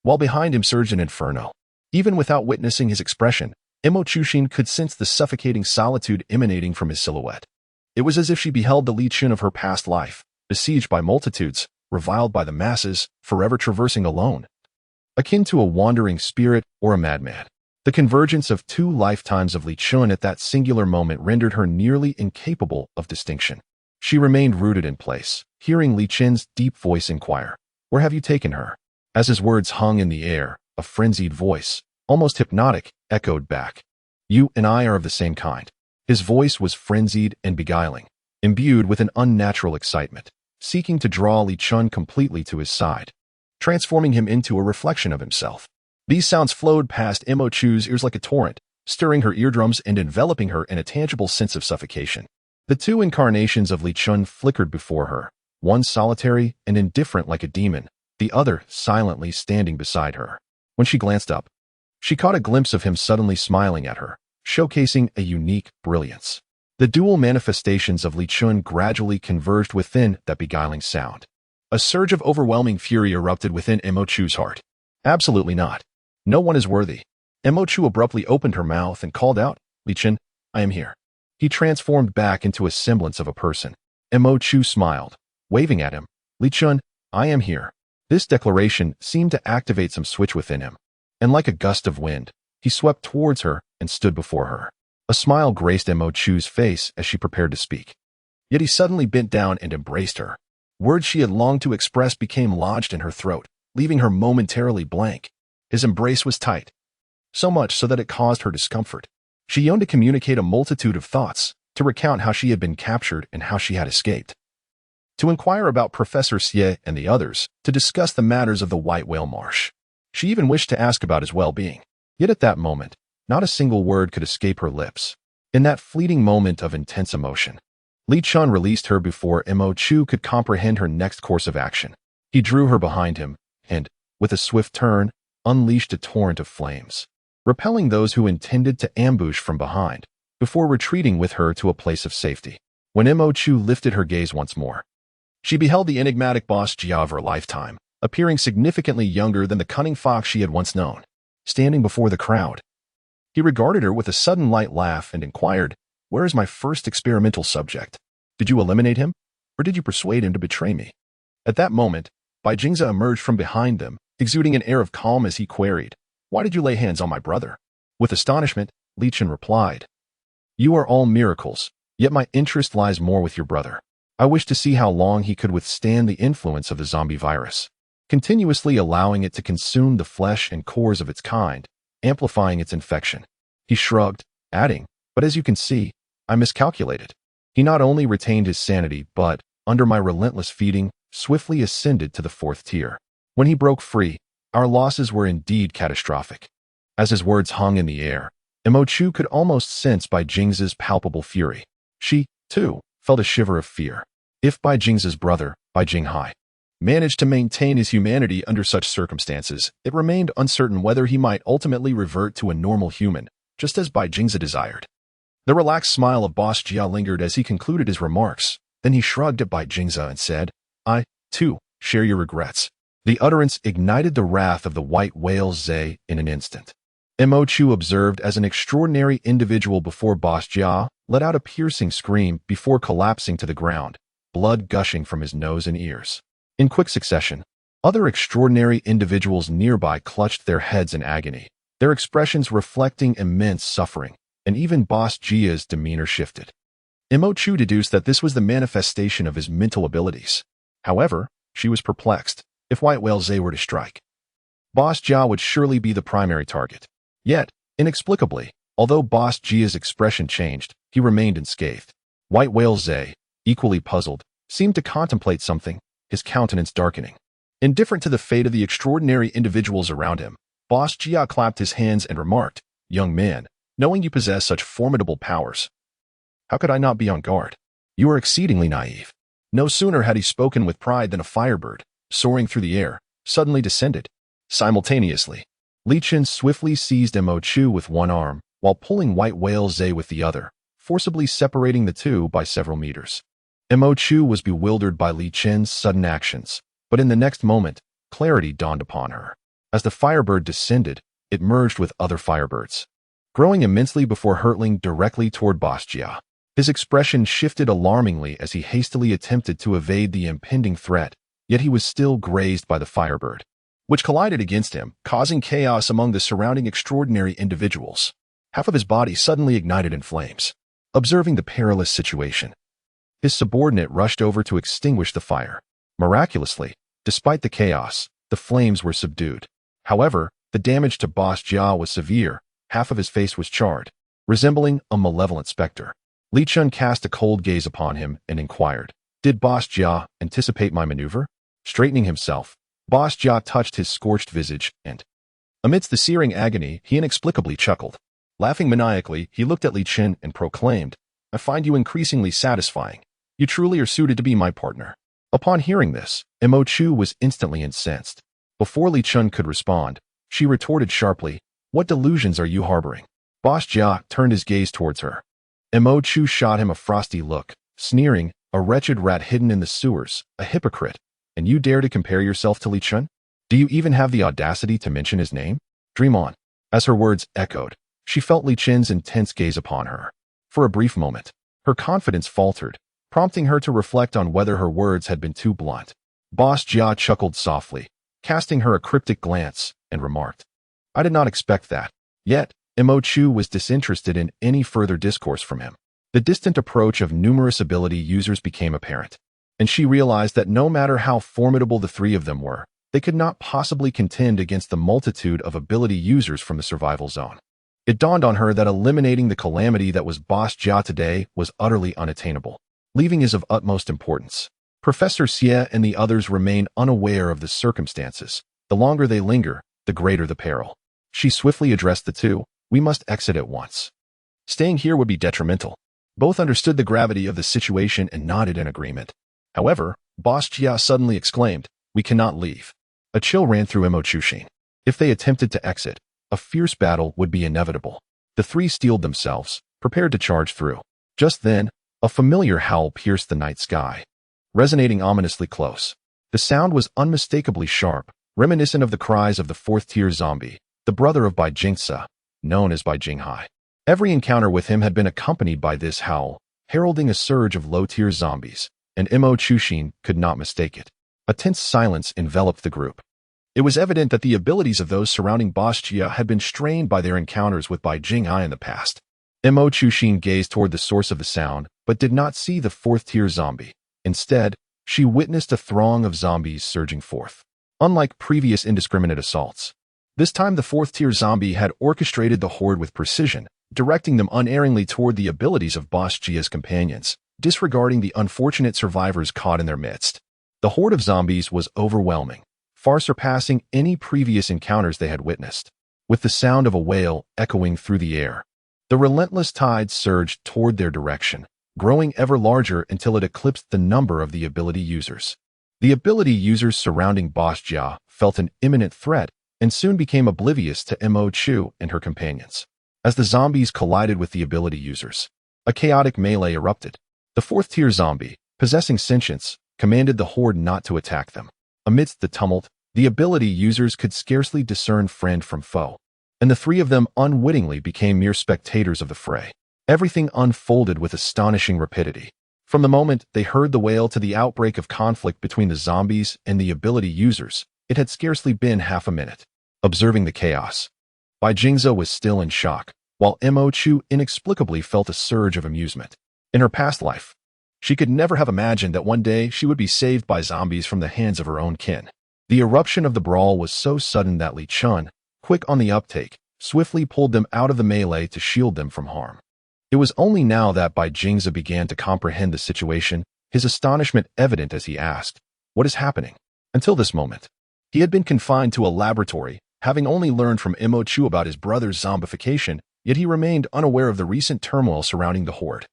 Speaker 1: while behind him surged an inferno. Even without witnessing his expression, Imo-Chushin could sense the suffocating solitude emanating from his silhouette. It was as if she beheld the Li Chen of her past life, besieged by multitudes, reviled by the masses, forever traversing alone. Akin to a wandering spirit or a madman. The convergence of two lifetimes of Li Chen at that singular moment rendered her nearly incapable of distinction. She remained rooted in place, hearing Li Chen's deep voice inquire, "Where have you taken her?" As his words hung in the air, a frenzied voice, almost hypnotic, echoed back. "You and I are of the same kind." His voice was frenzied and beguiling, imbued with an unnatural excitement, seeking to draw Li Chen completely to his side, transforming him into a reflection of himself. These sounds flowed past Imo-Chu's ears like a torrent, stirring her eardrums and enveloping her in a tangible sense of suffocation. The two incarnations of Li Chen flickered before her, one solitary and indifferent like a demon, the other silently standing beside her. When she glanced up, she caught a glimpse of him suddenly smiling at her, showcasing a unique brilliance. The dual manifestations of Li Chen gradually converged within that beguiling sound. A surge of overwhelming fury erupted within Imo-Chu's heart. Absolutely not. No one is worthy. Imo-Chu abruptly opened her mouth and called out, "Li Chen, I am here." He transformed back into a semblance of a person. Imo-Chu smiled, waving at him. "Li Chen, I am here." This declaration seemed to activate some switch within him, and like a gust of wind, he swept towards her and stood before her. A smile graced Imo-Chu's face as she prepared to speak. Yet he suddenly bent down and embraced her. Words she had longed to express became lodged in her throat, leaving her momentarily blank. His embrace was tight, so much so that it caused her discomfort. She yearned to communicate a multitude of thoughts, to recount how she had been captured and how she had escaped, to inquire about Professor Xie and the others, to discuss the matters of the White Whale Marsh. She even wished to ask about his well-being. Yet at that moment, not a single word could escape her lips. In that fleeting moment of intense emotion, Li Chen released her before Imo-Chu could comprehend her next course of action. He drew her behind him and, with a swift turn, unleashed a torrent of flames, repelling those who intended to ambush from behind, before retreating with her to a place of safety. When Imo-Chu lifted her gaze once more, she beheld the enigmatic boss Jia of her lifetime, appearing significantly younger than the cunning fox she had once known, standing before the crowd. He regarded her with a sudden light laugh and inquired, "Where is my first experimental subject? Did you eliminate him, or did you persuade him to betray me?" At that moment, Bai Jingzi emerged from behind them, exuding an air of calm as he queried, "Why did you lay hands on my brother?" With astonishment, Li Chen replied, "You are all miracles, yet my interest lies more with your brother. I wish to see how long he could withstand the influence of the zombie virus, continuously allowing it to consume the flesh and cores of its kind, amplifying its infection." He shrugged, adding, "But as you can see, I miscalculated. He not only retained his sanity, but, under my relentless feeding, swiftly ascended to the 4th tier. When he broke free, our losses were indeed catastrophic." As his words hung in the air, Imo-Chu could almost sense Bai Jingzi's palpable fury. She, too, felt a shiver of fear. If Bai Jingzi's brother, Bai Jinghai, managed to maintain his humanity under such circumstances, it remained uncertain whether he might ultimately revert to a normal human, just as Bai Jingzi desired. The relaxed smile of Boss Jia lingered as he concluded his remarks. Then he shrugged at Bai Jingzi and said, "I, too, share your regrets." The utterance ignited the wrath of the White Whale Zhe in an instant. Imo-Chu observed as an extraordinary individual before Boss Jia let out a piercing scream before collapsing to the ground, blood gushing from his nose and ears. In quick succession, other extraordinary individuals nearby clutched their heads in agony, their expressions reflecting immense suffering, and even Boss Jia's demeanor shifted. Imo-Chu deduced that this was the manifestation of his mental abilities. However, she was perplexed. If White Whale Zhe were to strike, Boss Jia would surely be the primary target. Yet, inexplicably, although Boss Jia's expression changed, he remained unscathed. White Whale Zhe, equally puzzled, seemed to contemplate something, his countenance darkening. Indifferent to the fate of the extraordinary individuals around him, Boss Jia clapped his hands and remarked, "Young man, knowing you possess such formidable powers, how could I not be on guard? You are exceedingly naive." No sooner had he spoken with pride than a firebird, soaring through the air, suddenly descended. Simultaneously, Li Chen swiftly seized Mo Chu with one arm, while pulling White Whale Zhe with the other, forcibly separating the two by several meters. Mo Chu was bewildered by Li Chen's sudden actions, but in the next moment, clarity dawned upon her. As the firebird descended, it merged with other firebirds, growing immensely before hurtling directly toward Boss Jia. His expression shifted alarmingly as he hastily attempted to evade the impending threat, yet he was still grazed by the firebird, which collided against him, causing chaos among the surrounding extraordinary individuals. Half of his body suddenly ignited in flames. Observing the perilous situation, his subordinate rushed over to extinguish the fire. Miraculously, despite the chaos, the flames were subdued. However, the damage to Boss Jia was severe. Half of his face was charred, resembling a malevolent specter. Li Chen cast a cold gaze upon him and inquired, "Did Boss Jia anticipate my maneuver?" Straightening himself, Boss Jia touched his scorched visage and, amidst the searing agony, he inexplicably chuckled. Laughing maniacally, he looked at Li Chen and proclaimed, "I find you increasingly satisfying. You truly are suited to be my partner." Upon hearing this, Mo Chu was instantly incensed. Before Li Chen could respond, she retorted sharply, "What delusions are you harboring?" Boss Jia turned his gaze towards her. Mo Chu shot him a frosty look, sneering, "A wretched rat hidden in the sewers, a hypocrite, and you dare to compare yourself to Li Chen? Do you even have the audacity to mention his name? Dream on." As her words echoed, she felt Li Chen's intense gaze upon her. For a brief moment, her confidence faltered, prompting her to reflect on whether her words had been too blunt. Boss Jia chuckled softly, casting her a cryptic glance, and remarked, "I did not expect that." Yet, Mo Chu was disinterested in any further discourse from him. The distant approach of numerous ability users became apparent, and she realized that no matter how formidable the three of them were, they could not possibly contend against the multitude of ability users from the survival zone. It dawned on her that eliminating the calamity that was Boss Jia today was utterly unattainable. Leaving is of utmost importance. Professor Xie and the others remain unaware of the circumstances. The longer they linger, the greater the peril. She swiftly addressed the two. "We must exit at once. Staying here would be detrimental." Both understood the gravity of the situation and nodded in agreement. However, Boss Jia suddenly exclaimed, "We cannot leave." A chill ran through Mo Chu. If they attempted to exit, a fierce battle would be inevitable. The three steeled themselves, prepared to charge through. Just then, a familiar howl pierced the night sky, resonating ominously close. The sound was unmistakably sharp, reminiscent of the cries of the fourth-tier zombie, the brother of Bai Jingsa, known as Bai Jinghai. Every encounter with him had been accompanied by this howl, heralding a surge of low-tier zombies, and Mo Chu could not mistake it. A tense silence enveloped the group. It was evident that the abilities of those surrounding Boss Jia had been strained by their encounters with Bai Jinghai in the past. Mo Chu gazed toward the source of the sound, but did not see the fourth-tier zombie. Instead, she witnessed a throng of zombies surging forth. Unlike previous indiscriminate assaults, this time the fourth-tier zombie had orchestrated the horde with precision, directing them unerringly toward the abilities of Boss Jia's companions, disregarding the unfortunate survivors caught in their midst. The horde of zombies was overwhelming, far surpassing any previous encounters they had witnessed. With the sound of a wail echoing through the air, the relentless tide surged toward their direction, growing ever larger until it eclipsed the number of the ability users. The ability users surrounding Boss Jia felt an imminent threat and soon became oblivious to Mo Chu and her companions. As the zombies collided with the ability users, a chaotic melee erupted. The fourth-tier zombie, possessing sentience, commanded the horde not to attack them. Amidst the tumult, the ability users could scarcely discern friend from foe, and the three of them unwittingly became mere spectators of the fray. Everything unfolded with astonishing rapidity. From the moment they heard the wail to the outbreak of conflict between the zombies and the ability users, it had scarcely been half a minute. Observing the chaos, Bai Jingza was still in shock, while Mo Chu inexplicably felt a surge of amusement. In her past life, she could never have imagined that one day she would be saved by zombies from the hands of her own kin. The eruption of the brawl was so sudden that Li Chen, quick on the uptake, swiftly pulled them out of the melee to shield them from harm. It was only now that Bai Jingza began to comprehend the situation, his astonishment evident as he asked, "What is happening?" Until this moment, he had been confined to a laboratory, having only learned from Mo Chu about his brother's zombification, yet he remained unaware of the recent turmoil surrounding the horde.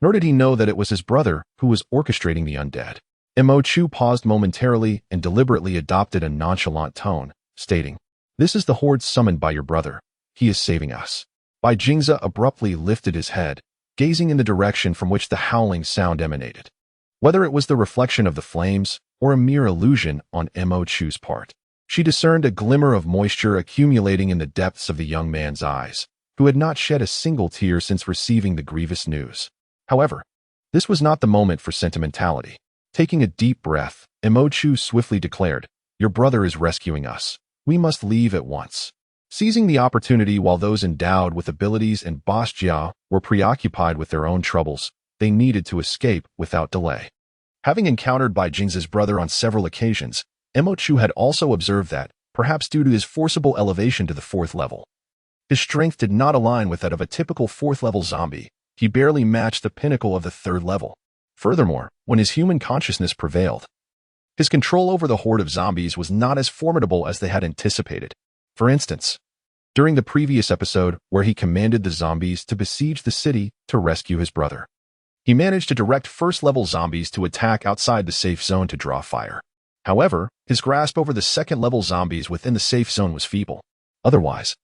Speaker 1: Nor did he know that it was his brother who was orchestrating the undead. Mo Chu paused momentarily and deliberately adopted a nonchalant tone, stating, This is the horde summoned by your brother. He is saving us. Bai Jingze abruptly lifted his head, gazing in the direction from which the howling sound emanated. Whether it was the reflection of the flames or a mere illusion on Mo Chu's part, she discerned a glimmer of moisture accumulating in the depths of the young man's eyes, who had not shed a single tear since receiving the grievous news. However, this was not the moment for sentimentality. Taking a deep breath, Mo Chu swiftly declared, "Your brother is rescuing us. We must leave at once." Seizing the opportunity while those endowed with abilities and Boss Jia were preoccupied with their own troubles, they needed to escape without delay. Having encountered Bai Jingze's brother on several occasions, Mo Chu had also observed that, perhaps due to his forcible elevation to the 4th level, his strength did not align with that of a typical 4th-level zombie. He barely matched the pinnacle of the 3rd level. Furthermore, when his human consciousness prevailed, his control over the horde of zombies was not as formidable as they had anticipated. For instance, during the previous episode where he commanded the zombies to besiege the city to rescue his brother, he managed to direct 1st-level zombies to attack outside the safe zone to draw fire. However, his grasp over the 2nd-level zombies within the safe zone was feeble. Otherwise,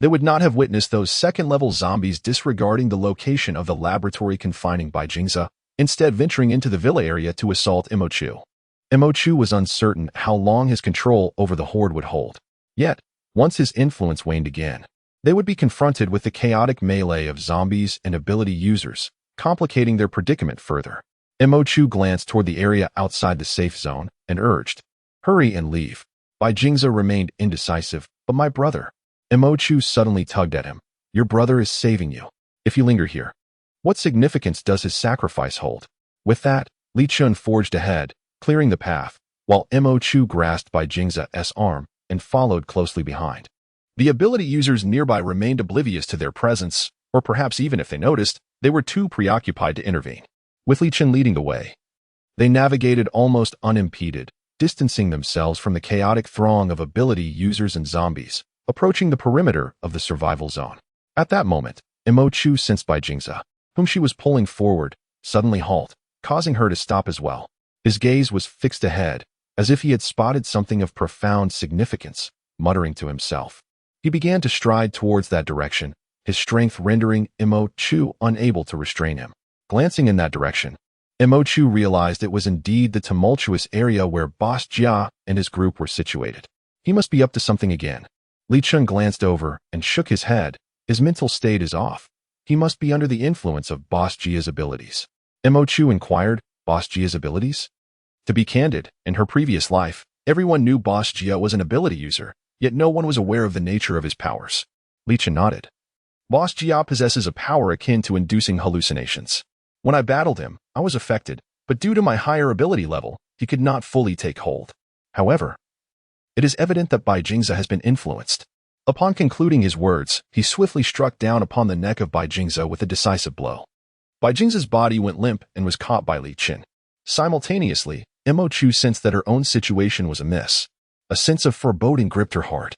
Speaker 1: they would not have witnessed those 2nd-level zombies disregarding the location of the laboratory confining Bai Jingze, instead venturing into the villa area to assault Mo Chu. Mo Chu was uncertain how long his control over the horde would hold. Yet, once his influence waned again, they would be confronted with the chaotic melee of zombies and ability users, complicating their predicament further. Mo Chu glanced toward the area outside the safe zone and urged, "Hurry and leave." Bai Jingze remained indecisive, "But my brother." Mo Chu suddenly tugged at him. "Your brother is saving you. If you linger here, what significance does his sacrifice hold?" With that, Li Chen forged ahead, clearing the path, while Mo Chu grasped Bai Jingze's arm and followed closely behind. The ability users nearby remained oblivious to their presence, or perhaps even if they noticed, they were too preoccupied to intervene. With Li Chen leading the way, they navigated almost unimpeded, distancing themselves from the chaotic throng of ability users and zombies, approaching the perimeter of the survival zone. At that moment, Mo Chu sensed Bai Jingze, whom she was pulling forward, suddenly halt, causing her to stop as well. His gaze was fixed ahead, as if he had spotted something of profound significance. Muttering to himself, he began to stride towards that direction, his strength rendering Mo Chu unable to restrain him. Glancing in that direction, Mo Chu realized it was indeed the tumultuous area where Boss Jia and his group were situated. He must be up to something again. Li Chen glanced over and shook his head. His mental state is off. He must be under the influence of Boss Jia's abilities. Mo Chu inquired, "Boss Jia's abilities?" To be candid, in her previous life, everyone knew Boss Jia was an ability user, yet no one was aware of the nature of his powers. Li Chen nodded. "Boss Jia possesses a power akin to inducing hallucinations. When I battled him, I was affected, but due to my higher ability level, he could not fully take hold. However, it is evident that Bai Jingze has been influenced." Upon concluding his words, he swiftly struck down upon the neck of Bai Jingze with a decisive blow. Bai Jingze's body went limp and was caught by Li Chen. Simultaneously, Mo Chu sensed that her own situation was amiss. A sense of foreboding gripped her heart.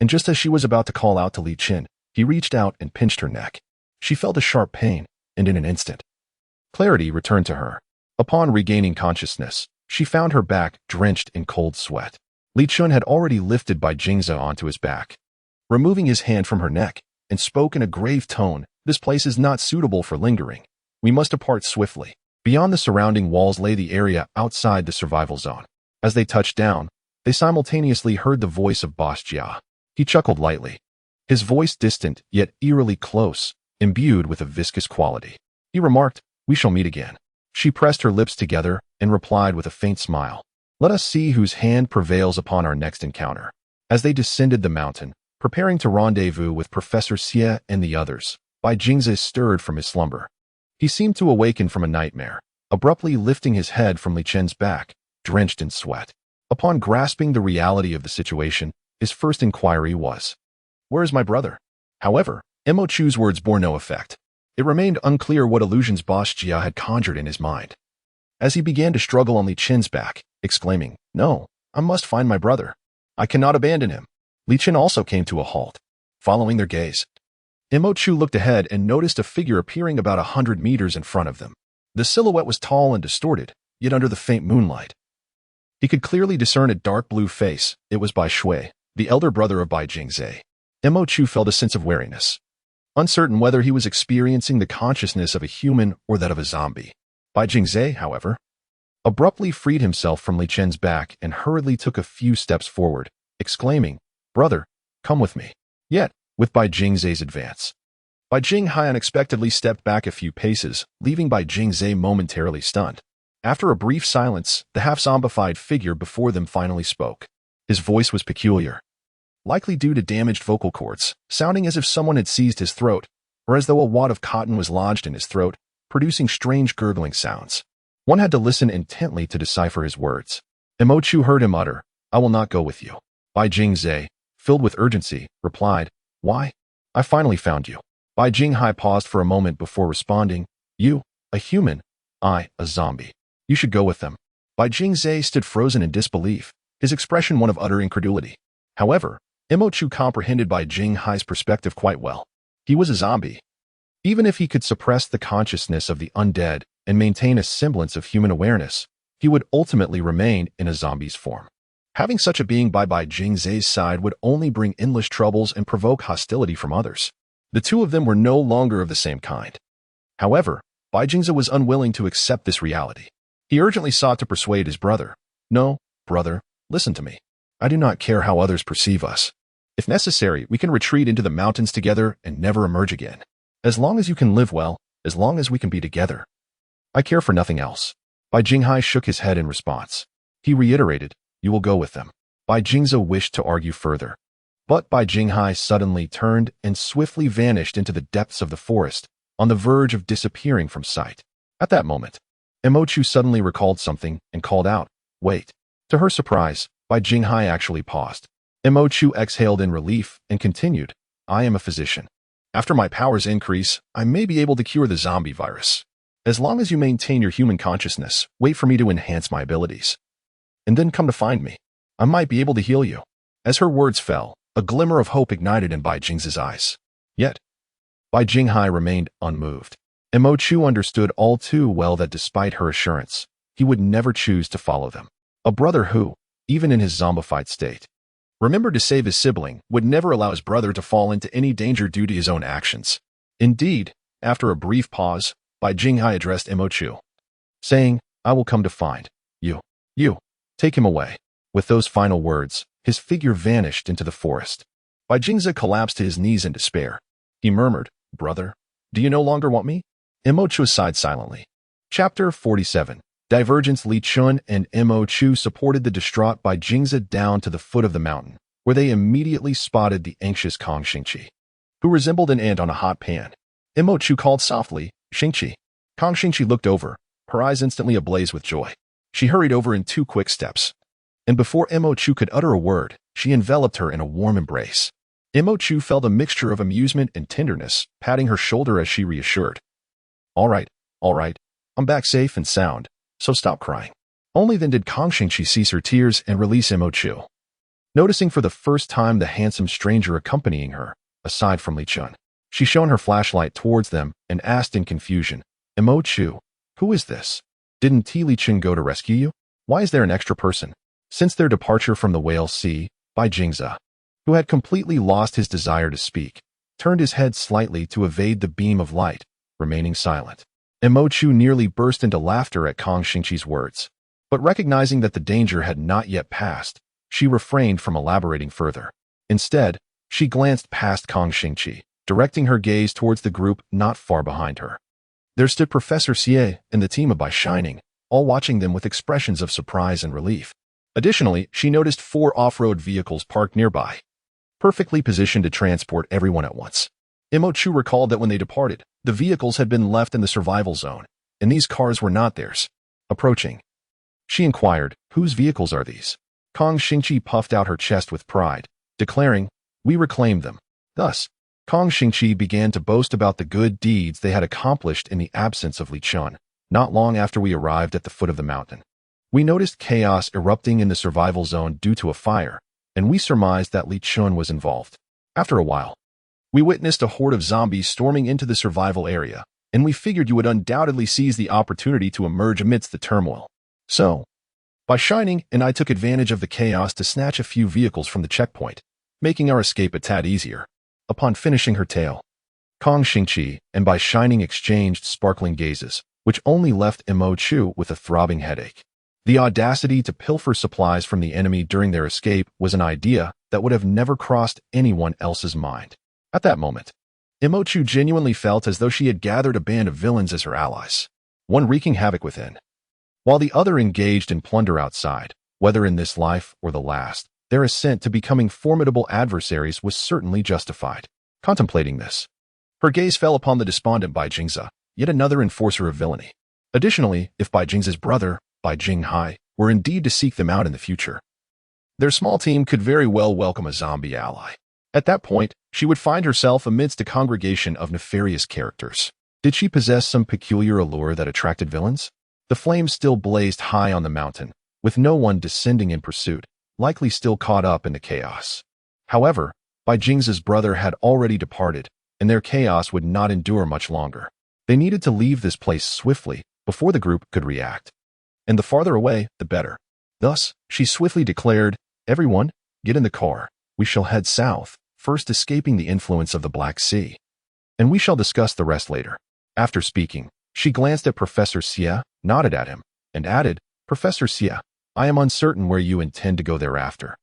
Speaker 1: And just as she was about to call out to Li Chen, he reached out and pinched her neck. She felt a sharp pain, and in an instant, clarity returned to her. Upon regaining consciousness, she found her back drenched in cold sweat. Li Chen had already lifted Bai Jingze onto his back, removing his hand from her neck, and spoke in a grave tone, "This place is not suitable for lingering. We must depart swiftly." Beyond the surrounding walls lay the area outside the survival zone. As they touched down, they simultaneously heard the voice of Boss Jia. He chuckled lightly, his voice distant yet eerily close, imbued with a viscous quality. He remarked, "We shall meet again." She pressed her lips together and replied with a faint smile, "Let us see whose hand prevails upon our next encounter." As they descended the mountain, preparing to rendezvous with Professor Xie and the others, Bai Jingze stirred from his slumber. He seemed to awaken from a nightmare, abruptly lifting his head from Li Chen's back, drenched in sweat. Upon grasping the reality of the situation, his first inquiry was, "Where is my brother?" However, Mo Chu's words bore no effect. It remained unclear what illusions Boss Jia had conjured in his mind. As he began to struggle on Li Chen's back, exclaiming, "No, I must find my brother. I cannot abandon him." Li Chen also came to a halt, following their gaze. Mo Chu looked ahead and noticed a figure appearing about 100 meters in front of them. The silhouette was tall and distorted, yet under the faint moonlight, he could clearly discern a dark blue face. It was Bai Shui. the elder brother of Bai Jingzhe. Mo Chu felt a sense of wariness, uncertain whether he was experiencing the consciousness of a human or that of a zombie. Bai Jingzhe, however, abruptly freed himself from Li Chen's back and hurriedly took a few steps forward, exclaiming, "Brother, come with me." Yet, with Bai Jingzhe's advance, Bai Jinghai unexpectedly stepped back a few paces, leaving Bai Jingzhe momentarily stunned. After a brief silence, the half-zombified figure before them finally spoke. His voice was peculiar, likely due to damaged vocal cords, sounding as if someone had seized his throat, or as though a wad of cotton was lodged in his throat, producing strange gurgling sounds. One had to listen intently to decipher his words. Mo Chu heard him utter, "I will not go with you." Bai Jingzhe, filled with urgency, replied, "Why? I finally found you." Bai Jinghai paused for a moment before responding, "You, a human, I, a zombie. You should go with them." Bai Jingzhe stood frozen in disbelief, his expression one of utter incredulity. However, Mo Chu comprehended Bai Jinghai's perspective quite well. He was a zombie. Even if he could suppress the consciousness of the undead and maintain a semblance of human awareness, he would ultimately remain in a zombie's form. Having such a being by Bai Jingzhe's side would only bring endless troubles and provoke hostility from others. The two of them were no longer of the same kind. However, Bai Jingzhe was unwilling to accept this reality. He urgently sought to persuade his brother. "No, brother, listen to me. I do not care how others perceive us. If necessary, we can retreat into the mountains together and never emerge again. As long as you can live well, as long as we can be together. I care for nothing else." Bai Jinghai shook his head in response. He reiterated, "You will go with them." Bai Jingzhe wished to argue further, but Bai Jinghai suddenly turned and swiftly vanished into the depths of the forest, on the verge of disappearing from sight. At that moment, Mo Chu suddenly recalled something and called out, "Wait." To her surprise, Bai Jinghai actually paused. Mo Chu exhaled in relief and continued, "I am a physician. After my powers increase, I may be able to cure the zombie virus. As long as you maintain your human consciousness, wait for me to enhance my abilities. And then come to find me. I might be able to heal you." As her words fell, a glimmer of hope ignited in Bai Jingzhe's eyes. Yet, Bai Jinghai remained unmoved. Mo Chu understood all too well that despite her assurance, he would never choose to follow them. A brother who, even in his zombified state, remembered to save his sibling, would never allow his brother to fall into any danger due to his own actions. Indeed, after a brief pause, Bai Jinghai addressed Mo Chu, saying, "I will come to find you. You, take him away." With those final words, his figure vanished into the forest. Bai Jingzhe collapsed to his knees in despair. He murmured, "Brother, do you no longer want me?" Mo Chu sighed silently. Chapter 47. Divergence. Li Chen and Mo Chu supported the distraught Bai Jingzhe down to the foot of the mountain, where they immediately spotted the anxious Kong Xingqi, who resembled an ant on a hot pan. Mo Chu called softly, "Xingqi." Kong Xingqi looked over, her eyes instantly ablaze with joy. She hurried over in 2 quick steps, and before Mo Chu could utter a word, she enveloped her in a warm embrace. Mo Chu felt a mixture of amusement and tenderness, patting her shoulder as she reassured, all right, I'm back safe and sound, so stop crying." Only then did Kong Xingqi cease her tears and release Mo Chu. Noticing for the first time the handsome stranger accompanying her, aside from Li Chen, she shone her flashlight towards them and asked in confusion, "Mo Chu, who is this? Didn't Li Chen go to rescue you? Why is there an extra person?" Since their departure from the Whale Sea, Bai Jingzhe, who had completely lost his desire to speak, turned his head slightly to evade the beam of light, remaining silent. Mo Chu nearly burst into laughter at Kong Xingqi's words, but recognizing that the danger had not yet passed, she refrained from elaborating further. Instead, she glanced past Kong Xingqi, directing her gaze towards the group not far behind her. There stood Professor Xie and the team of Bai Shining, all watching them with expressions of surprise and relief. Additionally, she noticed 4 off-road vehicles parked nearby, perfectly positioned to transport everyone at once. Mo Chu recalled that when they departed, the vehicles had been left in the survival zone, and these cars were not theirs. Approaching, she inquired, "Whose vehicles are these?" Kong Xingqi puffed out her chest with pride, declaring, "We reclaimed them." Thus, Kong Xingqi began to boast about the good deeds they had accomplished in the absence of Li Chen. Not long after we arrived at the foot of the mountain, we noticed chaos erupting in the survival zone due to a fire, and we surmised that Li Chen was involved. After a while, we witnessed a horde of zombies storming into the survival area, and we figured you would undoubtedly seize the opportunity to emerge amidst the turmoil. So, By Shining and I took advantage of the chaos to snatch a few vehicles from the checkpoint, making our escape a tad easier. Upon finishing her tale, Kong Xingqi and By Shining exchanged sparkling gazes, which only left Mo Chu with a throbbing headache. The audacity to pilfer supplies from the enemy during their escape was an idea that would have never crossed anyone else's mind. At that moment, Mo Chu genuinely felt as though she had gathered a band of villains as her allies, one wreaking havoc within, while the other engaged in plunder outside. Whether in this life or the last, their ascent to becoming formidable adversaries was certainly justified. Contemplating this, her gaze fell upon the despondent Bai Jingze, yet another enforcer of villainy. Additionally, if Bai Jingze's brother, Bai Jinghai, were indeed to seek them out in the future, their small team could very well welcome a zombie ally. At that point, she would find herself amidst a congregation of nefarious characters. Did she possess some peculiar allure that attracted villains? The flames still blazed high on the mountain, with no one descending in pursuit, likely still caught up in the chaos. However, Bai Jingze's brother had already departed, and their chaos would not endure much longer. They needed to leave this place swiftly before the group could react. And the farther away, the better. Thus, she swiftly declared, "Everyone, get in the car. We shall head south, first escaping the influence of the Black Sea. And we shall discuss the rest later." After speaking, she glanced at Professor Xie, nodded at him, and added, "Professor Xie, I am uncertain where you intend to go thereafter.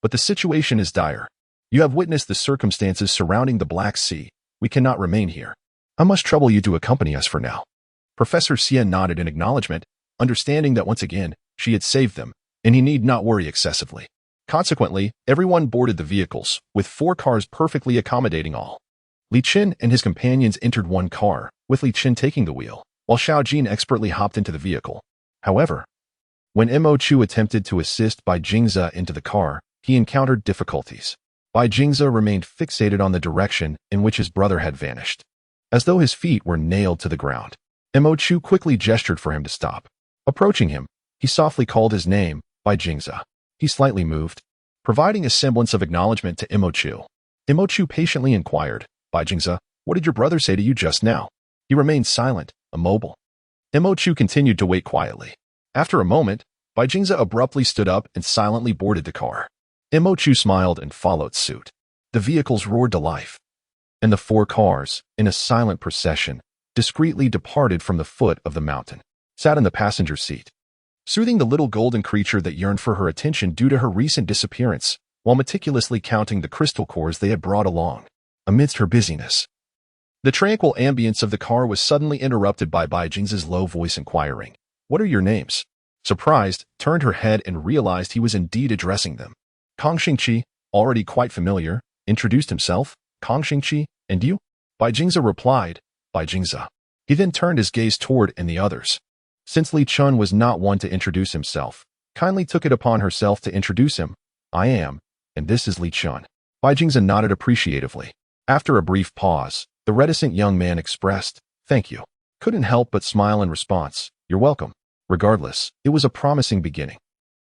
Speaker 1: But the situation is dire. You have witnessed the circumstances surrounding the Black Sea. We cannot remain here. I must trouble you to accompany us for now." Professor Xie nodded in acknowledgement, understanding that once again, she had saved them, and he need not worry excessively. Consequently, everyone boarded the vehicles, with 4 cars perfectly accommodating all. Li Chen and his companions entered one car, with Li Chen taking the wheel, while Xiao Jin expertly hopped into the vehicle. However, when Mo Chu attempted to assist Bai Jingze into the car, he encountered difficulties. Bai Jingze remained fixated on the direction in which his brother had vanished, as though his feet were nailed to the ground. Mo Chu quickly gestured for him to stop. Approaching him, he softly called his name, Bai Jingze. He slightly moved, providing a semblance of acknowledgement to Mo Chu. Mo Chu patiently inquired, "Bai Jingze, what did your brother say to you just now?" He remained silent, immobile. Mo Chu continued to wait quietly. After a moment, Bai Jingze abruptly stood up and silently boarded the car. Mo Chu smiled and followed suit. The vehicles roared to life, and the 4 cars, in a silent procession, discreetly departed from the foot of the mountain, sat in the passenger seat, soothing the little golden creature that yearned for her attention due to her recent disappearance, while meticulously counting the crystal cores they had brought along. Amidst her busyness, the tranquil ambience of the car was suddenly interrupted by Bai Jingze's low voice inquiring, "What are your names?" Surprised, turned her head and realized he was indeed addressing them. Kong Xingqi, already quite familiar, introduced himself. "Kong Xingqi, and you?" Bai Jingze replied, "Bai Jingze." He then turned his gaze toward and the others. Since Li Chen was not one to introduce himself, kindly took it upon herself to introduce him. "I am, and this is Li Chen." Bai Jingze nodded appreciatively. After a brief pause, the reticent young man expressed, "Thank you." Couldn't help but smile in response, "You're welcome." Regardless, it was a promising beginning.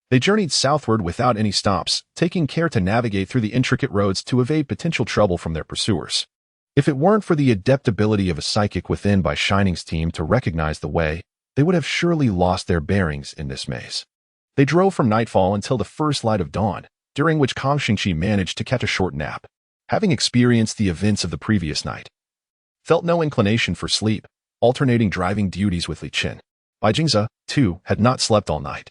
Speaker 1: They journeyed southward without any stops, taking care to navigate through the intricate roads to evade potential trouble from their pursuers. If it weren't for the adept ability of a psychic within Bai Shining's team to recognize the way, they would have surely lost their bearings in this maze. They drove from nightfall until the first light of dawn, during which Kong Xingqi managed to catch a short nap. Having experienced the events of the previous night, felt no inclination for sleep, alternating driving duties with Li Chen. Bai Jingze, too, had not slept all night,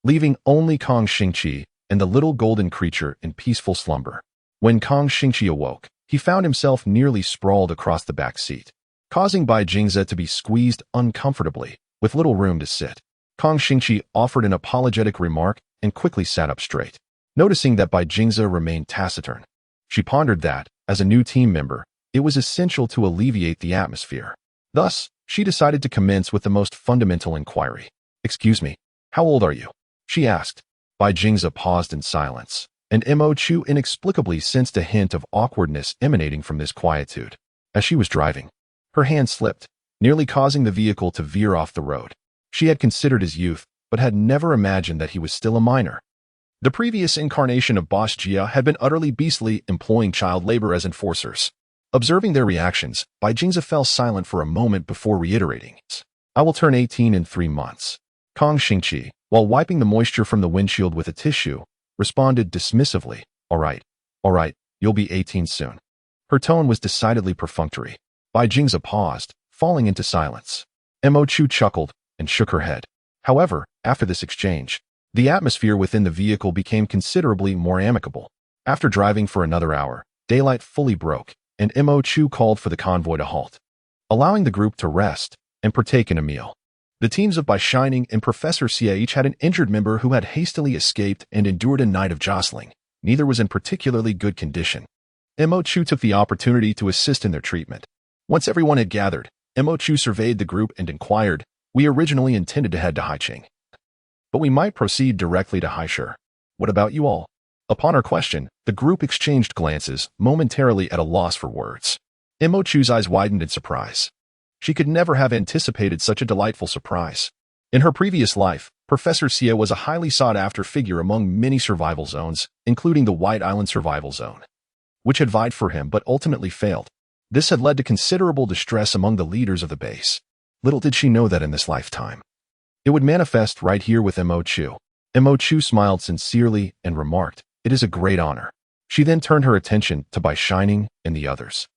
Speaker 1: leaving only Kong Xingqi and the little golden creature in peaceful slumber. When Kong Xingqi awoke, he found himself nearly sprawled across the back seat, causing Bai Jingze to be squeezed uncomfortably, with little room to sit. Kong Xingqi offered an apologetic remark and quickly sat up straight. Noticing that Bai Jingze remained taciturn, she pondered that, as a new team member, it was essential to alleviate the atmosphere. Thus, she decided to commence with the most fundamental inquiry. "Excuse me, how old are you?" she asked. Bai Jingze paused in silence, and Mo Chu inexplicably sensed a hint of awkwardness emanating from this quietude. As she was driving, her hand slipped, nearly causing the vehicle to veer off the road. She had considered his youth, but had never imagined that he was still a minor. The previous incarnation of Boss Jia had been utterly beastly, employing child labor as enforcers. Observing their reactions, Bai Jingze fell silent for a moment before reiterating, "I will turn 18 in 3 months." Kong Xingqi, while wiping the moisture from the windshield with a tissue, responded dismissively, all right, you'll be 18 soon. Her tone was decidedly perfunctory. Bai Jingze paused, falling into silence. Mo Chu chuckled and shook her head. However, after this exchange, the atmosphere within the vehicle became considerably more amicable. After driving for another hour, daylight fully broke, and Mo Chu called for the convoy to halt, allowing the group to rest and partake in a meal. The teams of Bai Shining and Professor Xie each had an injured member who had hastily escaped and endured a night of jostling. Neither was in particularly good condition. Mo Chu took the opportunity to assist in their treatment. Once everyone had gathered, Mo Chu surveyed the group and inquired, "We originally intended to head to Haicheng, but we might proceed directly to Haisher. What about you all?" Upon her question, the group exchanged glances, momentarily at a loss for words. Mo Chu's eyes widened in surprise. She could never have anticipated such a delightful surprise. In her previous life, Professor Xie was a highly sought-after figure among many survival zones, including the White Island Survival Zone, which had vied for him but ultimately failed. This had led to considerable distress among the leaders of the base. Little did she know that in this lifetime, it would manifest right here with Mo Chu. Mo Chu smiled sincerely and remarked, "It is a great honor." She then turned her attention to Bai Shining and the others.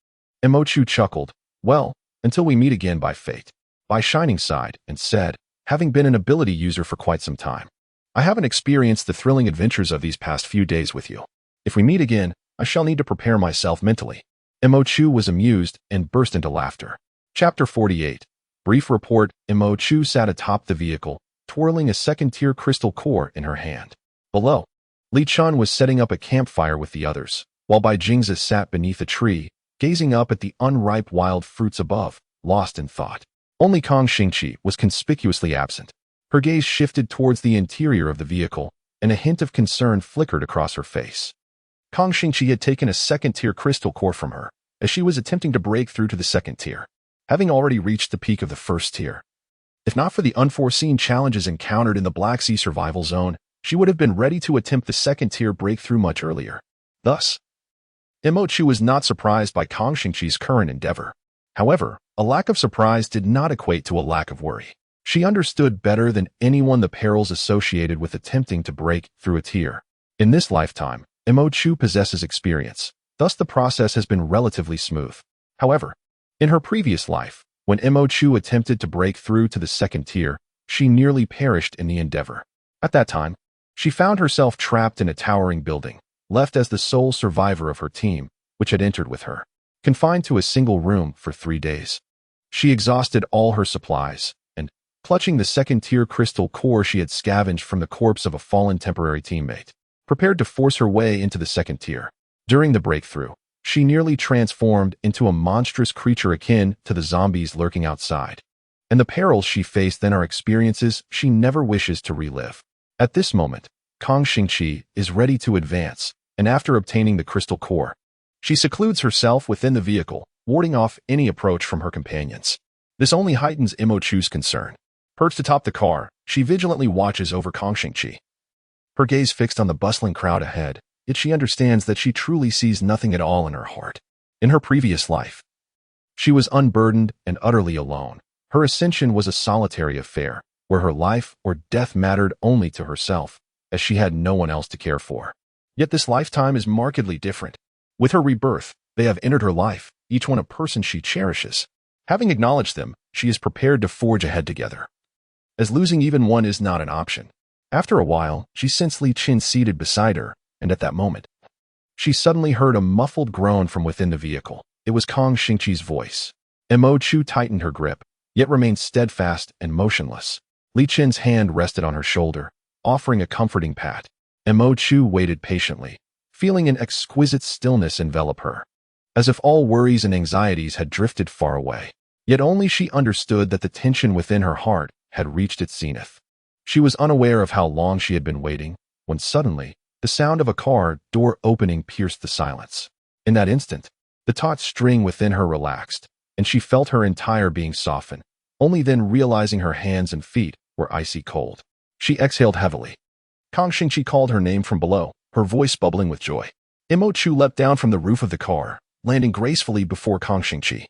Speaker 1: Mo Chu chuckled, "Well, until we meet again by fate." Bai Shining sighed and said, "Having been an ability user for quite some time, I haven't experienced the thrilling adventures of these past few days with you. If we meet again, I shall need to prepare myself mentally." Mo Chu was amused and burst into laughter. Chapter 48. Brief report. Mo Chu sat atop the vehicle, twirling a second-tier crystal core in her hand. Below, Li Chen was setting up a campfire with the others, while Bai Jingze sat beneath a tree, gazing up at the unripe wild fruits above, lost in thought. Only Kong Xingqi was conspicuously absent. Her gaze shifted towards the interior of the vehicle, and a hint of concern flickered across her face. Kong Xingqi had taken a second-tier crystal core from her, as she was attempting to break through to the second tier, having already reached the peak of the first tier. If not for the unforeseen challenges encountered in the Black Sea Survival Zone, she would have been ready to attempt the second-tier breakthrough much earlier. Thus, Mo Chu was not surprised by Kong Xingqi's current endeavor. However, a lack of surprise did not equate to a lack of worry. She understood better than anyone the perils associated with attempting to break through a tier. In this lifetime, Mo Chu possesses experience, thus the process has been relatively smooth. However, in her previous life, when Mo Chu attempted to break through to the second tier, she nearly perished in the endeavor. At that time, she found herself trapped in a towering building, left as the sole survivor of her team, which had entered with her, confined to a single room for 3 days. She exhausted all her supplies, and, clutching the second-tier crystal core she had scavenged from the corpse of a fallen temporary teammate, prepared to force her way into the second tier. During the breakthrough, she nearly transformed into a monstrous creature akin to the zombies lurking outside. And the perils she faced then are experiences she never wishes to relive. At this moment, Kong Xingqi is ready to advance, and after obtaining the crystal core, she secludes herself within the vehicle, warding off any approach from her companions. This only heightens Mo Chu's concern. Perched atop the car, she vigilantly watches over Kong Xingqi, her gaze fixed on the bustling crowd ahead, yet she understands that she truly sees nothing at all in her heart. In her previous life, she was unburdened and utterly alone. Her ascension was a solitary affair, where her life or death mattered only to herself, as she had no one else to care for. Yet this lifetime is markedly different. With her rebirth, they have entered her life, each one a person she cherishes. Having acknowledged them, she is prepared to forge ahead together, as losing even one is not an option. After a while, she sensed Li Chen seated beside her, and at that moment, she suddenly heard a muffled groan from within the vehicle. It was Kong Xingqi's voice. Mo Chu tightened her grip, yet remained steadfast and motionless. Li Chen's hand rested on her shoulder, offering a comforting pat. Mo Chu waited patiently, feeling an exquisite stillness envelop her, as if all worries and anxieties had drifted far away. Yet only she understood that the tension within her heart had reached its zenith. She was unaware of how long she had been waiting, when suddenly, the sound of a car door opening pierced the silence. In that instant, the taut string within her relaxed, and she felt her entire being soften, only then realizing her hands and feet were icy cold. She exhaled heavily. Kong Xingqi called her name from below, her voice bubbling with joy. Mo Chu leapt down from the roof of the car, landing gracefully before Kong Xingqi.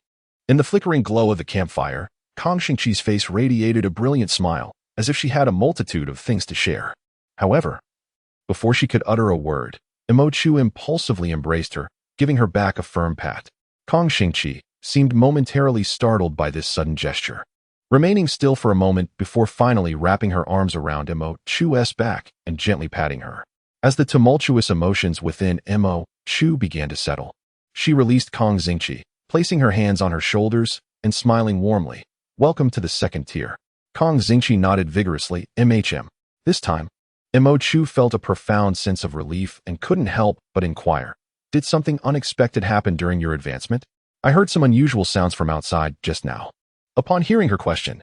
Speaker 1: In the flickering glow of the campfire, Kong Xingqi's face radiated a brilliant smile, as if she had a multitude of things to share. However, before she could utter a word, Chu impulsively embraced her, giving her back a firm pat. Kang Xingqi seemed momentarily startled by this sudden gesture, remaining still for a moment before finally wrapping her arms around Chu's back and gently patting her. As the tumultuous emotions within Chu began to settle, she released Kang Xingqi, placing her hands on her shoulders and smiling warmly. "Welcome to the second tier." Kang Xingqi nodded vigorously. This time, Chu felt a profound sense of relief and couldn't help but inquire, "Did something unexpected happen during your advancement? I heard some unusual sounds from outside just now." Upon hearing her question,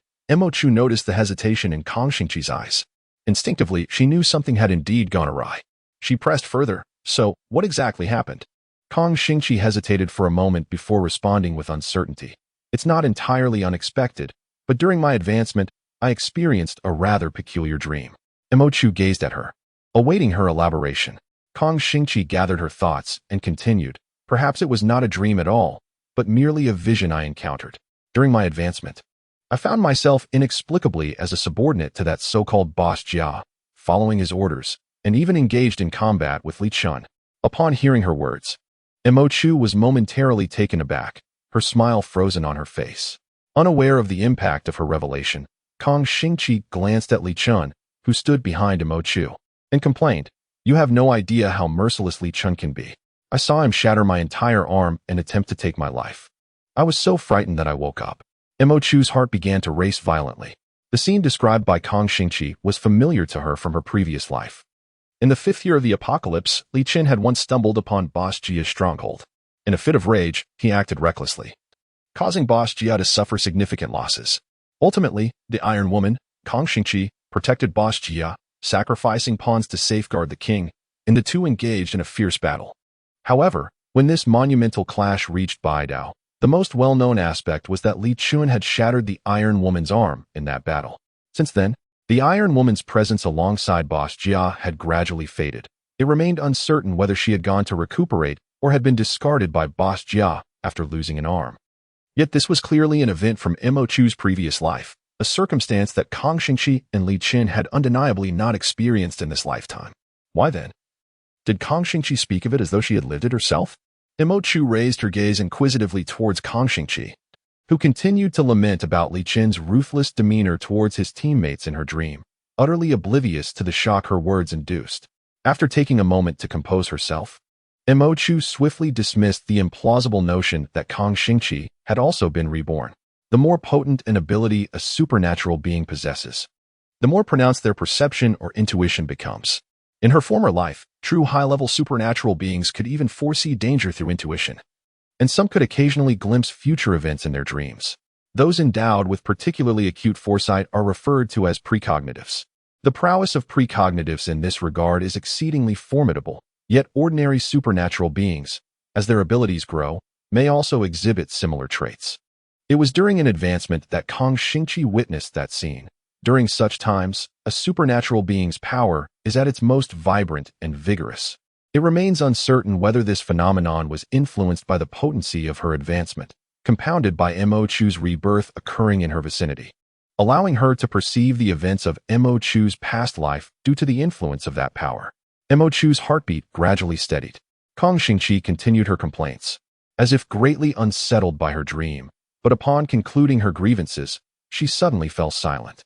Speaker 1: Chu noticed the hesitation in Kang Xingqi's eyes. Instinctively, she knew something had indeed gone awry. She pressed further, "So, what exactly happened?" Kang Xingqi hesitated for a moment before responding with uncertainty. "It's not entirely unexpected, but during my advancement, I experienced a rather peculiar dream." Chu gazed at her, awaiting her elaboration. Kang Xingqi gathered her thoughts and continued, "Perhaps it was not a dream at all, but merely a vision I encountered. During my advancement, I found myself inexplicably as a subordinate to that so-called boss Jia, following his orders, and even engaged in combat with Li Chen." Upon hearing her words, Chu was momentarily taken aback, her smile frozen on her face. Unaware of the impact of her revelation, Kang Xingqi glanced at Li Chen, who stood behind Chu, and complained, "You have no idea how merciless Li Chen can be. I saw him shatter my entire arm and attempt to take my life. I was so frightened that I woke up." Chu's heart began to race violently. The scene described by Kang Xingqi was familiar to her from her previous life. In the 5th year of the apocalypse, Li Chen had once stumbled upon Boss Jia's stronghold. In a fit of rage, he acted recklessly, causing Boss Jia to suffer significant losses. Ultimately, the Iron Woman, Kang Xingqi, protected Boss Jia, sacrificing pawns to safeguard the king, and the two engaged in a fierce battle. However, when this monumental clash reached Baidao, the most well-known aspect was that Li Chen had shattered the Iron Woman's arm in that battle. Since then, the Iron Woman's presence alongside Boss Jia had gradually faded. It remained uncertain whether she had gone to recuperate or had been discarded by Boss Jia after losing an arm. Yet this was clearly an event from Chu's previous life, a circumstance that Kang Xingqi and Li Chen had undeniably not experienced in this lifetime. Why then? Did Kang Xingqi speak of it as though she had lived it herself? Chu raised her gaze inquisitively towards Kang Xingqi, who continued to lament about Li Chen's ruthless demeanor towards his teammates in her dream, utterly oblivious to the shock her words induced. After taking a moment to compose herself, Chu swiftly dismissed the implausible notion that Kang Xingqi had also been reborn. The more potent an ability a supernatural being possesses, the more pronounced their perception or intuition becomes. In her former life, true high-level supernatural beings could even foresee danger through intuition, and some could occasionally glimpse future events in their dreams. Those endowed with particularly acute foresight are referred to as precognitives. The prowess of precognitives in this regard is exceedingly formidable, yet ordinary supernatural beings, as their abilities grow, may also exhibit similar traits. It was during an advancement that Kang Xingqi witnessed that scene. During such times, a supernatural being's power is at its most vibrant and vigorous. It remains uncertain whether this phenomenon was influenced by the potency of her advancement, compounded by Chu's rebirth occurring in her vicinity, allowing her to perceive the events of Chu's past life due to the influence of that power. Chu's heartbeat gradually steadied. Kang Xingqi continued her complaints, as if greatly unsettled by her dream, but upon concluding her grievances, she suddenly fell silent.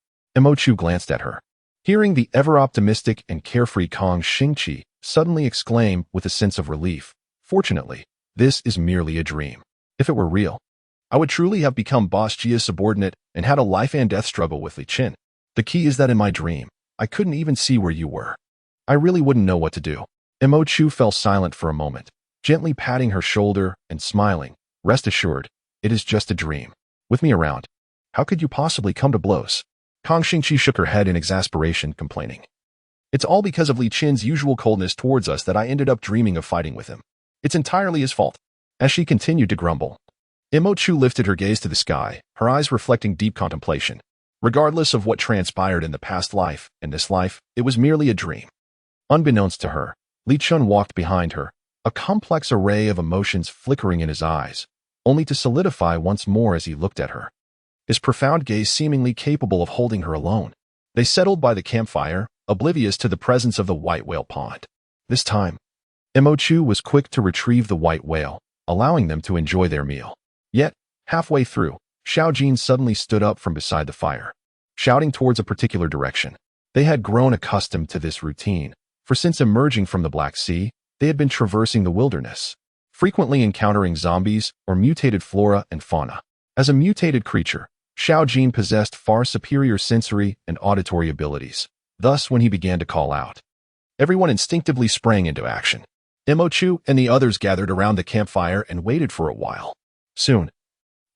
Speaker 1: Chu glanced at her, hearing the ever-optimistic and carefree Kang Xingqi suddenly exclaim with a sense of relief, "Fortunately, this is merely a dream. If it were real, I would truly have become Boss Jia's subordinate and had a life-and-death struggle with Li Chen. The key is that in my dream, I couldn't even see where you were. I really wouldn't know what to do." Chu fell silent for a moment, gently patting her shoulder and smiling. "Rest assured, it is just a dream. With me around, how could you possibly come to blows?" Kang Xingqi shook her head in exasperation, complaining, "It's all because of Li Chen's usual coldness towards us that I ended up dreaming of fighting with him. It's entirely his fault." As she continued to grumble, Chu lifted her gaze to the sky, her eyes reflecting deep contemplation. Regardless of what transpired in the past life and this life, it was merely a dream. Unbeknownst to her, Li Chen walked behind her, a complex array of emotions flickering in his eyes, only to solidify once more as he looked at her, his profound gaze seemingly capable of holding her alone. They settled by the campfire, oblivious to the presence of the white whale pond. This time, Imochu was quick to retrieve the white whale, allowing them to enjoy their meal. Yet, halfway through, Xiaojin suddenly stood up from beside the fire, shouting towards a particular direction. They had grown accustomed to this routine, for since emerging from the Black Sea, they had been traversing the wilderness, frequently encountering zombies or mutated flora and fauna. As a mutated creature, Xiaojin possessed far superior sensory and auditory abilities. Thus, when he began to call out, everyone instinctively sprang into action. Imochu and the others gathered around the campfire and waited for a while. Soon,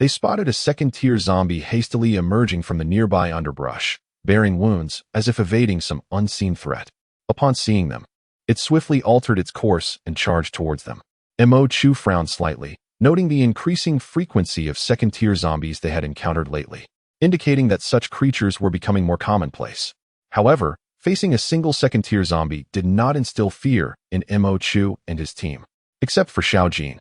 Speaker 1: they spotted a second-tier zombie hastily emerging from the nearby underbrush, bearing wounds as if evading some unseen threat. Upon seeing them, it swiftly altered its course and charged towards them. Imochu frowned slightly, noting the increasing frequency of second-tier zombies they had encountered lately, indicating that such creatures were becoming more commonplace. However, facing a single second-tier zombie did not instill fear in Imochu and his team, except for Xiaojin.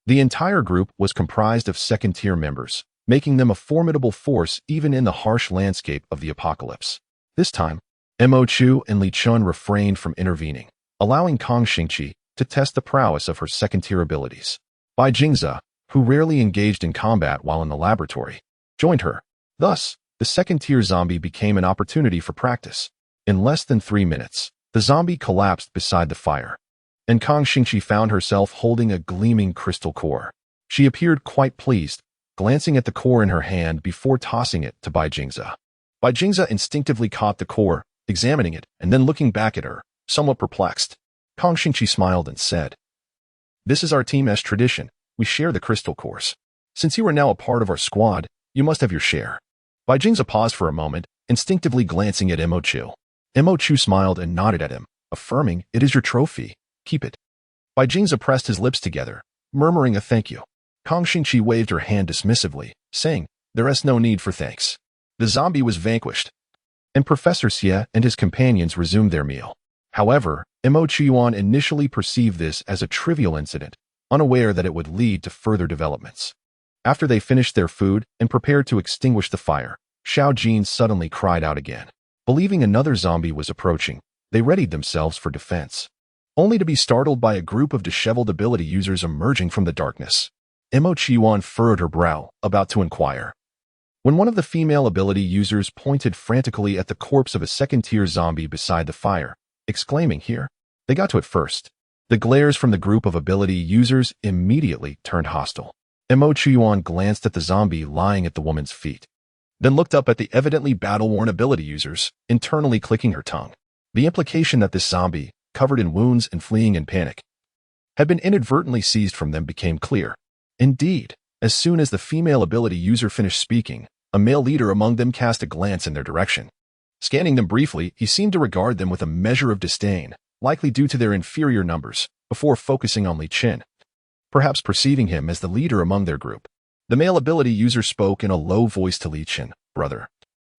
Speaker 1: The entire group was comprised of second-tier members, making them a formidable force even in the harsh landscape of the apocalypse. This time, Imochu and Li Chen refrained from intervening, allowing Kang Xingqi to test the prowess of her second-tier abilities. Bai Jingze, who rarely engaged in combat while in the laboratory, joined her. Thus, the second-tier zombie became an opportunity for practice. In less than 3 minutes, the zombie collapsed beside the fire, and Kang Xingqi found herself holding a gleaming crystal core. She appeared quite pleased, glancing at the core in her hand before tossing it to Bai Jingze. Bai Jingze instinctively caught the core, examining it, and then looking back at her, somewhat perplexed. Kang Xingqi smiled and said, "This is our team's tradition. We share the crystal cores. Since you are now a part of our squad, you must have your share." Bai Jingze paused for a moment, instinctively glancing at Imochu. Imochu smiled and nodded at him, affirming, "It is your trophy. Keep it." Bai Jingze pressed his lips together, murmuring a thank you. Kang Xingqi waved her hand dismissively, saying, "There is no need for thanks." The zombie was vanquished, and Professor Xie and his companions resumed their meal. However, Imochu Yuan initially perceived this as a trivial incident, unaware that it would lead to further developments. After they finished their food and prepared to extinguish the fire, Xiaojin suddenly cried out again. Believing another zombie was approaching, they readied themselves for defense, only to be startled by a group of disheveled ability users emerging from the darkness. Imochu Yuan furrowed her brow, about to inquire, when one of the female ability users pointed frantically at the corpse of a second-tier zombie beside the fire, exclaiming, "Here!" They got to it first. The glares from the group of ability users immediately turned hostile. Imochu Yuan glanced at the zombie lying at the woman's feet, then looked up at the evidently battle-worn ability users, internally clicking her tongue. The implication that this zombie, covered in wounds and fleeing in panic, had been inadvertently seized from them became clear. Indeed, as soon as the female ability user finished speaking, a male leader among them cast a glance in their direction. Scanning them briefly, he seemed to regard them with a measure of disdain, likely due to their inferior numbers, before focusing on Li Chen, perhaps perceiving him as the leader among their group. The male ability user spoke in a low voice to Li Chen, "Brother,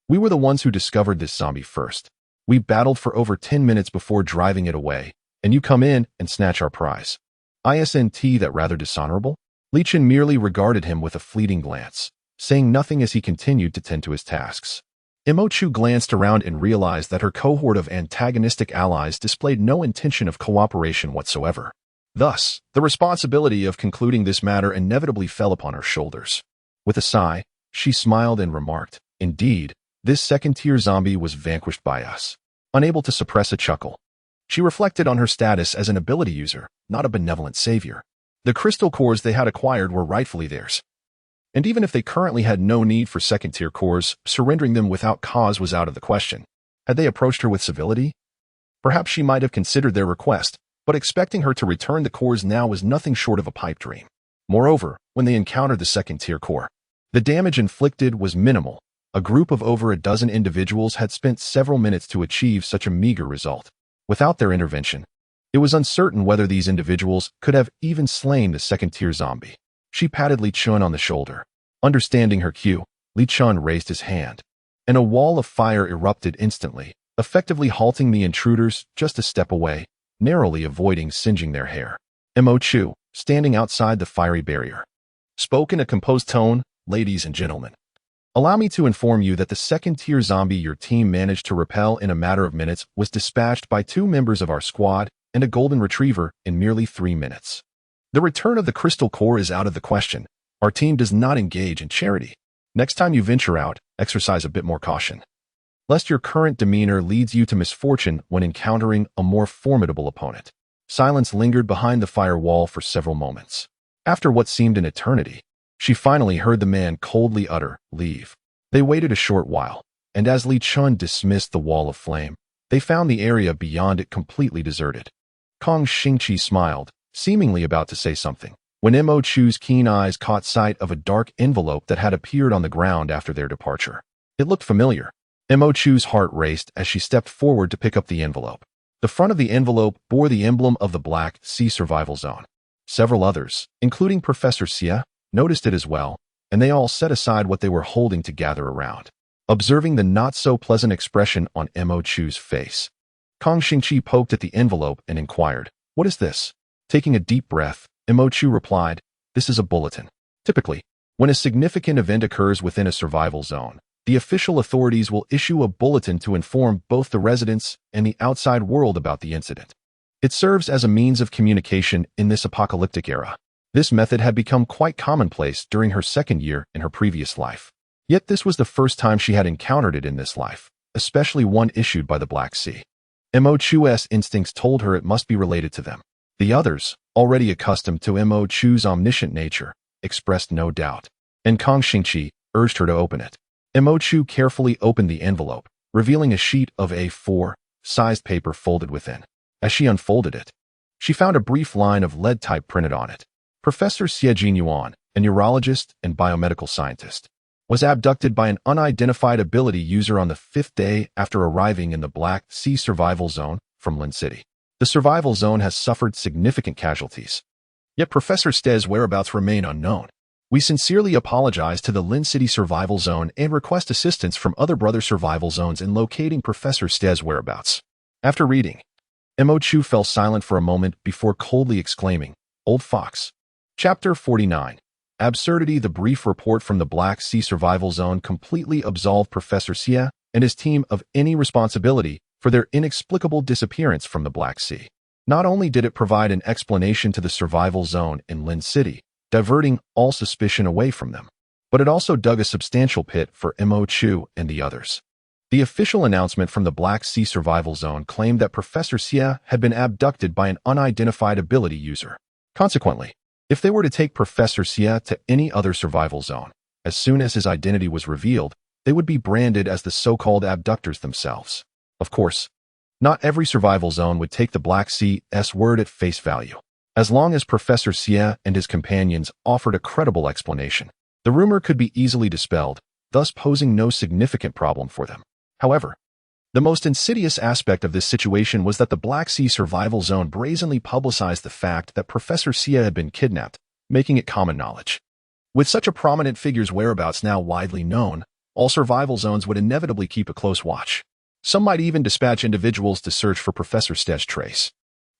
Speaker 1: we were the ones who discovered this zombie first. We battled for over 10 minutes before driving it away, and you come in and snatch our prize. Isn't that rather dishonorable?" Li Chen merely regarded him with a fleeting glance, saying nothing as he continued to tend to his tasks. Imochu glanced around and realized that her cohort of antagonistic allies displayed no intention of cooperation whatsoever. Thus, the responsibility of concluding this matter inevitably fell upon her shoulders. With a sigh, she smiled and remarked, "Indeed, this second-tier zombie was vanquished by us." Unable to suppress a chuckle, she reflected on her status as an ability user, not a benevolent savior. The crystal cores they had acquired were rightfully theirs, and even if they currently had no need for second-tier cores, surrendering them without cause was out of the question. Had they approached her with civility? Perhaps she might have considered their request, but expecting her to return the cores now was nothing short of a pipe dream. Moreover, when they encountered the second-tier core, the damage inflicted was minimal. A group of over a dozen individuals had spent several minutes to achieve such a meager result. Without their intervention, it was uncertain whether these individuals could have even slain the second-tier zombie. She patted Li Chen on the shoulder. Understanding her cue, Li Chen raised his hand, and a wall of fire erupted instantly, effectively halting the intruders just a step away, narrowly avoiding singeing their hair. Imochu, standing outside the fiery barrier, spoke in a composed tone, "Ladies and gentlemen, Allow me to inform you that the second-tier zombie your team managed to repel in a matter of minutes was dispatched by 2 members of our squad and a golden retriever in merely 3 minutes. The return of the crystal core is out of the question. Our team does not engage in charity. Next time you venture out, exercise a bit more caution, lest your current demeanor leads you to misfortune when encountering a more formidable opponent. Silence lingered behind the firewall for several moments. After what seemed an eternity, she finally heard the man coldly utter, "Leave." They waited a short while, and as Li Chen dismissed the wall of flame, they found the area beyond it completely deserted. Kong Xingqi smiled, seemingly about to say something, when Mo Chu's keen eyes caught sight of a dark envelope that had appeared on the ground after their departure. It looked familiar. Mo Chu's heart raced as she stepped forward to pick up the envelope. The front of the envelope bore the emblem of the Black Sea Survival Zone. Several others, including Professor Xie, noticed it as well, and they all set aside what they were holding to gather around. Observing the not-so-pleasant expression on Mo Chu's face, Kong Xingqi poked at the envelope and inquired, "What is this?" Taking a deep breath, Mo Chu replied, "This is a bulletin. Typically, when a significant event occurs within a survival zone, the official authorities will issue a bulletin to inform both the residents and the outside world about the incident. It serves as a means of communication in this apocalyptic era. This method had become quite commonplace during her second year in her previous life. Yet this was the first time she had encountered it in this life, especially one issued by the Black Sea. Mo Chu's instincts told her it must be related to them. The others, already accustomed to Mo Chu's omniscient nature, expressed no doubt, and Kong Xingqi urged her to open it. Mo Chu carefully opened the envelope, revealing a sheet of A4-sized paper folded within. As she unfolded it, she found a brief line of lead type printed on it. Professor Xie Jinyuan, a neurologist and biomedical scientist, was abducted by an unidentified ability user on the 5th day after arriving in the Black Sea Survival Zone from Lin City. The survival zone has suffered significant casualties. Yet Professor Xie's whereabouts remain unknown. We sincerely apologize to the Lin City Survival Zone and request assistance from other brother survival zones in locating Professor Xie's whereabouts. After reading, Mo Chu fell silent for a moment before coldly exclaiming, "Old fox." Chapter 49. Absurdity. The brief report from the Black Sea Survival Zone completely absolved Professor Xie and his team of any responsibility for their inexplicable disappearance from the Black Sea. Not only did it provide an explanation to the survival zone in Lin City, diverting all suspicion away from them, but it also dug a substantial pit for Mo Chu and the others. The official announcement from the Black Sea Survival Zone claimed that Professor Xie had been abducted by an unidentified ability user. Consequently, if they were to take Professor Xie to any other survival zone, as soon as his identity was revealed, they would be branded as the so-called abductors themselves. Of course, not every survival zone would take the Black Sea's word at face value. As long as Professor Xie and his companions offered a credible explanation, the rumor could be easily dispelled, thus posing no significant problem for them. However, the most insidious aspect of this situation was that the Black Sea Survival Zone brazenly publicized the fact that Professor Xie had been kidnapped, making it common knowledge. With such a prominent figure's whereabouts now widely known, all survival zones would inevitably keep a close watch. Some might even dispatch individuals to search for Professor Xie's trace.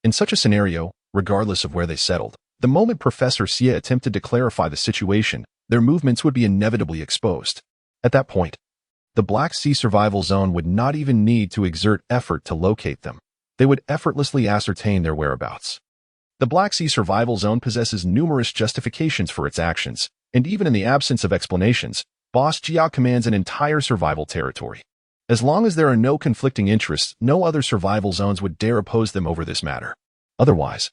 Speaker 1: In such a scenario, regardless of where they settled, the moment Professor Xie attempted to clarify the situation, their movements would be inevitably exposed. At that point, the Black Sea Survival Zone would not even need to exert effort to locate them. They would effortlessly ascertain their whereabouts. The Black Sea Survival Zone possesses numerous justifications for its actions, and even in the absence of explanations, Boss Jia commands an entire survival territory. As long as there are no conflicting interests, no other survival zones would dare oppose them over this matter. Otherwise,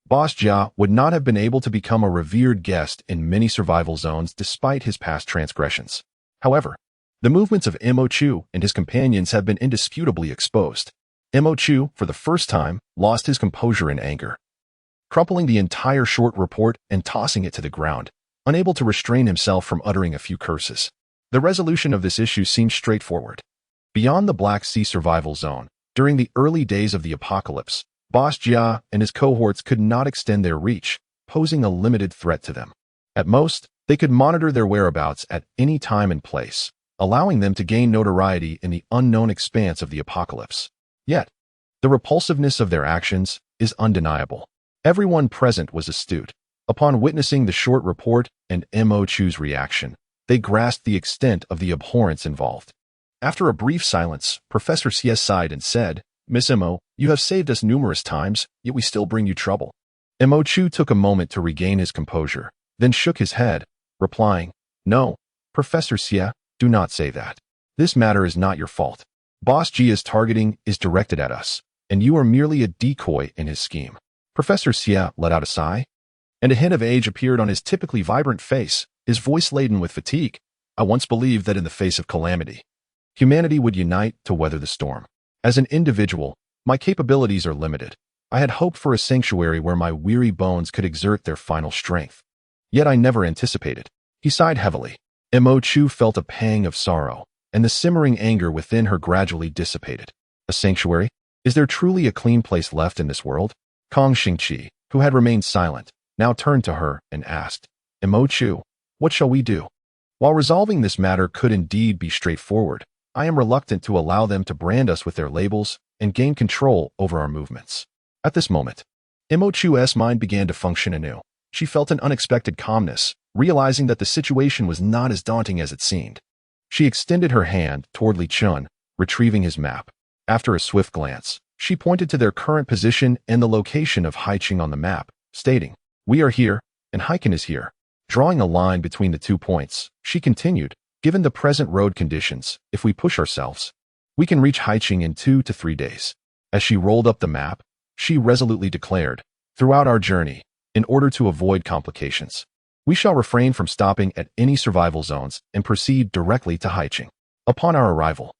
Speaker 1: Boss Jia would not have been able to become a revered guest in many survival zones despite his past transgressions. However, the movements of Mo Chu and his companions have been indisputably exposed. Mo Chu, for the first time, lost his composure in anger, crumpling the entire short report and tossing it to the ground, unable to restrain himself from uttering a few curses. The resolution of this issue seemed straightforward. Beyond the Black Sea Survival Zone, during the early days of the apocalypse, Boss Jia and his cohorts could not extend their reach, posing a limited threat to them. At most, they could monitor their whereabouts at any time and place, allowing them to gain notoriety in the unknown expanse of the apocalypse. Yet, the repulsiveness of their actions is undeniable. Everyone present was astute. Upon witnessing the short report and Mo Chu's reaction, They grasped the extent of the abhorrence involved. After a brief silence, Professor Xie sighed and said, "Miss Mo, you have saved us numerous times, yet we still bring you trouble." Mo Chu took a moment to regain his composure, then shook his head, replying, "No, Professor Xie, do not say that. This matter is not your fault. Boss Jia's targeting is directed at us, and you are merely a decoy in his scheme." Professor Xie let out a sigh, and a hint of age appeared on his typically vibrant face, his voice laden with fatigue. "I once believed that in the face of calamity, humanity would unite to weather the storm. As an individual, my capabilities are limited. I had hoped for a sanctuary where my weary bones could exert their final strength. Yet I never anticipated." He sighed heavily. Mo Chu felt a pang of sorrow, and the simmering anger within her gradually dissipated. A sanctuary? Is there truly a clean place left in this world? Kong Xingqi, who had remained silent, now turned to her and asked, "Mo Chu, what shall we do?" While resolving this matter could indeed be straightforward, I am reluctant to allow them to brand us with their labels and gain control over our movements. At this moment, Mo Chu's mind began to function anew. She felt an unexpected calmness, realizing that the situation was not as daunting as it seemed. She extended her hand toward Li Chen, retrieving his map. After a swift glance, she pointed to their current position and the location of Haiqing on the map, stating, "We are here, and Haiqing is here." Drawing a line between the 2 points, she continued, "Given the present road conditions, if we push ourselves, we can reach Haiqing in 2 to 3 days. As she rolled up the map, she resolutely declared, "Throughout our journey, in order to avoid complications, we shall refrain from stopping at any survival zones and proceed directly to Haiqing. Upon our arrival,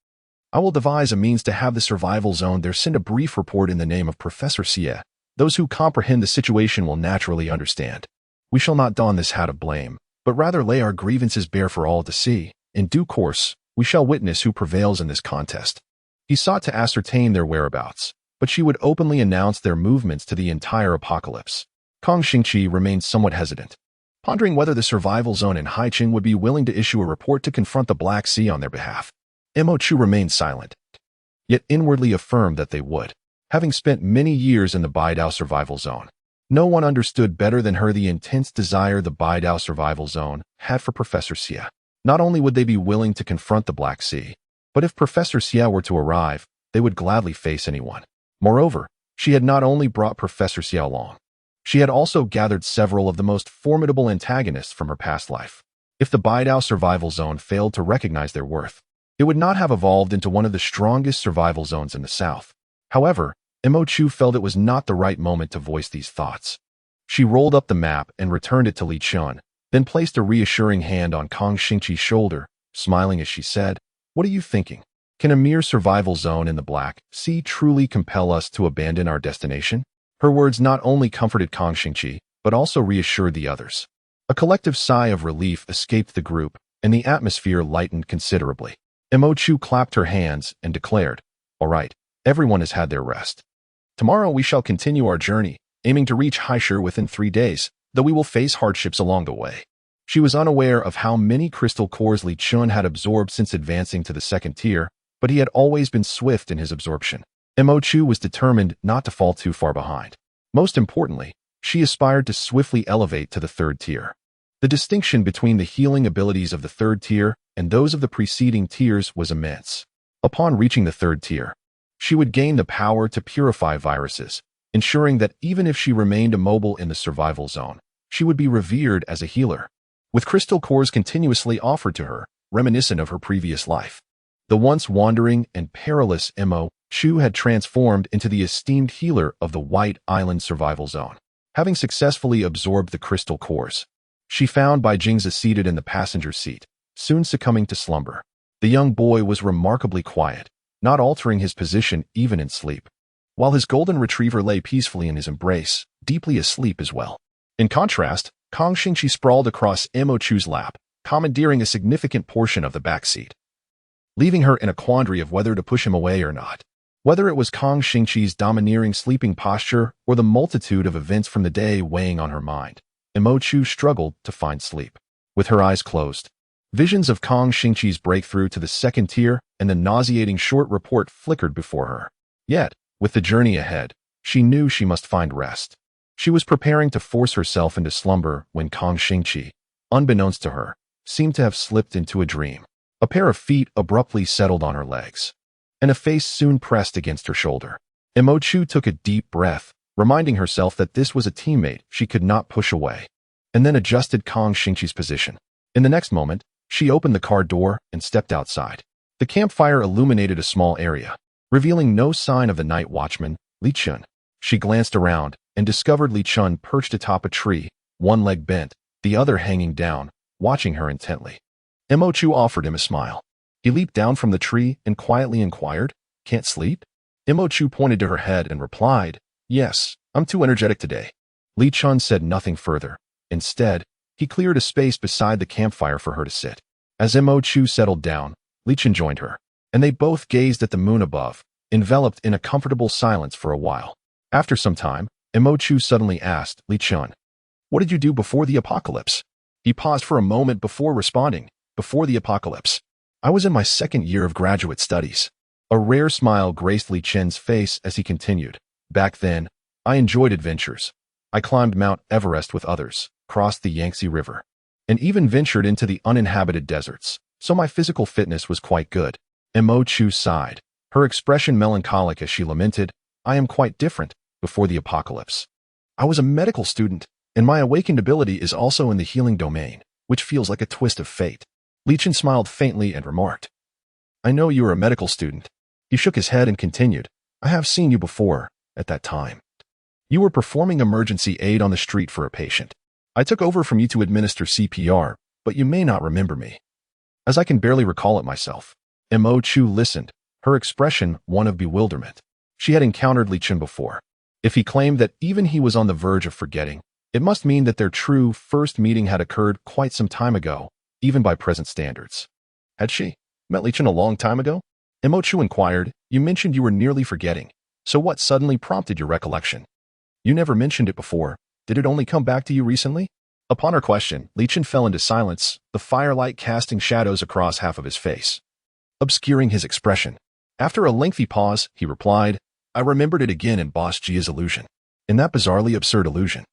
Speaker 1: I will devise a means to have the survival zone there send a brief report in the name of Professor Xie. Those who comprehend the situation will naturally understand. We shall not don this hat of blame, but rather lay our grievances bare for all to see. In due course, we shall witness who prevails in this contest." He sought to ascertain their whereabouts, but she would openly announce their movements to the entire apocalypse. Kong Xingqi remained somewhat hesitant, pondering whether the survival zone in Haiqing would be willing to issue a report to confront the Black Sea on their behalf. Mo Chu remained silent, yet inwardly affirmed that they would. Having spent many years in the Baidao survival zone, no one understood better than her the intense desire the Baidao survival zone had for Professor Xie. Not only would they be willing to confront the Black Sea, but if Professor Xie were to arrive, they would gladly face anyone. Moreover, she had not only brought Professor Xie along, she had also gathered several of the most formidable antagonists from her past life. If the Baidao survival zone failed to recognize their worth, it would not have evolved into one of the strongest survival zones in the South. However, Mo Chu felt it was not the right moment to voice these thoughts. She rolled up the map and returned it to Li Chen, then placed a reassuring hand on Kong Xingqi's shoulder, smiling as she said, "What are you thinking? Can a mere survival zone in the Black Sea truly compel us to abandon our destination?" Her words not only comforted Kong Xingqi, but also reassured the others. A collective sigh of relief escaped the group, and the atmosphere lightened considerably. Mo Chu clapped her hands and declared, "All right, everyone has had their rest. Tomorrow we shall continue our journey, aiming to reach Haishi within 3 days, though we will face hardships along the way." She was unaware of how many crystal cores Li Chen had absorbed since advancing to the 2nd tier, but he had always been swift in his absorption. Mo Chu was determined not to fall too far behind. Most importantly, she aspired to swiftly elevate to the 3rd tier. The distinction between the healing abilities of the 3rd tier and those of the preceding tiers was immense. Upon reaching the 3rd tier, she would gain the power to purify viruses, ensuring that even if she remained immobile in the survival zone, she would be revered as a healer, with crystal cores continuously offered to her, reminiscent of her previous life. The once wandering and perilous Mo Chu had transformed into the esteemed healer of the White Island survival zone. Having successfully absorbed the crystal cores, she found Bai Jingzi seated in the passenger seat, soon succumbing to slumber. The young boy was remarkably quiet, not altering his position even in sleep, while his golden retriever lay peacefully in his embrace, deeply asleep as well. In contrast, Kong Xingqi sprawled across Mo Chu's lap, commandeering a significant portion of the back seat, leaving her in a quandary of whether to push him away or not. Whether it was Kong Xingqi's domineering sleeping posture or the multitude of events from the day weighing on her mind, Mo Chu struggled to find sleep. With her eyes closed, visions of Kong Xingqi's breakthrough to the 2nd tier and the nauseating short report flickered before her. Yet, with the journey ahead, she knew she must find rest. She was preparing to force herself into slumber when Kong Xingqi, unbeknownst to her, seemed to have slipped into a dream. A pair of feet abruptly settled on her legs, and a face soon pressed against her shoulder. Imochu took a deep breath, reminding herself that this was a teammate she could not push away, and then adjusted Kong Xingqi's position. In the next moment, she opened the car door and stepped outside. The campfire illuminated a small area, revealing no sign of the night watchman, Li Chen. She glanced around and discovered Li Chen perched atop a tree, one leg bent, the other hanging down, watching her intently. Imochu offered him a smile. He leaped down from the tree and quietly inquired, "Can't sleep?" Imochu pointed to her head and replied, "Yes, I'm too energetic today." Li Chen said nothing further. Instead, he cleared a space beside the campfire for her to sit. As Imochu settled down, Li Chen joined her, and they both gazed at the moon above, enveloped in a comfortable silence for a while. After some time, Imochu suddenly asked Li Chen, "What did you do before the apocalypse?" He paused for a moment before responding, "Before the apocalypse, I was in my second year of graduate studies." A rare smile graced Li Chen's face as he continued, "Back then, I enjoyed adventures. I climbed Mount Everest with others, crossed the Yangtze River, and even ventured into the uninhabited deserts, so my physical fitness was quite good." Imochu sighed, her expression melancholic as she lamented, "I am quite different before the apocalypse. I was a medical student, and my awakened ability is also in the healing domain, which feels like a twist of fate." Li Chen smiled faintly and remarked, "I know you are a medical student." He shook his head and continued, "I have seen you before, at that time. You were performing emergency aid on the street for a patient. I took over from you to administer CPR, but you may not remember me, as I can barely recall it myself." Imochu listened, her expression one of bewilderment. She had encountered Li Chen before. If he claimed that even he was on the verge of forgetting, it must mean that their true first meeting had occurred quite some time ago, even by present standards. Had she met Li Chen a long time ago? Imochu inquired, "You mentioned you were nearly forgetting, so what suddenly prompted your recollection? You never mentioned it before. Did it only come back to you recently?" Upon her question, Li Chen fell into silence, the firelight casting shadows across half of his face, obscuring his expression. After a lengthy pause, he replied, "I remembered it again in Boss Jia's illusion. In that bizarrely absurd illusion,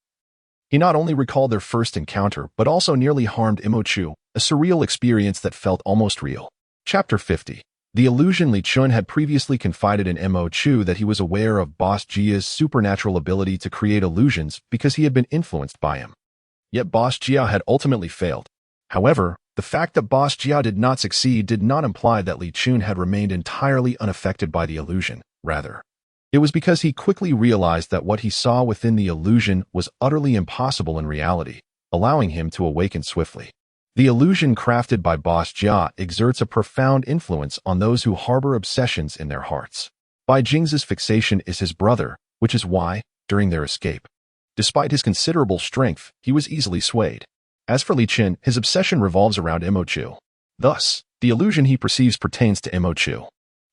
Speaker 1: he not only recalled their first encounter, but also nearly harmed Imochu, a surreal experience that felt almost real." Chapter 50. The illusion. Li Chen had previously confided in Imochu that he was aware of Boss Jia's supernatural ability to create illusions because he had been influenced by him. Yet Boss Jia had ultimately failed. However, the fact that Boss Jia did not succeed did not imply that Li Chen had remained entirely unaffected by the illusion. Rather, it was because he quickly realized that what he saw within the illusion was utterly impossible in reality, allowing him to awaken swiftly. The illusion crafted by Boss Jia exerts a profound influence on those who harbor obsessions in their hearts. Bai Jing's fixation is his brother, which is why, during their escape, despite his considerable strength, he was easily swayed. As for Li Chen, his obsession revolves around Imochu. Thus, the illusion he perceives pertains to Imochu.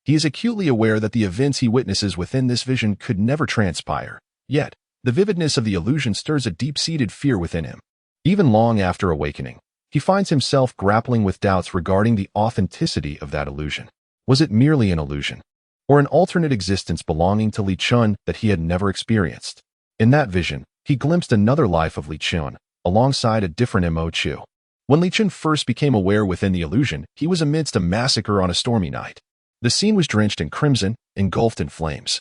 Speaker 1: He is acutely aware that the events he witnesses within this vision could never transpire. Yet, the vividness of the illusion stirs a deep-seated fear within him. Even long after awakening, he finds himself grappling with doubts regarding the authenticity of that illusion. Was it merely an illusion, or an alternate existence belonging to Li Chen that he had never experienced? In that vision, he glimpsed another life of Li Chen, alongside a different Imochu. When Li Chen first became aware within the illusion, he was amidst a massacre on a stormy night. The scene was drenched in crimson, engulfed in flames,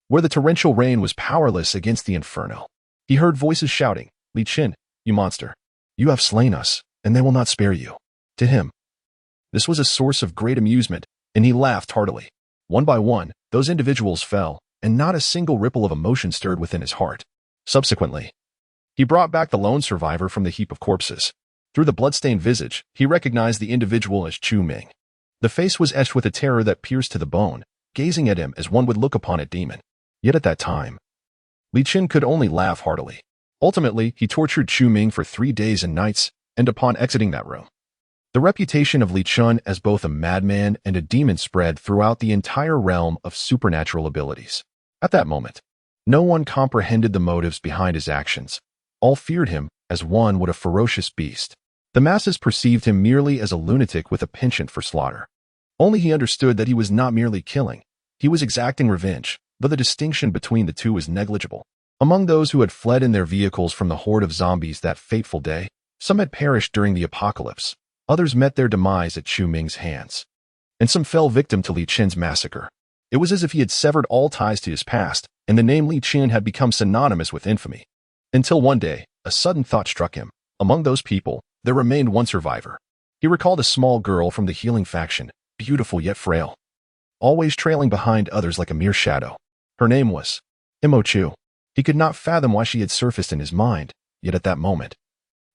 Speaker 1: where the torrential rain was powerless against the inferno. He heard voices shouting, "Li Chen, you monster! You have slain us, and they will not spare you." To him, this was a source of great amusement, and he laughed heartily. One by one, those individuals fell, and not a single ripple of emotion stirred within his heart. Subsequently, he brought back the lone survivor from the heap of corpses. Through the bloodstained visage, he recognized the individual as Chu Ming. The face was etched with a terror that pierced to the bone, gazing at him as one would look upon a demon. Yet at that time, Li Chen could only laugh heartily. Ultimately, he tortured Chu Ming for 3 days and nights, and upon exiting that room, the reputation of Li Chen as both a madman and a demon spread throughout the entire realm of supernatural abilities. At that moment, no one comprehended the motives behind his actions. All feared him as one would a ferocious beast. The masses perceived him merely as a lunatic with a penchant for slaughter. Only he understood that he was not merely killing, he was exacting revenge, though the distinction between the two was negligible. Among those who had fled in their vehicles from the horde of zombies that fateful day, some had perished during the apocalypse, Others met their demise at Chu Ming's hands, and some fell victim to Li Chen's massacre. It was as if he had severed all ties to his past, and the name Li Chen had become synonymous with infamy. Until one day, a sudden thought struck him. Among those people, there remained one survivor. He recalled a small girl from the healing faction, beautiful yet frail, always trailing behind others like a mere shadow. Her name was Imo Chu. He could not fathom why she had surfaced in his mind, yet at that moment,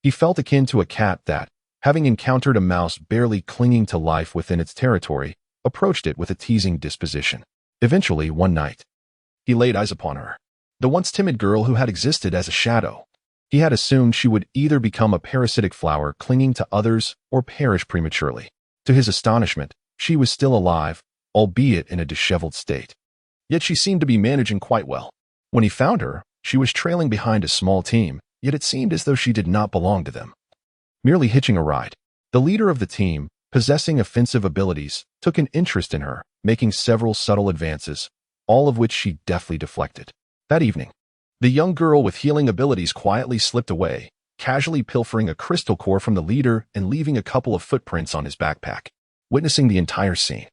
Speaker 1: he felt akin to a cat that, having encountered a mouse barely clinging to life within its territory, approached it with a teasing disposition. Eventually, one night, he laid eyes upon her, the once timid girl who had existed as a shadow. He had assumed she would either become a parasitic flower clinging to others or perish prematurely. To his astonishment, she was still alive, albeit in a disheveled state. Yet she seemed to be managing quite well. When he found her, she was trailing behind a small team, yet it seemed as though she did not belong to them. Merely hitching a ride, the leader of the team, possessing offensive abilities, took an interest in her, making several subtle advances, all of which she deftly deflected. That evening, the young girl with healing abilities quietly slipped away, casually pilfering a crystal core from the leader and leaving a couple of footprints on his backpack. Witnessing the entire scene,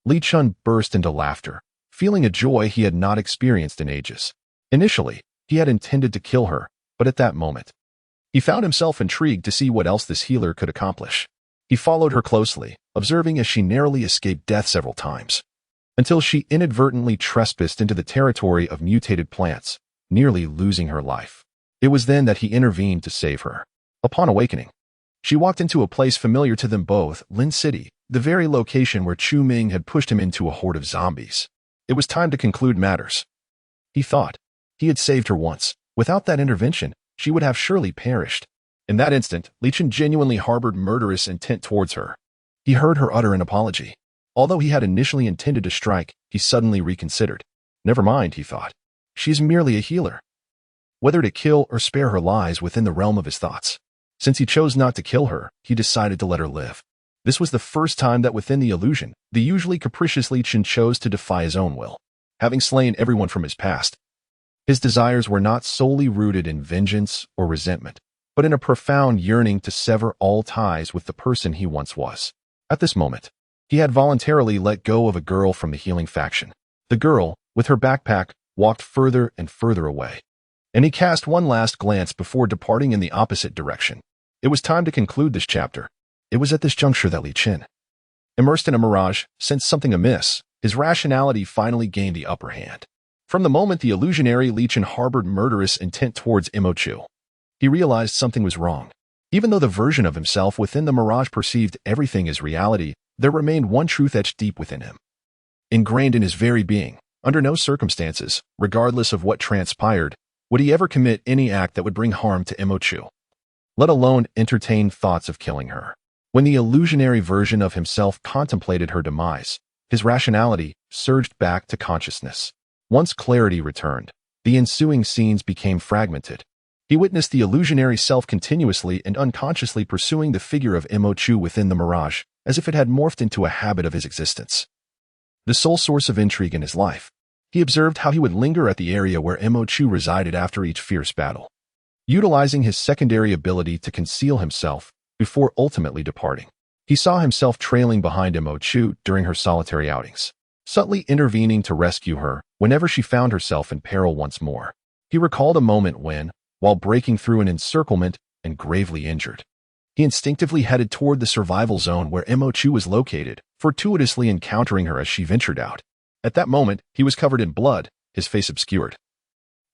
Speaker 1: Li Chen burst into laughter, feeling a joy he had not experienced in ages. Initially, he had intended to kill her, but at that moment, he found himself intrigued to see what else this healer could accomplish. He followed her closely, observing as she narrowly escaped death several times, until she inadvertently trespassed into the territory of mutated plants, nearly losing her life. It was then that he intervened to save her. Upon awakening, she walked into a place familiar to them both, Lin City, the very location where Chu Ming had pushed him into a horde of zombies. It was time to conclude matters. He thought. He had saved her once. Without that intervention, she would have surely perished. In that instant, Li Chen genuinely harbored murderous intent towards her. He heard her utter an apology. Although he had initially intended to strike, he suddenly reconsidered. Never mind, he thought. She is merely a healer. Whether to kill or spare her lies within the realm of his thoughts. Since he chose not to kill her, he decided to let her live. This was the first time that within the illusion, the usually capricious Li Chen chose to defy his own will. Having slain everyone from his past, his desires were not solely rooted in vengeance or resentment, but in a profound yearning to sever all ties with the person he once was. At this moment, he had voluntarily let go of a girl from the healing faction. The girl, with her backpack, walked further and further away, and he cast one last glance before departing in the opposite direction. It was time to conclude this chapter. It was at this juncture that Li Chen, immersed in a mirage, sensed something amiss. His rationality finally gained the upper hand. From the moment the illusionary Li Chen harbored murderous intent towards Imo Chu, he realized something was wrong. Even though the version of himself within the mirage perceived everything as reality, there remained one truth etched deep within him. Ingrained in his very being, under no circumstances, regardless of what transpired, would he ever commit any act that would bring harm to Imo Chu, let alone entertain thoughts of killing her. When the illusionary version of himself contemplated her demise, his rationality surged back to consciousness. Once clarity returned, the ensuing scenes became fragmented. He witnessed the illusionary self continuously and unconsciously pursuing the figure of Imo Chu within the mirage, as if it had morphed into a habit of his existence, the sole source of intrigue in his life. He observed how he would linger at the area where Imo Chu resided after each fierce battle, utilizing his secondary ability to conceal himself before ultimately departing. He saw himself trailing behind Imo Chu during her solitary outings, subtly intervening to rescue her whenever she found herself in peril once more. He recalled a moment when, while breaking through an encirclement and gravely injured, he instinctively headed toward the survival zone where Imo Chu was located, fortuitously encountering her as she ventured out. At that moment, he was covered in blood, his face obscured,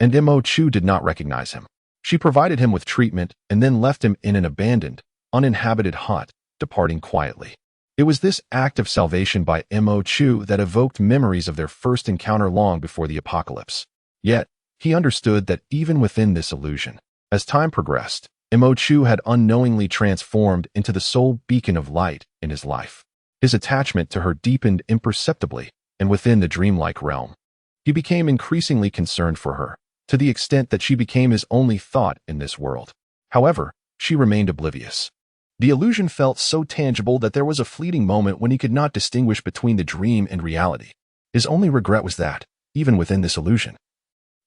Speaker 1: and Imo Chu did not recognize him. She provided him with treatment and then left him in an abandoned, uninhabited hut, departing quietly. It was this act of salvation by Imo Chu that evoked memories of their first encounter long before the apocalypse. Yet, he understood that even within this illusion, as time progressed, Imo Chu had unknowingly transformed into the sole beacon of light in his life. His attachment to her deepened imperceptibly, and within the dreamlike realm, he became increasingly concerned for her, to the extent that she became his only thought in this world. However, she remained oblivious. The illusion felt so tangible that there was a fleeting moment when he could not distinguish between the dream and reality. His only regret was that, even within this illusion,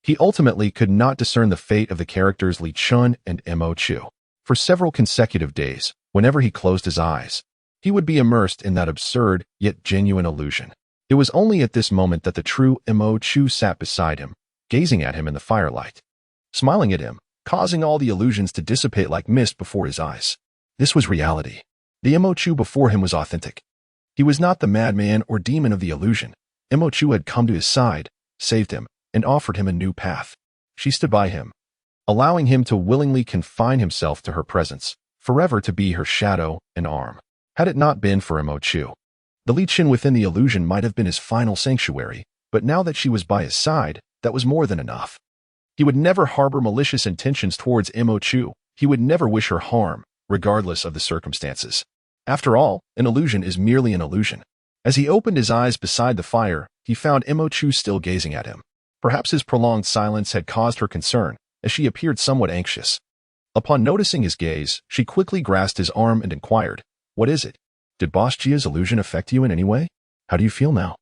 Speaker 1: he ultimately could not discern the fate of the characters Li Chen and Imo Chu. For several consecutive days, Whenever he closed his eyes, he would be immersed in that absurd yet genuine illusion. It was only at this moment that the true Mo Chu sat beside him, gazing at him in the firelight, smiling at him, causing all the illusions to dissipate like mist before his eyes. This was reality. The Mo Chu before him was authentic. He was not the madman or demon of the illusion. Mo Chu had come to his side, saved him, and offered him a new path. She stood by him, allowing him to willingly confine himself to her presence, forever to be her shadow and arm. Had it not been for Mo Chu, the Li Chen within the illusion might have been his final sanctuary, but now that she was by his side, that was more than enough. He would never harbor malicious intentions towards Mo Chu. He would never wish her harm, regardless of the circumstances. After all, an illusion is merely an illusion. As he opened his eyes beside the fire, he found Mo Chu still gazing at him. Perhaps his prolonged silence had caused her concern, as she appeared somewhat anxious. Upon noticing his gaze, she quickly grasped his arm and inquired, "What is it? Did Boss Jia's illusion affect you in any way? How do you feel now?"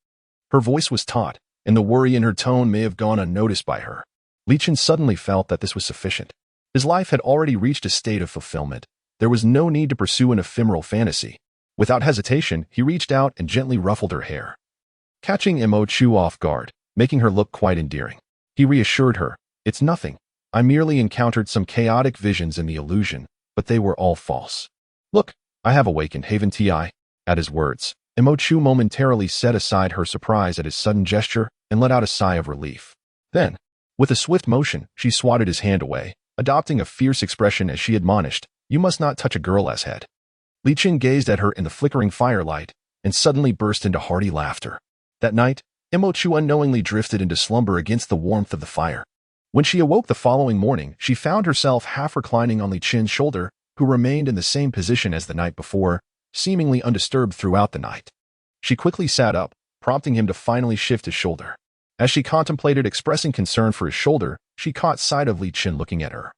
Speaker 1: Her voice was taut, and the worry in her tone may have gone unnoticed by her. Li Chen suddenly felt that this was sufficient. His life had already reached a state of fulfillment. There was no need to pursue an ephemeral fantasy. Without hesitation, he reached out and gently ruffled her hair, catching Mo Chu off guard, making her look quite endearing. He reassured her, "It's nothing. I merely encountered some chaotic visions in the illusion, but they were all false. Look, I have awakened, haven't I?" At his words, Mo Chu momentarily set aside her surprise at his sudden gesture and let out a sigh of relief. Then, with a swift motion, she swatted his hand away, adopting a fierce expression as she admonished, "You must not touch a girl's head." Li Chen gazed at her in the flickering firelight and suddenly burst into hearty laughter. That night, Mo Chu unknowingly drifted into slumber against the warmth of the fire. When she awoke the following morning, she found herself half reclining on Li Chen's shoulder, who remained in the same position as the night before, seemingly undisturbed throughout the night. She quickly sat up, prompting him to finally shift his shoulder. As she contemplated expressing concern for his shoulder, she caught sight of Li Chen looking at her,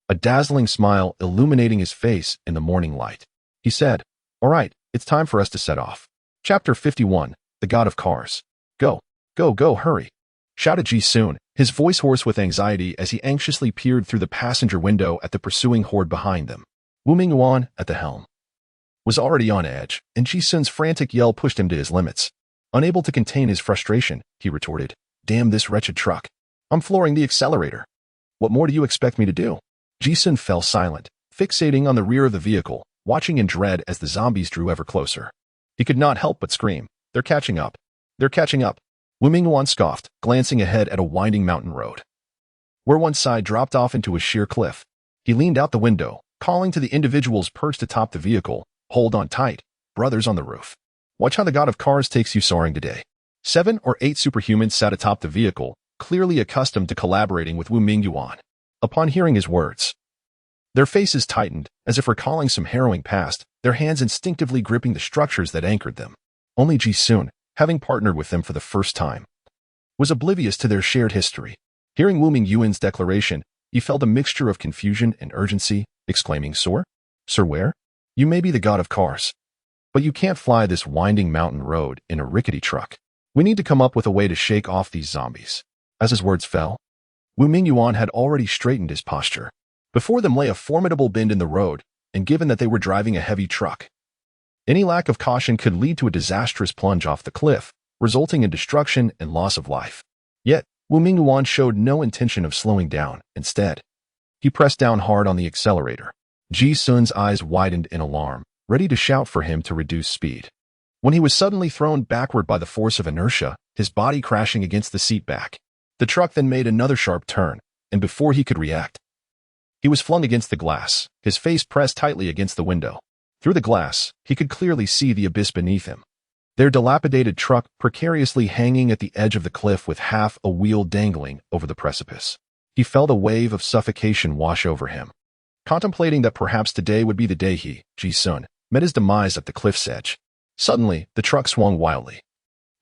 Speaker 1: a dazzling smile illuminating his face in the morning light. He said, "All right, it's time for us to set off." Chapter 51, The God of Cars. "Go, go, go, hurry," shouted Ji Sun, his voice hoarse with anxiety as he anxiously peered through the passenger window at the pursuing horde behind them. Wu Mingyuan, at the helm, was already on edge, and Ji Sun's frantic yell pushed him to his limits. Unable to contain his frustration, he retorted, "Damn this wretched truck. I'm flooring the accelerator. What more do you expect me to do?" Ji Sun fell silent, fixating on the rear of the vehicle, watching in dread as the zombies drew ever closer. He could not help but scream, "They're catching up. They're catching up." Wu Mingyuan scoffed, glancing ahead at a winding mountain road, where one side dropped off into a sheer cliff. He leaned out the window, calling to the individuals perched atop the vehicle, "Hold on tight, brothers on the roof. Watch how the God of Cars takes you soaring today." 7 or 8 superhumans sat atop the vehicle, clearly accustomed to collaborating with Wu Mingyuan. Upon hearing his words, their faces tightened, as if recalling some harrowing past, their hands instinctively gripping the structures that anchored them. Only Ji Sun, having partnered with them for the first time, was oblivious to their shared history. Hearing Wu Mingyuan's declaration, he felt a mixture of confusion and urgency, exclaiming, "Sir? Sir where? You may be the God of Cars, but you can't fly this winding mountain road in a rickety truck. We need to come up with a way to shake off these zombies." As his words fell, Wu Mingyuan had already straightened his posture. Before them lay a formidable bend in the road, and given that they were driving a heavy truck, any lack of caution could lead to a disastrous plunge off the cliff, resulting in destruction and loss of life. Yet, Wu Mingyuan showed no intention of slowing down. Instead, he pressed down hard on the accelerator. Ji Sun's eyes widened in alarm, ready to shout for him to reduce speed, when he was suddenly thrown backward by the force of inertia, his body crashing against the seat back. The truck then made another sharp turn, and before he could react, he was flung against the glass, his face pressed tightly against the window. Through the glass, he could clearly see the abyss beneath him, their dilapidated truck precariously hanging at the edge of the cliff with half a wheel dangling over the precipice. He felt a wave of suffocation wash over him, contemplating that perhaps today would be the day he, Ji Sun, met his demise at the cliff's edge. Suddenly, the truck swung wildly,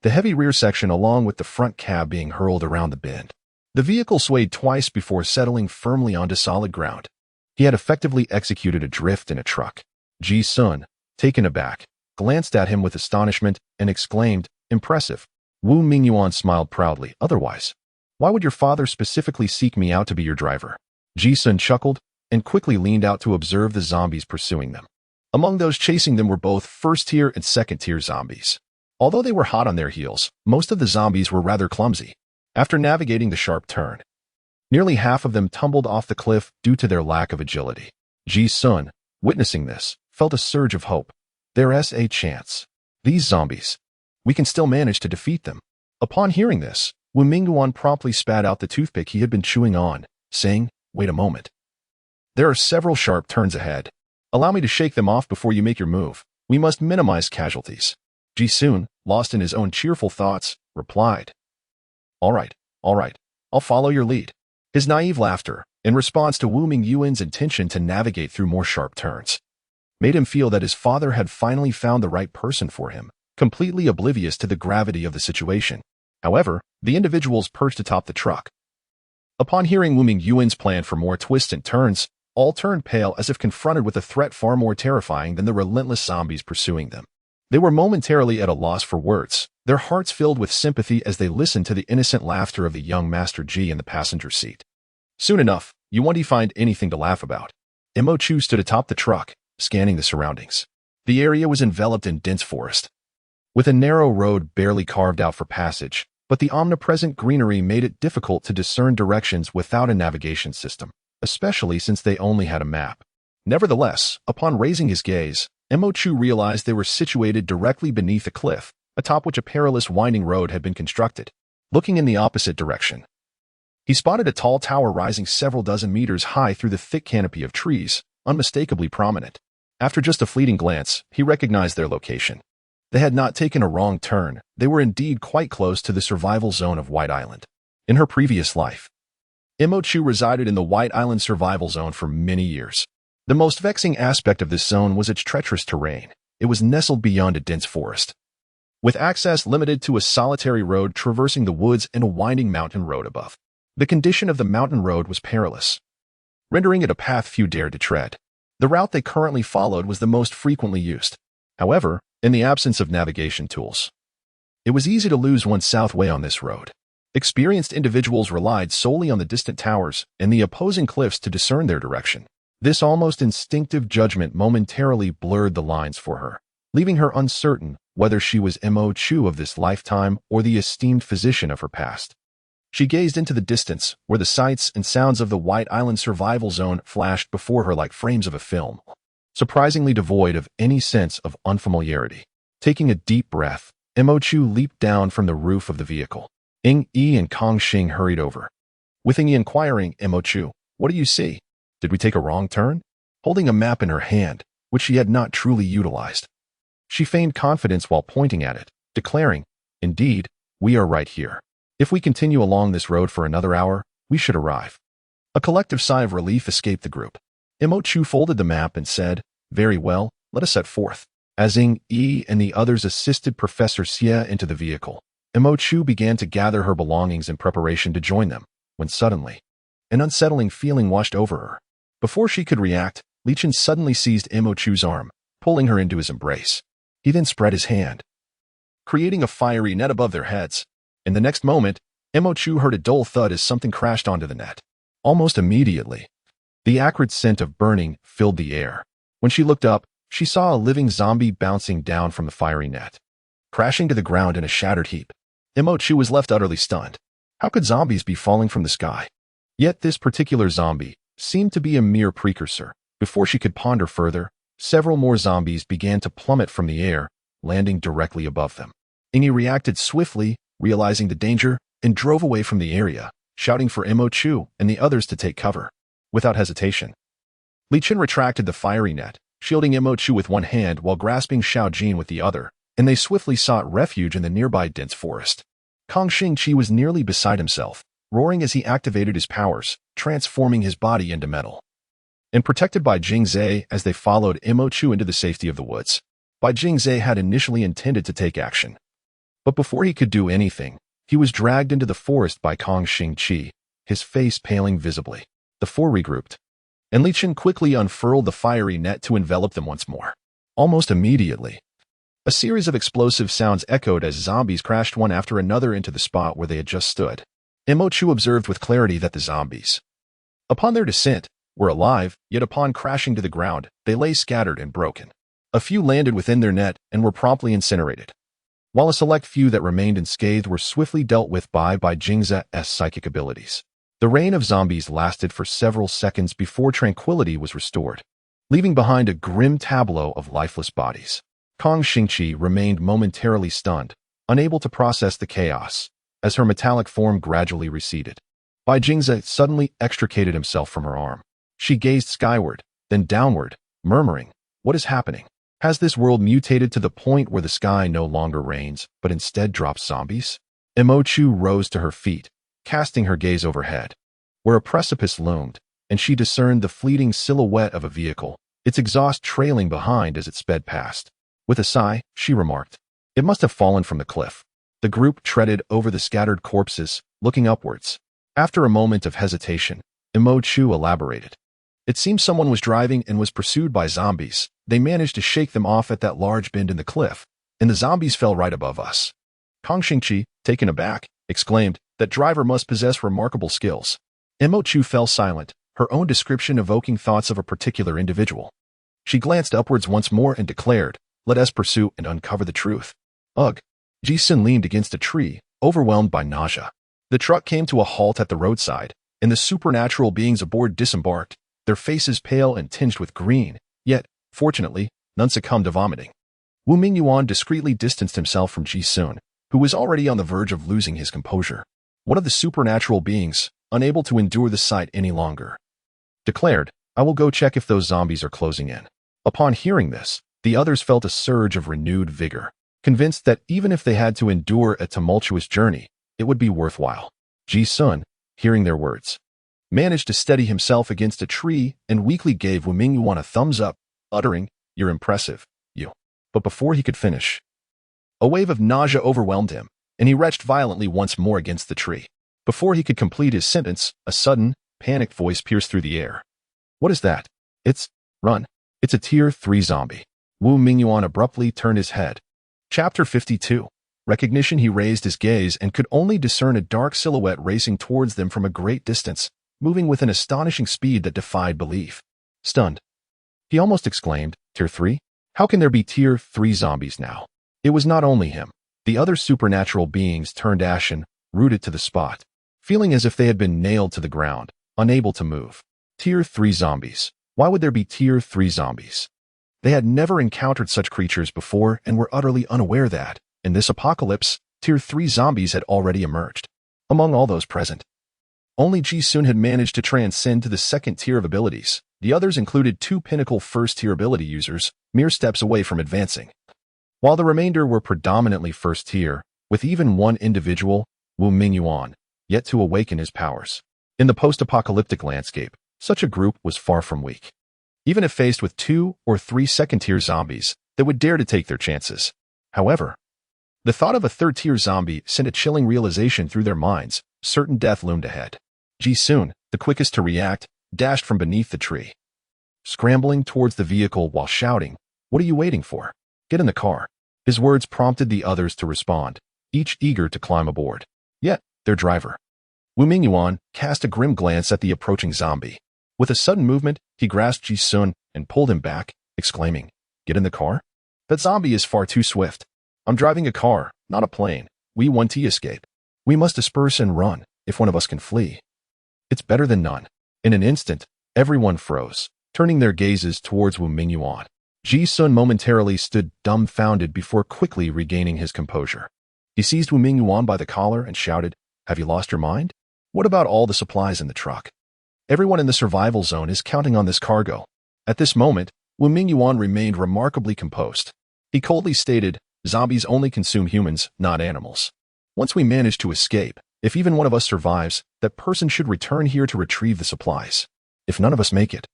Speaker 1: the heavy rear section along with the front cab being hurled around the bend. The vehicle swayed twice before settling firmly onto solid ground. He had effectively executed a drift in a truck. Ji Sun, taken aback, glanced at him with astonishment and exclaimed, "Impressive." Wu Mingyuan smiled proudly. "Otherwise, why would your father specifically seek me out to be your driver?" Ji Sun chuckled and quickly leaned out to observe the zombies pursuing them. Among those chasing them were both first-tier and second-tier zombies. Although they were hot on their heels, most of the zombies were rather clumsy. After navigating the sharp turn, nearly half of them tumbled off the cliff due to their lack of agility. Ji-sun, witnessing this, felt a surge of hope. There's a chance. These zombies. We can still manage to defeat them. Upon hearing this, Wu Mingguan promptly spat out the toothpick he had been chewing on, saying, "Wait a moment. There are several sharp turns ahead. Allow me to shake them off before you make your move. We must minimize casualties." Ji-sun, lost in his own cheerful thoughts, replied, All right, I'll follow your lead." His naive laughter, in response to Wu Mingyuan's intention to navigate through more sharp turns, made him feel that his father had finally found the right person for him, completely oblivious to the gravity of the situation. However, the individuals perched atop the truck. Upon hearing Wu Mingyuan's plan for more twists and turns, all turned pale as if confronted with a threat far more terrifying than the relentless zombies pursuing them. They were momentarily at a loss for words, their hearts filled with sympathy as they listened to the innocent laughter of the young Master Ji in the passenger seat. Soon enough, you won't find anything to laugh about. Mo Chu stood atop the truck, scanning the surroundings. The area was enveloped in dense forest, with a narrow road barely carved out for passage, but the omnipresent greenery made it difficult to discern directions without a navigation system, especially since they only had a map. Nevertheless, upon raising his gaze, Mo Chu realized they were situated directly beneath a cliff, atop which a perilous winding road had been constructed. Looking in the opposite direction, he spotted a tall tower rising several dozen meters high through the thick canopy of trees, unmistakably prominent. After just a fleeting glance, he recognized their location. They had not taken a wrong turn, they were indeed quite close to the survival zone of White Island. In her previous life, Mo Chu resided in the White Island survival zone for many years. The most vexing aspect of this zone was its treacherous terrain. It was nestled beyond a dense forest, with access limited to a solitary road traversing the woods and a winding mountain road above. The condition of the mountain road was perilous, rendering it a path few dared to tread. The route they currently followed was the most frequently used. However, in the absence of navigation tools, it was easy to lose one's south way on this road. Experienced individuals relied solely on the distant towers and the opposing cliffs to discern their direction. This almost instinctive judgment momentarily blurred the lines for her, leaving her uncertain whether she was Mo Chu of this lifetime or the esteemed physician of her past. She gazed into the distance, where the sights and sounds of the White Island survival zone flashed before her like frames of a film, surprisingly devoid of any sense of unfamiliarity. Taking a deep breath, Mo Chu leaped down from the roof of the vehicle. Ying Yi and Kong Xing hurried over, with Ying Yi inquiring, "Mo Chu, what do you see? Did we take a wrong turn?" Holding a map in her hand, which she had not truly utilized, she feigned confidence while pointing at it, declaring, "Indeed, we are right here. If we continue along this road for another hour, we should arrive." A collective sigh of relief escaped the group. Mo Chu folded the map and said, "Very well, let us set forth." As Ying Yi and the others assisted Professor Xie into the vehicle, Mo Chu began to gather her belongings in preparation to join them, when suddenly, an unsettling feeling washed over her. Before she could react, Li Chen suddenly seized Mo Chu's arm, pulling her into his embrace. He then spread his hand, creating a fiery net above their heads. In the next moment, Mo Chu heard a dull thud as something crashed onto the net. Almost immediately, the acrid scent of burning filled the air. When she looked up, she saw a living zombie bouncing down from the fiery net, crashing to the ground in a shattered heap. Mo Chu was left utterly stunned. How could zombies be falling from the sky? Yet this particular zombie seemed to be a mere precursor. Before she could ponder further, several more zombies began to plummet from the air, landing directly above them. Ingi reacted swiftly, realizing the danger, and drove away from the area, shouting for Mo Chu and the others to take cover. Without hesitation, Li Chen retracted the fiery net, shielding Mo Chu with one hand while grasping Xiao Jin with the other, and they swiftly sought refuge in the nearby dense forest. Kong Xingqi was nearly beside himself, roaring as he activated his powers, transforming his body into metal. And protected by Jing Zhe as they followed Mo Chu into the safety of the woods. Bai Jing Zhe had initially intended to take action, but before he could do anything, he was dragged into the forest by Kong Xingqi, his face paling visibly. The four regrouped, and Li Chen quickly unfurled the fiery net to envelop them once more. Almost immediately, a series of explosive sounds echoed as zombies crashed one after another into the spot where they had just stood. Mo Chu observed with clarity that the zombies, upon their descent, were alive, yet upon crashing to the ground, they lay scattered and broken. A few landed within their net and were promptly incinerated, while a select few that remained unscathed were swiftly dealt with by Jingza's psychic abilities. The reign of zombies lasted for several seconds before tranquility was restored, leaving behind a grim tableau of lifeless bodies. Kang Xingqi remained momentarily stunned, unable to process the chaos, as her metallic form gradually receded. Bai Jingza suddenly extricated himself from her arm. She gazed skyward, then downward, murmuring, "What is happening? Has this world mutated to the point where the sky no longer rains, but instead drops zombies?" Imo Chu rose to her feet, casting her gaze overhead, where a precipice loomed, and she discerned the fleeting silhouette of a vehicle, its exhaust trailing behind as it sped past. With a sigh, she remarked, "It must have fallen from the cliff." The group treaded over the scattered corpses, looking upwards. After a moment of hesitation, Imo Chu elaborated, "It seems someone was driving and was pursued by zombies. They managed to shake them off at that large bend in the cliff, and the zombies fell right above us." Kang Xingqi, taken aback, exclaimed, "That driver must possess remarkable skills." Imo Chu fell silent, her own description evoking thoughts of a particular individual. She glanced upwards once more and declared, "Let us pursue and uncover the truth." Ugh. Ji Sun leaned against a tree, overwhelmed by nausea. The truck came to a halt at the roadside, and the supernatural beings aboard disembarked, their faces pale and tinged with green, yet, fortunately, none succumbed to vomiting. Wu Mingyuan discreetly distanced himself from Ji Sun, who was already on the verge of losing his composure. One of the supernatural beings, unable to endure the sight any longer, declared, "I will go check if those zombies are closing in." Upon hearing this, the others felt a surge of renewed vigor, convinced that even if they had to endure a tumultuous journey, it would be worthwhile. Ji Sun, hearing their words, managed to steady himself against a tree and weakly gave Wu Mingyuan a thumbs up, uttering, "You're impressive, you." But before he could finish, a wave of nausea overwhelmed him, and he retched violently once more against the tree. Before he could complete his sentence, a sudden, panicked voice pierced through the air. "What is that? Run. It's a Tier 3 zombie." Wu Mingyuan abruptly turned his head. Chapter 52. Recognition. He raised his gaze and could only discern a dark silhouette racing towards them from a great distance, moving with an astonishing speed that defied belief. Stunned, he almost exclaimed, "Tier 3? How can there be Tier 3 zombies now?" It was not only him. The other supernatural beings turned ashen, rooted to the spot, feeling as if they had been nailed to the ground, unable to move. Tier 3 zombies. Why would there be Tier 3 zombies? They had never encountered such creatures before and were utterly unaware that, in this apocalypse, Tier 3 zombies had already emerged. Among all those present, only Ji Sun had managed to transcend to the second tier of abilities. The others included 2 pinnacle first-tier ability users, mere steps away from advancing, while the remainder were predominantly first-tier, with even one individual, Wu Mingyuan, yet to awaken his powers. In the post-apocalyptic landscape, such a group was far from weak. Even if faced with 2 or 3 second-tier zombies, they would dare to take their chances. However, the thought of a third-tier zombie sent a chilling realization through their minds. Certain death loomed ahead. Ji Sun, the quickest to react, dashed from beneath the tree, scrambling towards the vehicle while shouting, "What are you waiting for? Get in the car." His words prompted the others to respond, each eager to climb aboard. Yet, their driver, Wu Mingyuan, cast a grim glance at the approaching zombie. With a sudden movement, he grasped Ji Sun and pulled him back, exclaiming, "Get in the car? That zombie is far too swift. I'm driving a car, not a plane. We want to escape. We must disperse and run, if one of us can flee. It's better than none." In an instant, everyone froze, turning their gazes towards Wu Mingyuan. Ji Sun momentarily stood dumbfounded before quickly regaining his composure. He seized Wu Mingyuan by the collar and shouted, "Have you lost your mind? What about all the supplies in the truck? Everyone in the survival zone is counting on this cargo." At this moment, Wu Mingyuan remained remarkably composed. He coldly stated, "Zombies only consume humans, not animals. Once we manage to escape, if even one of us survives, that person should return here to retrieve the supplies. If none of us make it,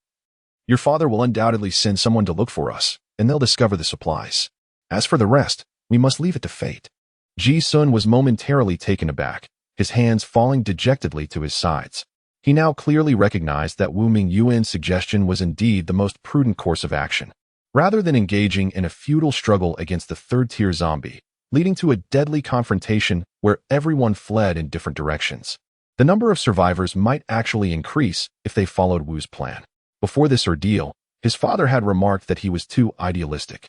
Speaker 1: your father will undoubtedly send someone to look for us, and they'll discover the supplies. As for the rest, we must leave it to fate." Ji Sun was momentarily taken aback, his hands falling dejectedly to his sides. He now clearly recognized that Wu Mingyuan's suggestion was indeed the most prudent course of action. Rather than engaging in a futile struggle against the third-tier zombie, leading to a deadly confrontation where everyone fled in different directions, the number of survivors might actually increase if they followed Wu's plan. Before this ordeal, His father had remarked that he was too idealistic.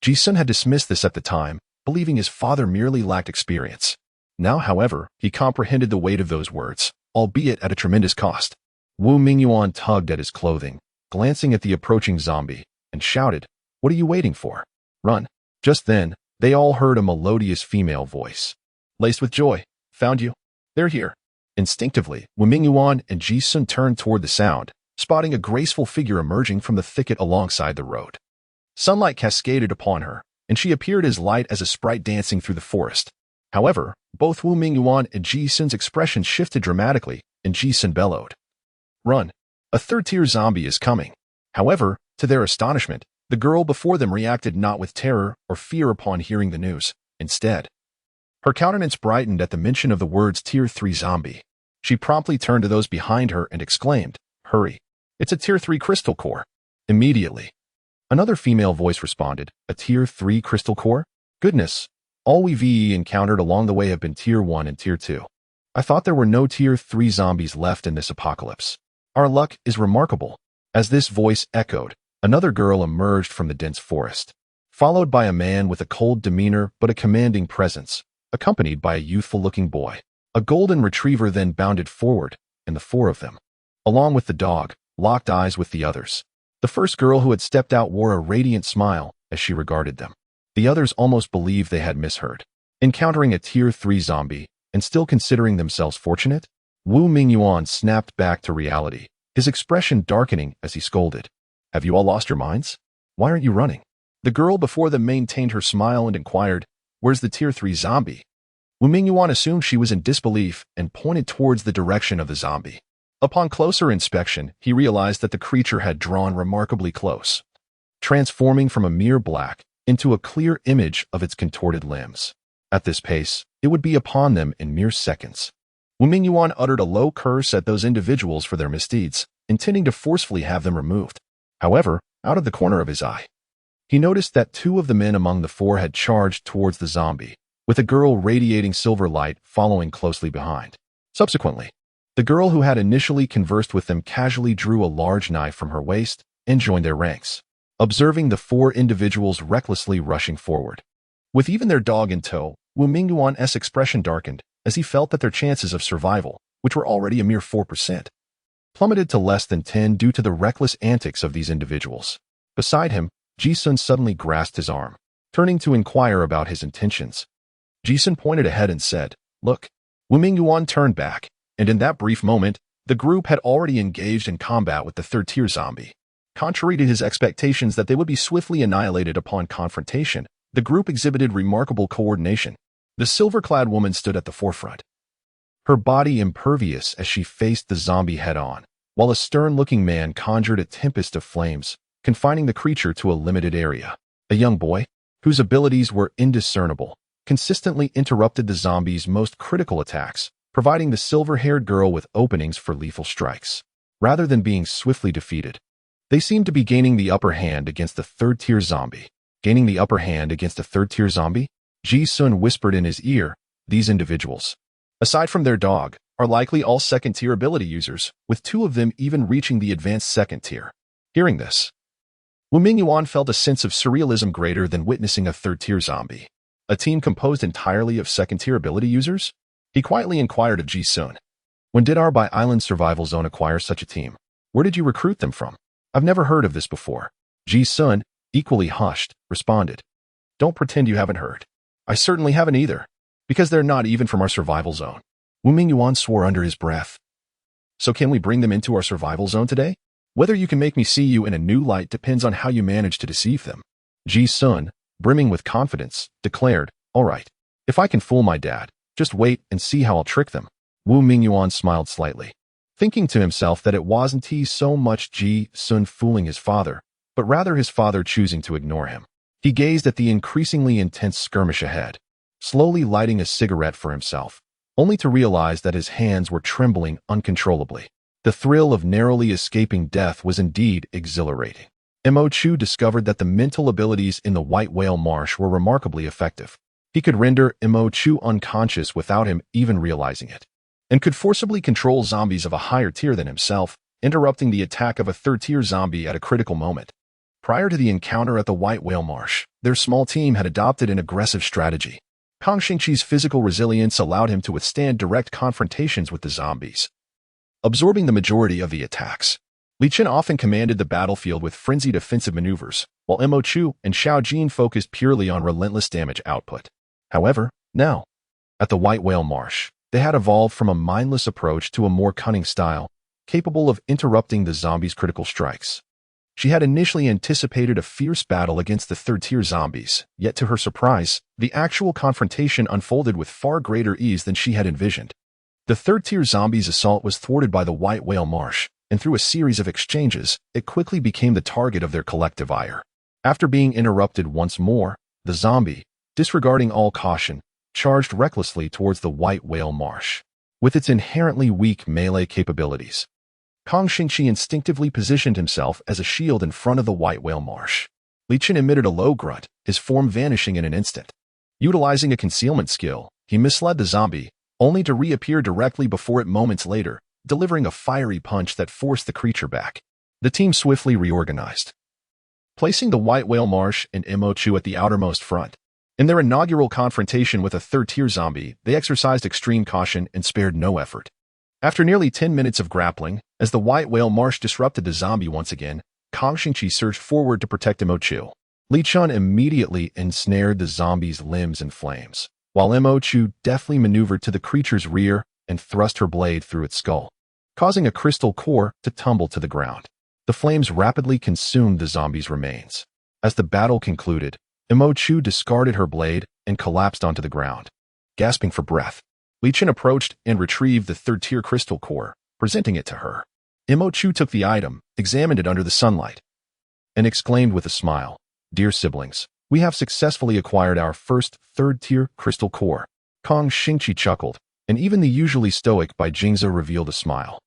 Speaker 1: Ji-sun had dismissed this at the time, believing his father merely lacked experience. Now, however, he comprehended the weight of those words, albeit at a tremendous cost. Wu Mingyuan tugged at his clothing, glancing at the approaching zombie, and shouted, "What are you waiting for? Run." Just then, they all heard a melodious female voice. Laced with joy, "Found you. They're here." Instinctively, Wu Mingyuan and Ji-sun turned toward the sound, spotting a graceful figure emerging from the thicket alongside the road. Sunlight cascaded upon her, and she appeared as light as a sprite dancing through the forest. However, both Wu Mingyuan and Ji-sun's expressions shifted dramatically, and Ji-sun bellowed, "Run! A third-tier zombie is coming." However, to their astonishment, the girl before them reacted not with terror or fear upon hearing the news. Instead, her countenance brightened at the mention of the words Tier 3 zombie. She promptly turned to those behind her and exclaimed, "Hurry! It's a Tier 3 crystal core." Immediately, another female voice responded, "A Tier 3 crystal core? Goodness! All we've encountered along the way have been Tier 1 and Tier 2. I thought there were no Tier 3 zombies left in this apocalypse. Our luck is remarkable." As this voice echoed, another girl emerged from the dense forest, followed by a man with a cold demeanor but a commanding presence, accompanied by a youthful-looking boy. A golden retriever then bounded forward, and the four of them, along with the dog, locked eyes with the others. The first girl who had stepped out wore a radiant smile as she regarded them. The others almost believed they had misheard. Encountering a Tier 3 zombie, and still considering themselves fortunate, Wu Mingyuan snapped back to reality, his expression darkening as he scolded, "Have you all lost your minds? Why aren't you running?" The girl before them maintained her smile and inquired, "Where's the Tier 3 zombie?" Wu Mingyuan assumed she was in disbelief and pointed towards the direction of the zombie. Upon closer inspection, he realized that the creature had drawn remarkably close, transforming from a mere black into a clear image of its contorted limbs. At this pace, it would be upon them in mere seconds. Wu Mingyuan uttered a low curse at those individuals for their misdeeds, intending to forcefully have them removed. However, out of the corner of his eye, he noticed that two of the men among the four had charged towards the zombie, with a girl radiating silver light following closely behind. Subsequently, the girl who had initially conversed with them casually drew a large knife from her waist and joined their ranks, observing the four individuals recklessly rushing forward. With even their dog in tow, Wu Mingyuan's expression darkened as he felt that their chances of survival, which were already a mere 4%, plummeted to less than 10 due to the reckless antics of these individuals. Beside him, Ji-sun suddenly grasped his arm, turning to inquire about his intentions. Ji-sun pointed ahead and said, "Look." Wu Mingyuan turned back, and in that brief moment, the group had already engaged in combat with the third-tier zombie. Contrary to his expectations that they would be swiftly annihilated upon confrontation, the group exhibited remarkable coordination. The silver-clad woman stood at the forefront, her body impervious as she faced the zombie head-on, while a stern-looking man conjured a tempest of flames, confining the creature to a limited area. A young boy, whose abilities were indiscernible, consistently interrupted the zombie's most critical attacks, providing the silver-haired girl with openings for lethal strikes. Rather than being swiftly defeated, they seemed to be gaining the upper hand against the third-tier zombie. Gaining the upper hand against a third-tier zombie? Ji-sun whispered in his ear, "These individuals, aside from their dog, are likely all second-tier ability users, with two of them even reaching the advanced second tier." Hearing this, Wu Mingyuan felt a sense of surrealism greater than witnessing a third-tier zombie. A team composed entirely of second-tier ability users? He quietly inquired of Ji-sun, "When did our Bi-Island Survival Zone acquire such a team? Where did you recruit them from? I've never heard of this before." Ji-sun, equally hushed, responded, "Don't pretend you haven't heard. I certainly haven't either, because they're not even from our survival zone." Wu Mingyuan swore under his breath. "So can we bring them into our survival zone today? Whether you can make me see you in a new light depends on how you manage to deceive them." Ji-sun, brimming with confidence, declared, "All right. If I can fool my dad, just wait and see how I'll trick them." Wu Mingyuan smiled slightly, thinking to himself that it wasn't he so much Ji-sun fooling his father, but rather his father choosing to ignore him. He gazed at the increasingly intense skirmish ahead, slowly lighting a cigarette for himself, only to realize that his hands were trembling uncontrollably. The thrill of narrowly escaping death was indeed exhilarating. Mo Chu discovered that the mental abilities in the White Whale Marsh were remarkably effective. He could render Mo Chu unconscious without him even realizing it, and could forcibly control zombies of a higher tier than himself, interrupting the attack of a third-tier zombie at a critical moment. Prior to the encounter at the White Whale Marsh, their small team had adopted an aggressive strategy. Kang Xingqi's physical resilience allowed him to withstand direct confrontations with the zombies, absorbing the majority of the attacks. Li Chen often commanded the battlefield with frenzied offensive maneuvers, while Mo Chu and Xiao Jin focused purely on relentless damage output. However, now, at the White Whale Marsh, they had evolved from a mindless approach to a more cunning style, capable of interrupting the zombies' critical strikes. She had initially anticipated a fierce battle against the third-tier zombies, yet to her surprise, the actual confrontation unfolded with far greater ease than she had envisioned. The third-tier zombies' assault was thwarted by the White Whale Marsh, and through a series of exchanges, it quickly became the target of their collective ire. After being interrupted once more, the zombie, disregarding all caution, charged recklessly towards the White Whale Marsh. With its inherently weak melee capabilities, Kang Xingqi instinctively positioned himself as a shield in front of the White Whale Marsh. Li Chen emitted a low grunt, his form vanishing in an instant. Utilizing a concealment skill, he misled the zombie, only to reappear directly before it moments later, delivering a fiery punch that forced the creature back. The team swiftly reorganized, placing the White Whale Marsh and Mo Chu at the outermost front. In their inaugural confrontation with a third-tier zombie, they exercised extreme caution and spared no effort. After nearly 10 minutes of grappling, as the White Whale Marsh disrupted the zombie once again, Kang Xingqi surged forward to protect Mo Chu. Li Chen immediately ensnared the zombie's limbs in flames, while Mo Chu deftly maneuvered to the creature's rear and thrust her blade through its skull, causing a crystal core to tumble to the ground. The flames rapidly consumed the zombie's remains. As the battle concluded, Mo Chu discarded her blade and collapsed onto the ground. Gasping for breath, Li Chen approached and retrieved the third-tier crystal core, presenting it to her. Mo Chu took the item, examined it under the sunlight, and exclaimed with a smile, "Dear siblings, we have successfully acquired our first third-tier crystal core." Kang Xingqi chuckled, and even the usually stoic Bai Jingzi revealed a smile.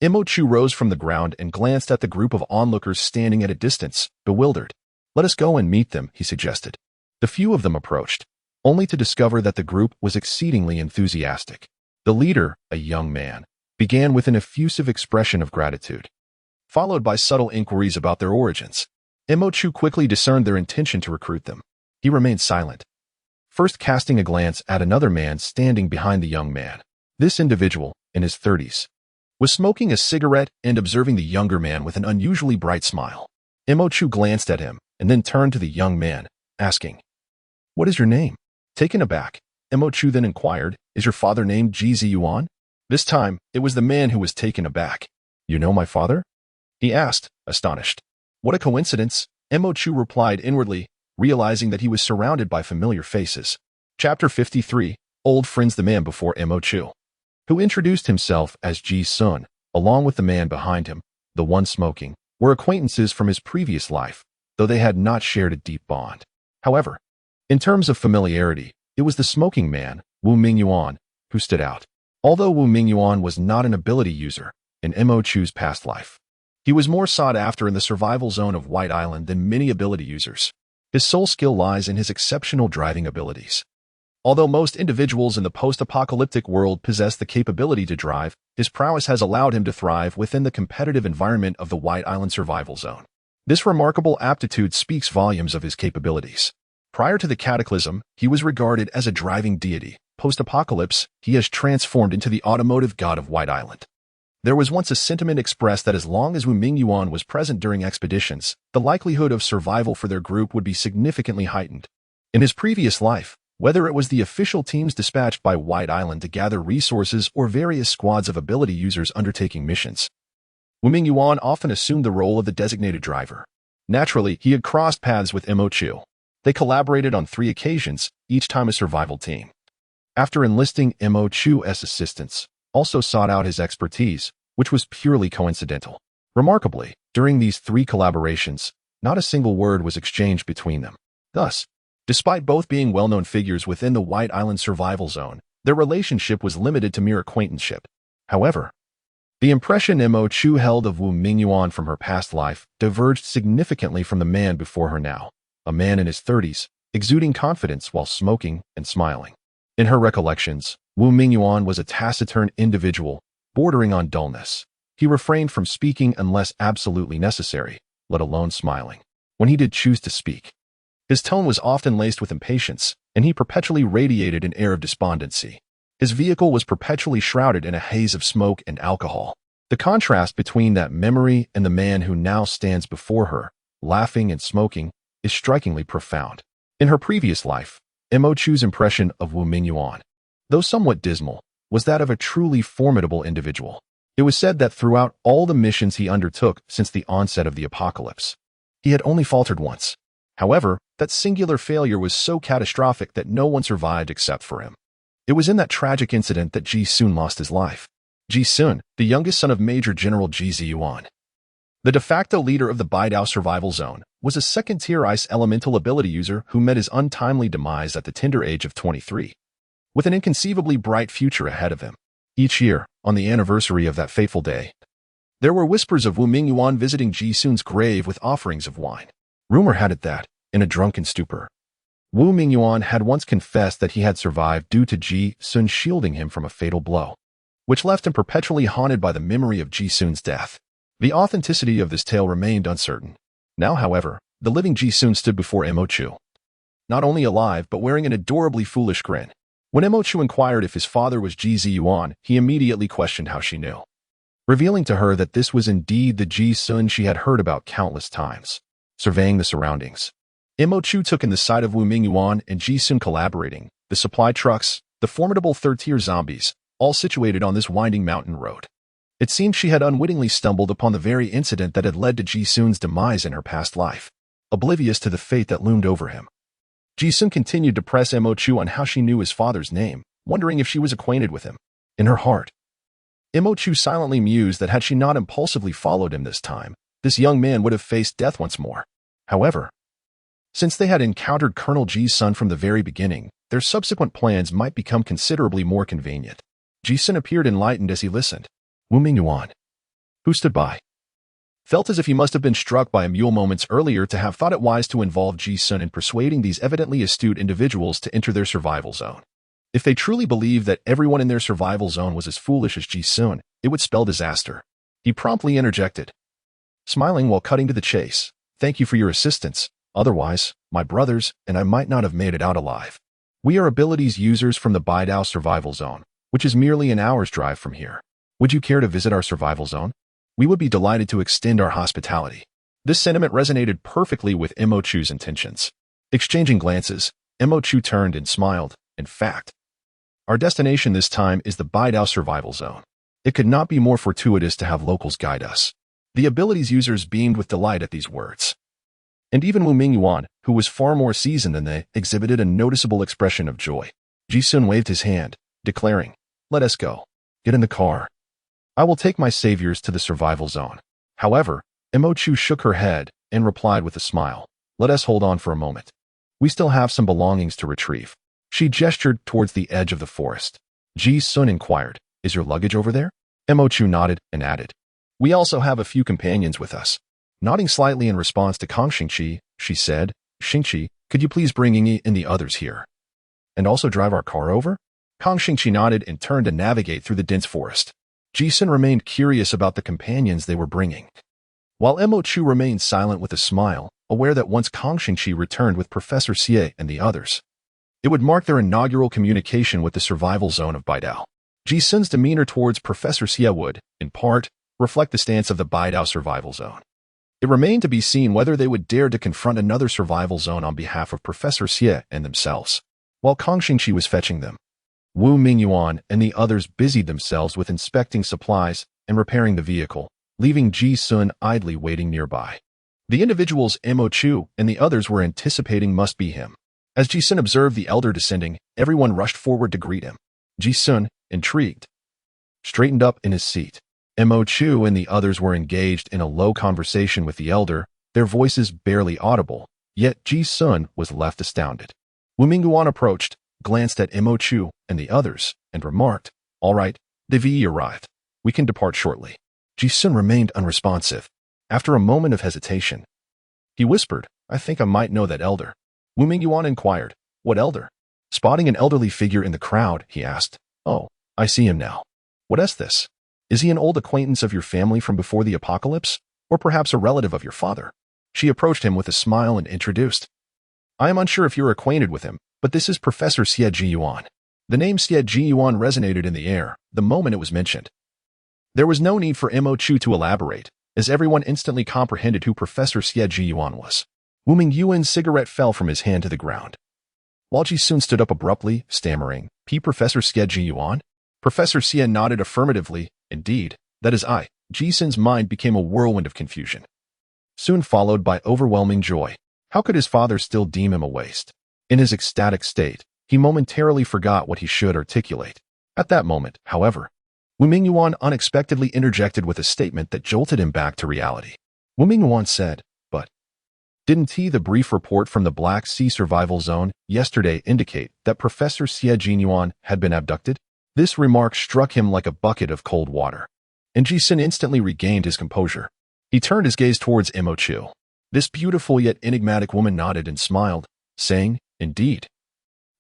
Speaker 1: Mo Chu rose from the ground and glanced at the group of onlookers standing at a distance, bewildered. "Let us go and meet them," he suggested. The few of them approached, only to discover that the group was exceedingly enthusiastic. The leader, a young man, began with an effusive expression of gratitude, followed by subtle inquiries about their origins. Mo Chu quickly discerned their intention to recruit them. He remained silent, first casting a glance at another man standing behind the young man. This individual, in his 30s, was smoking a cigarette and observing the younger man with an unusually bright smile. Mo Chu glanced at him and then turned to the young man, asking, "What is your name?" Taken aback, Mo Chu then inquired, "Is your father named Ji Ziyuan?" This time, it was the man who was taken aback. "You know my father?" he asked, astonished. "What a coincidence," Mo Chu replied inwardly, realizing that he was surrounded by familiar faces. Chapter 53, Old Friends. The man before Mo Chu, who introduced himself as Ji Sun, along with the man behind him, the one smoking, were acquaintances from his previous life, though they had not shared a deep bond. However, in terms of familiarity, it was the smoking man, Wu Mingyuan, who stood out. Although Wu Mingyuan was not an ability user in Mo Chu's past life, he was more sought after in the survival zone of White Island than many ability users. His sole skill lies in his exceptional driving abilities. Although most individuals in the post-apocalyptic world possess the capability to drive, his prowess has allowed him to thrive within the competitive environment of the White Island survival zone. This remarkable aptitude speaks volumes of his capabilities. Prior to the cataclysm, he was regarded as a driving deity. Post-apocalypse, he has transformed into the automotive god of White Island. There was once a sentiment expressed that as long as Wu Mingyuan was present during expeditions, the likelihood of survival for their group would be significantly heightened. In his previous life, whether it was the official teams dispatched by White Island to gather resources or various squads of ability users undertaking missions, Wu Mingyuan often assumed the role of the designated driver. Naturally, he had crossed paths with Mo Chu. They collaborated on 3 occasions, each time a survival team. After enlisting Mo Chu's assistance, also sought out his expertise, which was purely coincidental. Remarkably, during these 3 collaborations, not a single word was exchanged between them. Thus, despite both being well-known figures within the White Island survival zone, their relationship was limited to mere acquaintanceship. However, the impression Mo Chu held of Wu Mingyuan from her past life diverged significantly from the man before her now, a man in his 30s, exuding confidence while smoking and smiling. In her recollections, Wu Mingyuan was a taciturn individual, bordering on dullness. He refrained from speaking unless absolutely necessary, let alone smiling. when he did choose to speak. His tone was often laced with impatience, and he perpetually radiated an air of despondency. His vehicle was perpetually shrouded in a haze of smoke and alcohol. The contrast between that memory and the man who now stands before her, laughing and smoking, is strikingly profound. In her previous life, Mo Chu's impression of Wu Mingyuan, though somewhat dismal, was that of a truly formidable individual. It was said that throughout all the missions he undertook since the onset of the apocalypse, he had only faltered once. However, that singular failure was so catastrophic that no one survived except for him. It was in that tragic incident that Ji Sun lost his life. Ji Sun, the youngest son of Major General Ji Ziyuan, the de facto leader of the Baidao survival zone, was a second-tier ice elemental ability user who met his untimely demise at the tender age of 23, with an inconceivably bright future ahead of him. Each year, on the anniversary of that fateful day, there were whispers of Wu Mingyuan visiting Ji Sun's grave with offerings of wine. Rumor had it that, in a drunken stupor, Wu Mingyuan had once confessed that he had survived due to Ji Sun shielding him from a fatal blow, which left him perpetually haunted by the memory of Ji Sun's death. The authenticity of this tale remained uncertain. Now, however, the living Ji Sun stood before Mo Chu, not only alive but wearing an adorably foolish grin. When Mo Chu inquired if his father was Ji Ziyuan, he immediately questioned how she knew, revealing to her that this was indeed the Ji Sun she had heard about countless times. Surveying the surroundings, Mo Chu took in the sight of Wu Mingyuan and Ji Sun collaborating, the supply trucks, the formidable third-tier zombies, all situated on this winding mountain road. It seemed she had unwittingly stumbled upon the very incident that had led to Ji Sun's demise in her past life, oblivious to the fate that loomed over him. Ji Sun continued to press Mo Chu on how she knew his father's name, wondering if she was acquainted with him. In her heart, Mo Chu silently mused that had she not impulsively followed him this time, this young man would have faced death once more. However, since they had encountered Colonel Ji's son from the very beginning, their subsequent plans might become considerably more convenient. Ji Sun appeared enlightened as he listened. Wu Mingyuan, who stood by, felt as if he must have been struck by a mule moments earlier to have thought it wise to involve Ji Sun in persuading these evidently astute individuals to enter their survival zone. If they truly believed that everyone in their survival zone was as foolish as Ji Sun, it would spell disaster. He promptly interjected, smiling while cutting to the chase. Thank you for your assistance. Otherwise, my brothers and I might not have made it out alive. We are abilities users from the Baidao survival zone, which is merely an hour's drive from here. Would you care to visit our survival zone? We would be delighted to extend our hospitality. This sentiment resonated perfectly with Mo Chu's intentions. Exchanging glances, Mo Chu turned and smiled. In fact, our destination this time is the Baidao survival zone. It could not be more fortuitous to have locals guide us. The abilities users beamed with delight at these words. And even Wu Mingyuan, who was far more seasoned than they, exhibited a noticeable expression of joy. Ji Sun waved his hand, declaring, "Let us go. Get in the car. I will take my saviors to the survival zone." However, Mo Chu shook her head and replied with a smile, "Let us hold on for a moment. We still have some belongings to retrieve." She gestured towards the edge of the forest. Ji Sun inquired, "Is your luggage over there?" Mo Chu nodded and added, "We also have a few companions with us." Nodding slightly in response to Kang Xingqi, she said, "Xingqi, could you please bring Yingyi and the others here? And also drive our car over?" Kang Xingqi nodded and turned to navigate through the dense forest. Ji Sun remained curious about the companions they were bringing, while Mo Chu remained silent with a smile, aware that once Kang Xingqi returned with Professor Xie and the others, it would mark their inaugural communication with the survival zone of Baidao. Ji Sun's demeanor towards Professor Xie would, in part, reflect the stance of the Baidao survival zone. It remained to be seen whether they would dare to confront another survival zone on behalf of Professor Xie and themselves. While Kang Xingqi was fetching them, Wu Mingyuan and the others busied themselves with inspecting supplies and repairing the vehicle, leaving Ji Sun idly waiting nearby. The individuals Mo Chu and the others were anticipating must be him. As Ji Sun observed the elder descending, everyone rushed forward to greet him. Ji Sun, intrigued, straightened up in his seat. Mo Chu and the others were engaged in a low conversation with the elder, their voices barely audible, yet Ji Sun was left astounded. Wu Mingyuan approached, glanced at Mo Chu and the others, and remarked, "All right, the VE arrived. We can depart shortly." Ji Sun remained unresponsive. After a moment of hesitation, he whispered, "I think I might know that elder." Wu Mingyuan inquired, "What elder?" Spotting an elderly figure in the crowd, he asked, "Oh, I see him now. What is this? Is he an old acquaintance of your family from before the apocalypse, or perhaps a relative of your father?" She approached him with a smile and introduced. I am unsure if you're acquainted with him, but this is Professor Xie Jiyuan. The name Xie Jiyuan resonated in the air the moment it was mentioned. There was no need for Mo Chu to elaborate, as everyone instantly comprehended who Professor Xie Jiyuan was. Wu Mingyuan's cigarette fell from his hand to the ground. While Ji Sun stood up abruptly, stammering, Professor Xie Jiyuan? Professor Xie nodded affirmatively. Indeed, that is I. Ji Sun's mind became a whirlwind of confusion, soon followed by overwhelming joy. How could his father still deem him a waste? In his ecstatic state, he momentarily forgot what he should articulate. At that moment, however, Wu Mingyuan unexpectedly interjected with a statement that jolted him back to reality. Wu Mingyuan said, but didn't the brief report from the Black Sea Survival Zone yesterday indicate that Professor Xie Jiyuan had been abducted? This remark struck him like a bucket of cold water, and Ji Sun instantly regained his composure. He turned his gaze towards Mo Chu. This beautiful yet enigmatic woman nodded and smiled, saying, Indeed.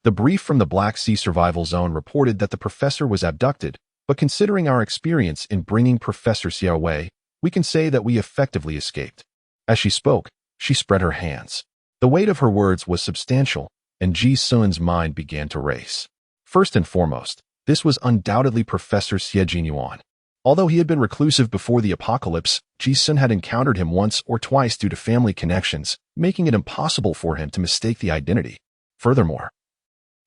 Speaker 1: The brief from the Black Sea Survival Zone reported that the professor was abducted, but considering our experience in bringing Professor Xie away, we can say that we effectively escaped. As she spoke, she spread her hands. The weight of her words was substantial, and Ji Sun's mind began to race. First and foremost, this was undoubtedly Professor Xie Jiyuan. Although he had been reclusive before the apocalypse, Ji Sun had encountered him once or twice due to family connections, making it impossible for him to mistake the identity. Furthermore,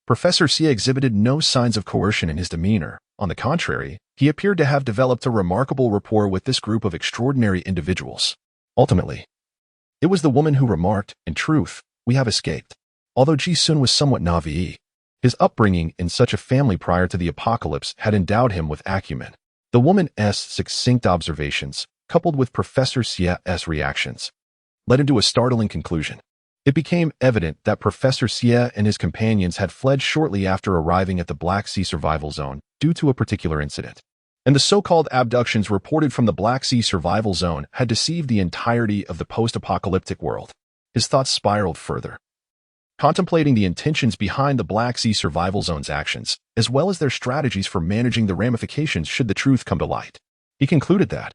Speaker 1: Professor Xie exhibited no signs of coercion in his demeanor. On the contrary, he appeared to have developed a remarkable rapport with this group of extraordinary individuals. Ultimately, it was the woman who remarked, in truth, we have escaped. Although Ji Sun was somewhat naive, his upbringing in such a family prior to the apocalypse had endowed him with acumen. The woman's succinct observations, coupled with Professor Xie's reactions, led him to a startling conclusion. It became evident that Professor Xie and his companions had fled shortly after arriving at the Black Sea Survival Zone due to a particular incident. And the so-called abductions reported from the Black Sea Survival Zone had deceived the entirety of the post-apocalyptic world. His thoughts spiraled further, contemplating the intentions behind the Black Sea Survival Zone's actions, as well as their strategies for managing the ramifications should the truth come to light. He concluded that,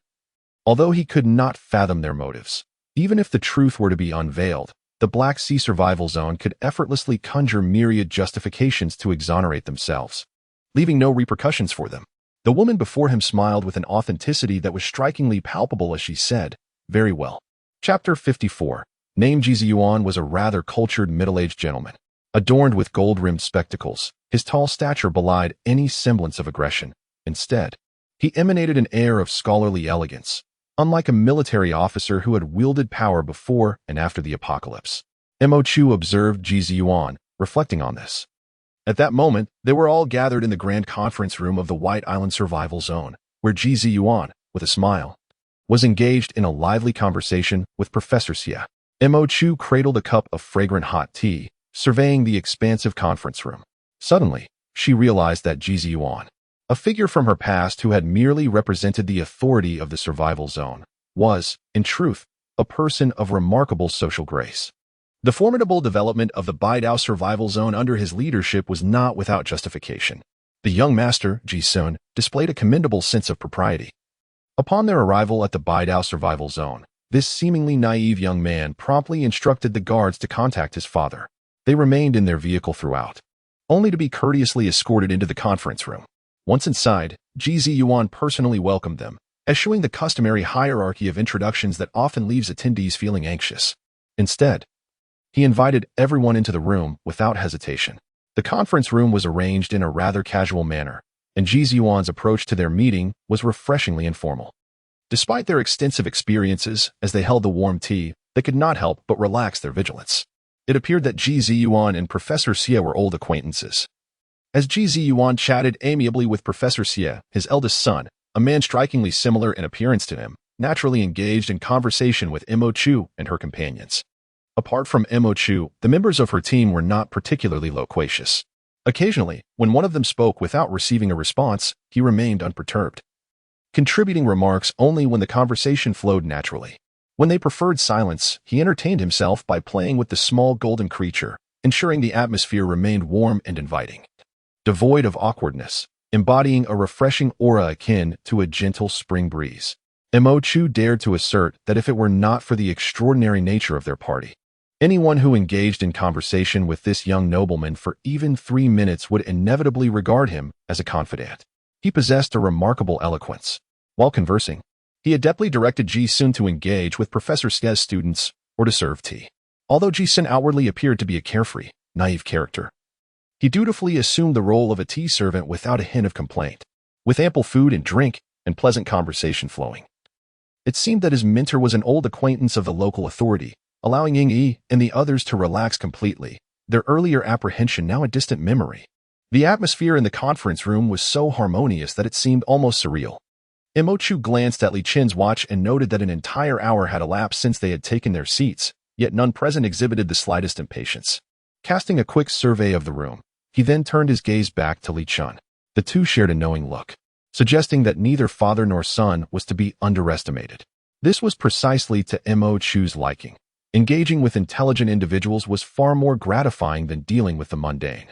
Speaker 1: although he could not fathom their motives, even if the truth were to be unveiled, the Black Sea Survival Zone could effortlessly conjure myriad justifications to exonerate themselves, leaving no repercussions for them. The woman before him smiled with an authenticity that was strikingly palpable as she said, Very well. Chapter 54. Named Ji Yuan was a rather cultured middle-aged gentleman. Adorned with gold-rimmed spectacles, his tall stature belied any semblance of aggression. Instead, he emanated an air of scholarly elegance, unlike a military officer who had wielded power before and after the apocalypse. Mo Chu observed Ji Yuan, reflecting on this. At that moment, they were all gathered in the grand conference room of the White Island Survival Zone, where Ji Yuan, with a smile, was engaged in a lively conversation with Professor Xie. Mo Chu cradled a cup of fragrant hot tea, surveying the expansive conference room. Suddenly, she realized that Ji Yuan, a figure from her past who had merely represented the authority of the survival zone, was, in truth, a person of remarkable social grace. The formidable development of the Baidao survival zone under his leadership was not without justification. The young master, Ji Sun, displayed a commendable sense of propriety. Upon their arrival at the Baidao survival zone, this seemingly naive young man promptly instructed the guards to contact his father. They remained in their vehicle throughout, only to be courteously escorted into the conference room. Once inside, Ji Yuan personally welcomed them, eschewing the customary hierarchy of introductions that often leaves attendees feeling anxious. Instead, he invited everyone into the room without hesitation. The conference room was arranged in a rather casual manner, and Ji Yuan's approach to their meeting was refreshingly informal. Despite their extensive experiences as they held the warm tea, they could not help but relax their vigilance. It appeared that Ji Yuan and Professor Xie were old acquaintances. As Ji Yuan chatted amiably with Professor Xie, his eldest son, a man strikingly similar in appearance to him, naturally engaged in conversation with Mo Chu and her companions. Apart from Mo Chu, the members of her team were not particularly loquacious. Occasionally, when one of them spoke without receiving a response, he remained unperturbed, contributing remarks only when the conversation flowed naturally. When they preferred silence, he entertained himself by playing with the small golden creature, ensuring the atmosphere remained warm and inviting, devoid of awkwardness, embodying a refreshing aura akin to a gentle spring breeze. Mo Chu dared to assert that if it were not for the extraordinary nature of their party, anyone who engaged in conversation with this young nobleman for even 3 minutes would inevitably regard him as a confidant. He possessed a remarkable eloquence. While conversing, he adeptly directed Ji Sun to engage with Professor Xie's students or to serve tea. Although Ji Sun outwardly appeared to be a carefree, naive character, he dutifully assumed the role of a tea servant without a hint of complaint, with ample food and drink and pleasant conversation flowing. It seemed that his mentor was an old acquaintance of the local authority, allowing Ying Yi and the others to relax completely, their earlier apprehension now a distant memory. The atmosphere in the conference room was so harmonious that it seemed almost surreal. Mo Chu glanced at Li Chen's watch and noted that an entire hour had elapsed since they had taken their seats, yet none present exhibited the slightest impatience. Casting a quick survey of the room, he then turned his gaze back to Li Chen. The two shared a knowing look, suggesting that neither father nor son was to be underestimated. This was precisely to Mo Chu's liking. Engaging with intelligent individuals was far more gratifying than dealing with the mundane.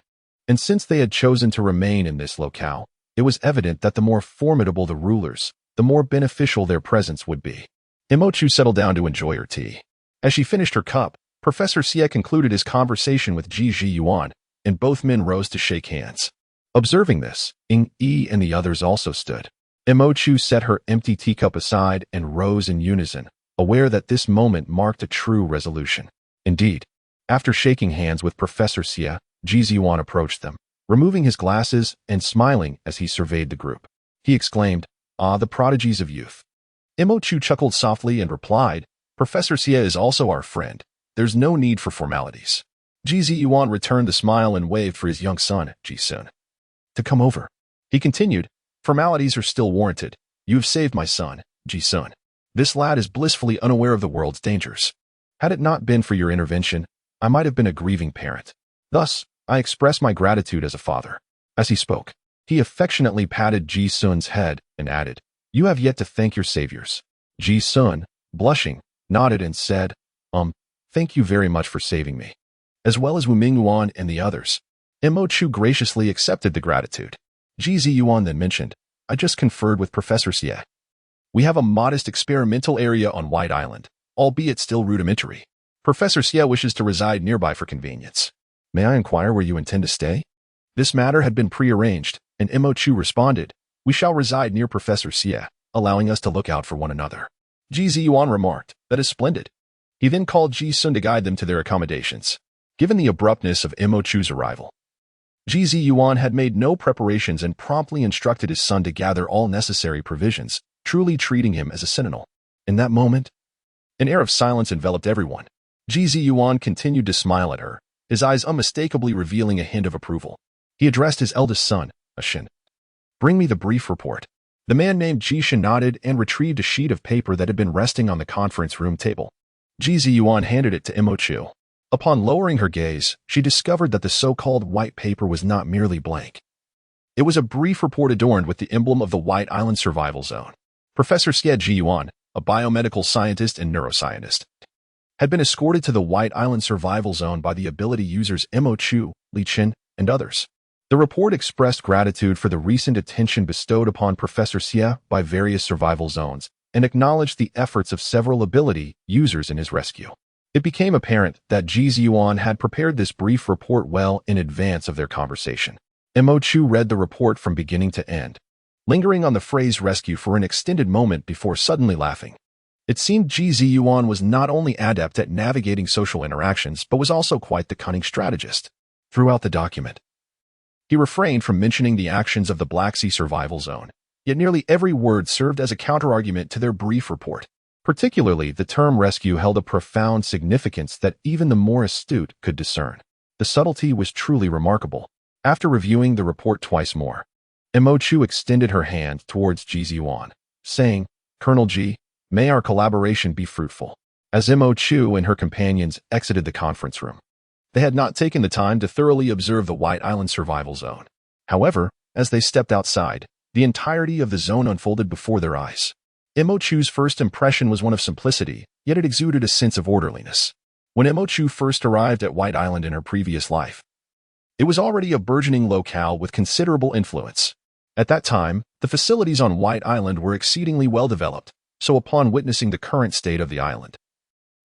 Speaker 1: And since they had chosen to remain in this locale, it was evident that the more formidable the rulers, the more beneficial their presence would be. Mo Chu settled down to enjoy her tea. As she finished her cup, Professor Xie concluded his conversation with Ji Yuan, and both men rose to shake hands. Observing this, Ying Yi and the others also stood. Mo Chu set her empty teacup aside and rose in unison, aware that this moment marked a true resolution. Indeed, after shaking hands with Professor Xie, Ji Yuan approached them, removing his glasses and smiling as he surveyed the group. He exclaimed, "Ah, the prodigies of youth." Mo Chu chuckled softly and replied, "Professor Xie is also our friend. There's no need for formalities." Ji Yuan returned the smile and waved for his young son, Ji Sun, to come over. He continued, "Formalities are still warranted. You have saved my son, Ji Sun. This lad is blissfully unaware of the world's dangers. Had it not been for your intervention, I might have been a grieving parent. Thus, I express my gratitude as a father." As he spoke, he affectionately patted Ji Sun's head and added, "You have yet to thank your saviors." Ji Sun, blushing, nodded and said, "Thank you very much for saving me," as well as Wu Mingyuan and the others. Mo Chu graciously accepted the gratitude. Ji Yuan then mentioned, "I just conferred with Professor Xie. We have a modest experimental area on White Island, albeit still rudimentary. Professor Xie wishes to reside nearby for convenience. May I inquire where you intend to stay?" This matter had been prearranged, and Mo Chu responded, "We shall reside near Professor Xie, allowing us to look out for one another." Ji Yuan remarked, "That is splendid." He then called Ji Sun to guide them to their accommodations. Given the abruptness of Mo Chu's arrival, Ji Yuan had made no preparations and promptly instructed his son to gather all necessary provisions, truly treating him as a sentinel. In that moment, an air of silence enveloped everyone. Ji Yuan continued to smile at her, his eyes unmistakably revealing a hint of approval. He addressed his eldest son, Shen. "Bring me the brief report." The man named Ji Shen nodded and retrieved a sheet of paper that had been resting on the conference room table. Ji Yuan handed it to Mo Chu. Upon lowering her gaze, she discovered that the so-called white paper was not merely blank. It was a brief report adorned with the emblem of the White Island Survival Zone. Professor Xie Yuan, a biomedical scientist and neuroscientist, had been escorted to the White Island Survival Zone by the ability users Mo Chu, Li Chen, and others. The report expressed gratitude for the recent attention bestowed upon Professor Xie by various survival zones and acknowledged the efforts of several ability users in his rescue. It became apparent that Ji Yuan had prepared this brief report well in advance of their conversation. Mo Chu read the report from beginning to end, lingering on the phrase rescue for an extended moment before suddenly laughing. It seemed Ji Yuan was not only adept at navigating social interactions, but was also quite the cunning strategist. Throughout the document, he refrained from mentioning the actions of the Black Sea Survival Zone, yet nearly every word served as a counterargument to their brief report. Particularly, the term rescue held a profound significance that even the more astute could discern. The subtlety was truly remarkable. After reviewing the report twice more, Mo Chu extended her hand towards Ji Yuan, saying, "Colonel Ji, may our collaboration be fruitful." As Mo Chu and her companions exited the conference room, they had not taken the time to thoroughly observe the White Island Survival Zone. However, as they stepped outside, the entirety of the zone unfolded before their eyes. Mo Chu's first impression was one of simplicity, yet it exuded a sense of orderliness. When Mo Chu first arrived at White Island in her previous life, it was already a burgeoning locale with considerable influence. At that time, the facilities on White Island were exceedingly well developed, so upon witnessing the current state of the island,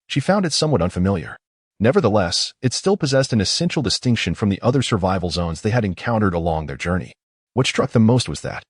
Speaker 1: she found it somewhat unfamiliar. Nevertheless, it still possessed an essential distinction from the other survival zones they had encountered along their journey. What struck them most was that,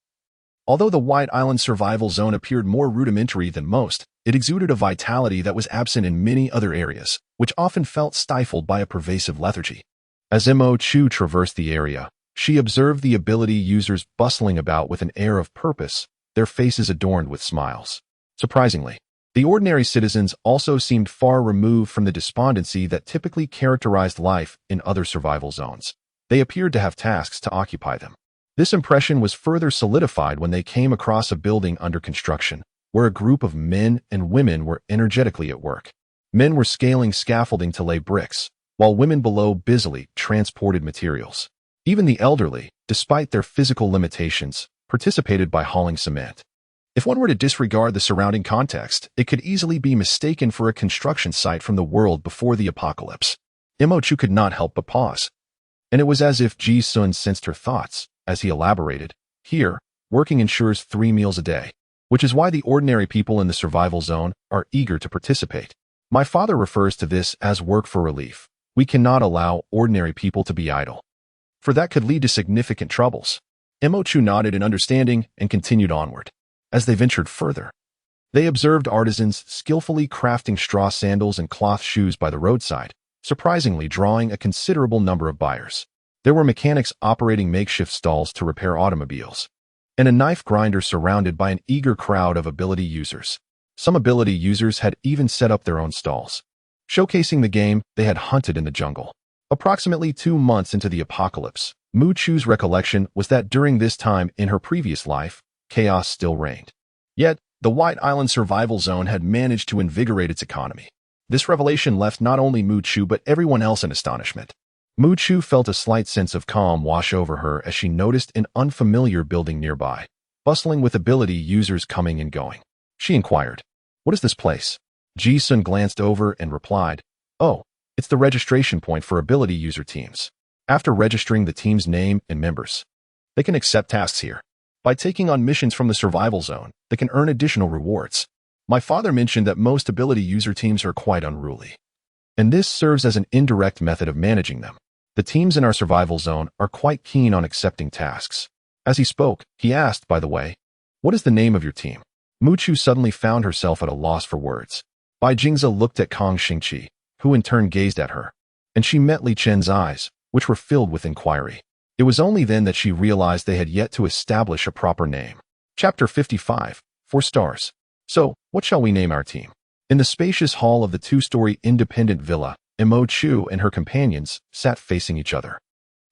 Speaker 1: although the White Island survival zone appeared more rudimentary than most, it exuded a vitality that was absent in many other areas, which often felt stifled by a pervasive lethargy. As Mo Chu traversed the area, she observed the ability users bustling about with an air of purpose, their faces adorned with smiles. Surprisingly, the ordinary citizens also seemed far removed from the despondency that typically characterized life in other survival zones. They appeared to have tasks to occupy them. This impression was further solidified when they came across a building under construction, where a group of men and women were energetically at work. Men were scaling scaffolding to lay bricks, while women below busily transported materials. Even the elderly, despite their physical limitations, participated by hauling cement. If one were to disregard the surrounding context, it could easily be mistaken for a construction site from the world before the apocalypse. Mo Chu could not help but pause. And it was as if Ji Sun sensed her thoughts, as he elaborated. Here, working ensures 3 meals a day, which is why the ordinary people in the survival zone are eager to participate. My father refers to this as work for relief. We cannot allow ordinary people to be idle, for that could lead to significant troubles. Mo Chu nodded in understanding and continued onward. As they ventured further, they observed artisans skillfully crafting straw sandals and cloth shoes by the roadside, surprisingly drawing a considerable number of buyers. There were mechanics operating makeshift stalls to repair automobiles, and a knife grinder surrounded by an eager crowd of ability users. Some ability users had even set up their own stalls, showcasing the game they had hunted in the jungle. Approximately 2 months into the apocalypse, Mo Chu's recollection was that during this time in her previous life, chaos still reigned. Yet, the White Island survival zone had managed to invigorate its economy. This revelation left not only Mo Chu but everyone else in astonishment. Mo Chu felt a slight sense of calm wash over her as she noticed an unfamiliar building nearby, bustling with ability users coming and going. She inquired, "What is this place?" Ji Sun glanced over and replied, "Oh, it's the registration point for ability user teams. After registering the team's name and members, they can accept tasks here. By taking on missions from the survival zone, they can earn additional rewards. My father mentioned that most ability user teams are quite unruly, and this serves as an indirect method of managing them. The teams in our survival zone are quite keen on accepting tasks." As he spoke, he asked, "By the way, what is the name of your team?" Mo Chu suddenly found herself at a loss for words. Bai Jingze looked at Kong Xingqi, who in turn gazed at her, and she met Li Chen's eyes, which were filled with inquiry. It was only then that she realized they had yet to establish a proper name. Chapter 55, 4 stars. So, what shall we name our team? In the spacious hall of the 2-story independent villa, Mo Chu and her companions sat facing each other.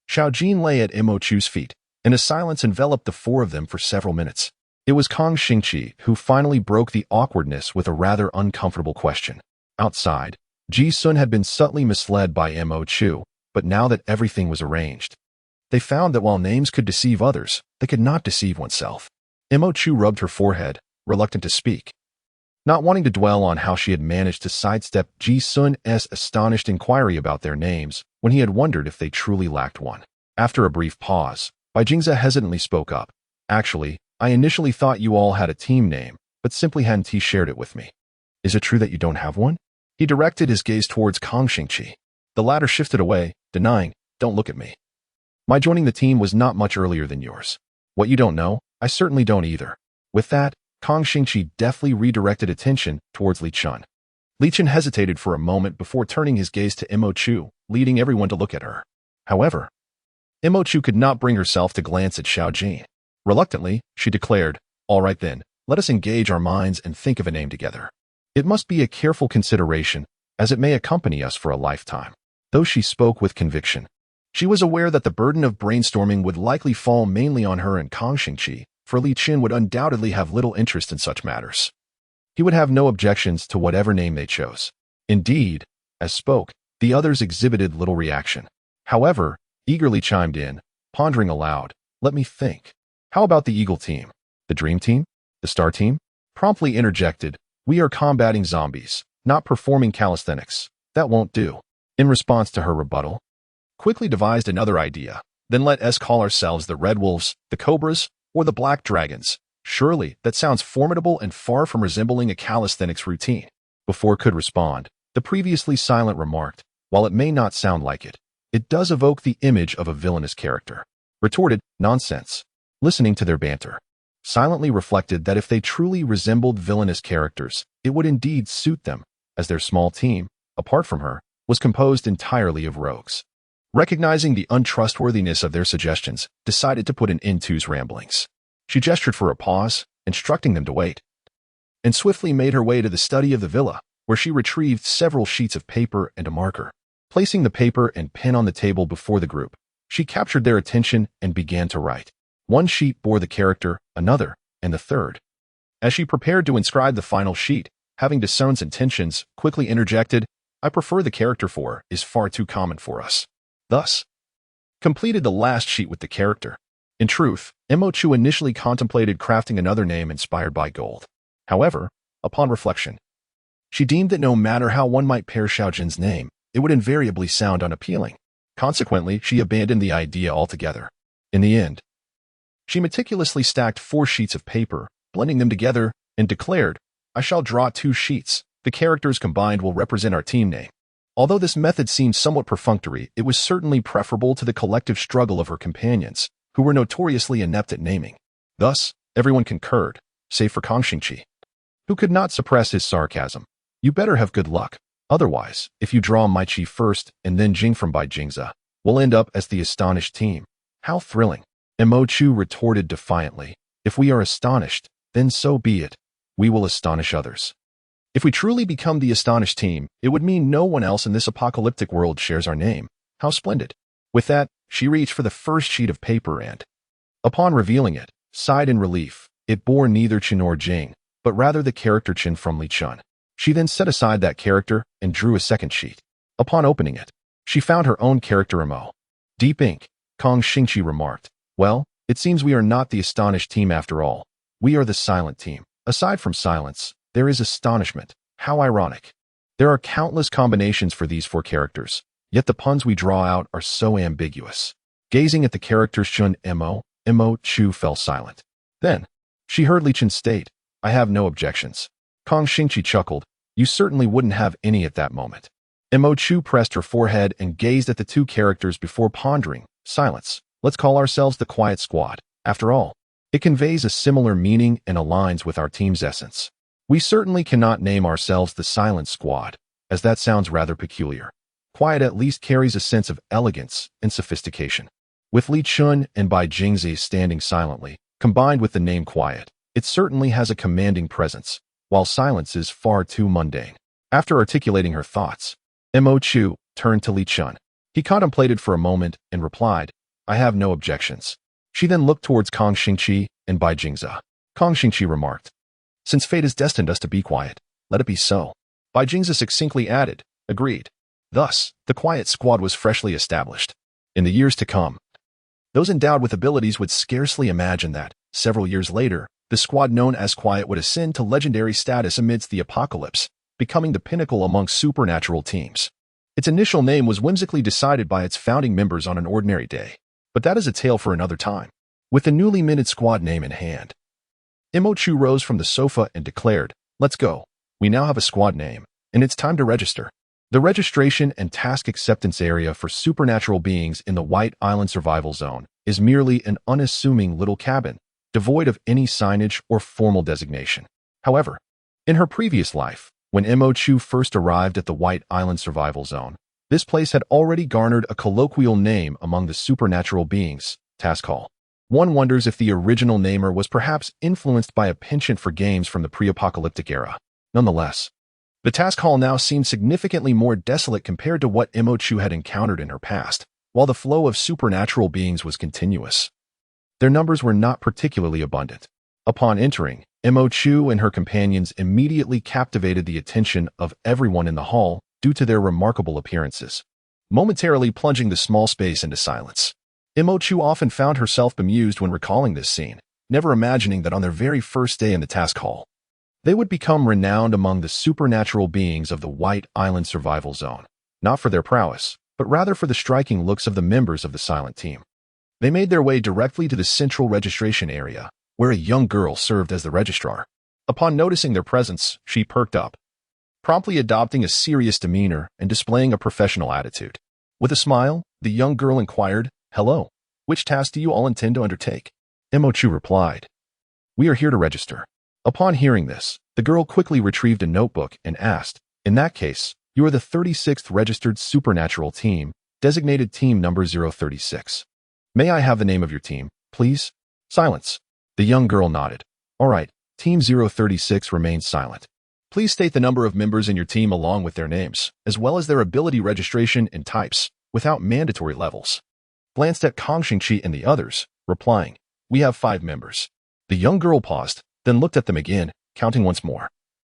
Speaker 1: Xiao Jin lay at Mo Chu's feet, and a silence enveloped the 4 of them for several minutes. It was Kong Xingqi who finally broke the awkwardness with a rather uncomfortable question. Outside, Ji Sun had been subtly misled by Mo Chu, but now that everything was arranged, they found that while names could deceive others, they could not deceive oneself. Mo Chu rubbed her forehead, reluctant to speak, not wanting to dwell on how she had managed to sidestep Ji Sun's astonished inquiry about their names when he had wondered if they truly lacked one. After a brief pause, Bai Jingze hesitantly spoke up. "Actually, I initially thought you all had a team name, but simply hadn't shared it with me. Is it true that you don't have one?" He directed his gaze towards Kong Xingqi. The latter shifted away, denying, "Don't look at me. My joining the team was not much earlier than yours. What you don't know, I certainly don't either." With that, Kong Xingqi deftly redirected attention towards Li Chen. Li Chen hesitated for a moment before turning his gaze to Mo Chu, leading everyone to look at her. However, Mo Chu could not bring herself to glance at Xiao Jin. Reluctantly, she declared, "All right then, let us engage our minds and think of a name together. It must be a careful consideration, as it may accompany us for a lifetime." Though she spoke with conviction, she was aware that the burden of brainstorming would likely fall mainly on her and Kong Xingqi, for Li Chen would undoubtedly have little interest in such matters. He would have no objections to whatever name they chose. Indeed, as spoke, the others exhibited little reaction. However, eagerly chimed in, pondering aloud, "Let me think. How about the Eagle Team? The Dream Team? The Star Team?" Promptly interjected, "We are combating zombies, not performing calisthenics. That won't do." In response to her rebuttal, quickly devised another idea. "Then let us call ourselves the Red Wolves, the Cobras, or the Black Dragons. Surely, that sounds formidable and far from resembling a calisthenics routine. Before could respond, the previously silent remarked, while it may not sound like it, it does evoke the image of a villainous character. Retorted, nonsense. Listening to their banter, silently reflected that if they truly resembled villainous characters, it would indeed suit them, as their small team, apart from her, was composed entirely of rogues. Recognizing the untrustworthiness of their suggestions, decided to put an end to's ramblings. She gestured for a pause, instructing them to wait, and swiftly made her way to the study of the villa, where she retrieved several sheets of paper and a marker. Placing the paper and pen on the table before the group, she captured their attention and began to write. One sheet bore the character, another, and the third. As she prepared to inscribe the final sheet, having discerned intentions, quickly interjected, "I prefer the character for is far too common for us." Thus, completed the last sheet with the character. In truth, Chu initially contemplated crafting another name inspired by gold. However, upon reflection, she deemed that no matter how one might pair Xiaojin's name, it would invariably sound unappealing. Consequently, she abandoned the idea altogether. In the end, she meticulously stacked 4 sheets of paper, blending them together, and declared, "I shall draw 2 sheets. The characters combined will represent our team name." Although this method seemed somewhat perfunctory, it was certainly preferable to the collective struggle of her companions, who were notoriously inept at naming. Thus, everyone concurred, save for Kang Xingqi, who could not suppress his sarcasm. "You better have good luck. Otherwise, if you draw my Chi first and then Jing from Bai Jingza, we'll end up as the astonished team." "How thrilling," Chu retorted defiantly. "If we are astonished, then so be it. We will astonish others. If we truly become the astonished team, it would mean no one else in this apocalyptic world shares our name. How splendid." With that, she reached for the first sheet of paper and, upon revealing it, sighed in relief. It bore neither Chen nor Jing, but rather the character Chen from Li Chen. She then set aside that character and drew a second sheet. Upon opening it, she found her own character Mo. "Deep ink," Kang Xingqi remarked. "Well, it seems we are not the astonished team after all. We are the silent team. Aside from silence, there is astonishment. How ironic. There are countless combinations for these 4 characters, yet the puns we draw out are so ambiguous." Gazing at the characters Chun Mo, Chu fell silent. Then, she heard Li Chen state, "I have no objections." Kang Xingqi chuckled. "You certainly wouldn't have any at that moment." Chu pressed her forehead and gazed at the 2 characters before pondering. "Silence. Let's call ourselves the Quiet Squad. After all, it conveys a similar meaning and aligns with our team's essence. We certainly cannot name ourselves the Silent Squad, as that sounds rather peculiar. Quiet at least carries a sense of elegance and sophistication." With Li Chen and Bai Jingzi standing silently, combined with the name Quiet, it certainly has a commanding presence, while silence is far too mundane. After articulating her thoughts, Chu turned to Li Chen. He contemplated for a moment and replied, "I have no objections." She then looked towards Kang Xingqi and Bai Jingza. Kang Xingqi remarked, "Since fate has destined us to be quiet, let it be so." Bai Jingza succinctly added, "Agreed." Thus, the Quiet Squad was freshly established. In the years to come, those endowed with abilities would scarcely imagine that, several years later, the squad known as Quiet would ascend to legendary status amidst the apocalypse, becoming the pinnacle among supernatural teams. Its initial name was whimsically decided by its founding members on an ordinary day, but that is a tale for another time. With the newly minted squad name in hand, Chu rose from the sofa and declared, "Let's go. We now have a squad name, and it's time to register." The registration and task acceptance area for supernatural beings in the White Island Survival Zone is merely an unassuming little cabin, devoid of any signage or formal designation. However, in her previous life, when Chu first arrived at the White Island Survival Zone, this place had already garnered a colloquial name among the supernatural beings, Task Hall. One wonders if the original namer was perhaps influenced by a penchant for games from the pre-apocalyptic era. Nonetheless, the Task Hall now seemed significantly more desolate compared to what Chu had encountered in her past, while the flow of supernatural beings was continuous. Their numbers were not particularly abundant. Upon entering, Chu and her companions immediately captivated the attention of everyone in the hall due to their remarkable appearances, momentarily plunging the small space into silence. Chu often found herself bemused when recalling this scene, never imagining that on their very first day in the Task Hall, they would become renowned among the supernatural beings of the White Island Survival Zone, not for their prowess, but rather for the striking looks of the members of the silent team. They made their way directly to the central registration area, where a young girl served as the registrar. Upon noticing their presence, she perked up, promptly adopting a serious demeanor and displaying a professional attitude. With a smile, the young girl inquired, "Hello, which task do you all intend to undertake?" Imochu replied, "We are here to register." Upon hearing this, the girl quickly retrieved a notebook and asked, "In that case, you are the 36th registered supernatural team, designated team number 036. May I have the name of your team, please?" Silence. The young girl nodded. "All right, team 036 remains silent. Please state the number of members in your team along with their names, as well as their ability registration and types, without mandatory levels." Glanced at Kong Xingqi and the others, replying, "We have 5 members." The young girl paused, then looked at them again, counting once more,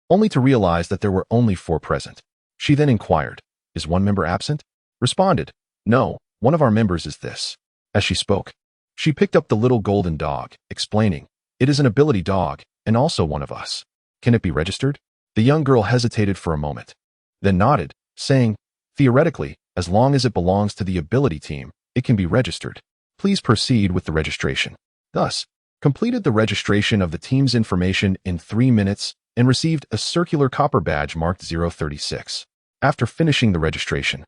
Speaker 1: only to realize that there were only 4 present. She then inquired, "Is one member absent?" Responded, "No, one of our members is this." As she spoke, she picked up the little golden dog, explaining, "It is an ability dog, and also one of us. Can it be registered?" The young girl hesitated for a moment, then nodded, saying, "Theoretically, as long as it belongs to the ability team, it can be registered. Please proceed with the registration." Thus, completed the registration of the team's information in 3 minutes and received a circular copper badge marked 036. After finishing the registration,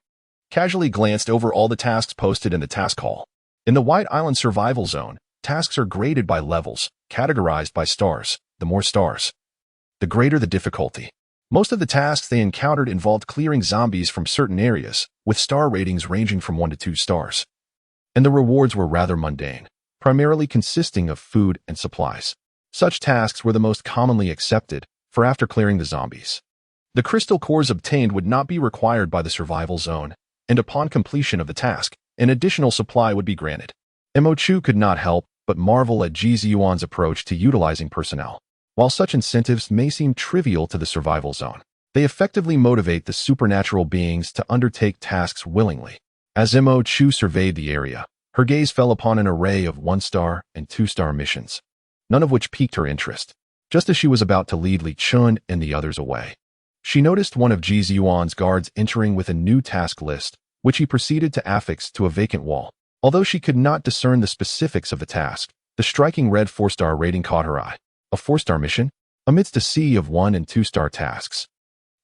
Speaker 1: casually glanced over all the tasks posted in the task hall. In the White Island survival zone, tasks are graded by levels, categorized by stars. The more stars, the greater the difficulty. Most of the tasks they encountered involved clearing zombies from certain areas, with star ratings ranging from 1 to 2 stars. And the rewards were rather mundane, primarily consisting of food and supplies. Such tasks were the most commonly accepted, for after clearing the zombies, the crystal cores obtained would not be required by the survival zone, and upon completion of the task, an additional supply would be granted. Imochu could not help but marvel at Ji Ziyuan's approach to utilizing personnel. While such incentives may seem trivial to the survival zone, they effectively motivate the supernatural beings to undertake tasks willingly. As Imochu surveyed the area, her gaze fell upon an array of 1-star and 2-star missions, none of which piqued her interest. Just as she was about to lead Li Chen and the others away, she noticed one of Ji Ziyuan's guards entering with a new task list, which he proceeded to affix to a vacant wall. Although she could not discern the specifics of the task, the striking red 4-star rating caught her eye. A 4-star mission? Amidst a sea of 1- and 2-star tasks.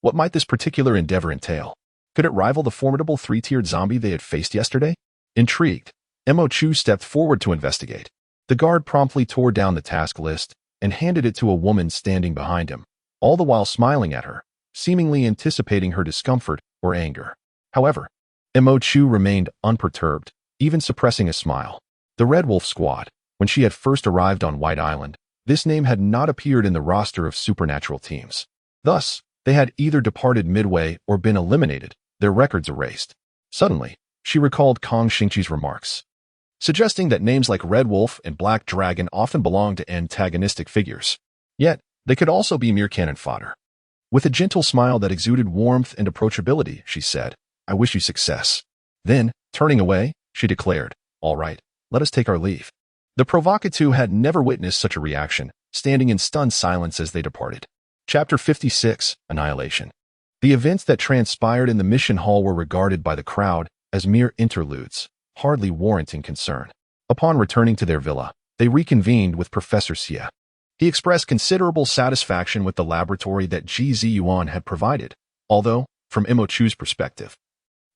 Speaker 1: What might this particular endeavor entail? Could it rival the formidable 3-tiered zombie they had faced yesterday? Intrigued, Imochu stepped forward to investigate. The guard promptly tore down the task list and handed it to a woman standing behind him, all the while smiling at her, seemingly anticipating her discomfort or anger. However, Imochu remained unperturbed, even suppressing a smile. The Red Wolf Squad. When she had first arrived on White Island, this name had not appeared in the roster of supernatural teams. Thus, they had either departed midway or been eliminated, their records erased. Suddenly, she recalled Kong Xingqi's remarks, suggesting that names like Red Wolf and Black Dragon often belong to antagonistic figures. Yet, they could also be mere cannon fodder. With a gentle smile that exuded warmth and approachability, she said, "I wish you success." Then, turning away, she declared, "All right, let us take our leave." The provocateur had never witnessed such a reaction, standing in stunned silence as they departed. Chapter 56, Annihilation. The events that transpired in the mission hall were regarded by the crowd as mere interludes, hardly warranting concern. Upon returning to their villa, they reconvened with Professor Xie. He expressed considerable satisfaction with the laboratory that Ji Ziyuan had provided, although, from Imochu's perspective,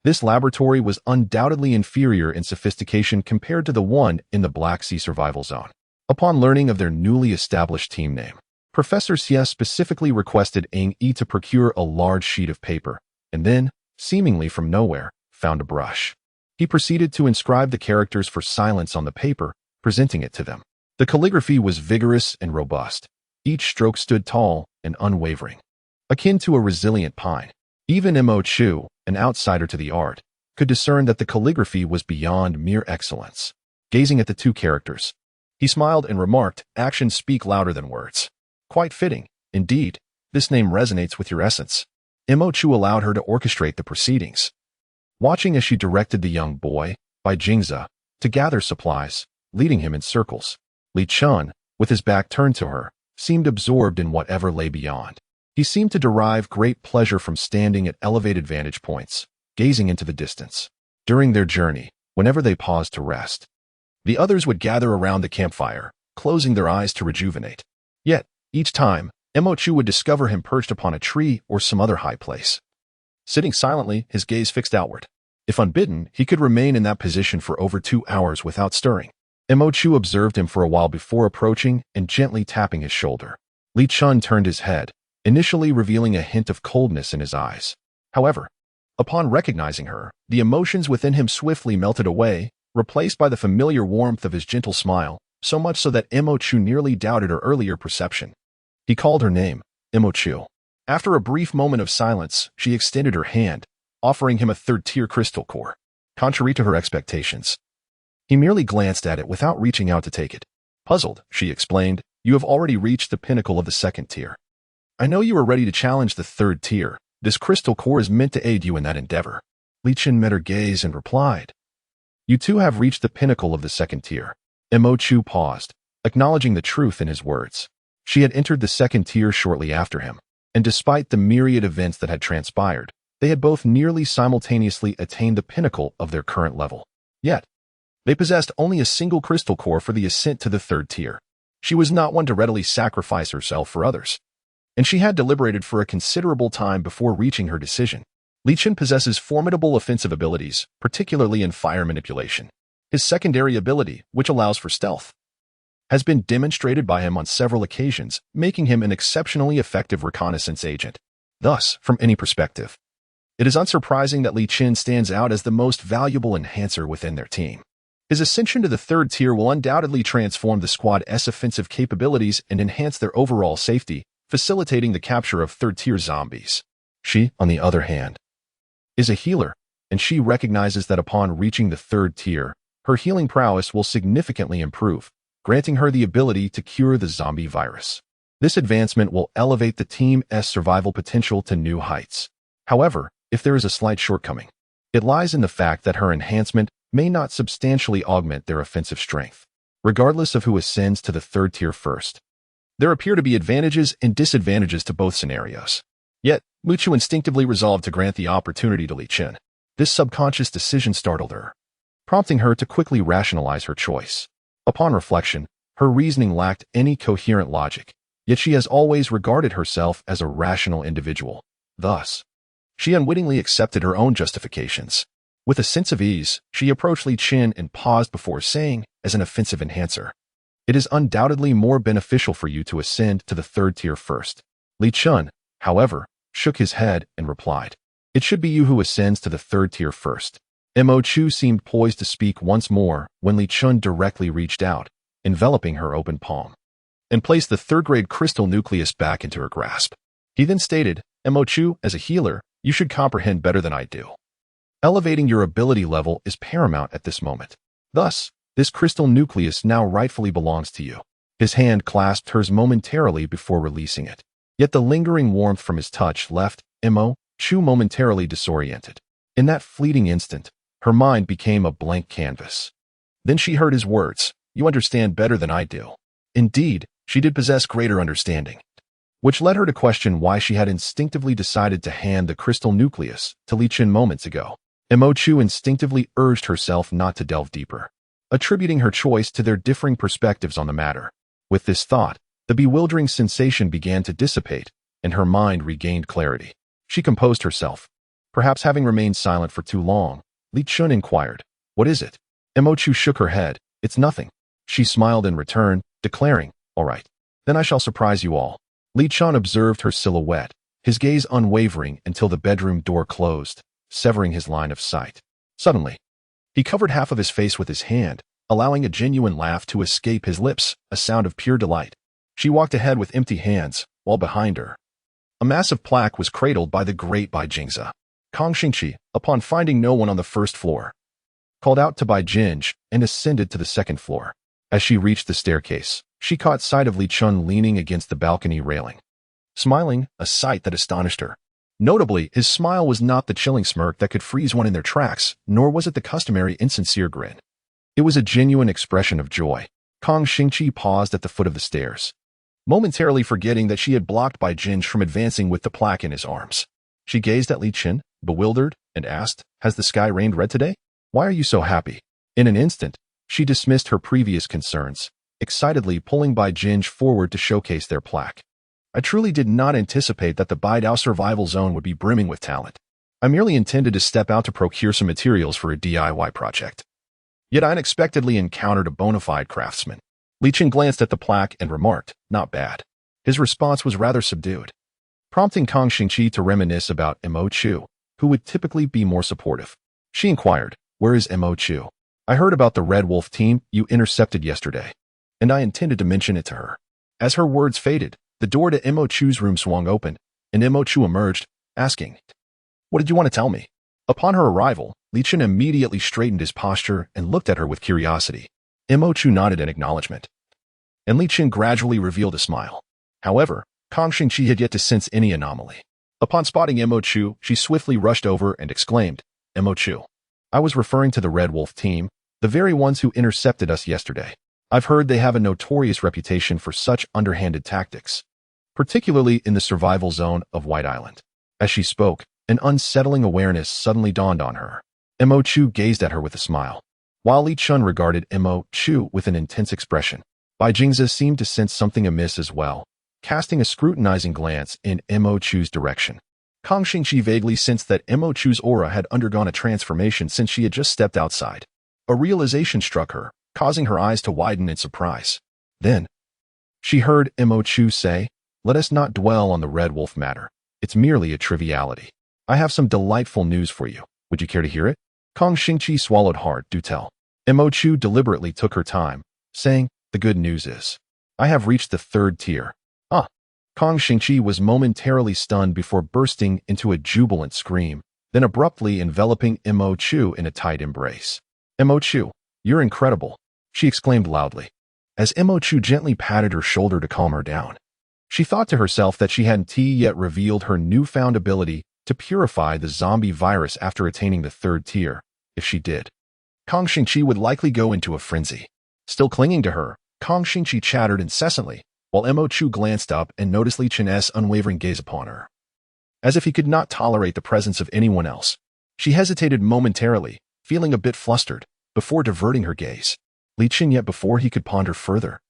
Speaker 1: this laboratory was undoubtedly inferior in sophistication compared to the one in the Black Sea Survival Zone. Upon learning of their newly established team name, Professor Xie specifically requested Ang Yi to procure a large sheet of paper, and then, seemingly from nowhere, found a brush. He proceeded to inscribe the characters for silence on the paper, presenting it to them. The calligraphy was vigorous and robust. Each stroke stood tall and unwavering, akin to a resilient pine. Even Imochu, an outsider to the art, could discern that the calligraphy was beyond mere excellence. Gazing at the 2 characters, he smiled and remarked, "Actions speak louder than words." Quite fitting. Indeed, this name resonates with your essence. Imochu allowed her to orchestrate the proceedings, watching as she directed the young boy, by Jingza, to gather supplies, leading him in circles. Li Chen, with his back turned to her, seemed absorbed in whatever lay beyond. He seemed to derive great pleasure from standing at elevated vantage points, gazing into the distance. During their journey, whenever they paused to rest, the others would gather around the campfire, closing their eyes to rejuvenate. Yet, each time, Chu would discover him perched upon a tree or some other high place. Sitting silently, his gaze fixed outward. If unbidden, he could remain in that position for over 2 hours without stirring. Chu observed him for a while before approaching and gently tapping his shoulder. Li Chen turned his head, initially revealing a hint of coldness in his eyes. However, upon recognizing her, the emotions within him swiftly melted away, replaced by the familiar warmth of his gentle smile, so much so that Chu nearly doubted her earlier perception. He called her name, Chu. After a brief moment of silence, she extended her hand, offering him a third-tier crystal core. Contrary to her expectations, he merely glanced at it without reaching out to take it. Puzzled, she explained, "You have already reached the pinnacle of the second tier. I know you are ready to challenge the third tier. This crystal core is meant to aid you in that endeavor." Li Chen met her gaze and replied, "You too have reached the pinnacle of the second tier." Chu paused, acknowledging the truth in his words. She had entered the second tier shortly after him, and despite the myriad events that had transpired, they had both nearly simultaneously attained the pinnacle of their current level. Yet, they possessed only a single crystal core for the ascent to the third tier. She was not one to readily sacrifice herself for others, and she had deliberated for a considerable time before reaching her decision. Li Chen possesses formidable offensive abilities, particularly in fire manipulation. His secondary ability, which allows for stealth, has been demonstrated by him on several occasions, making him an exceptionally effective reconnaissance agent. Thus, from any perspective, it is unsurprising that Li Chen stands out as the most valuable enhancer within their team. His ascension to the third tier will undoubtedly transform the squad's offensive capabilities and enhance their overall safety, facilitating the capture of third-tier zombies. She, on the other hand, is a healer, and she recognizes that upon reaching the third tier, her healing prowess will significantly improve, granting her the ability to cure the zombie virus. This advancement will elevate the team's survival potential to new heights. However, if there is a slight shortcoming, it lies in the fact that her enhancement may not substantially augment their offensive strength. Regardless of who ascends to the third tier first, there appear to be advantages and disadvantages to both scenarios. Yet, Chu instinctively resolved to grant the opportunity to Li Chen. This subconscious decision startled her, prompting her to quickly rationalize her choice. Upon reflection, her reasoning lacked any coherent logic, yet she has always regarded herself as a rational individual. Thus, she unwittingly accepted her own justifications. With a sense of ease, she approached Li Chen and paused before saying, as an offensive enhancer, "It is undoubtedly more beneficial for you to ascend to the third tier first." Li Chen, however, shook his head and replied, "It should be you who ascends to the third tier first." Chu seemed poised to speak once more when Li Chen directly reached out, enveloping her open palm, and placed the third-grade crystal nucleus back into her grasp. He then stated, "Chu, as a healer, you should comprehend better than I do. Elevating your ability level is paramount at this moment. Thus, this crystal nucleus now rightfully belongs to you." His hand clasped hers momentarily before releasing it. Yet the lingering warmth from his touch left Chu momentarily disoriented. In that fleeting instant, her mind became a blank canvas. Then she heard his words, "You understand better than I do." Indeed, she did possess greater understanding, which led her to question why she had instinctively decided to hand the crystal nucleus to Li Chen moments ago. Chu instinctively urged herself not to delve deeper, attributing her choice to their differing perspectives on the matter. With this thought, the bewildering sensation began to dissipate, and her mind regained clarity. She composed herself. Perhaps having remained silent for too long, Li Chen inquired, "What is it?" Chu shook her head. "It's nothing." She smiled in return, declaring, "All right, then I shall surprise you all." Li Chen observed her silhouette, his gaze unwavering until the bedroom door closed, severing his line of sight. Suddenly, he covered half of his face with his hand, allowing a genuine laugh to escape his lips, a sound of pure delight. She walked ahead with empty hands, while behind her, a massive plaque was cradled by the great Bai Jingzi. Kang Xingqi, upon finding no one on the first floor, called out to Bai Jingzi and ascended to the second floor. As she reached the staircase, she caught sight of Li Chen leaning against the balcony railing, smiling, a sight that astonished her. Notably, his smile was not the chilling smirk that could freeze one in their tracks, nor was it the customary insincere grin. It was a genuine expression of joy. Kang Xingqi paused at the foot of the stairs, momentarily forgetting that she had blocked Bai Jingzi from advancing with the plaque in his arms. She gazed at Li Chen, bewildered, and asked, "Has the sky rained red today? Why are you so happy?" In an instant, she dismissed her previous concerns, excitedly pulling Bai Jinj forward to showcase their plaque. I truly did not anticipate that the Baidao survival zone would be brimming with talent. I merely intended to step out to procure some materials for a DIY project. Yet I unexpectedly encountered a bona fide craftsman. Li Chen glanced at the plaque and remarked, "Not bad." His response was rather subdued, prompting Kang Xingqi to reminisce about Mo Chu, who would typically be more supportive. She inquired, "Where is Mo Chu? I heard about the Red Wolf team you intercepted yesterday," and I intended to mention it to her. As her words faded, the door to Mo Chu's room swung open, and Mo Chu emerged, asking, "What did you want to tell me?" Upon her arrival, Li Chen immediately straightened his posture and looked at her with curiosity. Mo Chu nodded in acknowledgement, and Li Chen gradually revealed a smile. However, Kang Xingqi had yet to sense any anomaly. Upon spotting Mo Chu, she swiftly rushed over and exclaimed, "Mo Chu, I was referring to the Red Wolf team, the very ones who intercepted us yesterday. I've heard they have a notorious reputation for such underhanded tactics, particularly in the survival zone of White Island." As she spoke, an unsettling awareness suddenly dawned on her. Mo Chu gazed at her with a smile, while Li Chen regarded Mo Chu with an intense expression. Bai Jingzi seemed to sense something amiss as well, casting a scrutinizing glance in Mo Chu's direction. Kang Xingqi vaguely sensed that Mo Chu's aura had undergone a transformation since she had just stepped outside. A realization struck her, causing her eyes to widen in surprise. Then, she heard Mo Chu say, "Let us not dwell on the Red Wolf matter. It's merely a triviality. I have some delightful news for you. Would you care to hear it?" Kang Xingqi swallowed hard. "Do tell." Mo Chu deliberately took her time, saying, "The good news is, I have reached the 3rd tier. Ah." Kang Xingqi was momentarily stunned before bursting into a jubilant scream, then abruptly enveloping Mo Chu in a tight embrace. "Mo Chu, you're incredible," she exclaimed loudly, as Mo Chu gently patted her shoulder to calm her down. She thought to herself that she hadn't yet revealed her newfound ability to purify the zombie virus after attaining the 3rd tier. If she did, Kang Xingqi would likely go into a frenzy. Still clinging to her, Kang Xingqi chattered incessantly, while Mo Chu glanced up and noticed Li Chen's unwavering gaze upon her, as if he could not tolerate the presence of anyone else. She hesitated momentarily, feeling a bit flustered, before diverting her gaze. Li Chen yet before he could ponder further.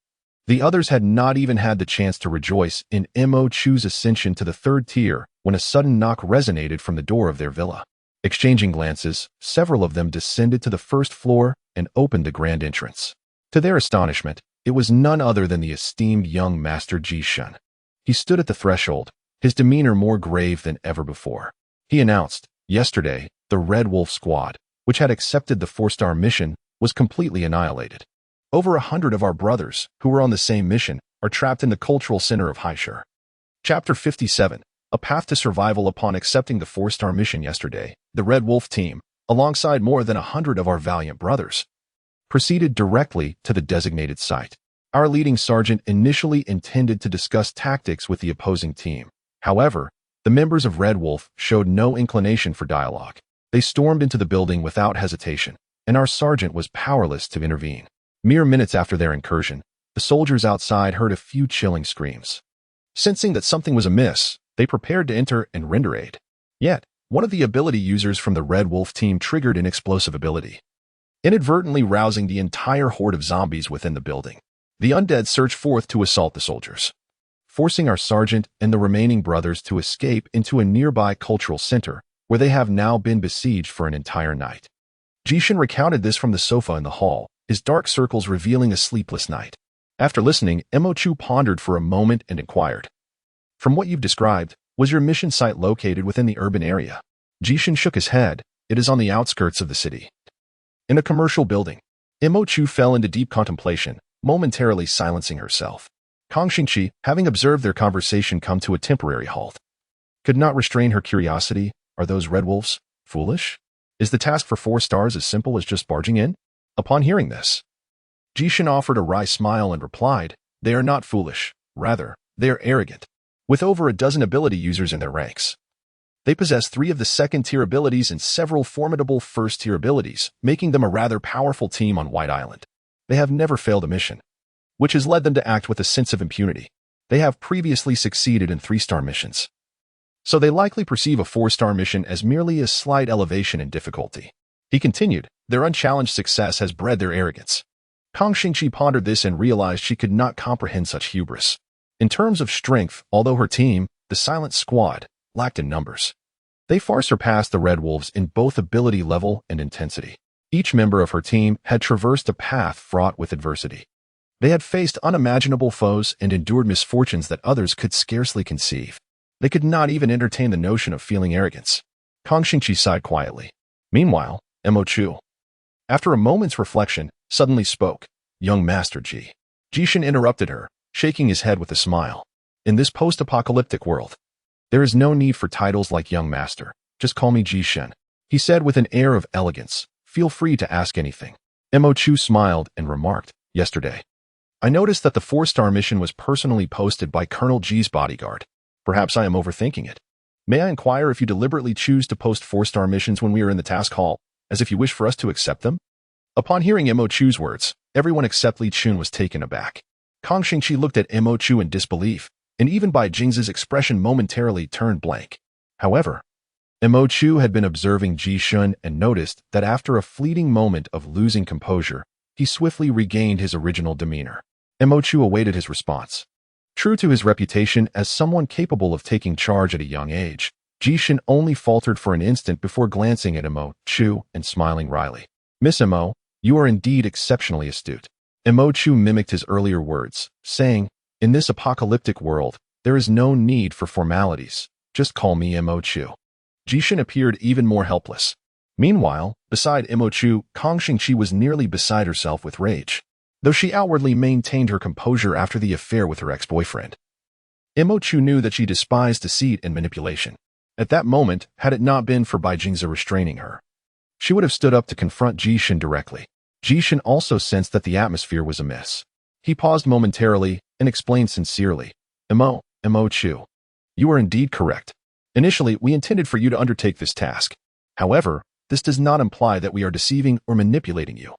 Speaker 1: The others had not even had the chance to rejoice in Mo Chu's ascension to the 3rd tier when a sudden knock resonated from the door of their villa. Exchanging glances, several of them descended to the 1st floor and opened the grand entrance. To their astonishment, it was none other than the esteemed young master Li Chen. He stood at the threshold, his demeanor more grave than ever before. He announced, "Yesterday, the Red Wolf squad, which had accepted the 4-star mission, was completely annihilated. Over 100 of our brothers, who were on the same mission, are trapped in the cultural center of Haishur." Chapter 57. A Path to Survival. Upon accepting the 4-star mission yesterday, the Red Wolf team, alongside more than 100 of our valiant brothers, proceeded directly to the designated site. Our leading sergeant initially intended to discuss tactics with the opposing team. However, the members of Red Wolf showed no inclination for dialogue. They stormed into the building without hesitation, and our sergeant was powerless to intervene. Mere minutes after their incursion, the soldiers outside heard a few chilling screams. Sensing that something was amiss, they prepared to enter and render aid. Yet, one of the ability users from the Red Wolf team triggered an explosive ability, inadvertently rousing the entire horde of zombies within the building. The undead surged forth to assault the soldiers, forcing our sergeant and the remaining brothers to escape into a nearby cultural center, where they have now been besieged for an entire night. Li Chen recounted this from the sofa in the hall, his dark circles revealing a sleepless night. After listening, Mo Chu pondered for a moment and inquired, "From what you've described, was your mission site located within the urban area?" Li Chen shook his head. "It is on the outskirts of the city, in a commercial building." Mo Chu fell into deep contemplation, momentarily silencing herself. Kang Xingqi, having observed their conversation come to a temporary halt, could not restrain her curiosity. Are those Red Wolves foolish? Is the task for 4 stars as simple as just barging in? Upon hearing this, Li Chen offered a wry smile and replied, "They are not foolish. Rather, they are arrogant. With over a dozen ability users in their ranks, they possess 3 of the 2nd-tier abilities and several formidable 1st-tier abilities, making them a rather powerful team on White Island. They have never failed a mission, which has led them to act with a sense of impunity. They have previously succeeded in 3-star missions, so they likely perceive a 4-star mission as merely a slight elevation in difficulty." He continued, "Their unchallenged success has bred their arrogance. Kang Xingqi pondered this and realized she could not comprehend such hubris. In terms of strength, although her team, the Silent Squad, lacked in numbers, they far surpassed the Red Wolves in both ability level and intensity. Each member of her team had traversed a path fraught with adversity. They had faced unimaginable foes and endured misfortunes that others could scarcely conceive. They could not even entertain the notion of feeling arrogance. Kang Xingqi sighed quietly. Meanwhile, Mo Chu, after a moment's reflection, suddenly spoke. Young Master Ji. Jishin interrupted her, shaking his head with a smile. In this post-apocalyptic world, there is no need for titles like Young Master. Just call me Jishin, he said with an air of elegance. Feel free to ask anything. Mo Chu smiled and remarked, yesterday, I noticed that the 4-star mission was personally posted by Colonel Ji's bodyguard. Perhaps I am overthinking it. May I inquire if you deliberately choose to post 4-star missions when we are in the task hall, as if you wish for us to accept them? Upon hearing Mo Chu's words, everyone except Li Chen was taken aback. Kang Xingqi looked at Mo Chu in disbelief, and even Bai Jing's expression momentarily turned blank. However, Mo Chu had been observing Ji Shun and noticed that after a fleeting moment of losing composure, he swiftly regained his original demeanor. Mo Chu awaited his response. True to his reputation as someone capable of taking charge at a young age, Ji Shun only faltered for an instant before glancing at Mo Chu and smiling wryly. Miss Mo, you are indeed exceptionally astute. Mo Chu mimicked his earlier words, saying, in this apocalyptic world, there is no need for formalities. Just call me Mo Chu. Jishin appeared even more helpless. Meanwhile, beside Mo Chu, Kang Xingqi was nearly beside herself with rage, though she outwardly maintained her composure after the affair with her ex-boyfriend. Mo Chu knew that she despised deceit and manipulation. At that moment, had it not been for Bai Jing's restraining her, she would have stood up to confront Jishin directly. Jishin also sensed that the atmosphere was amiss. He paused momentarily and explained sincerely, Mo Chu, you are indeed correct. Initially, we intended for you to undertake this task. However, this does not imply that we are deceiving or manipulating you.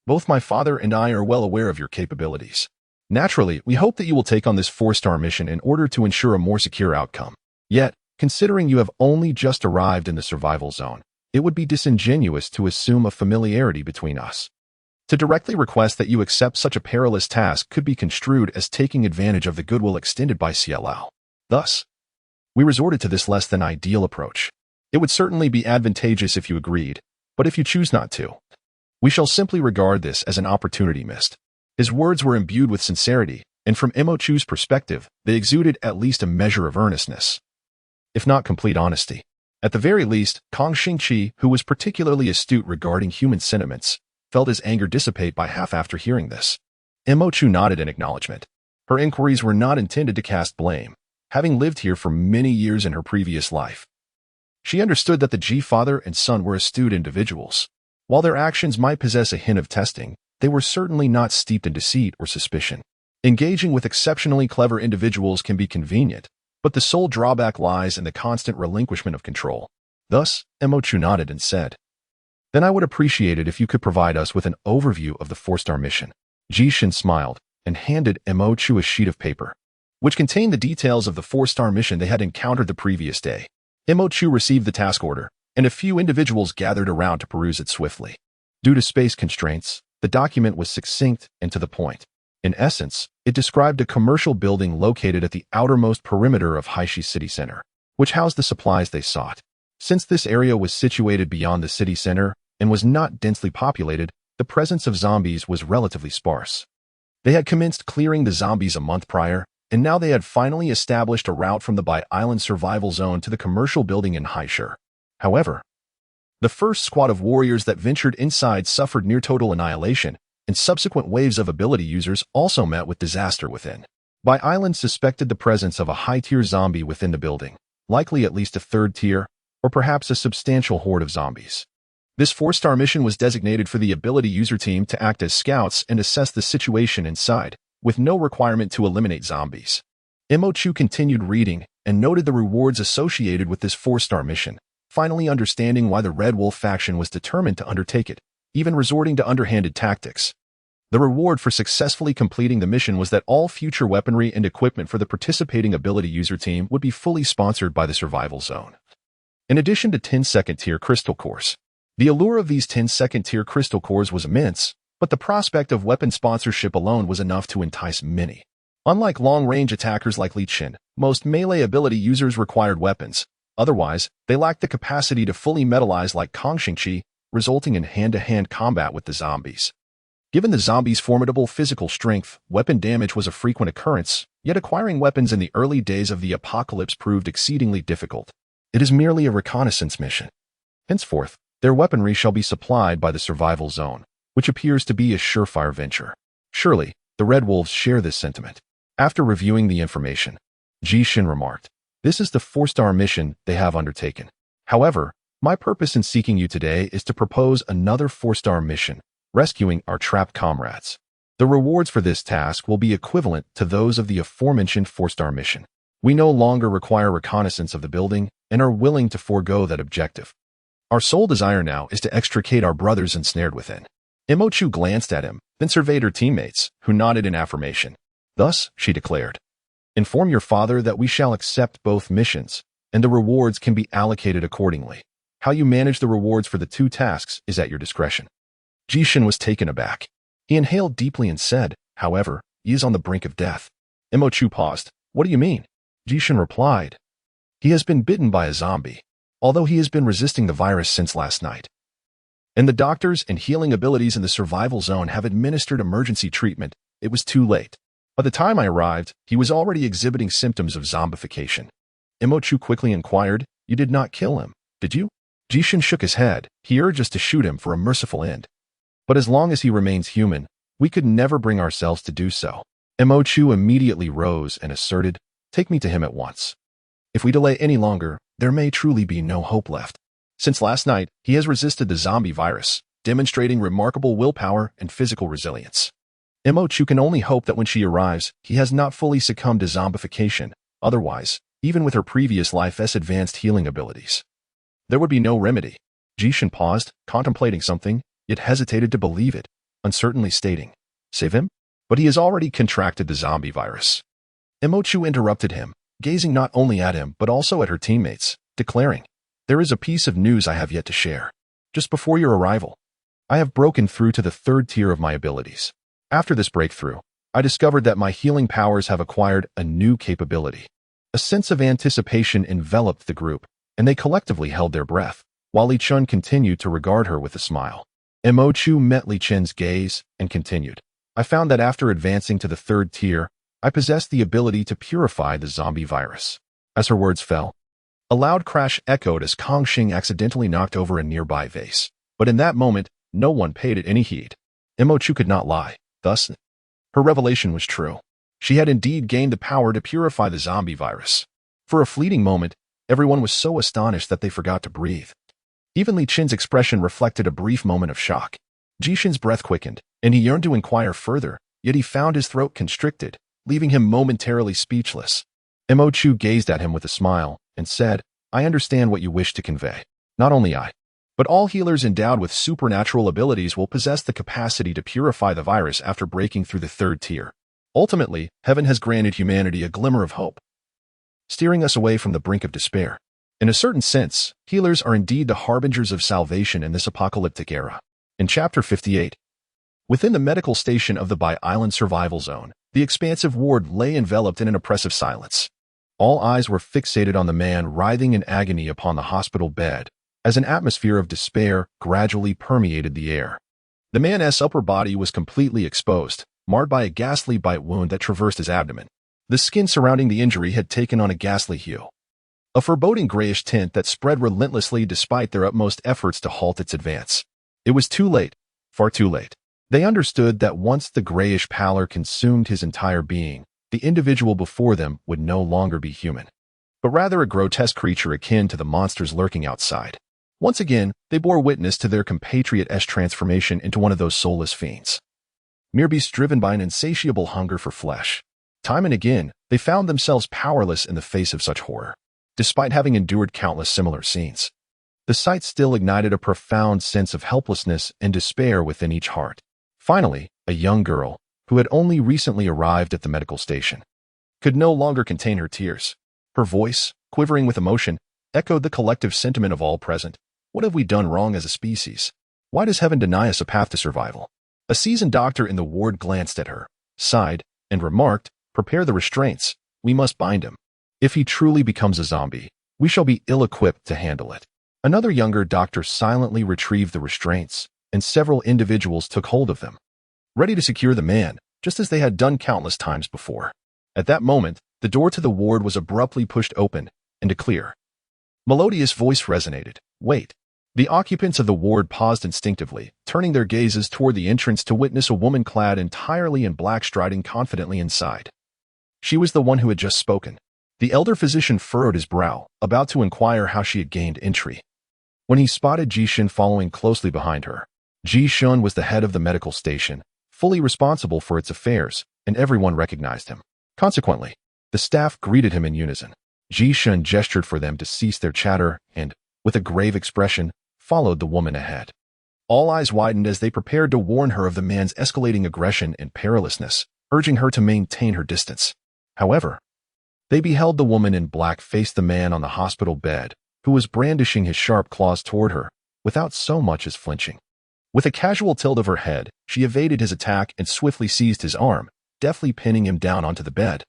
Speaker 1: Both my father and I are well aware of your capabilities. Naturally, we hope that you will take on this 4-star mission in order to ensure a more secure outcome. Yet, considering you have only just arrived in the survival zone, it would be disingenuous to assume a familiarity between us. To directly request that you accept such a perilous task could be construed as taking advantage of the goodwill extended by CLL. Thus, we resorted to this less than ideal approach. It would certainly be advantageous if you agreed, but if you choose not to, we shall simply regard this as an opportunity missed. His words were imbued with sincerity, and from Mo Chu's perspective, they exuded at least a measure of earnestness, if not complete honesty. At the very least, Kang Xingqi, who was particularly astute regarding human sentiments, felt his anger dissipate by half after hearing this. Mo Chu nodded in acknowledgement. Her inquiries were not intended to cast blame, having lived here for many years in her previous life. She understood that the Ji father and son were astute individuals. While their actions might possess a hint of testing, they were certainly not steeped in deceit or suspicion. Engaging with exceptionally clever individuals can be convenient, but the sole drawback lies in the constant relinquishment of control. Thus, Mo Chu nodded and said, then I would appreciate it if you could provide us with an overview of the 4-star mission. Jishin smiled and handed Mo Chu a sheet of paper, which contained the details of the 4-star mission they had encountered the previous day. Mo Chu received the task order, and a few individuals gathered around to peruse it swiftly. Due to space constraints, the document was succinct and to the point. In essence, it described a commercial building located at the outermost perimeter of Haishi city center, which housed the supplies they sought. Since this area was situated beyond the city center and was not densely populated, the presence of zombies was relatively sparse. They had commenced clearing the zombies a month prior, and now they had finally established a route from the Bai Island survival zone to the commercial building in Haishi. However, the first squad of warriors that ventured inside suffered near total annihilation, and subsequent waves of ability users also met with disaster within. Bai Island suspected the presence of a high-tier zombie within the building, likely at least a 3rd tier, or perhaps a substantial horde of zombies. This 4-star mission was designated for the ability user team to act as scouts and assess the situation inside, with no requirement to eliminate zombies. Mo Chu continued reading and noted the rewards associated with this 4-star mission, finally understanding why the Red Wolf faction was determined to undertake it, even resorting to underhanded tactics. The reward for successfully completing the mission was that all future weaponry and equipment for the participating ability user team would be fully sponsored by the survival zone. In addition to 10 second-tier crystal cores, the allure of these 10 second-tier crystal cores was immense, But the prospect of weapon sponsorship alone was enough to entice many. Unlike long-range attackers like Li Chen, most melee ability users required weapons. Otherwise, they lacked the capacity to fully metalize like Kong Xingqi, resulting in hand-to-hand combat with the zombies. Given the zombies' formidable physical strength, weapon damage was a frequent occurrence, yet acquiring weapons in the early days of the apocalypse proved exceedingly difficult. It is merely a reconnaissance mission. Henceforth, their weaponry shall be supplied by the survival zone, which appears to be a surefire venture. Surely, the Red Wolves share this sentiment. After reviewing the information, Li Chen remarked, "This is the 4-star mission they have undertaken. However, my purpose in seeking you today is to propose another 4-star mission, rescuing our trapped comrades. The rewards for this task will be equivalent to those of the aforementioned 4-star mission. We no longer require reconnaissance of the building and are willing to forego that objective. Our sole desire now is to extricate our brothers ensnared within." Imochu glanced at him, then surveyed her teammates, who nodded in affirmation. Thus, she declared, "Inform your father that we shall accept both missions, and the rewards can be allocated accordingly. How you manage the rewards for the 2 tasks is at your discretion." Li Chen was taken aback. He inhaled deeply and said, "However, he is on the brink of death." Imochu paused. "What do you mean?" Li Chen replied, "He has been bitten by a zombie, although he has been resisting the virus since last night. And the doctors and healing abilities in the survival zone have administered emergency treatment. It was too late. By the time I arrived, he was already exhibiting symptoms of zombification." Imochu quickly inquired, "You did not kill him, did you?" Li Chen shook his head. "He urged us to shoot him for a merciful end. But as long as he remains human, we could never bring ourselves to do so." Imochu immediately rose and asserted, "Take me to him at once. If we delay any longer, there may truly be no hope left. Since last night, he has resisted the zombie virus, demonstrating remarkable willpower and physical resilience. Imochu can only hope that when she arrives, he has not fully succumbed to zombification. Otherwise, even with her previous life's advanced healing abilities, there would be no remedy." Li Chen paused, contemplating something, yet hesitated to believe it, uncertainly stating, "Save him? But he has already contracted the zombie virus." Imochu interrupted him, gazing not only at him but also at her teammates, declaring, "There is a piece of news I have yet to share. Just before your arrival, I have broken through to the 3rd tier of my abilities. After this breakthrough, I discovered that my healing powers have acquired a new capability." A sense of anticipation enveloped the group, and they collectively held their breath, while Li Chen continued to regard her with a smile. Imochu met Li Chen's gaze and continued, "I found that after advancing to the 3rd tier, I possessed the ability to purify the zombie virus." As her words fell, a loud crash echoed as Kong Xing accidentally knocked over a nearby vase. But in that moment, no one paid it any heed. Imochu could not lie. Thus, her revelation was true. She had indeed gained the power to purify the zombie virus. For a fleeting moment, everyone was so astonished that they forgot to breathe. Even Li Chen's expression reflected a brief moment of shock. Li Chen's breath quickened, and he yearned to inquire further, yet he found his throat constricted, leaving him momentarily speechless. Imochu gazed at him with a smile and said, "I understand what you wish to convey. Not only I, but all healers endowed with supernatural abilities will possess the capacity to purify the virus after breaking through the 3rd tier. Ultimately, heaven has granted humanity a glimmer of hope, steering us away from the brink of despair. In a certain sense, healers are indeed the harbingers of salvation in this apocalyptic era." In Chapter 58, within the medical station of the Bai Island survival zone, the expansive ward lay enveloped in an oppressive silence. All eyes were fixated on the man writhing in agony upon the hospital bed, as an atmosphere of despair gradually permeated the air. The man's upper body was completely exposed, marred by a ghastly bite wound that traversed his abdomen. The skin surrounding the injury had taken on a ghastly hue, a foreboding grayish tint that spread relentlessly despite their utmost efforts to halt its advance. It was too late, far too late. They understood that once the grayish pallor consumed his entire being, the individual before them would no longer be human, but rather a grotesque creature akin to the monsters lurking outside. Once again, they bore witness to their compatriot's transformation into one of those soulless fiends, mere beasts driven by an insatiable hunger for flesh. Time and again, they found themselves powerless in the face of such horror. Despite having endured countless similar scenes, the sight still ignited a profound sense of helplessness and despair within each heart. Finally, a young girl, who had only recently arrived at the medical station, could no longer contain her tears. Her voice, quivering with emotion, echoed the collective sentiment of all present. What have we done wrong as a species? Why does heaven deny us a path to survival? A seasoned doctor in the ward glanced at her, sighed, and remarked, "Prepare the restraints. We must bind him. If he truly becomes a zombie, we shall be ill-equipped to handle it." Another younger doctor silently retrieved the restraints, and several individuals took hold of them, ready to secure the man, just as they had done countless times before. At that moment, the door to the ward was abruptly pushed open, and a clear, melodious voice resonated. "Wait." The occupants of the ward paused instinctively, turning their gazes toward the entrance to witness a woman clad entirely in black striding confidently inside. She was the one who had just spoken. The elder physician furrowed his brow, about to inquire how she had gained entry, when he spotted Li Chen following closely behind her. Li Chen was the head of the medical station, fully responsible for its affairs, and everyone recognized him. Consequently, the staff greeted him in unison. Li Chen gestured for them to cease their chatter and, with a grave expression, followed the woman ahead. All eyes widened as they prepared to warn her of the man's escalating aggression and perilousness, urging her to maintain her distance. However, they beheld the woman in black face the man on the hospital bed, who was brandishing his sharp claws toward her, without so much as flinching. With a casual tilt of her head, she evaded his attack and swiftly seized his arm, deftly pinning him down onto the bed,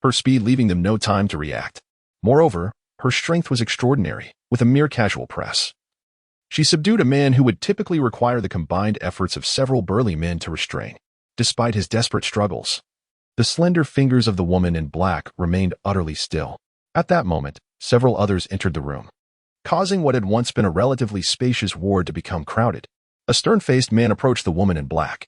Speaker 1: her speed leaving them no time to react. Moreover, her strength was extraordinary. With a mere casual press, she subdued a man who would typically require the combined efforts of several burly men to restrain. Despite his desperate struggles, the slender fingers of the woman in black remained utterly still. At that moment, several others entered the room, causing what had once been a relatively spacious ward to become crowded. A stern-faced man approached the woman in black,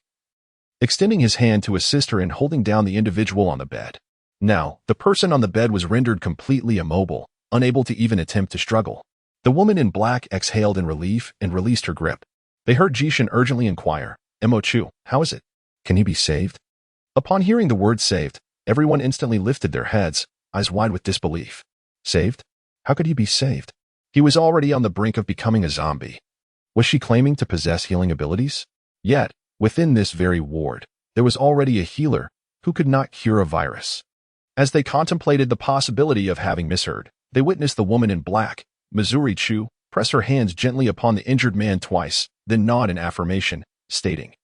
Speaker 1: extending his hand to assist her in holding down the individual on the bed. Now, the person on the bed was rendered completely immobile, unable to even attempt to struggle. The woman in black exhaled in relief and released her grip. They heard Li Chen urgently inquire, "Mo Chu, how is it? Can he be saved?" Upon hearing the word saved, everyone instantly lifted their heads, eyes wide with disbelief. Saved? How could he be saved? He was already on the brink of becoming a zombie. Was she claiming to possess healing abilities? Yet, within this very ward, there was already a healer who could not cure a virus. As they contemplated the possibility of having misheard, they witnessed the woman in black, Missouri Chu, press her hands gently upon the injured man twice, then nod in affirmation, stating,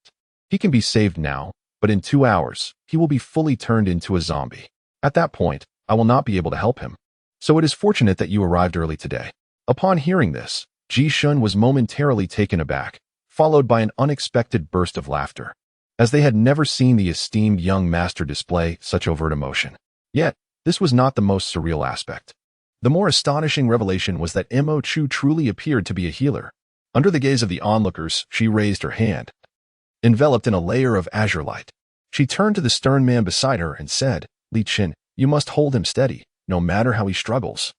Speaker 1: "He can be saved now, but in 2 hours, he will be fully turned into a zombie. At that point, I will not be able to help him. So it is fortunate that you arrived early today." Upon hearing this, Li Chen was momentarily taken aback, followed by an unexpected burst of laughter, as they had never seen the esteemed young master display such overt emotion. Yet, this was not the most surreal aspect. The more astonishing revelation was that Mo Chu truly appeared to be a healer. Under the gaze of the onlookers, she raised her hand, enveloped in a layer of azure light. She turned to the stern man beside her and said, "Li Chen, you must hold him steady, no matter how he struggles.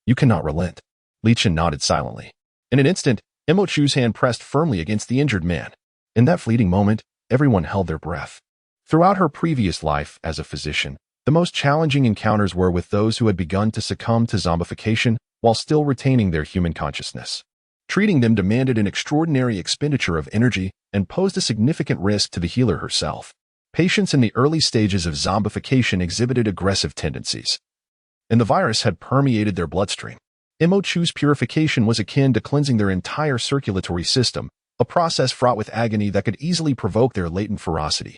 Speaker 1: You cannot relent." Li Chen nodded silently. In an instant, Mo Chu's hand pressed firmly against the injured man. In that fleeting moment, everyone held their breath. Throughout her previous life as a physician, the most challenging encounters were with those who had begun to succumb to zombification while still retaining their human consciousness. Treating them demanded an extraordinary expenditure of energy and posed a significant risk to the healer herself. Patients in the early stages of zombification exhibited aggressive tendencies, and the virus had permeated their bloodstream. Mo Chu's purification was akin to cleansing their entire circulatory system, a process fraught with agony that could easily provoke their latent ferocity.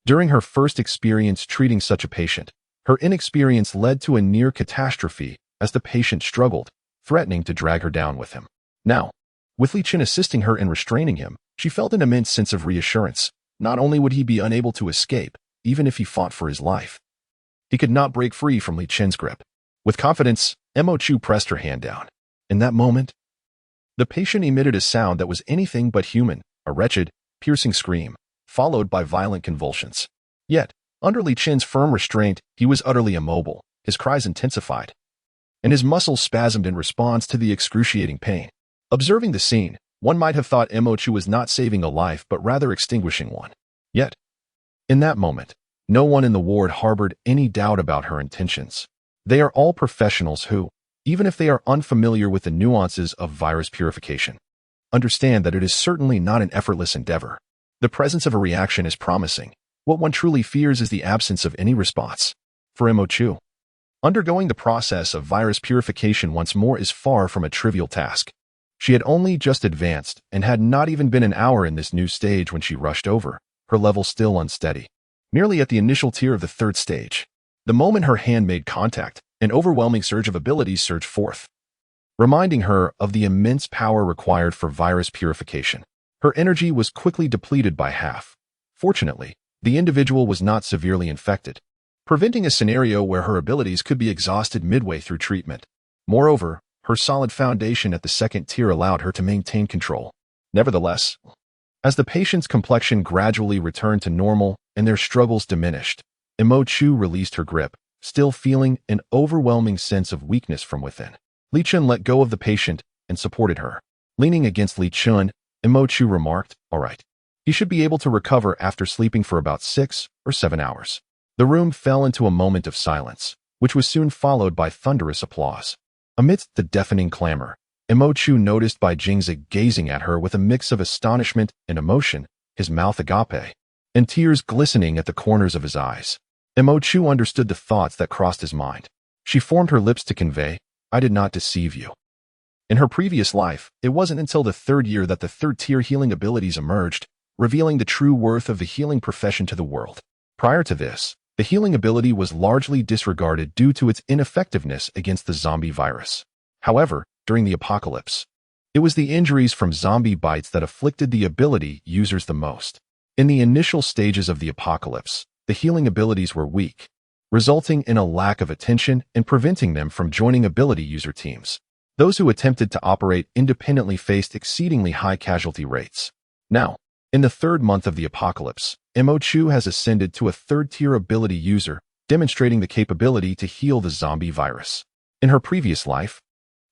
Speaker 1: During her first experience treating such a patient, her inexperience led to a near catastrophe as the patient struggled, threatening to drag her down with him. Now, with Li Chen assisting her in restraining him, she felt an immense sense of reassurance. Not only would he be unable to escape, even if he fought for his life, he could not break free from Li Chen's grip. With confidence, Mo Chu pressed her hand down. In that moment, the patient emitted a sound that was anything but human, a wretched, piercing scream, followed by violent convulsions. Yet, under Li Chen's firm restraint, he was utterly immobile. His cries intensified, and his muscles spasmed in response to the excruciating pain. Observing the scene, one might have thought Mo Chu was not saving a life but rather extinguishing one. Yet, in that moment, no one in the ward harbored any doubt about her intentions. They are all professionals who, even if they are unfamiliar with the nuances of virus purification, understand that it is certainly not an effortless endeavor. The presence of a reaction is promising. What one truly fears is the absence of any response. For Mo Chu, undergoing the process of virus purification once more is far from a trivial task. She had only just advanced and had not even been an hour in this new stage when she rushed over, her level still unsteady. Nearly at the initial tier of the third stage. The moment her hand made contact, an overwhelming surge of abilities surged forth, reminding her of the immense power required for virus purification. Her energy was quickly depleted by half. Fortunately, the individual was not severely infected, preventing a scenario where her abilities could be exhausted midway through treatment. Moreover, her solid foundation at the second tier allowed her to maintain control. Nevertheless, as the patient's complexion gradually returned to normal and their struggles diminished, Chu released her grip, still feeling an overwhelming sense of weakness from within. Li Chen let go of the patient and supported her. Leaning against Li Chen, Chu remarked, "All right. He should be able to recover after sleeping for about 6 or 7 hours." The room fell into a moment of silence, which was soon followed by thunderous applause. Amidst the deafening clamor, Chu noticed Bai Jingzi gazing at her with a mix of astonishment and emotion, his mouth agape, and tears glistening at the corners of his eyes. Chu understood the thoughts that crossed his mind. She formed her lips to convey, "I did not deceive you." In her previous life, it wasn't until the third year that the third-tier healing abilities emerged, revealing the true worth of the healing profession to the world. Prior to this, the healing ability was largely disregarded due to its ineffectiveness against the zombie virus. However, during the apocalypse, it was the injuries from zombie bites that afflicted the ability users the most. In the initial stages of the apocalypse, the healing abilities were weak, resulting in a lack of attention and preventing them from joining ability user teams. Those who attempted to operate independently faced exceedingly high casualty rates. Now, in the third month of the apocalypse, Chu has ascended to a third-tier ability user, demonstrating the capability to heal the zombie virus. In her previous life,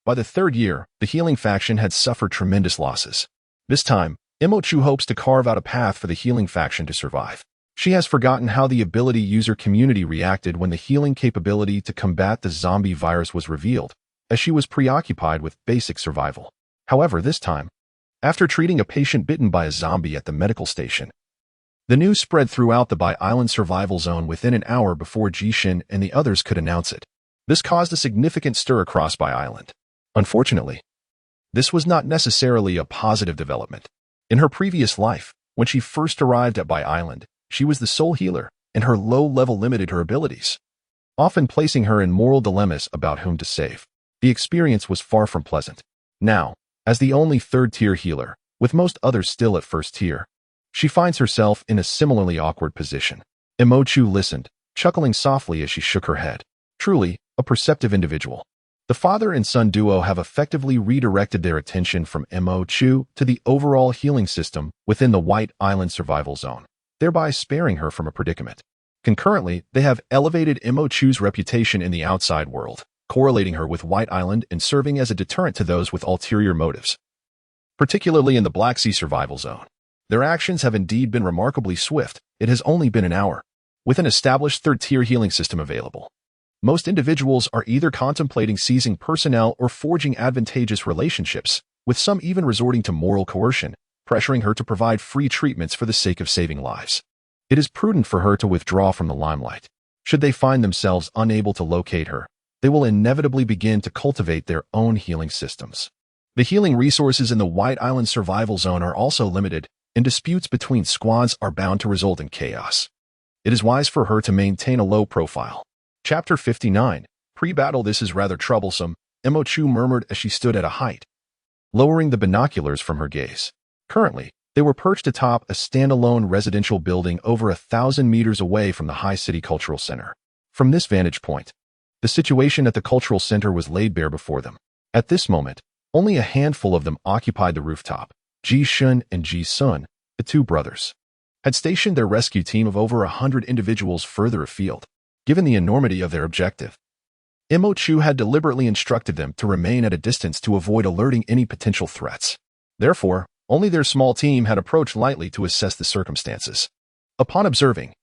Speaker 1: by the third year, the healing faction had suffered tremendous losses. This time, Chu hopes to carve out a path for the healing faction to survive. She has forgotten how the ability user community reacted when the healing capability to combat the zombie virus was revealed, as she was preoccupied with basic survival. However, this time, after treating a patient bitten by a zombie at the medical station, the news spread throughout the Bai Island survival zone within an hour before Jishin and the others could announce it. This caused a significant stir across Bai Island. Unfortunately, this was not necessarily a positive development. In her previous life, when she first arrived at Bai Island, she was the sole healer, and her low level limited her abilities, often placing her in moral dilemmas about whom to save. The experience was far from pleasant. Now, as the only third-tier healer, with most others still at first tier, she finds herself in a similarly awkward position. Chu listened, chuckling softly as she shook her head. Truly, a perceptive individual. The father and son duo have effectively redirected their attention from Chu to the overall healing system within the White Island survival zone, thereby sparing her from a predicament. Concurrently, they have elevated Chu's reputation in the outside world, correlating her with White Island and serving as a deterrent to those with ulterior motives. Particularly in the Black Sea survival zone, their actions have indeed been remarkably swift. It has only been an hour. With an established third-tier healing system available, most individuals are either contemplating seizing personnel or forging advantageous relationships, with some even resorting to moral coercion, pressuring her to provide free treatments for the sake of saving lives. It is prudent for her to withdraw from the limelight. Should they find themselves unable to locate her, they will inevitably begin to cultivate their own healing systems. The healing resources in the White Island survival zone are also limited, and disputes between squads are bound to result in chaos. It is wise for her to maintain a low profile. Chapter 59. Pre-battle. This is rather troublesome, Chu murmured as she stood at a height, lowering the binoculars from her gaze. Currently, they were perched atop a standalone residential building over 1,000 meters away from the High City Cultural Center. From this vantage point, the situation at the cultural center was laid bare before them. At this moment, only a handful of them occupied the rooftop. Ji-shun and Ji-sun, the two brothers, had stationed their rescue team of over 100 individuals further afield. Given the enormity of their objective, Chu had deliberately instructed them to remain at a distance to avoid alerting any potential threats. Therefore, only their small team had approached lightly to assess the circumstances. Upon observing,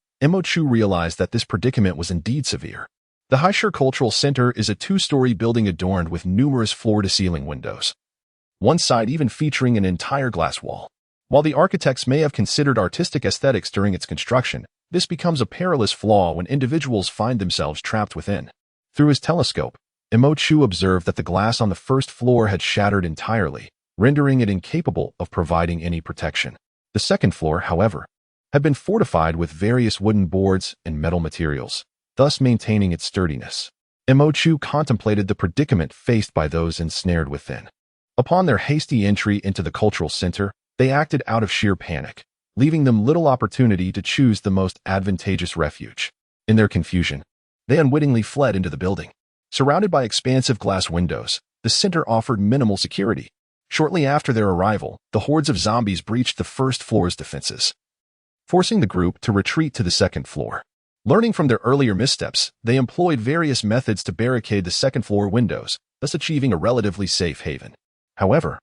Speaker 1: Chu realized that this predicament was indeed severe. The Haishir Cultural Center is a 2-story building adorned with numerous floor-to-ceiling windows, one side even featuring an entire glass wall. While the architects may have considered artistic aesthetics during its construction, this becomes a perilous flaw when individuals find themselves trapped within. Through his telescope, Chu observed that the glass on the first floor had shattered entirely, rendering it incapable of providing any protection. The second floor, however, had been fortified with various wooden boards and metal materials, thus maintaining its sturdiness. Chu contemplated the predicament faced by those ensnared within. Upon their hasty entry into the cultural center, they acted out of sheer panic, leaving them little opportunity to choose the most advantageous refuge. In their confusion, they unwittingly fled into the building. Surrounded by expansive glass windows, the center offered minimal security. Shortly after their arrival, the hordes of zombies breached the first floor's defenses, forcing the group to retreat to the second floor. Learning from their earlier missteps, they employed various methods to barricade the second floor windows, thus achieving a relatively safe haven. However,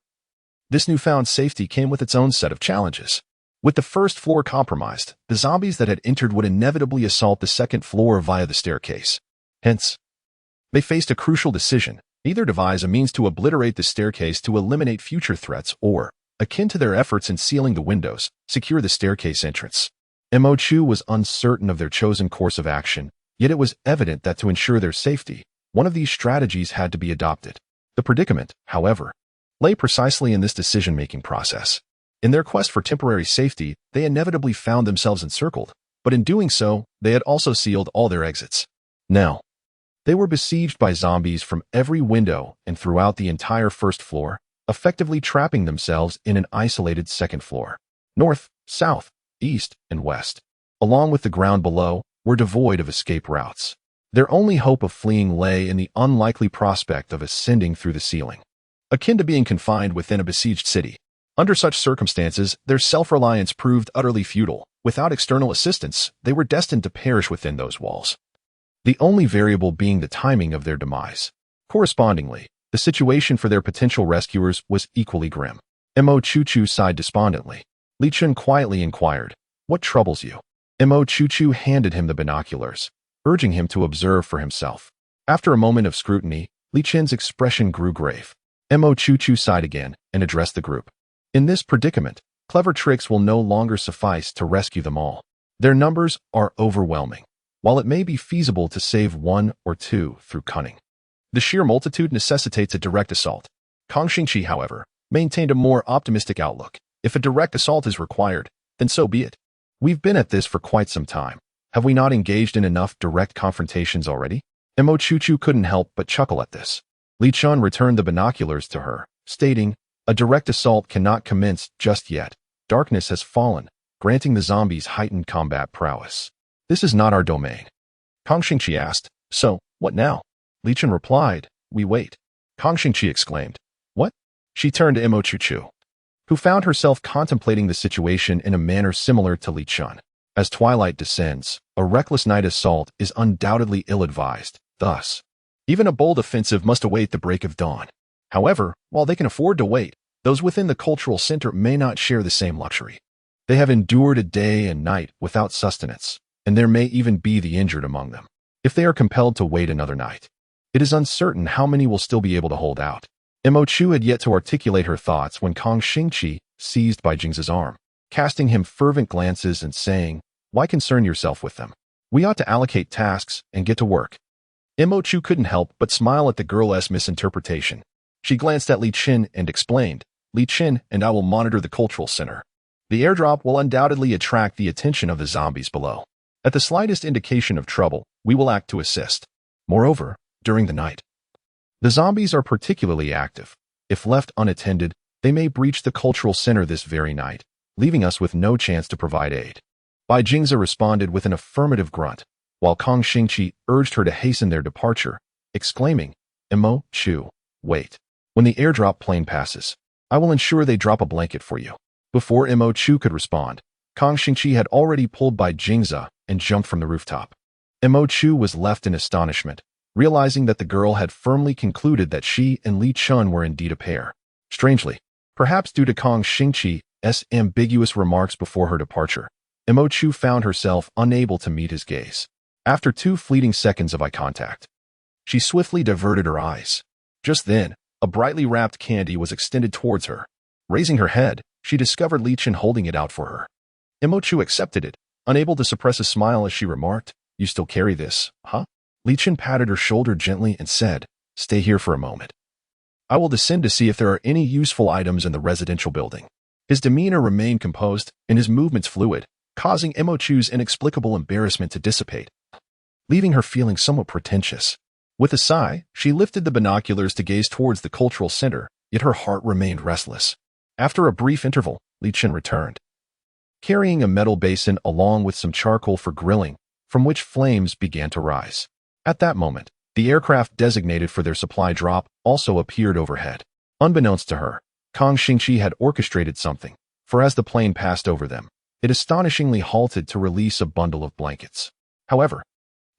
Speaker 1: this newfound safety came with its own set of challenges. With the first floor compromised, the zombies that had entered would inevitably assault the second floor via the staircase. Hence, they faced a crucial decision: either devise a means to obliterate the staircase to eliminate future threats, or, akin to their efforts in sealing the windows, secure the staircase entrance. Chu was uncertain of their chosen course of action, yet it was evident that to ensure their safety, one of these strategies had to be adopted. The predicament, however, lay precisely in this decision-making process. In their quest for temporary safety, they inevitably found themselves encircled, but in doing so, they had also sealed all their exits. Now, they were besieged by zombies from every window and throughout the entire first floor, effectively trapping themselves in an isolated second floor. North, south, east, and west, along with the ground below, were devoid of escape routes. Their only hope of fleeing lay in the unlikely prospect of ascending through the ceiling, akin to being confined within a besieged city. Under such circumstances, their self-reliance proved utterly futile. Without external assistance, they were destined to perish within those walls, the only variable being the timing of their demise. Correspondingly, the situation for their potential rescuers was equally grim. Chu sighed despondently. Li Chen quietly inquired, "What troubles you?" Chu handed him the binoculars, urging him to observe for himself. After a moment of scrutiny, Li Chen's expression grew grave. Chu sighed again and addressed the group. "In this predicament, clever tricks will no longer suffice to rescue them all. Their numbers are overwhelming, while it may be feasible to save one or two through cunning. The sheer multitude necessitates a direct assault." Kang Xingqi, however, maintained a more optimistic outlook. "If a direct assault is required, then so be it. We've been at this for quite some time. Have we not engaged in enough direct confrontations already?" Chu couldn't help but chuckle at this. Li Chen returned the binoculars to her, stating, "A direct assault cannot commence just yet. Darkness has fallen, granting the zombies heightened combat prowess. This is not our domain." Kang Xingqi asked, "So, what now?" Li Chen replied, "We wait." Kang Xingqi exclaimed, "What?" She turned to Chu, who found herself contemplating the situation in a manner similar to Li Chen. As twilight descends, a reckless night assault is undoubtedly ill-advised. Thus, even a bold offensive must await the break of dawn. However, while they can afford to wait, those within the cultural center may not share the same luxury. They have endured a day and night without sustenance, and there may even be the injured among them. If they are compelled to wait another night, it is uncertain how many will still be able to hold out. Chu had yet to articulate her thoughts when Kang Xingqi seized by Jing's arm, casting him fervent glances and saying, "Why concern yourself with them? We ought to allocate tasks and get to work." Chu couldn't help but smile at the girl's misinterpretation. She glanced at Li Chen and explained, "Li Chen and I will monitor the cultural center. The airdrop will undoubtedly attract the attention of the zombies below. At the slightest indication of trouble, we will act to assist. Moreover, during the night, the zombies are particularly active. If left unattended, they may breach the cultural center this very night, leaving us with no chance to provide aid." Bai Jingze responded with an affirmative grunt, while Kang Xingqi urged her to hasten their departure, exclaiming, "Chu, wait. When the airdrop plane passes, I will ensure they drop a blanket for you." Before Chu could respond, Kang Xingqi had already pulled Bai Jingze and jumped from the rooftop. Chu was left in astonishment, realizing that the girl had firmly concluded that she and Li Chen were indeed a pair. Strangely, perhaps due to Kang Xingqi's ambiguous remarks before her departure, Chu found herself unable to meet his gaze. After 2 fleeting seconds of eye contact, she swiftly diverted her eyes. Just then, a brightly wrapped candy was extended towards her. Raising her head, she discovered Li Chen holding it out for her. Chu accepted it, unable to suppress a smile as she remarked, "You still carry this, huh?" Li Chen patted her shoulder gently and said, "Stay here for a moment." I will descend to see if there are any useful items in the residential building. His demeanor remained composed and his movements fluid, causing Imochu's inexplicable embarrassment to dissipate, leaving her feeling somewhat pretentious. With a sigh, she lifted the binoculars to gaze towards the cultural center, yet her heart remained restless. After a brief interval, Li Chen returned, carrying a metal basin along with some charcoal for grilling, from which flames began to rise. At that moment, the aircraft designated for their supply drop also appeared overhead. Unbeknownst to her, Kang Xingqi had orchestrated something, for as the plane passed over them, it astonishingly halted to release a bundle of blankets. However,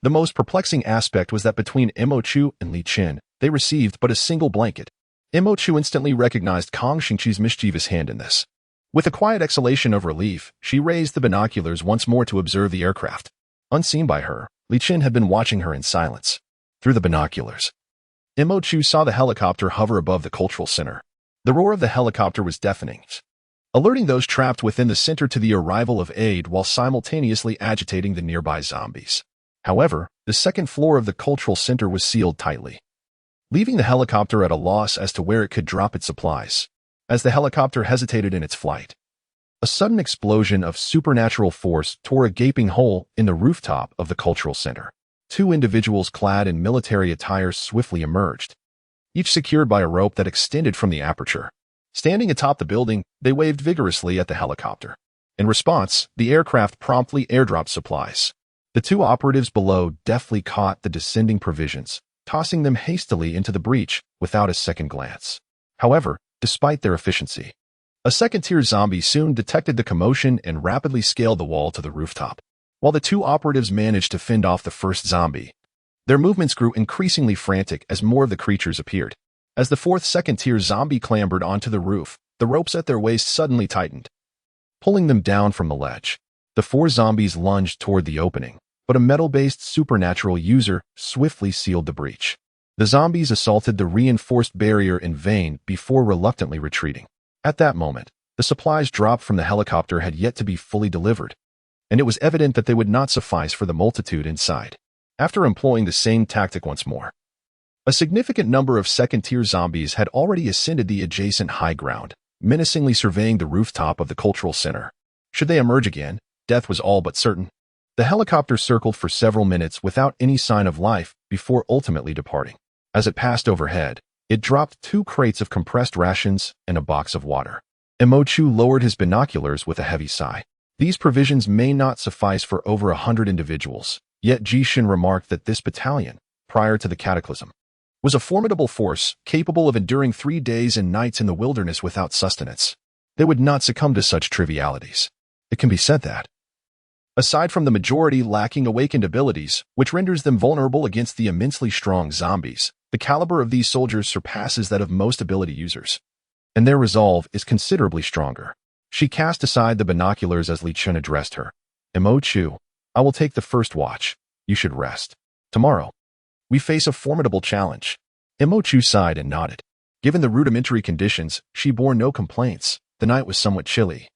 Speaker 1: the most perplexing aspect was that between Imochu and Li Chen, they received but a single blanket. Imochu instantly recognized Kang Xingqi's mischievous hand in this. With a quiet exhalation of relief, she raised the binoculars once more to observe the aircraft. Unseen by her, Li Chen had been watching her in silence. Through the binoculars, Imochu saw the helicopter hover above the cultural center. The roar of the helicopter was deafening, alerting those trapped within the center to the arrival of aid while simultaneously agitating the nearby zombies. However, the second floor of the cultural center was sealed tightly, leaving the helicopter at a loss as to where it could drop its supplies. As the helicopter hesitated in its flight, a sudden explosion of supernatural force tore a gaping hole in the rooftop of the cultural center. Two individuals clad in military attire swiftly emerged, each secured by a rope that extended from the aperture. Standing atop the building, they waved vigorously at the helicopter. In response, the aircraft promptly airdropped supplies. The two operatives below deftly caught the descending provisions, tossing them hastily into the breach without a second glance. However, despite their efficiency, a second-tier zombie soon detected the commotion and rapidly scaled the wall to the rooftop. While the two operatives managed to fend off the first zombie, their movements grew increasingly frantic as more of the creatures appeared. As the fourth second-tier zombie clambered onto the roof, the ropes at their waist suddenly tightened, pulling them down from the ledge. The four zombies lunged toward the opening, but a metal-based supernatural user swiftly sealed the breach. The zombies assaulted the reinforced barrier in vain before reluctantly retreating. At that moment, the supplies dropped from the helicopter had yet to be fully delivered, and it was evident that they would not suffice for the multitude inside. After employing the same tactic once more, a significant number of second-tier zombies had already ascended the adjacent high ground, menacingly surveying the rooftop of the cultural center. Should they emerge again, death was all but certain. The helicopter circled for several minutes without any sign of life before ultimately departing. As it passed overhead, it dropped 2 crates of compressed rations and a box of water. Imochu lowered his binoculars with a heavy sigh. These provisions may not suffice for over 100 individuals, yet Jishin remarked that this battalion, prior to the cataclysm, was a formidable force capable of enduring 3 days and nights in the wilderness without sustenance. They would not succumb to such trivialities. It can be said that, aside from the majority lacking awakened abilities, which renders them vulnerable against the immensely strong zombies, the caliber of these soldiers surpasses that of most ability users, and their resolve is considerably stronger. She cast aside the binoculars as Li Chen addressed her. Imochu, I will take the first watch. You should rest. Tomorrow, we face a formidable challenge. Imochu sighed and nodded. Given the rudimentary conditions, she bore no complaints. The night was somewhat chilly,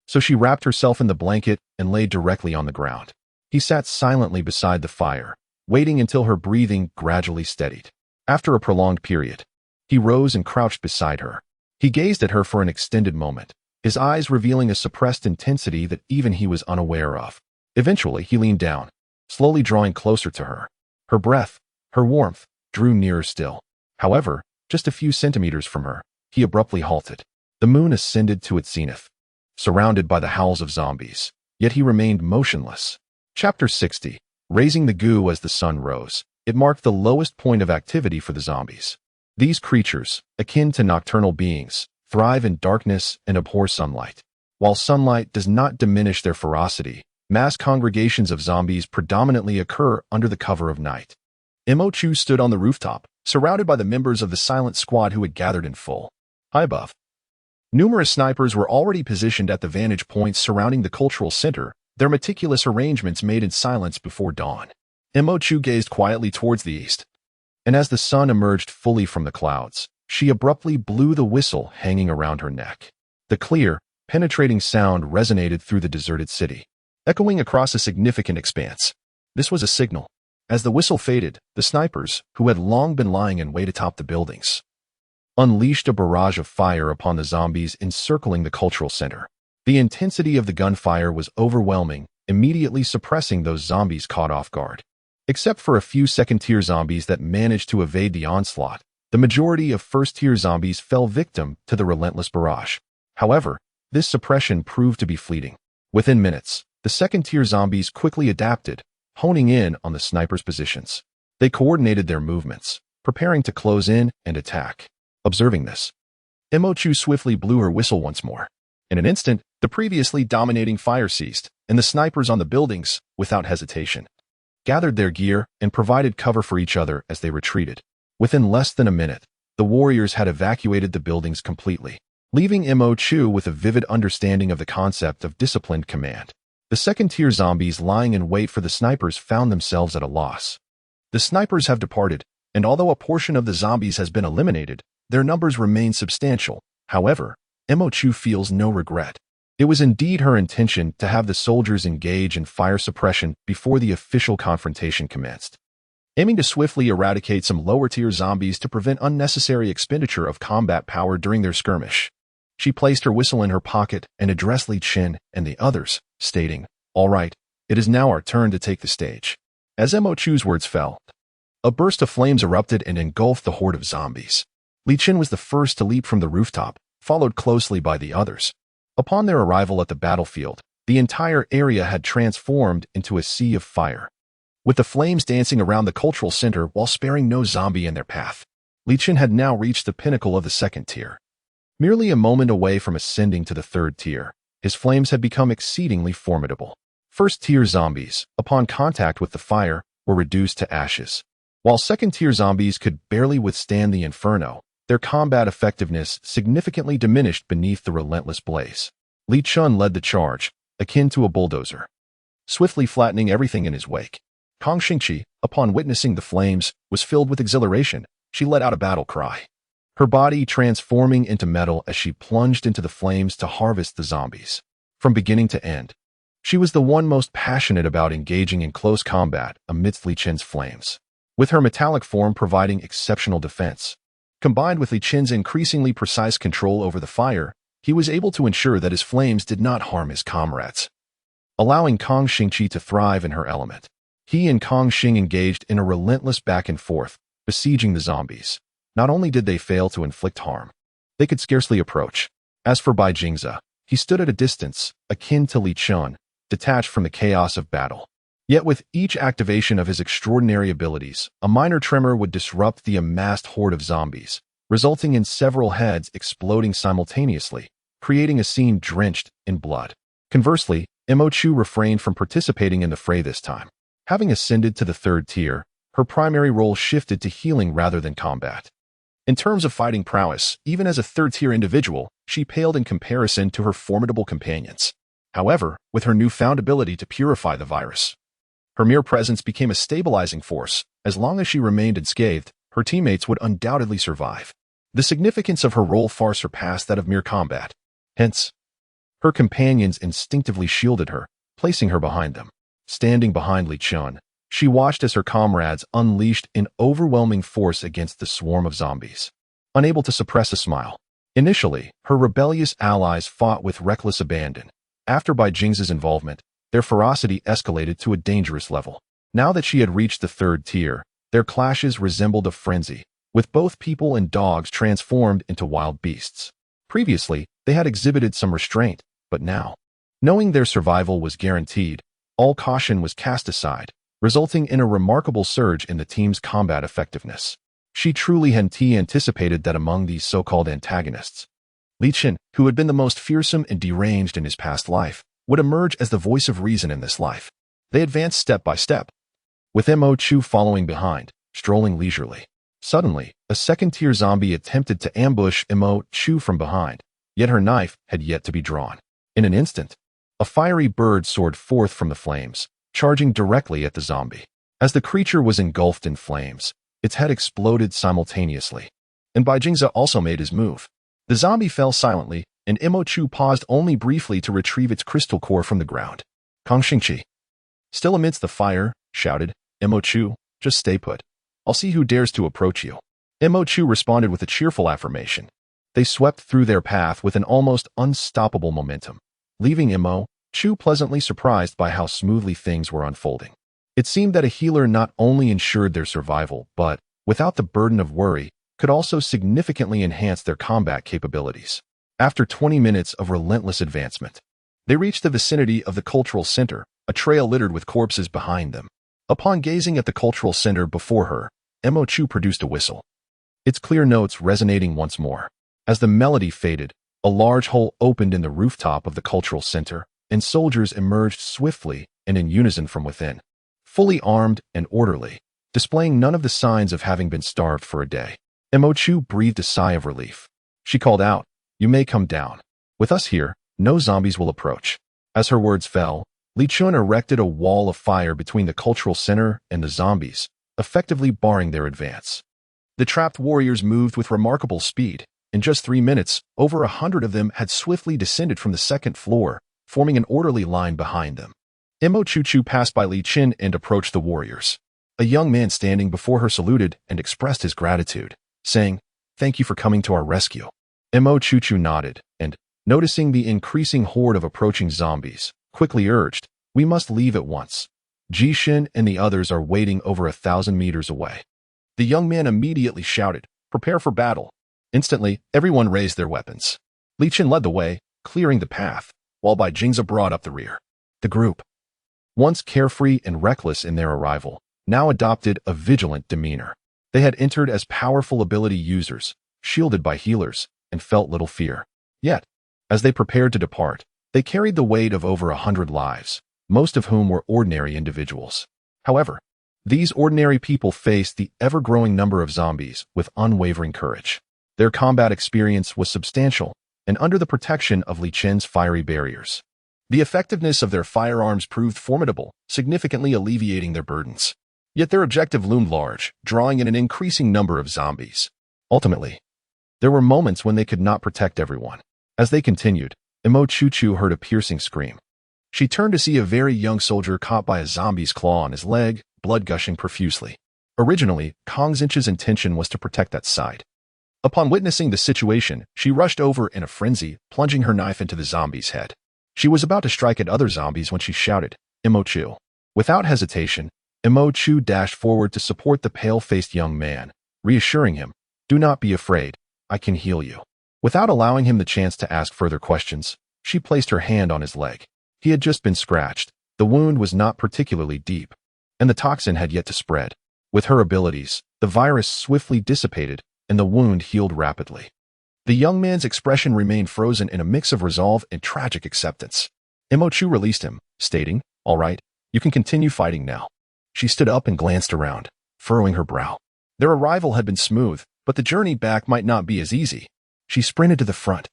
Speaker 1: so she wrapped herself in the blanket and lay directly on the ground. He sat silently beside the fire, waiting until her breathing gradually steadied. After a prolonged period, he rose and crouched beside her. He gazed at her for an extended moment, his eyes revealing a suppressed intensity that even he was unaware of. Eventually, he leaned down, slowly drawing closer to her. Her breath, her warmth, drew nearer still. However, just a few centimeters from her, he abruptly halted. The moon ascended to its zenith, surrounded by the howls of zombies, yet he remained motionless. Chapter 60. Raising the goo as the sun rose. It marked the lowest point of activity for the zombies. These creatures, akin to nocturnal beings, thrive in darkness and abhor sunlight. While sunlight does not diminish their ferocity, mass congregations of zombies predominantly occur under the cover of night. Imochu stood on the rooftop, surrounded by the members of the silent squad who had gathered in full. High above, numerous snipers were already positioned at the vantage points surrounding the cultural center, their meticulous arrangements made in silence before dawn. Imochu gazed quietly towards the east, and as the sun emerged fully from the clouds, she abruptly blew the whistle hanging around her neck. The clear, penetrating sound resonated through the deserted city, echoing across a significant expanse. This was a signal. As the whistle faded, the snipers, who had long been lying in wait atop the buildings, unleashed a barrage of fire upon the zombies encircling the cultural center. The intensity of the gunfire was overwhelming, immediately suppressing those zombies caught off guard. Except for a few second-tier zombies that managed to evade the onslaught, the majority of first-tier zombies fell victim to the relentless barrage. However, this suppression proved to be fleeting. Within minutes, the second-tier zombies quickly adapted, honing in on the snipers' positions. They coordinated their movements, preparing to close in and attack. Observing this, Chu swiftly blew her whistle once more. In an instant, the previously dominating fire ceased, and the snipers on the buildings, without hesitation, gathered their gear and provided cover for each other as they retreated. Within less than a minute, the warriors had evacuated the buildings completely, leaving Chu with a vivid understanding of the concept of disciplined command. The second-tier zombies lying in wait for the snipers found themselves at a loss. The snipers have departed, and although a portion of the zombies has been eliminated, their numbers remain substantial. However, Chu feels no regret. It was indeed her intention to have the soldiers engage in fire suppression before the official confrontation commenced. Aiming to swiftly eradicate some lower-tier zombies to prevent unnecessary expenditure of combat power during their skirmish, she placed her whistle in her pocket and addressed Li Chen and the others, stating, "All right, it is now our turn to take the stage." As Chu's words fell, a burst of flames erupted and engulfed the horde of zombies. Li Chen was the first to leap from the rooftop, followed closely by the others. Upon their arrival at the battlefield, the entire area had transformed into a sea of fire, with the flames dancing around the cultural center while sparing no zombie in their path. Li Chen had now reached the pinnacle of the second tier. Merely a moment away from ascending to the third tier, his flames had become exceedingly formidable. First-tier zombies, upon contact with the fire, were reduced to ashes. While second-tier zombies could barely withstand the inferno, their combat effectiveness significantly diminished beneath the relentless blaze. Li Chen led the charge, akin to a bulldozer, swiftly flattening everything in his wake. Kang Xingqi, upon witnessing the flames, was filled with exhilaration. She let out a battle cry, her body transforming into metal as she plunged into the flames to harvest the zombies. From beginning to end, she was the one most passionate about engaging in close combat amidst Li Chen's flames, with her metallic form providing exceptional defense. Combined with Li Chen's increasingly precise control over the fire, he was able to ensure that his flames did not harm his comrades, allowing Kang Xingqi to thrive in her element. He and Kang Xing engaged in a relentless back and forth, besieging the zombies. Not only did they fail to inflict harm, they could scarcely approach. As for Bai Jingze, he stood at a distance, akin to Li Chen, detached from the chaos of battle. Yet with each activation of his extraordinary abilities, a minor tremor would disrupt the amassed horde of zombies, resulting in several heads exploding simultaneously, creating a scene drenched in blood. Conversely, Chu refrained from participating in the fray this time. Having ascended to the third tier, her primary role shifted to healing rather than combat. In terms of fighting prowess, even as a third-tier individual, she paled in comparison to her formidable companions. However, with her newfound ability to purify the virus, her mere presence became a stabilizing force. As long as she remained unscathed, her teammates would undoubtedly survive. The significance of her role far surpassed that of mere combat. Hence, her companions instinctively shielded her, placing her behind them. Standing behind Li Chen, she watched as her comrades unleashed in overwhelming force against the swarm of zombies. Unable to suppress a smile, initially, her rebellious allies fought with reckless abandon. After Bai Jingze's involvement, their ferocity escalated to a dangerous level. Now that she had reached the third tier, their clashes resembled a frenzy, with both people and dogs transformed into wild beasts. Previously, they had exhibited some restraint, but now, knowing their survival was guaranteed, all caution was cast aside, resulting in a remarkable surge in the team's combat effectiveness. She truly hadn't anticipated that among these so-called antagonists, Li Chen, who had been the most fearsome and deranged in his past life, would emerge as the voice of reason in this life. They advanced step by step, with Chu following behind, strolling leisurely. Suddenly, a second-tier zombie attempted to ambush Chu from behind, yet her knife had yet to be drawn. In an instant, a fiery bird soared forth from the flames, charging directly at the zombie. As the creature was engulfed in flames, its head exploded simultaneously, and Bai Jingze also made his move. The zombie fell silently, and Chu paused only briefly to retrieve its crystal core from the ground. Kang Xingqi, still amidst the fire, shouted, Chu, just stay put. I'll see who dares to approach you. Mo Chu responded with a cheerful affirmation. They swept through their path with an almost unstoppable momentum, leaving Mo Chu pleasantly surprised by how smoothly things were unfolding. It seemed that a healer not only ensured their survival, but, without the burden of worry, could also significantly enhance their combat capabilities. After 20 minutes of relentless advancement, they reached the vicinity of the cultural center, a trail littered with corpses behind them. Upon gazing at the cultural center before her, Mo Chu produced a whistle, its clear notes resonating once more. As the melody faded, a large hole opened in the rooftop of the cultural center, and soldiers emerged swiftly and in unison from within, fully armed and orderly, displaying none of the signs of having been starved for a day. Mo Chu breathed a sigh of relief. She called out, "You may come down. With us here, no zombies will approach." As her words fell, Li Chen erected a wall of fire between the cultural center and the zombies, effectively barring their advance. The trapped warriors moved with remarkable speed. In just 3 minutes, over 100 of them had swiftly descended from the second floor, forming an orderly line behind them. Mo Chu passed by Li Chen and approached the warriors. A young man standing before her saluted and expressed his gratitude, saying, "Thank you for coming to our rescue." Mo Chu nodded, and, noticing the increasing horde of approaching zombies, quickly urged, "We must leave at once. Li Chen and the others are waiting over 1,000 meters away." The young man immediately shouted, "Prepare for battle." Instantly, everyone raised their weapons. Li Chen led the way, clearing the path, while Bai Jingza brought up the rear. The group, once carefree and reckless in their arrival, now adopted a vigilant demeanor. They had entered as powerful ability users, shielded by healers, and felt little fear. Yet, as they prepared to depart, they carried the weight of over 100 lives, most of whom were ordinary individuals. However, these ordinary people faced the ever-growing number of zombies with unwavering courage. Their combat experience was substantial, and under the protection of Li Chen's fiery barriers, the effectiveness of their firearms proved formidable, significantly alleviating their burdens. Yet their objective loomed large, drawing in an increasing number of zombies. Ultimately, there were moments when they could not protect everyone. As they continued, Mo Chu heard a piercing scream. She turned to see a very young soldier caught by a zombie's claw on his leg, blood gushing profusely. Originally, Kong Zinch's intention was to protect that side. Upon witnessing the situation, she rushed over in a frenzy, plunging her knife into the zombie's head. She was about to strike at other zombies when she shouted, "Mo Chu." Without hesitation, Mo Chu dashed forward to support the pale-faced young man, reassuring him, "Do not be afraid, I can heal you." Without allowing him the chance to ask further questions, she placed her hand on his leg. He had just been scratched, the wound was not particularly deep, and the toxin had yet to spread. With her abilities, the virus swiftly dissipated, and the wound healed rapidly. The young man's expression remained frozen in a mix of resolve and tragic acceptance. Mo Chu released him, stating, "All right, you can continue fighting now." She stood up and glanced around, furrowing her brow. Their arrival had been smooth, but the journey back might not be as easy. She sprinted to the front,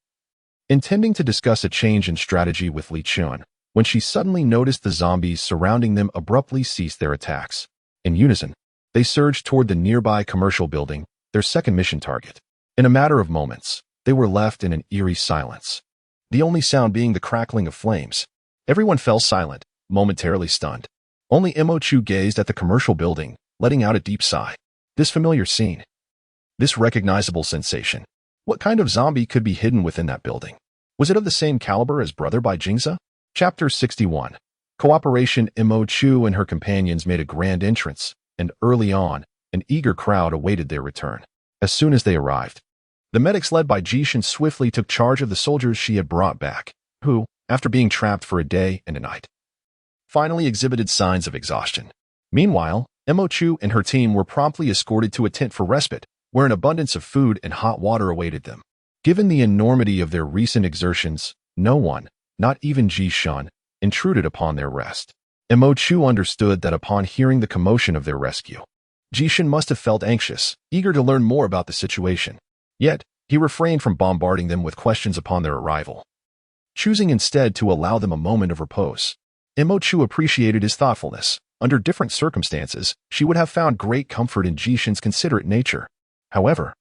Speaker 1: intending to discuss a change in strategy with Li Chen, when she suddenly noticed the zombies surrounding them abruptly cease their attacks. In unison, they surged toward the nearby commercial building, their second mission target. In a matter of moments, they were left in an eerie silence, the only sound being the crackling of flames. Everyone fell silent, momentarily stunned. Only Mo Chu gazed at the commercial building, letting out a deep sigh. This familiar scene, this recognizable sensation. What kind of zombie could be hidden within that building? Was it of the same caliber as Brother Bai Jingza? Chapter 61. Cooperation. Mo Chu and her companions made a grand entrance, and early on, an eager crowd awaited their return. As soon as they arrived, the medics led by Li Chen swiftly took charge of the soldiers she had brought back, who, after being trapped for a day and a night, finally exhibited signs of exhaustion. Meanwhile, Mo Chu and her team were promptly escorted to a tent for respite, where an abundance of food and hot water awaited them. Given the enormity of their recent exertions, no one, not even Li Chen, intruded upon their rest. Mo Chu understood that upon hearing the commotion of their rescue, Li Chen must have felt anxious, eager to learn more about the situation. Yet, he refrained from bombarding them with questions upon their arrival, choosing instead to allow them a moment of repose. Mo Chu appreciated his thoughtfulness. Under different circumstances, she would have found great comfort in Li Chen's considerate nature. However,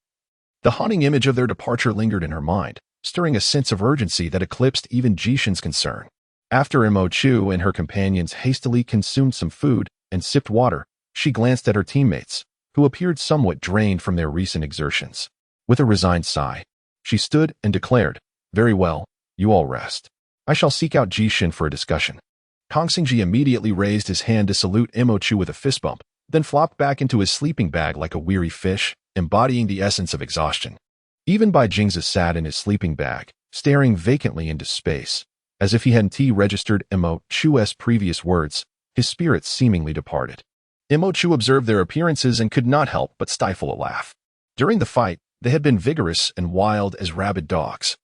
Speaker 1: the haunting image of their departure lingered in her mind, stirring a sense of urgency that eclipsed even Li Chen's concern. After Mo Chu and her companions hastily consumed some food and sipped water, she glanced at her teammates, who appeared somewhat drained from their recent exertions. With a resigned sigh, she stood and declared, "Very well, you all rest. I shall seek out Li Chen for a discussion." Kang Xingji immediately raised his hand to salute Imochu with a fist bump, then flopped back into his sleeping bag like a weary fish, embodying the essence of exhaustion. Even Bai Jingzi sat in his sleeping bag, staring vacantly into space. As if he hadn't registered Imochu's previous words, his spirits seemingly departed. Imochu observed their appearances and could not help but stifle a laugh. During the fight, they had been vigorous and wild as rabid dogs.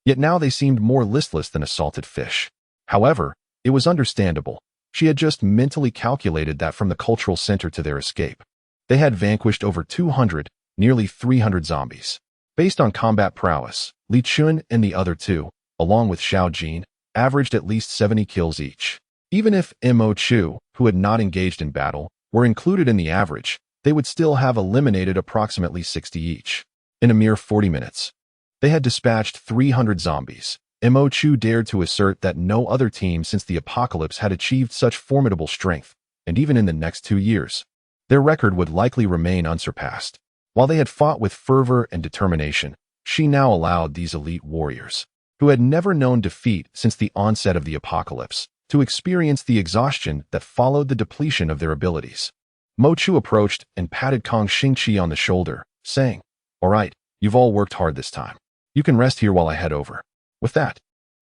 Speaker 1: Yet now they seemed more listless than a salted fish. However, it was understandable. She had just mentally calculated that from the cultural center to their escape, they had vanquished over 200, nearly 300 zombies. Based on combat prowess, Li Chen and the other two, along with Xiao Jin, averaged at least 70 kills each. Even if Imochu, who had not engaged in battle, were included in the average, they would still have eliminated approximately 60 each. In a mere 40 minutes, they had dispatched 300 zombies. Imochu dared to assert that no other team since the apocalypse had achieved such formidable strength, and even in the next 2 years, their record would likely remain unsurpassed. While they had fought with fervor and determination, she now allowed these elite warriors, who had never known defeat since the onset of the apocalypse, to experience the exhaustion that followed the depletion of their abilities. Mochu approached and patted Kang Xingji on the shoulder, saying, "All right, you've all worked hard this time. You can rest here while I head over." With that,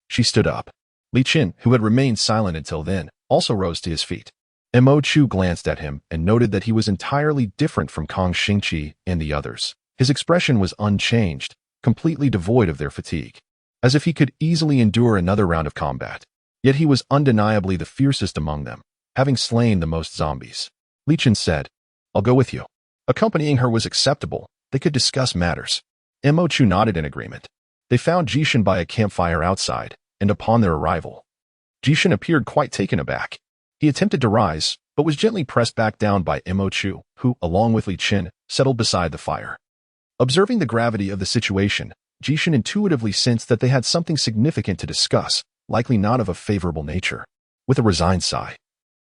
Speaker 1: she stood up. Li Chen, who had remained silent until then, also rose to his feet. Mochu glanced at him and noted that he was entirely different from Kang Xingji and the others. His expression was unchanged, completely devoid of their fatigue, as if he could easily endure another round of combat. Yet he was undeniably the fiercest among them, having slain the most zombies. Li Chen said, "I'll go with you." Accompanying her was acceptable. They could discuss matters. Mochu nodded in agreement. They found Li Chen by a campfire outside, and upon their arrival, Li Chen appeared quite taken aback. He attempted to rise, but was gently pressed back down by Imochu, who, along with Li Chen, settled beside the fire. Observing the gravity of the situation, Li Chen intuitively sensed that they had something significant to discuss, likely not of a favorable nature. With a resigned sigh,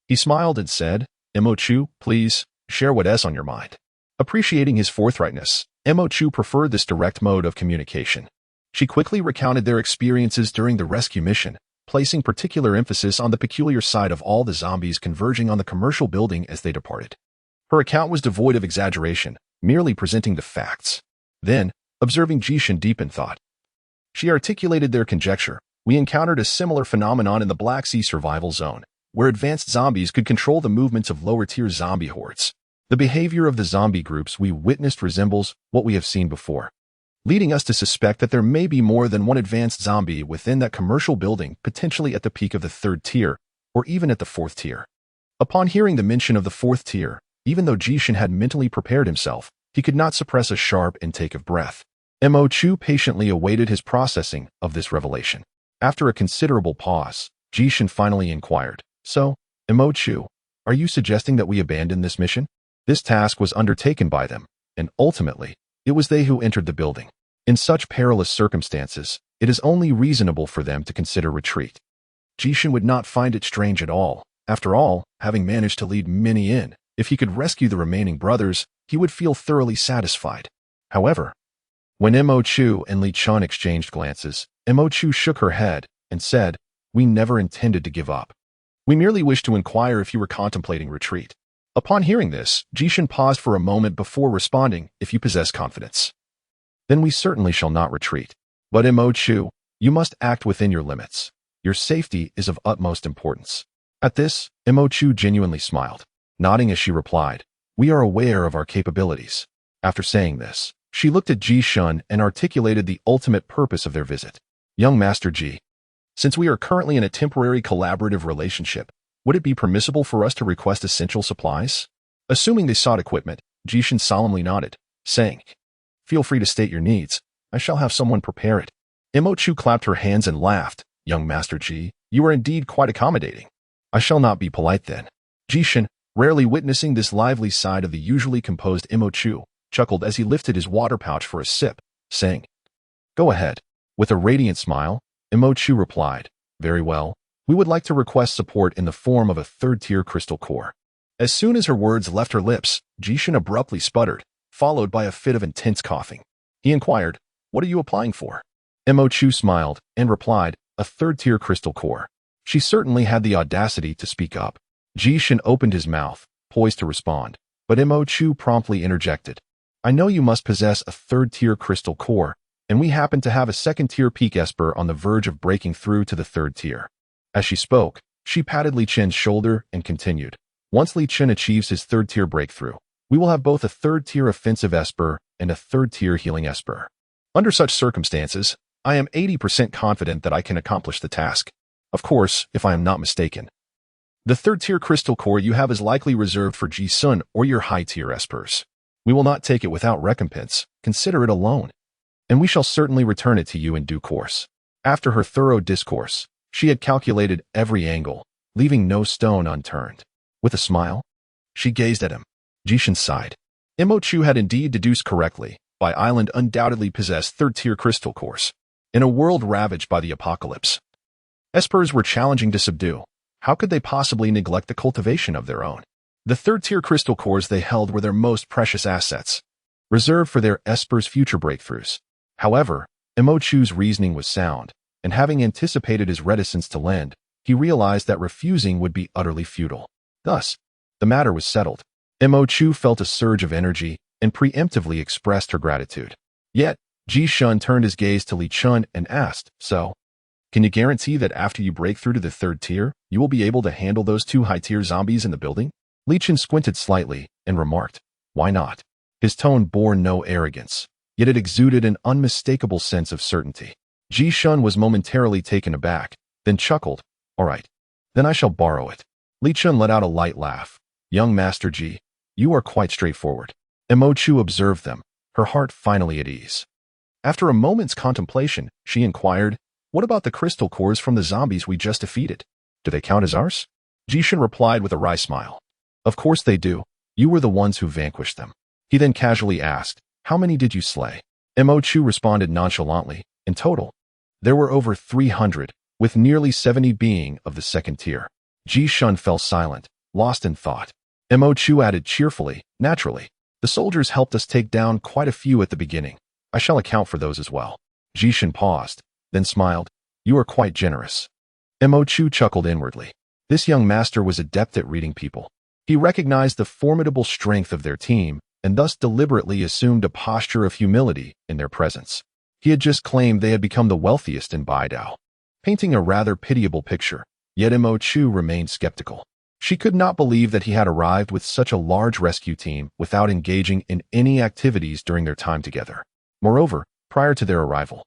Speaker 1: he smiled and said, "Imochu, please, share what's on your mind." Appreciating his forthrightness, Imochu preferred this direct mode of communication. She quickly recounted their experiences during the rescue mission, placing particular emphasis on the peculiar sight of all the zombies converging on the commercial building as they departed. Her account was devoid of exaggeration, merely presenting the facts. Then, observing Li Chen deep in thought, she articulated their conjecture. "We encountered a similar phenomenon in the Black Sea survival zone, where advanced zombies could control the movements of lower-tier zombie hordes. The behavior of the zombie groups we witnessed resembles what we have seen before, leading us to suspect that there may be more than one advanced zombie within that commercial building, potentially at the peak of the 3rd tier, or even at the 4th tier." Upon hearing the mention of the 4th tier, even though Li Chen had mentally prepared himself, he could not suppress a sharp intake of breath. Imochu patiently awaited his processing of this revelation. After a considerable pause, Li Chen finally inquired, "So, Imochu, are you suggesting that we abandon this mission?" This task was undertaken by them, and ultimately, it was they who entered the building. In such perilous circumstances, it is only reasonable for them to consider retreat. Li Chen would not find it strange at all. After all, having managed to lead many in, if he could rescue the remaining brothers, he would feel thoroughly satisfied. However, when Imochu and Li Chen exchanged glances, Imochu shook her head and said, "We never intended to give up. We merely wished to inquire if you were contemplating retreat." Upon hearing this, Li Chen paused for a moment before responding, "If you possess confidence, then we certainly shall not retreat. But Imochu, you must act within your limits. Your safety is of utmost importance." At this, Imochu genuinely smiled, nodding as she replied, "We are aware of our capabilities." After saying this, she looked at Li Chen and articulated the ultimate purpose of their visit. "Young Master Ji, since we are currently in a temporary collaborative relationship, would it be permissible for us to request essential supplies?" Assuming they sought equipment, Li Chen solemnly nodded, saying, "Feel free to state your needs. I shall have someone prepare it." Imochu clapped her hands and laughed. "Young Master Ji, you are indeed quite accommodating. I shall not be polite then." Li Chen, rarely witnessing this lively side of the usually composed Imochu, chuckled as he lifted his water pouch for a sip, saying, "Go ahead." With a radiant smile, Imochu replied, "Very well. We would like to request support in the form of a 3rd-tier crystal core." As soon as her words left her lips, Jishin abruptly sputtered, followed by a fit of intense coughing. He inquired, "What are you applying for?" Mo Chu smiled and replied, "A third-tier crystal core." She certainly had the audacity to speak up. Jishin opened his mouth, poised to respond, but Mo Chu promptly interjected. "I know you must possess a third-tier crystal core, and we happen to have a second-tier peak esper on the verge of breaking through to the third tier." As she spoke, she patted Li Chen's shoulder and continued, "Once Li Chen achieves his third-tier breakthrough, we will have both a third-tier offensive esper and a third-tier healing esper. Under such circumstances, I am 80% confident that I can accomplish the task. Of course, if I am not mistaken. The third-tier crystal core you have is likely reserved for Ji-sun or your high-tier espers. We will not take it without recompense. Consider it a loan. And we shall certainly return it to you in due course." After her thorough discourse, she had calculated every angle, leaving no stone unturned. With a smile, she gazed at him. Jishin sighed. Mo Chu had indeed deduced correctly. Bai Island undoubtedly possessed third-tier crystal cores. In a world ravaged by the apocalypse, espers were challenging to subdue. How could they possibly neglect the cultivation of their own? The third-tier crystal cores they held were their most precious assets, reserved for their espers' future breakthroughs. However, Mo Chu's reasoning was sound, and having anticipated his reticence to lend, he realized that refusing would be utterly futile. Thus, the matter was settled. Mo Chu felt a surge of energy and preemptively expressed her gratitude. Yet, Ji-shun turned his gaze to Li Chen and asked, "So, can you guarantee that after you break through to the third tier, you will be able to handle those two high-tier zombies in the building?" Li Chen squinted slightly and remarked, "Why not?" His tone bore no arrogance, yet it exuded an unmistakable sense of certainty. Ji-shun was momentarily taken aback, then chuckled, "All right, then I shall borrow it." Li Chen let out a light laugh. "Young Master Ji, you are quite straightforward." Mo Chu observed them, her heart finally at ease. After a moment's contemplation, she inquired, "What about the crystal cores from the zombies we just defeated? Do they count as ours?" Jishin replied with a wry smile. "Of course they do. You were the ones who vanquished them." He then casually asked, "How many did you slay?" Mo Chu responded nonchalantly, "In total, there were over 300, with nearly 70 being of the second tier." Ji-shun fell silent, lost in thought. Mo Chu added cheerfully, "Naturally, the soldiers helped us take down quite a few at the beginning. I shall account for those as well." Ji-shun paused, then smiled. "You are quite generous." Mo Chu chuckled inwardly. This young master was adept at reading people. He recognized the formidable strength of their team, and thus deliberately assumed a posture of humility in their presence. He had just claimed they had become the wealthiest in Baidao, painting a rather pitiable picture, yet Mo Chu remained skeptical. She could not believe that he had arrived with such a large rescue team without engaging in any activities during their time together. Moreover, prior to their arrival,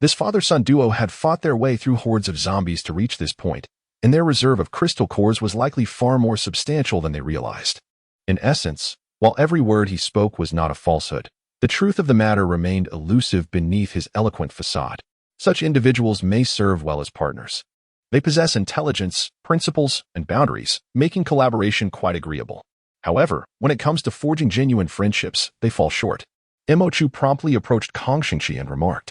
Speaker 1: this father-son duo had fought their way through hordes of zombies to reach this point, and their reserve of crystal cores was likely far more substantial than they realized. In essence, while every word he spoke was not a falsehood, the truth of the matter remained elusive beneath his eloquent facade. Such individuals may serve well as partners. They possess intelligence, principles, and boundaries, making collaboration quite agreeable. However, when it comes to forging genuine friendships, they fall short. Mo Chu promptly approached Kong Xingqi and remarked,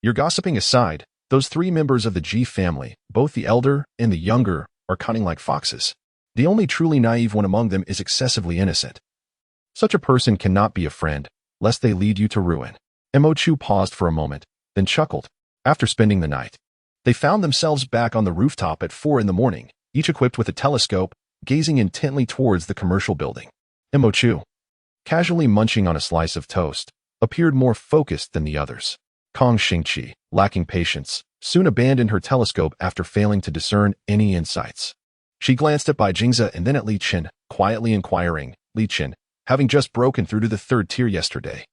Speaker 1: "Your gossiping aside, those three members of the Ji family, both the elder and the younger, are cunning like foxes. The only truly naive one among them is excessively innocent. Such a person cannot be a friend, lest they lead you to ruin." Mo Chu paused for a moment, then chuckled. After spending the night, they found themselves back on the rooftop at 4 in the morning, each equipped with a telescope, gazing intently towards the commercial building. Mo Chu, casually munching on a slice of toast, appeared more focused than the others. Kong Xingqi, lacking patience, soon abandoned her telescope after failing to discern any insights. She glanced at Bai Jingze and then at Li Chen, quietly inquiring, "Li Chen, having just broken through to the third tier yesterday,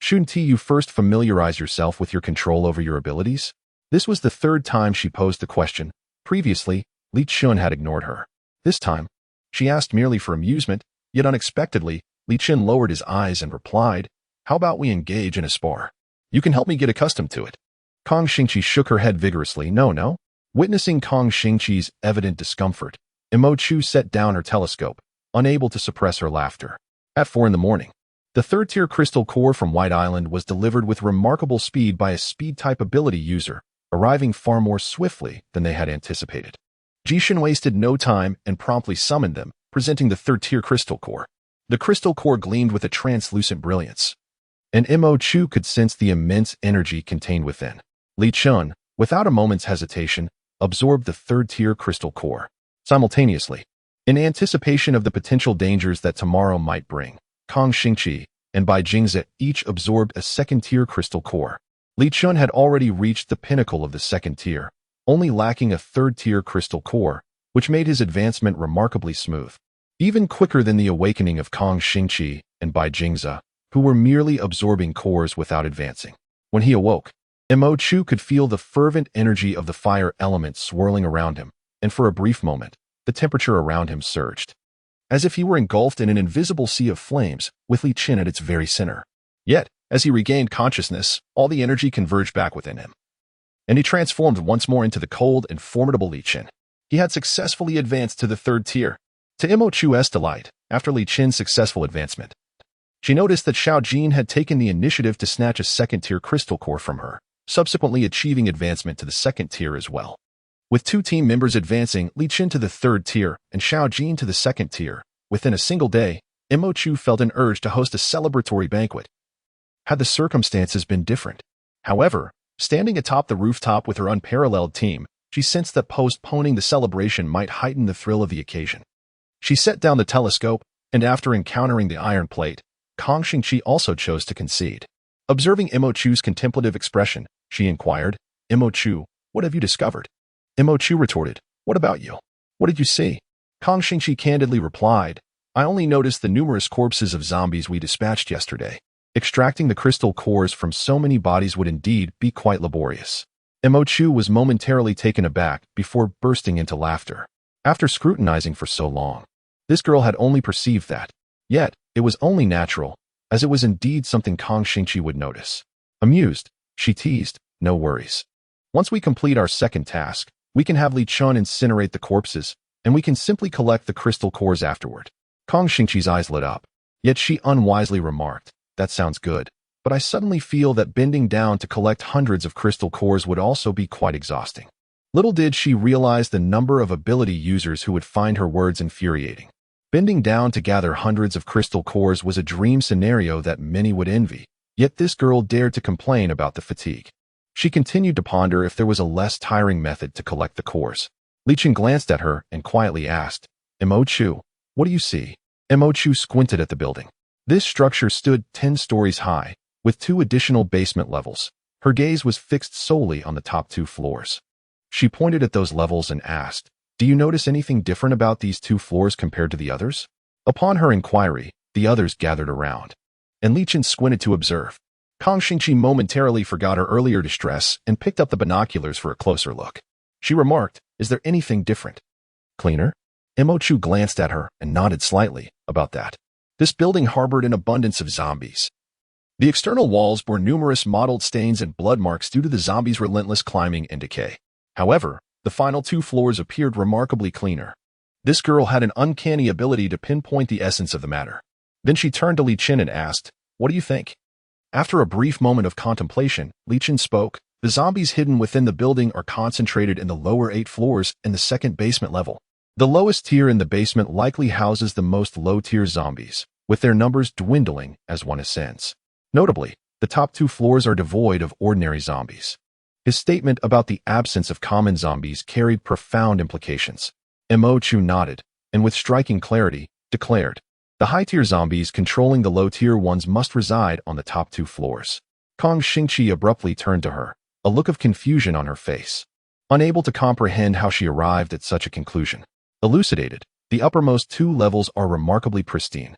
Speaker 1: shouldn't you first familiarize yourself with your control over your abilities?" This was the third time she posed the question. Previously, Li Chen had ignored her. This time, she asked merely for amusement, yet unexpectedly, Li Chen lowered his eyes and replied, "How about we engage in a spar? You can help me get accustomed to it." Kong Xingqi shook her head vigorously. No. Witnessing Kong Xingqi's evident discomfort, Mo Chu set down her telescope, unable to suppress her laughter. At 4 in the morning, the third-tier crystal core from White Island was delivered with remarkable speed by a speed-type ability user, arriving far more swiftly than they had anticipated. Jishin wasted no time and promptly summoned them, presenting the third-tier crystal core. The crystal core gleamed with a translucent brilliance, and Mo Chu could sense the immense energy contained within. Li Chen, without a moment's hesitation, absorbed the third-tier crystal core. Simultaneously, in anticipation of the potential dangers that tomorrow might bring, Kang Xingqi and Bai Jingze each absorbed a second-tier crystal core. Li Chen had already reached the pinnacle of the second tier, only lacking a third-tier crystal core, which made his advancement remarkably smooth. Even quicker than the awakening of Kang Xingqi and Bai Jingze, who were merely absorbing cores without advancing. When he awoke, Mo Chu could feel the fervent energy of the fire element swirling around him, and for a brief moment, the temperature around him surged, as if he were engulfed in an invisible sea of flames, with Li Chen at its very center. Yet, as he regained consciousness, all the energy converged back within him, and he transformed once more into the cold and formidable Li Chen. He had successfully advanced to the third tier. To Mo Chu's delight, after Li Chen's successful advancement, she noticed that Xiao Jin had taken the initiative to snatch a second-tier crystal core from her, subsequently achieving advancement to the second tier as well. With two team members advancing, Li Chen to the third tier and Xiao Jin to the second tier, within a single day, Mo Chu felt an urge to host a celebratory banquet. Had the circumstances been different, however, standing atop the rooftop with her unparalleled team, she sensed that postponing the celebration might heighten the thrill of the occasion. She set down the telescope, and after encountering the iron plate, Kang Xingqi also chose to concede. Observing Mo Chu's contemplative expression, she inquired, "Mo Chu, what have you discovered?" Mo Chu retorted, "What about you? What did you see?" Kang Xingqi candidly replied, "I only noticed the numerous corpses of zombies we dispatched yesterday. Extracting the crystal cores from so many bodies would indeed be quite laborious." Mo Chu was momentarily taken aback before bursting into laughter. After scrutinizing for so long, this girl had only perceived that. Yet, it was only natural, as it was indeed something Kang Xingqi would notice. Amused, she teased, "No worries. Once we complete our second task, we can have Li Chen incinerate the corpses, and we can simply collect the crystal cores afterward." Kang Xingqi's eyes lit up, yet she unwisely remarked, "That sounds good, but I suddenly feel that bending down to collect hundreds of crystal cores would also be quite exhausting." Little did she realize the number of ability users who would find her words infuriating. Bending down to gather hundreds of crystal cores was a dream scenario that many would envy, yet this girl dared to complain about the fatigue. She continued to ponder if there was a less tiring method to collect the cores. Li Chen glanced at her and quietly asked, "Mo Chu, what do you see?" Mo Chu squinted at the building. This structure stood 10 stories high, with 2 additional basement levels. Her gaze was fixed solely on the top 2 floors. She pointed at those levels and asked, "Do you notice anything different about these 2 floors compared to the others?" Upon her inquiry, the others gathered around, and Li Chen squinted to observe. Kang Xingqi momentarily forgot her earlier distress and picked up the binoculars for a closer look. She remarked, "Is there anything different?" "Cleaner?" Mo Chu glanced at her and nodded slightly. "About that. This building harbored an abundance of zombies. The external walls bore numerous mottled stains and blood marks due to the zombies' relentless climbing and decay. However, the final 2 floors appeared remarkably cleaner." This girl had an uncanny ability to pinpoint the essence of the matter. Then she turned to Li Chen and asked, "What do you think?" After a brief moment of contemplation, Li Chen spoke, "The zombies hidden within the building are concentrated in the lower 8 floors and the second basement level. The lowest tier in the basement likely houses the most low-tier zombies, with their numbers dwindling as one ascends. Notably, the top 2 floors are devoid of ordinary zombies." His statement about the absence of common zombies carried profound implications. Mo Chu nodded, and with striking clarity, declared, "The high-tier zombies controlling the low-tier ones must reside on the top 2 floors." Kang Xingqi abruptly turned to her, a look of confusion on her face, unable to comprehend how she arrived at such a conclusion. Elucidated, the uppermost 2 levels are remarkably pristine,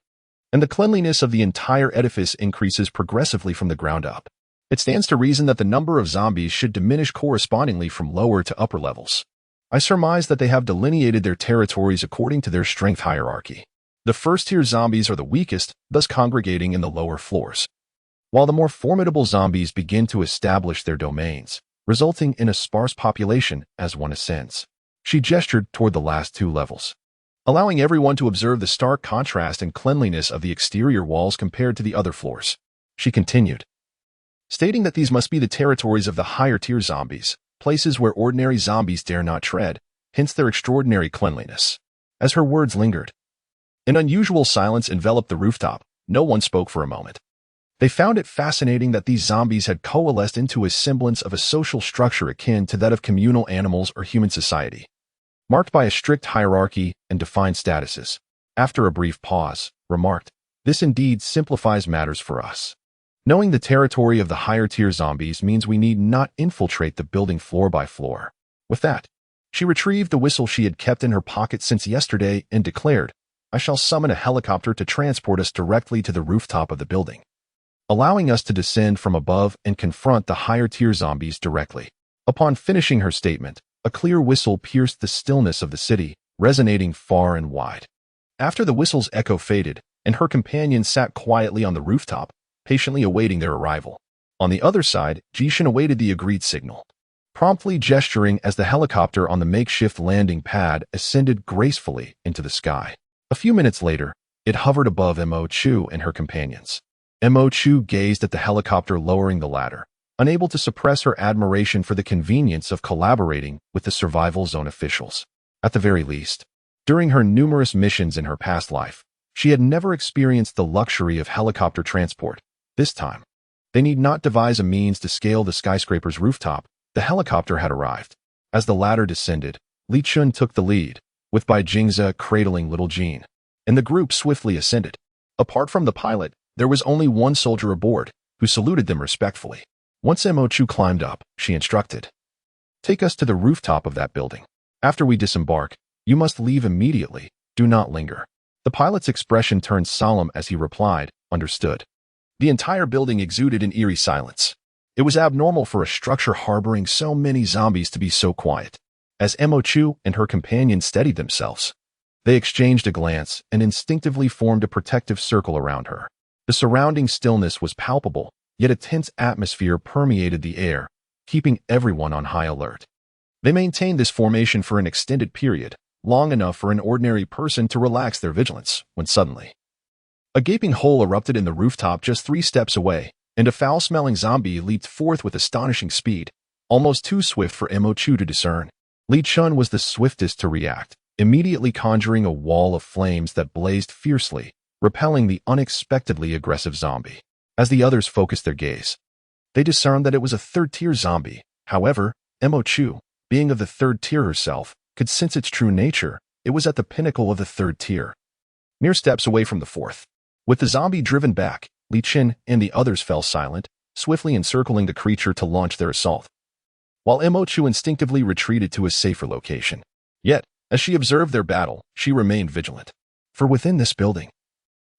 Speaker 1: and the cleanliness of the entire edifice increases progressively from the ground up. It stands to reason that the number of zombies should diminish correspondingly from lower to upper levels. I surmise that they have delineated their territories according to their strength hierarchy. The first-tier zombies are the weakest, thus congregating in the lower floors, while the more formidable zombies begin to establish their domains, resulting in a sparse population as one ascends. She gestured toward the last 2 levels, allowing everyone to observe the stark contrast and cleanliness of the exterior walls compared to the other floors. She continued, stating that these must be the territories of the higher-tier zombies, places where ordinary zombies dare not tread, hence their extraordinary cleanliness. As her words lingered, An unusual silence enveloped the rooftop. No one spoke for a moment. They found it fascinating that these zombies had coalesced into a semblance of a social structure akin to that of communal animals or human society, marked by a strict hierarchy and defined statuses. After a brief pause, remarked, "This indeed simplifies matters for us. Knowing the territory of the higher-tier zombies means we need not infiltrate the building floor by floor." With that, she retrieved the whistle she had kept in her pocket since yesterday and declared, "I shall summon a helicopter to transport us directly to the rooftop of the building, allowing us to descend from above and confront the higher-tier zombies directly." Upon finishing her statement, a clear whistle pierced the stillness of the city, resonating far and wide. After the whistle's echo faded, and her companions sat quietly on the rooftop, patiently awaiting their arrival. On the other side, Li Chen awaited the agreed signal, promptly gesturing as the helicopter on the makeshift landing pad ascended gracefully into the sky. A few minutes later, it hovered above Mo Chu and her companions. Mo Chu gazed at the helicopter lowering the ladder, unable to suppress her admiration for the convenience of collaborating with the survival zone officials. At the very least, during her numerous missions in her past life, she had never experienced the luxury of helicopter transport. This time, they need not devise a means to scale the skyscraper's rooftop. The helicopter had arrived. As the ladder descended, Li Chen took the lead, with Bai Jingze cradling little Jean, and the group swiftly ascended. Apart from the pilot, there was only one soldier aboard, who saluted them respectfully. Once Mo Chu climbed up, she instructed, "Take us to the rooftop of that building. After we disembark, you must leave immediately. Do not linger." The pilot's expression turned solemn as he replied, "Understood." The entire building exuded an eerie silence. It was abnormal for a structure harboring so many zombies to be so quiet. As Mo Chu and her companions steadied themselves, they exchanged a glance and instinctively formed a protective circle around her. The surrounding stillness was palpable, yet a tense atmosphere permeated the air, keeping everyone on high alert. They maintained this formation for an extended period, long enough for an ordinary person to relax their vigilance, when suddenly, a gaping hole erupted in the rooftop just 3 steps away, and a foul-smelling zombie leaped forth with astonishing speed, almost too swift for Mo Chu to discern. Li Chen was the swiftest to react, immediately conjuring a wall of flames that blazed fiercely, repelling the unexpectedly aggressive zombie. As the others focused their gaze, they discerned that it was a third-tier zombie. However, Mo Chu, being of the third tier herself, could sense its true nature. It was at the pinnacle of the third tier, mere steps away from the fourth. With the zombie driven back, Li Chen and the others fell silent, swiftly encircling the creature to launch their assault, while Mo Chu instinctively retreated to a safer location. Yet, as she observed their battle, she remained vigilant. For within this building,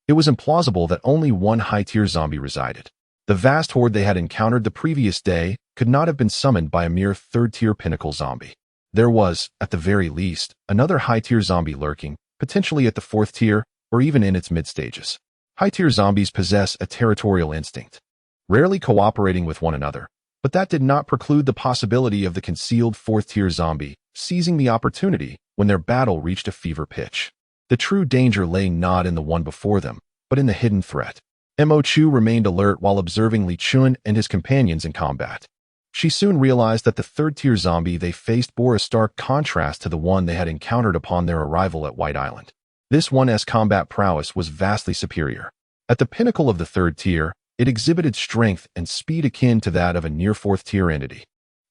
Speaker 1: it was implausible that only one high-tier zombie resided. The vast horde they had encountered the previous day could not have been summoned by a mere third-tier pinnacle zombie. There was, at the very least, another high-tier zombie lurking, potentially at the 4th tier, or even in its mid-stages. High-tier zombies possess a territorial instinct, rarely cooperating with one another, but that did not preclude the possibility of the concealed 4th-tier zombie seizing the opportunity when their battle reached a fever pitch. The true danger lay not in the one before them, but in the hidden threat. Mo Chu remained alert while observing Li Chen and his companions in combat. She soon realized that the 3rd-tier zombie they faced bore a stark contrast to the one they had encountered upon their arrival at White Island. This one's combat prowess was vastly superior. At the pinnacle of the 3rd tier, it exhibited strength and speed akin to that of a near 4th-tier entity.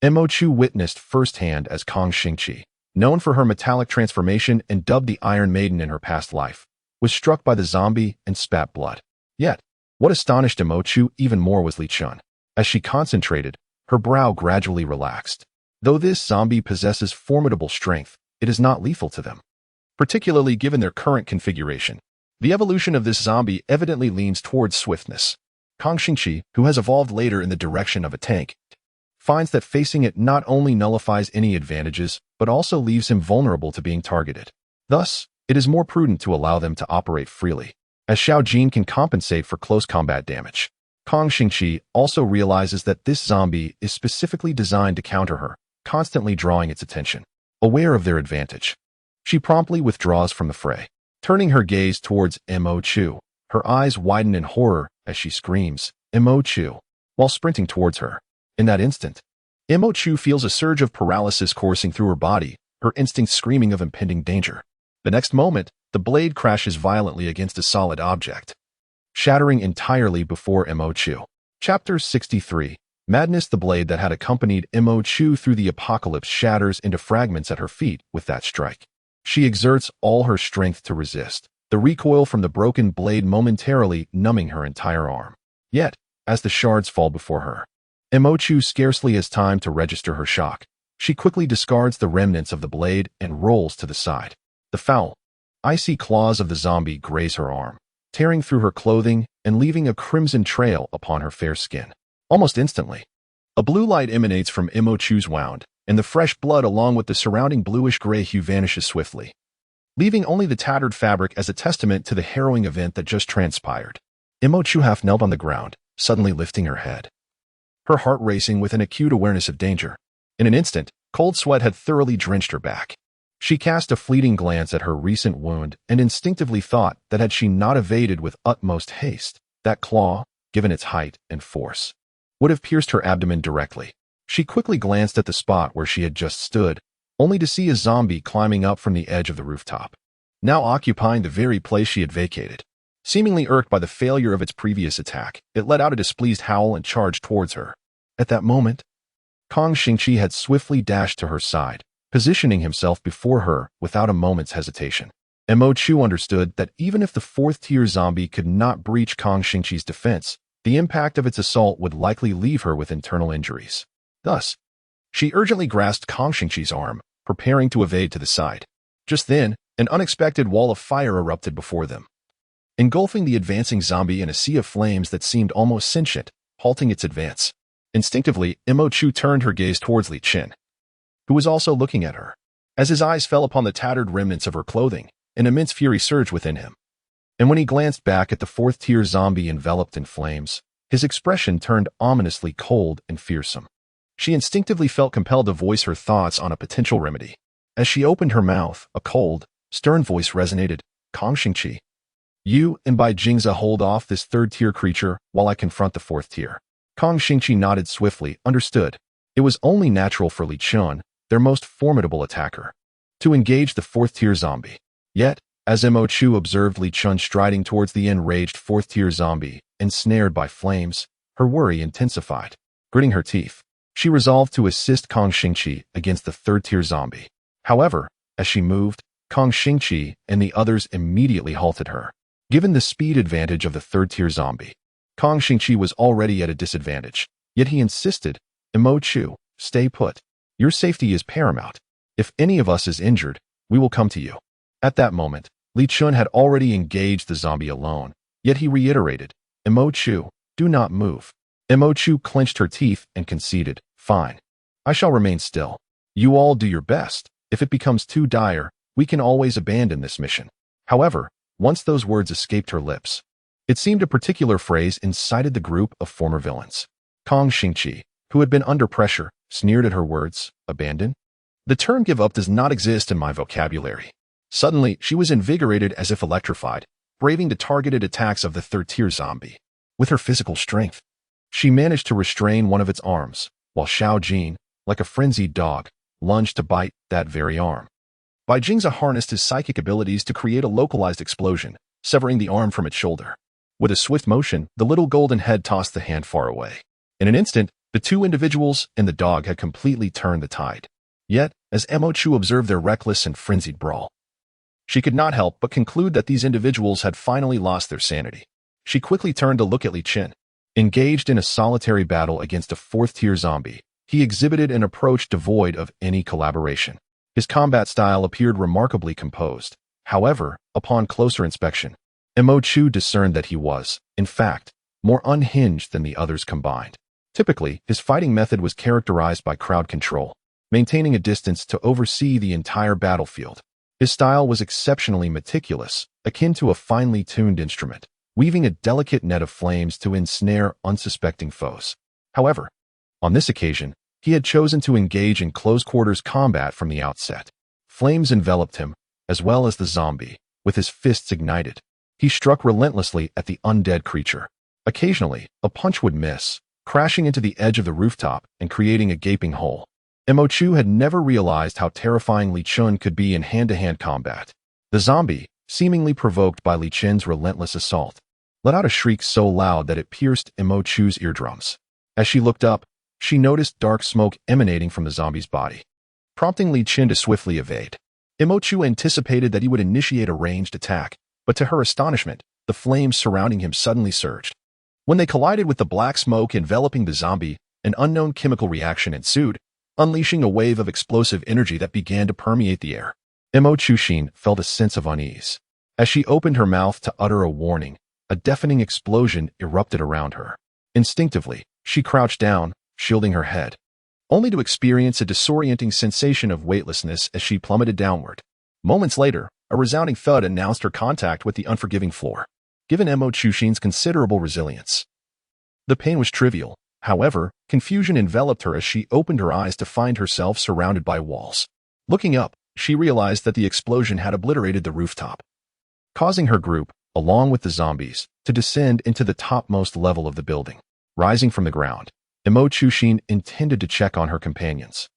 Speaker 1: Mo Chu witnessed firsthand as Kong Xingqi, known for her metallic transformation and dubbed the Iron Maiden in her past life, was struck by the zombie and spat blood. Yet, what astonished Mo Chu even more was Li Chen. As she concentrated, her brow gradually relaxed. Though this zombie possesses formidable strength, it is not lethal to them, particularly given their current configuration. The evolution of this zombie evidently leans towards swiftness. Kong Xingqi, who has evolved later in the direction of a tank, finds that facing it not only nullifies any advantages, but also leaves him vulnerable to being targeted. Thus, it is more prudent to allow them to operate freely, as Xiao Jin can compensate for close combat damage. Kong Xingqi also realizes that this zombie is specifically designed to counter her, constantly drawing its attention. Aware of their advantage, she promptly withdraws from the fray. Turning her gaze towards Mo Chu, her eyes widen in horror as she screams, "Mo Chu," while sprinting towards her. In that instant, Mo Chu feels a surge of paralysis coursing through her body, her instincts screaming of impending danger. The next moment, the blade crashes violently against a solid object, shattering entirely before Mo Chu. Chapter 63. Madness. The blade that had accompanied Mo Chu through the apocalypse shatters into fragments at her feet with that strike. She exerts all her strength to resist, the recoil from the broken blade momentarily numbing her entire arm. Yet, as the shards fall before her, Mo Chu scarcely has time to register her shock. She quickly discards the remnants of the blade and rolls to the side. The foul, icy claws of the zombie graze her arm, tearing through her clothing and leaving a crimson trail upon her fair skin. Almost instantly, a blue light emanates from Mo Chu's wound, and the fresh blood along with the surrounding bluish-gray hue vanishes swiftly, leaving only the tattered fabric as a testament to the harrowing event that just transpired. Mo Chu half knelt on the ground, suddenly lifting her head, her heart racing with an acute awareness of danger. In an instant, cold sweat had thoroughly drenched her back. She cast a fleeting glance at her recent wound and instinctively thought that had she not evaded with utmost haste, that claw, given its height and force, would have pierced her abdomen directly. She quickly glanced at the spot where she had just stood, only to see a zombie climbing up from the edge of the rooftop, now occupying the very place she had vacated. Seemingly irked by the failure of its previous attack, it let out a displeased howl and charged towards her. At that moment, Kang Xingqi had swiftly dashed to her side, positioning himself before her without a moment's hesitation. Mo Chu understood that even if the fourth-tier zombie could not breach Kang Xingqi's defense, the impact of its assault would likely leave her with internal injuries. Thus, she urgently grasped Kang Xingqi's arm, preparing to evade to the side. Just then, an unexpected wall of fire erupted before them, engulfing the advancing zombie in a sea of flames that seemed almost sentient, halting its advance. Instinctively, Mo Chu turned her gaze towards Li Chen, who was also looking at her. As his eyes fell upon the tattered remnants of her clothing, an immense fury surged within him. And when he glanced back at the fourth-tier zombie enveloped in flames, his expression turned ominously cold and fearsome. She instinctively felt compelled to voice her thoughts on a potential remedy. As she opened her mouth, a cold, stern voice resonated. Kang Xingqi, you and Bai Jingza hold off this third-tier creature while I confront the fourth tier. Kang Xingqi nodded swiftly, understood. It was only natural for Li Chen, their most formidable attacker, to engage the fourth-tier zombie. Yet, as Mo Chu observed Li Chen striding towards the enraged fourth-tier zombie, ensnared by flames, her worry intensified. Gritting her teeth, she resolved to assist Kang Xingqi against the third-tier zombie. However, as she moved, Kang Xingqi and the others immediately halted her. Given the speed advantage of the third-tier zombie, Kang Xingqi was already at a disadvantage, yet he insisted, Mo Chu, stay put. Your safety is paramount. If any of us is injured, we will come to you. At that moment, Li Chen had already engaged the zombie alone, yet he reiterated, Mo Chu, do not move. Mo Chu clenched her teeth and conceded, fine. I shall remain still. You all do your best. If it becomes too dire, we can always abandon this mission. However, once those words escaped her lips, it seemed a particular phrase incited the group of former villains. Kang Xingqi, who had been under pressure, sneered at her words, abandon? The term give up does not exist in my vocabulary. Suddenly, she was invigorated as if electrified, braving the targeted attacks of the third-tier zombie. With her physical strength, she managed to restrain one of its arms, while Xiao Jin, like a frenzied dog, lunged to bite that very arm. Bai Jingza harnessed his psychic abilities to create a localized explosion, severing the arm from its shoulder. With a swift motion, the little golden head tossed the hand far away. In an instant, the two individuals and the dog had completely turned the tide. Yet, as Mo Chu observed their reckless and frenzied brawl, she could not help but conclude that these individuals had finally lost their sanity. She quickly turned to look at Li Chen. Engaged in a solitary battle against a fourth-tier zombie, he exhibited an approach devoid of any collaboration. His combat style appeared remarkably composed. However, upon closer inspection, Mo Chu discerned that he was, in fact, more unhinged than the others combined. Typically, his fighting method was characterized by crowd control, maintaining a distance to oversee the entire battlefield. His style was exceptionally meticulous, akin to a finely tuned instrument, weaving a delicate net of flames to ensnare unsuspecting foes. However, on this occasion, he had chosen to engage in close-quarters combat from the outset. Flames enveloped him, as well as the zombie, with his fists ignited. He struck relentlessly at the undead creature. Occasionally, a punch would miss, crashing into the edge of the rooftop and creating a gaping hole. Mo Chu had never realized how terrifying Li Chen could be in hand-to-hand combat. The zombie, seemingly provoked by Li Chen's relentless assault, let out a shriek so loud that it pierced Imo Chu's eardrums. As she looked up, she noticed dark smoke emanating from the zombie's body, prompting Li Chen to swiftly evade. Imo Chu anticipated that he would initiate a ranged attack, but to her astonishment, the flames surrounding him suddenly surged. When they collided with the black smoke enveloping the zombie, an unknown chemical reaction ensued, unleashing a wave of explosive energy that began to permeate the air. Imo Chushin felt a sense of unease. As she opened her mouth to utter a warning, a deafening explosion erupted around her. Instinctively, she crouched down, shielding her head, only to experience a disorienting sensation of weightlessness as she plummeted downward. Moments later, a resounding thud announced her contact with the unforgiving floor, given Imo Chushin's considerable resilience. The pain was trivial. However, confusion enveloped her as she opened her eyes to find herself surrounded by walls. Looking up, she realized that the explosion had obliterated the rooftop, causing her group, along with the zombies, to descend into the topmost level of the building. Rising from the ground, Imo Chushin intended to check on her companions.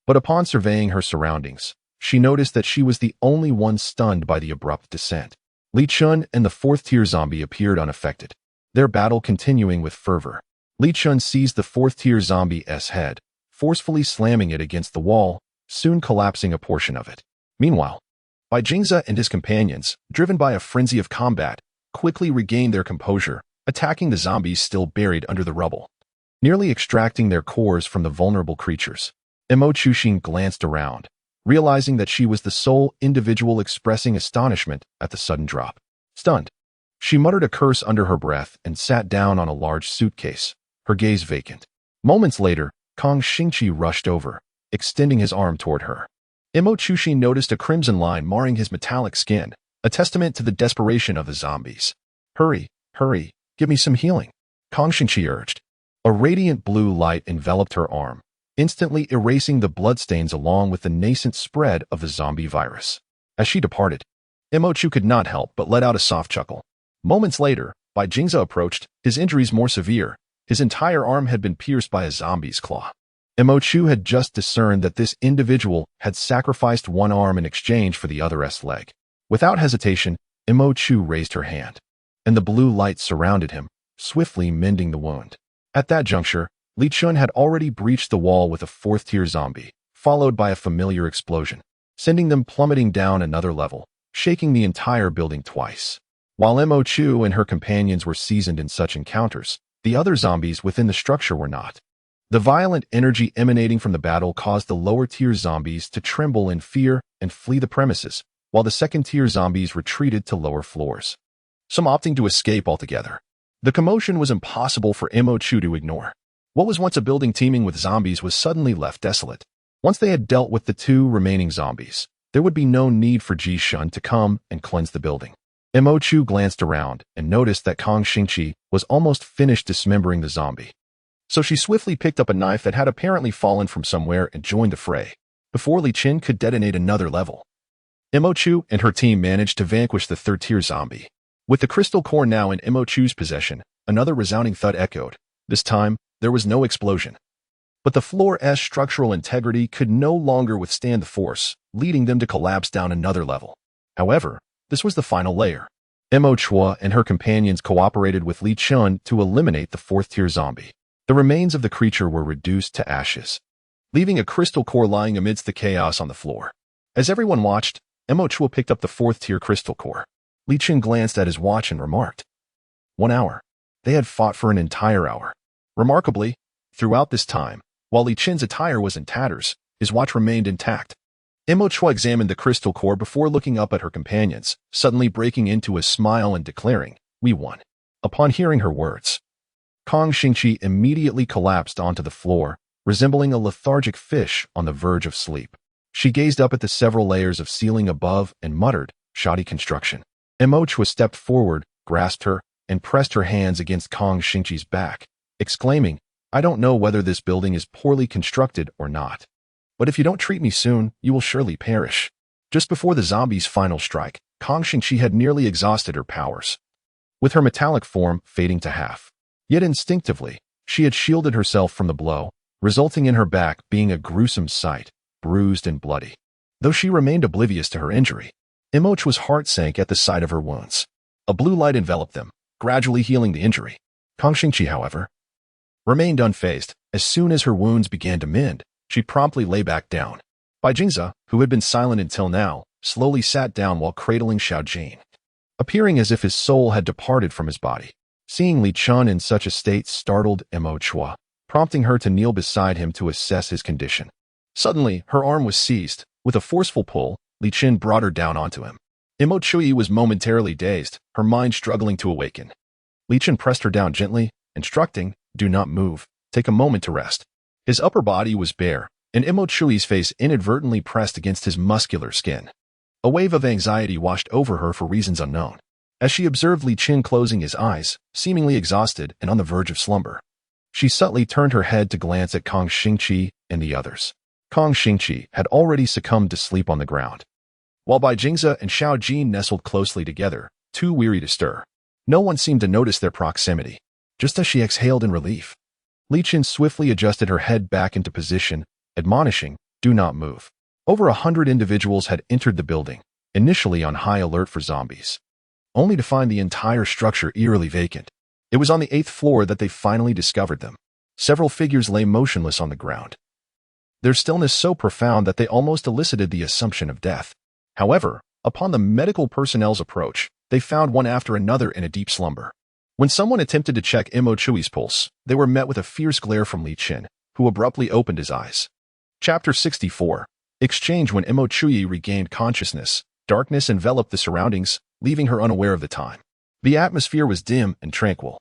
Speaker 1: But upon surveying her surroundings, she noticed that she was the only one stunned by the abrupt descent. Li Chen and the fourth-tier zombie appeared unaffected, their battle continuing with fervor. Li Chen seized the fourth-tier zombie's head, forcefully slamming it against the wall, soon collapsing a portion of it. Meanwhile, Bai Jingze and his companions, driven by a frenzy of combat, quickly regained their composure, attacking the zombies still buried under the rubble, nearly extracting their cores from the vulnerable creatures. Imo Chushin glanced around, realizing that she was the sole individual expressing astonishment at the sudden drop. Stunned, she muttered a curse under her breath and sat down on a large suitcase, her gaze vacant. Moments later, Kong Xingqi rushed over, extending his arm toward her. Imo Chushin noticed a crimson line marring his metallic skin, a testament to the desperation of the zombies. Hurry, hurry, give me some healing, Kong Xingqi urged. A radiant blue light enveloped her arm, instantly erasing the bloodstains along with the nascent spread of the zombie virus. As she departed, Imo Chu could not help but let out a soft chuckle. Moments later, Bai Jingze approached, his injuries more severe. His entire arm had been pierced by a zombie's claw. Imo Chu had just discerned that this individual had sacrificed one arm in exchange for the other's leg. Without hesitation, Imo Chu raised her hand, and the blue light surrounded him, swiftly mending the wound. At that juncture, Li Chen had already breached the wall with a fourth-tier zombie, followed by a familiar explosion, sending them plummeting down another level, shaking the entire building twice. While Imo Chu and her companions were seasoned in such encounters, the other zombies within the structure were not. The violent energy emanating from the battle caused the lower-tier zombies to tremble in fear and flee the premises, while the second-tier zombies retreated to lower floors, some opting to escape altogether. The commotion was impossible for Imo Chu to ignore. What was once a building teeming with zombies was suddenly left desolate. Once they had dealt with the two remaining zombies, there would be no need for Ji Shun to come and cleanse the building. Imo Chu glanced around and noticed that Kong Xingqi was almost finished dismembering the zombie. So she swiftly picked up a knife that had apparently fallen from somewhere and joined the fray, before Li Chen could detonate another level. Imo Chu and her team managed to vanquish the third-tier zombie. With the crystal core now in Imo Chu's possession, another resounding thud echoed. This time, there was no explosion. But the floor's structural integrity could no longer withstand the force, leading them to collapse down another level. However, this was the final layer. Imo Chua and her companions cooperated with Li Chen to eliminate the fourth-tier zombie. The remains of the creature were reduced to ashes, leaving a crystal core lying amidst the chaos on the floor. As everyone watched, Imo Chua picked up the fourth-tier crystal core. Li Chen glanced at his watch and remarked, 1 hour. They had fought for an entire hour. Remarkably, throughout this time, while Li Chen's attire was in tatters, his watch remained intact. Imo Chua examined the crystal core before looking up at her companions, suddenly breaking into a smile and declaring, "We won." Upon hearing her words, Kong Xingqi immediately collapsed onto the floor, resembling a lethargic fish on the verge of sleep. She gazed up at the several layers of ceiling above and muttered, "Shoddy construction." Imo Chua stepped forward, grasped her, and pressed her hands against Kong Xingqi's back, exclaiming, "I don't know whether this building is poorly constructed or not, but if you don't treat me soon, you will surely perish." Just before the zombie's final strike, Kong Xingqi had nearly exhausted her powers, with her metallic form fading to half. Yet instinctively, she had shielded herself from the blow, resulting in her back being a gruesome sight, bruised and bloody. Though she remained oblivious to her injury, Imochu's heart sank at the sight of her wounds. A blue light enveloped them, gradually healing the injury. Kang Xingqi, however, remained unfazed. As soon as her wounds began to mend, she promptly lay back down. Bai Jingze, who had been silent until now, slowly sat down while cradling Xiaojin, appearing as if his soul had departed from his body. Seeing Li Chen in such a state startled Imochu, prompting her to kneel beside him to assess his condition. Suddenly, her arm was seized. With a forceful pull, Li Chen brought her down onto him. Imochu was momentarily dazed, her mind struggling to awaken. Li Chen pressed her down gently, instructing, "Do not move. Take a moment to rest." His upper body was bare, and Imochu's face inadvertently pressed against his muscular skin. A wave of anxiety washed over her for reasons unknown, as she observed Li Chen closing his eyes, seemingly exhausted and on the verge of slumber. She subtly turned her head to glance at Kang Xingqi and the others. Kang Xingqi had already succumbed to sleep on the ground, while Bai Jingze and Xiaojin nestled closely together, too weary to stir. No one seemed to notice their proximity. Just as she exhaled in relief, Li Chen swiftly adjusted her head back into position, admonishing, "Do not move." Over 100 individuals had entered the building, initially on high alert for zombies, only to find the entire structure eerily vacant. It was on the 8th floor that they finally discovered them. Several figures lay motionless on the ground, their stillness so profound that they almost elicited the assumption of death. However, upon the medical personnel's approach, they found one after another in a deep slumber. When someone attempted to check Imochu's pulse, they were met with a fierce glare from Li Chen, who abruptly opened his eyes. Chapter 64. Exchange. When Imochu regained consciousness, darkness enveloped the surroundings, leaving her unaware of the time. The atmosphere was dim and tranquil,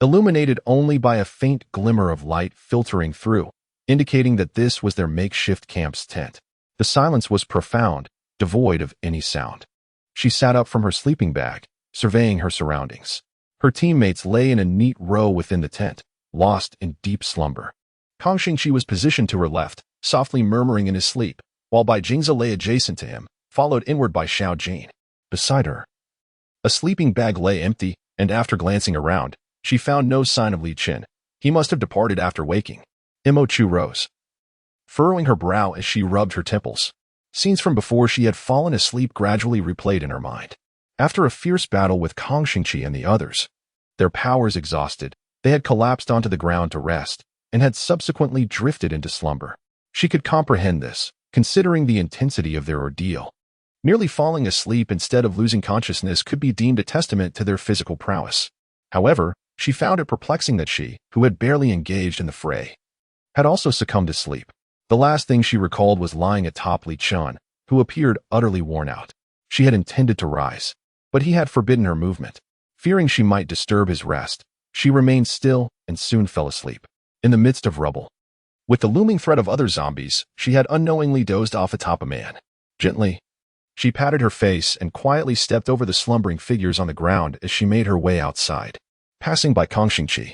Speaker 1: illuminated only by a faint glimmer of light filtering through, indicating that this was their makeshift camp's tent. The silence was profound, devoid of any sound. She sat up from her sleeping bag, surveying her surroundings. Her teammates lay in a neat row within the tent, lost in deep slumber. Kang Xingqi was positioned to her left, softly murmuring in his sleep, while Bai Jingze lay adjacent to him, followed inward by Xiaojin. Beside her, a sleeping bag lay empty, and after glancing around, she found no sign of Li Chen. He must have departed after waking. Imochu rose, furrowing her brow as she rubbed her temples. Scenes from before she had fallen asleep gradually replayed in her mind. After a fierce battle with Kang Xingqi and the others, their powers exhausted, they had collapsed onto the ground to rest, and had subsequently drifted into slumber. She could comprehend this, considering the intensity of their ordeal. Merely falling asleep instead of losing consciousness could be deemed a testament to their physical prowess. However, she found it perplexing that she, who had barely engaged in the fray, had also succumbed to sleep. The last thing she recalled was lying atop Li Chen, who appeared utterly worn out. She had intended to rise, but he had forbidden her movement. Fearing she might disturb his rest, she remained still and soon fell asleep. In the midst of rubble, with the looming threat of other zombies, she had unknowingly dozed off atop a man. Gently, she patted her face and quietly stepped over the slumbering figures on the ground as she made her way outside. Passing by Kang Xingqi,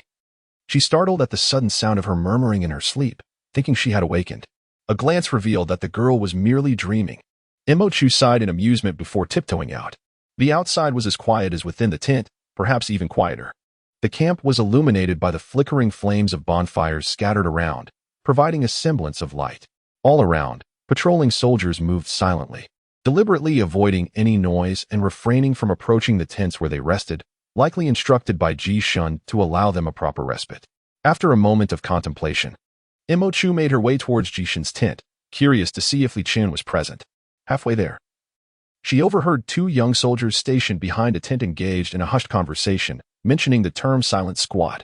Speaker 1: she startled at the sudden sound of her murmuring in her sleep, thinking she had awakened. A glance revealed that the girl was merely dreaming. Imochu sighed in amusement before tiptoeing out. The outside was as quiet as within the tent, perhaps even quieter. The camp was illuminated by the flickering flames of bonfires scattered around, providing a semblance of light. All around, patrolling soldiers moved silently, deliberately avoiding any noise and refraining from approaching the tents where they rested, likely instructed by Ji Shun to allow them a proper respite. After a moment of contemplation, Imochu made her way towards Ji Shun's tent, curious to see if Li Chen was present. Halfway there, she overheard two young soldiers stationed behind a tent engaged in a hushed conversation, mentioning the term Silent Squad.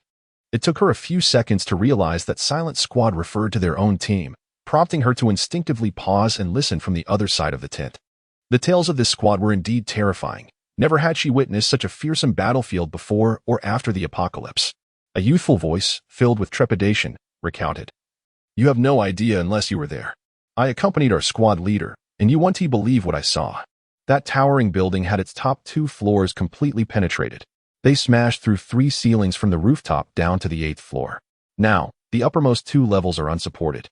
Speaker 1: It took her a few seconds to realize that Silent Squad referred to their own team, prompting her to instinctively pause and listen from the other side of the tent. The tales of this squad were indeed terrifying. Never had she witnessed such a fearsome battlefield before or after the apocalypse. A youthful voice, filled with trepidation, recounted. "You have no idea unless you were there. I accompanied our squad leader, and you won't believe what I saw. That towering building had its top 2 floors completely penetrated. They smashed through 3 ceilings from the rooftop down to the 8th floor. Now, the uppermost 2 levels are unsupported,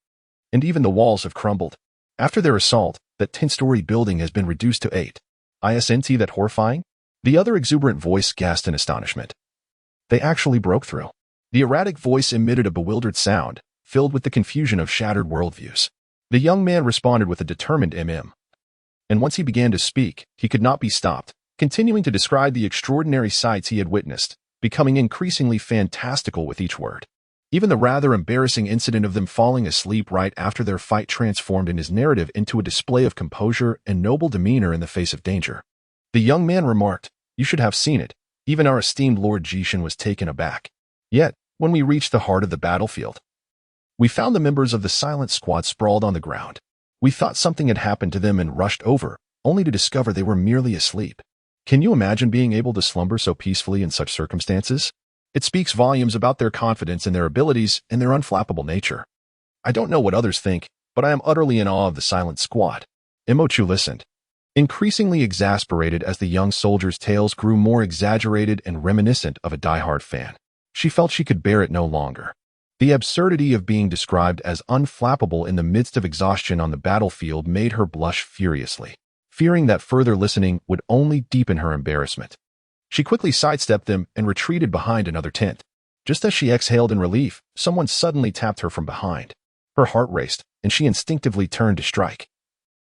Speaker 1: and even the walls have crumbled. After their assault, that 10-story building has been reduced to 8. Isn't that horrifying?" The other exuberant voice gasped in astonishment. They actually broke through. The erratic voice emitted a bewildered sound, filled with the confusion of shattered worldviews. The young man responded with a determined and once he began to speak, he could not be stopped, continuing to describe the extraordinary sights he had witnessed, becoming increasingly fantastical with each word. Even the rather embarrassing incident of them falling asleep right after their fight transformed in his narrative into a display of composure and noble demeanor in the face of danger. The young man remarked, "You should have seen it. Even our esteemed Lord Li Chen was taken aback. Yet, when we reached the heart of the battlefield, we found the members of the silent squad sprawled on the ground. We thought something had happened to them and rushed over, only to discover they were merely asleep. Can you imagine being able to slumber so peacefully in such circumstances? It speaks volumes about their confidence in their abilities and their unflappable nature. I don't know what others think, but I am utterly in awe of the silent squad." Imochu listened, increasingly exasperated as the young soldier's tales grew more exaggerated and reminiscent of a diehard fan. She felt she could bear it no longer. The absurdity of being described as unflappable in the midst of exhaustion on the battlefield made her blush furiously, fearing that further listening would only deepen her embarrassment. She quickly sidestepped them and retreated behind another tent. Just as she exhaled in relief, someone suddenly tapped her from behind. Her heart raced, and she instinctively turned to strike.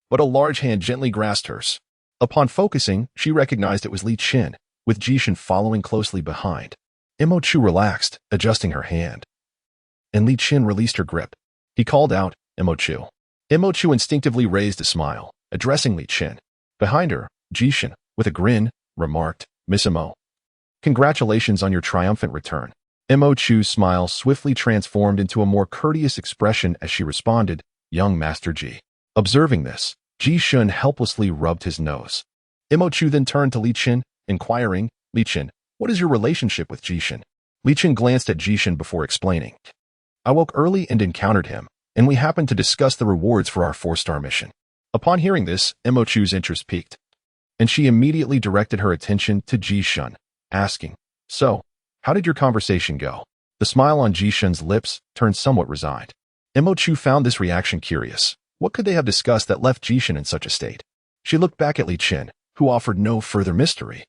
Speaker 1: But a large hand gently grasped hers. Upon focusing, she recognized it was Li Chen, with Li Chen following closely behind. Imochu relaxed, adjusting her hand, and Li Chen released her grip. He called out, "Imochu." Imochu instinctively raised a smile, addressing Li Chen. Behind her, Li Chen, with a grin, remarked, "Miss Imo, congratulations on your triumphant return." Imochu's smile swiftly transformed into a more courteous expression as she responded, "Young Master Ji." Observing this, Li Chen helplessly rubbed his nose. Imochu then turned to Li Chen, inquiring, "Li Chen, what is your relationship with Li Chen?" Li Chen glanced at Li Chen before explaining, "I woke early and encountered him, and we happened to discuss the rewards for our 4-star mission." Upon hearing this, Imochu's interest piqued, and she immediately directed her attention to Li Chen, asking, "So, how did your conversation go?" The smile on Li Chen's lips turned somewhat resigned. Imochu found this reaction curious. What could they have discussed that left Li Chen in such a state? She looked back at Li Chen, who offered no further mystery,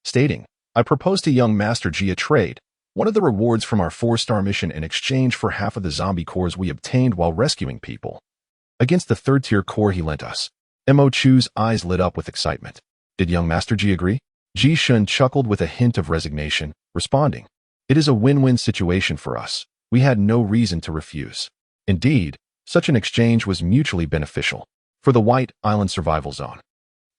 Speaker 1: stating, "I proposed to young Master Ji a trade, one of the rewards from our 4-star mission in exchange for half of the zombie cores we obtained while rescuing people against the 3rd-tier core he lent us." Imochu's eyes lit up with excitement. "Did young Master Ji agree?" Li Chen chuckled with a hint of resignation, responding, "It is a win-win situation for us. We had no reason to refuse. Indeed, such an exchange was mutually beneficial. For the White Island Survival Zone,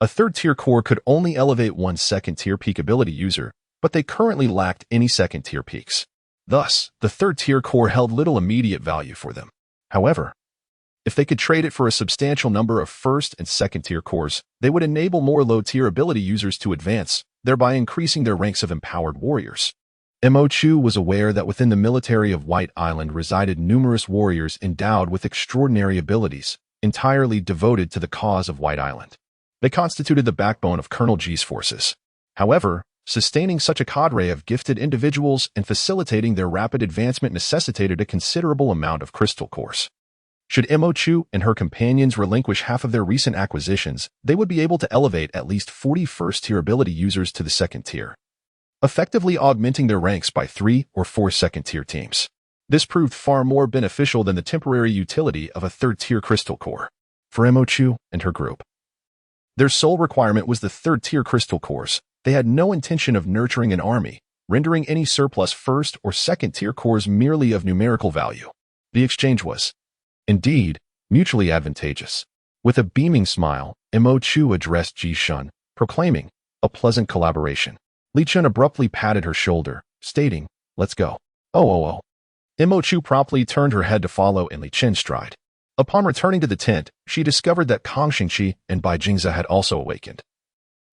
Speaker 1: a 3rd-tier core could only elevate one 2nd-tier peak ability user, but they currently lacked any 2nd-tier peaks. Thus, the 3rd-tier core held little immediate value for them. However, if they could trade it for a substantial number of 1st and 2nd-tier cores, they would enable more low-tier ability users to advance, thereby increasing their ranks of empowered warriors. Imochu was aware that within the military of White Island resided numerous warriors endowed with extraordinary abilities, entirely devoted to the cause of White Island. They constituted the backbone of Colonel Ji's forces. However, sustaining such a cadre of gifted individuals and facilitating their rapid advancement necessitated a considerable amount of crystal cores. Should Imochu and her companions relinquish half of their recent acquisitions, they would be able to elevate at least 40 1st-tier ability users to the 2nd tier, effectively augmenting their ranks by 3 or 4 2nd-tier teams. This proved far more beneficial than the temporary utility of a 3rd-tier crystal core for Imochu and her group. Their sole requirement was the 3rd-tier crystal cores. They had no intention of nurturing an army, rendering any surplus 1st or 2nd-tier cores merely of numerical value. The exchange was, indeed, mutually advantageous. With a beaming smile, Imochu addressed Li Chen, proclaiming, "A pleasant collaboration." Li Chen abruptly patted her shoulder, stating, "Let's go." Oh. Imochu promptly turned her head to follow in Li Chen's stride. Upon returning to the tent, she discovered that Kang Xingqi and Bai Jingze had also awakened,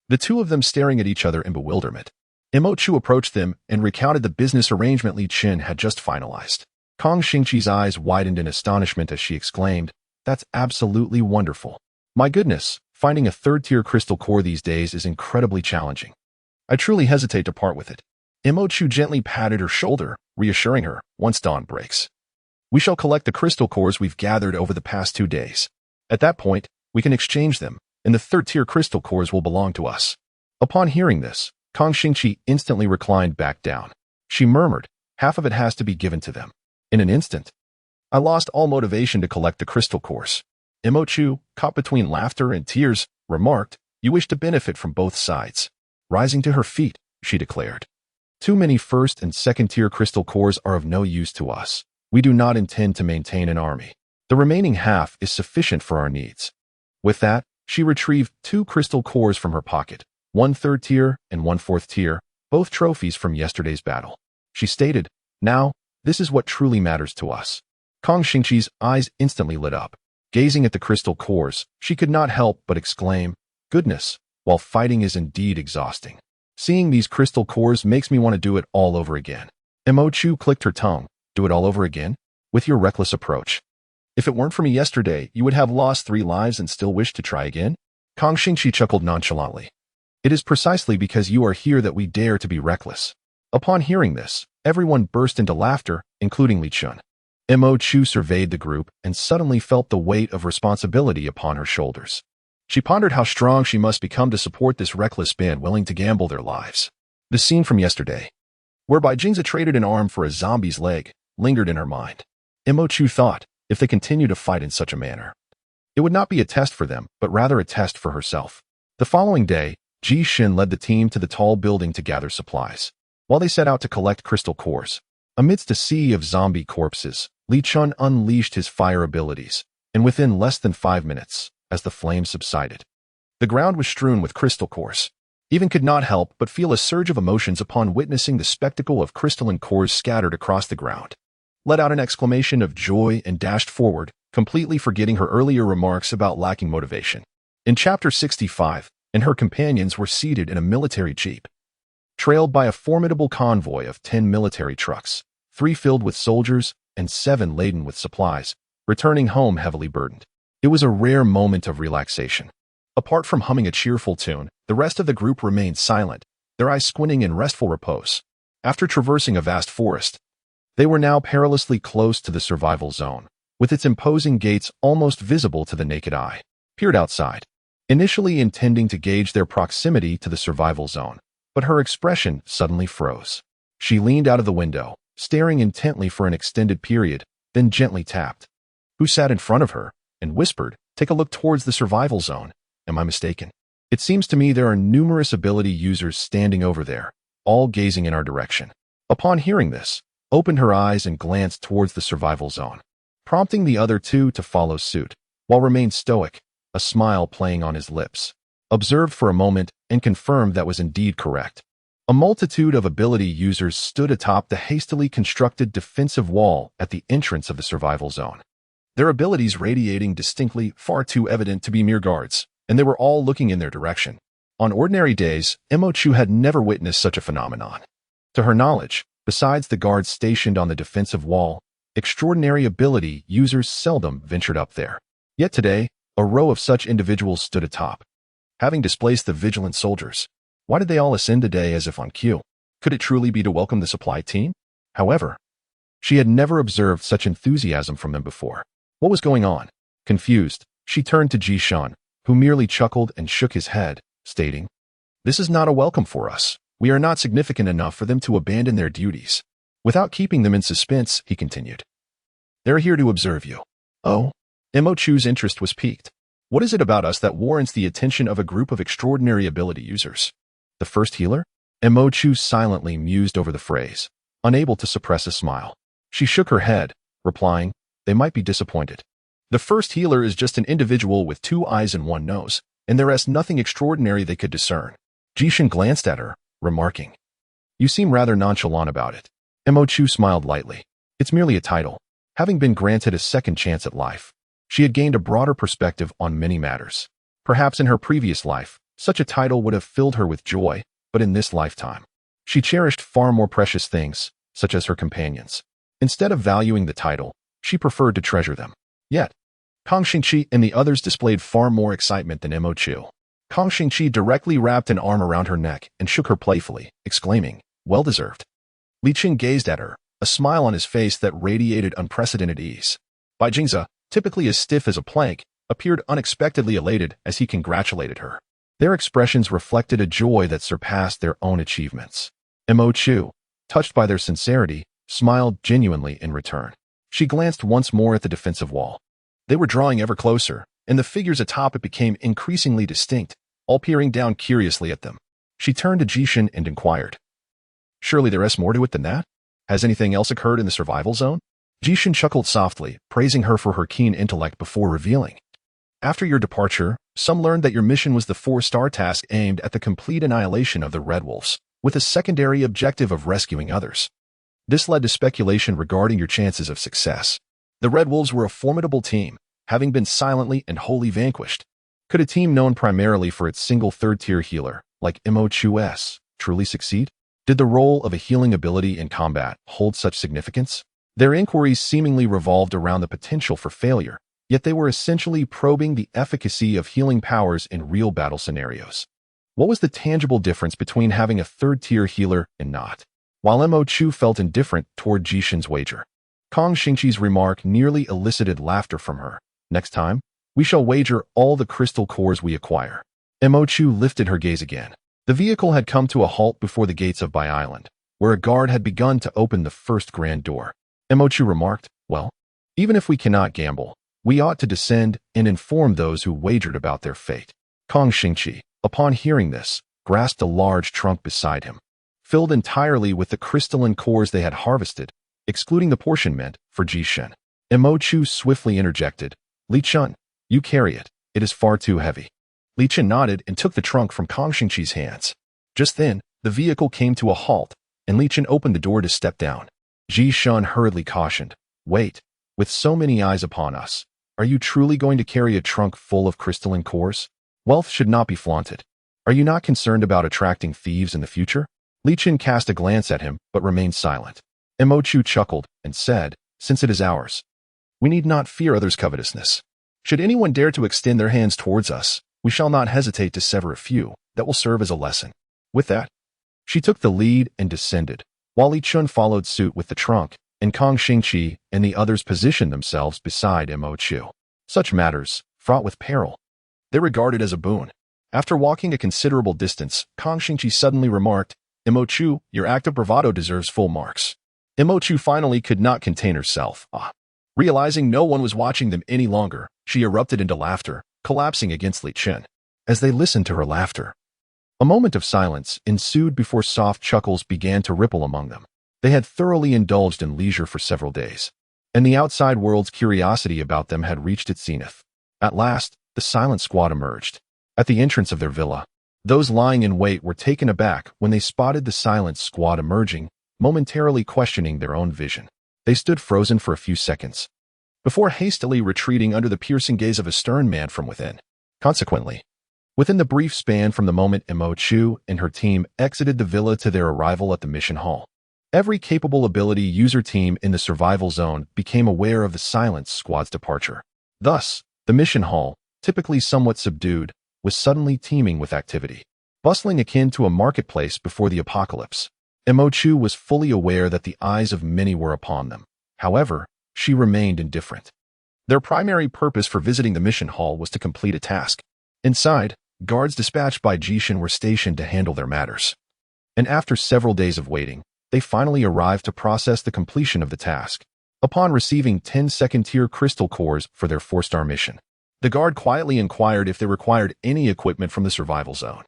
Speaker 1: the two of them staring at each other in bewilderment. Imochu approached them and recounted the business arrangement Li Chen had just finalized. Kang Xingqi's eyes widened in astonishment as she exclaimed, "That's absolutely wonderful. My goodness, finding a 3rd-tier crystal core these days is incredibly challenging. I truly hesitate to part with it." Imochu gently patted her shoulder, reassuring her, "Once dawn breaks, we shall collect the crystal cores we've gathered over the past 2 days. At that point, we can exchange them, and the 3rd-tier crystal cores will belong to us." Upon hearing this, Kang Xingqi instantly reclined back down. She murmured, "Half of it has to be given to them." In an instant, I lost all motivation to collect the crystal cores. Imochu, caught between laughter and tears, remarked, "You wish to benefit from both sides." Rising to her feet, she declared, "Too many first and second-tier crystal cores are of no use to us. We do not intend to maintain an army. The remaining half is sufficient for our needs." With that, she retrieved 2 crystal cores from her pocket, 1 third tier and 1 fourth tier, both trophies from yesterday's battle. She stated, "Now, this is what truly matters to us." Kang Xingqi's eyes instantly lit up. Gazing at the crystal cores, she could not help but exclaim, "Goodness, while fighting is indeed exhausting. Seeing these crystal cores makes me want to do it all over again." Mo Chu clicked her tongue. "Do it all over again? With your reckless approach? If it weren't for me yesterday, you would have lost 3 lives and still wish to try again?" Kang Xingqi chuckled nonchalantly. "It is precisely because you are here that we dare to be reckless." Upon hearing this, everyone burst into laughter, including Li Chen. Mo Chu surveyed the group and suddenly felt the weight of responsibility upon her shoulders. She pondered how strong she must become to support this reckless band willing to gamble their lives. The scene from yesterday, whereby Jingza traded an arm for a zombie's leg, lingered in her mind. Mo Chu thought, if they continue to fight in such a manner, it would not be a test for them, but rather a test for herself. The following day, Ji Xin led the team to the tall building to gather supplies. While they set out to collect crystal cores, amidst a sea of zombie corpses, Li Chen unleashed his fire abilities, and within less than 5 minutes, as the flames subsided, the ground was strewn with crystal cores. Even could not help but feel a surge of emotions upon witnessing the spectacle of crystalline cores scattered across the ground. Let out an exclamation of joy and dashed forward, completely forgetting her earlier remarks about lacking motivation. In Chapter 65, and her companions were seated in a military jeep, trailed by a formidable convoy of 10 military trucks, 3 filled with soldiers and 7 laden with supplies, returning home heavily burdened. It was a rare moment of relaxation. Apart from humming a cheerful tune, the rest of the group remained silent, their eyes squinting in restful repose. After traversing a vast forest, they were now perilously close to the survival zone, with its imposing gates almost visible to the naked eye. Peered outside, initially intending to gauge their proximity to the survival zone, but her expression suddenly froze. She leaned out of the window, staring intently for an extended period, then gently tapped who sat in front of her, and whispered, "Take a look towards the survival zone. Am I mistaken? It seems to me there are numerous ability users standing over there, all gazing in our direction." Upon hearing this, opened her eyes and glanced towards the survival zone, prompting the other 2 to follow suit, while remained stoic, a smile playing on his lips. Observed for a moment and confirmed that was indeed correct. A multitude of ability users stood atop the hastily constructed defensive wall at the entrance of the survival zone. Their abilities radiating distinctly far too evident to be mere guards, and they were all looking in their direction. On ordinary days, Mo Chu had never witnessed such a phenomenon. To her knowledge, besides the guards stationed on the defensive wall, extraordinary ability users seldom ventured up there. Yet today, a row of such individuals stood atop. Having displaced the vigilant soldiers, why did they all ascend today as if on cue? Could it truly be to welcome the supply team? However, she had never observed such enthusiasm from them before. What was going on? Confused, she turned to Ji Shan, who merely chuckled and shook his head, stating, "This is not a welcome for us. We are not significant enough for them to abandon their duties." Without keeping them in suspense, he continued, "They're here to observe you." "Oh?" Mo Chu's interest was piqued. "What is it about us that warrants the attention of a group of extraordinary ability users? The first healer?" Mo Chu silently mused over the phrase, unable to suppress a smile. She shook her head, replying, "They might be disappointed. The first healer is just an individual with 2 eyes and 1 nose, and there is nothing extraordinary they could discern." Jishin glanced at her, remarking, "You seem rather nonchalant about it." Mo Chu smiled lightly. "It's merely a title. Having been granted a second chance at life, she had gained a broader perspective on many matters. Perhaps in her previous life, such a title would have filled her with joy, but in this lifetime, she cherished far more precious things, such as her companions. Instead of valuing the title, she preferred to treasure them. Yet, Kang Xingqi and the others displayed far more excitement than Mo Chu. Kang Xingqi directly wrapped an arm around her neck and shook her playfully, exclaiming, "Well deserved." Li Chen gazed at her, a smile on his face that radiated unprecedented ease. Bai Jingza, typically as stiff as a plank, appeared unexpectedly elated as he congratulated her. Their expressions reflected a joy that surpassed their own achievements. Mo Chu, touched by their sincerity, smiled genuinely in return. She glanced once more at the defensive wall. They were drawing ever closer, and the figures atop it became increasingly distinct, all peering down curiously at them. She turned to Li Chen and inquired, "Surely there is more to it than that? Has anything else occurred in the survival zone?" Li Chen chuckled softly, praising her for her keen intellect before revealing, "After your departure, some learned that your mission was the 4-star task aimed at the complete annihilation of the Red Wolves, with a secondary objective of rescuing others. This led to speculation regarding your chances of success. The Red Wolves were a formidable team, having been silently and wholly vanquished. Could a team known primarily for its single third-tier healer, like Amidst, truly succeed? Did the role of a healing ability in combat hold such significance?" Their inquiries seemingly revolved around the potential for failure, yet they were essentially probing the efficacy of healing powers in real battle scenarios. What was the tangible difference between having a third-tier healer and not? While Amidst felt indifferent toward Li Chen's wager, Kang Xingqi's remark nearly elicited laughter from her. "Next time, we shall wager all the crystal cores we acquire." Amidst lifted her gaze again. The vehicle had come to a halt before the gates of Bai Island, where a guard had begun to open the first grand door. Amidst remarked, "Well, even if we cannot gamble, we ought to descend and inform those who wagered about their fate." Kang Xingqi, upon hearing this, grasped a large trunk beside him, filled entirely with the crystalline cores they had harvested, excluding the portion meant for Li Chen. Amidst swiftly interjected, "Li Chen, you carry it. It is far too heavy." Li Chen nodded and took the trunk from Kang Xingqi's hands. Just then, the vehicle came to a halt, and Li Chen opened the door to step down. Li Chen hurriedly cautioned, "Wait, with so many eyes upon us, are you truly going to carry a trunk full of crystalline cores? Wealth should not be flaunted. Are you not concerned about attracting thieves in the future?" Li Chen cast a glance at him, but remained silent. Amidst chuckled and said, "Since it is ours, we need not fear others' covetousness. Should anyone dare to extend their hands towards us, we shall not hesitate to sever a few. That will serve as a lesson." With that, she took the lead and descended, while Li Chen followed suit with the trunk, and Kang Xingqi and the others positioned themselves beside Amidst. Such matters, fraught with peril, they regarded as a boon. After walking a considerable distance, Kang Xingqi suddenly remarked, "Amidst, your act of bravado deserves full marks." Amidst finally could not contain herself. Realizing no one was watching them any longer, she erupted into laughter, collapsing against Li Chen. As they listened to her laughter, a moment of silence ensued before soft chuckles began to ripple among them. They had thoroughly indulged in leisure for several days, and the outside world's curiosity about them had reached its zenith. At last, the silent squad emerged. At the entrance of their villa, those lying in wait were taken aback when they spotted the silent squad emerging, momentarily questioning their own vision. They stood frozen for a few seconds, before hastily retreating under the piercing gaze of a stern man from within. Consequently, within the brief span from the moment Amidst and her team exited the villa to their arrival at the mission hall, every capable ability user team in the survival zone became aware of the silent squad's departure. Thus, the mission hall, typically somewhat subdued, was suddenly teeming with activity, bustling akin to a marketplace before the apocalypse. Amidst was fully aware that the eyes of many were upon them. However, she remained indifferent. Their primary purpose for visiting the mission hall was to complete a task. Inside, guards dispatched by Li Chen were stationed to handle their matters. And after several days of waiting, they finally arrived to process the completion of the task. Upon receiving 10 second-tier crystal cores for their 4-star mission, the guard quietly inquired if they required any equipment from the survival zone.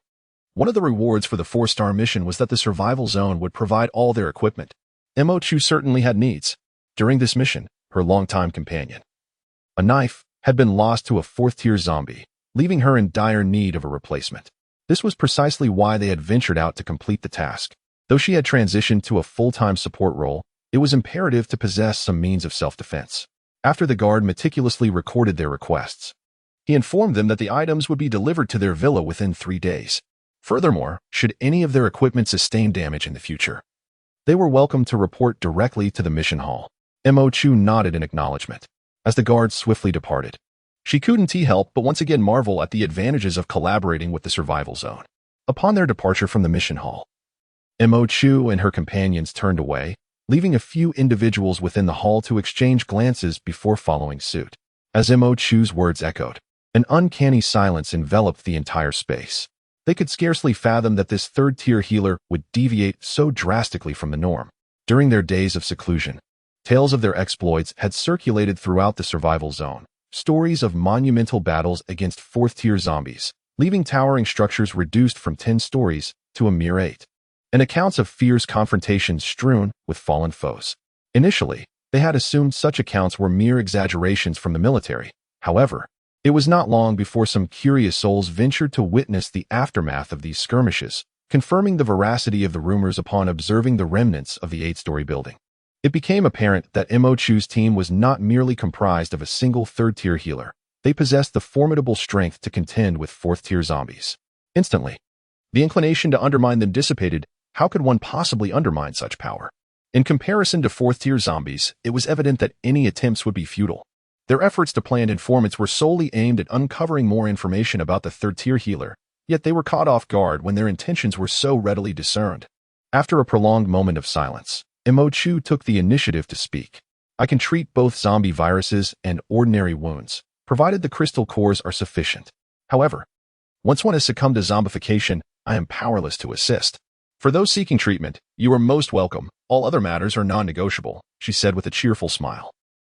Speaker 1: One of the rewards for the 4-star mission was that the survival zone would provide all their equipment. Amidst certainly had needs. During this mission, her longtime companion, a knife, had been lost to a 4th-tier zombie, leaving her in dire need of a replacement. This was precisely why they had ventured out to complete the task. Though she had transitioned to a full-time support role, it was imperative to possess some means of self-defense. After the guard meticulously recorded their requests, he informed them that the items would be delivered to their villa within 3 days. Furthermore, should any of their equipment sustain damage in the future, they were welcome to report directly to the mission hall. Amidst nodded in acknowledgement. As the guards swiftly departed, she couldn't help but once again marvel at the advantages of collaborating with the survival zone. Upon their departure from the mission hall, Amidst and her companions turned away, leaving a few individuals within the hall to exchange glances before following suit. As Amidst's words echoed, an uncanny silence enveloped the entire space. They could scarcely fathom that this 3rd-tier healer would deviate so drastically from the norm. During their days of seclusion, tales of their exploits had circulated throughout the survival zone, stories of monumental battles against fourth-tier zombies, leaving towering structures reduced from 10 stories to a mere 8, and accounts of fierce confrontations strewn with fallen foes. Initially, they had assumed such accounts were mere exaggerations from the military. However, it was not long before some curious souls ventured to witness the aftermath of these skirmishes, confirming the veracity of the rumors upon observing the remnants of the 8-story building. It became apparent that Mo Chu's team was not merely comprised of a single third-tier healer. They possessed the formidable strength to contend with fourth-tier zombies. Instantly, the inclination to undermine them dissipated. How could one possibly undermine such power? In comparison to fourth-tier zombies, it was evident that any attempts would be futile. Their efforts to plant informants were solely aimed at uncovering more information about the third-tier healer, yet they were caught off guard when their intentions were so readily discerned. After a prolonged moment of silence, Mo Chu took the initiative to speak. I can treat both zombie viruses and ordinary wounds, provided the crystal cores are sufficient. However, once one has succumbed to zombification, I am powerless to assist. For those seeking treatment, you are most welcome. All other matters are non-negotiable, she said with a cheerful smile.